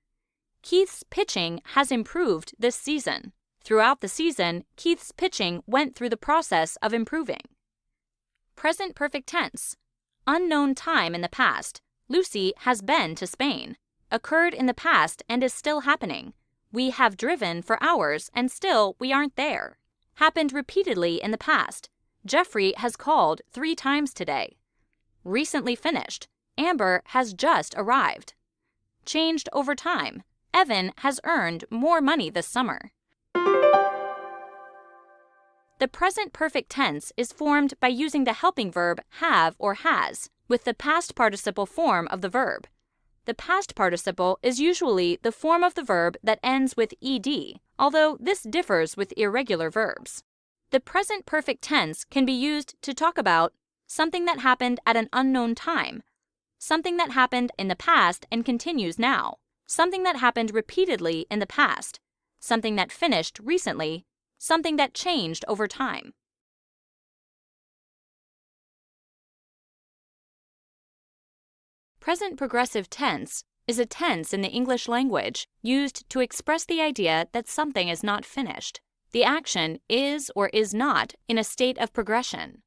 [SPEAKER 8] Keith's pitching has improved this season. Throughout the season, Keith's pitching went through the process of improving. Present perfect tense. Unknown time in the past. Lucy has been to Spain. Occurred in the past and is still happening. We have driven for hours and still we aren't there. Happened repeatedly in the past. Jeffrey has called 3 times today. Recently finished. Amber has just arrived. Changed over time. Evan has earned more money this summer. The present perfect tense is formed by using the helping verb have or has with the past participle form of the verb. The past participle is usually the form of the verb that ends with ed, although this differs with irregular verbs. The present perfect tense can be used to talk about something that happened at an unknown time, something that happened in the past and continues now, something that happened repeatedly in the past, something that finished recently, something that changed over time. Present progressive tense is a tense in the English language used to express the idea that something is not finished. The action is or is not in a state of progression.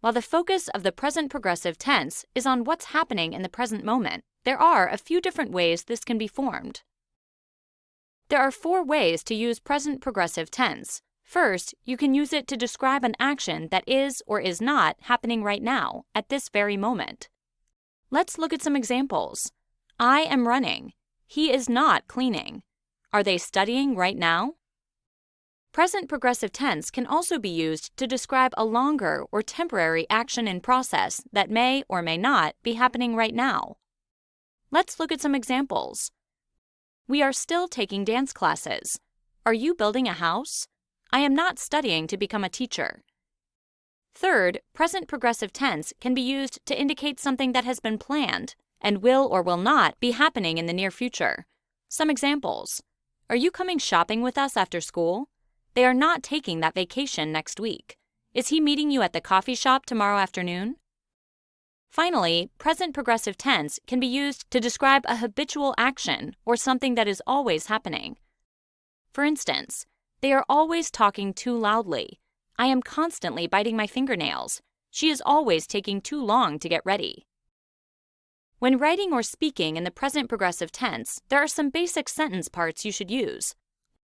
[SPEAKER 8] While the focus of the present progressive tense is on what's happening in the present moment, there are a few different ways this can be formed. There are 4 ways to use present progressive tense. First, you can use it to describe an action that is or is not happening right now, at this very moment. Let's look at some examples. I am running. He is not cleaning. Are they studying right now? Present progressive tense can also be used to describe a longer or temporary action in process that may or may not be happening right now. Let's look at some examples. We are still taking dance classes. Are you building a house? I am not studying to become a teacher. Third, present progressive tense can be used to indicate something that has been planned and will or will not be happening in the near future. Some examples. Are you coming shopping with us after school? They are not taking that vacation next week. Is he meeting you at the coffee shop tomorrow afternoon? Finally, present progressive tense can be used to describe a habitual action or something that is always happening. For instance, they are always talking too loudly. I am constantly biting my fingernails. She is always taking too long to get ready. When writing or speaking in the present progressive tense, there are some basic sentence parts you should use.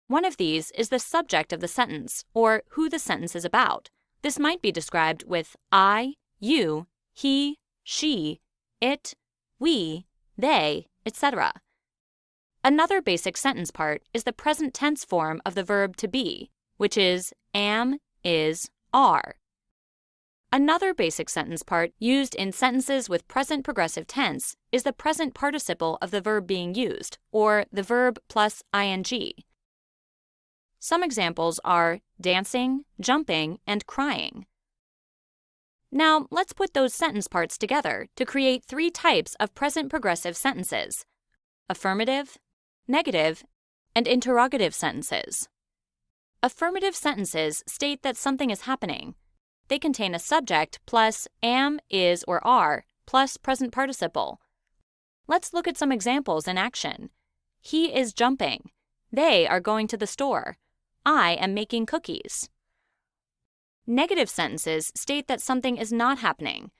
[SPEAKER 8] One of these is the subject of the sentence, or who the sentence is about. This might be described with I, you, he, she, it, we, they, etc. Another basic sentence part is the present tense form of the verb to be, which is am, is, are. Another basic sentence part used in sentences with present progressive tense is the present participle of the verb being used, or the verb plus ing. Some examples are dancing, jumping, and crying. Now, let's put those sentence parts together to create 3 types of present progressive sentences: affirmative, negative, and interrogative sentences. Affirmative sentences state that something is happening. They contain a subject plus am, is, or are plus present participle. Let's look at some examples in action. He is jumping. They are going to the store. I am making cookies. Negative sentences state that something is not happening.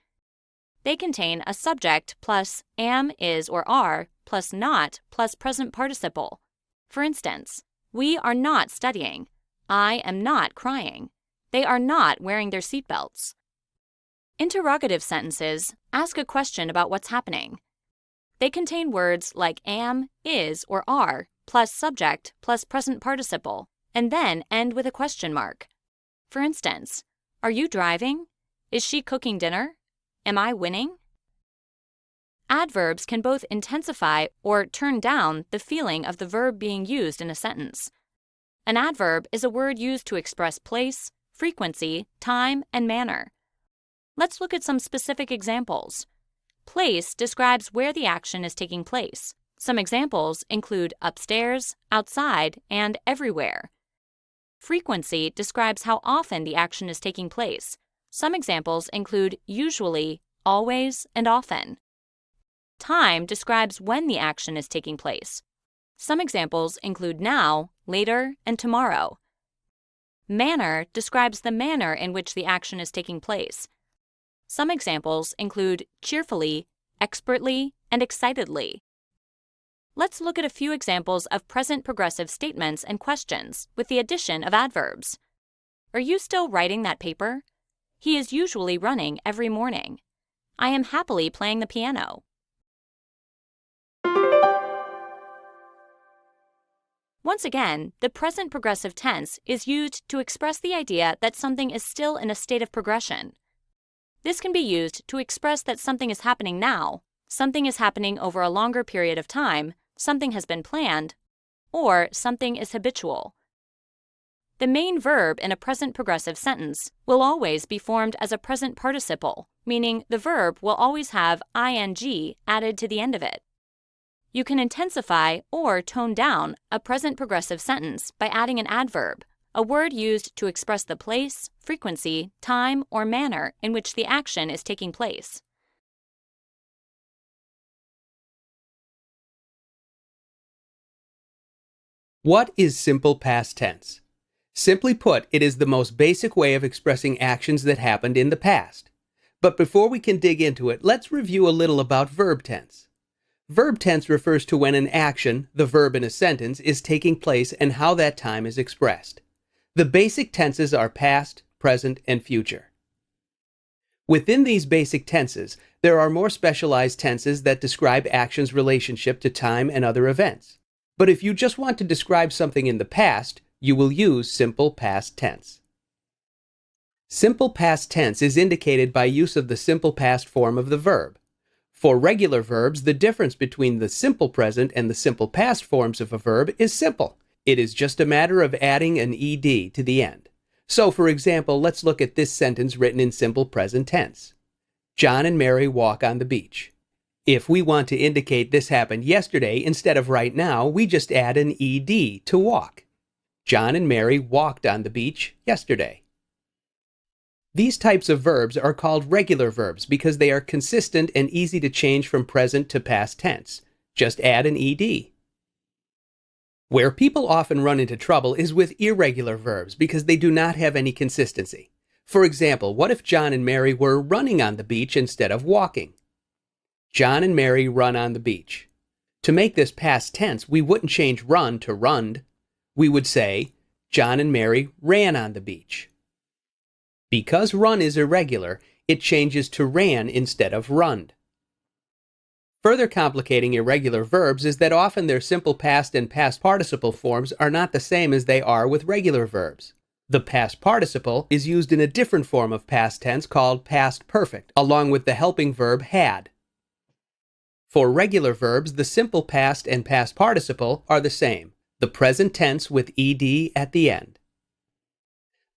[SPEAKER 8] They contain a subject plus am, is, or are plus not plus present participle. For instance, we are not studying. I am not crying. They are not wearing their seatbelts. Interrogative sentences ask a question about what's happening. They contain words like am, is, or are plus subject plus present participle, and then end with a question mark. For instance, are you driving? Is she cooking dinner? Am I winning? Adverbs can both intensify or turn down the feeling of the verb being used in a sentence. An adverb is a word used to express place, frequency, time, and manner. Let's look at some specific examples. Place describes where the action is taking place. Some examples include upstairs, outside, and everywhere. Frequency describes how often the action is taking place. Some examples include usually, always, and often. Time describes when the action is taking place. Some examples include now, later, and tomorrow. Manner describes the manner in which the action is taking place. Some examples include cheerfully, expertly, and excitedly. Let's look at a few examples of present progressive statements and questions with the addition of adverbs. Are you still writing that paper? He is usually running every morning. I am happily playing the piano. Once again, the present progressive tense is used to express the idea that something is still in a state of progression. This can be used to express that something is happening now, something is happening over a longer period of time, something has been planned, or something is habitual. The main verb in a present progressive sentence will always be formed as a present participle, meaning the verb will always have ing added to the end of it. You can intensify or tone down a present progressive sentence by adding an adverb, a word used to express the place, frequency, time, or manner in which the action is taking place.
[SPEAKER 18] What is simple past tense? Simply put, it is the most basic way of expressing actions that happened in the past. But before we can dig into it, let's review a little about verb tense.
[SPEAKER 1] Verb tense refers to when an action, the verb in a sentence, is taking place and how that time is expressed. The basic tenses are past, present, and future. Within these basic tenses, there are more specialized tenses that describe actions' relationship to time and other events. But if you just want to describe something in the past, you will use simple past tense. Simple past tense is indicated by use of the simple past form of the verb. For regular verbs, the difference between the simple present and the simple past forms of a verb is simple. It is just a matter of adding an ed to the end. So, for example, let's look at this sentence written in simple present tense. John and Mary walk on the beach. If we want to indicate this happened yesterday instead of right now, we just add an ed to walk. John and Mary walked on the beach yesterday. These types of verbs are called regular verbs because they are consistent and easy to change from present to past tense. Just add an ed. Where people often run into trouble is with irregular verbs because they do not have any consistency. For example, what if John and Mary were running on the beach instead of walking? John and Mary run on the beach. To make this past tense, we wouldn't change run to runned. We would say, John and Mary ran on the beach. Because run is irregular, it changes to ran instead of runned. Further complicating irregular verbs is that often their simple past and past participle forms are not the same as they are with regular verbs. The past participle is used in a different form of past tense called past perfect, along with the helping verb had. For regular verbs, the simple past and past participle are the same, the present tense with ed at the end.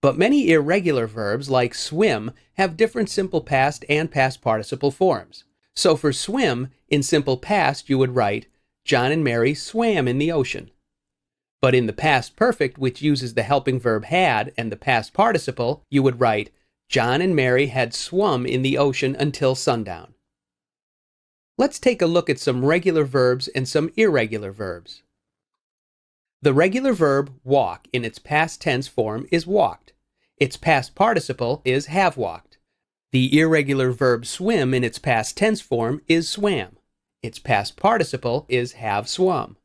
[SPEAKER 1] But many irregular verbs, like swim, have different simple past and past participle forms. So for swim, in simple past you would write, John and Mary swam in the ocean. But in the past perfect, which uses the helping verb had and the past participle, you would write, John and Mary had swum in the ocean until sundown. Let's take a look at some regular verbs and some irregular verbs. The regular verb walk in its past tense form is walked. Its past participle is have walked. The irregular verb swim in its past tense form is swam. Its past participle is have swum.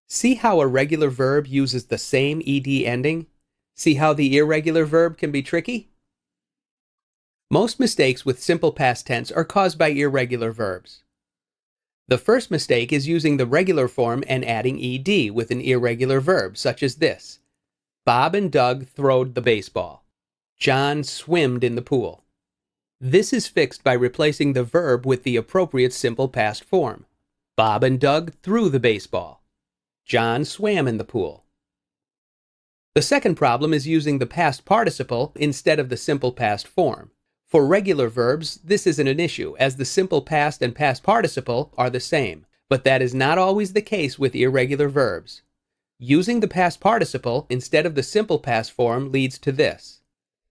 [SPEAKER 1] See how a regular verb uses the same ed ending? See how the irregular verb can be tricky? Most mistakes with simple past tense are caused by irregular verbs. The first mistake is using the regular form and adding ed with an irregular verb, such as this. Bob and Doug throwed the baseball. John swimmed in the pool. This is fixed by replacing the verb with the appropriate simple past form. Bob and Doug threw the baseball. John swam in the pool. The second problem is using the past participle instead of the simple past form. For regular verbs, this isn't an issue, as the simple past and past participle are the same, but that is not always the case with irregular verbs. Using the past participle instead of the simple past form leads to this.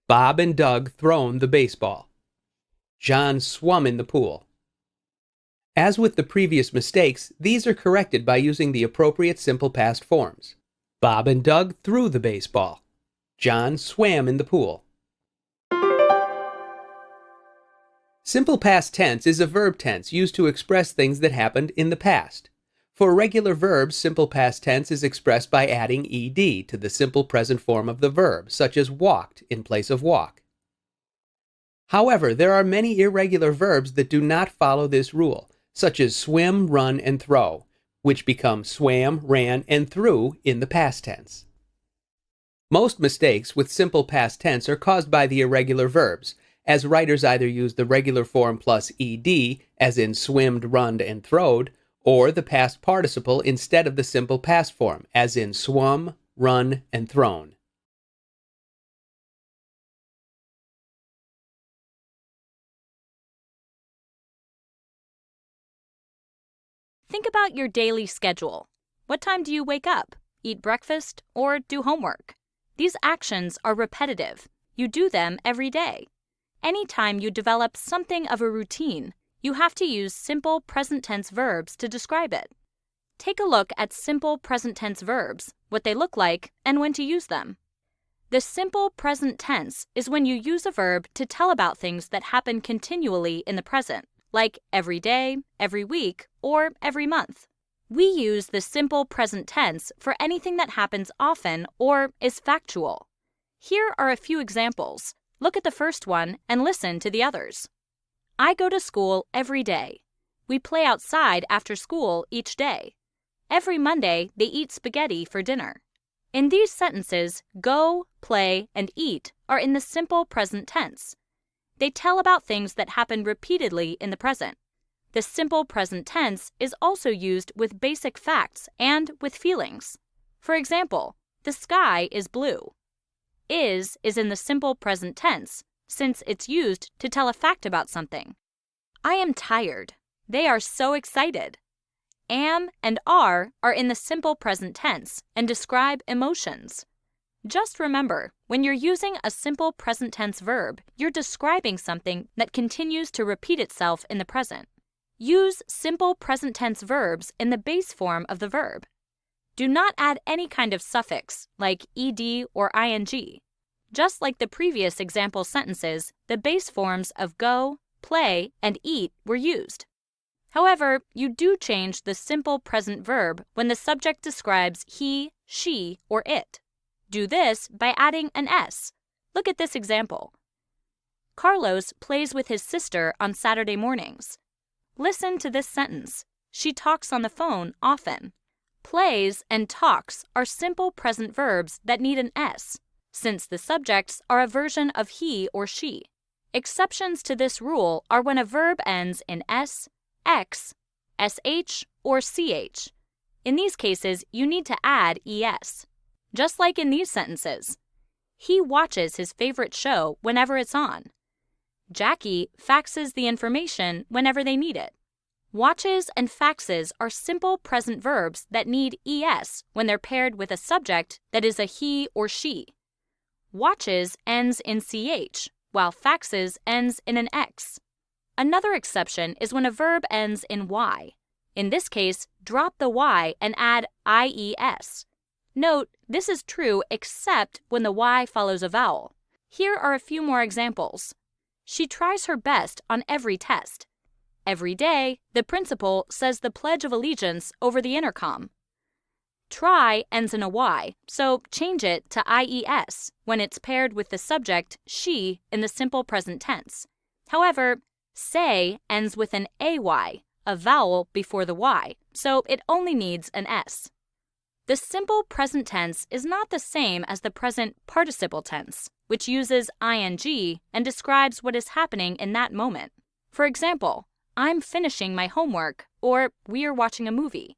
[SPEAKER 1] Bob and Doug thrown the baseball. John swum in the pool. As with the previous mistakes, these are corrected by using the appropriate simple past forms. Bob and Doug threw the baseball. John swam in the pool. Simple past tense is a verb tense used to express things that happened in the past. For regular verbs, simple past tense is expressed by adding ed to the simple present form of the verb, such as walked in place of walk. However, there are many irregular verbs that do not follow this rule, such as swim, run, and throw, which become swam, ran, and threw in the past tense. Most mistakes with simple past tense are caused by the irregular verbs, as writers either use the regular form plus ed, as in swimmed, runned, and throwed, or the past participle instead of the simple past form, as in swum, run, and thrown.
[SPEAKER 8] Think about your daily schedule. What time do you wake up, eat breakfast, or do homework? These actions are repetitive. You do them every day. Anytime you develop something of a routine, you have to use simple present tense verbs to describe it. Take a look at simple present tense verbs, what they look like, and when to use them. The simple present tense is when you use a verb to tell about things that happen continually in the present, like every day, every week, or every month. We use the simple present tense for anything that happens often or is factual. Here are a few examples. Look at the first one and listen to the others. I go to school every day. We play outside after school each day. Every Monday, they eat spaghetti for dinner. In these sentences, go, play, and eat are in the simple present tense. They tell about things that happen repeatedly in the present. The simple present tense is also used with basic facts and with feelings. For example, the sky is blue. Is in the simple present tense, since it's used to tell a fact about something. I am tired. They are so excited. Am and are in the simple present tense and describe emotions. Just remember, when you're using a simple present tense verb, you're describing something that continues to repeat itself in the present. Use simple present tense verbs in the base form of the verb. Do not add any kind of suffix, like ed or ing. Just like the previous example sentences, the base forms of go, play, and eat were used. However, you do change the simple present verb when the subject describes he, she, or it. Do this by adding an s. Look at this example. Carlos plays with his sister on Saturday mornings. Listen to this sentence. She talks on the phone often. Plays and talks are simple present verbs that need an s, since the subjects are a version of he or she. Exceptions to this rule are when a verb ends in s, x, sh, or ch. In these cases, you need to add es. Just like in these sentences. He watches his favorite show whenever it's on. Jackie faxes the information whenever they need it. Watches and faxes are simple present verbs that need es when they're paired with a subject that is a he or she. Watches ends in ch, while faxes ends in an x. Another exception is when a verb ends in y. In this case, drop the y and add ies. Note, this is true except when the y follows a vowel. Here are a few more examples. She tries her best on every test. Every day, the principal says the Pledge of Allegiance over the intercom. Try ends in a y, so change it to ies when it's paired with the subject she in the simple present tense. However, say ends with an ay, a vowel before the y, so it only needs an s. The simple present tense is not the same as the present participle tense, which uses ing and describes what is happening in that moment. For example, I'm finishing my homework, or we're watching a movie.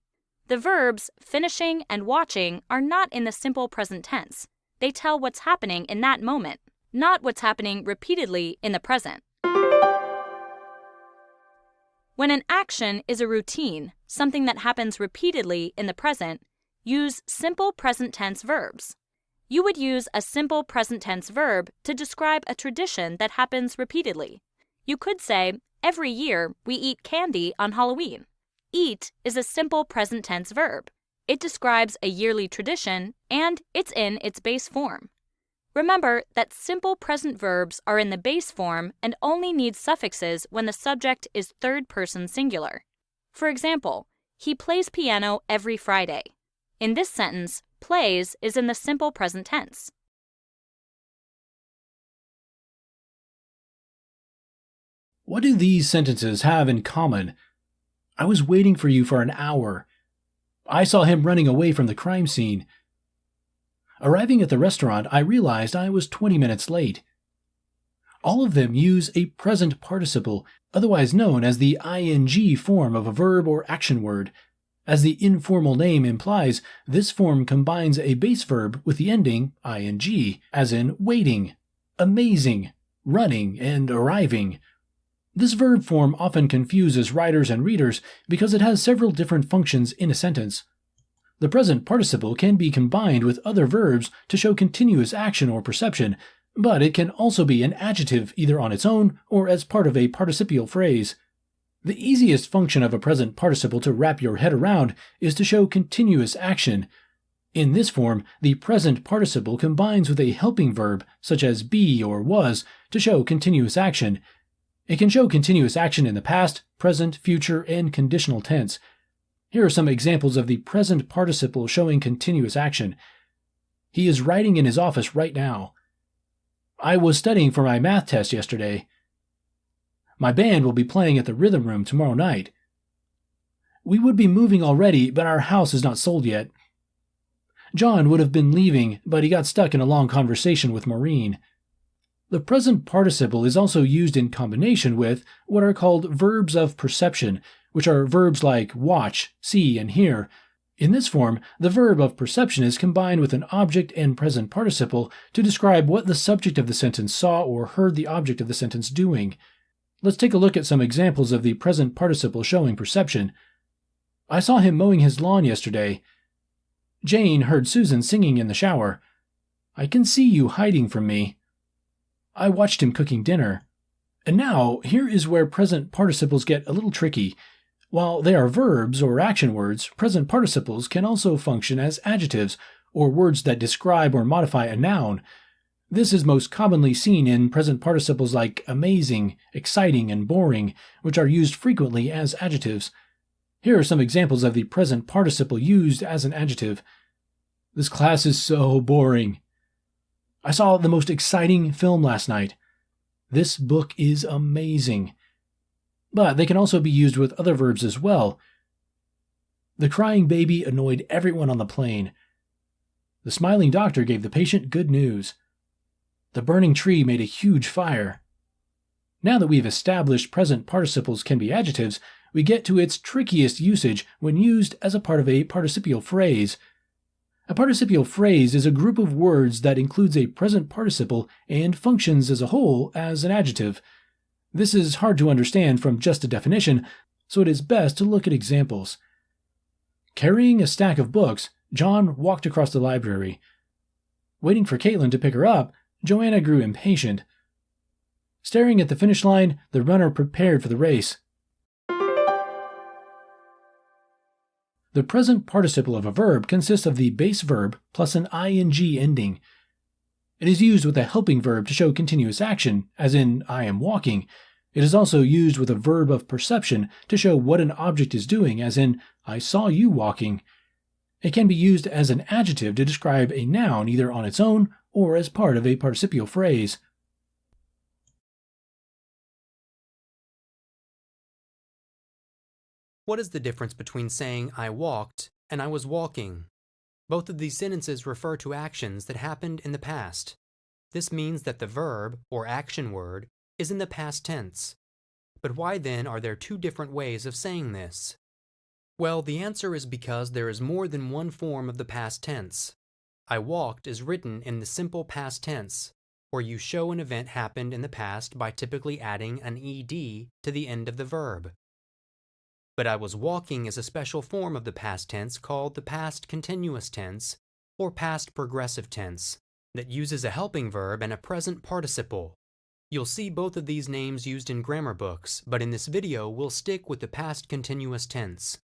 [SPEAKER 8] The verbs finishing and watching are not in the simple present tense. They tell what's happening in that moment, not what's happening repeatedly in the present. When an action is a routine, something that happens repeatedly in the present, use simple present tense verbs. You would use a simple present tense verb to describe a tradition that happens repeatedly. You could say, every year we eat candy on Halloween. Eat is a simple present tense verb. It describes a yearly tradition, and it's in its base form. Remember that simple present verbs are in the base form and only need suffixes when the subject is third person singular. For example, he plays piano every Friday. In this sentence, plays is in the simple present tense.
[SPEAKER 17] What do these sentences have in common? I was waiting for you for an hour. I saw him running away from the crime scene. Arriving at the restaurant, I realized I was 20 minutes late. All of them use a present participle, otherwise known as the ing form of a verb or action word. As the informal name implies, this form combines a base verb with the ending ing, as in waiting, amazing, running, and arriving. This verb form often confuses writers and readers because it has several different functions in a sentence. The present participle can be combined with other verbs to show continuous action or perception, but it can also be an adjective either on its own or as part of a participial phrase. The easiest function of a present participle to wrap your head around is to show continuous action. In this form, the present participle combines with a helping verb, such as be or was, to show continuous action. It can show continuous action in the past, present, future, and conditional tense. Here are some examples of the present participle showing continuous action. He is writing in his office right now. I was studying for my math test yesterday. My band will be playing at the Rhythm Room tomorrow night. We would be moving already, but our house is not sold yet. John would have been leaving, but he got stuck in a long conversation with Maureen. The present participle is also used in combination with what are called verbs of perception, which are verbs like watch, see, and hear. In this form, the verb of perception is combined with an object and present participle to describe what the subject of the sentence saw or heard the object of the sentence doing. Let's take a look at some examples of the present participle showing perception. I saw him mowing his lawn yesterday. Jane heard Susan singing in the shower. I can see you hiding from me. I watched him cooking dinner. And now, here is where present participles get a little tricky. While they are verbs or action words, present participles can also function as adjectives, or words that describe or modify a noun. This is most commonly seen in present participles like amazing, exciting, and boring, which are used frequently as adjectives. Here are some examples of the present participle used as an adjective. This class is so boring. I saw the most exciting film last night. This book is amazing. But they can also be used with other verbs as well. The crying baby annoyed everyone on the plane. The smiling doctor gave the patient good news. The burning tree made a huge fire. Now that we've established present participles can be adjectives, we get to its trickiest usage when used as a part of a participial phrase. A participial phrase is a group of words that includes a present participle and functions as a whole as an adjective. This is hard to understand from just a definition, so it is best to look at examples. Carrying a stack of books, John walked across the library. Waiting for Caitlin to pick her up, Joanna grew impatient. Staring at the finish line, the runner prepared for the race. The present participle of a verb consists of the base verb plus an ing ending. It is used with a helping verb to show continuous action, as in I am walking. It is also used with a verb of perception to show what an object is doing, as in I saw you walking. It can be used as an adjective to describe a noun either on its own or as part of a participial phrase.
[SPEAKER 15] What is the difference between saying I walked and I was walking? Both of these sentences refer to actions that happened in the past. This means that the verb, or action word, is in the past tense. But why then are there two different ways of saying this? Well, the answer is because there is more than one form of the past tense. I walked is written in the simple past tense, where you show an event happened in the past by typically adding an ed to the end of the verb. But I was walking is a special form of the past tense called the past continuous tense, or past progressive tense, that uses a helping verb and a present participle. You'll see both of these names used in grammar books, but in this video we'll stick with the past continuous tense.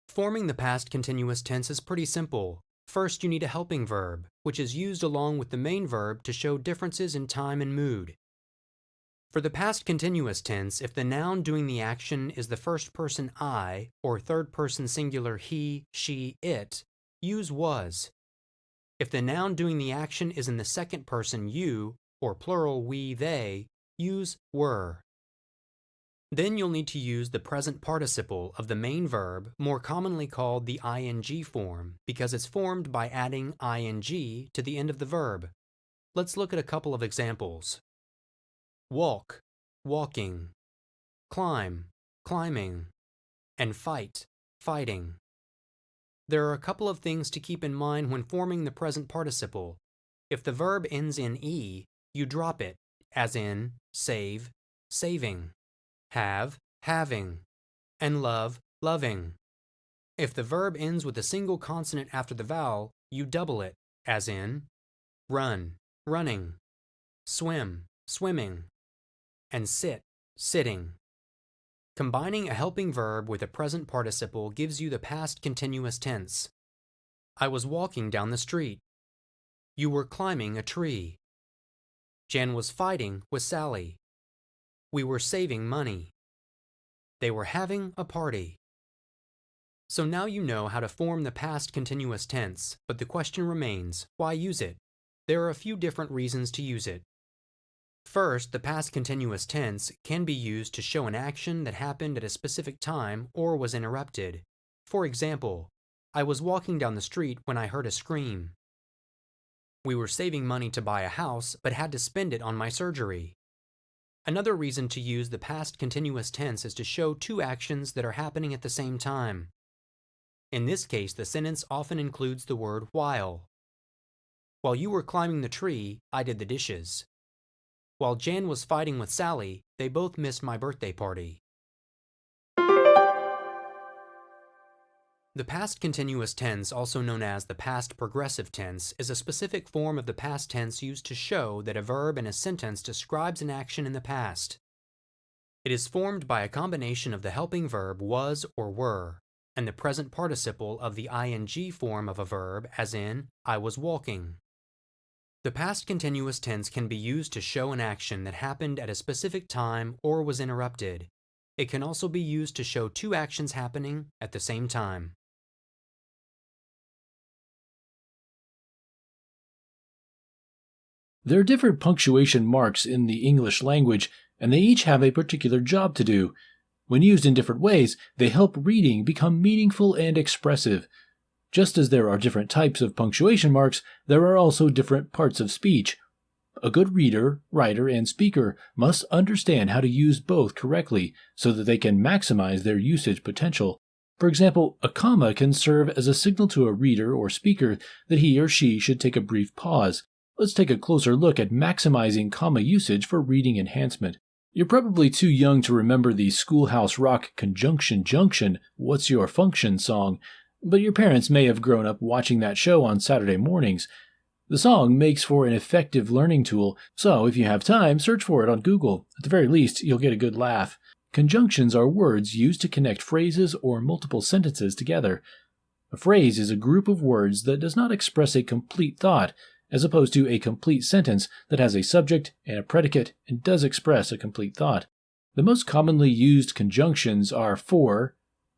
[SPEAKER 15] Forming the past continuous tense is pretty simple. First, you need a helping verb, which is used along with the main verb to show differences in time and mood. For the past continuous tense, if the noun doing the action is the first person I, or third person singular he, she, it, use was. If the noun doing the action is in the second person you, or plural we, they, use were. Then you'll need to use the present participle of the main verb, more commonly called the ing form, because it's formed by adding ing to the end of the verb. Let's look at a couple of examples. Walk, walking, climb, climbing, and fight, fighting. There are a couple of things to keep in mind when forming the present participle. If the verb ends in e, you drop it, as in save, saving, have, having, and love, loving. If the verb ends with a single consonant after the vowel, you double it, as in run, running, swim, swimming, and sit, sitting. Combining a helping verb with a present participle gives you the past continuous tense. I was walking down the street. You were climbing a tree. Jen was fighting with Sally. We were saving money. They were having a party. So now you know how to form the past continuous tense, but the question remains, why use it? There are a few different reasons to use it. First, the past continuous tense can be used to show an action that happened at a specific time or was interrupted. For example, I was walking down the street when I heard a scream. We were saving money to buy a house, but had to spend it on my surgery. Another reason to use the past continuous tense is to show two actions that are happening at the same time. In this case, the sentence often includes the word while. While you were climbing the tree, I did the dishes. While Jan was fighting with Sally, they both missed my birthday party. The past continuous tense, also known as the past progressive tense, is a specific form of the past tense used to show that a verb in a sentence describes an action in the past. It is formed by a combination of the helping verb was or were, and the present participle of the ing form of a verb, as in, I was walking. The past continuous tense can be used to show an action that happened at a specific time or was interrupted. It can also be used to show two actions happening at the same time.
[SPEAKER 17] There are different punctuation marks in the English language, and they each have a particular job to do. When used in different ways, they help reading become meaningful and expressive. Just as there are different types of punctuation marks, there are also different parts of speech. A good reader, writer, and speaker must understand how to use both correctly so that they can maximize their usage potential. For example, a comma can serve as a signal to a reader or speaker that he or she should take a brief pause. Let's take a closer look at maximizing comma usage for reading enhancement. You're probably too young to remember the Schoolhouse Rock Conjunction Junction, What's Your Function song, but your parents may have grown up watching that show on Saturday mornings. The song makes for an effective learning tool, so if you have time, search for it on Google. At the very least, you'll get a good laugh. Conjunctions are words used to connect phrases or multiple sentences together. A phrase is a group of words that does not express a complete thought, as opposed to a complete sentence that has a subject and a predicate and does express a complete thought. The most commonly used conjunctions are for,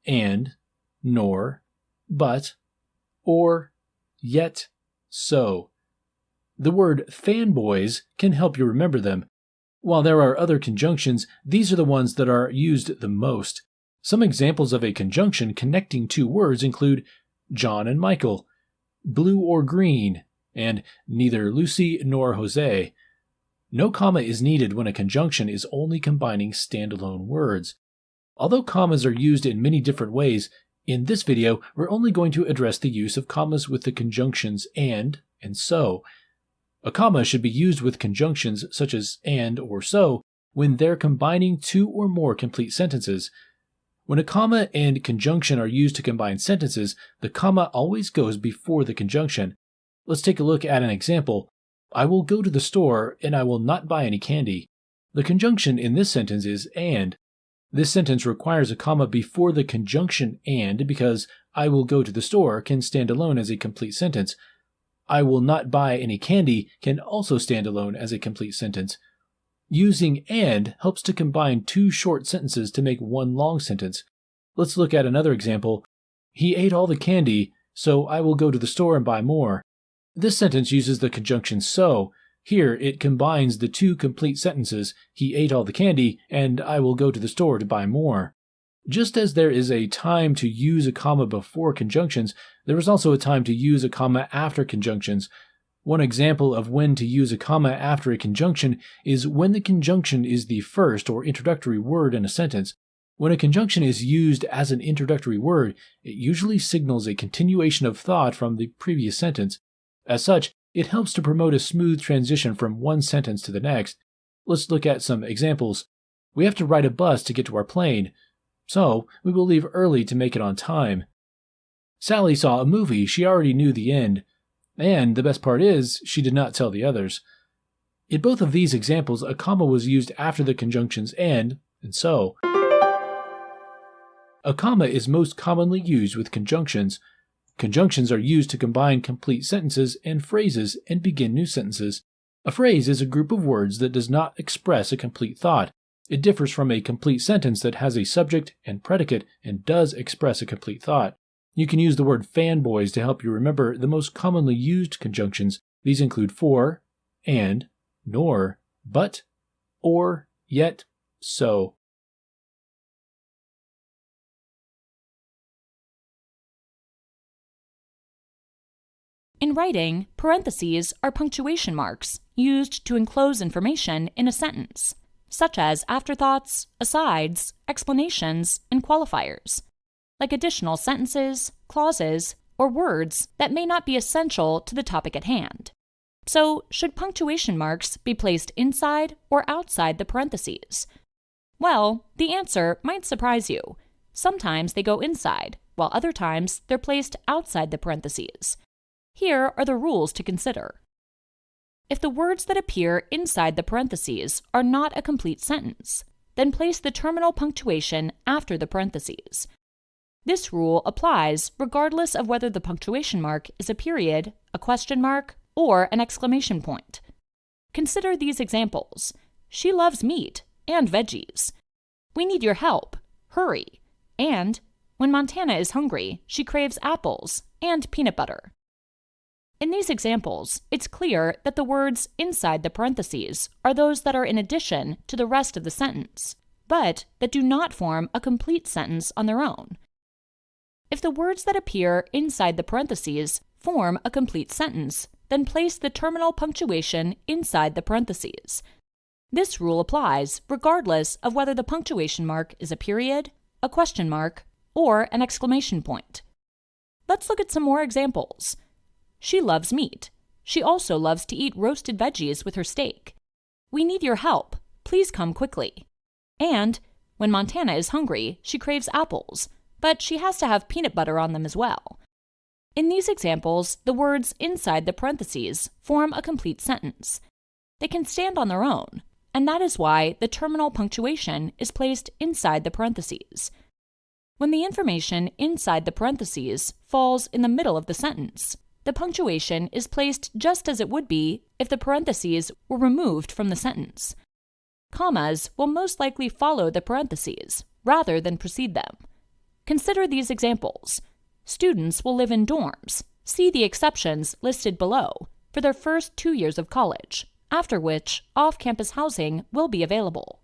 [SPEAKER 17] and, nor, but, or, yet, so. The word fanboys can help you remember them. While there are other conjunctions, these are the ones that are used the most. Some examples of a conjunction connecting two words include John and Michael, blue or green, and neither Lucy nor Jose. No comma is needed when a conjunction is only combining standalone words. Although commas are used in many different ways, in this video we're only going to address the use of commas with the conjunctions and so. A comma should be used with conjunctions such as and or so when they're combining two or more complete sentences. When a comma and conjunction are used to combine sentences, the comma always goes before the conjunction. Let's take a look at an example. I will go to the store and I will not buy any candy. The conjunction in this sentence is and. This sentence requires a comma before the conjunction and because I will go to the store can stand alone as a complete sentence. I will not buy any candy can also stand alone as a complete sentence. Using and helps to combine two short sentences to make one long sentence. Let's look at another example. He ate all the candy, so I will go to the store and buy more. This sentence uses the conjunction so. Here it combines the two complete sentences, he ate all the candy, and I will go to the store to buy more. Just as there is a time to use a comma before conjunctions, there is also a time to use a comma after conjunctions. One example of when to use a comma after a conjunction is when the conjunction is the first or introductory word in a sentence. When a conjunction is used as an introductory word, it usually signals a continuation of thought from the previous sentence. As such, it helps to promote a smooth transition from one sentence to the next. Let's look at some examples. We have to ride a bus to get to our plane, so we will leave early to make it on time. Sally saw a movie she already knew the end, and the best part is she did not tell the others. In both of these examples, a comma was used after the conjunctions and so. A comma is most commonly used with conjunctions. Conjunctions are used to combine complete sentences and phrases and begin new sentences. A phrase is a group of words that does not express a complete thought, It differs from a complete sentence that has a subject and predicate and does express a complete thought. You can use the word fanboys to help you remember the most commonly used conjunctions. These include for, and, nor, but, or, yet, so.
[SPEAKER 8] In writing, parentheses are punctuation marks used to enclose information in a sentence, such as afterthoughts, asides, explanations, and qualifiers, like additional sentences, clauses, or words that may not be essential to the topic at hand. So, should punctuation marks be placed inside or outside the parentheses? Well, the answer might surprise you. Sometimes they go inside, while other times they're placed outside the parentheses. Here are the rules to consider. If the words that appear inside the parentheses are not a complete sentence, then place the terminal punctuation after the parentheses. This rule applies regardless of whether the punctuation mark is a period, a question mark, or an exclamation point. Consider these examples. She loves meat and veggies. We need your help. Hurry. And when Montana is hungry, she craves apples and peanut butter. In these examples, it's clear that the words inside the parentheses are those that are in addition to the rest of the sentence, but that do not form a complete sentence on their own. If the words that appear inside the parentheses form a complete sentence, then place the terminal punctuation inside the parentheses. This rule applies regardless of whether the punctuation mark is a period, a question mark, or an exclamation point. Let's look at some more examples. She loves meat. She also loves to eat roasted veggies with her steak. We need your help. Please come quickly. And when Montana is hungry, she craves apples, but she has to have peanut butter on them as well. In these examples, the words inside the parentheses form a complete sentence. They can stand on their own, and that is why the terminal punctuation is placed inside the parentheses. When the information inside the parentheses falls in the middle of the sentence, the punctuation is placed just as it would be if the parentheses were removed from the sentence. Commas will most likely follow the parentheses rather than precede them. Consider these examples. Students will live in dorms. See the exceptions listed below for their first 2 years of college, after which off-campus housing will be available.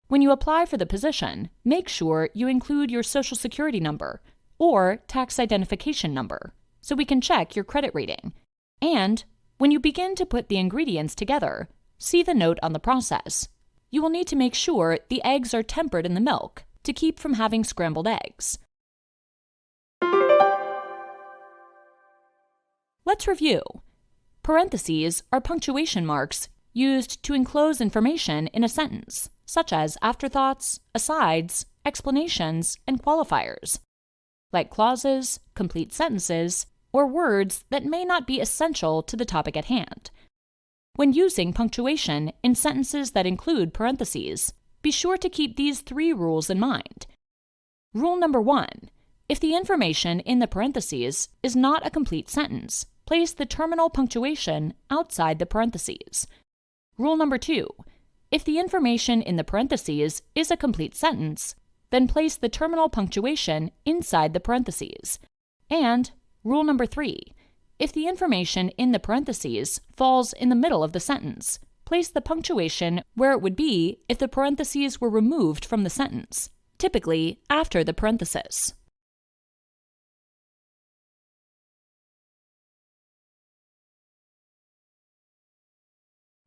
[SPEAKER 8] When you apply for the position, make sure you include your Social Security number or tax identification number so we can check your credit rating. And when you begin to put the ingredients together, see the note on the process. You will need to make sure the eggs are tempered in the milk to keep from having scrambled eggs. Let's review. Parentheses are punctuation marks used to enclose information in a sentence, such as afterthoughts, asides, explanations, and qualifiers, like clauses, complete sentences, or words that may not be essential to the topic at hand. When using punctuation in sentences that include parentheses, be sure to keep these 3 rules in mind. Rule number 1. If the information in the parentheses is not a complete sentence, place the terminal punctuation outside the parentheses. Rule number 2. If the information in the parentheses is a complete sentence, then place the terminal punctuation inside the parentheses. And rule number 3. If the information in the parentheses falls in the middle of the sentence, place the punctuation where it would be if the parentheses were removed from the sentence, typically after the parenthesis.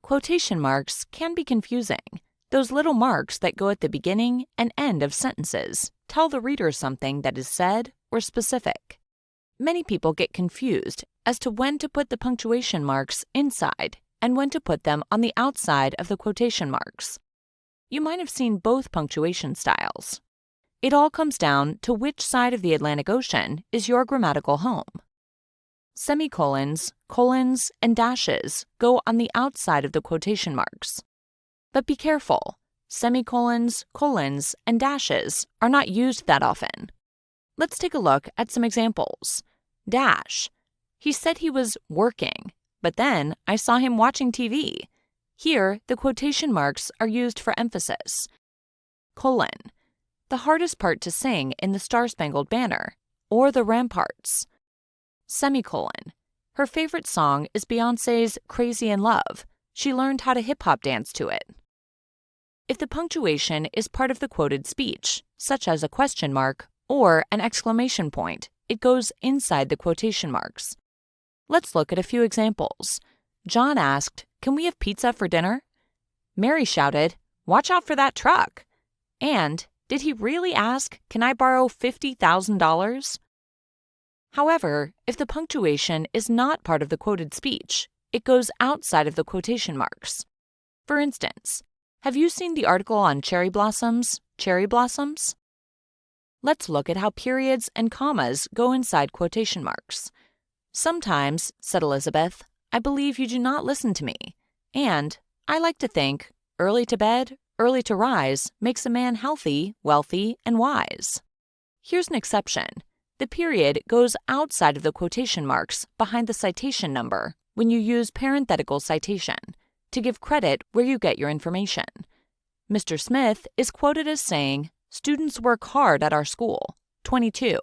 [SPEAKER 8] Quotation marks can be confusing. Those little marks that go at the beginning and end of sentences tell the reader something that is said or specific. Many people get confused as to when to put the punctuation marks inside and when to put them on the outside of the quotation marks. You might have seen both punctuation styles. It all comes down to which side of the Atlantic Ocean is your grammatical home. Semicolons, colons, and dashes go on the outside of the quotation marks. But be careful. Semicolons, colons, and dashes are not used that often. Let's take a look at some examples. Dash. He said he was working, but then I saw him watching TV. Here, the quotation marks are used for emphasis. Colon, the hardest part to sing in the Star-Spangled Banner, or the Ramparts. Semicolon, her favorite song is Beyoncé's Crazy in Love. She learned how to hip-hop dance to it. If the punctuation is part of the quoted speech, such as a question mark or an exclamation point, it goes inside the quotation marks. Let's look at a few examples. John asked, "Can we have pizza for dinner?" Mary shouted, "Watch out for that truck!" And, did he really ask, "Can I borrow $50,000? However, if the punctuation is not part of the quoted speech, it goes outside of the quotation marks. For instance, have you seen the article on cherry blossoms? Cherry blossoms? Let's look at how periods and commas go inside quotation marks. "Sometimes," said Elizabeth, "I believe you do not listen to me." And, "I like to think, early to bed, early to rise makes a man healthy, wealthy, and wise." Here's an exception. The period goes outside of the quotation marks behind the citation number when you use parenthetical citation to give credit where you get your information. Mr. Smith is quoted as saying, "Students work hard at our school, 22.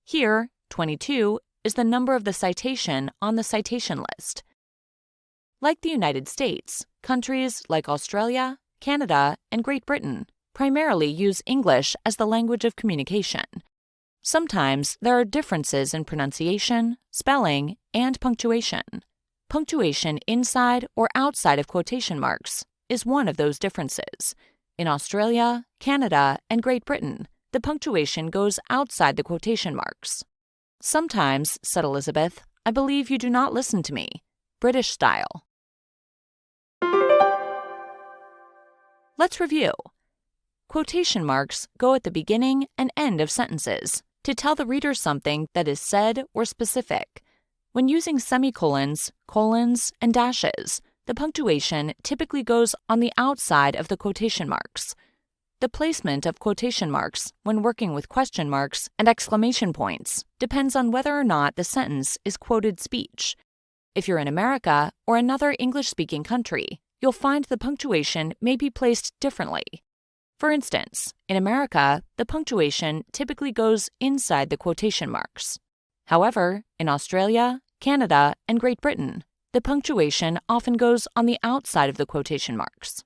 [SPEAKER 8] Here, 22 is the number of the citation on the citation list. Like the United States, countries like Australia, Canada, and Great Britain primarily use English as the language of communication. Sometimes there are differences in pronunciation, spelling, and punctuation. Punctuation inside or outside of quotation marks is one of those differences. In Australia, Canada, and Great Britain, the punctuation goes outside the quotation marks. "Sometimes," said Elizabeth, "I believe you do not listen to me." British style. Let's review. Quotation marks go at the beginning and end of sentences to tell the reader something that is said or specific. When using semicolons, colons, and dashes, the punctuation typically goes on the outside of the quotation marks. The placement of quotation marks when working with question marks and exclamation points depends on whether or not the sentence is quoted speech. If you're in America or another English-speaking country, you'll find the punctuation may be placed differently. For instance, in America, the punctuation typically goes inside the quotation marks. However, in Australia, Canada, and Great Britain, the punctuation often goes on the outside of the quotation marks.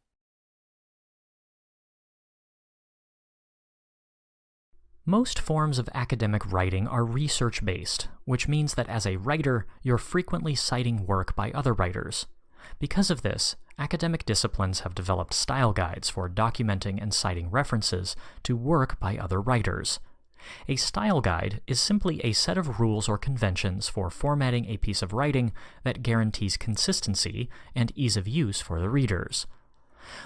[SPEAKER 5] Most forms of academic writing are research-based, which means that as a writer, you're frequently citing work by other writers. Because of this, academic disciplines have developed style guides for documenting and citing references to work by other writers. A style guide is simply a set of rules or conventions for formatting a piece of writing that guarantees consistency and ease of use for the readers.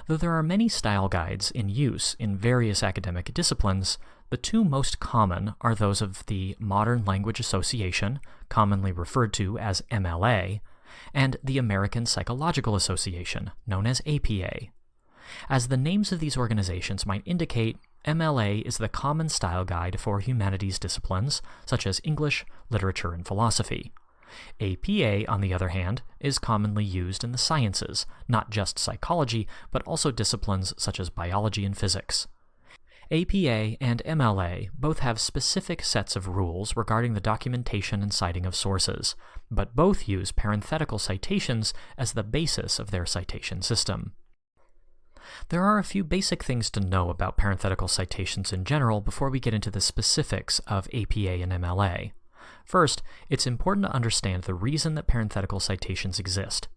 [SPEAKER 5] Though there are many style guides in use in various academic disciplines, the two most common are those of the Modern Language Association, commonly referred to as MLA, and the American Psychological Association, known as APA. As the names of these organizations might indicate, MLA is the common style guide for humanities disciplines, such as English, literature, and philosophy. APA, on the other hand, is commonly used in the sciences, not just psychology, but also disciplines such as biology and physics. APA and MLA both have specific sets of rules regarding the documentation and citing of sources, but both use parenthetical citations as the basis of their citation system. There are a few basic things to know about parenthetical citations in general before we get into the specifics of APA and MLA. First, it's important to understand the reason that parenthetical citations exist.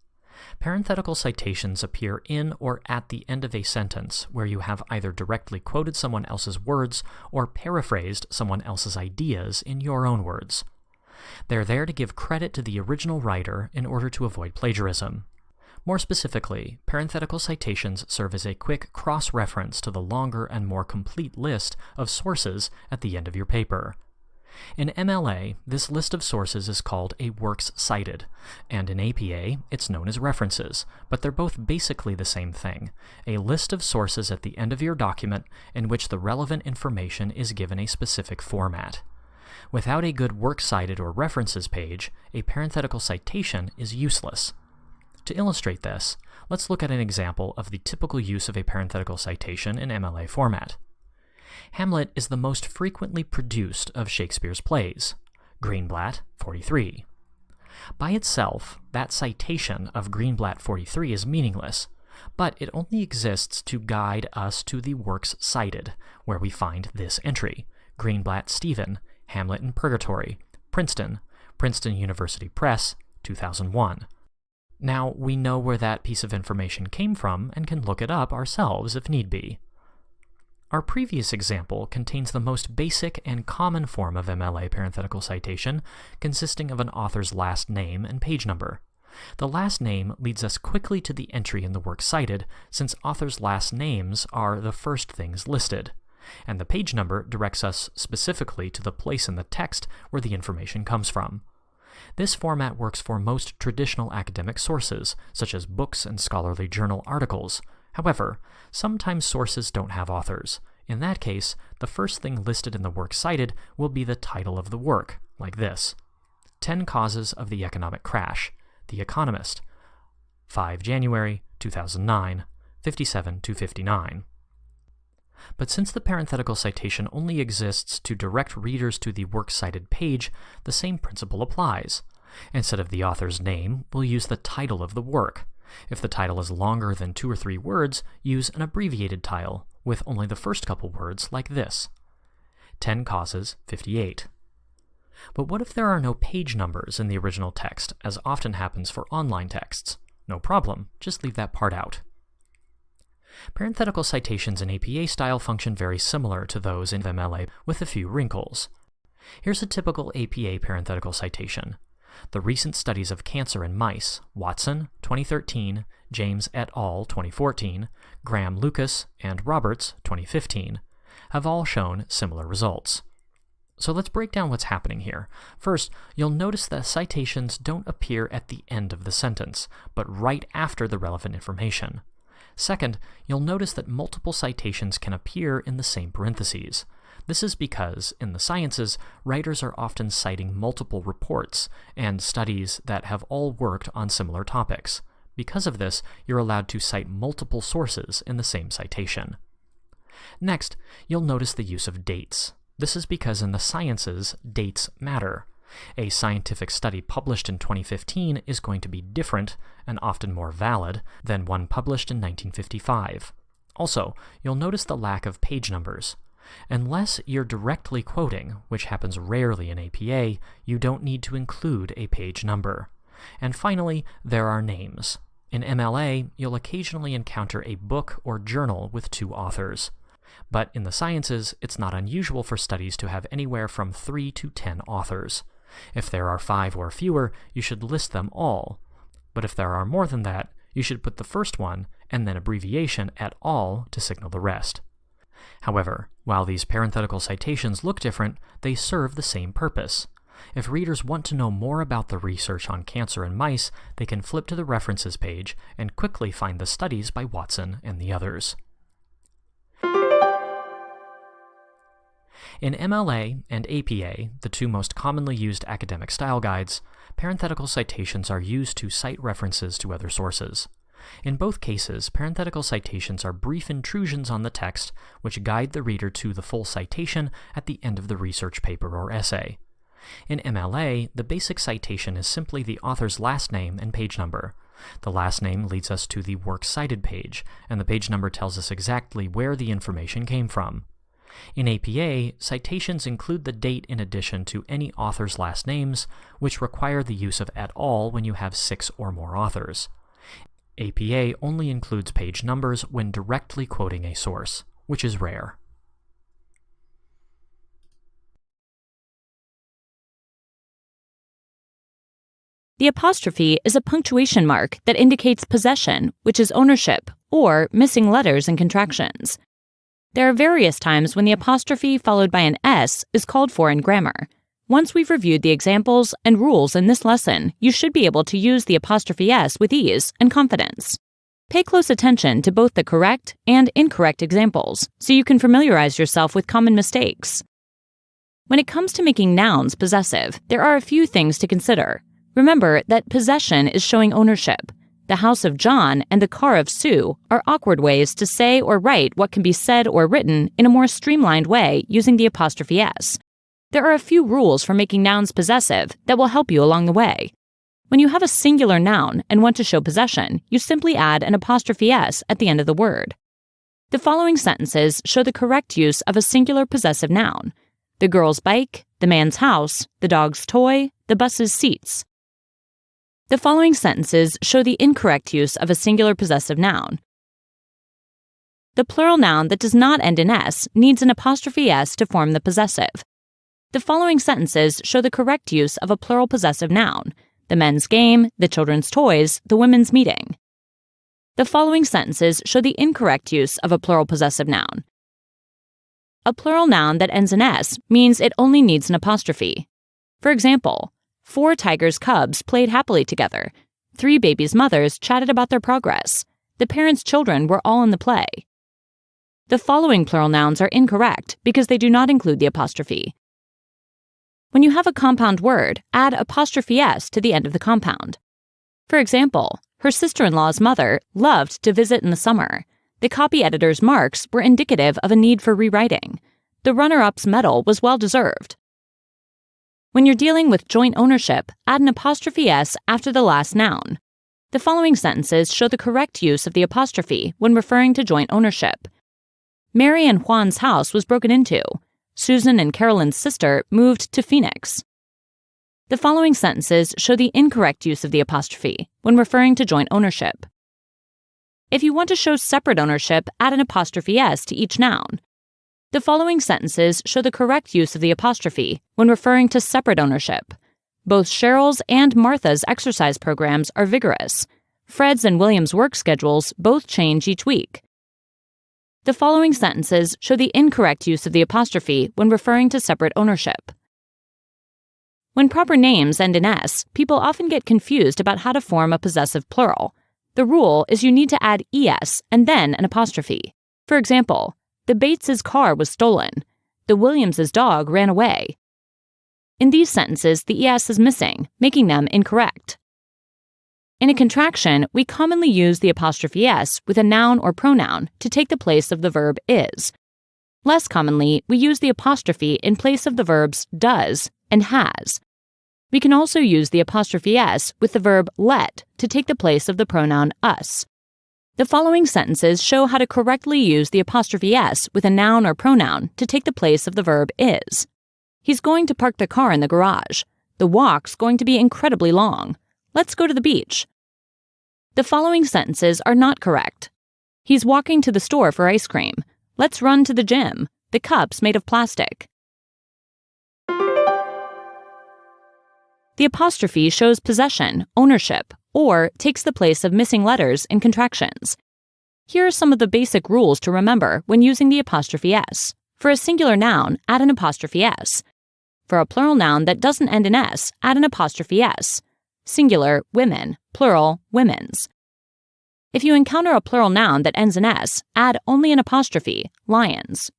[SPEAKER 5] Parenthetical citations appear in or at the end of a sentence where you have either directly quoted someone else's words or paraphrased someone else's ideas in your own words. They're there to give credit to the original writer in order to avoid plagiarism. More specifically, parenthetical citations serve as a quick cross-reference to the longer and more complete list of sources at the end of your paper. In MLA, this list of sources is called a works cited, and in APA, it's known as references, but they're both basically the same thing, a list of sources at the end of your document in which the relevant information is given a specific format. Without a good works cited or references page, a parenthetical citation is useless. To illustrate this, let's look at an example of the typical use of a parenthetical citation in MLA format. Hamlet is the most frequently produced of Shakespeare's plays. Greenblatt, 43. By itself, that citation of Greenblatt 43 is meaningless, but it only exists to guide us to the works cited, where we find this entry: Greenblatt Stephen, Hamlet in Purgatory, Princeton, Princeton University Press, 2001. Now, we know where that piece of information came from and can look it up ourselves if need be. Our previous example contains the most basic and common form of MLA parenthetical citation, consisting of an author's last name and page number. The last name leads us quickly to the entry in the work cited, since authors' last names are the first things listed, and the page number directs us specifically to the place in the text where the information comes from. This format works for most traditional academic sources, such as books and scholarly journal articles. However, sometimes sources don't have authors. In that case, the first thing listed in the work cited will be the title of the work, like this: 10 Causes of the Economic Crash, The Economist, 5 January 2009, 57-59. But since the parenthetical citation only exists to direct readers to the works cited page, the same principle applies. Instead of the author's name, we'll use the title of the work. If the title is longer than 2 or 3 words, use an abbreviated title, with only the first couple words, like this: 10 Causes, 58. But what if there are no page numbers in the original text, as often happens for online texts? No problem, just leave that part out. Parenthetical citations in APA style function very similar to those in MLA, with a few wrinkles. Here's a typical APA parenthetical citation: The recent studies of cancer in mice, Watson, 2013, James et al., 2014, Graham Lucas, and Roberts, 2015, have all shown similar results. So let's break down what's happening here. First, you'll notice that citations don't appear at the end of the sentence, but right after the relevant information. Second, you'll notice that multiple citations can appear in the same parentheses. This is because, in the sciences, writers are often citing multiple reports and studies that have all worked on similar topics. Because of this, you're allowed to cite multiple sources in the same citation. Next, you'll notice the use of dates. This is because in the sciences, dates matter. A scientific study published in 2015 is going to be different, and often more valid, than one published in 1955. Also, you'll notice the lack of page numbers. Unless you're directly quoting, which happens rarely in APA, you don't need to include a page number. And finally, there are names. In MLA, you'll occasionally encounter a book or journal with 2 authors. But in the sciences, it's not unusual for studies to have anywhere from 3 to 10 authors. If there are 5 or fewer, you should list them all. But if there are more than that, you should put the first one and then abbreviation et al. To signal the rest. However, while these parenthetical citations look different, they serve the same purpose. If readers want to know more about the research on cancer in mice, they can flip to the references page and quickly find the studies by Watson and the others. In MLA and APA, the 2 most commonly used academic style guides, parenthetical citations are used to cite references to other sources. In both cases, parenthetical citations are brief intrusions on the text which guide the reader to the full citation at the end of the research paper or essay. In MLA, the basic citation is simply the author's last name and page number. The last name leads us to the works cited page, and the page number tells us exactly where the information came from. In APA, citations include the date in addition to any author's last names, which require the use of et al. When you have 6 or more authors. APA only includes page numbers when directly quoting a source, which is rare.
[SPEAKER 8] The apostrophe is a punctuation mark that indicates possession, which is ownership, or missing letters and contractions. There are various times when the apostrophe followed by an S is called for in grammar. Once we've reviewed the examples and rules in this lesson, you should be able to use the apostrophe S with ease and confidence. Pay close attention to both the correct and incorrect examples so you can familiarize yourself with common mistakes. When it comes to making nouns possessive, there are a few things to consider. Remember that possession is showing ownership. The house of John and the car of Sue are awkward ways to say or write what can be said or written in a more streamlined way using the apostrophe s. There are a few rules for making nouns possessive that will help you along the way. When you have a singular noun and want to show possession, you simply add an apostrophe s at the end of the word. The following sentences show the correct use of a singular possessive noun: the girl's bike, the man's house, the dog's toy, the bus's seats. The following sentences show the incorrect use of a singular possessive noun. The plural noun that does not end in s needs an apostrophe s to form the possessive. The following sentences show the correct use of a plural possessive noun: the men's game, the children's toys, the women's meeting. The following sentences show the incorrect use of a plural possessive noun. A plural noun that ends in s means it only needs an apostrophe. For example, 4 tigers' cubs played happily together. 3 babies' mothers chatted about their progress. The parents' children were all in the play. The following plural nouns are incorrect because they do not include the apostrophe. When you have a compound word, add apostrophe s to the end of the compound. For example, her sister-in-law's mother loved to visit in the summer. The copy editor's marks were indicative of a need for rewriting. The runner-up's medal was well-deserved. When you're dealing with joint ownership, add an apostrophe s after the last noun. The following sentences show the correct use of the apostrophe when referring to joint ownership. Mary and Juan's house was broken into. Susan and Carolyn's sister moved to Phoenix. The following sentences show the incorrect use of the apostrophe when referring to joint ownership. If you want to show separate ownership, add an apostrophe s to each noun. The following sentences show the correct use of the apostrophe when referring to separate ownership. Both Cheryl's and Martha's exercise programs are vigorous. Fred's and William's work schedules both change each week. The following sentences show the incorrect use of the apostrophe when referring to separate ownership. When proper names end in s, people often get confused about how to form a possessive plural. The rule is you need to add es and then an apostrophe. For example, the Bates' car was stolen. The Williams' dog ran away. In these sentences, the es is missing, making them incorrect. In a contraction, we commonly use the apostrophe s with a noun or pronoun to take the place of the verb is. Less commonly, we use the apostrophe in place of the verbs does and has. We can also use the apostrophe s with the verb let to take the place of the pronoun us. The following sentences show how to correctly use the apostrophe s with a noun or pronoun to take the place of the verb is. He's going to park the car in the garage. The walk's going to be incredibly long. Let's go to the beach. The following sentences are not correct. He's walking to the store for ice cream. Let's run to the gym. The cup's made of plastic. The apostrophe shows possession, ownership, or takes the place of missing letters in contractions. Here are some of the basic rules to remember when using the apostrophe s. For a singular noun, add an apostrophe s. For a plural noun that doesn't end in s, add an apostrophe s. Singular, women. Plural, women's. If you encounter a plural noun that ends in s, add only an apostrophe, lions.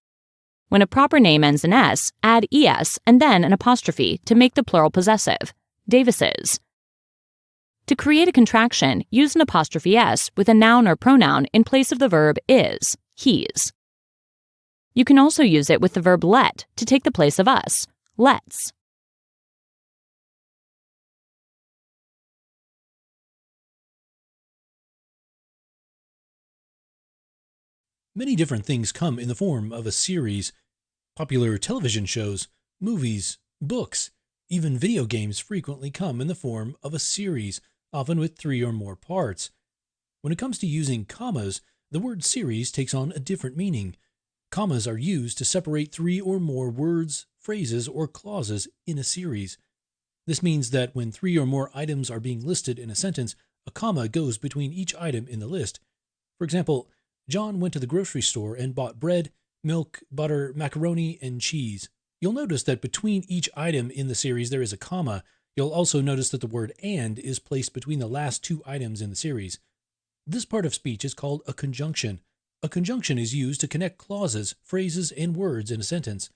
[SPEAKER 8] When a proper name ends in s, add es and then an apostrophe to make the plural possessive, Davis's. To create a contraction, use an apostrophe s with a noun or pronoun in place of the verb is, he's. You can also use it with the verb let to take the place of us, let's.
[SPEAKER 17] Many different things come in the form of a series. Popular television shows, movies, books, even video games frequently come in the form of a series, often with 3 or more parts. When it comes to using commas, the word series takes on a different meaning. Commas are used to separate 3 or more words, phrases, or clauses in a series. This means that when 3 or more items are being listed in a sentence, a comma goes between each item in the list. For example, John went to the grocery store and bought bread, milk, butter, macaroni, and cheese. You'll notice that between each item in the series there is a comma. You'll also notice that the word and is placed between the last 2 items in the series. This part of speech is called a conjunction. A conjunction is used to connect clauses, phrases, and words in a sentence.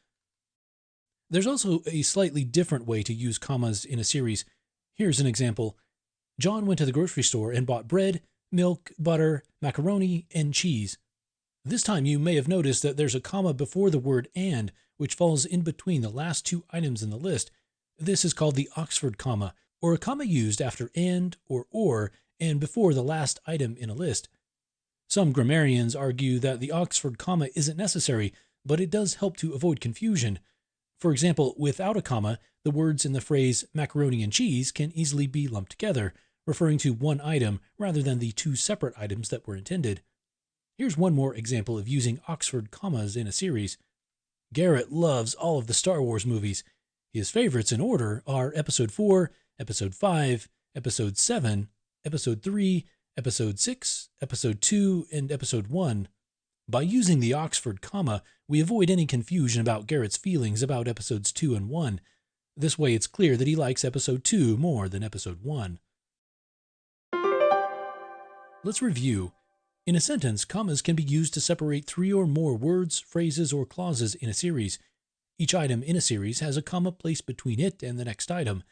[SPEAKER 17] There's also a slightly different way to use commas in a series. Here's an example. John went to the grocery store and bought bread, milk, butter, macaroni, and cheese. This time you may have noticed that there's a comma before the word and, which falls in between the last two items in the list. This is called the Oxford comma, or a comma used after and or and before the last item in a list. Some grammarians argue that the Oxford comma isn't necessary, but it does help to avoid confusion. For example, without a comma, the words in the phrase macaroni and cheese can easily be lumped together, referring to one item rather than the two separate items that were intended. Here's one more example of using Oxford commas in a series. Garrett loves all of the Star Wars movies. His favorites in order are Episode 4, Episode 5, Episode 7, Episode 3, Episode 6, Episode 2, and Episode 1. By using the Oxford comma, we avoid any confusion about Garrett's feelings about Episodes 2 and 1. This way it's clear that he likes Episode 2 more than Episode 1. Let's review. In a sentence, commas can be used to separate three or more words, phrases, or clauses in a series. Each item in a series has a comma placed between it and the next item.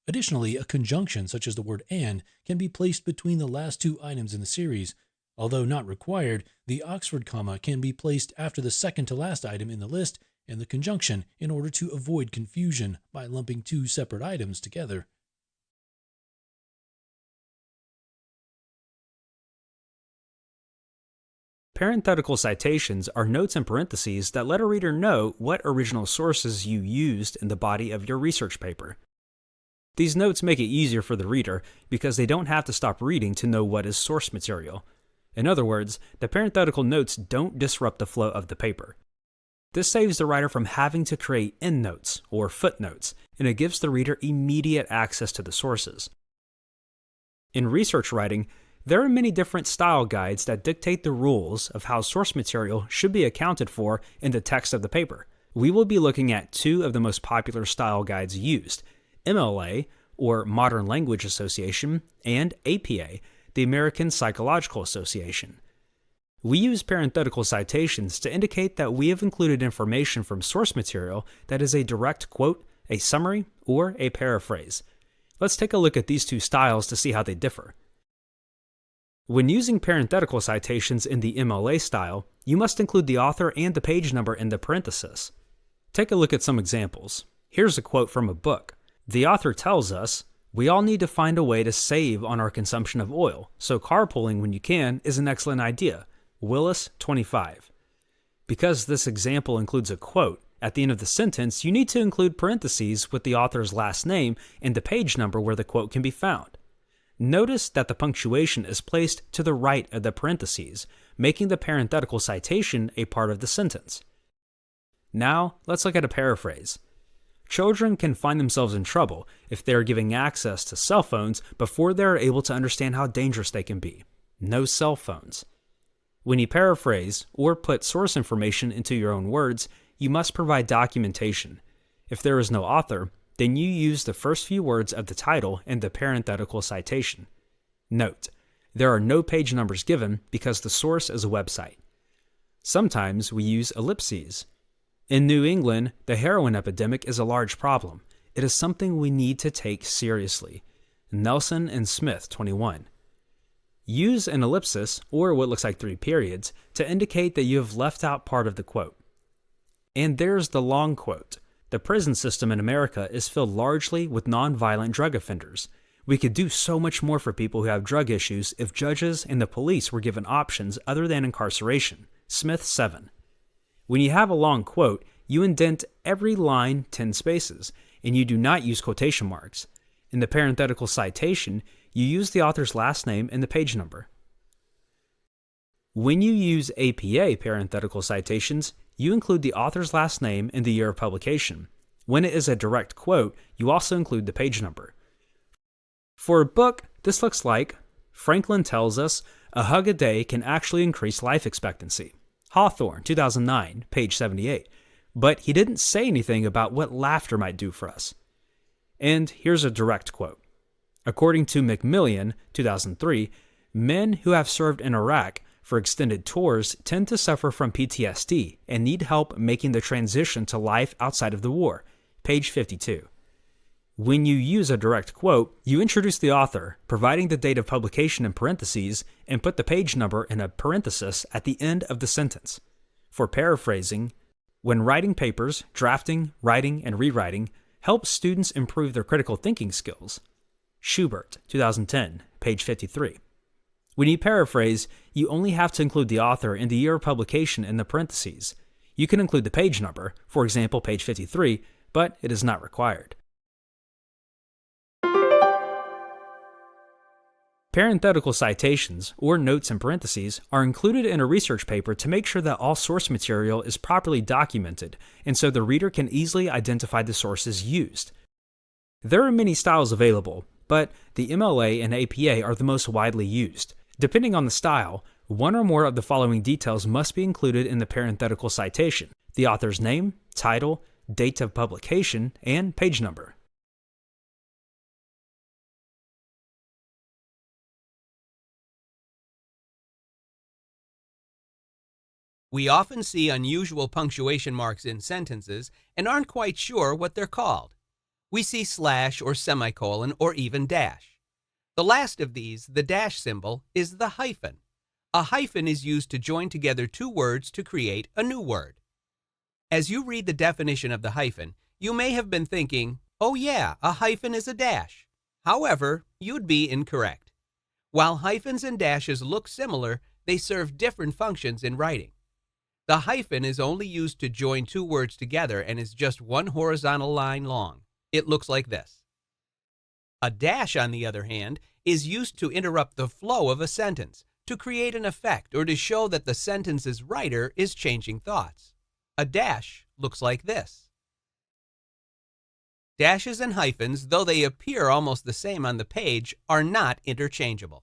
[SPEAKER 17] Additionally, a conjunction, such as the word and, can be placed between the last two items in the series. Although not required, the Oxford comma can be placed after the second to last item in the list and the conjunction in order to avoid confusion by lumping two separate items together.
[SPEAKER 20] Parenthetical citations are notes in parentheses that let a reader know what original sources you used in the body of your research paper. These notes make it easier for the reader because they don't have to stop reading to know what is source material. In other words, the parenthetical notes don't disrupt the flow of the paper. This saves the writer from having to create endnotes or footnotes, and it gives the reader immediate access to the sources. In research writing, there are many different style guides that dictate the rules of how source material should be accounted for in the text of the paper. We will be looking at two of the most popular style guides used, MLA, or Modern Language Association, and APA, the American Psychological Association. We use parenthetical citations to indicate that we have included information from source material that is a direct quote, a summary, or a paraphrase. Let's take a look at these two styles to see how they differ. When using parenthetical citations in the MLA style, you must include the author and the page number in the parenthesis. Take a look at some examples. Here's a quote from a book. The author tells us, "We all need to find a way to save on our consumption of oil, so carpooling when you can is an excellent idea. Willis, 25. Because this example includes a quote, at the end of the sentence you need to include parentheses with the author's last name and the page number where the quote can be found. Notice that the punctuation is placed to the right of the parentheses, making the parenthetical citation a part of the sentence. Now, let's look at a paraphrase. Children can find themselves in trouble if they are giving access to cell phones before they are able to understand how dangerous they can be. No cell phones. When you paraphrase or put source information into your own words, you must provide documentation. If there is no author, then you use the first few words of the title and the parenthetical citation. Note, there are no page numbers given because the source is a website. Sometimes we use ellipses. In New England, the heroin epidemic is a large problem. It is something we need to take seriously. Nelson and Smith, 21. Use an ellipsis, or what looks like 3 periods, to indicate that you have left out part of the quote. And there's the long quote. The prison system in America is filled largely with nonviolent drug offenders. We could do so much more for people who have drug issues if judges and the police were given options other than incarceration. Smith, 7. When you have a long quote, you indent every line 10 spaces, and you do not use quotation marks. In the parenthetical citation, you use the author's last name and the page number. When you use APA parenthetical citations, you include the author's last name and the year of publication. When it is a direct quote, you also include the page number. For a book, this looks like, Franklin tells us, a hug a day can actually increase life expectancy. Hawthorne, 2009, page 78. But he didn't say anything about what laughter might do for us. And here's a direct quote. According to Macmillan, 2003, men who have served in Iraq for extended tours tend to suffer from PTSD and need help making the transition to life outside of the war. Page 52. When you use a direct quote, you introduce the author, providing the date of publication in parentheses, and put the page number in a parenthesis at the end of the sentence. For paraphrasing, when writing papers, drafting, writing, and rewriting helps students improve their critical thinking skills. Schubert, 2010, page 53. When you paraphrase, you only have to include the author and the year of publication in the parentheses. You can include the page number, for example, page 53, but it is not required. Parenthetical citations, or notes in parentheses, are included in a research paper to make sure that all source material is properly documented, and so the reader can easily identify the sources used. There are many styles available, but the MLA and APA are the most widely used. Depending on the style, one or more of the following details must be included in the parenthetical citation: the author's name, title, date of publication, and page number.
[SPEAKER 18] We often see unusual punctuation marks in sentences and aren't quite sure what they're called. We see slash or semicolon or even dash. The last of these, the dash symbol, is the hyphen. A hyphen is used to join together two words to create a new word. As you read the definition of the hyphen, you may have been thinking, oh yeah, a hyphen is a dash. However, you'd be incorrect. While hyphens and dashes look similar, they serve different functions in writing. The hyphen is only used to join two words together and is just one horizontal line long. It looks like this. A dash, on the other hand, is used to interrupt the flow of a sentence, to create an effect, or to show that the sentence's writer is changing thoughts. A dash looks like this. Dashes and hyphens, though they appear almost the same on the page, are not interchangeable.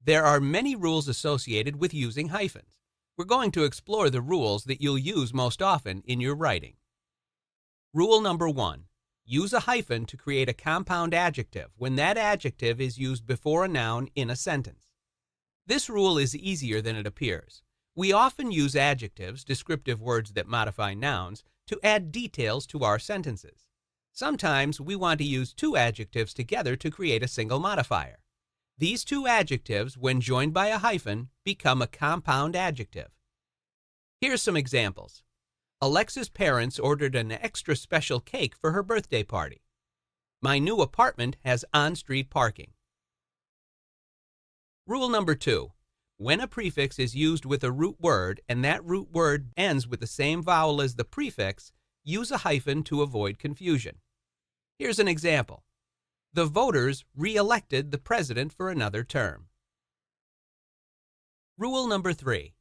[SPEAKER 18] There are many rules associated with using hyphens. We're going to explore the rules that you'll use most often in your writing. Rule number 1. Use a hyphen to create a compound adjective when that adjective is used before a noun in a sentence. This rule is easier than it appears. We often use adjectives, descriptive words that modify nouns, to add details to our sentences. Sometimes we want to use two adjectives together to create a single modifier. These two adjectives, when joined by a hyphen, become a compound adjective. Here's some examples. Alexa's parents ordered an extra special cake for her birthday party. My new apartment has on-street parking. Rule number 2. When a prefix is used with a root word and that root word ends with the same vowel as the prefix, use a hyphen to avoid confusion. Here's an example. The voters re-elected the president for another term. Rule number 3.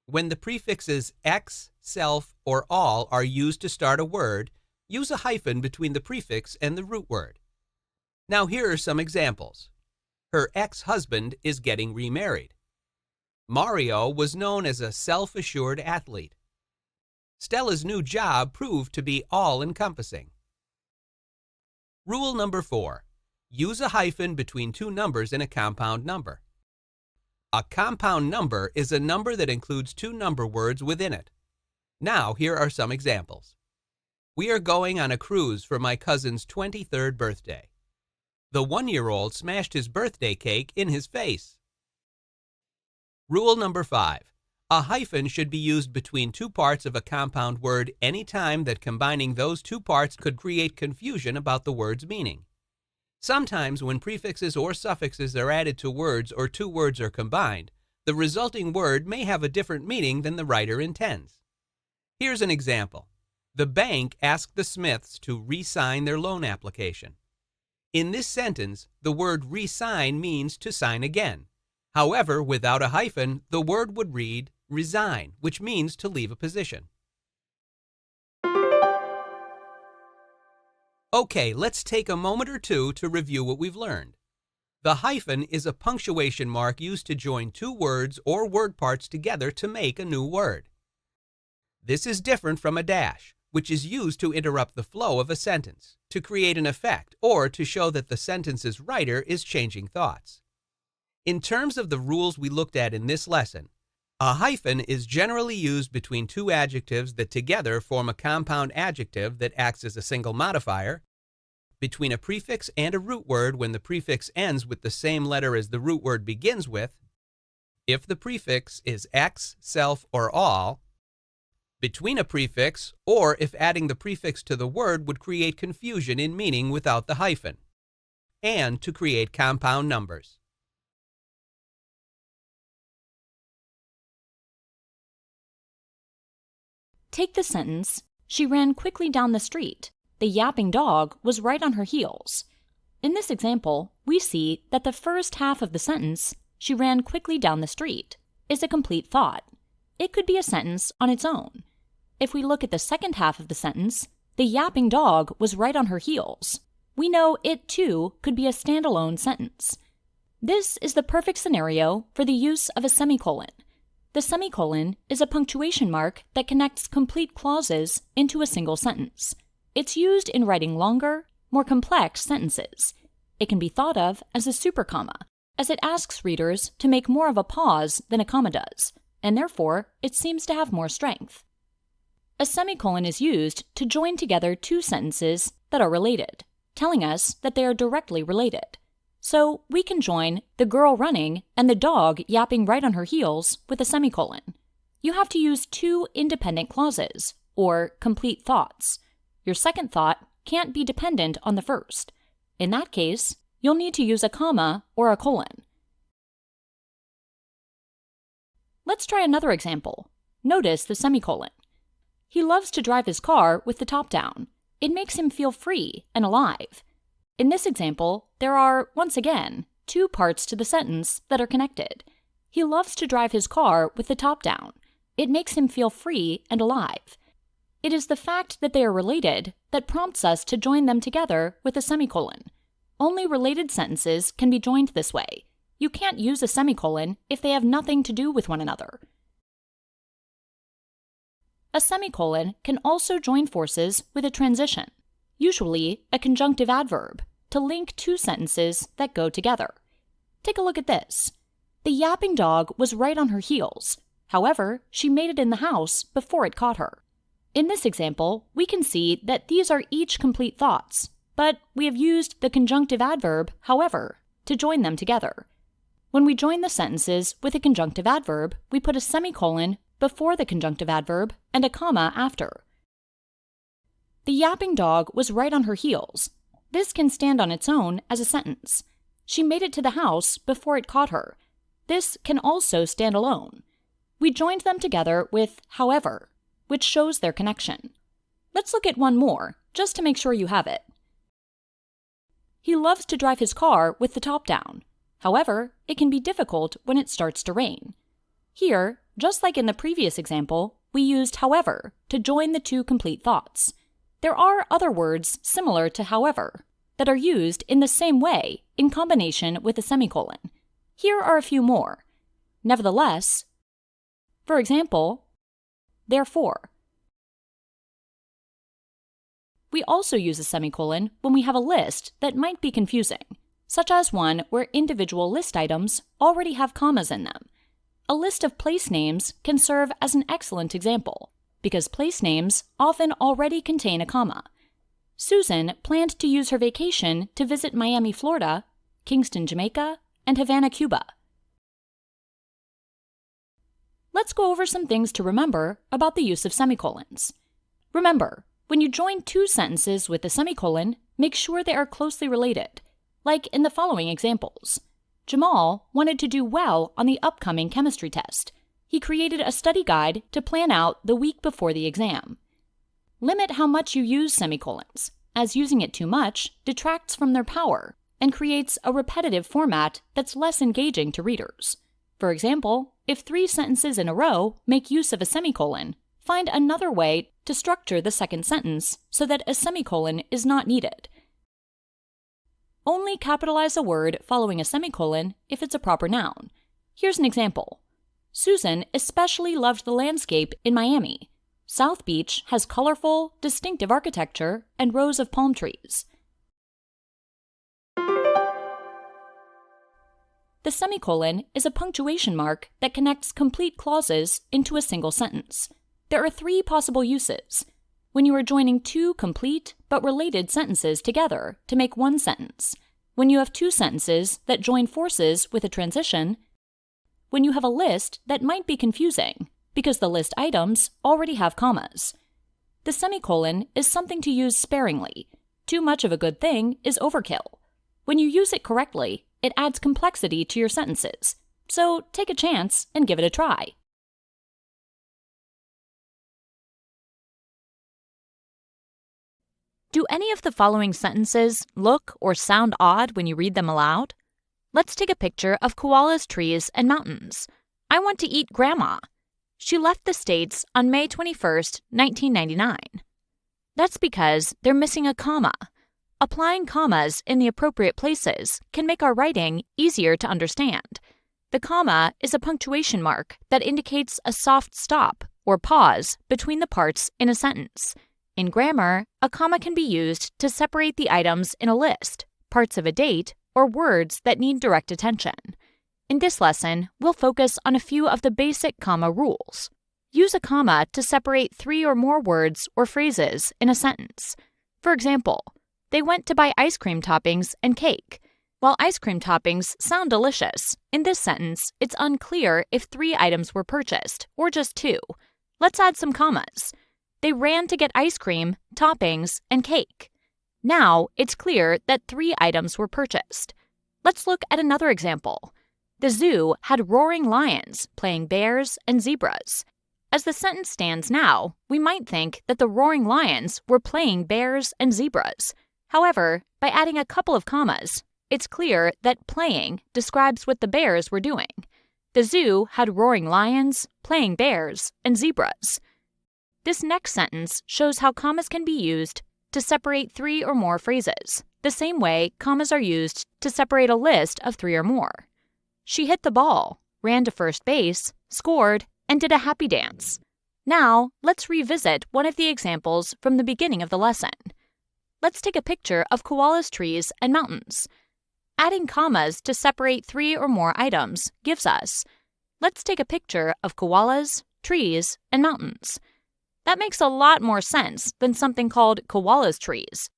[SPEAKER 18] When the prefixes x, self, or all are used to start a word, use a hyphen between the prefix and the root word. Now here are some examples. Her ex-husband is getting remarried. Mario was known as a self-assured athlete. Stella's new job proved to be all-encompassing. Rule number 4. Use a hyphen between two numbers in a compound number. A compound number is a number that includes two number words within it. Now, here are some examples. We are going on a cruise for my cousin's 23rd birthday. The 1-year-old smashed his birthday cake in his face. Rule number 5. A hyphen should be used between two parts of a compound word any time that combining those two parts could create confusion about the word's meaning. Sometimes when prefixes or suffixes are added to words or two words are combined, the resulting word may have a different meaning than the writer intends. Here's an example. The bank asked the Smiths to re-sign their loan application. In this sentence, the word re-sign means to sign again. However, without a hyphen, the word would read resign, which means to leave a position. Okay, let's take a moment or two to review what we've learned. The hyphen is a punctuation mark used to join two words or word parts together to make a new word. This is different from a dash, which is used to interrupt the flow of a sentence, to create an effect, or to show that the sentence's writer is changing thoughts. In terms of the rules we looked at in this lesson, A hyphen is generally used between two adjectives that together form a compound adjective that acts as a single modifier, between a prefix and a root word when the prefix ends with the same letter as the root word begins with, if the prefix is x, self, or all, between a prefix, or if adding the prefix to the word would create confusion in meaning without the hyphen, and to create compound numbers.
[SPEAKER 8] Take the sentence, "She ran quickly down the street. The yapping dog was right on her heels." In this example, we see that the first half of the sentence, "She ran quickly down the street," is a complete thought. It could be a sentence on its own. If we look at the second half of the sentence, "The yapping dog was right on her heels," we know it too could be a standalone sentence. This is the perfect scenario for the use of a semicolon. The semicolon is a punctuation mark that connects complete clauses into a single sentence. It's used in writing longer, more complex sentences. It can be thought of as a supercomma, as it asks readers to make more of a pause than a comma does, and therefore it seems to have more strength. A semicolon is used to join together two sentences that are related, telling us that they are directly related. So we can join "the girl running" and "the dog yapping right on her heels" with a semicolon. You have to use two independent clauses, or complete thoughts. Your second thought can't be dependent on the first. In that case, you'll need to use a comma or a colon. Let's try another example. Notice the semicolon. He loves to drive his car with the top down. It makes him feel free and alive. In this example, there are, once again, two parts to the sentence that are connected. He loves to drive his car with the top down. It makes him feel free and alive. It is the fact that they are related that prompts us to join them together with a semicolon. Only related sentences can be joined this way. You can't use a semicolon if they have nothing to do with one another. A semicolon can also join forces with a transition, usually a conjunctive adverb, to link two sentences that go together. Take a look at this. The yapping dog was right on her heels. However, she made it in the house before it caught her. In this example, we can see that these are each complete thoughts, but we have used the conjunctive adverb, however, to join them together. When we join the sentences with a conjunctive adverb, we put a semicolon before the conjunctive adverb and a comma after. The yapping dog was right on her heels. This can stand on its own as a sentence. She made it to the house before it caught her. This can also stand alone. We joined them together with however, which shows their connection. Let's look at one more, just to make sure you have it. He loves to drive his car with the top down. However, it can be difficult when it starts to rain. Here, just like in the previous example, we used however to join the two complete thoughts. There are other words similar to however that are used in the same way in combination with a semicolon. Here are a few more. Nevertheless, for example, therefore. We also use a semicolon when we have a list that might be confusing, such as one where individual list items already have commas in them. A list of place names can serve as an excellent example, because place names often already contain a comma. Susan planned to use her vacation to visit Miami, Florida, Kingston, Jamaica, and Havana, Cuba. Let's go over some things to remember about the use of semicolons. Remember, when you join two sentences with a semicolon, make sure they are closely related, like in the following examples. Jamal wanted to do well on the upcoming chemistry test. He created a study guide to plan out the week before the exam. Limit how much you use semicolons, as using it too much detracts from their power and creates a repetitive format that's less engaging to readers. For example, if 3 sentences in a row make use of a semicolon, find another way to structure the second sentence so that a semicolon is not needed. Only capitalize a word following a semicolon if it's a proper noun. Here's an example. Susan especially loved the landscape in Miami. South Beach has colorful, distinctive architecture and rows of palm trees. The semicolon is a punctuation mark that connects complete clauses into a single sentence. There are 3 possible uses. When you are joining 2 complete but related sentences together to make one sentence, when you have 2 sentences that join forces with a transition, when you have a list that might be confusing because the list items already have commas. The semicolon is something to use sparingly. Too much of a good thing is overkill. When you use it correctly, it adds complexity to your sentences. So take a chance and give it a try. Do any of the following sentences look or sound odd when you read them aloud? Let's take a picture of koalas, trees, and mountains. I want to eat Grandma. She left the States on May 21st, 1999. That's because they're missing a comma. Applying commas in the appropriate places can make our writing easier to understand. The comma is a punctuation mark that indicates a soft stop or pause between the parts in a sentence. In grammar, a comma can be used to separate the items in a list, parts of a date, or words that need direct attention. In this lesson, we'll focus on a few of the basic comma rules. Use a comma to separate 3 or more words or phrases in a sentence. For example, they went to buy ice cream toppings and cake. While ice cream toppings sound delicious, in this sentence, it's unclear if 3 items were purchased, or just 2. Let's add some commas. They ran to get ice cream, toppings, and cake. Now, it's clear that 3 items were purchased. Let's look at another example. The zoo had roaring lions playing bears and zebras. As the sentence stands now, we might think that the roaring lions were playing bears and zebras. However, by adding a couple of commas, it's clear that playing describes what the bears were doing. The zoo had roaring lions, playing bears, and zebras. This next sentence shows how commas can be used to separate 3 or more phrases, the same way commas are used to separate a list of 3 or more. She hit the ball, ran to first base, scored, and did a happy dance. Now, let's revisit one of the examples from the beginning of the lesson. Let's take a picture of koalas, trees, and mountains. Adding commas to separate 3 or more items gives us, let's take a picture of koalas, trees, and mountains. That makes a lot more sense than something called koalas trees.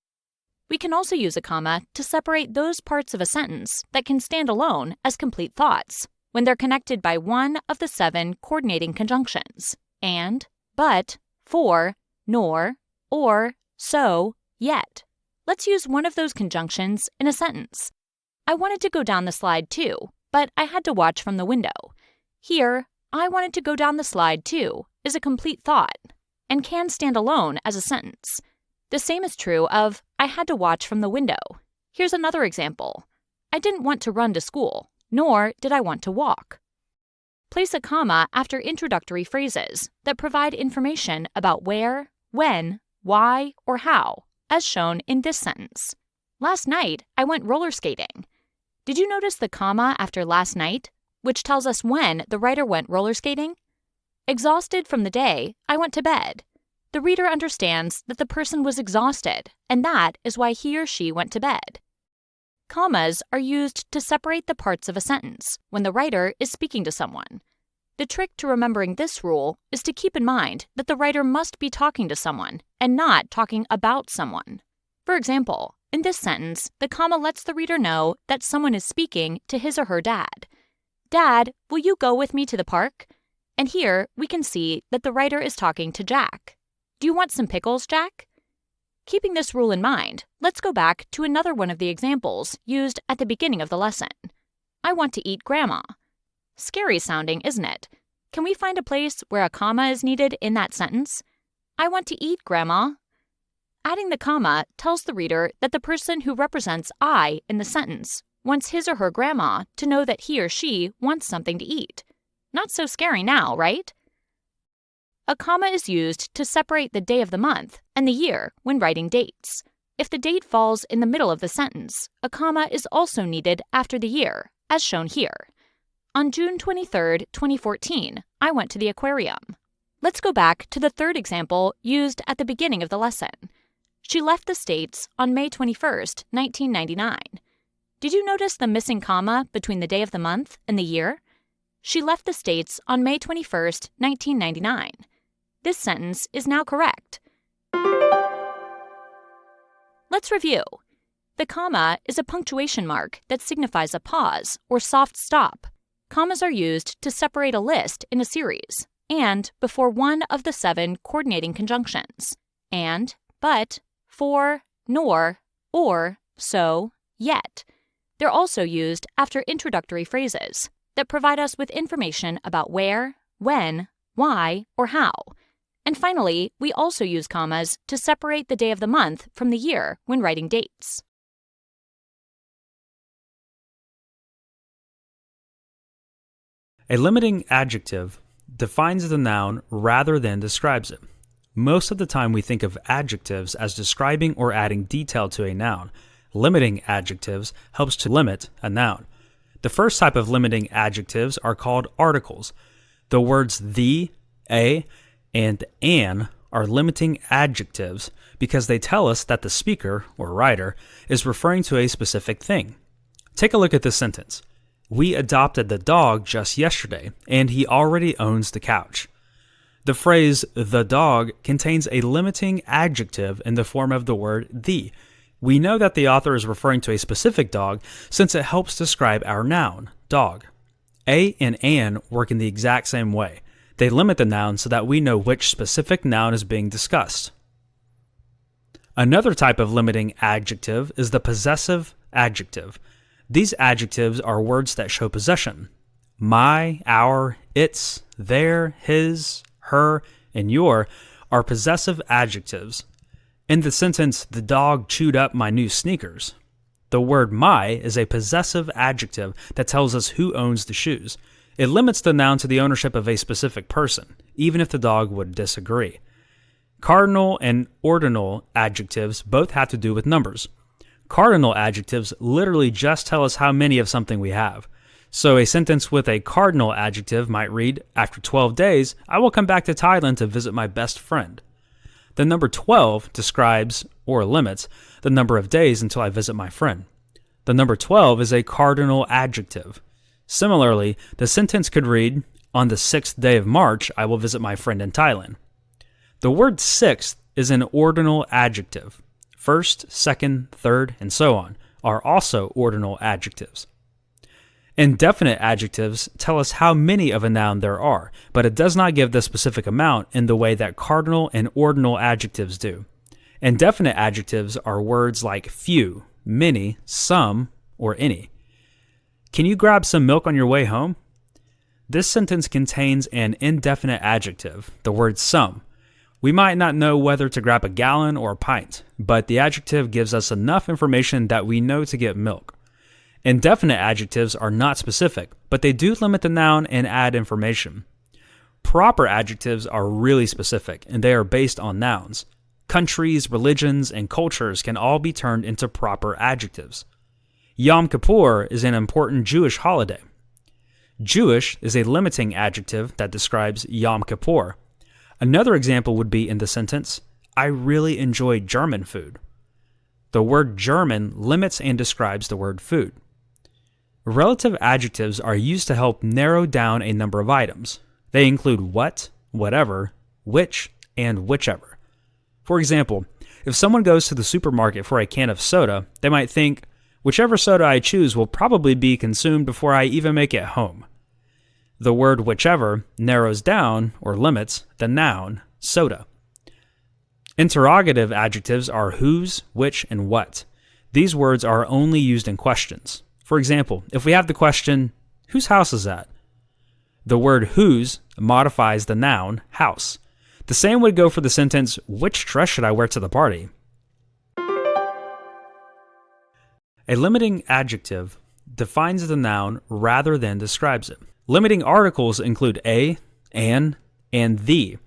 [SPEAKER 8] We can also use a comma to separate those parts of a sentence that can stand alone as complete thoughts when they're connected by one of the 7 coordinating conjunctions: and, but, for, nor, or, so, yet. Let's use one of those conjunctions in a sentence. I wanted to go down the slide too, but I had to watch from the window. Here, I wanted to go down the slide too is a complete thought and can stand alone as a sentence. The same is true of I had to watch from the window. Here's another example. I didn't want to run to school, nor did I want to walk. Place a comma after introductory phrases that provide information about where, when, why, or how, as shown in this sentence. Last night, I went roller skating. Did you notice the comma after last night, which tells us when the writer went roller skating? Exhausted from the day, I went to bed. The reader understands that the person was exhausted, and that is why he or she went to bed. Commas are used to separate the parts of a sentence when the writer is speaking to someone. The trick to remembering this rule is to keep in mind that the writer must be talking to someone and not talking about someone. For example, in this sentence, the comma lets the reader know that someone is speaking to his or her dad. Dad, will you go with me to the park? And here we can see that the writer is talking to Jack. Do you want some pickles, Jack? Keeping this rule in mind, let's go back to another one of the examples used at the beginning of the lesson. I want to eat Grandma. Scary sounding, isn't it? Can we find a place where a comma is needed in that sentence? I want to eat Grandma. Adding the comma tells the reader that the person who represents I in the sentence wants his or her grandma to know that he or she wants something to eat. Not so scary now, right? A comma is used to separate the day of the month and the year when writing dates. If the date falls in the middle of the sentence, a comma is also needed after the year, as shown here. On June 23, 2014, I went to the aquarium. Let's go back to the third example used at the beginning of the lesson. She left the States on May 21, 1999. Did you notice the missing comma between the day of the month and the year? She left the States on May 21st, 1999. This sentence is now correct. Let's review. The comma is a punctuation mark that signifies a pause or soft stop. Commas are used to separate a list in a series and before one of the 7 coordinating conjunctions: and, but, for, nor, or, so, yet. They're also used after introductory phrases that provide us with information about where, when, why, or how. And finally, we also use commas to separate the day of the month from the year when writing dates.
[SPEAKER 20] A limiting adjective defines the noun rather than describes it. Most of the time we think of adjectives as describing or adding detail to a noun. Limiting adjectives helps to limit a noun. The first type of limiting adjectives are called articles. The words the, a, and an are limiting adjectives because they tell us that the speaker, or writer, is referring to a specific thing. Take a look at this sentence. We adopted the dog just yesterday, and he already owns the couch. The phrase the dog contains a limiting adjective in the form of the word the. We know that the author is referring to a specific dog since it helps describe our noun, dog. A and an work in the exact same way. They limit the noun so that we know which specific noun is being discussed. Another type of limiting adjective is the possessive adjective. These adjectives are words that show possession. My, our, its, their, his, her, and your are possessive adjectives. In the sentence, the dog chewed up my new sneakers, the word my is a possessive adjective that tells us who owns the shoes. It limits the noun to the ownership of a specific person, even if the dog would disagree. Cardinal and ordinal adjectives both have to do with numbers. Cardinal adjectives literally just tell us how many of something we have. So a sentence with a cardinal adjective might read, after 12 days, I will come back to Thailand to visit my best friend. The number 12 describes, or limits, the number of days until I visit my friend. The number 12 is a cardinal adjective. Similarly, the sentence could read, on the 6th day of March, I will visit my friend in Thailand. The word sixth is an ordinal adjective. First, second, third, and so on are also ordinal adjectives. Indefinite adjectives tell us how many of a noun there are, but it does not give the specific amount in the way that cardinal and ordinal adjectives do. Indefinite adjectives are words like few, many, some, or any. Can you grab some milk on your way home? This sentence contains an indefinite adjective, the word some. We might not know whether to grab a gallon or a pint, but the adjective gives us enough information that we know to get milk. Indefinite adjectives are not specific, but they do limit the noun and add information. Proper adjectives are really specific, and they are based on nouns. Countries, religions, and cultures can all be turned into proper adjectives. Yom Kippur is an important Jewish holiday. Jewish is a limiting adjective that describes Yom Kippur. Another example would be in the sentence, I really enjoy German food. The word German limits and describes the word food. Relative adjectives are used to help narrow down a number of items. They include what, whatever, which, and whichever. For example, if someone goes to the supermarket for a can of soda, they might think, whichever soda I choose will probably be consumed before I even make it home. The word whichever narrows down, or limits, the noun, soda. Interrogative adjectives are whose, which, and what. These words are only used in questions. For example, if we have the question, whose house is that? The word whose modifies the noun, house. The same would go for the sentence, which dress should I wear to the party? A limiting adjective defines the noun rather than describes it. Limiting articles include a, an, and the.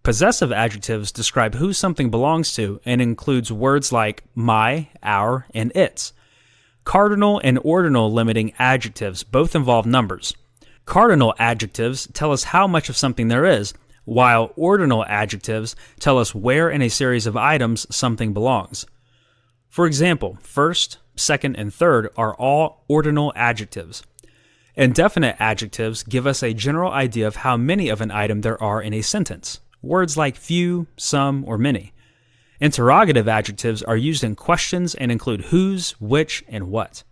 [SPEAKER 20] Possessive adjectives describe who something belongs to and includes words like my, our, and its. Cardinal and ordinal limiting adjectives both involve numbers. Cardinal adjectives tell us how much of something there is, while ordinal adjectives tell us where in a series of items something belongs. For example, first, second, and third are all ordinal adjectives. Indefinite adjectives give us a general idea of how many of an item there are in a sentence. Words like few, some, or many. Interrogative adjectives are used in questions and include whose, which, and what.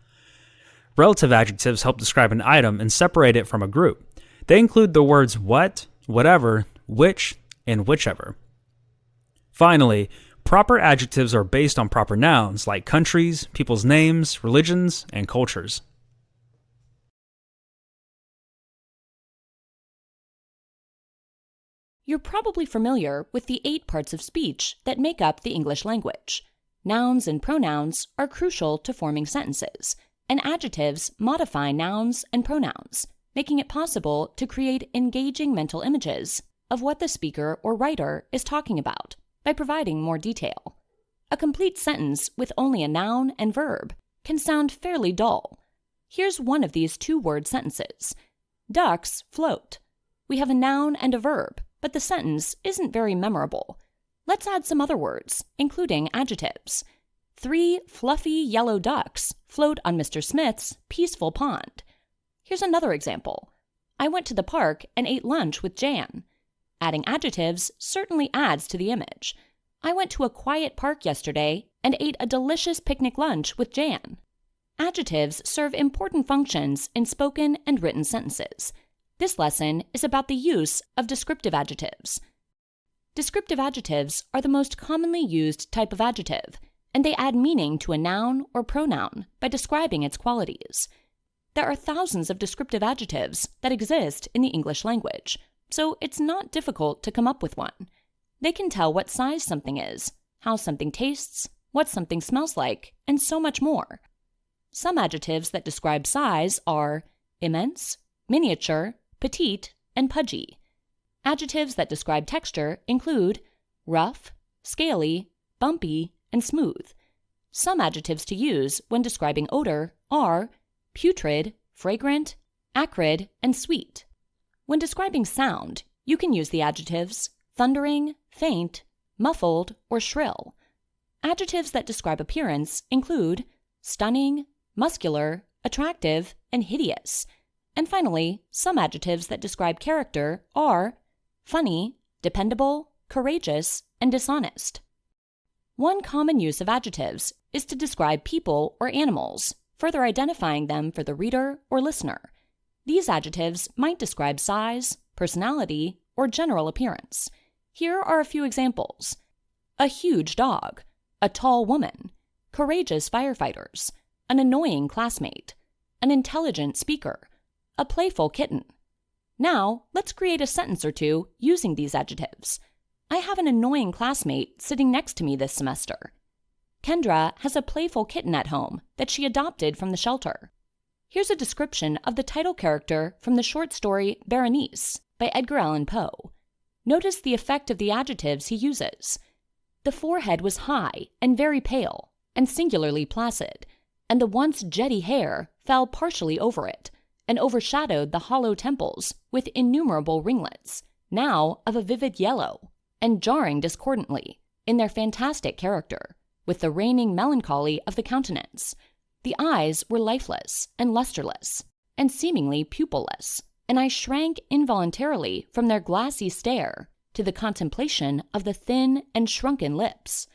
[SPEAKER 20] Relative adjectives help describe an item and separate it from a group. They include the words what, whatever, which, and whichever. Finally, proper adjectives are based on proper nouns like countries, people's names, religions, and cultures.
[SPEAKER 8] You're probably familiar with the 8 parts of speech that make up the English language. Nouns and pronouns are crucial to forming sentences, and adjectives modify nouns and pronouns, making it possible to create engaging mental images of what the speaker or writer is talking about by providing more detail. A complete sentence with only a noun and verb can sound fairly dull. Here's one of these 2-word sentences. Ducks float. We have a noun and a verb, but the sentence isn't very memorable. Let's add some other words, including adjectives. 3 fluffy yellow ducks float on Mr. Smith's peaceful pond. Here's another example. I went to the park and ate lunch with Jan. Adding adjectives certainly adds to the image. I went to a quiet park yesterday and ate a delicious picnic lunch with Jan. Adjectives serve important functions in spoken and written sentences. This lesson is about the use of descriptive adjectives. Descriptive adjectives are the most commonly used type of adjective, and they add meaning to a noun or pronoun by describing its qualities. There are thousands of descriptive adjectives that exist in the English language, so it's not difficult to come up with one. They can tell what size something is, how something tastes, what something smells like, and so much more. Some adjectives that describe size are immense, miniature, petite, and pudgy. Adjectives that describe texture include rough, scaly, bumpy, and smooth. Some adjectives to use when describing odor are putrid, fragrant, acrid, and sweet. When describing sound, you can use the adjectives thundering, faint, muffled, or shrill. Adjectives that describe appearance include stunning, muscular, attractive, and hideous. And finally, some adjectives that describe character are funny, dependable, courageous, and dishonest. One common use of adjectives is to describe people or animals, further identifying them for the reader or listener. These adjectives might describe size, personality, or general appearance. Here are a few examples. A huge dog, a tall woman, courageous firefighters, an annoying classmate, an intelligent speaker, a playful kitten. Now, let's create a sentence or two using these adjectives. I have an annoying classmate sitting next to me this semester. Kendra has a playful kitten at home that she adopted from the shelter. Here's a description of the title character from the short story Berenice by Edgar Allan Poe. Notice the effect of the adjectives he uses. The forehead was high and very pale, and singularly placid, and the once jetty hair fell partially over it, and overshadowed the hollow temples with innumerable ringlets, now of a vivid yellow, and jarring discordantly, in their fantastic character, with the reigning melancholy of the countenance. The eyes were lifeless and lustreless, and seemingly pupilless, and I shrank involuntarily from their glassy stare to the contemplation of the thin and shrunken lips.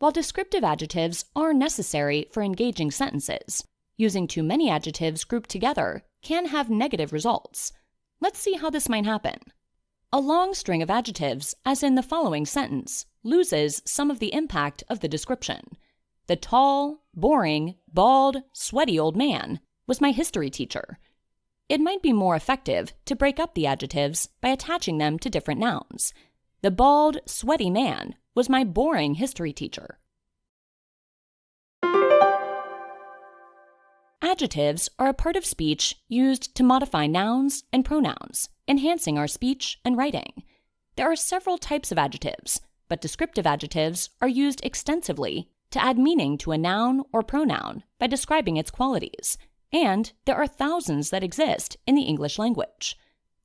[SPEAKER 8] While descriptive adjectives are necessary for engaging sentences, using too many adjectives grouped together can have negative results. Let's see how this might happen. A long string of adjectives, as in the following sentence, loses some of the impact of the description. The tall, boring, bald, sweaty old man was my history teacher. It might be more effective to break up the adjectives by attaching them to different nouns. The bald, sweaty man was my boring history teacher. Adjectives are a part of speech used to modify nouns and pronouns, enhancing our speech and writing. There are several types of adjectives, but descriptive adjectives are used extensively to add meaning to a noun or pronoun by describing its qualities, and there are thousands that exist in the English language.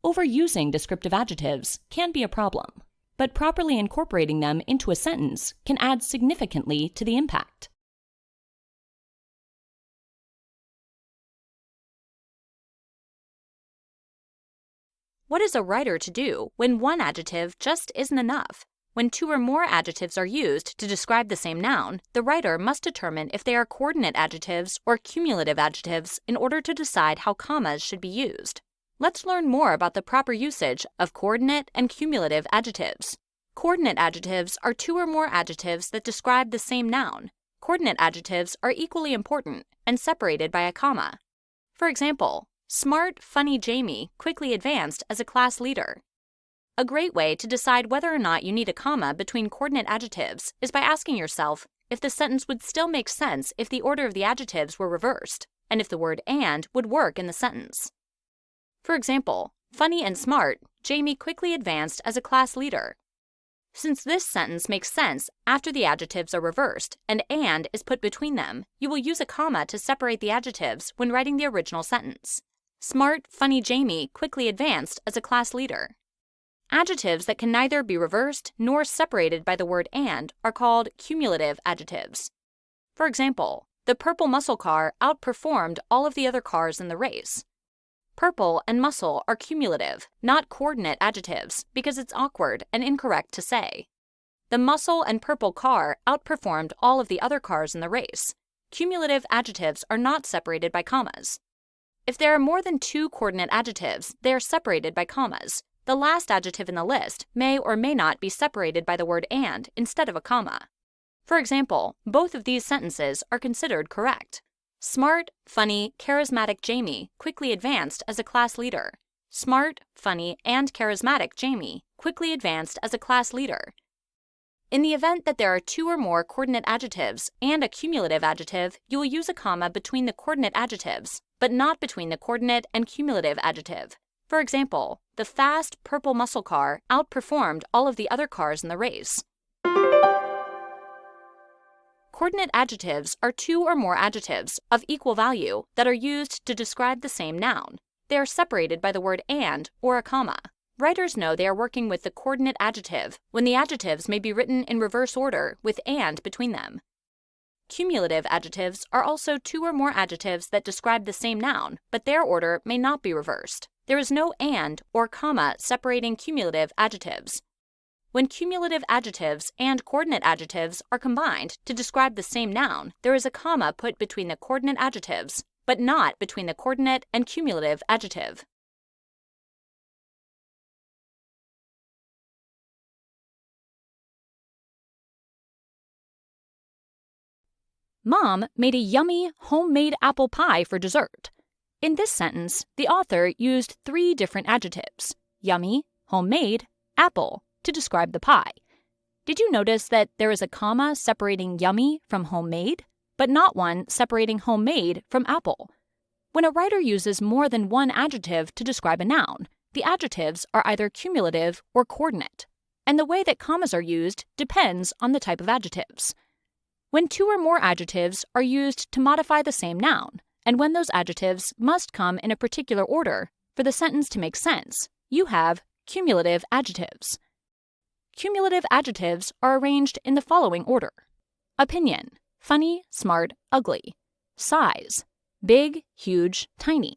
[SPEAKER 8] Overusing descriptive adjectives can be a problem, but properly incorporating them into a sentence can add significantly to the impact. What is a writer to do when one adjective just isn't enough? When two or more adjectives are used to describe the same noun, the writer must determine if they are coordinate adjectives or cumulative adjectives in order to decide how commas should be used. Let's learn more about the proper usage of coordinate and cumulative adjectives. Coordinate adjectives are two or more adjectives that describe the same noun. Coordinate adjectives are equally important and separated by a comma. For example, smart, funny Jamie quickly advanced as a class leader. A great way to decide whether or not you need a comma between coordinate adjectives is by asking yourself if the sentence would still make sense if the order of the adjectives were reversed, and if the word and would work in the sentence. For example, funny and smart, Jamie quickly advanced as a class leader. Since this sentence makes sense after the adjectives are reversed and is put between them, you will use a comma to separate the adjectives when writing the original sentence. Smart, funny Jamie quickly advanced as a class leader. Adjectives that can neither be reversed nor separated by the word and are called cumulative adjectives. For example, the purple muscle car outperformed all of the other cars in the race. Purple and muscle are cumulative, not coordinate adjectives, because it's awkward and incorrect to say. The muscle and purple car outperformed all of the other cars in the race. Cumulative adjectives are not separated by commas. If there are more than two coordinate adjectives, they are separated by commas. The last adjective in the list may or may not be separated by the word and instead of a comma. For example, both of these sentences are considered correct. Smart, funny, charismatic Jamie quickly advanced as a class leader. Smart, funny, and charismatic Jamie quickly advanced as a class leader. In the event that there are two or more coordinate adjectives and a cumulative adjective, you will use a comma between the coordinate adjectives, but not between the coordinate and cumulative adjective. For example, the fast purple muscle car outperformed all of the other cars in the race. Coordinate adjectives are two or more adjectives of equal value that are used to describe the same noun. They are separated by the word and or a comma. Writers know they are working with the coordinate adjective when the adjectives may be written in reverse order with and between them. Cumulative adjectives are also two or more adjectives that describe the same noun, but their order may not be reversed. There is no and or comma separating cumulative adjectives. When cumulative adjectives and coordinate adjectives are combined to describe the same noun, there is a comma put between the coordinate adjectives, but not between the coordinate and cumulative adjective. Mom made a yummy homemade apple pie for dessert. In this sentence, the author used three different adjectives: yummy, homemade, apple, to describe the pie. Did you notice that there is a comma separating yummy from homemade, but not one separating homemade from apple? When a writer uses more than one adjective to describe a noun, the adjectives are either cumulative or coordinate, and the way that commas are used depends on the type of adjectives. When two or more adjectives are used to modify the same noun, and when those adjectives must come in a particular order for the sentence to make sense, you have cumulative adjectives. Cumulative adjectives are arranged in the following order: opinion, funny, smart, ugly; size, big, huge, tiny;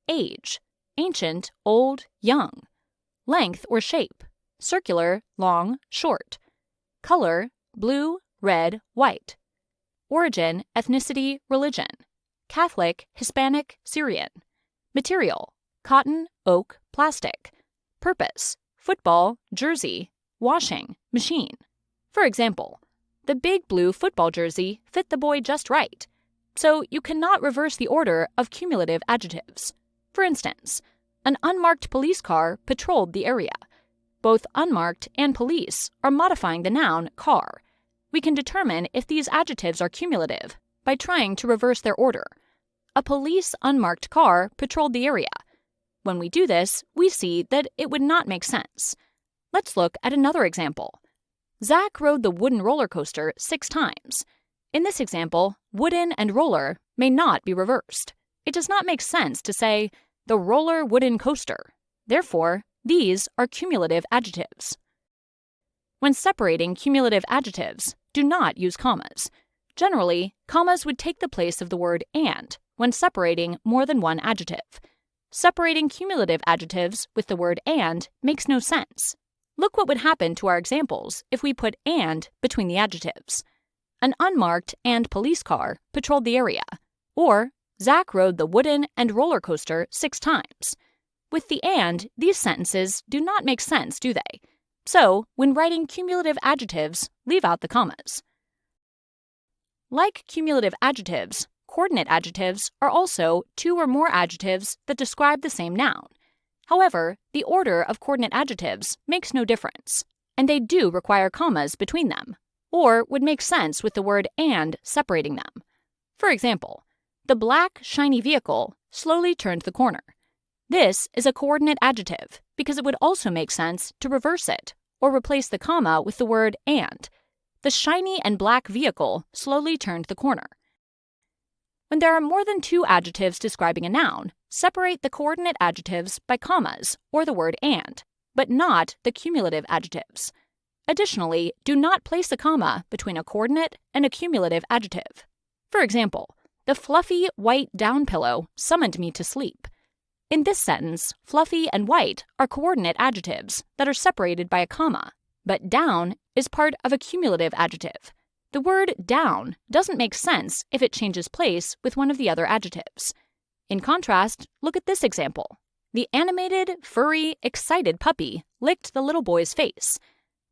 [SPEAKER 8] age, ancient, old, young; length or shape, circular, long, short; color, blue, red, white; origin, ethnicity, religion; Catholic, Hispanic, Syrian; material, cotton, oak, plastic; purpose, football, jersey, washing, machine. For example, the big blue football jersey fit the boy just right, so you cannot reverse the order of cumulative adjectives. For instance, an unmarked police car patrolled the area. Both unmarked and police are modifying the noun car. We can determine if these adjectives are cumulative by trying to reverse their order. A police unmarked car patrolled the area. When we do this, we see that it would not make sense. Let's look at another example. Zach rode the wooden roller coaster 6 times. In this example, wooden and roller may not be reversed. It does not make sense to say, the roller wooden coaster. Therefore, these are cumulative adjectives. When separating cumulative adjectives, do not use commas. Generally, commas would take the place of the word and when separating more than one adjective. separating cumulative adjectives with the word and makes no sense. Look what would happen to our examples if we put and between the adjectives. An unmarked and police car patrolled the area. Or, Zach rode the wooden and roller coaster 6 times. With the and, these sentences do not make sense, do they? So, when writing cumulative adjectives, leave out the commas. Like cumulative adjectives, coordinate adjectives are also 2 or more adjectives that describe the same noun. However, the order of coordinate adjectives makes no difference, and they do require commas between them, or would make sense with the word and separating them. For example, the black, shiny vehicle slowly turned the corner. This is a coordinate adjective because it would also make sense to reverse it or replace the comma with the word and. The shiny and black vehicle slowly turned the corner. When there are more than 2 adjectives describing a noun, separate the coordinate adjectives by commas or the word and, but not the cumulative adjectives. Additionally, do not place a comma between a coordinate and a cumulative adjective. For example, the fluffy white down pillow summoned me to sleep. In this sentence, fluffy and white are coordinate adjectives that are separated by a comma, but down is part of a cumulative adjective. The word down doesn't make sense if it changes place with one of the other adjectives. In contrast, look at this example. The animated, furry, excited puppy licked the little boy's face.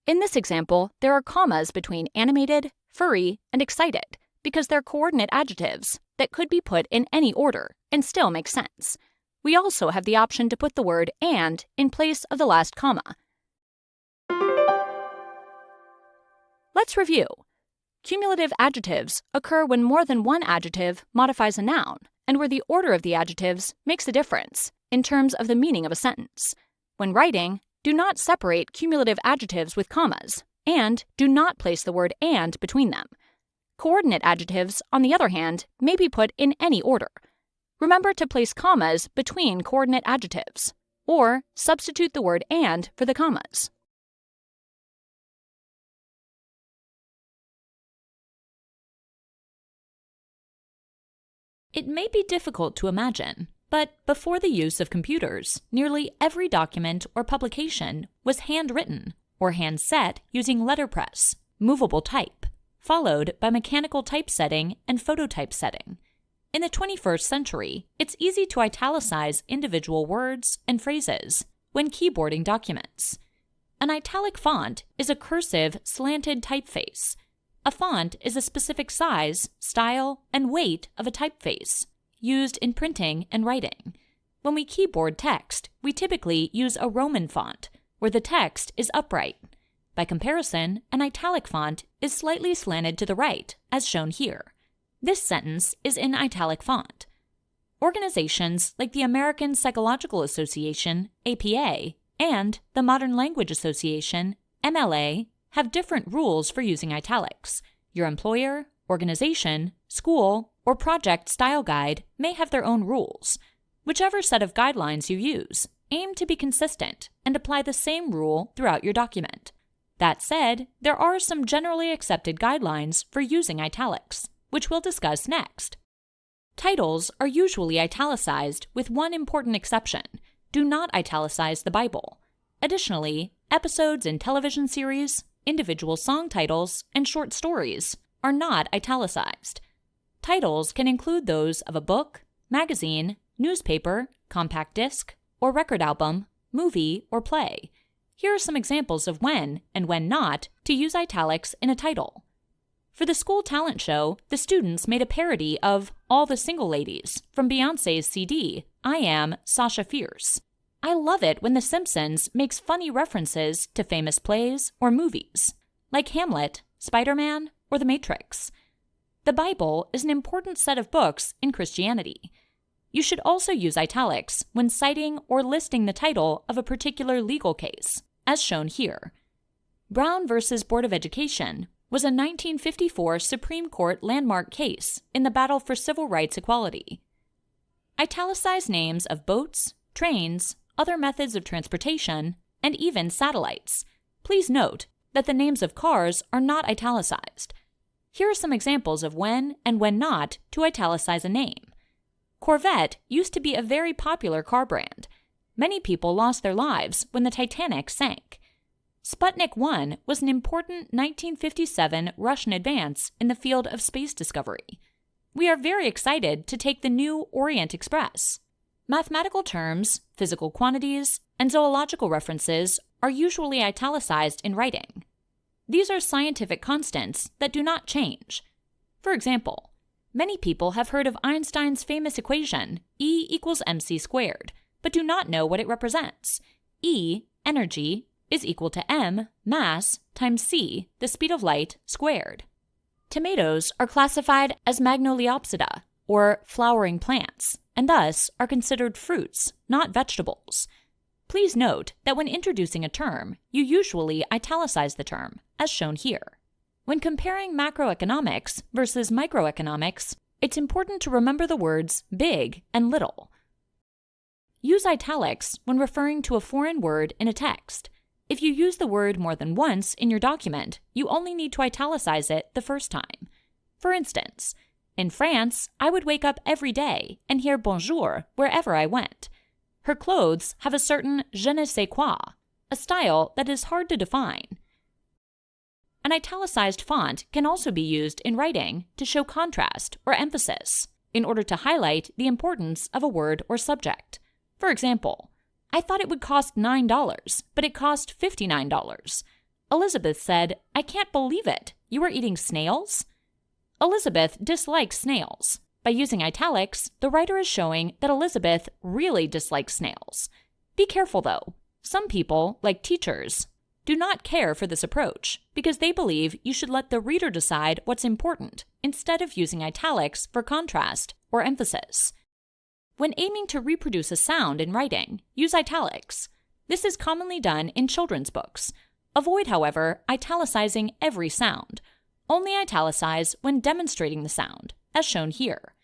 [SPEAKER 8] In this example, there are commas between animated, furry, and excited because they're coordinate adjectives that could be put in any order and still make sense. We also have the option to put the word and in place of the last comma. Let's review. Cumulative adjectives occur when more than one adjective modifies a noun and where the order of the adjectives makes a difference in terms of the meaning of a sentence. When writing, do not separate cumulative adjectives with commas, and do not place the word and between them. Coordinate adjectives, on the other hand, may be put in any order. Remember to place commas between coordinate adjectives, or substitute the word and for the commas. It may be difficult to imagine, but before the use of computers, nearly every document or publication was handwritten or handset using letterpress, movable type, followed by mechanical typesetting and phototypesetting. In the 21st century, it's easy to italicize individual words and phrases when keyboarding documents. An italic font is a cursive, slanted typeface. A font is a specific size, style, and weight of a typeface, used in printing and writing. When we keyboard text, we typically use a Roman font, where the text is upright. By comparison, an italic font is slightly slanted to the right, as shown here. This sentence is in italic font. Organizations like the American Psychological Association, APA, and the Modern Language Association, MLA, have different rules for using italics. Your employer, organization, school, or project style guide may have their own rules. Whichever set of guidelines you use, aim to be consistent and apply the same rule throughout your document. That said, there are some generally accepted guidelines for using italics, which we'll discuss next. Titles are usually italicized with one important exception: do not italicize the Bible. Additionally, episodes in television series, individual song titles, and short stories are not italicized. Titles can include those of a book, magazine, newspaper, compact disc, or record album, movie, or play. Here are some examples of when and when not to use italics in a title. For the school talent show, the students made a parody of All the Single Ladies from Beyoncé's CD, I Am Sasha Fierce. I love it when The Simpsons makes funny references to famous plays or movies, like Hamlet, Spider-Man, or The Matrix. The Bible is an important set of books in Christianity. You should also use italics when citing or listing the title of a particular legal case, as shown here. Brown v. Board of Education was a 1954 Supreme Court landmark case in the battle for civil rights equality. Italicized names of boats, trains, other methods of transportation, and even satellites. Please note that the names of cars are not italicized. Here are some examples of when and when not to italicize a name. Corvette used to be a very popular car brand. Many people lost their lives when the Titanic sank. Sputnik 1 was an important 1957 Russian advance in the field of space discovery. We are very excited to take the new Orient Express. Mathematical terms, physical quantities, and zoological references are usually italicized in writing. These are scientific constants that do not change. For example, many people have heard of Einstein's famous equation, E equals mc squared, but do not know what it represents. E, energy, is equal to m, mass, times c, the speed of light, squared. Tomatoes are classified as Magnoliopsida, or flowering plants, and thus are considered fruits, not vegetables. Please note that when introducing a term, you usually italicize the term, as shown here. When comparing macroeconomics versus microeconomics, it's important to remember the words big and little. Use italics when referring to a foreign word in a text. If you use the word more than once in your document, you only need to italicize it the first time. For instance, in France, I would wake up every day and hear bonjour wherever I went. Her clothes have a certain je ne sais quoi, a style that is hard to define. An italicized font can also be used in writing to show contrast or emphasis in order to highlight the importance of a word or subject. For example, I thought it would cost $9, but it cost $59. Elizabeth said, "I can't believe it. You are eating snails?" Elizabeth dislikes snails. By using italics, the writer is showing that Elizabeth really dislikes snails. Be careful though. Some people, like teachers, do not care for this approach because they believe you should let the reader decide what's important instead of using italics for contrast or emphasis. When aiming to reproduce a sound in writing, use italics. This is commonly done in children's books. Avoid, however, italicizing every sound. Only italicize when demonstrating the sound, as shown here.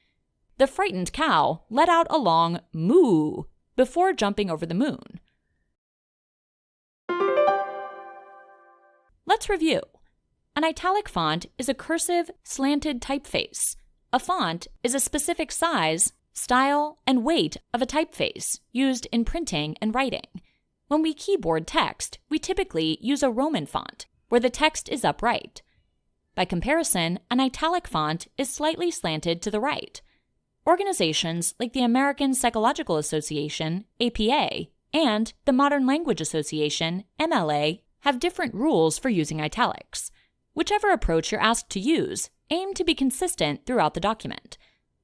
[SPEAKER 8] The frightened cow let out a long moo before jumping over the moon. Let's review. An italic font is a cursive, slanted typeface. A font is a specific size, style, and weight of a typeface used in printing and writing. When we keyboard text, we typically use a Roman font, where the text is upright. By comparison, an italic font is slightly slanted to the right. Organizations like the American Psychological Association, APA, and the Modern Language Association, MLA, have different rules for using italics. Whichever approach you're asked to use, aim to be consistent throughout the document.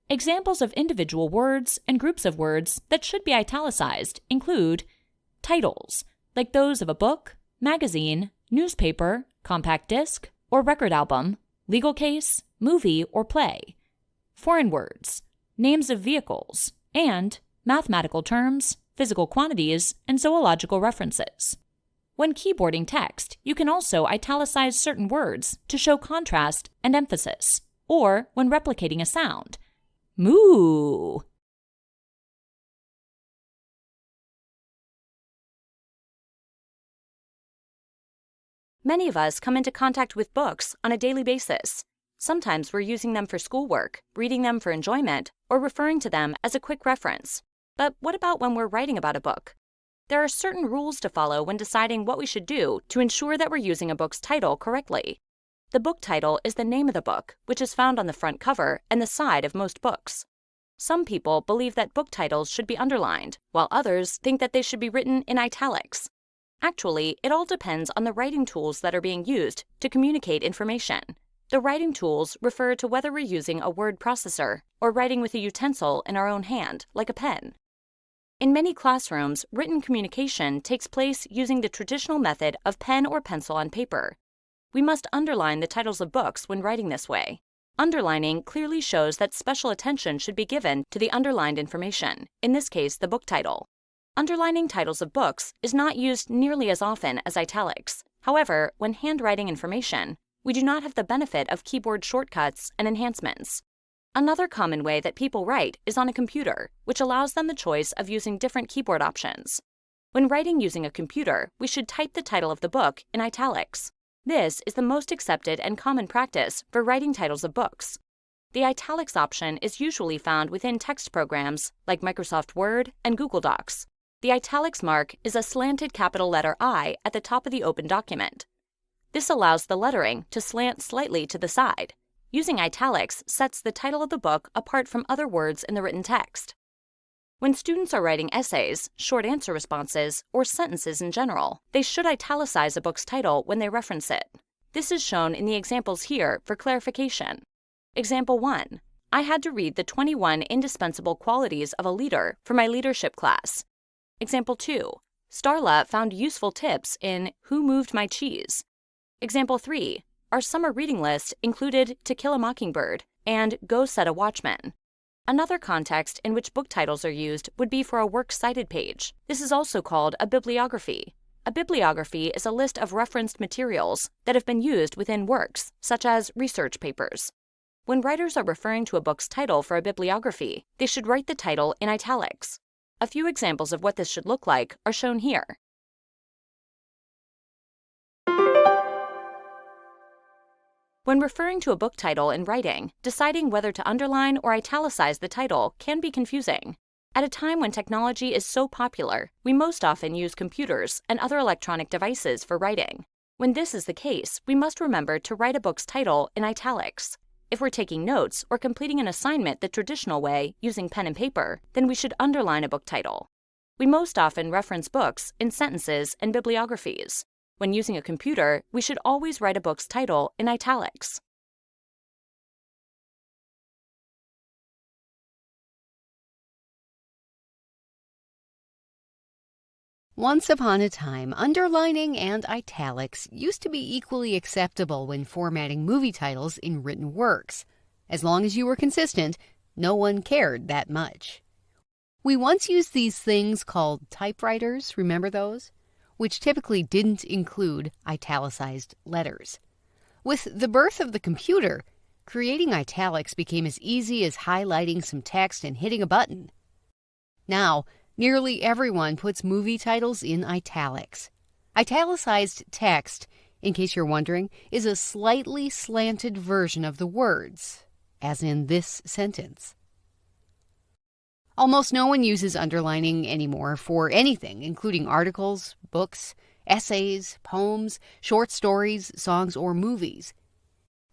[SPEAKER 8] Examples of individual words and groups of words that should be italicized include titles, like those of a book, magazine, newspaper, compact disc, or record album, legal case, movie, or play. Foreign words, names of vehicles, and mathematical terms, physical quantities, and zoological references. When keyboarding text, you can also italicize certain words to show contrast and emphasis, or when replicating a sound. Moo! Many of us come into contact with books on a daily basis. Sometimes we're using them for schoolwork, reading them for enjoyment, or referring to them as a quick reference. But what about when we're writing about a book? There are certain rules to follow when deciding what we should do to ensure that we're using a book's title correctly. The book title is the name of the book, which is found on the front cover and the side of most books. Some people believe that book titles should be underlined, while others think that they should be written in italics. Actually, it all depends on the writing tools that are being used to communicate information. The writing tools refer to whether we're using a word processor or writing with a utensil in our own hand, like a pen. In many classrooms, written communication takes place using the traditional method of pen or pencil on paper. We must underline the titles of books when writing this way. Underlining clearly shows that special attention should be given to the underlined information, in this case, the book title. Underlining titles of books is not used nearly as often as italics. However, when handwriting information, we do not have the benefit of keyboard shortcuts and enhancements. Another common way that people write is on a computer, which allows them the choice of using different keyboard options. When writing using a computer, we should type the title of the book in italics. This is the most accepted and common practice for writing titles of books. The italics option is usually found within text programs like Microsoft Word and Google Docs. The italics mark is a slanted capital letter I at the top of the open document. This allows the lettering to slant slightly to the side. Using italics sets the title of the book apart from other words in the written text. When students are writing essays, short answer responses, or sentences in general, they should italicize a book's title when they reference it. This is shown in the examples here for clarification. Example 1. I had to read the 21 indispensable qualities of a leader for my leadership class. Example 2. Starla found useful tips in Who Moved My Cheese? Example 3. Our summer reading list included To Kill a Mockingbird and Go Set a Watchman. Another context in which book titles are used would be for a works cited page. This is also called a bibliography. A bibliography is a list of referenced materials that have been used within works, such as research papers. When writers are referring to a book's title for a bibliography, they should write the title in italics. A few examples of what this should look like are shown here. When referring to a book title in writing, deciding whether to underline or italicize the title can be confusing. At a time when technology is so popular, we most often use computers and other electronic devices for writing. When this is the case, we must remember to write a book's title in italics. If we're taking notes or completing an assignment the traditional way, using pen and paper, then we should underline a book title. We most often reference books in sentences and bibliographies. When using a computer, we should always write a book's title in italics.
[SPEAKER 21] Once upon a time, underlining and italics used to be equally acceptable when formatting movie titles in written works. As long as you were consistent, no one cared that much. We once used these things called typewriters, remember those? Which typically didn't include italicized letters. With the birth of the computer, creating italics became as easy as highlighting some text and hitting a button. Now, nearly everyone puts movie titles in italics. Italicized text, in case you're wondering, is a slightly slanted version of the words, as in this sentence. Almost no one uses underlining anymore for anything, including articles, books, essays, poems, short stories, songs, or movies.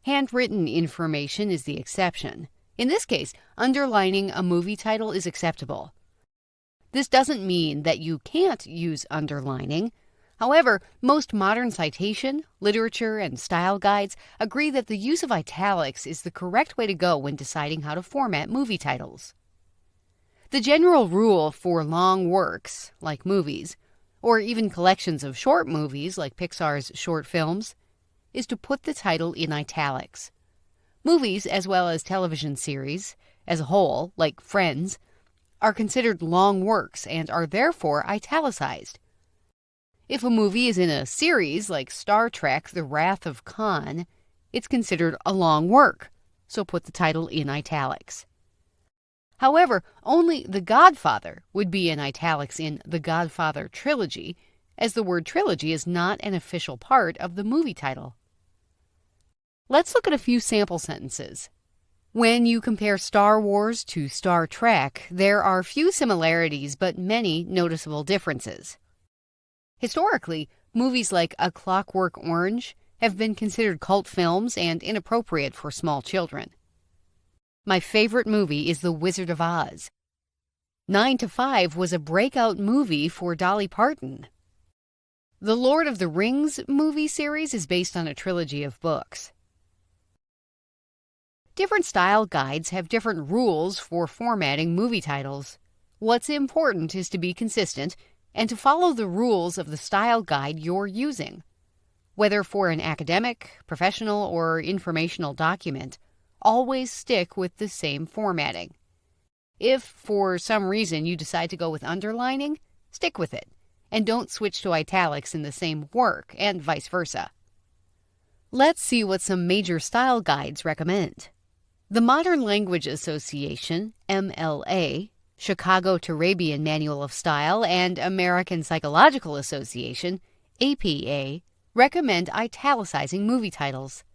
[SPEAKER 21] Handwritten information is the exception. In this case, underlining a movie title is acceptable. This doesn't mean that you can't use underlining. However, most modern citation, literature, and style guides agree that the use of italics is the correct way to go when deciding how to format movie titles. The general rule for long works, like movies, or even collections of short movies like Pixar's short films, is to put the title in italics. Movies, as well as television series, as a whole, like Friends, are considered long works and are therefore italicized. If a movie is in a series like Star Trek: The Wrath of Khan, it's considered a long work, so put the title in italics. However, only The Godfather would be in italics in The Godfather Trilogy, as the word trilogy is not an official part of the movie title. Let's look at a few sample sentences. When you compare Star Wars to Star Trek, there are few similarities but many noticeable differences. Historically, movies like A Clockwork Orange have been considered cult films and inappropriate for small children. My favorite movie is The Wizard of Oz. 9 to 5 was a breakout movie for Dolly Parton. The Lord of the Rings movie series is based on a trilogy of books. Different style guides have different rules for formatting movie titles. What's important is to be consistent and to follow the rules of the style guide you're using. Whether for an academic, professional, or informational document, always stick with the same formatting. If, for some reason, you decide to go with underlining, stick with it, and don't switch to italics in the same work, and vice versa. Let's see what some major style guides recommend. The Modern Language Association, MLA, Chicago Turabian Manual of Style, and American Psychological Association, APA, recommend italicizing movie titles.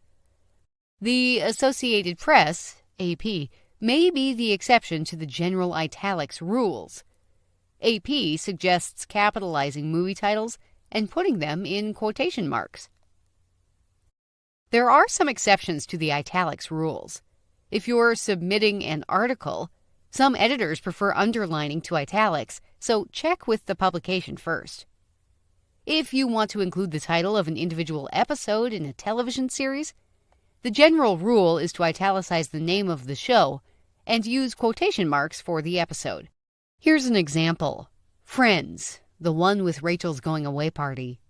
[SPEAKER 21] The Associated Press, AP, may be the exception to the general italics rules. AP suggests capitalizing movie titles and putting them in quotation marks. There are some exceptions to the italics rules. If you're submitting an article, some editors prefer underlining to italics, so check with the publication first. If you want to include the title of an individual episode in a television series, the general rule is to italicize the name of the show and use quotation marks for the episode. Here's an example. Friends, the one with Rachel's going away party.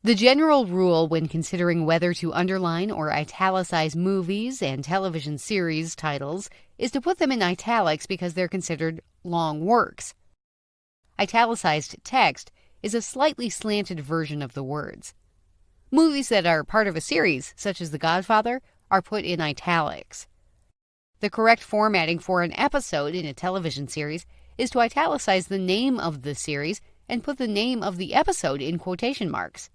[SPEAKER 21] The general rule when considering whether to underline or italicize movies and television series titles is to put them in italics because they're considered long works. Italicized text is a slightly slanted version of the words. Movies that are part of a series, such as The Godfather, are put in italics. The correct formatting for an episode in a television series is to italicize the name of the series and put the name of the episode in quotation marks.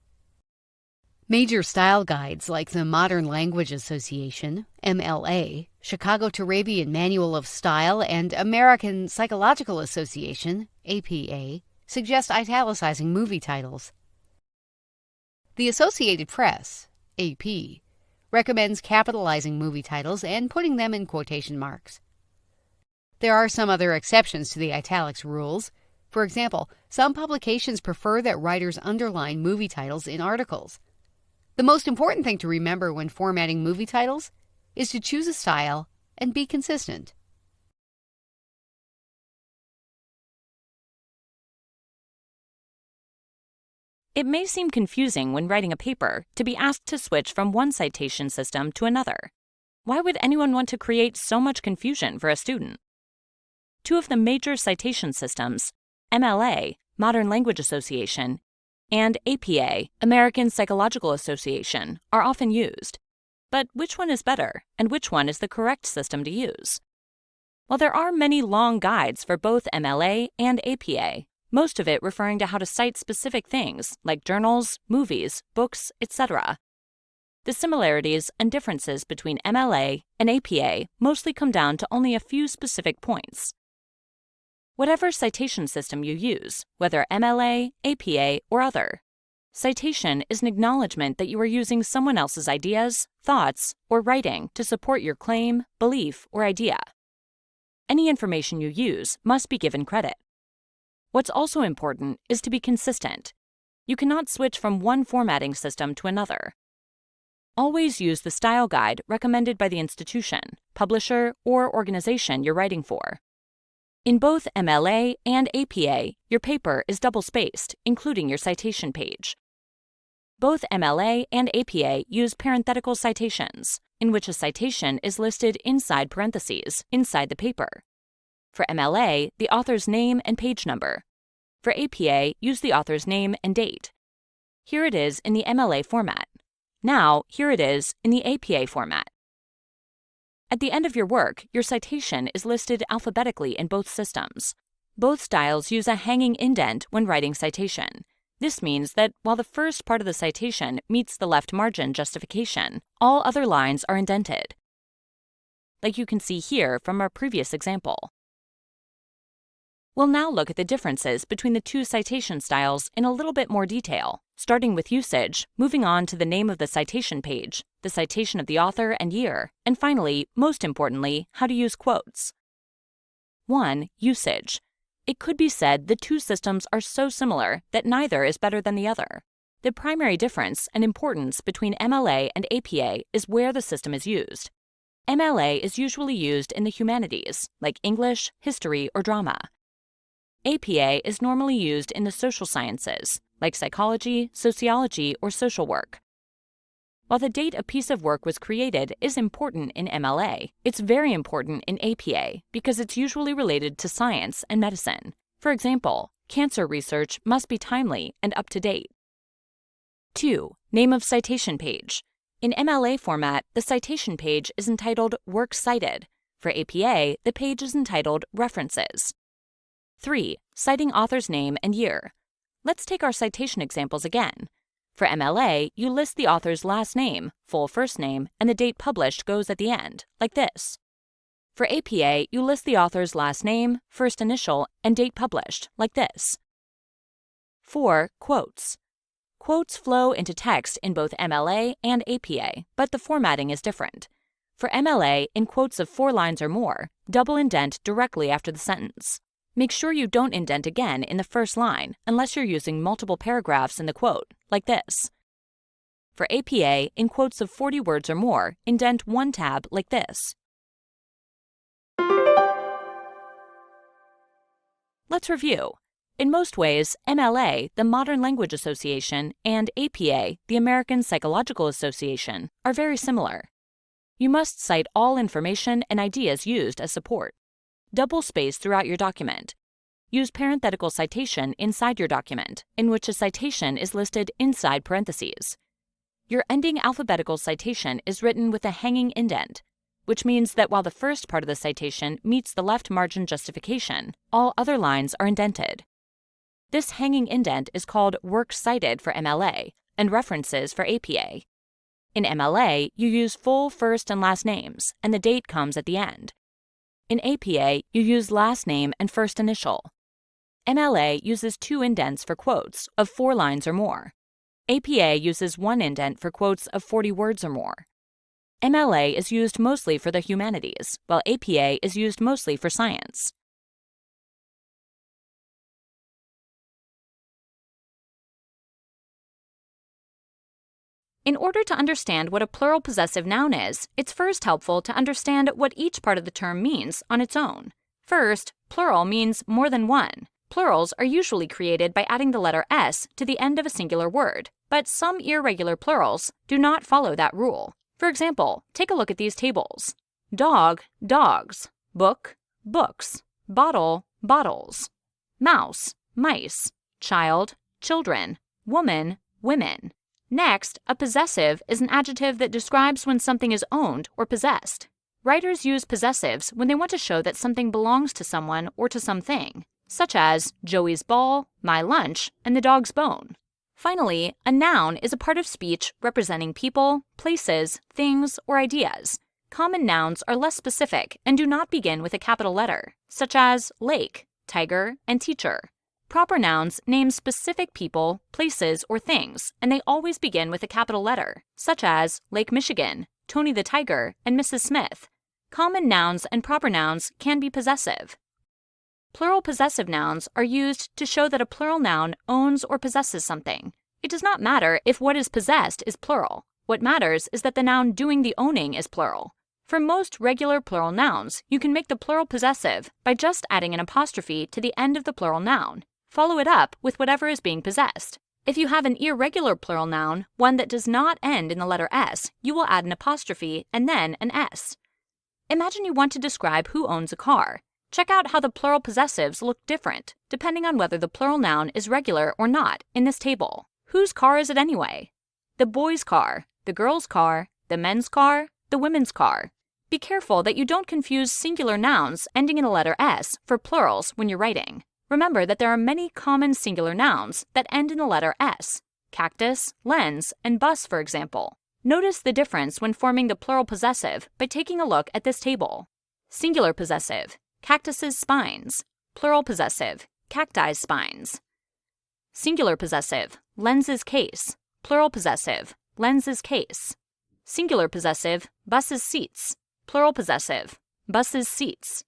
[SPEAKER 21] Major style guides like the Modern Language Association, MLA, Chicago Turabian Manual of Style, and American Psychological Association, APA, suggest italicizing movie titles. The Associated Press, AP, recommends capitalizing movie titles and putting them in quotation marks. There are some other exceptions to the italics rules. For example, some publications prefer that writers underline movie titles in articles. The most important thing to remember when formatting movie titles is to choose a style and be consistent.
[SPEAKER 8] It may seem confusing when writing a paper to be asked to switch from one citation system to another. Why would anyone want to create so much confusion for a student? Two of the major citation systems, MLA, Modern Language Association, and APA, American Psychological Association, are often used. But which one is better, and which one is the correct system to use? While there are many long guides for both MLA and APA, most of it referring to how to cite specific things like journals, movies, books, etc., the similarities and differences between MLA and APA mostly come down to only a few specific points. Whatever citation system you use, whether MLA, APA, or other, citation is an acknowledgement that you are using someone else's ideas, thoughts, or writing to support your claim, belief, or idea. Any information you use must be given credit. What's also important is to be consistent. You cannot switch from one formatting system to another. Always use the style guide recommended by the institution, publisher, or organization you're writing for. In both MLA and APA, your paper is double-spaced, including your citation page. Both MLA and APA use parenthetical citations, in which a citation is listed inside parentheses, inside the paper. For MLA, the author's name and page number. For APA, use the author's name and date. Here it is in the MLA format. Now, here it is in the APA format. At the end of your work, your citation is listed alphabetically in both systems. Both styles use a hanging indent when writing citation. This means that while the first part of the citation meets the left margin justification, all other lines are indented, like you can see here from our previous example. We'll now look at the differences between the two citation styles in a little bit more detail, starting with usage, moving on to the name of the citation page, the citation of the author and year, and finally, most importantly, how to use quotes. 1. Usage. It could be said the two systems are so similar that neither is better than the other. The primary difference and importance between MLA and APA is where the system is used. MLA is usually used in the humanities, like English, history, or drama. APA is normally used in the social sciences, like psychology, sociology, or social work. While the date a piece of work was created is important in MLA, it's very important in APA because it's usually related to science and medicine. For example, cancer research must be timely and up to date. 2. Name of citation page. In MLA format, the citation page is entitled Works Cited. For APA, the page is entitled References. 3. Citing author's name and year. Let's take our citation examples again. For MLA, you list the author's last name, full first name, and the date published goes at the end, like this. For APA, you list the author's last name, first initial, and date published, like this. 4. Quotes. Quotes flow into text in both MLA and APA, but the formatting is different. For MLA, in quotes of 4 lines or more, double indent directly after the sentence. Make sure you don't indent again in the first line unless you're using multiple paragraphs in the quote, like this. For APA, in quotes of 40 words or more, indent 1 tab like this. Let's review. In most ways, MLA, the Modern Language Association, and APA, the American Psychological Association, are very similar. You must cite all information and ideas used as support. Double space throughout your document. Use parenthetical citation inside your document, in which a citation is listed inside parentheses. Your ending alphabetical citation is written with a hanging indent, which means that while the first part of the citation meets the left margin justification, all other lines are indented. This hanging indent is called works cited for MLA and references for APA. In MLA, you use full first and last names, and the date comes at the end. In APA, you use last name and first initial. MLA uses 2 indents for quotes of 4 lines or more. APA uses 1 indent for quotes of 40 words or more. MLA is used mostly for the humanities, while APA is used mostly for science. In order to understand what a plural possessive noun is, it's first helpful to understand what each part of the term means on its own. First, plural means more than one. Plurals are usually created by adding the letter S to the end of a singular word, but some irregular plurals do not follow that rule. For example, take a look at these tables. Dog, dogs. Book, books. Bottle, bottles. Mouse, mice. Child, children. Woman, women. Next, a possessive is an adjective that describes when something is owned or possessed. Writers use possessives when they want to show that something belongs to someone or to something, such as Joey's ball, my lunch, and the dog's bone. Finally, a noun is a part of speech representing people, places, things, or ideas. Common nouns are less specific and do not begin with a capital letter, such as lake, tiger, and teacher. Proper nouns name specific people, places, or things, and they always begin with a capital letter, such as Lake Michigan, Tony the Tiger, and Mrs. Smith. Common nouns and proper nouns can be possessive. Plural possessive nouns are used to show that a plural noun owns or possesses something. It does not matter if what is possessed is plural. What matters is that the noun doing the owning is plural. For most regular plural nouns, you can make the plural possessive by just adding an apostrophe to the end of the plural noun. Follow it up with whatever is being possessed. If you have an irregular plural noun, one that does not end in the letter S, you will add an apostrophe and then an S. Imagine you want to describe who owns a car. Check out how the plural possessives look different, depending on whether the plural noun is regular or not in this table. Whose car is it anyway? The boy's car, the girl's car, the men's car, the women's car. Be careful that you don't confuse singular nouns ending in the letter S for plurals when you're writing. Remember that there are many common singular nouns that end in the letter S. Cactus, lens, and bus, for example. Notice the difference when forming the plural possessive by taking a look at this table. Singular possessive, cactus's spines. Plural possessive, cacti's spines. Singular possessive, lens's case. Plural possessive, lens's case. Singular possessive, bus's seats. Plural possessive, bus's seats.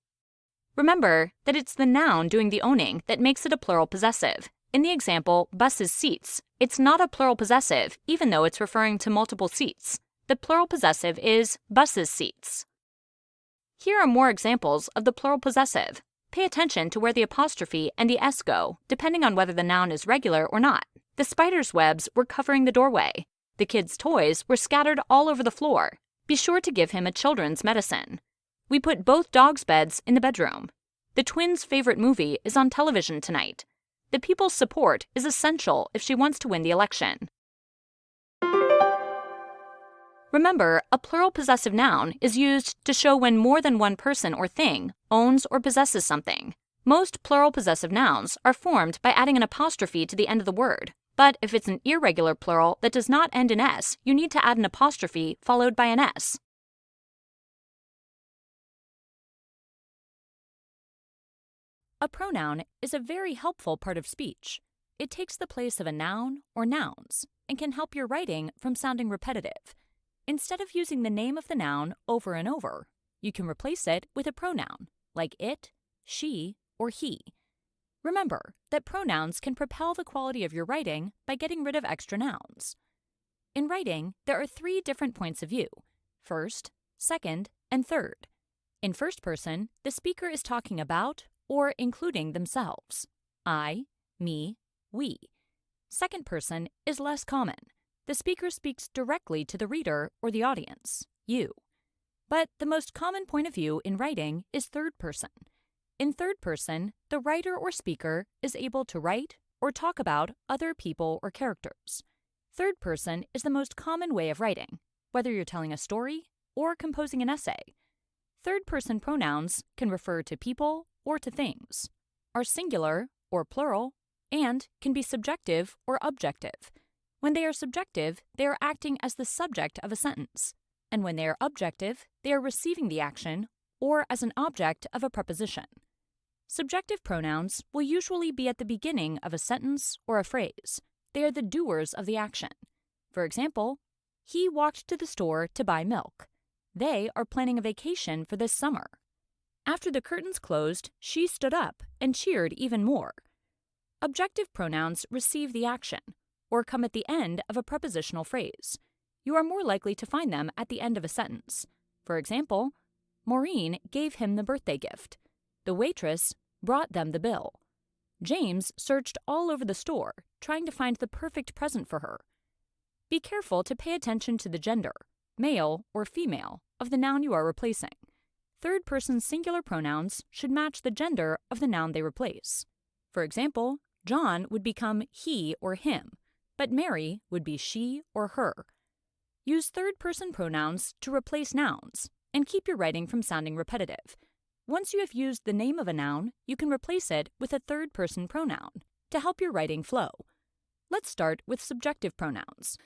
[SPEAKER 8] Remember that it's the noun doing the owning that makes it a plural possessive. In the example, bus's seats, it's not a plural possessive even though it's referring to multiple seats. The plural possessive is bus's seats. Here are more examples of the plural possessive. Pay attention to where the apostrophe and the S go, depending on whether the noun is regular or not. The spider's webs were covering the doorway. The kid's toys were scattered all over the floor. Be sure to give him a children's medicine. We put both dogs' beds in the bedroom. The twins' favorite movie is on television tonight. The people's support is essential if she wants to win the election. Remember, a plural possessive noun is used to show when more than one person or thing owns or possesses something. Most plural possessive nouns are formed by adding an apostrophe to the end of the word, But if it's an irregular plural that does not end in S, you need to add an apostrophe followed by an S. A pronoun is a very helpful part of speech. It takes the place of a noun or nouns and can help your writing from sounding repetitive. Instead of using the name of the noun over and over, you can replace it with a pronoun, like it, she, or he. Remember that pronouns can propel the quality of your writing by getting rid of extra nouns. In writing, there are 3 different points of view: first, second, and third. In first person, the speaker is talking about or including themselves: I, me, we. Second person is less common. The speaker speaks directly to the reader or the audience, you. But the most common point of view in writing is third person. In third person, the writer or speaker is able to write or talk about other people or characters. Third person is the most common way of writing, whether you're telling a story or composing an essay. Third person pronouns can refer to people or to things, are singular or plural, and can be subjective or objective. When they are subjective, they are acting as the subject of a sentence, and when they are objective, they are receiving the action or as an object of a preposition. Subjective pronouns will usually be at the beginning of a sentence or a phrase. They are the doers of the action. For example, he walked to the store to buy milk. They are planning a vacation for this summer. After the curtains closed, she stood up and cheered even more. Objective pronouns receive the action, or come at the end of a prepositional phrase. You are more likely to find them at the end of a sentence. For example, Maureen gave him the birthday gift. The waitress brought them the bill. James searched all over the store, trying to find the perfect present for her. Be careful to pay attention to the gender, male or female, of the noun you are replacing. Third-person singular pronouns should match the gender of the noun they replace. For example, John would become he or him, but Mary would be she or her. Use third-person pronouns to replace nouns and keep your writing from sounding repetitive. Once you have used the name of a noun, you can replace it with a third-person pronoun to help your writing flow. Let's start with subjective pronouns.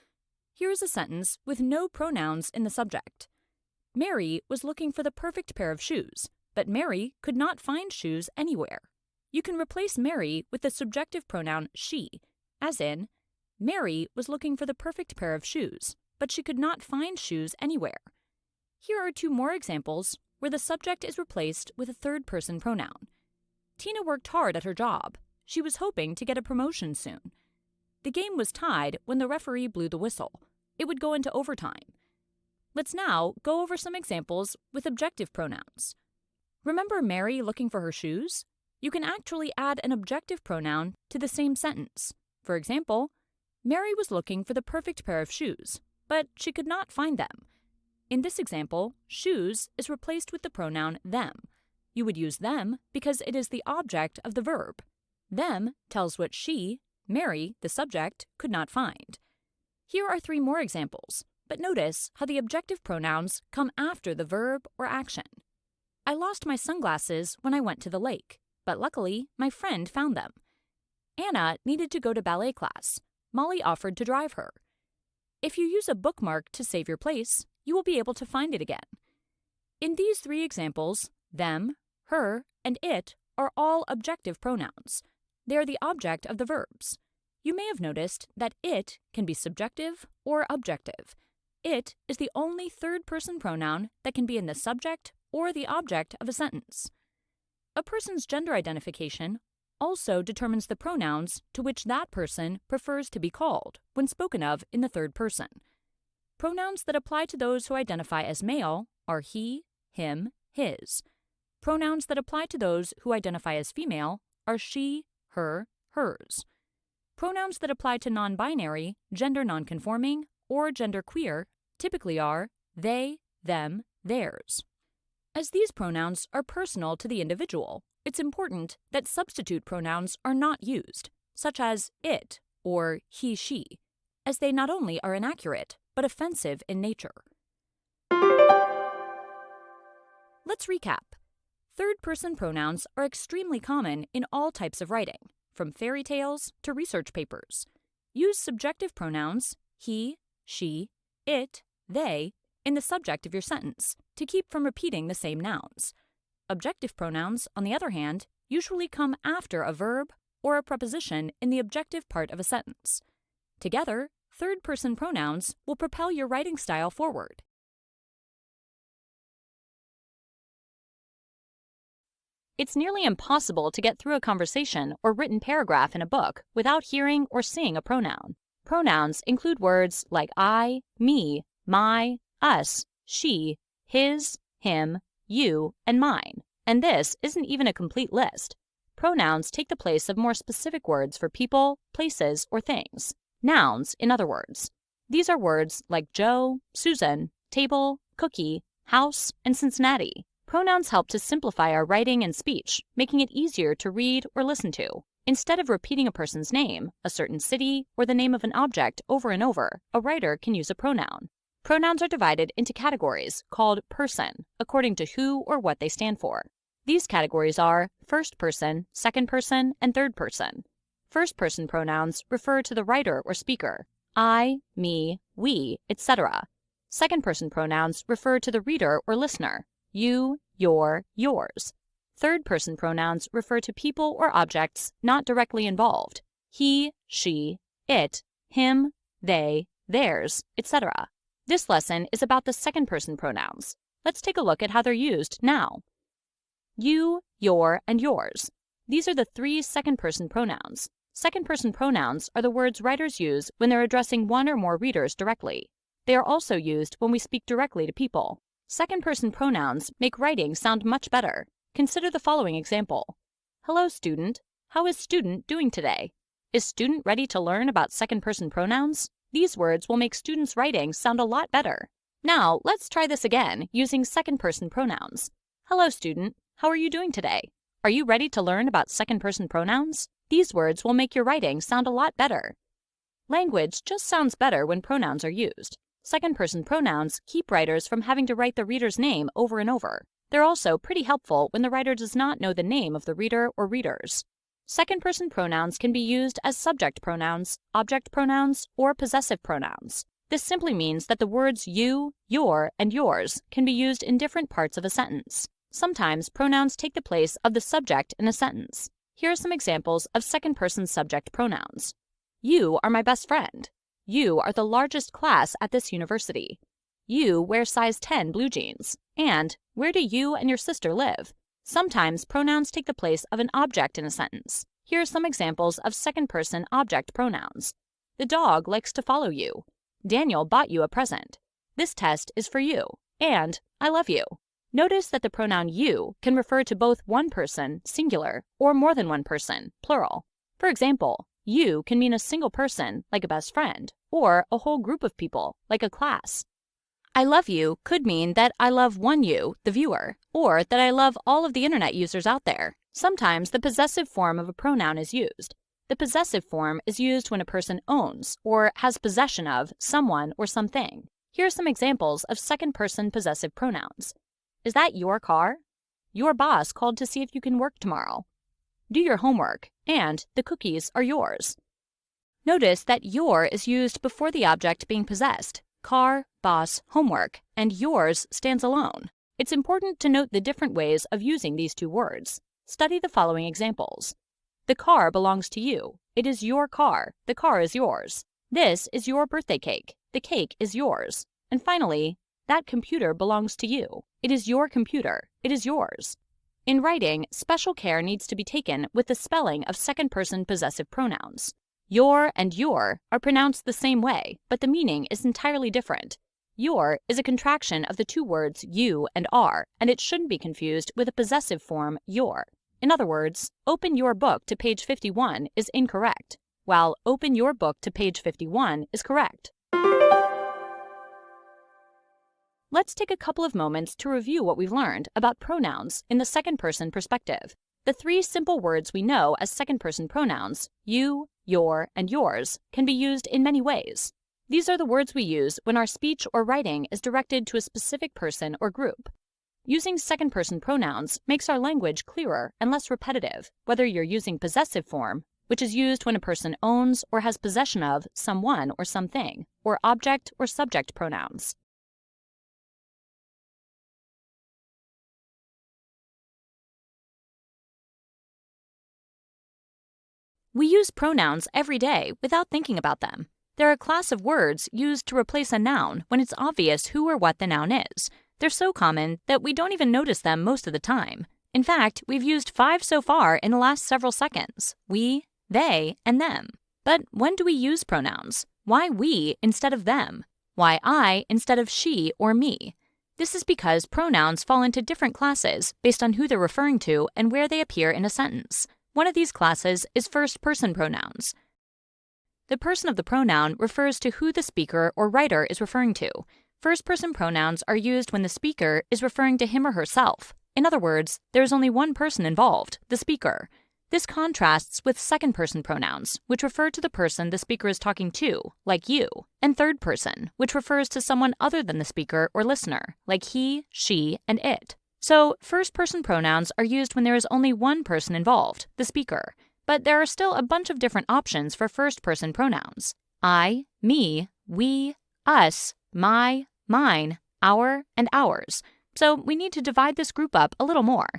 [SPEAKER 8] Here is a sentence with no pronouns in the subject. Mary was looking for the perfect pair of shoes, but Mary could not find shoes anywhere. You can replace Mary with the subjective pronoun she, as in, Mary was looking for the perfect pair of shoes, but she could not find shoes anywhere. Here are 2 more examples where the subject is replaced with a third-person pronoun. Tina worked hard at her job. She was hoping to get a promotion soon. The game was tied when the referee blew the whistle. It would go into overtime. Let's now go over some examples with objective pronouns. Remember Mary looking for her shoes? You can actually add an objective pronoun to the same sentence. For example, Mary was looking for the perfect pair of shoes, but she could not find them. In this example, shoes is replaced with the pronoun them. You would use them because it is the object of the verb. Them tells what she, Mary, the subject, could not find. Here are 3 more examples, but notice how the objective pronouns come after the verb or action. I lost my sunglasses when I went to the lake, but luckily my friend found them. Anna needed to go to ballet class. Molly offered to drive her. If you use a bookmark to save your place, you will be able to find it again. In these 3 examples, them, her, and it are all objective pronouns. They are the object of the verbs. You may have noticed that it can be subjective or objective. It is the only third-person pronoun that can be in the subject or the object of a sentence. A person's gender identification also determines the pronouns to which that person prefers to be called when spoken of in the third person. Pronouns that apply to those who identify as male are he, him, his. Pronouns that apply to those who identify as female are she, her, hers. Pronouns that apply to non-binary, gender nonconforming, or genderqueer typically are they, them, theirs. As these pronouns are personal to the individual, it's important that substitute pronouns are not used, such as it or he, she, as they not only are inaccurate, but offensive in nature. Let's recap. Third-person pronouns are extremely common in all types of writing, from fairy tales to research papers. Use subjective pronouns he, she, it, they in the subject of your sentence to keep from repeating the same nouns. Objective pronouns, on the other hand, usually come after a verb or a preposition in the objective part of a sentence. Together, third-person pronouns will propel your writing style forward. It's nearly impossible to get through a conversation or written paragraph in a book without hearing or seeing a pronoun. Pronouns include words like I, me, my, us, she, his, him, you, and mine. And this isn't even a complete list. Pronouns take the place of more specific words for people, places, or things. Nouns, in other words. These are words like Joe, Susan, table, cookie, house, and Cincinnati. Pronouns help to simplify our writing and speech, making it easier to read or listen to. Instead of repeating a person's name, a certain city, or the name of an object over and over, a writer can use a pronoun. Pronouns are divided into categories called person, according to who or what they stand for. These categories are first person, second person, and third person. First-person pronouns refer to the writer or speaker, I, me, we, etc. Second-person pronouns refer to the reader or listener, you, your, yours. Third-person pronouns refer to people or objects not directly involved, he, she, it, him, they, theirs, etc. This lesson is about the second-person pronouns. Let's take a look at how they're used now. You, your, and yours. These are the three second-person pronouns. Second-person pronouns are the words writers use when they're addressing one or more readers directly. They are also used when we speak directly to people. Second-person pronouns make writing sound much better. Consider the following example. Hello, student. How is student doing today? Is student ready to learn about second-person pronouns? These words will make students' writing sound a lot better. Now, let's try this again using second-person pronouns. Hello, student. How are you doing today? Are you ready to learn about second-person pronouns? These words will make your writing sound a lot better. Language just sounds better when pronouns are used. Second-person pronouns keep writers from having to write the reader's name over and over. They're also pretty helpful when the writer does not know the name of the reader or readers. Second-person pronouns can be used as subject pronouns, object pronouns, or possessive pronouns. This simply means that the words you, your, and yours can be used in different parts of a sentence. Sometimes pronouns take the place of the subject in a sentence. Here are some examples of second-person subject pronouns. You are my best friend. You are the largest class at this university. You wear size 10 blue jeans. And where do you and your sister live? Sometimes pronouns take the place of an object in a sentence. Here are some examples of second-person object pronouns. The dog likes to follow you. Daniel bought you a present. This test is for you. And I love you. Notice that the pronoun you can refer to both one person, singular, or more than one person, plural. For example, you can mean a single person, like a best friend, or a whole group of people, like a class. I love you could mean that I love one you, the viewer, or that I love all of the internet users out there. Sometimes the possessive form of a pronoun is used. The possessive form is used when a person owns or has possession of someone or something. Here are some examples of second-person possessive pronouns. Is that your car? Your boss called to see if you can work tomorrow. Do your homework, and the cookies are yours. Notice that your is used before the object being possessed. Car, boss, homework, and yours stands alone. It's important to note the different ways of using these two words. Study the following examples. The car belongs to you. It is your car. The car is yours. This is your birthday cake. The cake is yours. And finally, that computer belongs to you. It is your computer. It is yours. In writing, special care needs to be taken with the spelling of second-person possessive pronouns. Your and your are pronounced the same way, but the meaning is entirely different. Your is a contraction of the two words you and are, and it shouldn't be confused with a possessive form your. In other words, open your book to page 51 is incorrect, while open your book to page 51 is correct. Let's take a couple of moments to review what we've learned about pronouns in the second-person perspective. The three simple words we know as second-person pronouns, you, your, and yours, can be used in many ways. These are the words we use when our speech or writing is directed to a specific person or group. Using second-person pronouns makes our language clearer and less repetitive, whether you're using possessive form, which is used when a person owns or has possession of someone or something, or object or subject pronouns. We use pronouns every day without thinking about them. They're a class of words used to replace a noun when it's obvious who or what the noun is. They're so common that we don't even notice them most of the time. In fact, we've used 5 so far in the last several seconds: we, they, and them. But when do we use pronouns? Why we instead of them? Why I instead of she or me? This is because pronouns fall into different classes based on who they're referring to and where they appear in a sentence. One of these classes is first-person pronouns. The person of the pronoun refers to who the speaker or writer is referring to. First-person pronouns are used when the speaker is referring to him or herself. In other words, there is only one person involved, the speaker. This contrasts with second-person pronouns, which refer to the person the speaker is talking to, like you, and third person, which refers to someone other than the speaker or listener, like he, she, and it. So, first-person pronouns are used when there is only one person involved, the speaker. But there are still a bunch of different options for first-person pronouns: I, me, we, us, my, mine, our, and ours. So we need to divide this group up a little more.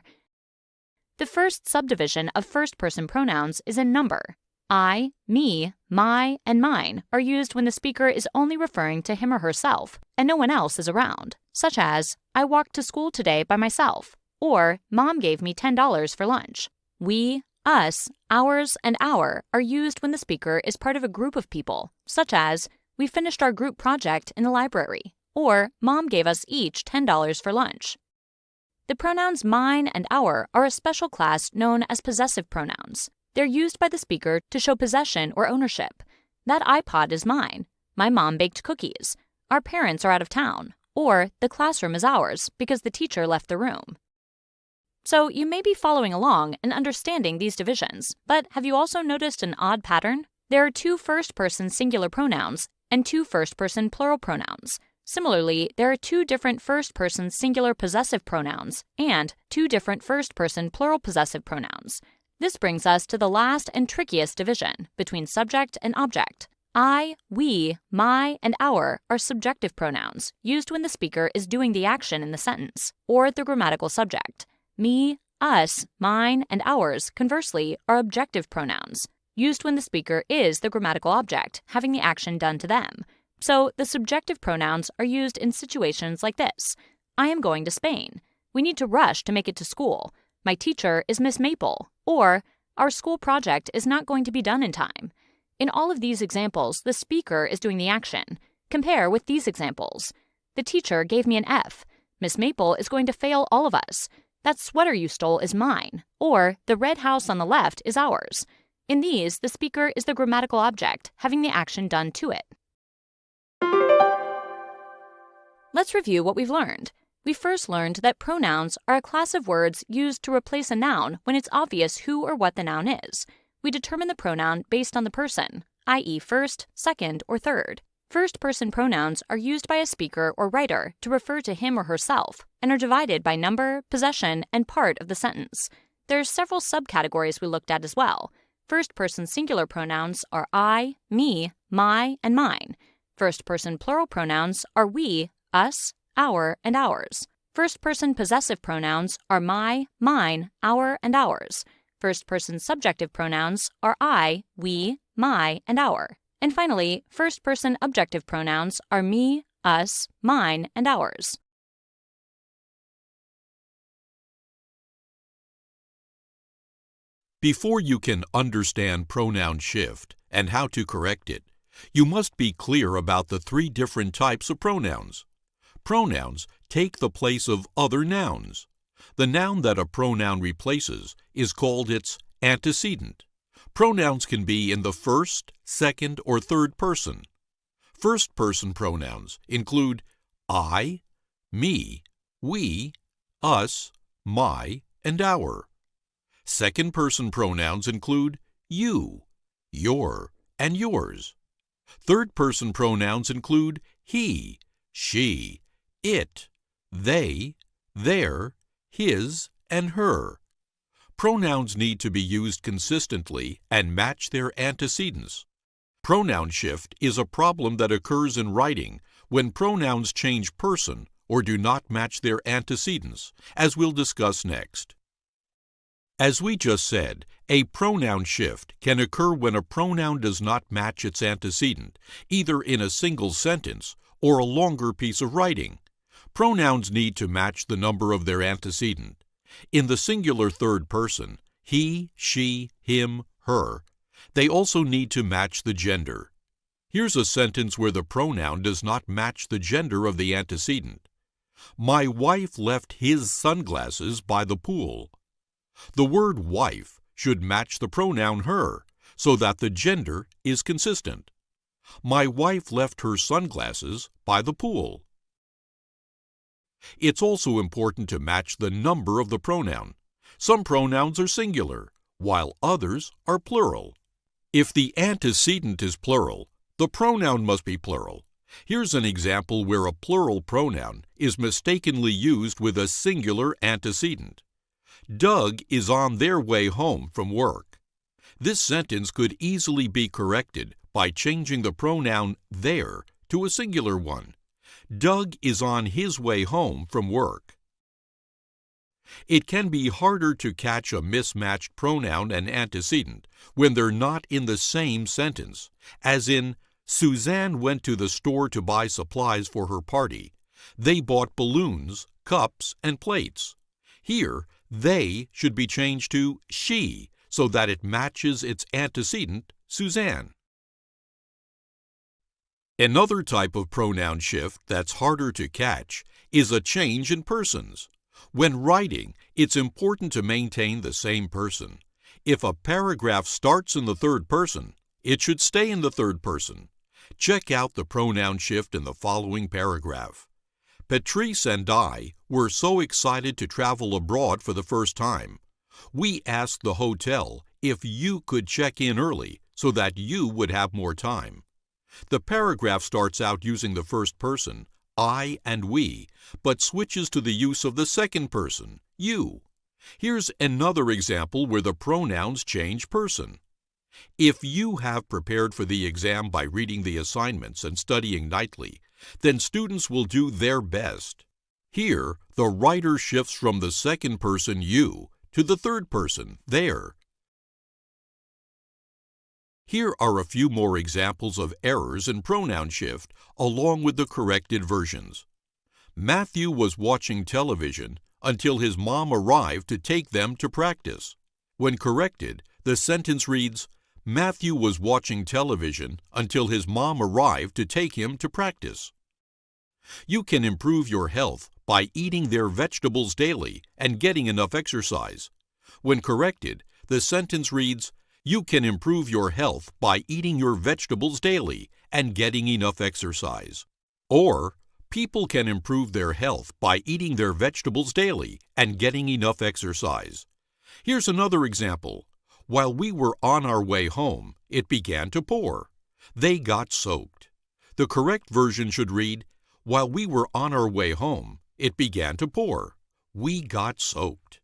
[SPEAKER 8] The first subdivision of first-person pronouns is in number. I, me, my, and mine are used when the speaker is only referring to him or herself and no one else is around, such as, I walked to school today by myself, or Mom gave me $10 for lunch. We, us, ours, and our are used when the speaker is part of a group of people, such as, we finished our group project in the library, or Mom gave us each $10 for lunch. The pronouns mine and our are a special class known as possessive pronouns. They're used by the speaker to show possession or ownership. That iPod is mine. My mom baked cookies. Our parents are out of town. Or the classroom is ours because the teacher left the room. So you may be following along and understanding these divisions, but have you also noticed an odd pattern? There are 2 first-person singular pronouns and 2 first-person plural pronouns. Similarly, there are 2 different first-person singular possessive pronouns and 2 different first-person plural possessive pronouns. This brings us to the last and trickiest division between subject and object. I, we, my, and our are subjective pronouns used when the speaker is doing the action in the sentence, or the grammatical subject. Me, us, mine, and ours, conversely, are objective pronouns used when the speaker is the grammatical object, having the action done to them. So the subjective pronouns are used in situations like this. I am going to Spain. We need to rush to make it to school. My teacher is Miss Maple. Or, our school project is not going to be done in time. In all of these examples, the speaker is doing the action. Compare with these examples. The teacher gave me an F. Miss Maple is going to fail all of us. That sweater you stole is mine. Or, the red house on the left is ours. In these, the speaker is the grammatical object, having the action done to it. Let's review what we've learned. We first learned that pronouns are a class of words used to replace a noun when it's obvious who or what the noun is. We determine the pronoun based on the person, i.e. first, second, or third. First-person pronouns are used by a speaker or writer to refer to him or herself and are divided by number, possession, and part of the sentence. There's several subcategories we looked at as well. First-person singular pronouns are I, me, my, and mine. First-person plural pronouns are we, us, our, and ours. First-person possessive pronouns are my, mine, our, and ours. First-person subjective pronouns are I, we, my, and our. And finally, first-person objective pronouns are me, us, mine, and ours.
[SPEAKER 16] Before you can understand pronoun shift and how to correct it, you must be clear about the 3 different types of pronouns. Pronouns take the place of other nouns. The noun that a pronoun replaces is called its antecedent. Pronouns can be in the first, second, or third person. First-person pronouns include I, me, we, us, my, and our. Second-person pronouns include you, your, and yours. Third-person pronouns include he, she, it, they, their, his, and her. Pronouns need to be used consistently and match their antecedents. Pronoun shift is a problem that occurs in writing when pronouns change person or do not match their antecedents, as we'll discuss next. As we just said, a pronoun shift can occur when a pronoun does not match its antecedent, either in a single sentence or a longer piece of writing. Pronouns need to match the number of their antecedent. In the singular third person, he, she, him, her, they also need to match the gender. Here's a sentence where the pronoun does not match the gender of the antecedent. My wife left his sunglasses by the pool. The word wife should match the pronoun her, so that the gender is consistent. My wife left her sunglasses by the pool. It's also important to match the number of the pronoun. Some pronouns are singular, while others are plural. If the antecedent is plural, the pronoun must be plural. Here's an example where a plural pronoun is mistakenly used with a singular antecedent. Doug is on their way home from work. This sentence could easily be corrected by changing the pronoun their to a singular one. Doug is on his way home from work. It can be harder to catch a mismatched pronoun and antecedent when they're not in the same sentence, as in, Suzanne went to the store to buy supplies for her party. They bought balloons, cups, and plates. Here, they should be changed to she so that it matches its antecedent, Suzanne. Another type of pronoun shift that's harder to catch is a change in persons. When writing, it's important to maintain the same person. If a paragraph starts in the third person, it should stay in the third person. Check out the pronoun shift in the following paragraph. Patrice and I were so excited to travel abroad for the first time. We asked the hotel if you could check in early so that you would have more time. The paragraph starts out using the first person, I and we, but switches to the use of the second person, you. Here's another example where the pronouns change person. If you have prepared for the exam by reading the assignments and studying nightly, then students will do their best. Here, the writer shifts from the second person, you, to the third person, their. Here are a few more examples of errors in pronoun shift, along with the corrected versions. Matthew was watching television until his mom arrived to take them to practice. When corrected, the sentence reads, Matthew was watching television until his mom arrived to take him to practice. You can improve your health by eating their vegetables daily and getting enough exercise. When corrected, the sentence reads, You can improve your health by eating your vegetables daily and getting enough exercise. Or, people can improve their health by eating their vegetables daily and getting enough exercise. Here's another example. While we were on our way home, it began to pour. They got soaked. The correct version should read, While we were on our way home, it began to pour. We got soaked.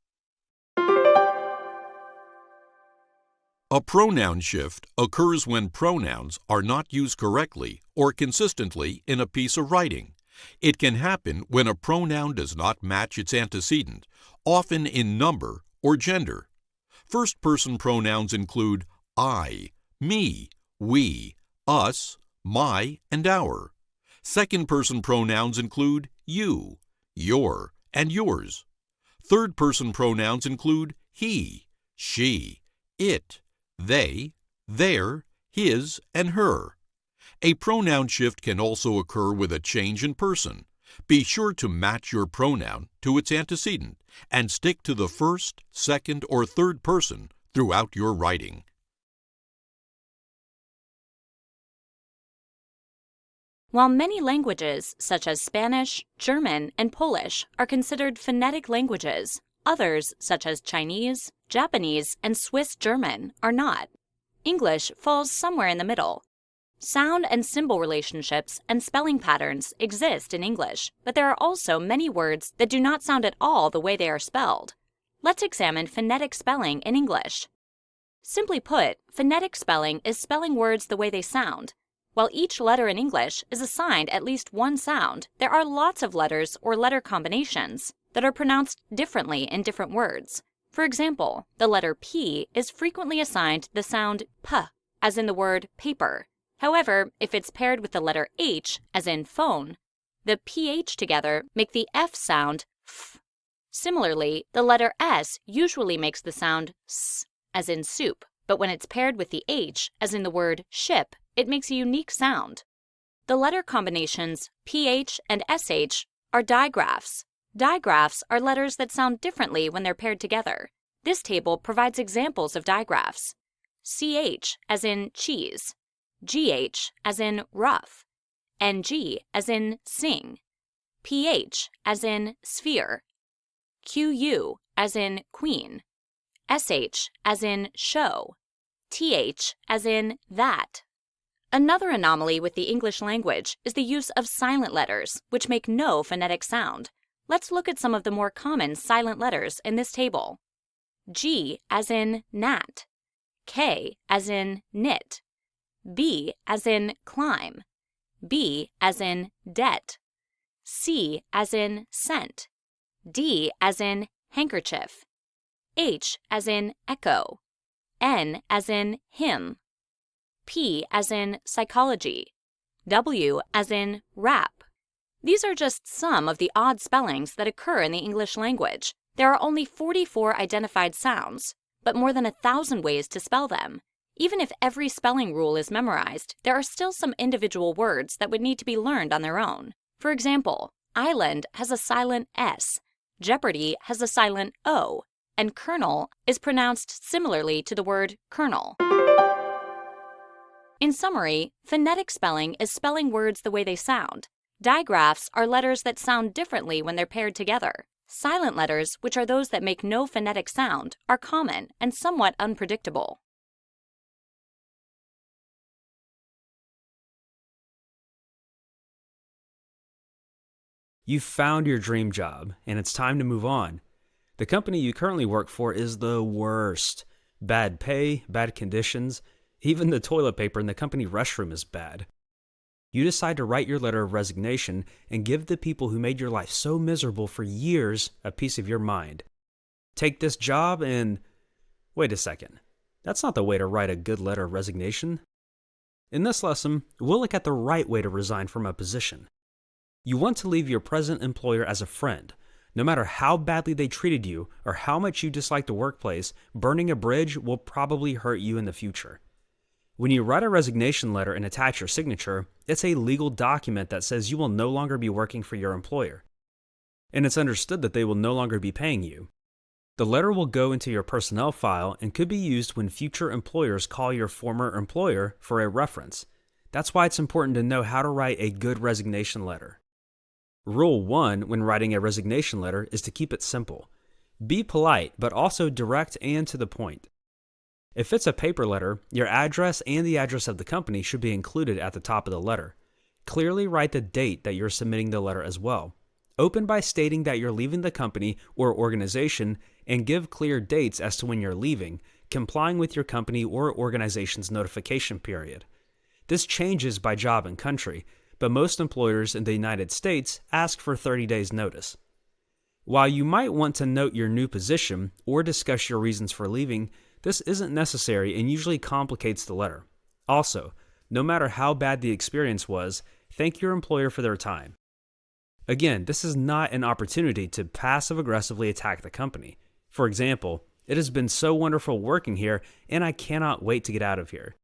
[SPEAKER 16] A pronoun shift occurs when pronouns are not used correctly or consistently in a piece of writing. It can happen when a pronoun does not match its antecedent, often in number or gender. First-person pronouns include I, me, we, us, my, and our. Second-person pronouns include you, your, and yours. Third-person pronouns include he, she, it, they, their, his, and her. A pronoun shift can also occur with a change in person. Be sure to match your pronoun to its antecedent and stick to the first, second, or third person throughout your writing.
[SPEAKER 8] While many languages, such as Spanish, German, and Polish, are considered phonetic languages, others, such as Chinese, Japanese, and Swiss German, are not. English falls somewhere in the middle. Sound and symbol relationships and spelling patterns exist in English, but there are also many words that do not sound at all the way they are spelled. Let's examine phonetic spelling in English. Simply put, phonetic spelling is spelling words the way they sound. While each letter in English is assigned at least one sound, there are lots of letters or letter combinations that are pronounced differently in different words. For example, the letter P is frequently assigned the sound P, as in the word paper. However, if it's paired with the letter H, as in phone, the PH together make the F sound F. Similarly, the letter S usually makes the sound S, as in soup, but when it's paired with the H, as in the word ship, it makes a unique sound. The letter combinations PH and SH are digraphs. Digraphs are letters that sound differently when they're paired together. This table provides examples of digraphs. CH as in cheese, GH as in rough, NG as in sing, PH as in sphere, QU as in queen, SH as in show, TH as in that. Another anomaly with the English language is the use of silent letters, which make no phonetic sound. Let's look at some of the more common silent letters in this table. G as in gnat, K as in knit, B as in climb, B as in debt, C as in scent, D as in handkerchief, H as in echo, N as in hymn, P as in psychology, W as in rap. These are just some of the odd spellings that occur in the English language. There are only 44 identified sounds, but more than 1,000 ways to spell them. Even if every spelling rule is memorized, there are still some individual words that would need to be learned on their own. For example, island has a silent S, Jeopardy has a silent O, and kernel is pronounced similarly to the word kernel. In summary, phonetic spelling is spelling words the way they sound. Digraphs are letters that sound differently when they're paired together. Silent letters, which are those that make no phonetic sound, are common and somewhat unpredictable.
[SPEAKER 20] You've found your dream job, and it's time to move on. The company you currently work for is the worst. Bad pay, bad conditions, even the toilet paper in the company restroom is bad. You decide to write your letter of resignation and give the people who made your life so miserable for years a piece of your mind. Take this job and... Wait a second. That's not the way to write a good letter of resignation. In this lesson, we'll look at the right way to resign from a position. You want to leave your present employer as a friend. No matter how badly they treated you or how much you dislike the workplace, burning a bridge will probably hurt you in the future. When you write a resignation letter and attach your signature, it's a legal document that says you will no longer be working for your employer. And it's understood that they will no longer be paying you. The letter will go into your personnel file and could be used when future employers call your former employer for a reference. That's why it's important to know how to write a good resignation letter. Rule 1 when writing a resignation letter is to keep it simple. Be polite, but also direct and to the point. If it's a paper letter, your address and the address of the company should be included at the top of the letter. Clearly write the date that you're submitting the letter as well. Open by stating that you're leaving the company or organization and give clear dates as to when you're leaving, complying with your company or organization's notification period. This changes by job and country, but most employers in the United States ask for 30 days notice. While you might want to note your new position or discuss your reasons for leaving, this isn't necessary and usually complicates the letter. Also, no matter how bad the experience was, thank your employer for their time. Again, this is not an opportunity to passive-aggressively attack the company. For example, it has been so wonderful working here and I cannot wait to get out of here.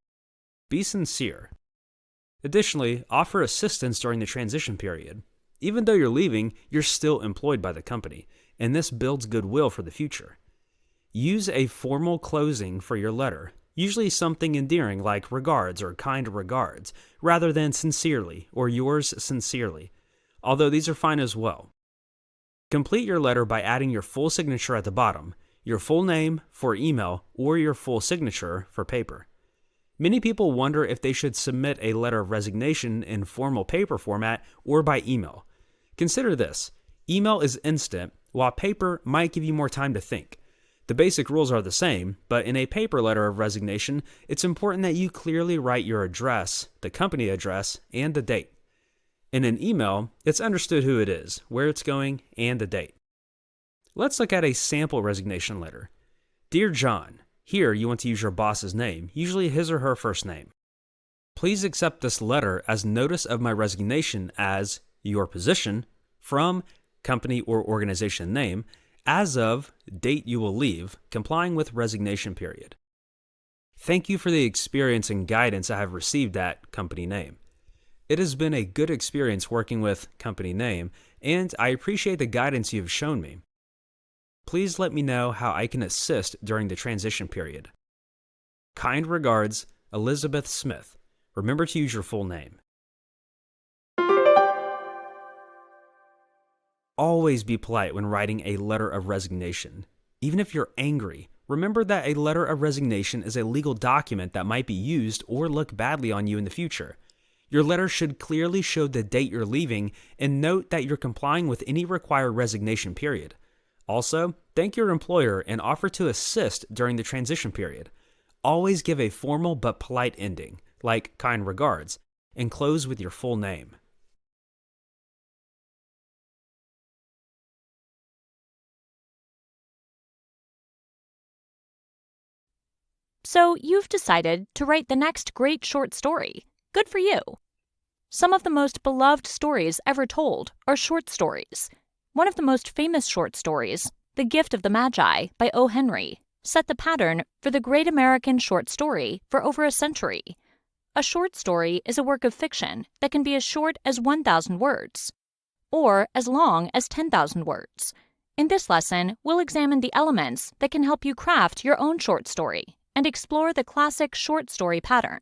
[SPEAKER 20] Be sincere. Additionally, offer assistance during the transition period. Even though you're leaving, you're still employed by the company, and this builds goodwill for the future. Use a formal closing for your letter, usually something endearing like regards or kind regards, rather than sincerely or yours sincerely, although these are fine as well. Complete your letter by adding your full signature at the bottom, your full name for email, or your full signature for paper. Many people wonder if they should submit a letter of resignation in formal paper format or by email. Consider this. Email is instant, while paper might give you more time to think. The basic rules are the same, but in a paper letter of resignation, it's important that you clearly write your address, the company address, and the date. In an email, it's understood who it is, where it's going, and the date. Let's look at a sample resignation letter. Dear John, here you want to use your boss's name, usually his or her first name. Please accept this letter as notice of my resignation as your position from company or organization name as of date you will leave, complying with resignation period. Thank you for the experience and guidance I have received at company name. It has been a good experience working with company name, and I appreciate the guidance you have shown me. Please let me know how I can assist during the transition period. Kind regards, Elizabeth Smith. Remember to use your full name. Always be polite when writing a letter of resignation. Even if you're angry, remember that a letter of resignation is a legal document that might be used or look badly on you in the future. Your letter should clearly show the date you're leaving and note that you're complying with any required resignation period. Also, thank your employer and offer to assist during the transition period. Always give a formal but polite ending, like kind regards, and close with your full name.
[SPEAKER 8] So you've decided to write the next great short story. Good for you! Some of the most beloved stories ever told are short stories. One of the most famous short stories, The Gift of the Magi by O. Henry, set the pattern for the great American short story for over a century. A short story is a work of fiction that can be as short as 1,000 words, or as long as 10,000 words. In this lesson, we'll examine the elements that can help you craft your own short story and explore the classic short story pattern.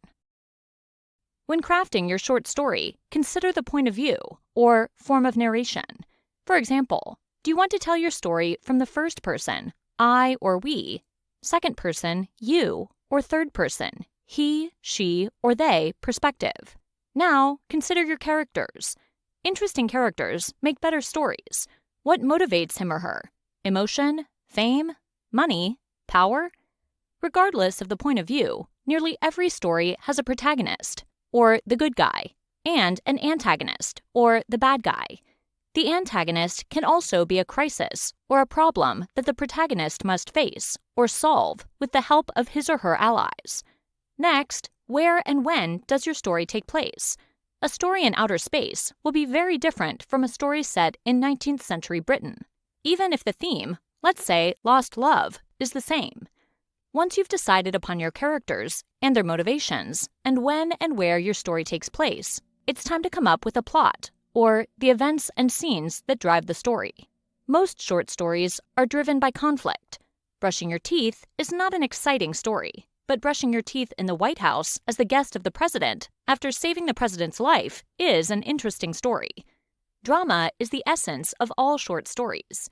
[SPEAKER 8] When crafting your short story, consider the point of view, or form of narration. For example, do you want to tell your story from the first person, I or we, second person, you, or third person, he, she, or they perspective? Now, consider your characters. Interesting characters make better stories. What motivates him or her? Emotion, fame, money, power? Regardless of the point of view, nearly every story has a protagonist, or the good guy, and an antagonist, or the bad guy. The antagonist can also be a crisis or a problem that the protagonist must face or solve with the help of his or her allies. Next, where and when does your story take place? A story in outer space will be very different from a story set in 19th century Britain, even if the theme, let's say lost love, is the same. Once you've decided upon your characters and their motivations, and when and where your story takes place, it's time to come up with a plot, or the events and scenes that drive the story. Most short stories are driven by conflict. Brushing your teeth is not an exciting story, but brushing your teeth in the White House as the guest of the president after saving the president's life is an interesting story. Drama is the essence of all short stories.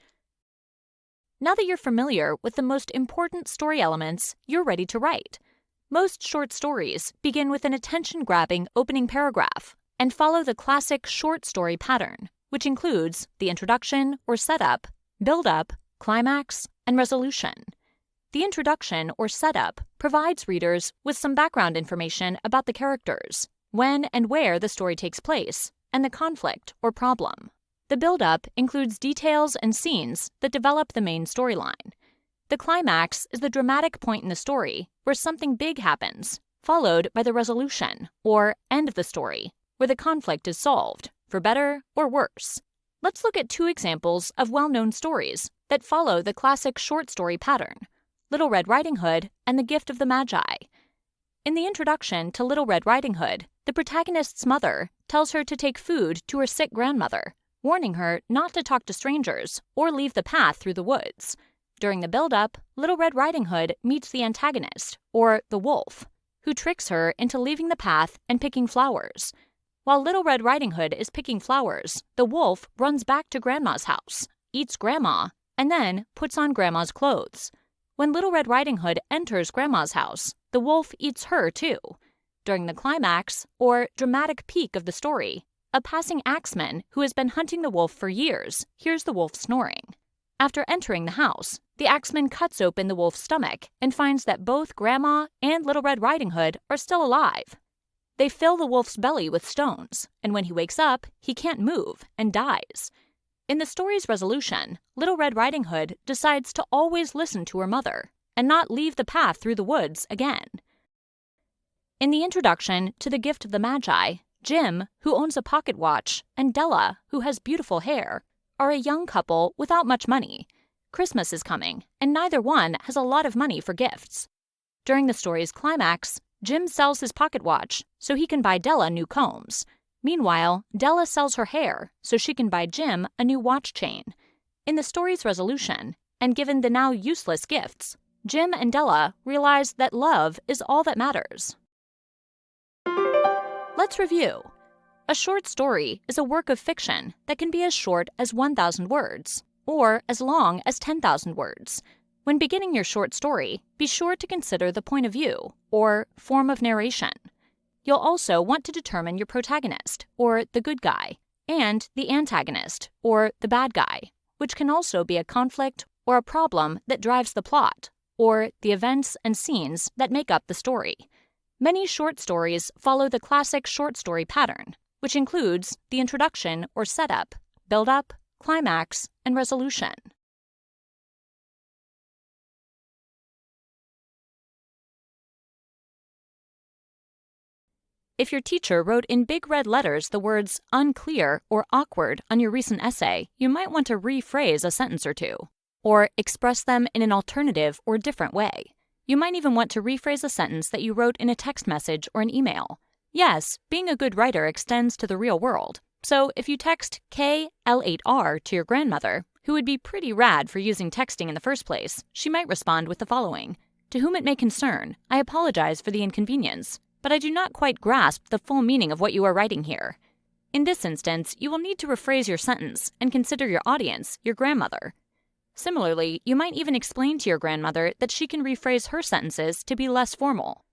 [SPEAKER 8] Now that you're familiar with the most important story elements, you're ready to write. Most short stories begin with an attention-grabbing opening paragraph and follow the classic short story pattern, which includes the introduction or setup, build-up, climax, and resolution. The introduction or setup provides readers with some background information about the characters, when and where the story takes place, and the conflict or problem. The build-up includes details and scenes that develop the main storyline. The climax is the dramatic point in the story where something big happens, followed by the resolution, or end of the story, where the conflict is solved, for better or worse. Let's look at two examples of well-known stories that follow the classic short story pattern: Little Red Riding Hood and The Gift of the Magi. In the introduction to Little Red Riding Hood, the protagonist's mother tells her to take food to her sick grandmother, warning her not to talk to strangers or leave the path through the woods. During the build-up, Little Red Riding Hood meets the antagonist, or the wolf, who tricks her into leaving the path and picking flowers. While Little Red Riding Hood is picking flowers, the wolf runs back to Grandma's house, eats Grandma, and then puts on Grandma's clothes. When Little Red Riding Hood enters Grandma's house, the wolf eats her too. During the climax, or dramatic peak of the story, a passing axeman who has been hunting the wolf for years hears the wolf snoring. After entering the house, the axeman cuts open the wolf's stomach and finds that both Grandma and Little Red Riding Hood are still alive. They fill the wolf's belly with stones, and when he wakes up, he can't move and dies. In the story's resolution, Little Red Riding Hood decides to always listen to her mother and not leave the path through the woods again. In the introduction to The Gift of the Magi, Jim, who owns a pocket watch, and Della, who has beautiful hair, are a young couple without much money. Christmas is coming, and neither one has a lot of money for gifts. During the story's climax, Jim sells his pocket watch so he can buy Della new combs. Meanwhile, Della sells her hair so she can buy Jim a new watch chain. In the story's resolution, and given the now useless gifts, Jim and Della realize that love is all that matters. Let's review. A short story is a work of fiction that can be as short as 1,000 words, or as long as 10,000 words. When beginning your short story, be sure to consider the point of view, or form of narration. You'll also want to determine your protagonist, or the good guy, and the antagonist, or the bad guy, which can also be a conflict or a problem that drives the plot, or the events and scenes that make up the story. Many short stories follow the classic short story pattern, which includes the introduction or setup, build-up, climax, and resolution. If your teacher wrote in big red letters the words unclear or awkward on your recent essay, you might want to rephrase a sentence or two, or express them in an alternative or different way. You might even want to rephrase a sentence that you wrote in a text message or an email. Yes, being a good writer extends to the real world. So if you text KL8R to your grandmother, who would be pretty rad for using texting in the first place, she might respond with the following. To whom it may concern, I apologize for the inconvenience, but I do not quite grasp the full meaning of what you are writing here. In this instance, you will need to rephrase your sentence and consider your audience, your grandmother. Similarly, you might even explain to your grandmother that she can rephrase her sentences to be less formal.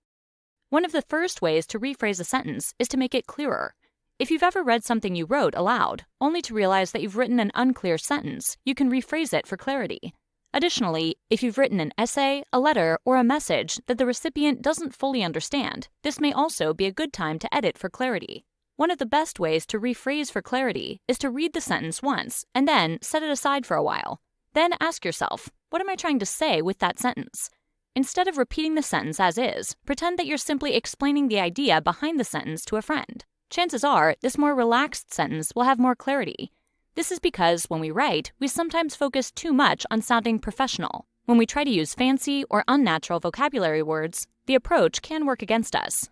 [SPEAKER 8] One of the first ways to rephrase a sentence is to make it clearer. If you've ever read something you wrote aloud, only to realize that you've written an unclear sentence, you can rephrase it for clarity. Additionally, if you've written an essay, a letter, or a message that the recipient doesn't fully understand, this may also be a good time to edit for clarity. One of the best ways to rephrase for clarity is to read the sentence once and then set it aside for a while. Then ask yourself, what am I trying to say with that sentence? Instead of repeating the sentence as is, pretend that you're simply explaining the idea behind the sentence to a friend. Chances are, this more relaxed sentence will have more clarity. This is because when we write, we sometimes focus too much on sounding professional. When we try to use fancy or unnatural vocabulary words, the approach can work against us.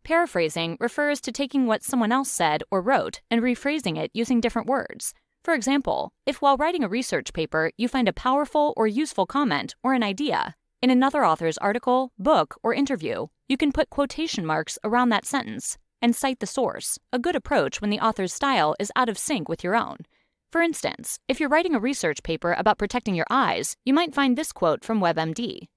[SPEAKER 8] Paraphrasing refers to taking what someone else said or wrote and rephrasing it using different words. For example, if while writing a research paper you find a powerful or useful comment or an idea, in another author's article, book, or interview, you can put quotation marks around that sentence and cite the source, a good approach when the author's style is out of sync with your own. For instance, if you're writing a research paper about protecting your eyes, you might find this quote from WebMD.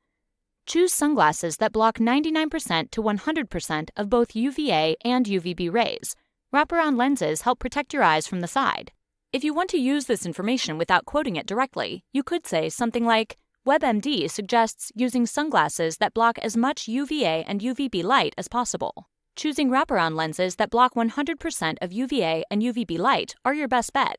[SPEAKER 8] Choose sunglasses that block 99% to 100% of both UVA and UVB rays. Wraparound lenses help protect your eyes from the side. If you want to use this information without quoting it directly, you could say something like, WebMD suggests using sunglasses that block as much UVA and UVB light as possible. Choosing wraparound lenses that block 100% of UVA and UVB light are your best bet.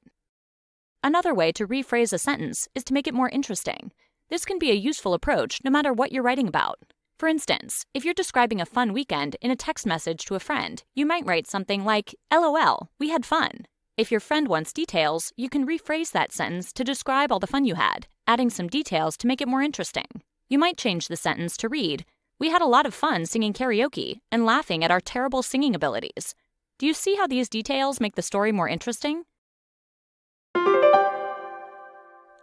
[SPEAKER 8] Another way to rephrase a sentence is to make it more interesting. This can be a useful approach no matter what you're writing about. For instance, if you're describing a fun weekend in a text message to a friend, you might write something like, LOL, we had fun. If your friend wants details, you can rephrase that sentence to describe all the fun you had, adding some details to make it more interesting. You might change the sentence to read, we had a lot of fun singing karaoke and laughing at our terrible singing abilities. Do you see how these details make the story more interesting?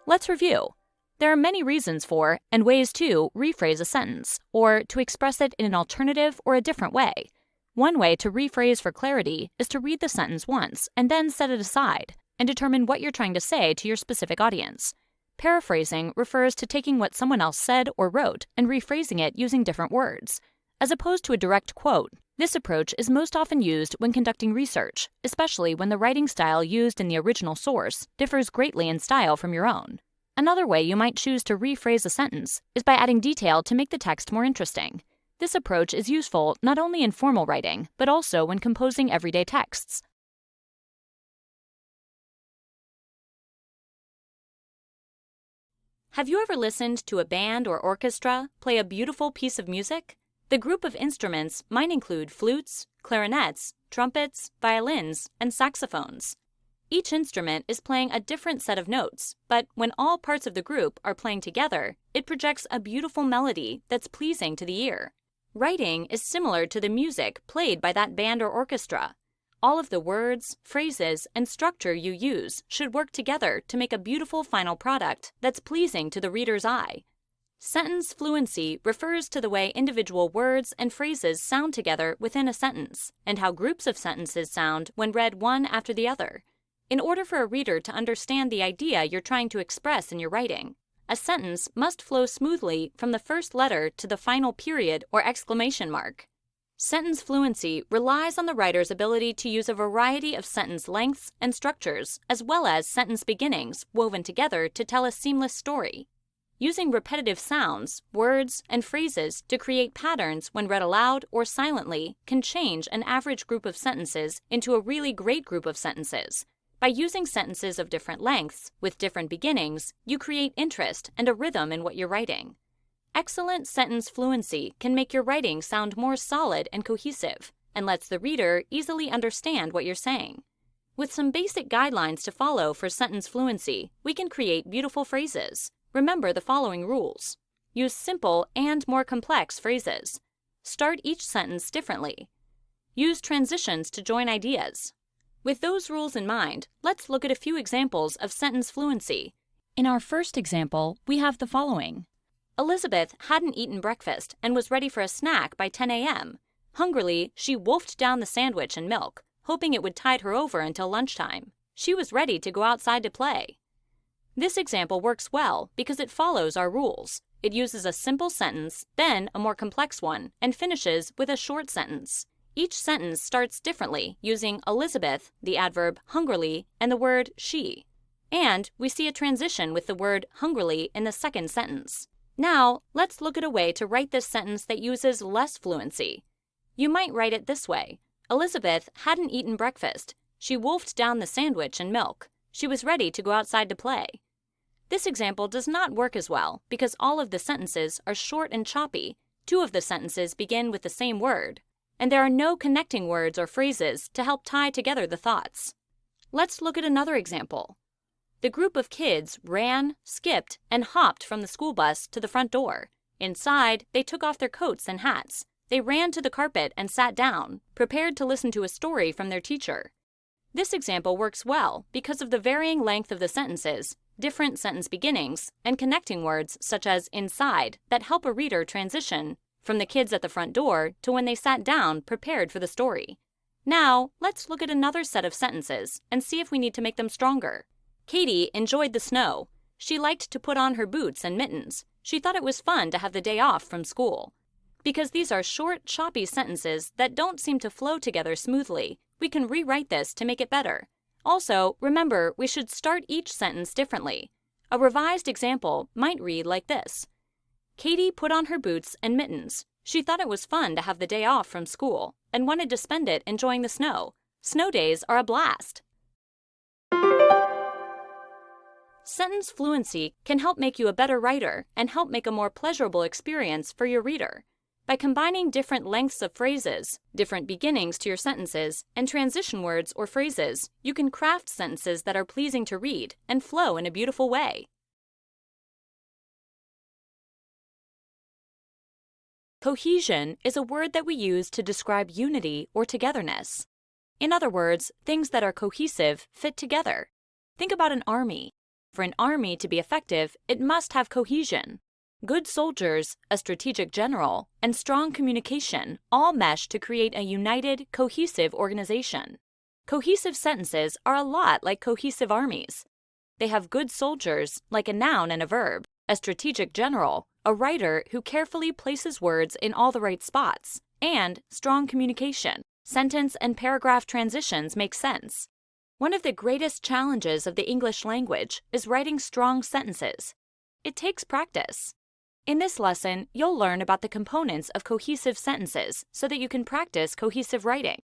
[SPEAKER 8] Let's review. There are many reasons for, and ways to, rephrase a sentence, or to express it in an alternative or a different way. One way to rephrase for clarity is to read the sentence once and then set it aside, and determine what you're trying to say to your specific audience. Paraphrasing refers to taking what someone else said or wrote and rephrasing it using different words. As opposed to a direct quote, this approach is most often used when conducting research, especially when the writing style used in the original source differs greatly in style from your own. Another way you might choose to rephrase a sentence is by adding detail to make the text more interesting. This approach is useful not only in formal writing, but also when composing everyday texts. Have you ever listened to a band or orchestra play a beautiful piece of music? The group of instruments might include flutes, clarinets, trumpets, violins, and saxophones. Each instrument is playing a different set of notes, but when all parts of the group are playing together, it projects a beautiful melody that's pleasing to the ear. Writing is similar to the music played by that band or orchestra. All of the words, phrases, and structure you use should work together to make a beautiful final product that's pleasing to the reader's eye. Sentence fluency refers to the way individual words and phrases sound together within a sentence, and how groups of sentences sound when read one after the other. In order for a reader to understand the idea you're trying to express in your writing, a sentence must flow smoothly from the first letter to the final period or exclamation mark. Sentence fluency relies on the writer's ability to use a variety of sentence lengths and structures, as well as sentence beginnings woven together to tell a seamless story. Using repetitive sounds, words, and phrases to create patterns when read aloud or silently can change an average group of sentences into a really great group of sentences. By using sentences of different lengths, with different beginnings, you create interest and a rhythm in what you're writing. Excellent sentence fluency can make your writing sound more solid and cohesive, and lets the reader easily understand what you're saying. With some basic guidelines to follow for sentence fluency, we can create beautiful phrases. Remember the following rules. Use simple and more complex phrases. Start each sentence differently. Use transitions to join ideas. With those rules in mind, let's look at a few examples of sentence fluency. In our first example, we have the following. Elizabeth hadn't eaten breakfast and was ready for a snack by 10 a.m. Hungrily, she wolfed down the sandwich and milk, hoping it would tide her over until lunchtime. She was ready to go outside to play. This example works well because it follows our rules. It uses a simple sentence, then a more complex one, and finishes with a short sentence. Each sentence starts differently using Elizabeth, the adverb hungrily, and the word she. And we see a transition with the word hungrily in the second sentence. Now, let's look at a way to write this sentence that uses less fluency. You might write it this way. Elizabeth hadn't eaten breakfast. She wolfed down the sandwich and milk. She was ready to go outside to play. This example does not work as well because all of the sentences are short and choppy. Two of the sentences begin with the same word, and there are no connecting words or phrases to help tie together the thoughts. Let's look at another example. The group of kids ran, skipped, and hopped from the school bus to the front door. Inside, they took off their coats and hats. They ran to the carpet and sat down, prepared to listen to a story from their teacher. This example works well because of the varying length of the sentences, different sentence beginnings, and connecting words such as inside that help a reader transition from the kids at the front door to when they sat down prepared for the story. Now, let's look at another set of sentences and see if we need to make them stronger. Katie enjoyed the snow. She liked to put on her boots and mittens. She thought it was fun to have the day off from school. Because these are short, choppy sentences that don't seem to flow together smoothly, we can rewrite this to make it better. Also, remember, we should start each sentence differently. A revised example might read like this. Katie put on her boots and mittens. She thought it was fun to have the day off from school and wanted to spend it enjoying the snow. Snow days are a blast. Sentence fluency can help make you a better writer and help make a more pleasurable experience for your reader. By combining different lengths of phrases, different beginnings to your sentences, and transition words or phrases, you can craft sentences that are pleasing to read and flow in a beautiful way. Cohesion is a word that we use to describe unity or togetherness. In other words, things that are cohesive fit together. Think about an army. For an army to be effective, it must have cohesion. Good soldiers, a strategic general, and strong communication all mesh to create a united, cohesive organization. Cohesive sentences are a lot like cohesive armies. They have good soldiers, like a noun and a verb, a strategic general, a writer who carefully places words in all the right spots, and strong communication. Sentence and paragraph transitions make sense. One of the greatest challenges of the English language is writing strong sentences. It takes practice. In this lesson, you'll learn about the components of cohesive sentences so that you can practice cohesive writing.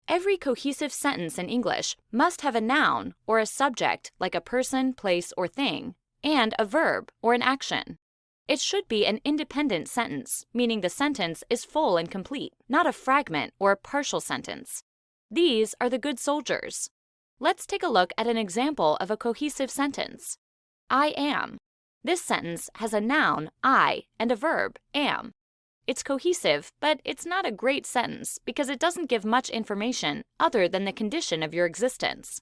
[SPEAKER 8] Every cohesive sentence in English must have a noun or a subject like a person, place, or thing, and a verb or an action. It should be an independent sentence, meaning the sentence is full and complete, not a fragment or a partial sentence. These are the good soldiers. Let's take a look at an example of a cohesive sentence. I am. This sentence has a noun, I, and a verb, am. It's cohesive, but it's not a great sentence because it doesn't give much information other than the condition of your existence.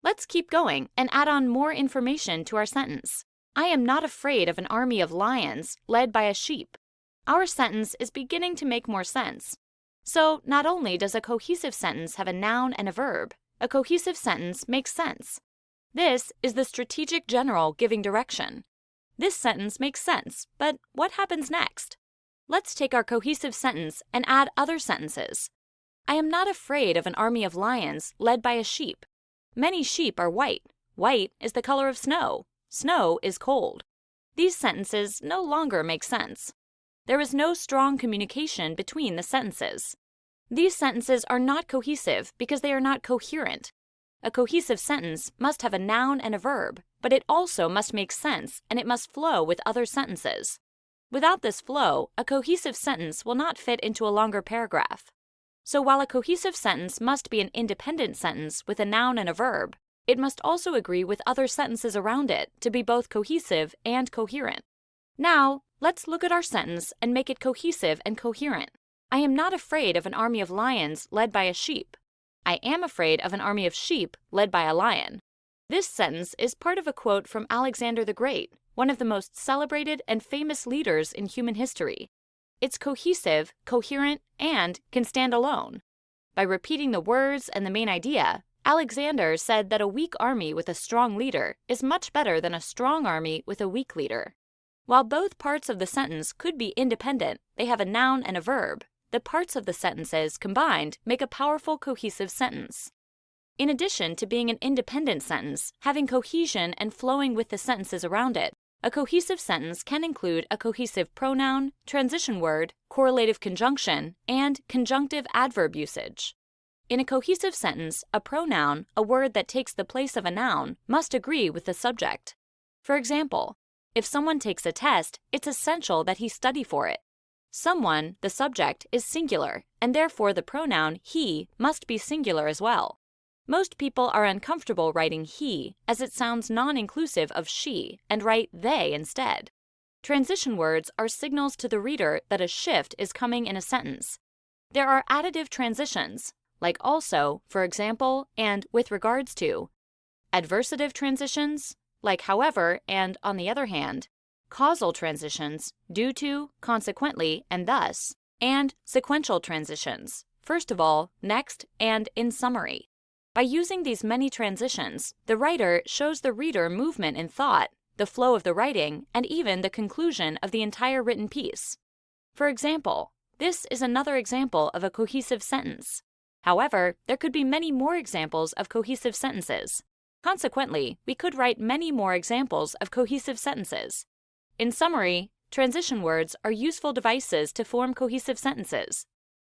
[SPEAKER 8] Let's keep going and add on more information to our sentence. I am not afraid of an army of lions led by a sheep. Our sentence is beginning to make more sense. So, not only does a cohesive sentence have a noun and a verb, a cohesive sentence makes sense. This is the strategic general giving direction. This sentence makes sense, but what happens next? Let's take our cohesive sentence and add other sentences. I am not afraid of an army of lions led by a sheep. Many sheep are white. White is the color of snow. Snow is cold. These sentences no longer make sense. There is no strong communication between the sentences. These sentences are not cohesive because they are not coherent. A cohesive sentence must have a noun and a verb, but it also must make sense and it must flow with other sentences. Without this flow, a cohesive sentence will not fit into a longer paragraph. So while a cohesive sentence must be an independent sentence with a noun and a verb, it must also agree with other sentences around it to be both cohesive and coherent. Now, let's look at our sentence and make it cohesive and coherent. I am not afraid of an army of lions led by a sheep. I am afraid of an army of sheep led by a lion. This sentence is part of a quote from Alexander the Great, one of the most celebrated and famous leaders in human history. It's cohesive, coherent, and can stand alone. By repeating the words and the main idea, Alexander said that a weak army with a strong leader is much better than a strong army with a weak leader. While both parts of the sentence could be independent, they have a noun and a verb. The parts of the sentences combined make a powerful cohesive sentence. In addition to being an independent sentence, having cohesion and flowing with the sentences around it, a cohesive sentence can include a cohesive pronoun, transition word, correlative conjunction, and conjunctive adverb usage. In a cohesive sentence, a pronoun, a word that takes the place of a noun, must agree with the subject. For example, if someone takes a test, it's essential that he study for it. Someone, the subject, is singular, and therefore the pronoun he must be singular as well. Most people are uncomfortable writing he, as it sounds non-inclusive of she, and write they instead. Transition words are signals to the reader that a shift is coming in a sentence. There are additive transitions, like also, for example, and with regards to. Adversative transitions, like however and on the other hand. Causal transitions, due to, consequently, and thus. And sequential transitions, first of all, next, and in summary. By using these many transitions, the writer shows the reader movement in thought, the flow of the writing, and even the conclusion of the entire written piece. For example, this is another example of a cohesive sentence. However, there could be many more examples of cohesive sentences. Consequently, we could write many more examples of cohesive sentences. In summary, transition words are useful devices to form cohesive sentences.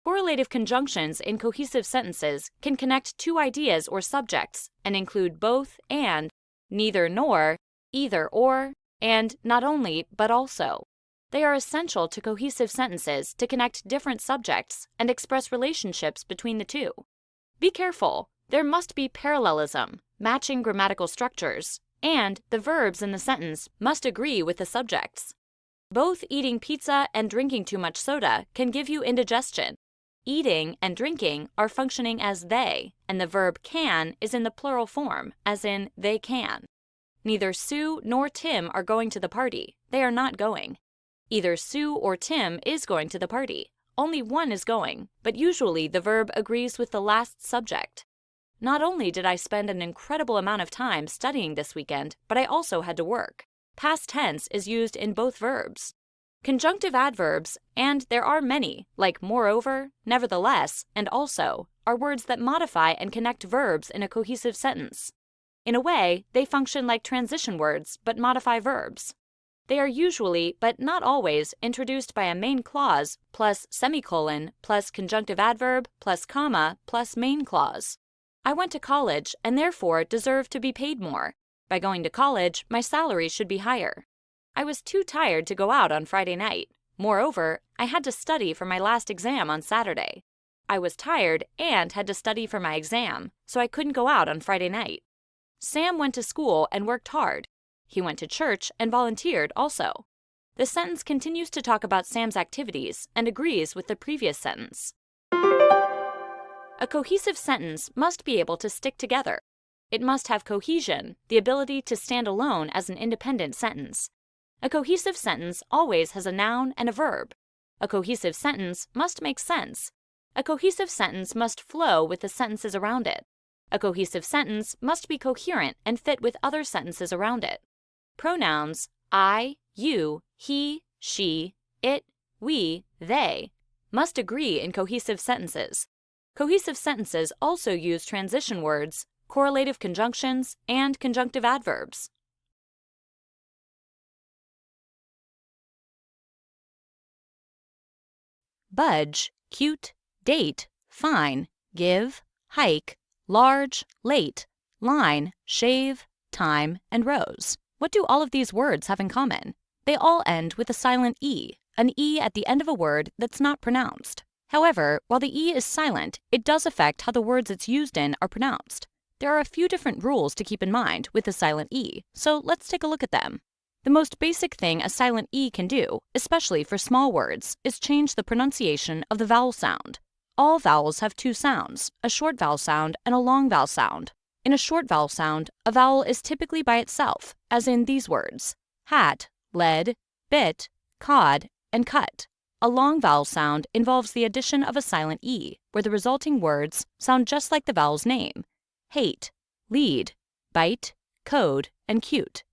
[SPEAKER 8] Correlative conjunctions in cohesive sentences can connect two ideas or subjects and include both and, neither nor, either or, and not only but also. They are essential to cohesive sentences to connect different subjects and express relationships between the two. Be careful, there must be parallelism, matching grammatical structures, and the verbs in the sentence must agree with the subjects. Both eating pizza and drinking too much soda can give you indigestion. Eating and drinking are functioning as they, and the verb can is in the plural form, as in they can. Neither Sue nor Tim are going to the party. They are not going. Either Sue or Tim is going to the party. Only one is going, but usually the verb agrees with the last subject. Not only did I spend an incredible amount of time studying this weekend, but I also had to work. Past tense is used in both verbs. Conjunctive adverbs, and there are many, like moreover, nevertheless, and also, are words that modify and connect verbs in a cohesive sentence. In a way, they function like transition words but modify verbs. They are usually, but not always, introduced by a main clause plus semicolon plus conjunctive adverb plus comma plus main clause. I went to college and therefore deserve to be paid more. By going to college, my salary should be higher. I was too tired to go out on Friday night. Moreover, I had to study for my last exam on Saturday. I was tired and had to study for my exam, so I couldn't go out on Friday night. Sam went to school and worked hard. He went to church and volunteered also. The sentence continues to talk about Sam's activities and agrees with the previous sentence. A cohesive sentence must be able to stick together. It must have cohesion, the ability to stand alone as an independent sentence. A cohesive sentence always has a noun and a verb. A cohesive sentence must make sense. A cohesive sentence must flow with the sentences around it. A cohesive sentence must be coherent and fit with other sentences around it. Pronouns I, you, he, she, it, we, they must agree in cohesive sentences. Cohesive sentences also use transition words, correlative conjunctions, and conjunctive adverbs. Budge, cute, date, fine, give, hike, large, late, line, shave, time, and rose. What do all of these words have in common? They all end with a silent E, an E at the end of a word that's not pronounced. However, while the E is silent, it does affect how the words it's used in are pronounced. There are a few different rules to keep in mind with the silent E, so let's take a look at them. The most basic thing a silent E can do, especially for small words, is change the pronunciation of the vowel sound. All vowels have two sounds, a short vowel sound and a long vowel sound. In a short vowel sound, a vowel is typically by itself, as in these words: hat, lead, bit, cod, and cut. A long vowel sound involves the addition of a silent E, where the resulting words sound just like the vowel's name: hate, lead, bite, code, and cute.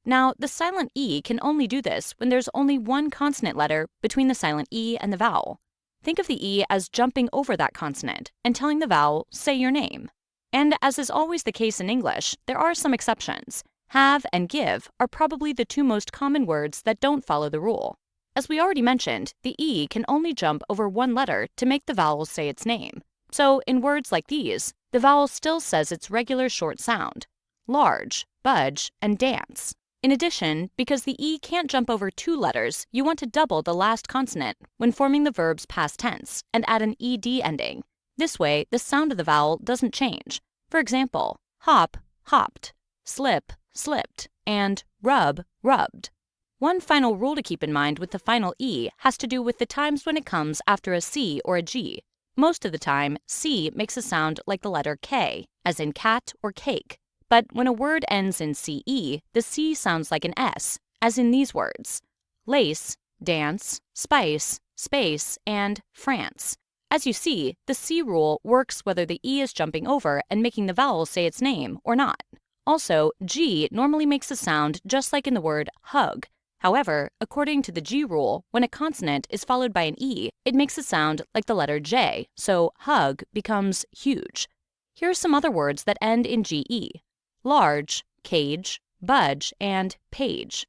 [SPEAKER 8] Now, the silent E can only do this when there's only one consonant letter between the silent E and the vowel. Think of the E as jumping over that consonant and telling the vowel, say your name. And as is always the case in English, there are some exceptions. Have and give are probably the two most common words that don't follow the rule. As we already mentioned, the E can only jump over one letter to make the vowel say its name. So in words like these, the vowel still says its regular short sound: large, budge, and dance. In addition, because the E can't jump over two letters, you want to double the last consonant when forming the verb's past tense and add an ED ending. This way, the sound of the vowel doesn't change. For example, hop, hopped, slip, slipped, and rub, rubbed. One final rule to keep in mind with the final E has to do with the times when it comes after a C or a G. Most of the time, C makes a sound like the letter K, as in cat or cake. But when a word ends in CE, the C sounds like an S, as in these words: lace, dance, spice, space, and France. As you see, the C rule works whether the E is jumping over and making the vowel say its name or not. Also, G normally makes a sound just like in the word hug. However, according to the G rule, when a consonant is followed by an E, it makes a sound like the letter J, so hug becomes huge. Here are some other words that end in GE: large, cage, budge, and page.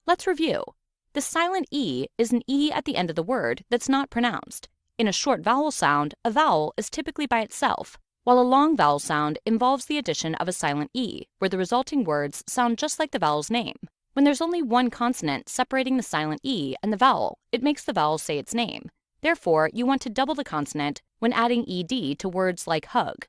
[SPEAKER 8] Let's review. The silent E is an E at the end of the word that's not pronounced. In a short vowel sound, a vowel is typically by itself, while a long vowel sound involves the addition of a silent E, where the resulting words sound just like the vowel's name. When there's only one consonant separating the silent E and the vowel, it makes the vowel say its name. Therefore, you want to double the consonant when adding ED to words like hug.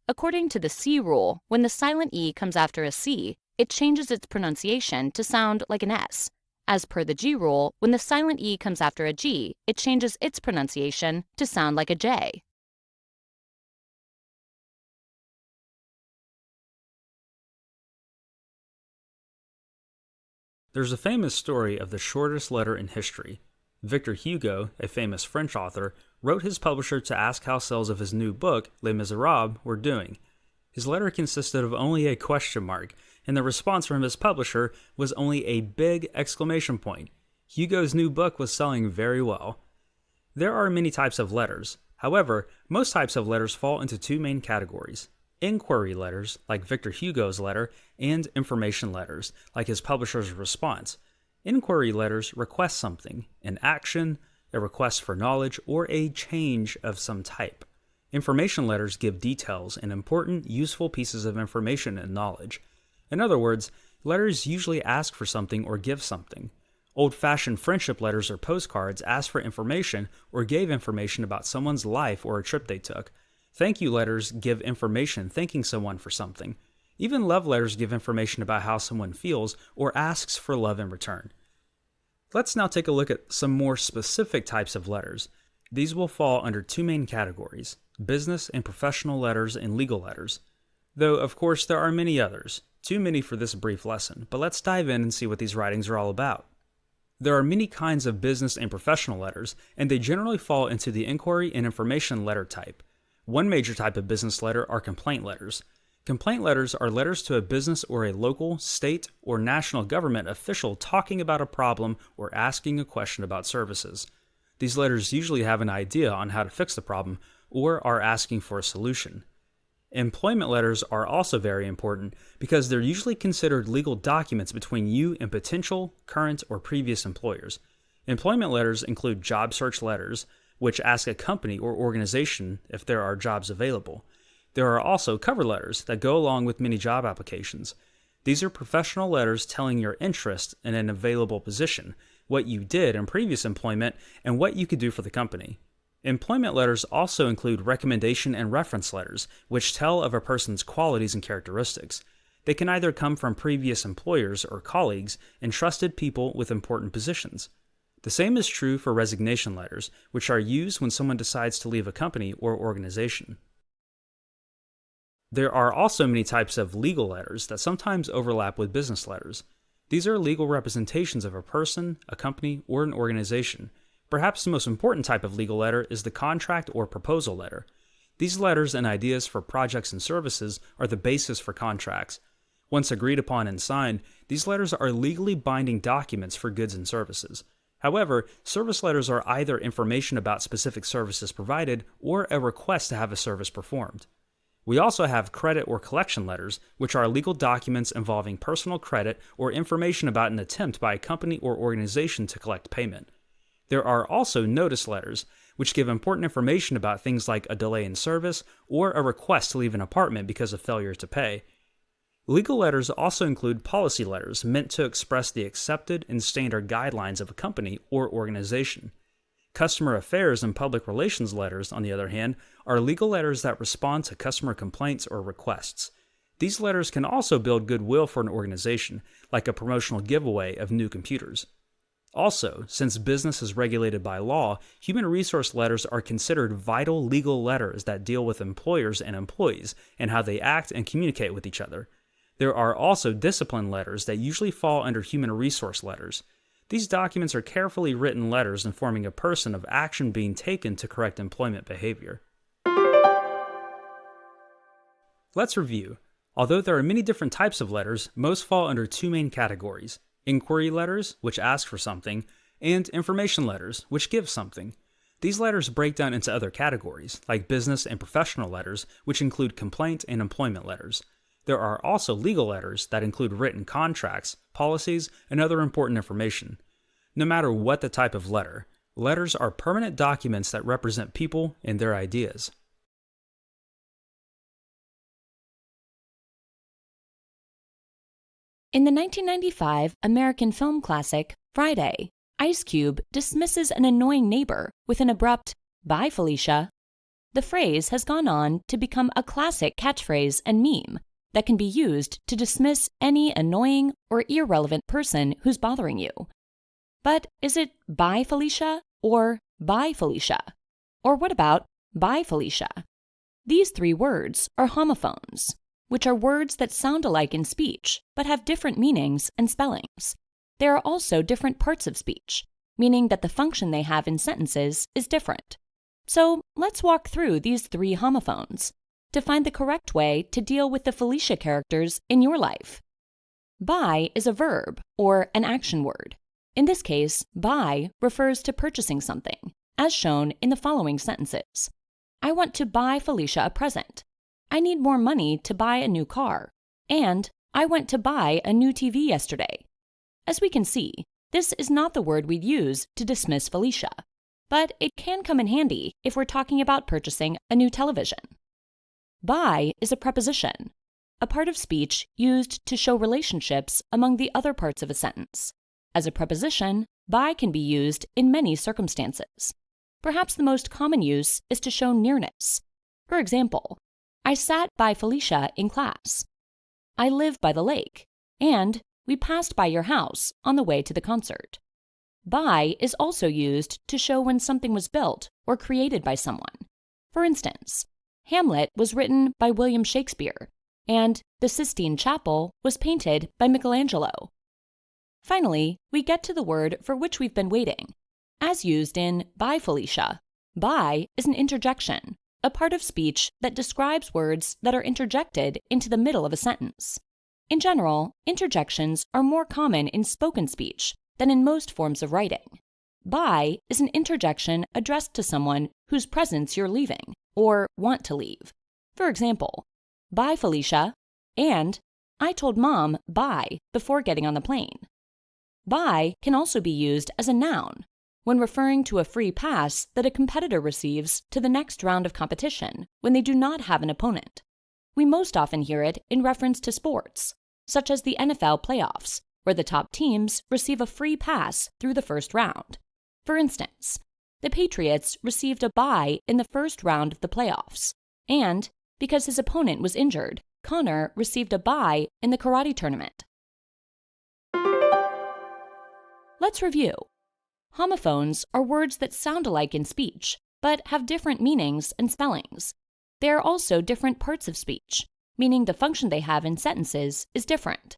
[SPEAKER 8] According to the C rule, when the silent E comes after a C, it changes its pronunciation to sound like an S. As per the G rule, when the silent E comes after a G, it changes its pronunciation to sound like a J.
[SPEAKER 20] There's a famous story of the shortest letter in history. Victor Hugo, a famous French author, wrote his publisher to ask how sales of his new book, Les Miserables, were doing. His letter consisted of only a question mark, and the response from his publisher was only a big exclamation point. Hugo's new book was selling very well. There are many types of letters. However, most types of letters fall into two main categories: inquiry letters, like Victor Hugo's letter, and information letters, like his publisher's response. Inquiry letters request something, an action, a request for knowledge, or a change of some type. Information letters give details and important, useful pieces of information and knowledge. In other words, letters usually ask for something or give something. Old-fashioned friendship letters or postcards ask for information or gave information about someone's life or a trip they took. Thank you letters give information thanking someone for something. Even love letters give information about how someone feels or asks for love in return. Let's now take a look at some more specific types of letters. These will fall under two main categories: business and professional letters and legal letters. Though, of course, there are many others. Too many for this brief lesson, but let's dive in and see what these writings are all about. There are many kinds of business and professional letters, and they generally fall into the inquiry and information letter type. One major type of business letter are complaint letters. Complaint letters are letters to a business or a local, state, or national government official talking about a problem or asking a question about services. These letters usually have an idea on how to fix the problem or are asking for a solution. Employment letters are also very important because they're usually considered legal documents between you and potential, current, or previous employers. Employment letters include job search letters, which ask a company or organization if there are jobs available. There are also cover letters that go along with many job applications. These are professional letters telling your interest in an available position, what you did in previous employment, and what you could do for the company. Employment letters also include recommendation and reference letters, which tell of a person's qualities and characteristics. They can either come from previous employers or colleagues and trusted people with important positions. The same is true for resignation letters, which are used when someone decides to leave a company or organization. There are also many types of legal letters that sometimes overlap with business letters. These are legal representations of a person, a company, or an organization. Perhaps the most important type of legal letter is the contract or proposal letter. These letters and ideas for projects and services are the basis for contracts. Once agreed upon and signed, these letters are legally binding documents for goods and services. However, service letters are either information about specific services provided or a request to have a service performed. We also have credit or collection letters, which are legal documents involving personal credit or information about an attempt by a company or organization to collect payment. There are also notice letters, which give important information about things like a delay in service or a request to leave an apartment because of failure to pay. Legal letters also include policy letters meant to express the accepted and standard guidelines of a company or organization. Customer affairs and public relations letters, on the other hand, are legal letters that respond to customer complaints or requests. These letters can also build goodwill for an organization, like a promotional giveaway of new computers. Also, since business is regulated by law, human resource letters are considered vital legal letters that deal with employers and employees and how they act and communicate with each other. There are also discipline letters that usually fall under human resource letters. These documents are carefully written letters informing a person of action being taken to correct employment behavior. Let's review. Although there are many different types of letters, most fall under two main categories: inquiry letters, which ask for something, and information letters, which give something. These letters break down into other categories, like business and professional letters, which include complaint and employment letters. There are also legal letters that include written contracts, policies, and other important information. No matter what the type of letter, letters are permanent documents that represent people and their ideas.
[SPEAKER 8] In the 1995 American film classic, Friday, Ice Cube dismisses an annoying neighbor with an abrupt, "Bye, Felicia." The phrase has gone on to become a classic catchphrase and meme that can be used to dismiss any annoying or irrelevant person who's bothering you. But is it "Bye, Felicia" or "Bye, Felicia"? Or what about "Bye, Felicia"? These three words are homophones, which are words that sound alike in speech but have different meanings and spellings. They are also different parts of speech, meaning that the function they have in sentences is different. So let's walk through these three homophones to find the correct way to deal with the Felicia characters in your life. Buy is a verb or an action word. In this case, buy refers to purchasing something, as shown in the following sentences. I want to buy Felicia a present. I need more money to buy a new car. And I went to buy a new TV yesterday. As we can see, this is not the word we'd use to dismiss Felicia, but it can come in handy if we're talking about purchasing a new television. Buy is a preposition, a part of speech used to show relationships among the other parts of a sentence. As a preposition, buy can be used in many circumstances. Perhaps the most common use is to show nearness. For example, I sat by Felicia in class. I live by the lake, and we passed by your house on the way to the concert. By is also used to show when something was built or created by someone. For instance, Hamlet was written by William Shakespeare, and the Sistine Chapel was painted by Michelangelo. Finally, we get to the word for which we've been waiting. As used in by Felicia, by is an interjection, a part of speech that describes words that are interjected into the middle of a sentence. In general, interjections are more common in spoken speech than in most forms of writing. By is an interjection addressed to someone whose presence you're leaving or want to leave. For example, bye Felicia, and I told Mom bye before getting on the plane. Bye can also be used as a noun when referring to a free pass that a competitor receives to the next round of competition when they do not have an opponent. We most often hear it in reference to sports, such as the NFL playoffs, where the top teams receive a free pass through the first round. For instance, the Patriots received a bye in the first round of the playoffs, and because his opponent was injured, Connor received a bye in the karate tournament. Let's review. Homophones are words that sound alike in speech, but have different meanings and spellings. They are also different parts of speech, meaning the function they have in sentences is different.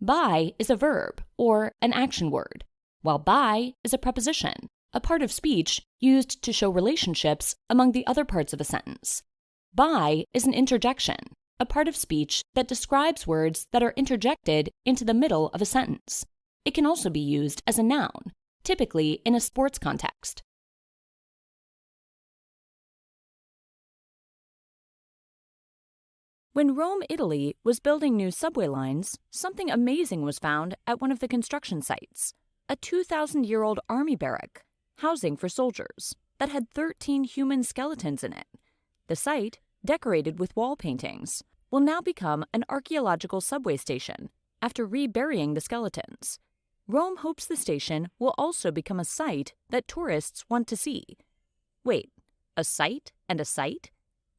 [SPEAKER 8] By is a verb, or an action word, while by is a preposition, a part of speech used to show relationships among the other parts of a sentence. By is an interjection, a part of speech that describes words that are interjected into the middle of a sentence. It can also be used as a noun, typically in a sports context. When Rome, Italy was building new subway lines, something amazing was found at one of the construction sites, a 2,000-year-old army barrack, housing for soldiers, that had 13 human skeletons in it. The site, decorated with wall paintings, will now become an archaeological subway station after reburying the skeletons. Rome hopes the station will also become a site that tourists want to see. Wait, a site and a site?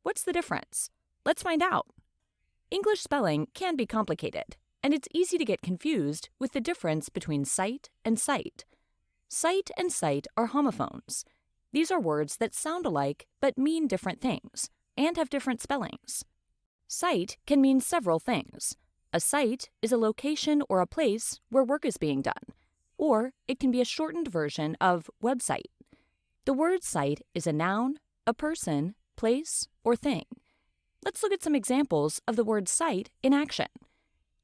[SPEAKER 8] What's the difference? Let's find out. English spelling can be complicated, and it's easy to get confused with the difference between site and site. Site and site are homophones. These are words that sound alike but mean different things, and have different spellings. Site can mean several things. A site is a location or a place where work is being done, or it can be a shortened version of website. The word site is a noun, a person, place, or thing. Let's look at some examples of the word site in action.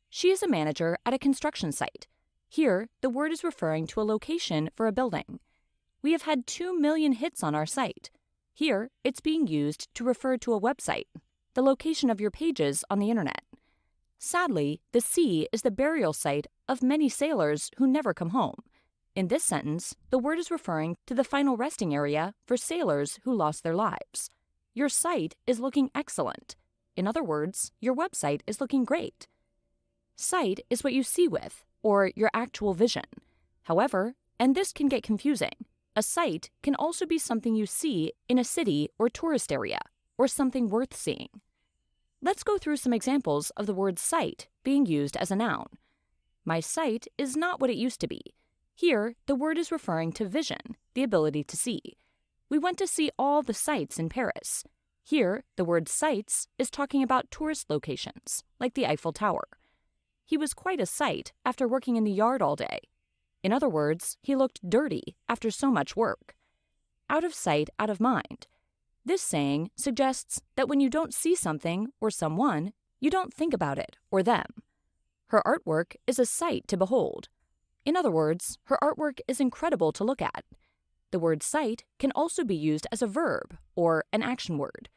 [SPEAKER 8] She is a manager at a construction site. Here, the word is referring to a location for a building. We have had 2 million hits on our site. Here, it's being used to refer to a website, the location of your pages on the internet. Sadly, the sea is the burial site of many sailors who never come home. In this sentence, the word is referring to the final resting area for sailors who lost their lives. Your site is looking excellent. In other words, your website is looking great. Sight is what you see with, or your actual vision. However, and this can get confusing, a site can also be something you see in a city or tourist area, or something worth seeing. Let's go through some examples of the word sight being used as a noun. My sight is not what it used to be. Here, the word is referring to vision, the ability to see. We went to see all the sights in Paris. Here, the word sights is talking about tourist locations, like the Eiffel Tower. He was quite a sight after working in the yard all day. In other words, he looked dirty after so much work. Out of sight, out of mind. This saying suggests that when you don't see something or someone, you don't think about it or them. Her artwork is a sight to behold. In other words, her artwork is incredible to look at. The word cite can also be used as a verb or an action word.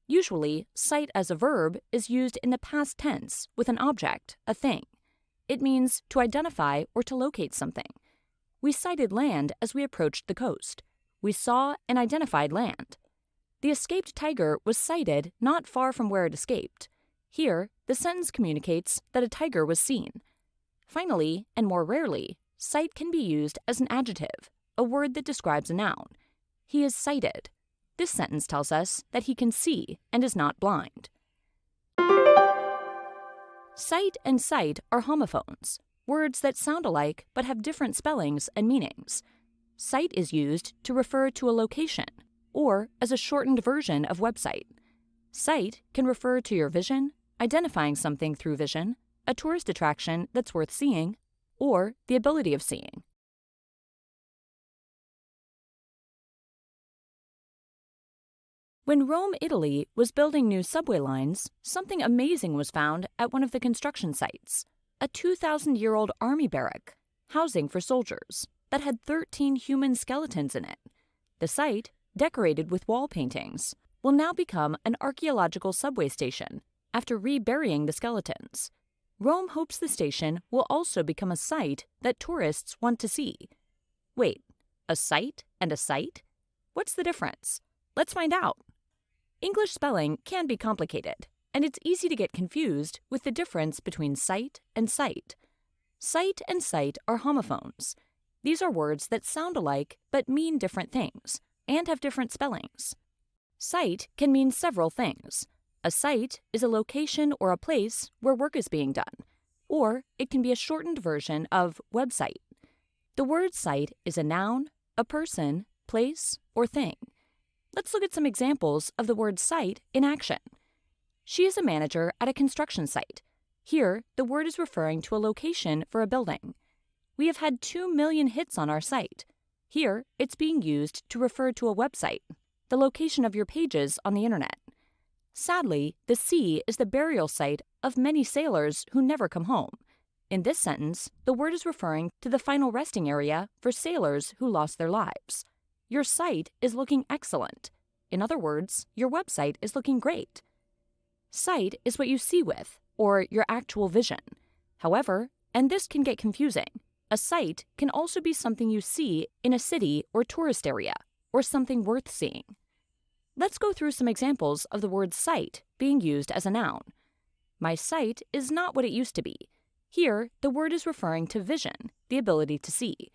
[SPEAKER 8] Usually, cite as a verb is used in the past tense with an object, a thing. It means to identify or to locate something. We sighted land as we approached the coast. We saw and identified land. The escaped tiger was sighted not far from where it escaped. Here, the sentence communicates that a tiger was seen. Finally, and more rarely, sight can be used as an adjective, a word that describes a noun. He is sighted. This sentence tells us that he can see and is not blind. Sight and sight are homophones, words that sound alike but have different spellings and meanings. Site is used to refer to a location or as a shortened version of website. Sight can refer to your vision, identifying something through vision, a tourist attraction that's worth seeing, or the ability of seeing. When Rome, Italy was building new subway lines, something amazing was found at one of the construction sites, a 2,000-year-old army barrack, housing for soldiers, that had 13 human skeletons in it. The site, decorated with wall paintings, will now become an archaeological subway station after reburying the skeletons. Rome hopes the station will also become a site that tourists want to see. Wait, a site and a site? What's the difference? Let's find out. English spelling can be complicated, and it's easy to get confused with the difference between site and site. Site and site are homophones. These are words that sound alike but mean different things, and have different spellings. Site can mean several things. A site is a location or a place where work is being done, or it can be a shortened version of website. The word site is a noun, a person, place, or thing. Let's look at some examples of the word site in action. She is a manager at a construction site. Here, the word is referring to a location for a building. We have had 2 million hits on our site. Here, it's being used to refer to a website, the location of your pages on the internet. Sadly, the sea is the burial site of many sailors who never come home. In this sentence, the word is referring to the final resting area for sailors who lost their lives. Your site is looking excellent. In other words, your website is looking great. Sight is what you see with, or your actual vision. However, and this can get confusing, a site can also be something you see in a city or tourist area, or something worth seeing. Let's go through some examples of the word sight being used as a noun. My sight is not what it used to be. Here, the word is referring to vision, the ability to see.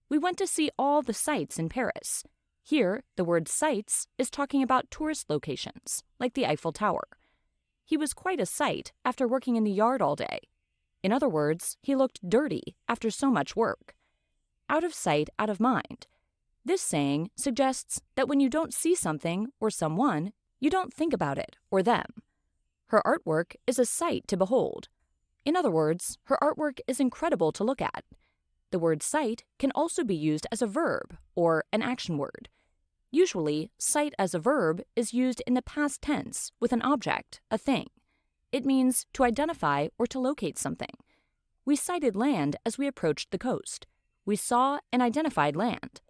[SPEAKER 8] We went to see all the sights in Paris. Here, the word sights is talking about tourist locations, like the Eiffel Tower. He was quite a sight after working in the yard all day. In other words, he looked dirty after so much work. Out of sight, out of mind. This saying suggests that when you don't see something or someone, you don't think about it or them. Her artwork is a sight to behold. In other words, her artwork is incredible to look at. The word sight can also be used as a verb or an action word. Usually, sight as a verb is used in the past tense with an object, a thing. It means to identify or to locate something. We sighted land as we approached the coast. We saw and identified land.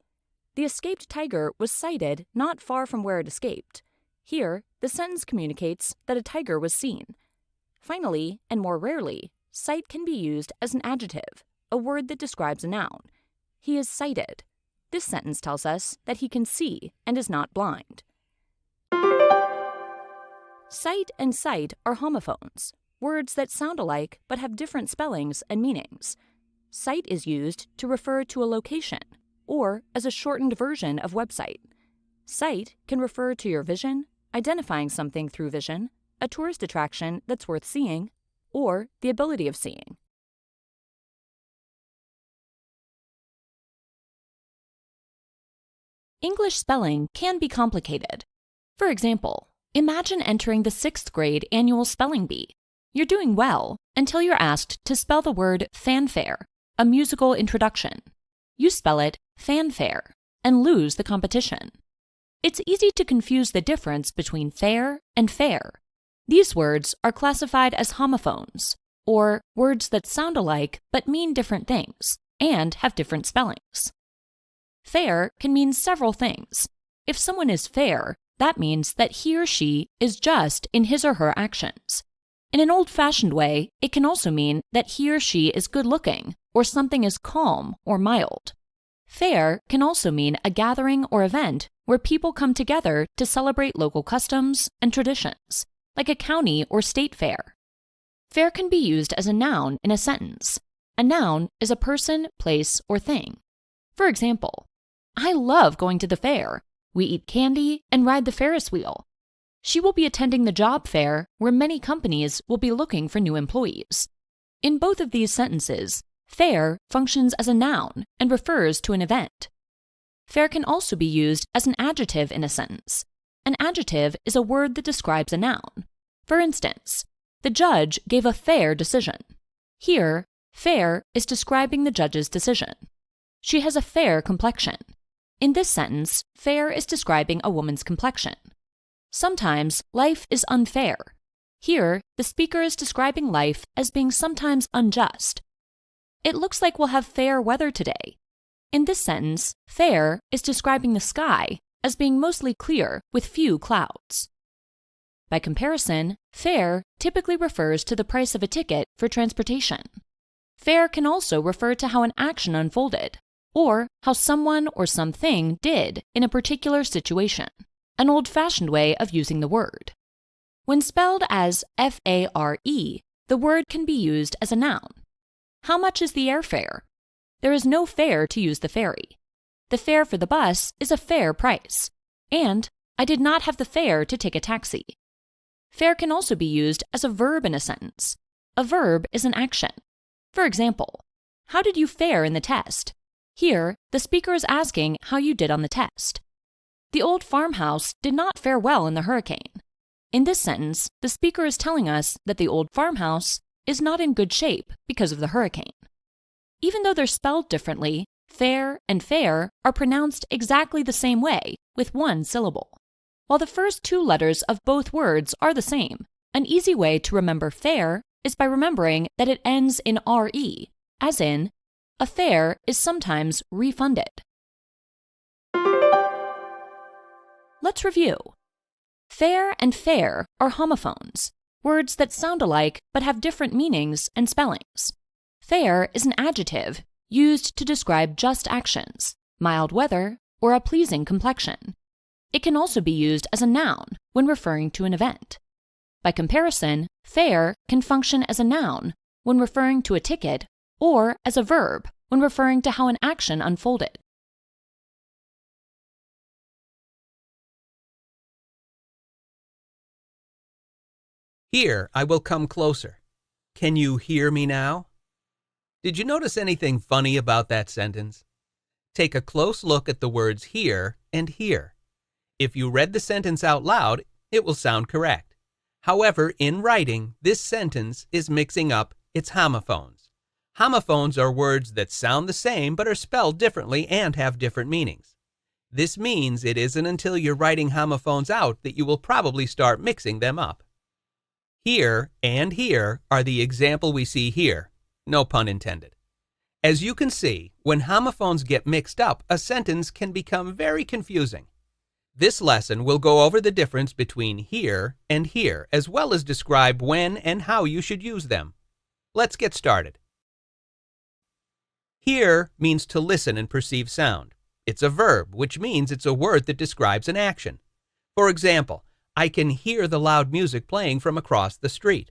[SPEAKER 8] The escaped tiger was sighted not far from where it escaped. Here, the sentence communicates that a tiger was seen. Finally, and more rarely, sight can be used as an adjective, a word that describes a noun. He is sighted. This sentence tells us that he can see and is not blind. Sight and sight are homophones, words that sound alike but have different spellings and meanings. Sight is used to refer to a location or as a shortened version of website. Sight can refer to your vision, identifying something through vision, a tourist attraction that's worth seeing, or the ability of seeing. English spelling can be complicated. For example, imagine entering the 6th grade annual spelling bee. You're doing well until you're asked to spell the word fanfare, a musical introduction. You spell it fanfare and lose the competition. It's easy to confuse the difference between fair and fair. These words are classified as homophones, or words that sound alike but mean different things and have different spellings. Fair can mean several things. If someone is fair, that means that he or she is just in his or her actions. In an old-fashioned way, it can also mean that he or she is good-looking, or something is calm or mild. Fair can also mean a gathering or event where people come together to celebrate local customs and traditions, like a county or state fair. Fair can be used as a noun in a sentence. A noun is a person, place, or thing. For example, I love going to the fair. We eat candy and ride the Ferris wheel. She will be attending the job fair where many companies will be looking for new employees. In both of these sentences, fair functions as a noun and refers to an event. Fair can also be used as an adjective in a sentence. An adjective is a word that describes a noun. For instance, the judge gave a fair decision. Here, fair is describing the judge's decision. She has a fair complexion. In this sentence, fair is describing a woman's complexion. Sometimes life is unfair. Here, the speaker is describing life as being sometimes unjust. It looks like we'll have fair weather today. In this sentence, fair is describing the sky as being mostly clear with few clouds. By comparison, fare typically refers to the price of a ticket for transportation. Fare can also refer to how an action unfolded, or how someone or something did in a particular situation, an old-fashioned way of using the word. When spelled as F-A-R-E, the word can be used as a noun. How much is the airfare? There is no fare to use the ferry. The fare for the bus is a fair price, and I did not have the fare to take a taxi. Fare can also be used as a verb in a sentence. A verb is an action. For example, how did you fare in the test? Here, the speaker is asking how you did on the test. The old farmhouse did not fare well in the hurricane. In this sentence, the speaker is telling us that the old farmhouse is not in good shape because of the hurricane. Even though they're spelled differently, fair and fair are pronounced exactly the same way, with one syllable. While the first two letters of both words are the same, an easy way to remember fair is by remembering that it ends in RE, as in, a fare is sometimes refunded. Let's review. Fair and fair are homophones, words that sound alike but have different meanings and spellings. Fair is an adjective used to describe just actions, mild weather, or a pleasing complexion. It can also be used as a noun when referring to an event. By comparison, fair can function as a noun when referring to a ticket or as a verb when referring to how an action unfolded.
[SPEAKER 18] Here, I will come closer. Can you hear me now? Did you notice anything funny about that sentence? Take a close look at the words here and here. If you read the sentence out loud, it will sound correct. However, in writing, this sentence is mixing up its homophones. Homophones are words that sound the same but are spelled differently and have different meanings. This means it isn't until you're writing homophones out that you will probably start mixing them up. Here and here are the example we see here. No pun intended. As you can see, when homophones get mixed up, a sentence can become very confusing. This lesson will go over the difference between here and here, as well as describe when and how you should use them. Let's get started. Hear means to listen and perceive sound. It's a verb, which means it's a word that describes an action. For example, I can hear the loud music playing from across the street.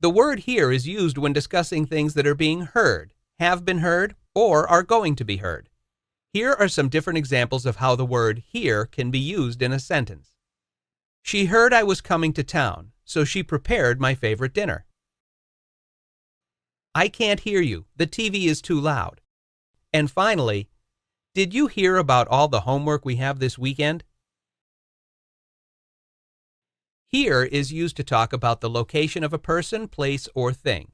[SPEAKER 18] The word hear is used when discussing things that are being heard, have been heard, or are going to be heard. Here are some different examples of how the word hear can be used in a sentence. She heard I was coming to town, so she prepared my favorite dinner. I can't hear you. The TV is too loud. And finally, did you hear about all the homework we have this weekend? Here is used to talk about the location of a person, place, or thing.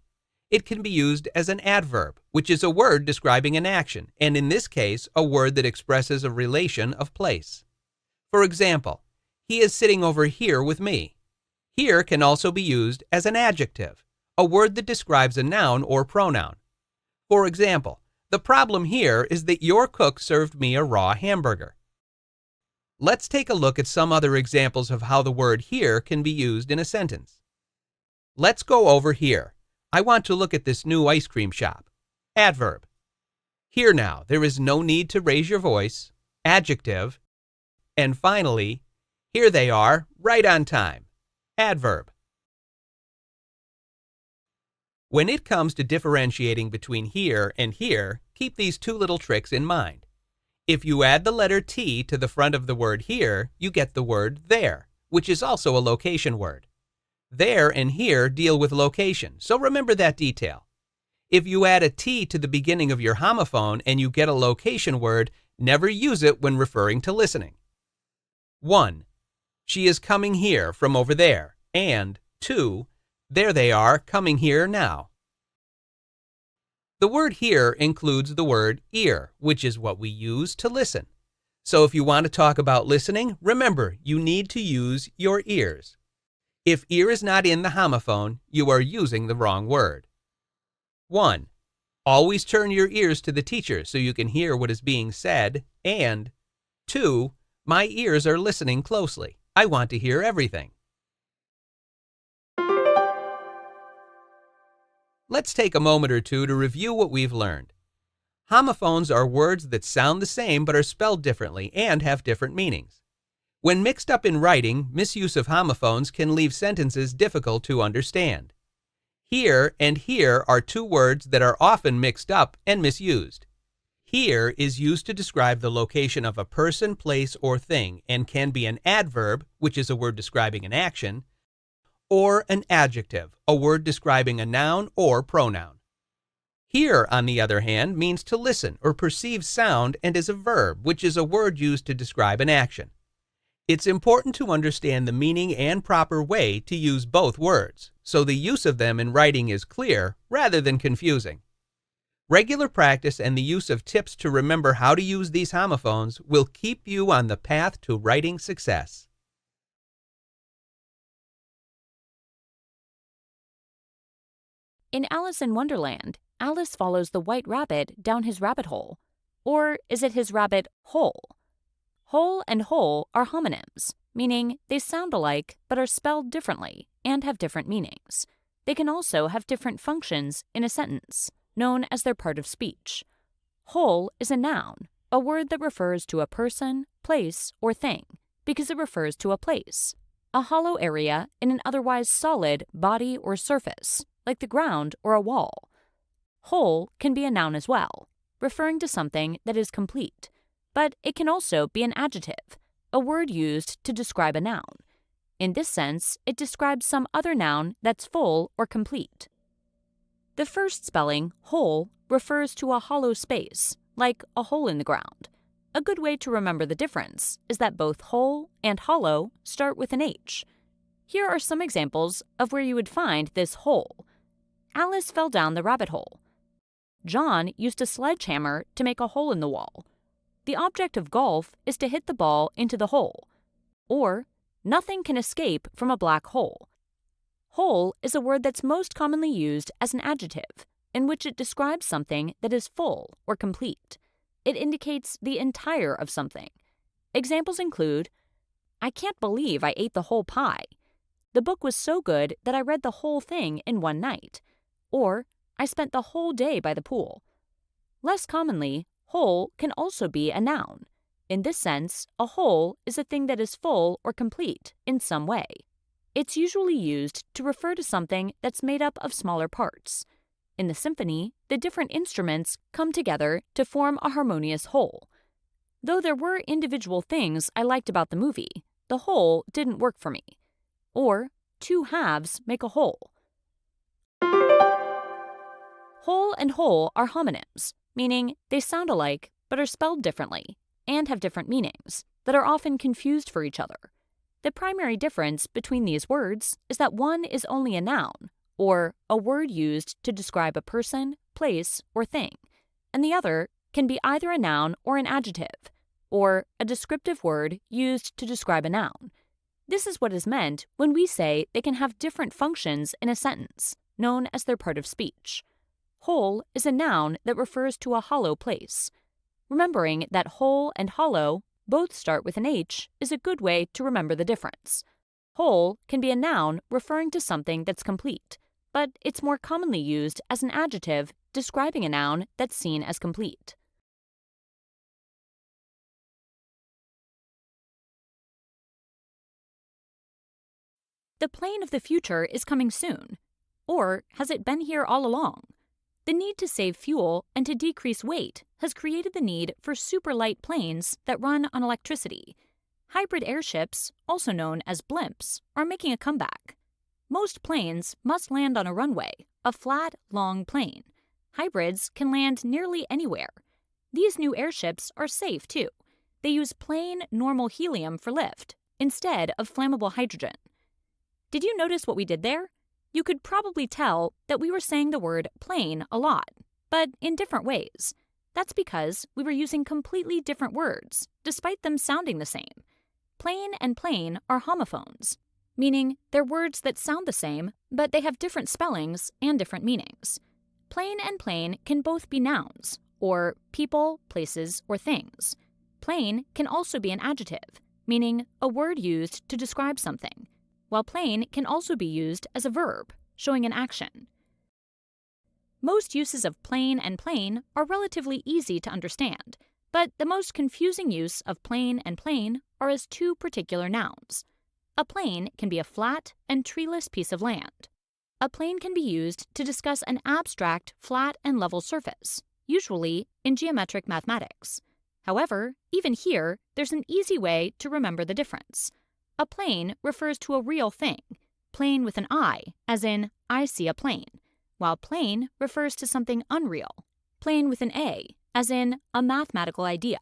[SPEAKER 18] It can be used as an adverb, which is a word describing an action, and in this case, a word that expresses a relation of place. For example, he is sitting over here with me. Here can also be used as an adjective, a word that describes a noun or pronoun. For example, The problem here is that your cook served me a raw hamburger. Let's take a look at some other examples of how the word here can be used in a sentence. Let's go over here. I want to look at this new ice cream shop. Adverb. Here now, there is no need to raise your voice. Adjective. And finally, here they are, right on time. Adverb. When it comes to differentiating between here and here, keep these two little tricks in mind. If you add the letter T to the front of the word here, you get the word there, which is also a location word. There and here deal with location, so remember that detail. If you add a T to the beginning of your homophone and you get a location word, never use it when referring to listening. 1. She is coming here from over there, and 2. There they are coming here now. The word here includes the word ear, which is what we use to listen. So if you want to talk about listening, remember you need to use your ears. If ear is not in the homophone, you are using the wrong word. 1. Always turn your ears to the teacher so you can hear what is being said, and 2. My ears are listening closely. I want to hear everything. Let's take a moment or two to review what we've learned. Homophones are words that sound the same but are spelled differently and have different meanings. When mixed up in writing, misuse of homophones can leave sentences difficult to understand. Here and here are two words that are often mixed up and misused. Here is used to describe the location of a person, place, or thing and can be an adverb, which is a word describing an action, or an adjective, a word describing a noun or pronoun. Here, on the other hand, means to listen or perceive sound and is a verb, which is a word used to describe an action. It's important to understand the meaning and proper way to use both words, so the use of them in writing is clear rather than confusing. Regular practice and the use of tips to remember how to use these homophones will keep you on the path to writing success.
[SPEAKER 8] In Alice in Wonderland, Alice follows the white rabbit down his rabbit hole. Or is it his rabbit hole? Hole and hole are homonyms, meaning they sound alike but are spelled differently and have different meanings. They can also have different functions in a sentence, known as their part of speech. Hole is a noun, a word that refers to a person, place, or thing, because it refers to a place, a hollow area in an otherwise solid body or surface, like the ground or a wall. Whole can be a noun as well, referring to something that is complete, but it can also be an adjective, a word used to describe a noun. In this sense, it describes some other noun that's full or complete. The first spelling, whole, refers to a hollow space, like a hole in the ground. A good way to remember the difference is that both whole and hollow start with an H. Here are some examples of where you would find this hole. Alice fell down the rabbit hole. John used a sledgehammer to make a hole in the wall. The object of golf is to hit the ball into the hole. Or, nothing can escape from a black hole. Whole is a word that's most commonly used as an adjective, in which it describes something that is full or complete. It indicates the entire of something. Examples include, I can't believe I ate the whole pie. The book was so good that I read the whole thing in one night. Or, I spent the whole day by the pool. Less commonly, whole can also be a noun. In this sense, a whole is a thing that is full or complete in some way. It's usually used to refer to something that's made up of smaller parts. In the symphony, the different instruments come together to form a harmonious whole. Though there were individual things I liked about the movie, the whole didn't work for me. Or, two halves make a whole. Whole and whole are homonyms, meaning they sound alike but are spelled differently and have different meanings that are often confused for each other. The primary difference between these words is that one is only a noun, or a word used to describe a person, place, or thing, and the other can be either a noun or an adjective, or a descriptive word used to describe a noun. This is what is meant when we say they can have different functions in a sentence, known as their part of speech. Whole is a noun that refers to a hollow place. Remembering that whole and hollow both start with an H is a good way to remember the difference. Whole can be a noun referring to something that's complete, but it's more commonly used as an adjective describing a noun that's seen as complete. The plane of the future is coming soon. Or has it been here all along? The need to save fuel and to decrease weight has created the need for super light planes that run on electricity. Hybrid airships, also known as blimps, are making a comeback. Most planes must land on a runway, a flat, long plane. Hybrids can land nearly anywhere. These new airships are safe, too. They use plain, normal helium for lift, instead of flammable hydrogen. Did you notice what we did there? You could probably tell that we were saying the word plane a lot, but in different ways. That's because we were using completely different words, despite them sounding the same. Plane and plane are homophones, meaning they're words that sound the same, but they have different spellings and different meanings. Plane and plane can both be nouns, or people, places, or things. Plane can also be an adjective, meaning a word used to describe something, while plane can also be used as a verb, showing an action. Most uses of plane and plane are relatively easy to understand, but the most confusing use of plane and plane are as two particular nouns. A plane can be a flat and treeless piece of land. A plane can be used to discuss an abstract, flat, and level surface, usually in geometric mathematics. However, even here, there's an easy way to remember the difference. A plane refers to a real thing, plane with an I, as in, I see a plane, while plane refers to something unreal, plane with an A, as in, a mathematical idea.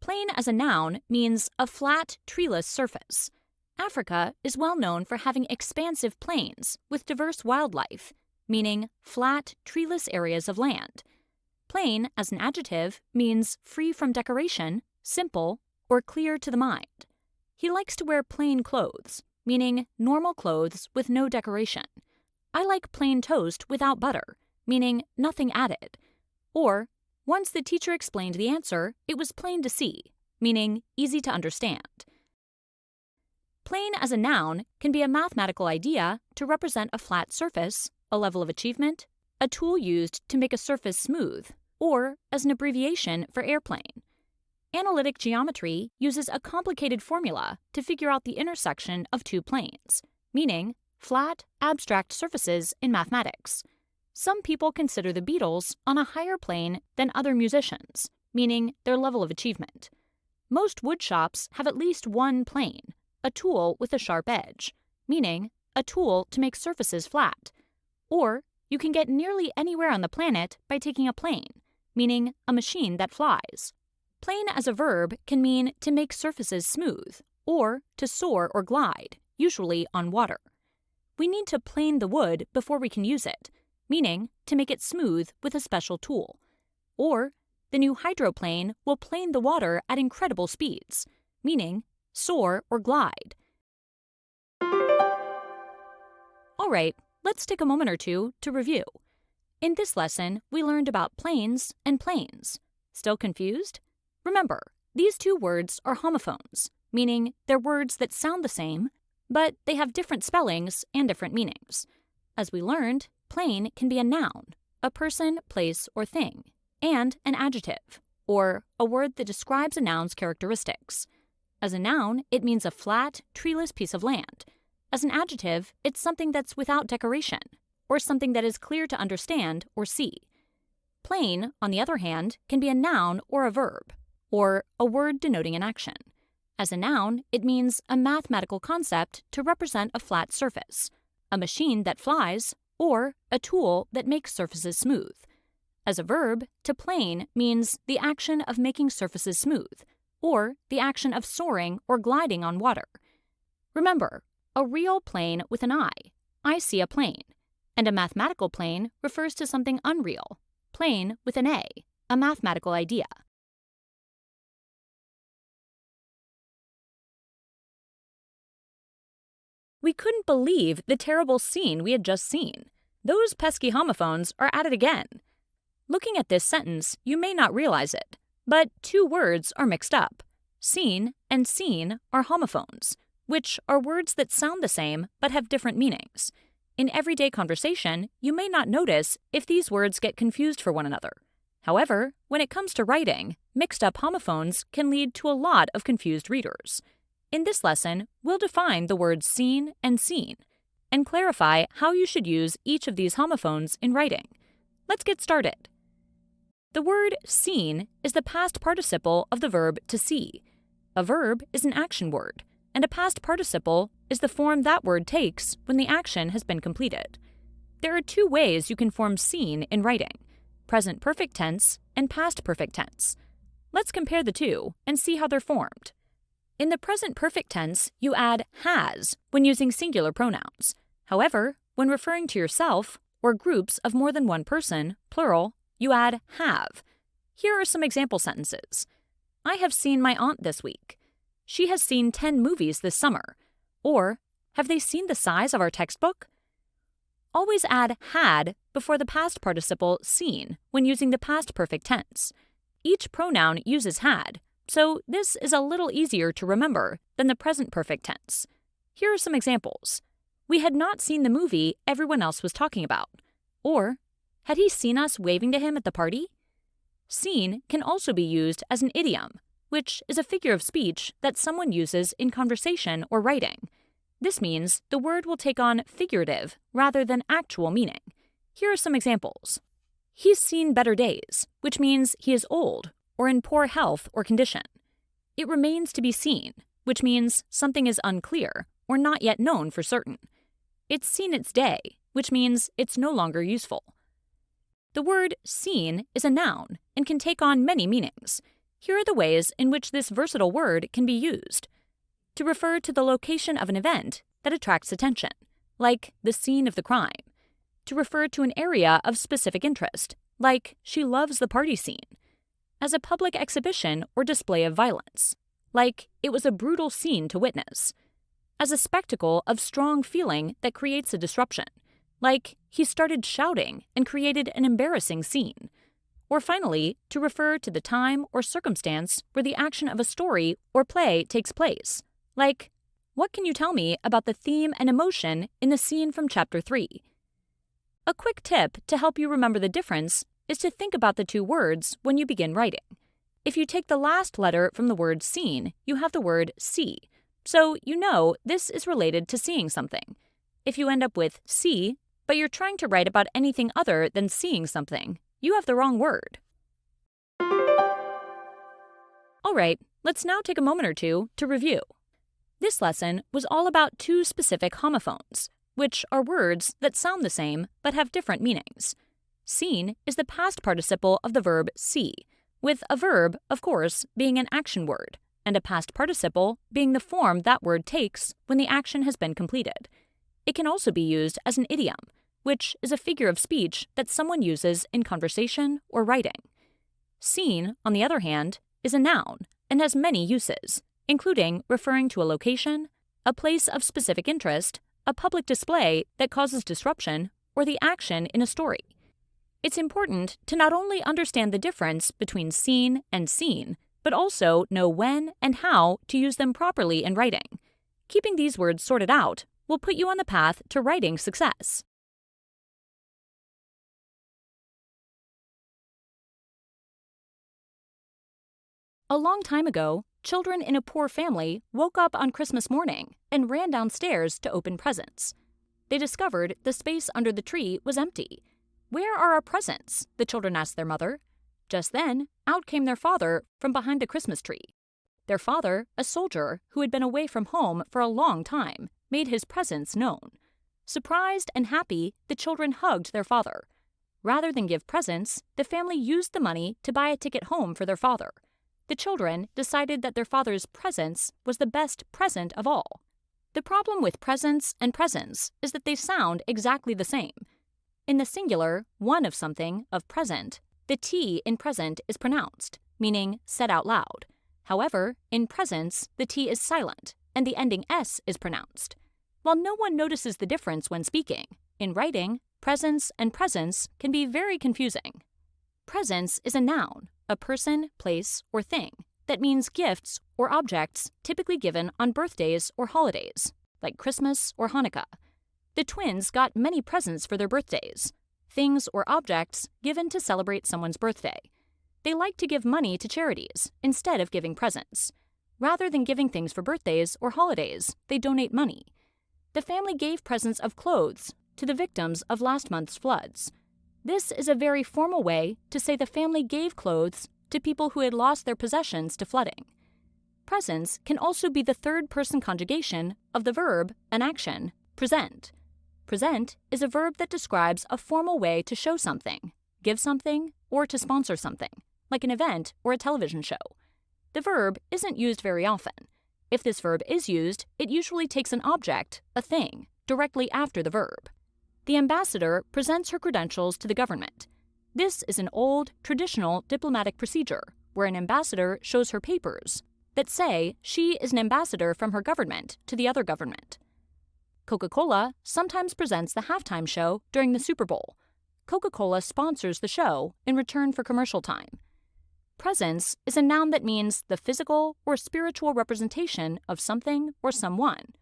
[SPEAKER 8] Plane as a noun means a flat, treeless surface. Africa is well known for having expansive plains with diverse wildlife, meaning flat, treeless areas of land. Plain as an adjective means free from decoration, simple, or clear to the mind. He likes to wear plain clothes, meaning normal clothes with no decoration. I like plain toast without butter, meaning nothing added. Or, once the teacher explained the answer, it was plain to see, meaning easy to understand. Plain as a noun can be a mathematical idea to represent a flat surface, a level of achievement, a tool used to make a surface smooth, or as an abbreviation for airplane. Analytic geometry uses a complicated formula to figure out the intersection of two planes, meaning flat, abstract surfaces in mathematics. Some people consider the Beatles on a higher plane than other musicians, meaning their level of achievement. Most wood shops have at least one plane, a tool with a sharp edge, meaning a tool to make surfaces flat. Or you can get nearly anywhere on the planet by taking a plane, meaning a machine that flies. Plane as a verb can mean to make surfaces smooth, or to soar or glide, usually on water. We need to plane the wood before we can use it, meaning to make it smooth with a special tool. Or the new hydroplane will plane the water at incredible speeds, meaning soar or glide. All right, let's take a moment or two to review. In this lesson, we learned about planes and planes. Still confused? Remember, these two words are homophones, meaning they're words that sound the same, but they have different spellings and different meanings. As we learned, plane can be a noun, a person, place, or thing, and an adjective, or a word that describes a noun's characteristics. As a noun, it means a flat, treeless piece of land. As an adjective, it's something that's without decoration, or something that is clear to understand or see. Plane, on the other hand, can be a noun or a verb, or a word denoting an action. As a noun, it means a mathematical concept to represent a flat surface, a machine that flies, or a tool that makes surfaces smooth. As a verb, to plane means the action of making surfaces smooth, or the action of soaring or gliding on water. Remember, a real plane with an I see a plane, and a mathematical plane refers to something unreal, plane with an a mathematical idea. We couldn't believe the terrible scene we had just seen. Those pesky homophones are at it again. Looking at this sentence, you may not realize it, but two words are mixed up. Seen and seen are homophones, which are words that sound the same but have different meanings. In everyday conversation, you may not notice if these words get confused for one another. However, when it comes to writing, mixed-up homophones can lead to a lot of confused readers. In this lesson, we'll define the words seen and seen, and clarify how you should use each of these homophones in writing. Let's get started. The word seen is the past participle of the verb to see. A verb is an action word, and a past participle is the form that word takes when the action has been completed. There are two ways you can form seen in writing: present perfect tense and past perfect tense. Let's compare the two and see how they're formed. In the present perfect tense, you add has when using singular pronouns. However, when referring to yourself or groups of more than one person, plural, you add have. Here are some example sentences. I have seen my aunt this week. She has seen 10 movies this summer. Or, have they seen the size of our textbook? Always add had before the past participle seen when using the past perfect tense. Each pronoun uses had, so this is a little easier to remember than the present perfect tense. Here are some examples. We had not seen the movie everyone else was talking about. Or, had he seen us waving to him at the party? Seen can also be used as an idiom, which is a figure of speech that someone uses in conversation or writing. This means the word will take on figurative rather than actual meaning. Here are some examples. He's seen better days, which means he is old or in poor health or condition. It remains to be seen, which means something is unclear or not yet known for certain. It's seen its day, which means it's no longer useful. The word seen is a noun and can take on many meanings. Here are the ways in which this versatile word can be used. To refer to the location of an event that attracts attention, like the scene of the crime. To refer to an area of specific interest, like she loves the party scene. As a public exhibition or display of violence, like it was a brutal scene to witness. As a spectacle of strong feeling that creates a disruption, like he started shouting and created an embarrassing scene. Or finally, to refer to the time or circumstance where the action of a story or play takes place, like, what can you tell me about the theme and emotion in the scene from Chapter 3? A quick tip to help you remember the difference is to think about the two words when you begin writing. If you take the last letter from the word seen, you have the word see, so you know this is related to seeing something. If you end up with see, but you're trying to write about anything other than seeing something, you have the wrong word. All right, let's now take a moment or two to review. This lesson was all about two specific homophones, which are words that sound the same but have different meanings. Seen is the past participle of the verb see, with a verb, of course, being an action word, and a past participle being the form that word takes when the action has been completed. It can also be used as an idiom, which is a figure of speech that someone uses in conversation or writing. Seen, on the other hand, is a noun and has many uses, including referring to a location, a place of specific interest, a public display that causes disruption, or the action in a story. It's important to not only understand the difference between seen and seen, but also know when and how to use them properly in writing. Keeping these words sorted out will put you on the path to writing success. A long time ago, children in a poor family woke up on Christmas morning and ran downstairs to open presents. They discovered the space under the tree was empty. "Where are our presents?" the children asked their mother. Just then, out came their father from behind the Christmas tree. Their father, a soldier who had been away from home for a long time, made his presence known. Surprised and happy, the children hugged their father. Rather than give presents, the family used the money to buy a ticket home for their father. The children decided that their father's presence was the best present of all. The problem with presents and presents is that they sound exactly the same. In the singular, one of something, of present, the T in present is pronounced, meaning said out loud. However, in presents, the T is silent, and the ending S is pronounced. While no one notices the difference when speaking, in writing, presence and presents can be very confusing. Presence is a noun, a person, place, or thing, that means gifts or objects typically given on birthdays or holidays, like Christmas or Hanukkah. The twins got many presents for their birthdays, things or objects given to celebrate someone's birthday. They like to give money to charities instead of giving presents. Rather than giving things for birthdays or holidays, they donate money. The family gave presents of clothes to the victims of last month's floods. This is a very formal way to say the family gave clothes to people who had lost their possessions to flooding. Presents can also be the third-person conjugation of the verb, an action, present. Present is a verb that describes a formal way to show something, give something, or to sponsor something, like an event or a television show. The verb isn't used very often. If this verb is used, it usually takes an object, a thing, directly after the verb. The ambassador presents her credentials to the government. This is an old, traditional diplomatic procedure where an ambassador shows her papers that say she is an ambassador from her government to the other government. Coca-Cola sometimes presents the halftime show during the Super Bowl. Coca-Cola sponsors the show in return for commercial time. Presence is a noun that means the physical or spiritual representation of something or someone.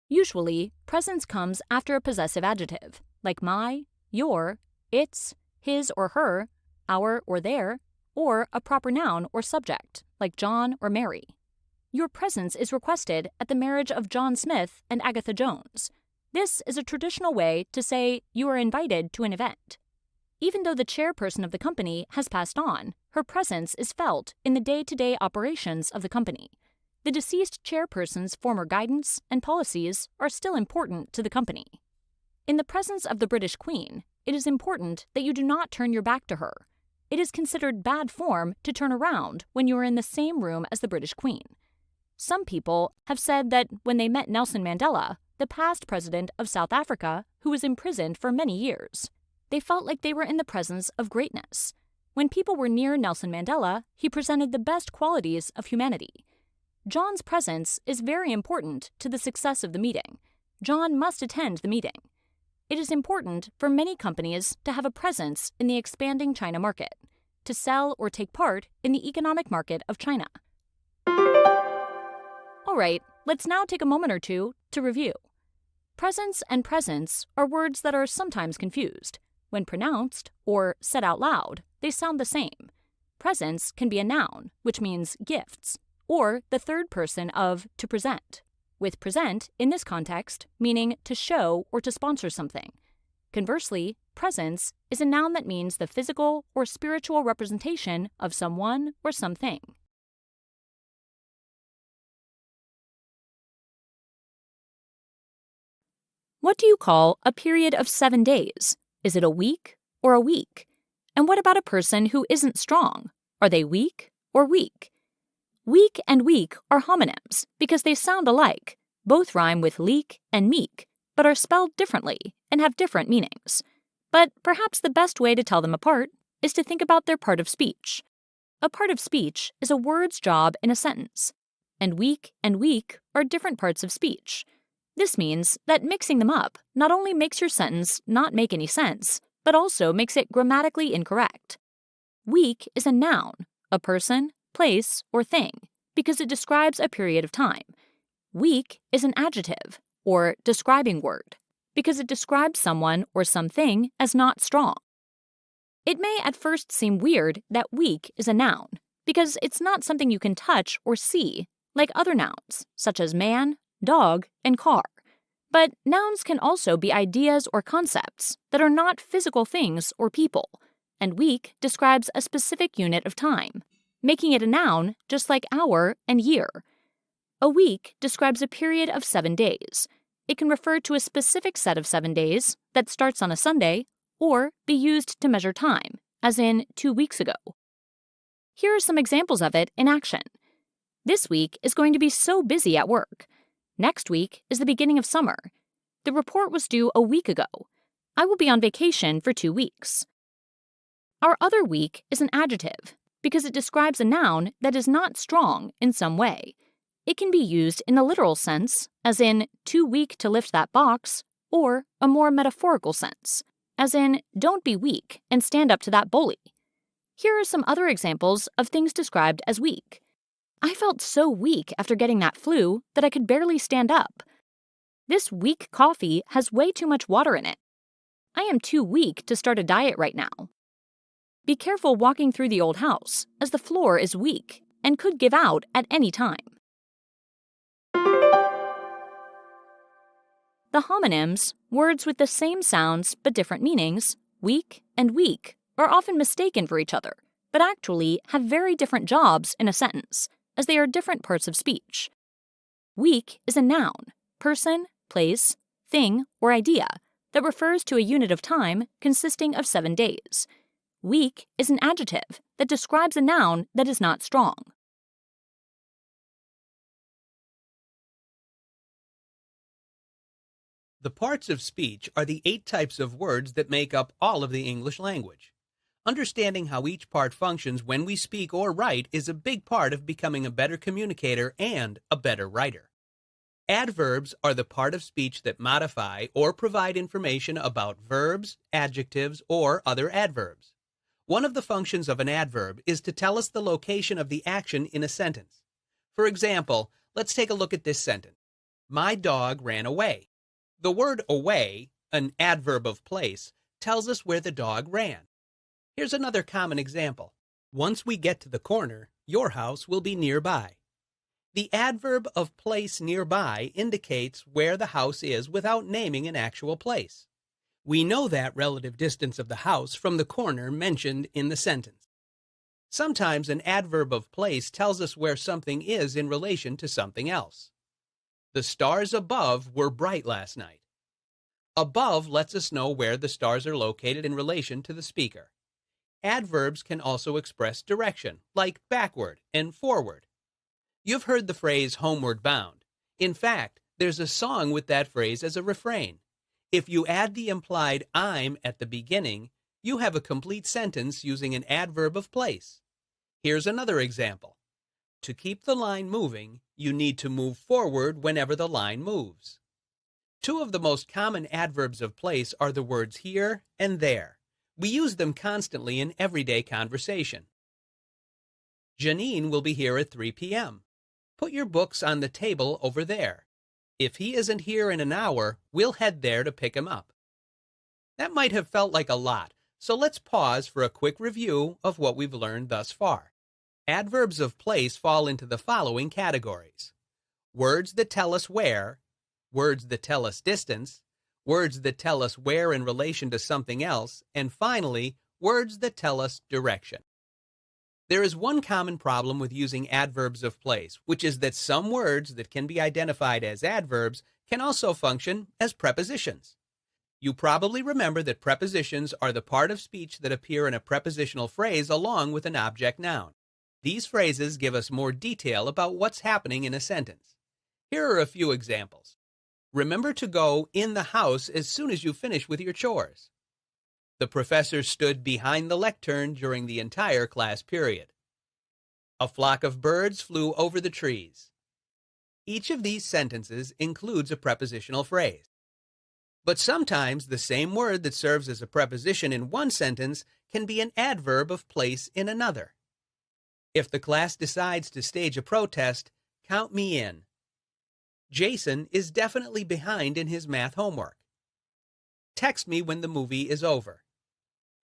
[SPEAKER 8] Usually, presence comes after a possessive adjective, like my, your, its, his or her, our or their, or a proper noun or subject, like John or Mary. Your presence is requested at the marriage of John Smith and Agatha Jones. This is a traditional way to say you are invited to an event. Even though the chairperson of the company has passed on, her presence is felt in the day-to-day operations of the company. The deceased chairperson's former guidance and policies are still important to the company. In the presence of the British Queen, it is important that you do not turn your back to her. It is considered bad form to turn around when you are in the same room as the British Queen. Some people have said that when they met Nelson Mandela, the past president of South Africa, who was imprisoned for many years, they felt like they were in the presence of greatness. When people were near Nelson Mandela, he presented the best qualities of humanity. John's presence is very important to the success of the meeting. John must attend the meeting. It is important for many companies to have a presence in the expanding China market, to sell or take part in the economic market of China. All right, let's now take a moment or two to review. Presence and presents are words that are sometimes confused. When pronounced or said out loud, they sound the same. Presents can be a noun, which means gifts, or the third person of to present, with present in this context meaning to show or to sponsor something. Conversely, presence is a noun that means the physical or spiritual representation of someone or something. What do you call a period of 7 days? Is it a week or a week? And what about a person who isn't strong? Are they weak or weak? Weak and weak are homonyms because they sound alike. Both rhyme with leak and meek, but are spelled differently and have different meanings. But perhaps the best way to tell them apart is to think about their part of speech. A part of speech is a word's job in a sentence, and weak are different parts of speech. This means that mixing them up not only makes your sentence not make any sense, but also makes it grammatically incorrect. Weak is a noun, a person, place, or thing, because it describes a period of time. Weak is an adjective, or describing word, because it describes someone or something as not strong. It may at first seem weird that weak is a noun, because it's not something you can touch or see, like other nouns, such as man, dog, and car. But nouns can also be ideas or concepts that are not physical things or people, and week describes a specific unit of time, making it a noun just like hour and year. A week describes a period of 7 days. It can refer to a specific set of 7 days that starts on a Sunday, or be used to measure time, as in 2 weeks ago. Here are some examples of it in action. This week is going to be so busy at work. Next week is the beginning of summer. The report was due a week ago. I will be on vacation for 2 weeks. Our other week is an adjective because it describes a noun that is not strong in some way. It can be used in the literal sense, as in too weak to lift that box, or a more metaphorical sense, as in, don't be weak and stand up to that bully. Here are some other examples of things described as weak. I felt so weak after getting that flu that I could barely stand up. This weak coffee has way too much water in it. I am too weak to start a diet right now. Be careful walking through the old house, as the floor is weak and could give out at any time. The homonyms, words with the same sounds but different meanings, weak and weak, are often mistaken for each other, but actually have very different jobs in a sentence, as they are different parts of speech. Week is a noun, person, place, thing, or idea that refers to a unit of time consisting of 7 days. Weak is an adjective that describes a noun that is not strong.
[SPEAKER 18] The parts of speech are the 8 types of words that make up all of the English language. Understanding how each part functions when we speak or write is a big part of becoming a better communicator and a better writer. Adverbs are the part of speech that modify or provide information about verbs, adjectives, or other adverbs. One of the functions of an adverb is to tell us the location of the action in a sentence. For example, let's take a look at this sentence. My dog ran away. The word away, an adverb of place, tells us where the dog ran. Here's another common example. Once we get to the corner, your house will be nearby. The adverb of place nearby indicates where the house is without naming an actual place. We know that relative distance of the house from the corner mentioned in the sentence. Sometimes an adverb of place tells us where something is in relation to something else. The stars above were bright last night. Above lets us know where the stars are located in relation to the speaker. Adverbs can also express direction, like backward and forward. You've heard the phrase homeward bound. In fact, there's a song with that phrase as a refrain. If you add the implied I'm at the beginning, you have a complete sentence using an adverb of place. Here's another example. To keep the line moving, you need to move forward whenever the line moves. 2 of the most common adverbs of place are the words here and there. We use them constantly in everyday conversation. Janine will be here at 3 p.m. Put your books on the table over there. If he isn't here in an hour, we'll head there to pick him up. That might have felt like a lot, so let's pause for a quick review of what we've learned thus far. Adverbs of place fall into the following categories: words that tell us where, words that tell us distance, words that tell us where in relation to something else, and finally, words that tell us direction. There is one common problem with using adverbs of place, which is that some words that can be identified as adverbs can also function as prepositions. You probably remember that prepositions are the part of speech that appear in a prepositional phrase along with an object noun. These phrases give us more detail about what's happening in a sentence. Here are a few examples. Remember to go in the house as soon as you finish with your chores. The professor stood behind the lectern during the entire class period. A flock of birds flew over the trees. Each of these sentences includes a prepositional phrase. But sometimes the same word that serves as a preposition in one sentence can be an adverb of place in another. If the class decides to stage a protest, count me in. Jason is definitely behind in his math homework. Text me when the movie is over.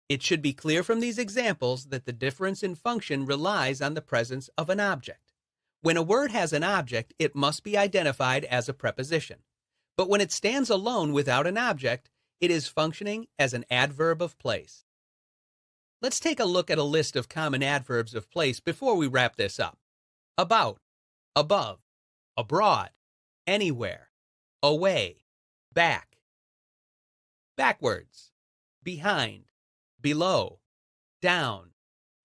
[SPEAKER 18] It should be clear from these examples that the difference in function relies on the presence of an object. When a word has an object, it must be identified as a preposition. But when it stands alone without an object, it is functioning as an adverb of place. Let's take a look at a list of common adverbs of place before we wrap this up. About, above, abroad, anywhere, away, back. Backwards, behind, below, down,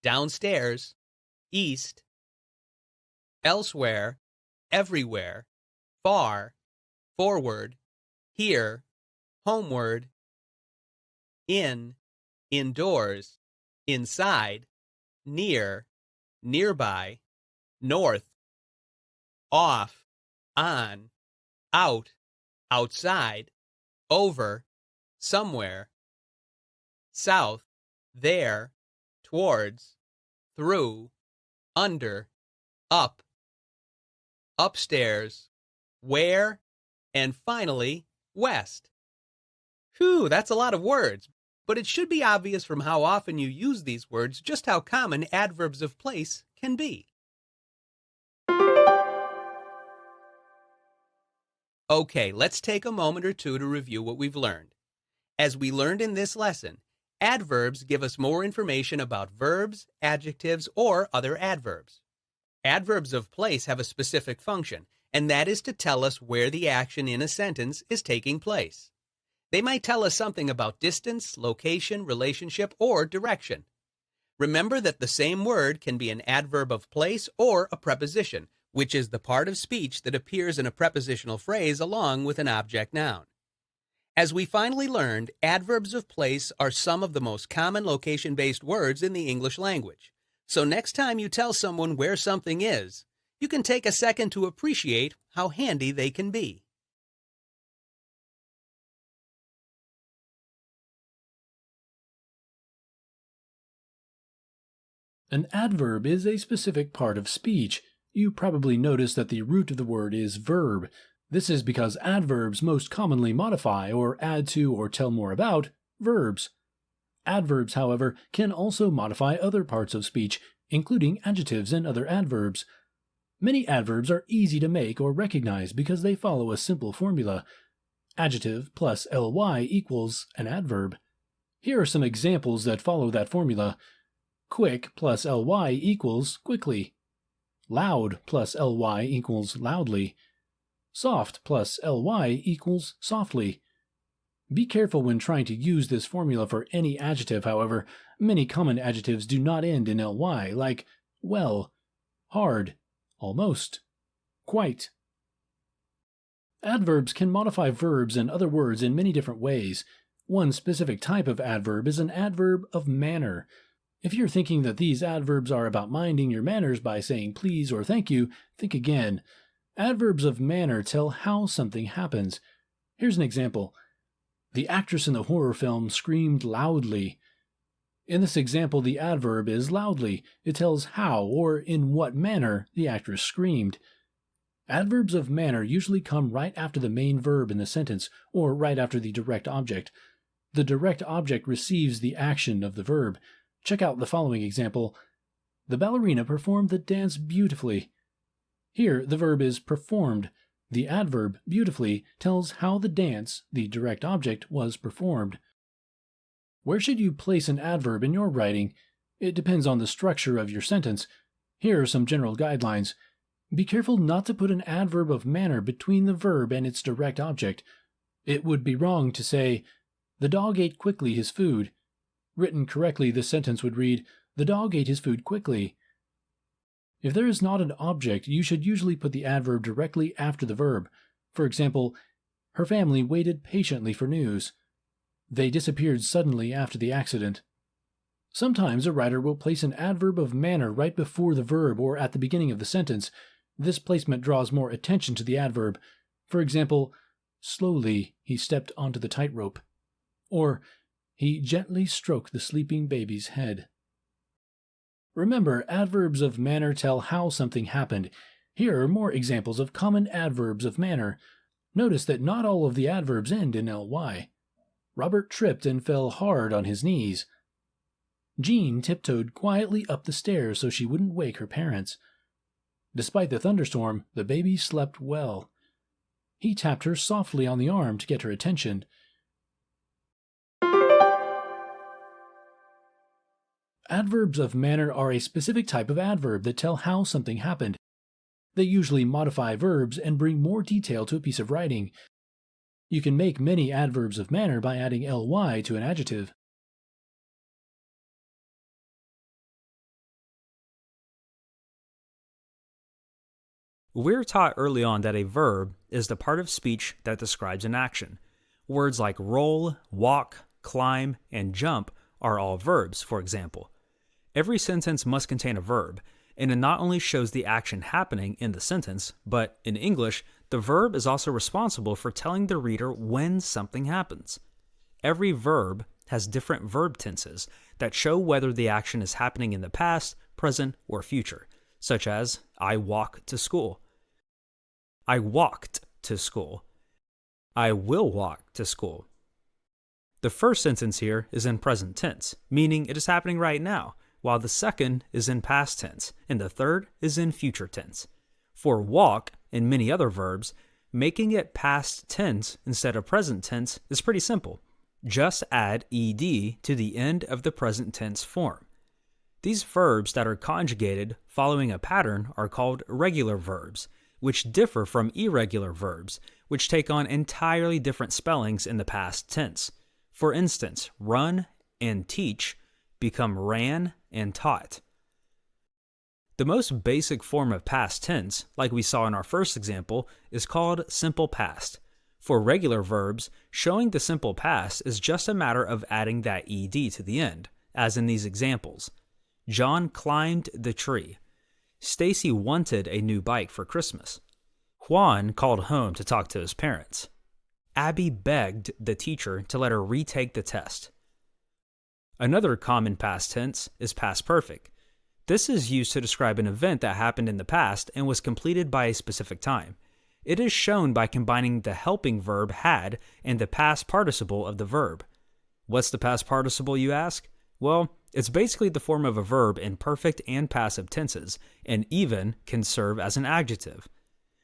[SPEAKER 18] downstairs, east, elsewhere, everywhere, far, forward, here, homeward, in, indoors, inside, near, nearby, north, off, on, out, outside, over, somewhere, south, there, towards, through, under, up, upstairs, where, and finally, west. Phew, that's a lot of words, but it should be obvious from how often you use these words just how common adverbs of place can be. Okay, let's take a moment or two to review what we've learned. As we learned in this lesson, adverbs give us more information about verbs, adjectives, or other adverbs. Adverbs of place have a specific function, and that is to tell us where the action in a sentence is taking place. They might tell us something about distance, location, relationship, or direction. Remember that the same word can be an adverb of place or a preposition, which is the part of speech that appears in a prepositional phrase along with an object noun. As we finally learned, adverbs of place are some of the most common location-based words in the English language. So next time you tell someone where something is, you can take a second to appreciate how handy they can be.
[SPEAKER 17] An adverb is a specific part of speech. You probably noticed that the root of the word is verb. This is because adverbs most commonly modify or add to or tell more about verbs. Adverbs, however, can also modify other parts of speech, including adjectives and other adverbs. Many adverbs are easy to make or recognize because they follow a simple formula. Adjective plus ly equals an adverb. Here are some examples that follow that formula. Quick plus ly equals quickly. Loud plus ly equals loudly. Soft plus ly equals softly. Be careful when trying to use this formula for any adjective, however. Many common adjectives do not end in ly, like well, hard, almost, quite. Adverbs can modify verbs and other words in many different ways. One specific type of adverb is an adverb of manner. If you're thinking that these adverbs are about minding your manners by saying please or thank you, think again. Adverbs of manner tell how something happens. Here's an example. The actress in the horror film screamed loudly. In this example, the adverb is loudly. It tells how or in what manner the actress screamed. Adverbs of manner usually come right after the main verb in the sentence, or right after the direct object. The direct object receives the action of the verb. Check out the following example. The ballerina performed the dance beautifully. Here, the verb is performed. The adverb, beautifully, tells how the dance, the direct object, was performed. Where should you place an adverb in your writing? It depends on the structure of your sentence. Here are some general guidelines. Be careful not to put an adverb of manner between the verb and its direct object. It would be wrong to say, the dog ate quickly his food. Written correctly, this sentence would read, the dog ate his food quickly. If there is not an object, you should usually put the adverb directly after the verb. For example, her family waited patiently for news. They disappeared suddenly after the accident. Sometimes a writer will place an adverb of manner right before the verb or at the beginning of the sentence. This placement draws more attention to the adverb. For example, slowly he stepped onto the tightrope. Or, he gently stroked the sleeping baby's head. Remember, adverbs of manner tell how something happened. Here are more examples of common adverbs of manner. Notice that not all of the adverbs end in ly. Robert tripped and fell hard on his knees. Jean tiptoed quietly up the stairs so she wouldn't wake her parents. Despite the thunderstorm, the baby slept well. He tapped her softly on the arm to get her attention. Adverbs of manner are a specific type of adverb that tell how something happened. They usually modify verbs and bring more detail to a piece of writing. You can make many adverbs of manner by adding ly to an adjective.
[SPEAKER 20] We're taught early on that a verb is the part of speech that describes an action. Words like roll, walk, climb, and jump are all verbs, for example. Every sentence must contain a verb, and it not only shows the action happening in the sentence, but in English, the verb is also responsible for telling the reader when something happens. Every verb has different verb tenses that show whether the action is happening in the past, present, or future, such as I walk to school, I walked to school, I will walk to school. The first sentence here is in present tense, meaning it is happening right now, while the second is in past tense, and the third is in future tense. For walk and many other verbs, making it past tense instead of present tense is pretty simple. Just add ed to the end of the present tense form. These verbs that are conjugated following a pattern are called regular verbs, which differ from irregular verbs, which take on entirely different spellings in the past tense. For instance, run and teach become ran and taught. The most basic form of past tense, like we saw in our first example, is called simple past. For regular verbs, showing the simple past is just a matter of adding that ed to the end, as in these examples. John climbed the tree. Stacy wanted a new bike for Christmas. Juan called home to talk to his parents. Abby begged the teacher to let her retake the test. Another common past tense is past perfect. This is used to describe an event that happened in the past and was completed by a specific time. It is shown by combining the helping verb had and the past participle of the verb. What's the past participle, you ask? Well, it's basically the form of a verb in perfect and passive tenses, and even can serve as an adjective.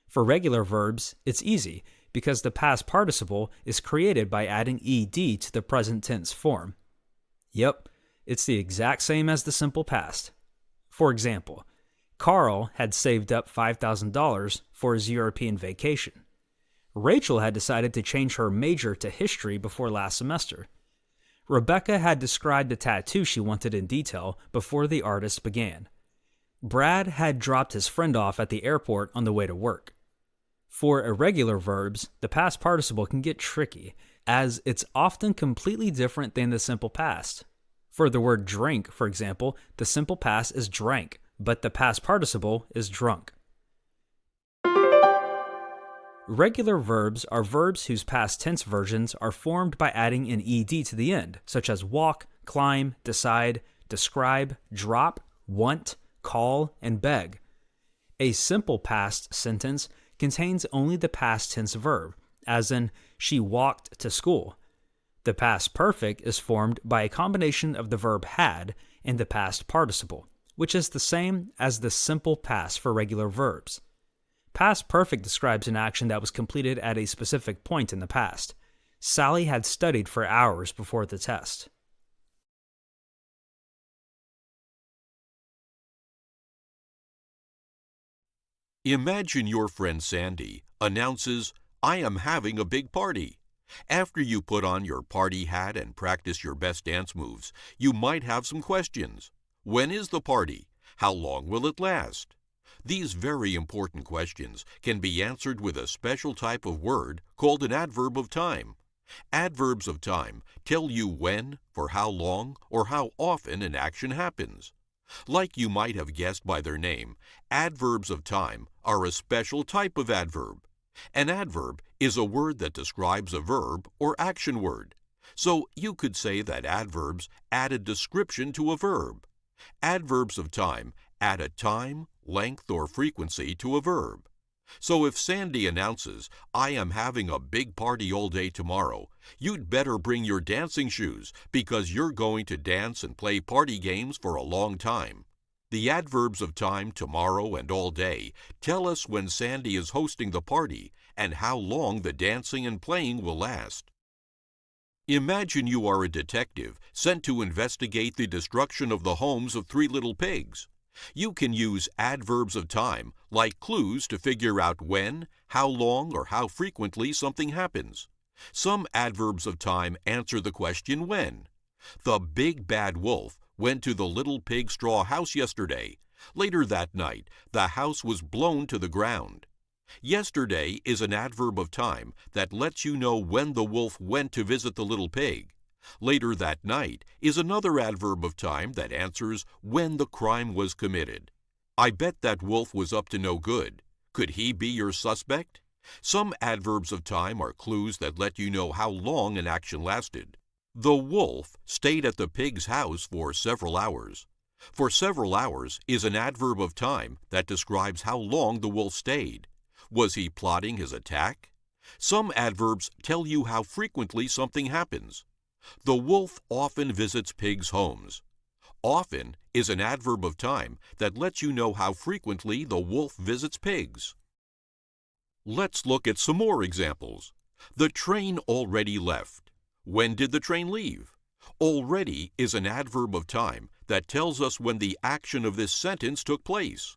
[SPEAKER 20] For regular verbs, it's easy, because the past participle is created by adding ed to the present tense form. Yep, it's the exact same as the simple past. For example, Carl had saved up $5,000 for his European vacation. Rachel had decided to change her major to history before last semester. Rebecca had described the tattoo she wanted in detail before the artist began. Brad had dropped his friend off at the airport on the way to work. For irregular verbs, the past participle can get tricky, as it's often completely different than the simple past. For the word drink, for example, the simple past is drank, but the past participle is drunk. Regular verbs are verbs whose past tense versions are formed by adding an ed to the end, such as walk, climb, decide, describe, drop, want, call, and beg. A simple past sentence contains only the past tense verb, as in, she walked to school. The past perfect is formed by a combination of the verb had and the past participle, which is the same as the simple past for regular verbs. Past perfect describes an action that was completed at a specific point in the past. Sally had studied for hours before the test.
[SPEAKER 16] Imagine your friend Sandy announces, "I am having a big party." After you put on your party hat and practice your best dance moves, you might have some questions. When is the party? How long will it last? These very important questions can be answered with a special type of word called an adverb of time. Adverbs of time tell you when, for how long, or how often an action happens. Like you might have guessed by their name, adverbs of time are a special type of adverb. An adverb is a word that describes a verb or action word. So you could say that adverbs add a description to a verb. Adverbs of time add a time, length, or frequency to a verb. So if Sandy announces, "I am having a big party all day tomorrow," you'd better bring your dancing shoes because you're going to dance and play party games for a long time. The adverbs of time, tomorrow, and all day tell us when Sandy is hosting the party and how long the dancing and playing will last. Imagine you are a detective sent to investigate the destruction of the homes of 3 little pigs. You can use adverbs of time like clues to figure out when, how long, or how frequently something happens. Some adverbs of time answer the question when. The big bad wolf went to the little pig straw house yesterday. Later that night, the house was blown to the ground. Yesterday is an adverb of time that lets you know when the wolf went to visit the little pig. Later that night is another adverb of time that answers when the crime was committed. I bet that wolf was up to no good. Could he be your suspect? Some adverbs of time are clues that let you know how long an action lasted. The wolf stayed at the pig's house for several hours. For several hours is an adverb of time that describes how long the wolf stayed. Was he plotting his attack? Some adverbs tell you how frequently something happens. The wolf often visits pigs' homes. Often is an adverb of time that lets you know how frequently the wolf visits pigs. Let's look at some more examples. The train already left. When did the train leave? Already is an adverb of time that tells us when the action of this sentence took place.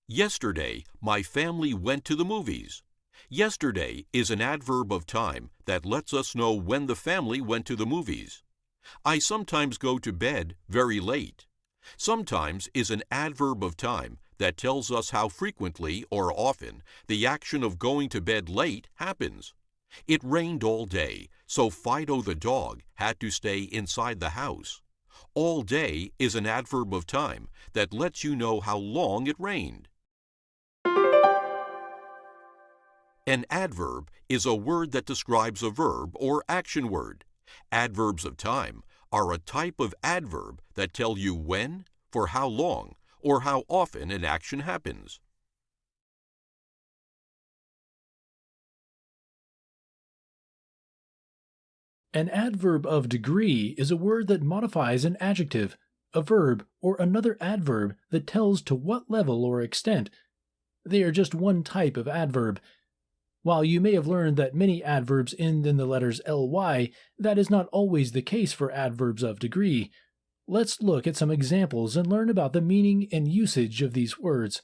[SPEAKER 16] Yesterday, my family went to the movies. Yesterday is an adverb of time that lets us know when the family went to the movies. I sometimes go to bed very late. Sometimes is an adverb of time that tells us how frequently or often the action of going to bed late happens. It rained all day, so Fido the dog had to stay inside the house. All day is an adverb of time that lets you know how long it rained. An adverb is a word that describes a verb or action word. Adverbs of time are a type of adverb that tell you when, for how long, or how often an action happens.
[SPEAKER 17] An adverb of degree is a word that modifies an adjective, a verb, or another adverb that tells to what level or extent. They are just one type of adverb. While you may have learned that many adverbs end in the letters ly, that is not always the case for adverbs of degree. Let's look at some examples and learn about the meaning and usage of these words.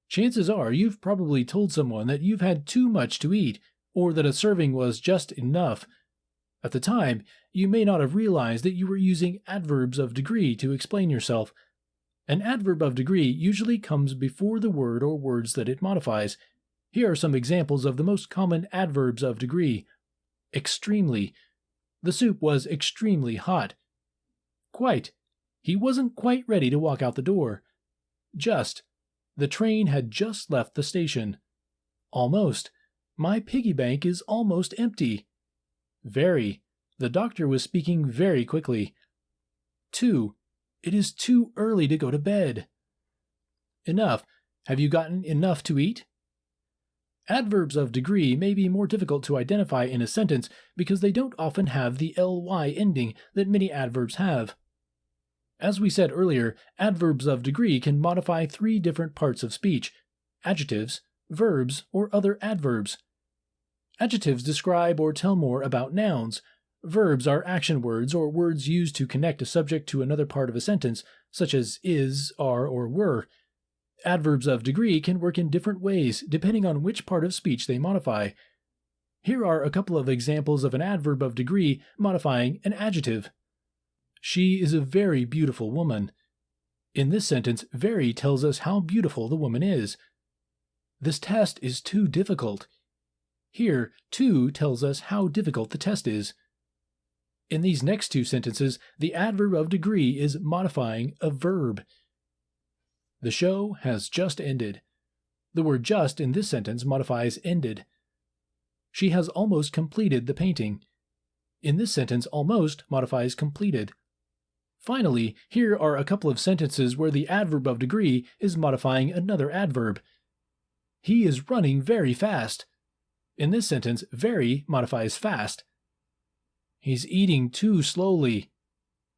[SPEAKER 17] Chances are you've probably told someone that you've had too much to eat, or that a serving was just enough. At the time, you may not have realized that you were using adverbs of degree to explain yourself. An adverb of degree usually comes before the word or words that it modifies. Here are some examples of the most common adverbs of degree. Extremely. The soup was extremely hot. Quite. He wasn't quite ready to walk out the door. Just. The train had just left the station. Almost. My piggy bank is almost empty. Very. The doctor was speaking very quickly. Too. It is too early to go to bed. Enough. Have you gotten enough to eat? Adverbs of degree may be more difficult to identify in a sentence because they don't often have the ly ending that many adverbs have. As we said earlier, adverbs of degree can modify three different parts of speech: adjectives, verbs, or other adverbs. Adjectives describe or tell more about nouns. Verbs are action words or words used to connect a subject to another part of a sentence, such as is, are, or were. Adverbs of degree can work in different ways depending on which part of speech they modify. Here are a couple of examples of an adverb of degree modifying an adjective. She is a very beautiful woman. In this sentence, very tells us how beautiful the woman is. This test is too difficult. Here, too tells us how difficult the test is. In these next two sentences, the adverb of degree is modifying a verb. The show has just ended. The word just in this sentence modifies ended. She has almost completed the painting. In this sentence, almost modifies completed. Finally, here are a couple of sentences where the adverb of degree is modifying another adverb. He is running very fast. In this sentence, very modifies fast. He's eating too slowly.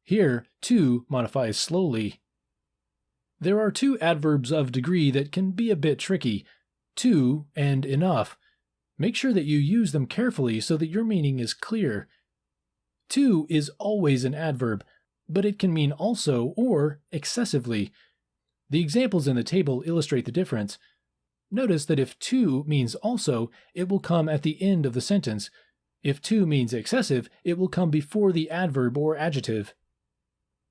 [SPEAKER 17] Here, too modifies slowly. There are two adverbs of degree that can be a bit tricky: too and enough. Make sure that you use them carefully so that your meaning is clear. Too is always an adverb, but it can mean also or excessively. The examples in the table illustrate the difference. Notice that if too means also, it will come at the end of the sentence. If too means excessive, it will come before the adverb or adjective.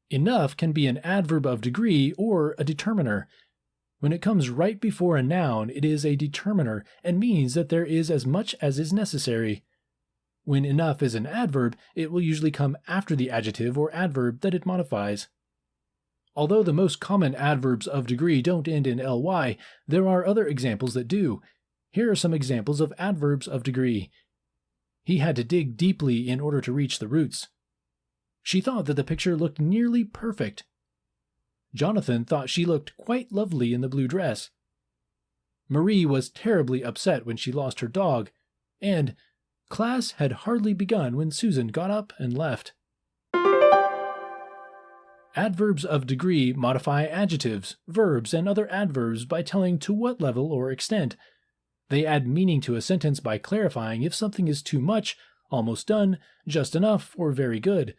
[SPEAKER 17] Enough can be an adverb of degree or a determiner. When it comes right before a noun, it is a determiner and means that there is as much as is necessary. When enough is an adverb, it will usually come after the adjective or adverb that it modifies. Although the most common adverbs of degree don't end in ly, there are other examples that do. Here are some examples of adverbs of degree. He had to dig deeply in order to reach the roots. She thought that the picture looked nearly perfect. Jonathan thought she looked quite lovely in the blue dress. Marie was terribly upset when she lost her dog, and class had hardly begun when Susan got up and left. Adverbs of degree modify adjectives, verbs, and other adverbs by telling to what level or extent. They add meaning to a sentence by clarifying if something is too much, almost done, just enough, or very good.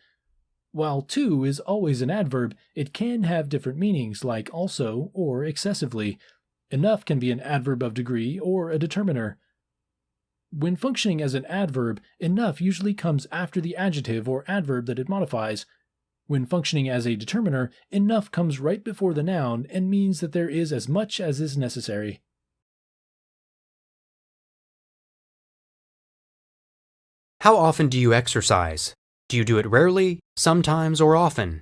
[SPEAKER 17] While to is always an adverb, it can have different meanings like also or excessively. Enough can be an adverb of degree or a determiner. When functioning as an adverb, enough usually comes after the adjective or adverb that it modifies. When functioning as a determiner, enough comes right before the noun and means that there is as much as is necessary.
[SPEAKER 15] How often do you exercise? Do you do it rarely, sometimes, or often?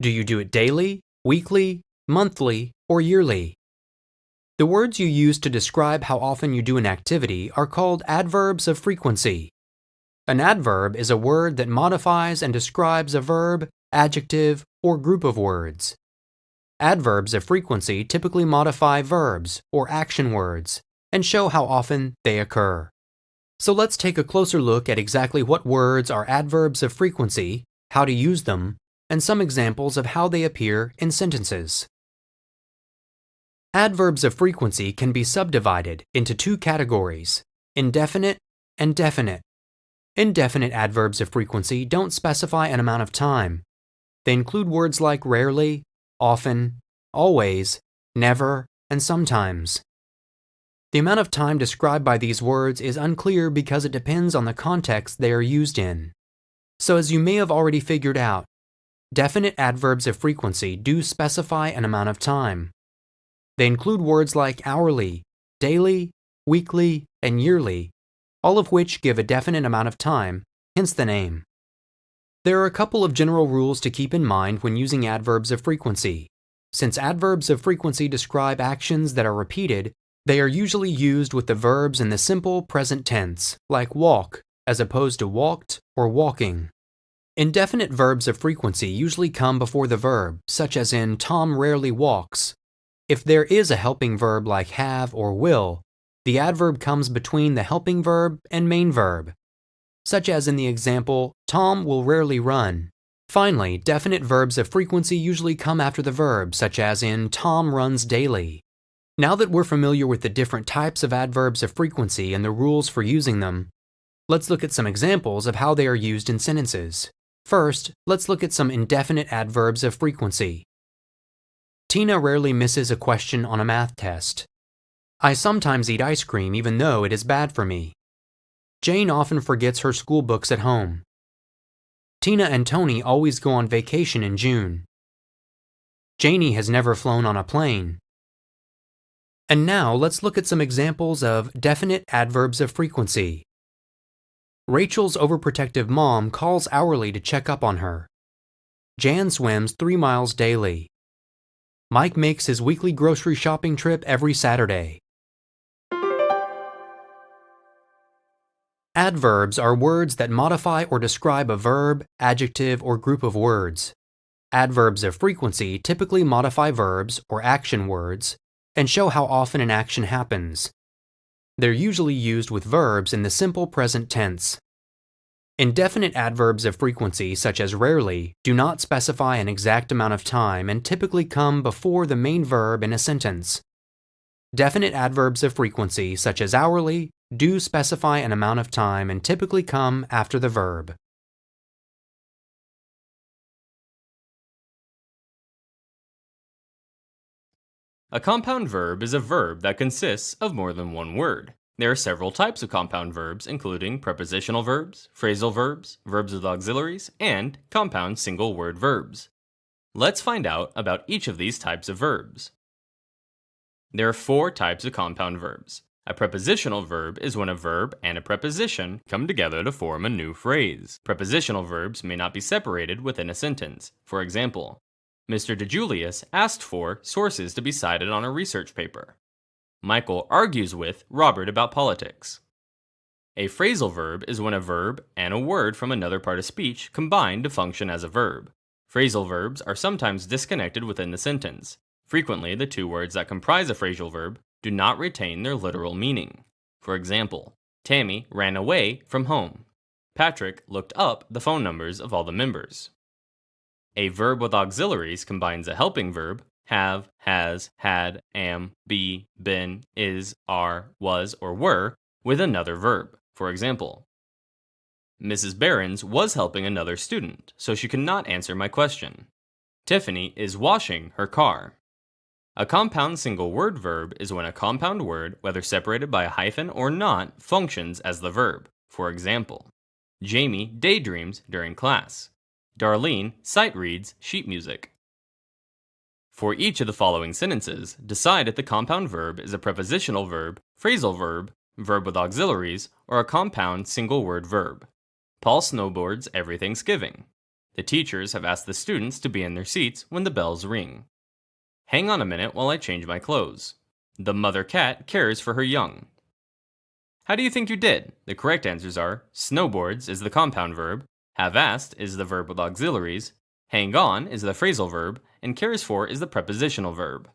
[SPEAKER 15] Do you do it daily, weekly, monthly, or yearly? The words you use to describe how often you do an activity are called adverbs of frequency. An adverb is a word that modifies and describes a verb, adjective, or group of words. Adverbs of frequency typically modify verbs or action words and show how often they occur. So let's take a closer look at exactly what words are adverbs of frequency, how to use them, and some examples of how they appear in sentences. Adverbs of frequency can be subdivided into two categories, indefinite and definite. Indefinite adverbs of frequency don't specify an amount of time. They include words like rarely, often, always, never, and sometimes. The amount of time described by these words is unclear because it depends on the context they are used in. So as you may have already figured out, definite adverbs of frequency do specify an amount of time. They include words like hourly, daily, weekly, and yearly, all of which give a definite amount of time, hence the name. There are a couple of general rules to keep in mind when using adverbs of frequency. Since adverbs of frequency describe actions that are repeated, they are usually used with the verbs in the simple present tense, like walk, as opposed to walked or walking. Indefinite verbs of frequency usually come before the verb, such as in Tom rarely walks. If there is a helping verb like have or will, the adverb comes between the helping verb and main verb, such as in the example, Tom will rarely run. Finally, definite verbs of frequency usually come after the verb, such as in Tom runs daily. Now that we're familiar with the different types of adverbs of frequency and the rules for using them, let's look at some examples of how they are used in sentences. First, let's look at some indefinite adverbs of frequency. Tina rarely misses a question on a math test. I sometimes eat ice cream even though it is bad for me. Jane often forgets her school books at home. Tina and Tony always go on vacation in June. Janie has never flown on a plane. And now let's look at some examples of definite adverbs of frequency. Rachel's overprotective mom calls hourly to check up on her. Jan swims 3 miles daily. Mike makes his weekly grocery shopping trip every Saturday. Adverbs are words that modify or describe a verb, adjective, or group of words. Adverbs of frequency typically modify verbs or action words and show how often an action happens. They're usually used with verbs in the simple present tense. Indefinite adverbs of frequency, such as rarely, do not specify an exact amount of time and typically come before the main verb in a sentence. Definite adverbs of frequency, such as hourly, do specify an amount of time and typically come after the verb.
[SPEAKER 19] A compound verb is a verb that consists of more than one word. There are several types of compound verbs, including prepositional verbs, phrasal verbs, verbs with auxiliaries, and compound single-word verbs. Let's find out about each of these types of verbs. There are 4 types of compound verbs. A prepositional verb is when a verb and a preposition come together to form a new phrase. Prepositional verbs may not be separated within a sentence. For example, Mr. DeJulius asked for sources to be cited on a research paper. Michael argues with Robert about politics. A phrasal verb is when a verb and a word from another part of speech combine to function as a verb. Phrasal verbs are sometimes disconnected within the sentence. Frequently, the two words that comprise a phrasal verb do not retain their literal meaning. For example, Tammy ran away from home. Patrick looked up the phone numbers of all the members. A verb with auxiliaries combines a helping verb, have, has, had, am, be, been, is, are, was, or were, with another verb. For example, Mrs. Behrens was helping another student, so she could not answer my question. Tiffany is washing her car. A compound single word verb is when a compound word, whether separated by a hyphen or not, functions as the verb. For example, Jamie daydreams during class. Darlene sight reads sheet music. For each of the following sentences, decide if the compound verb is a prepositional verb, phrasal verb, verb with auxiliaries, or a compound single word verb. Paul snowboards every Thanksgiving. The teachers have asked the students to be in their seats when the bells ring. Hang on a minute while I change my clothes. The mother cat cares for her young. How do you think you did? The correct answers are snowboards is the compound verb, have asked is the verb with auxiliaries, hang on is the phrasal verb, and cares for is the prepositional verb.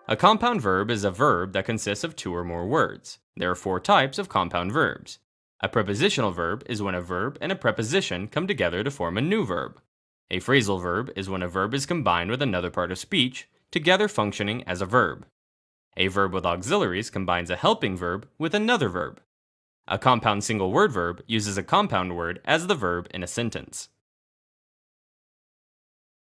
[SPEAKER 19] A compound verb is a verb that consists of two or more words. There are four types of compound verbs. A prepositional verb is when a verb and a preposition come together to form a new verb. A phrasal verb is when a verb is combined with another part of speech, together functioning as a verb. A verb with auxiliaries combines a helping verb with another verb. A compound single word verb uses a compound word as the verb in a sentence.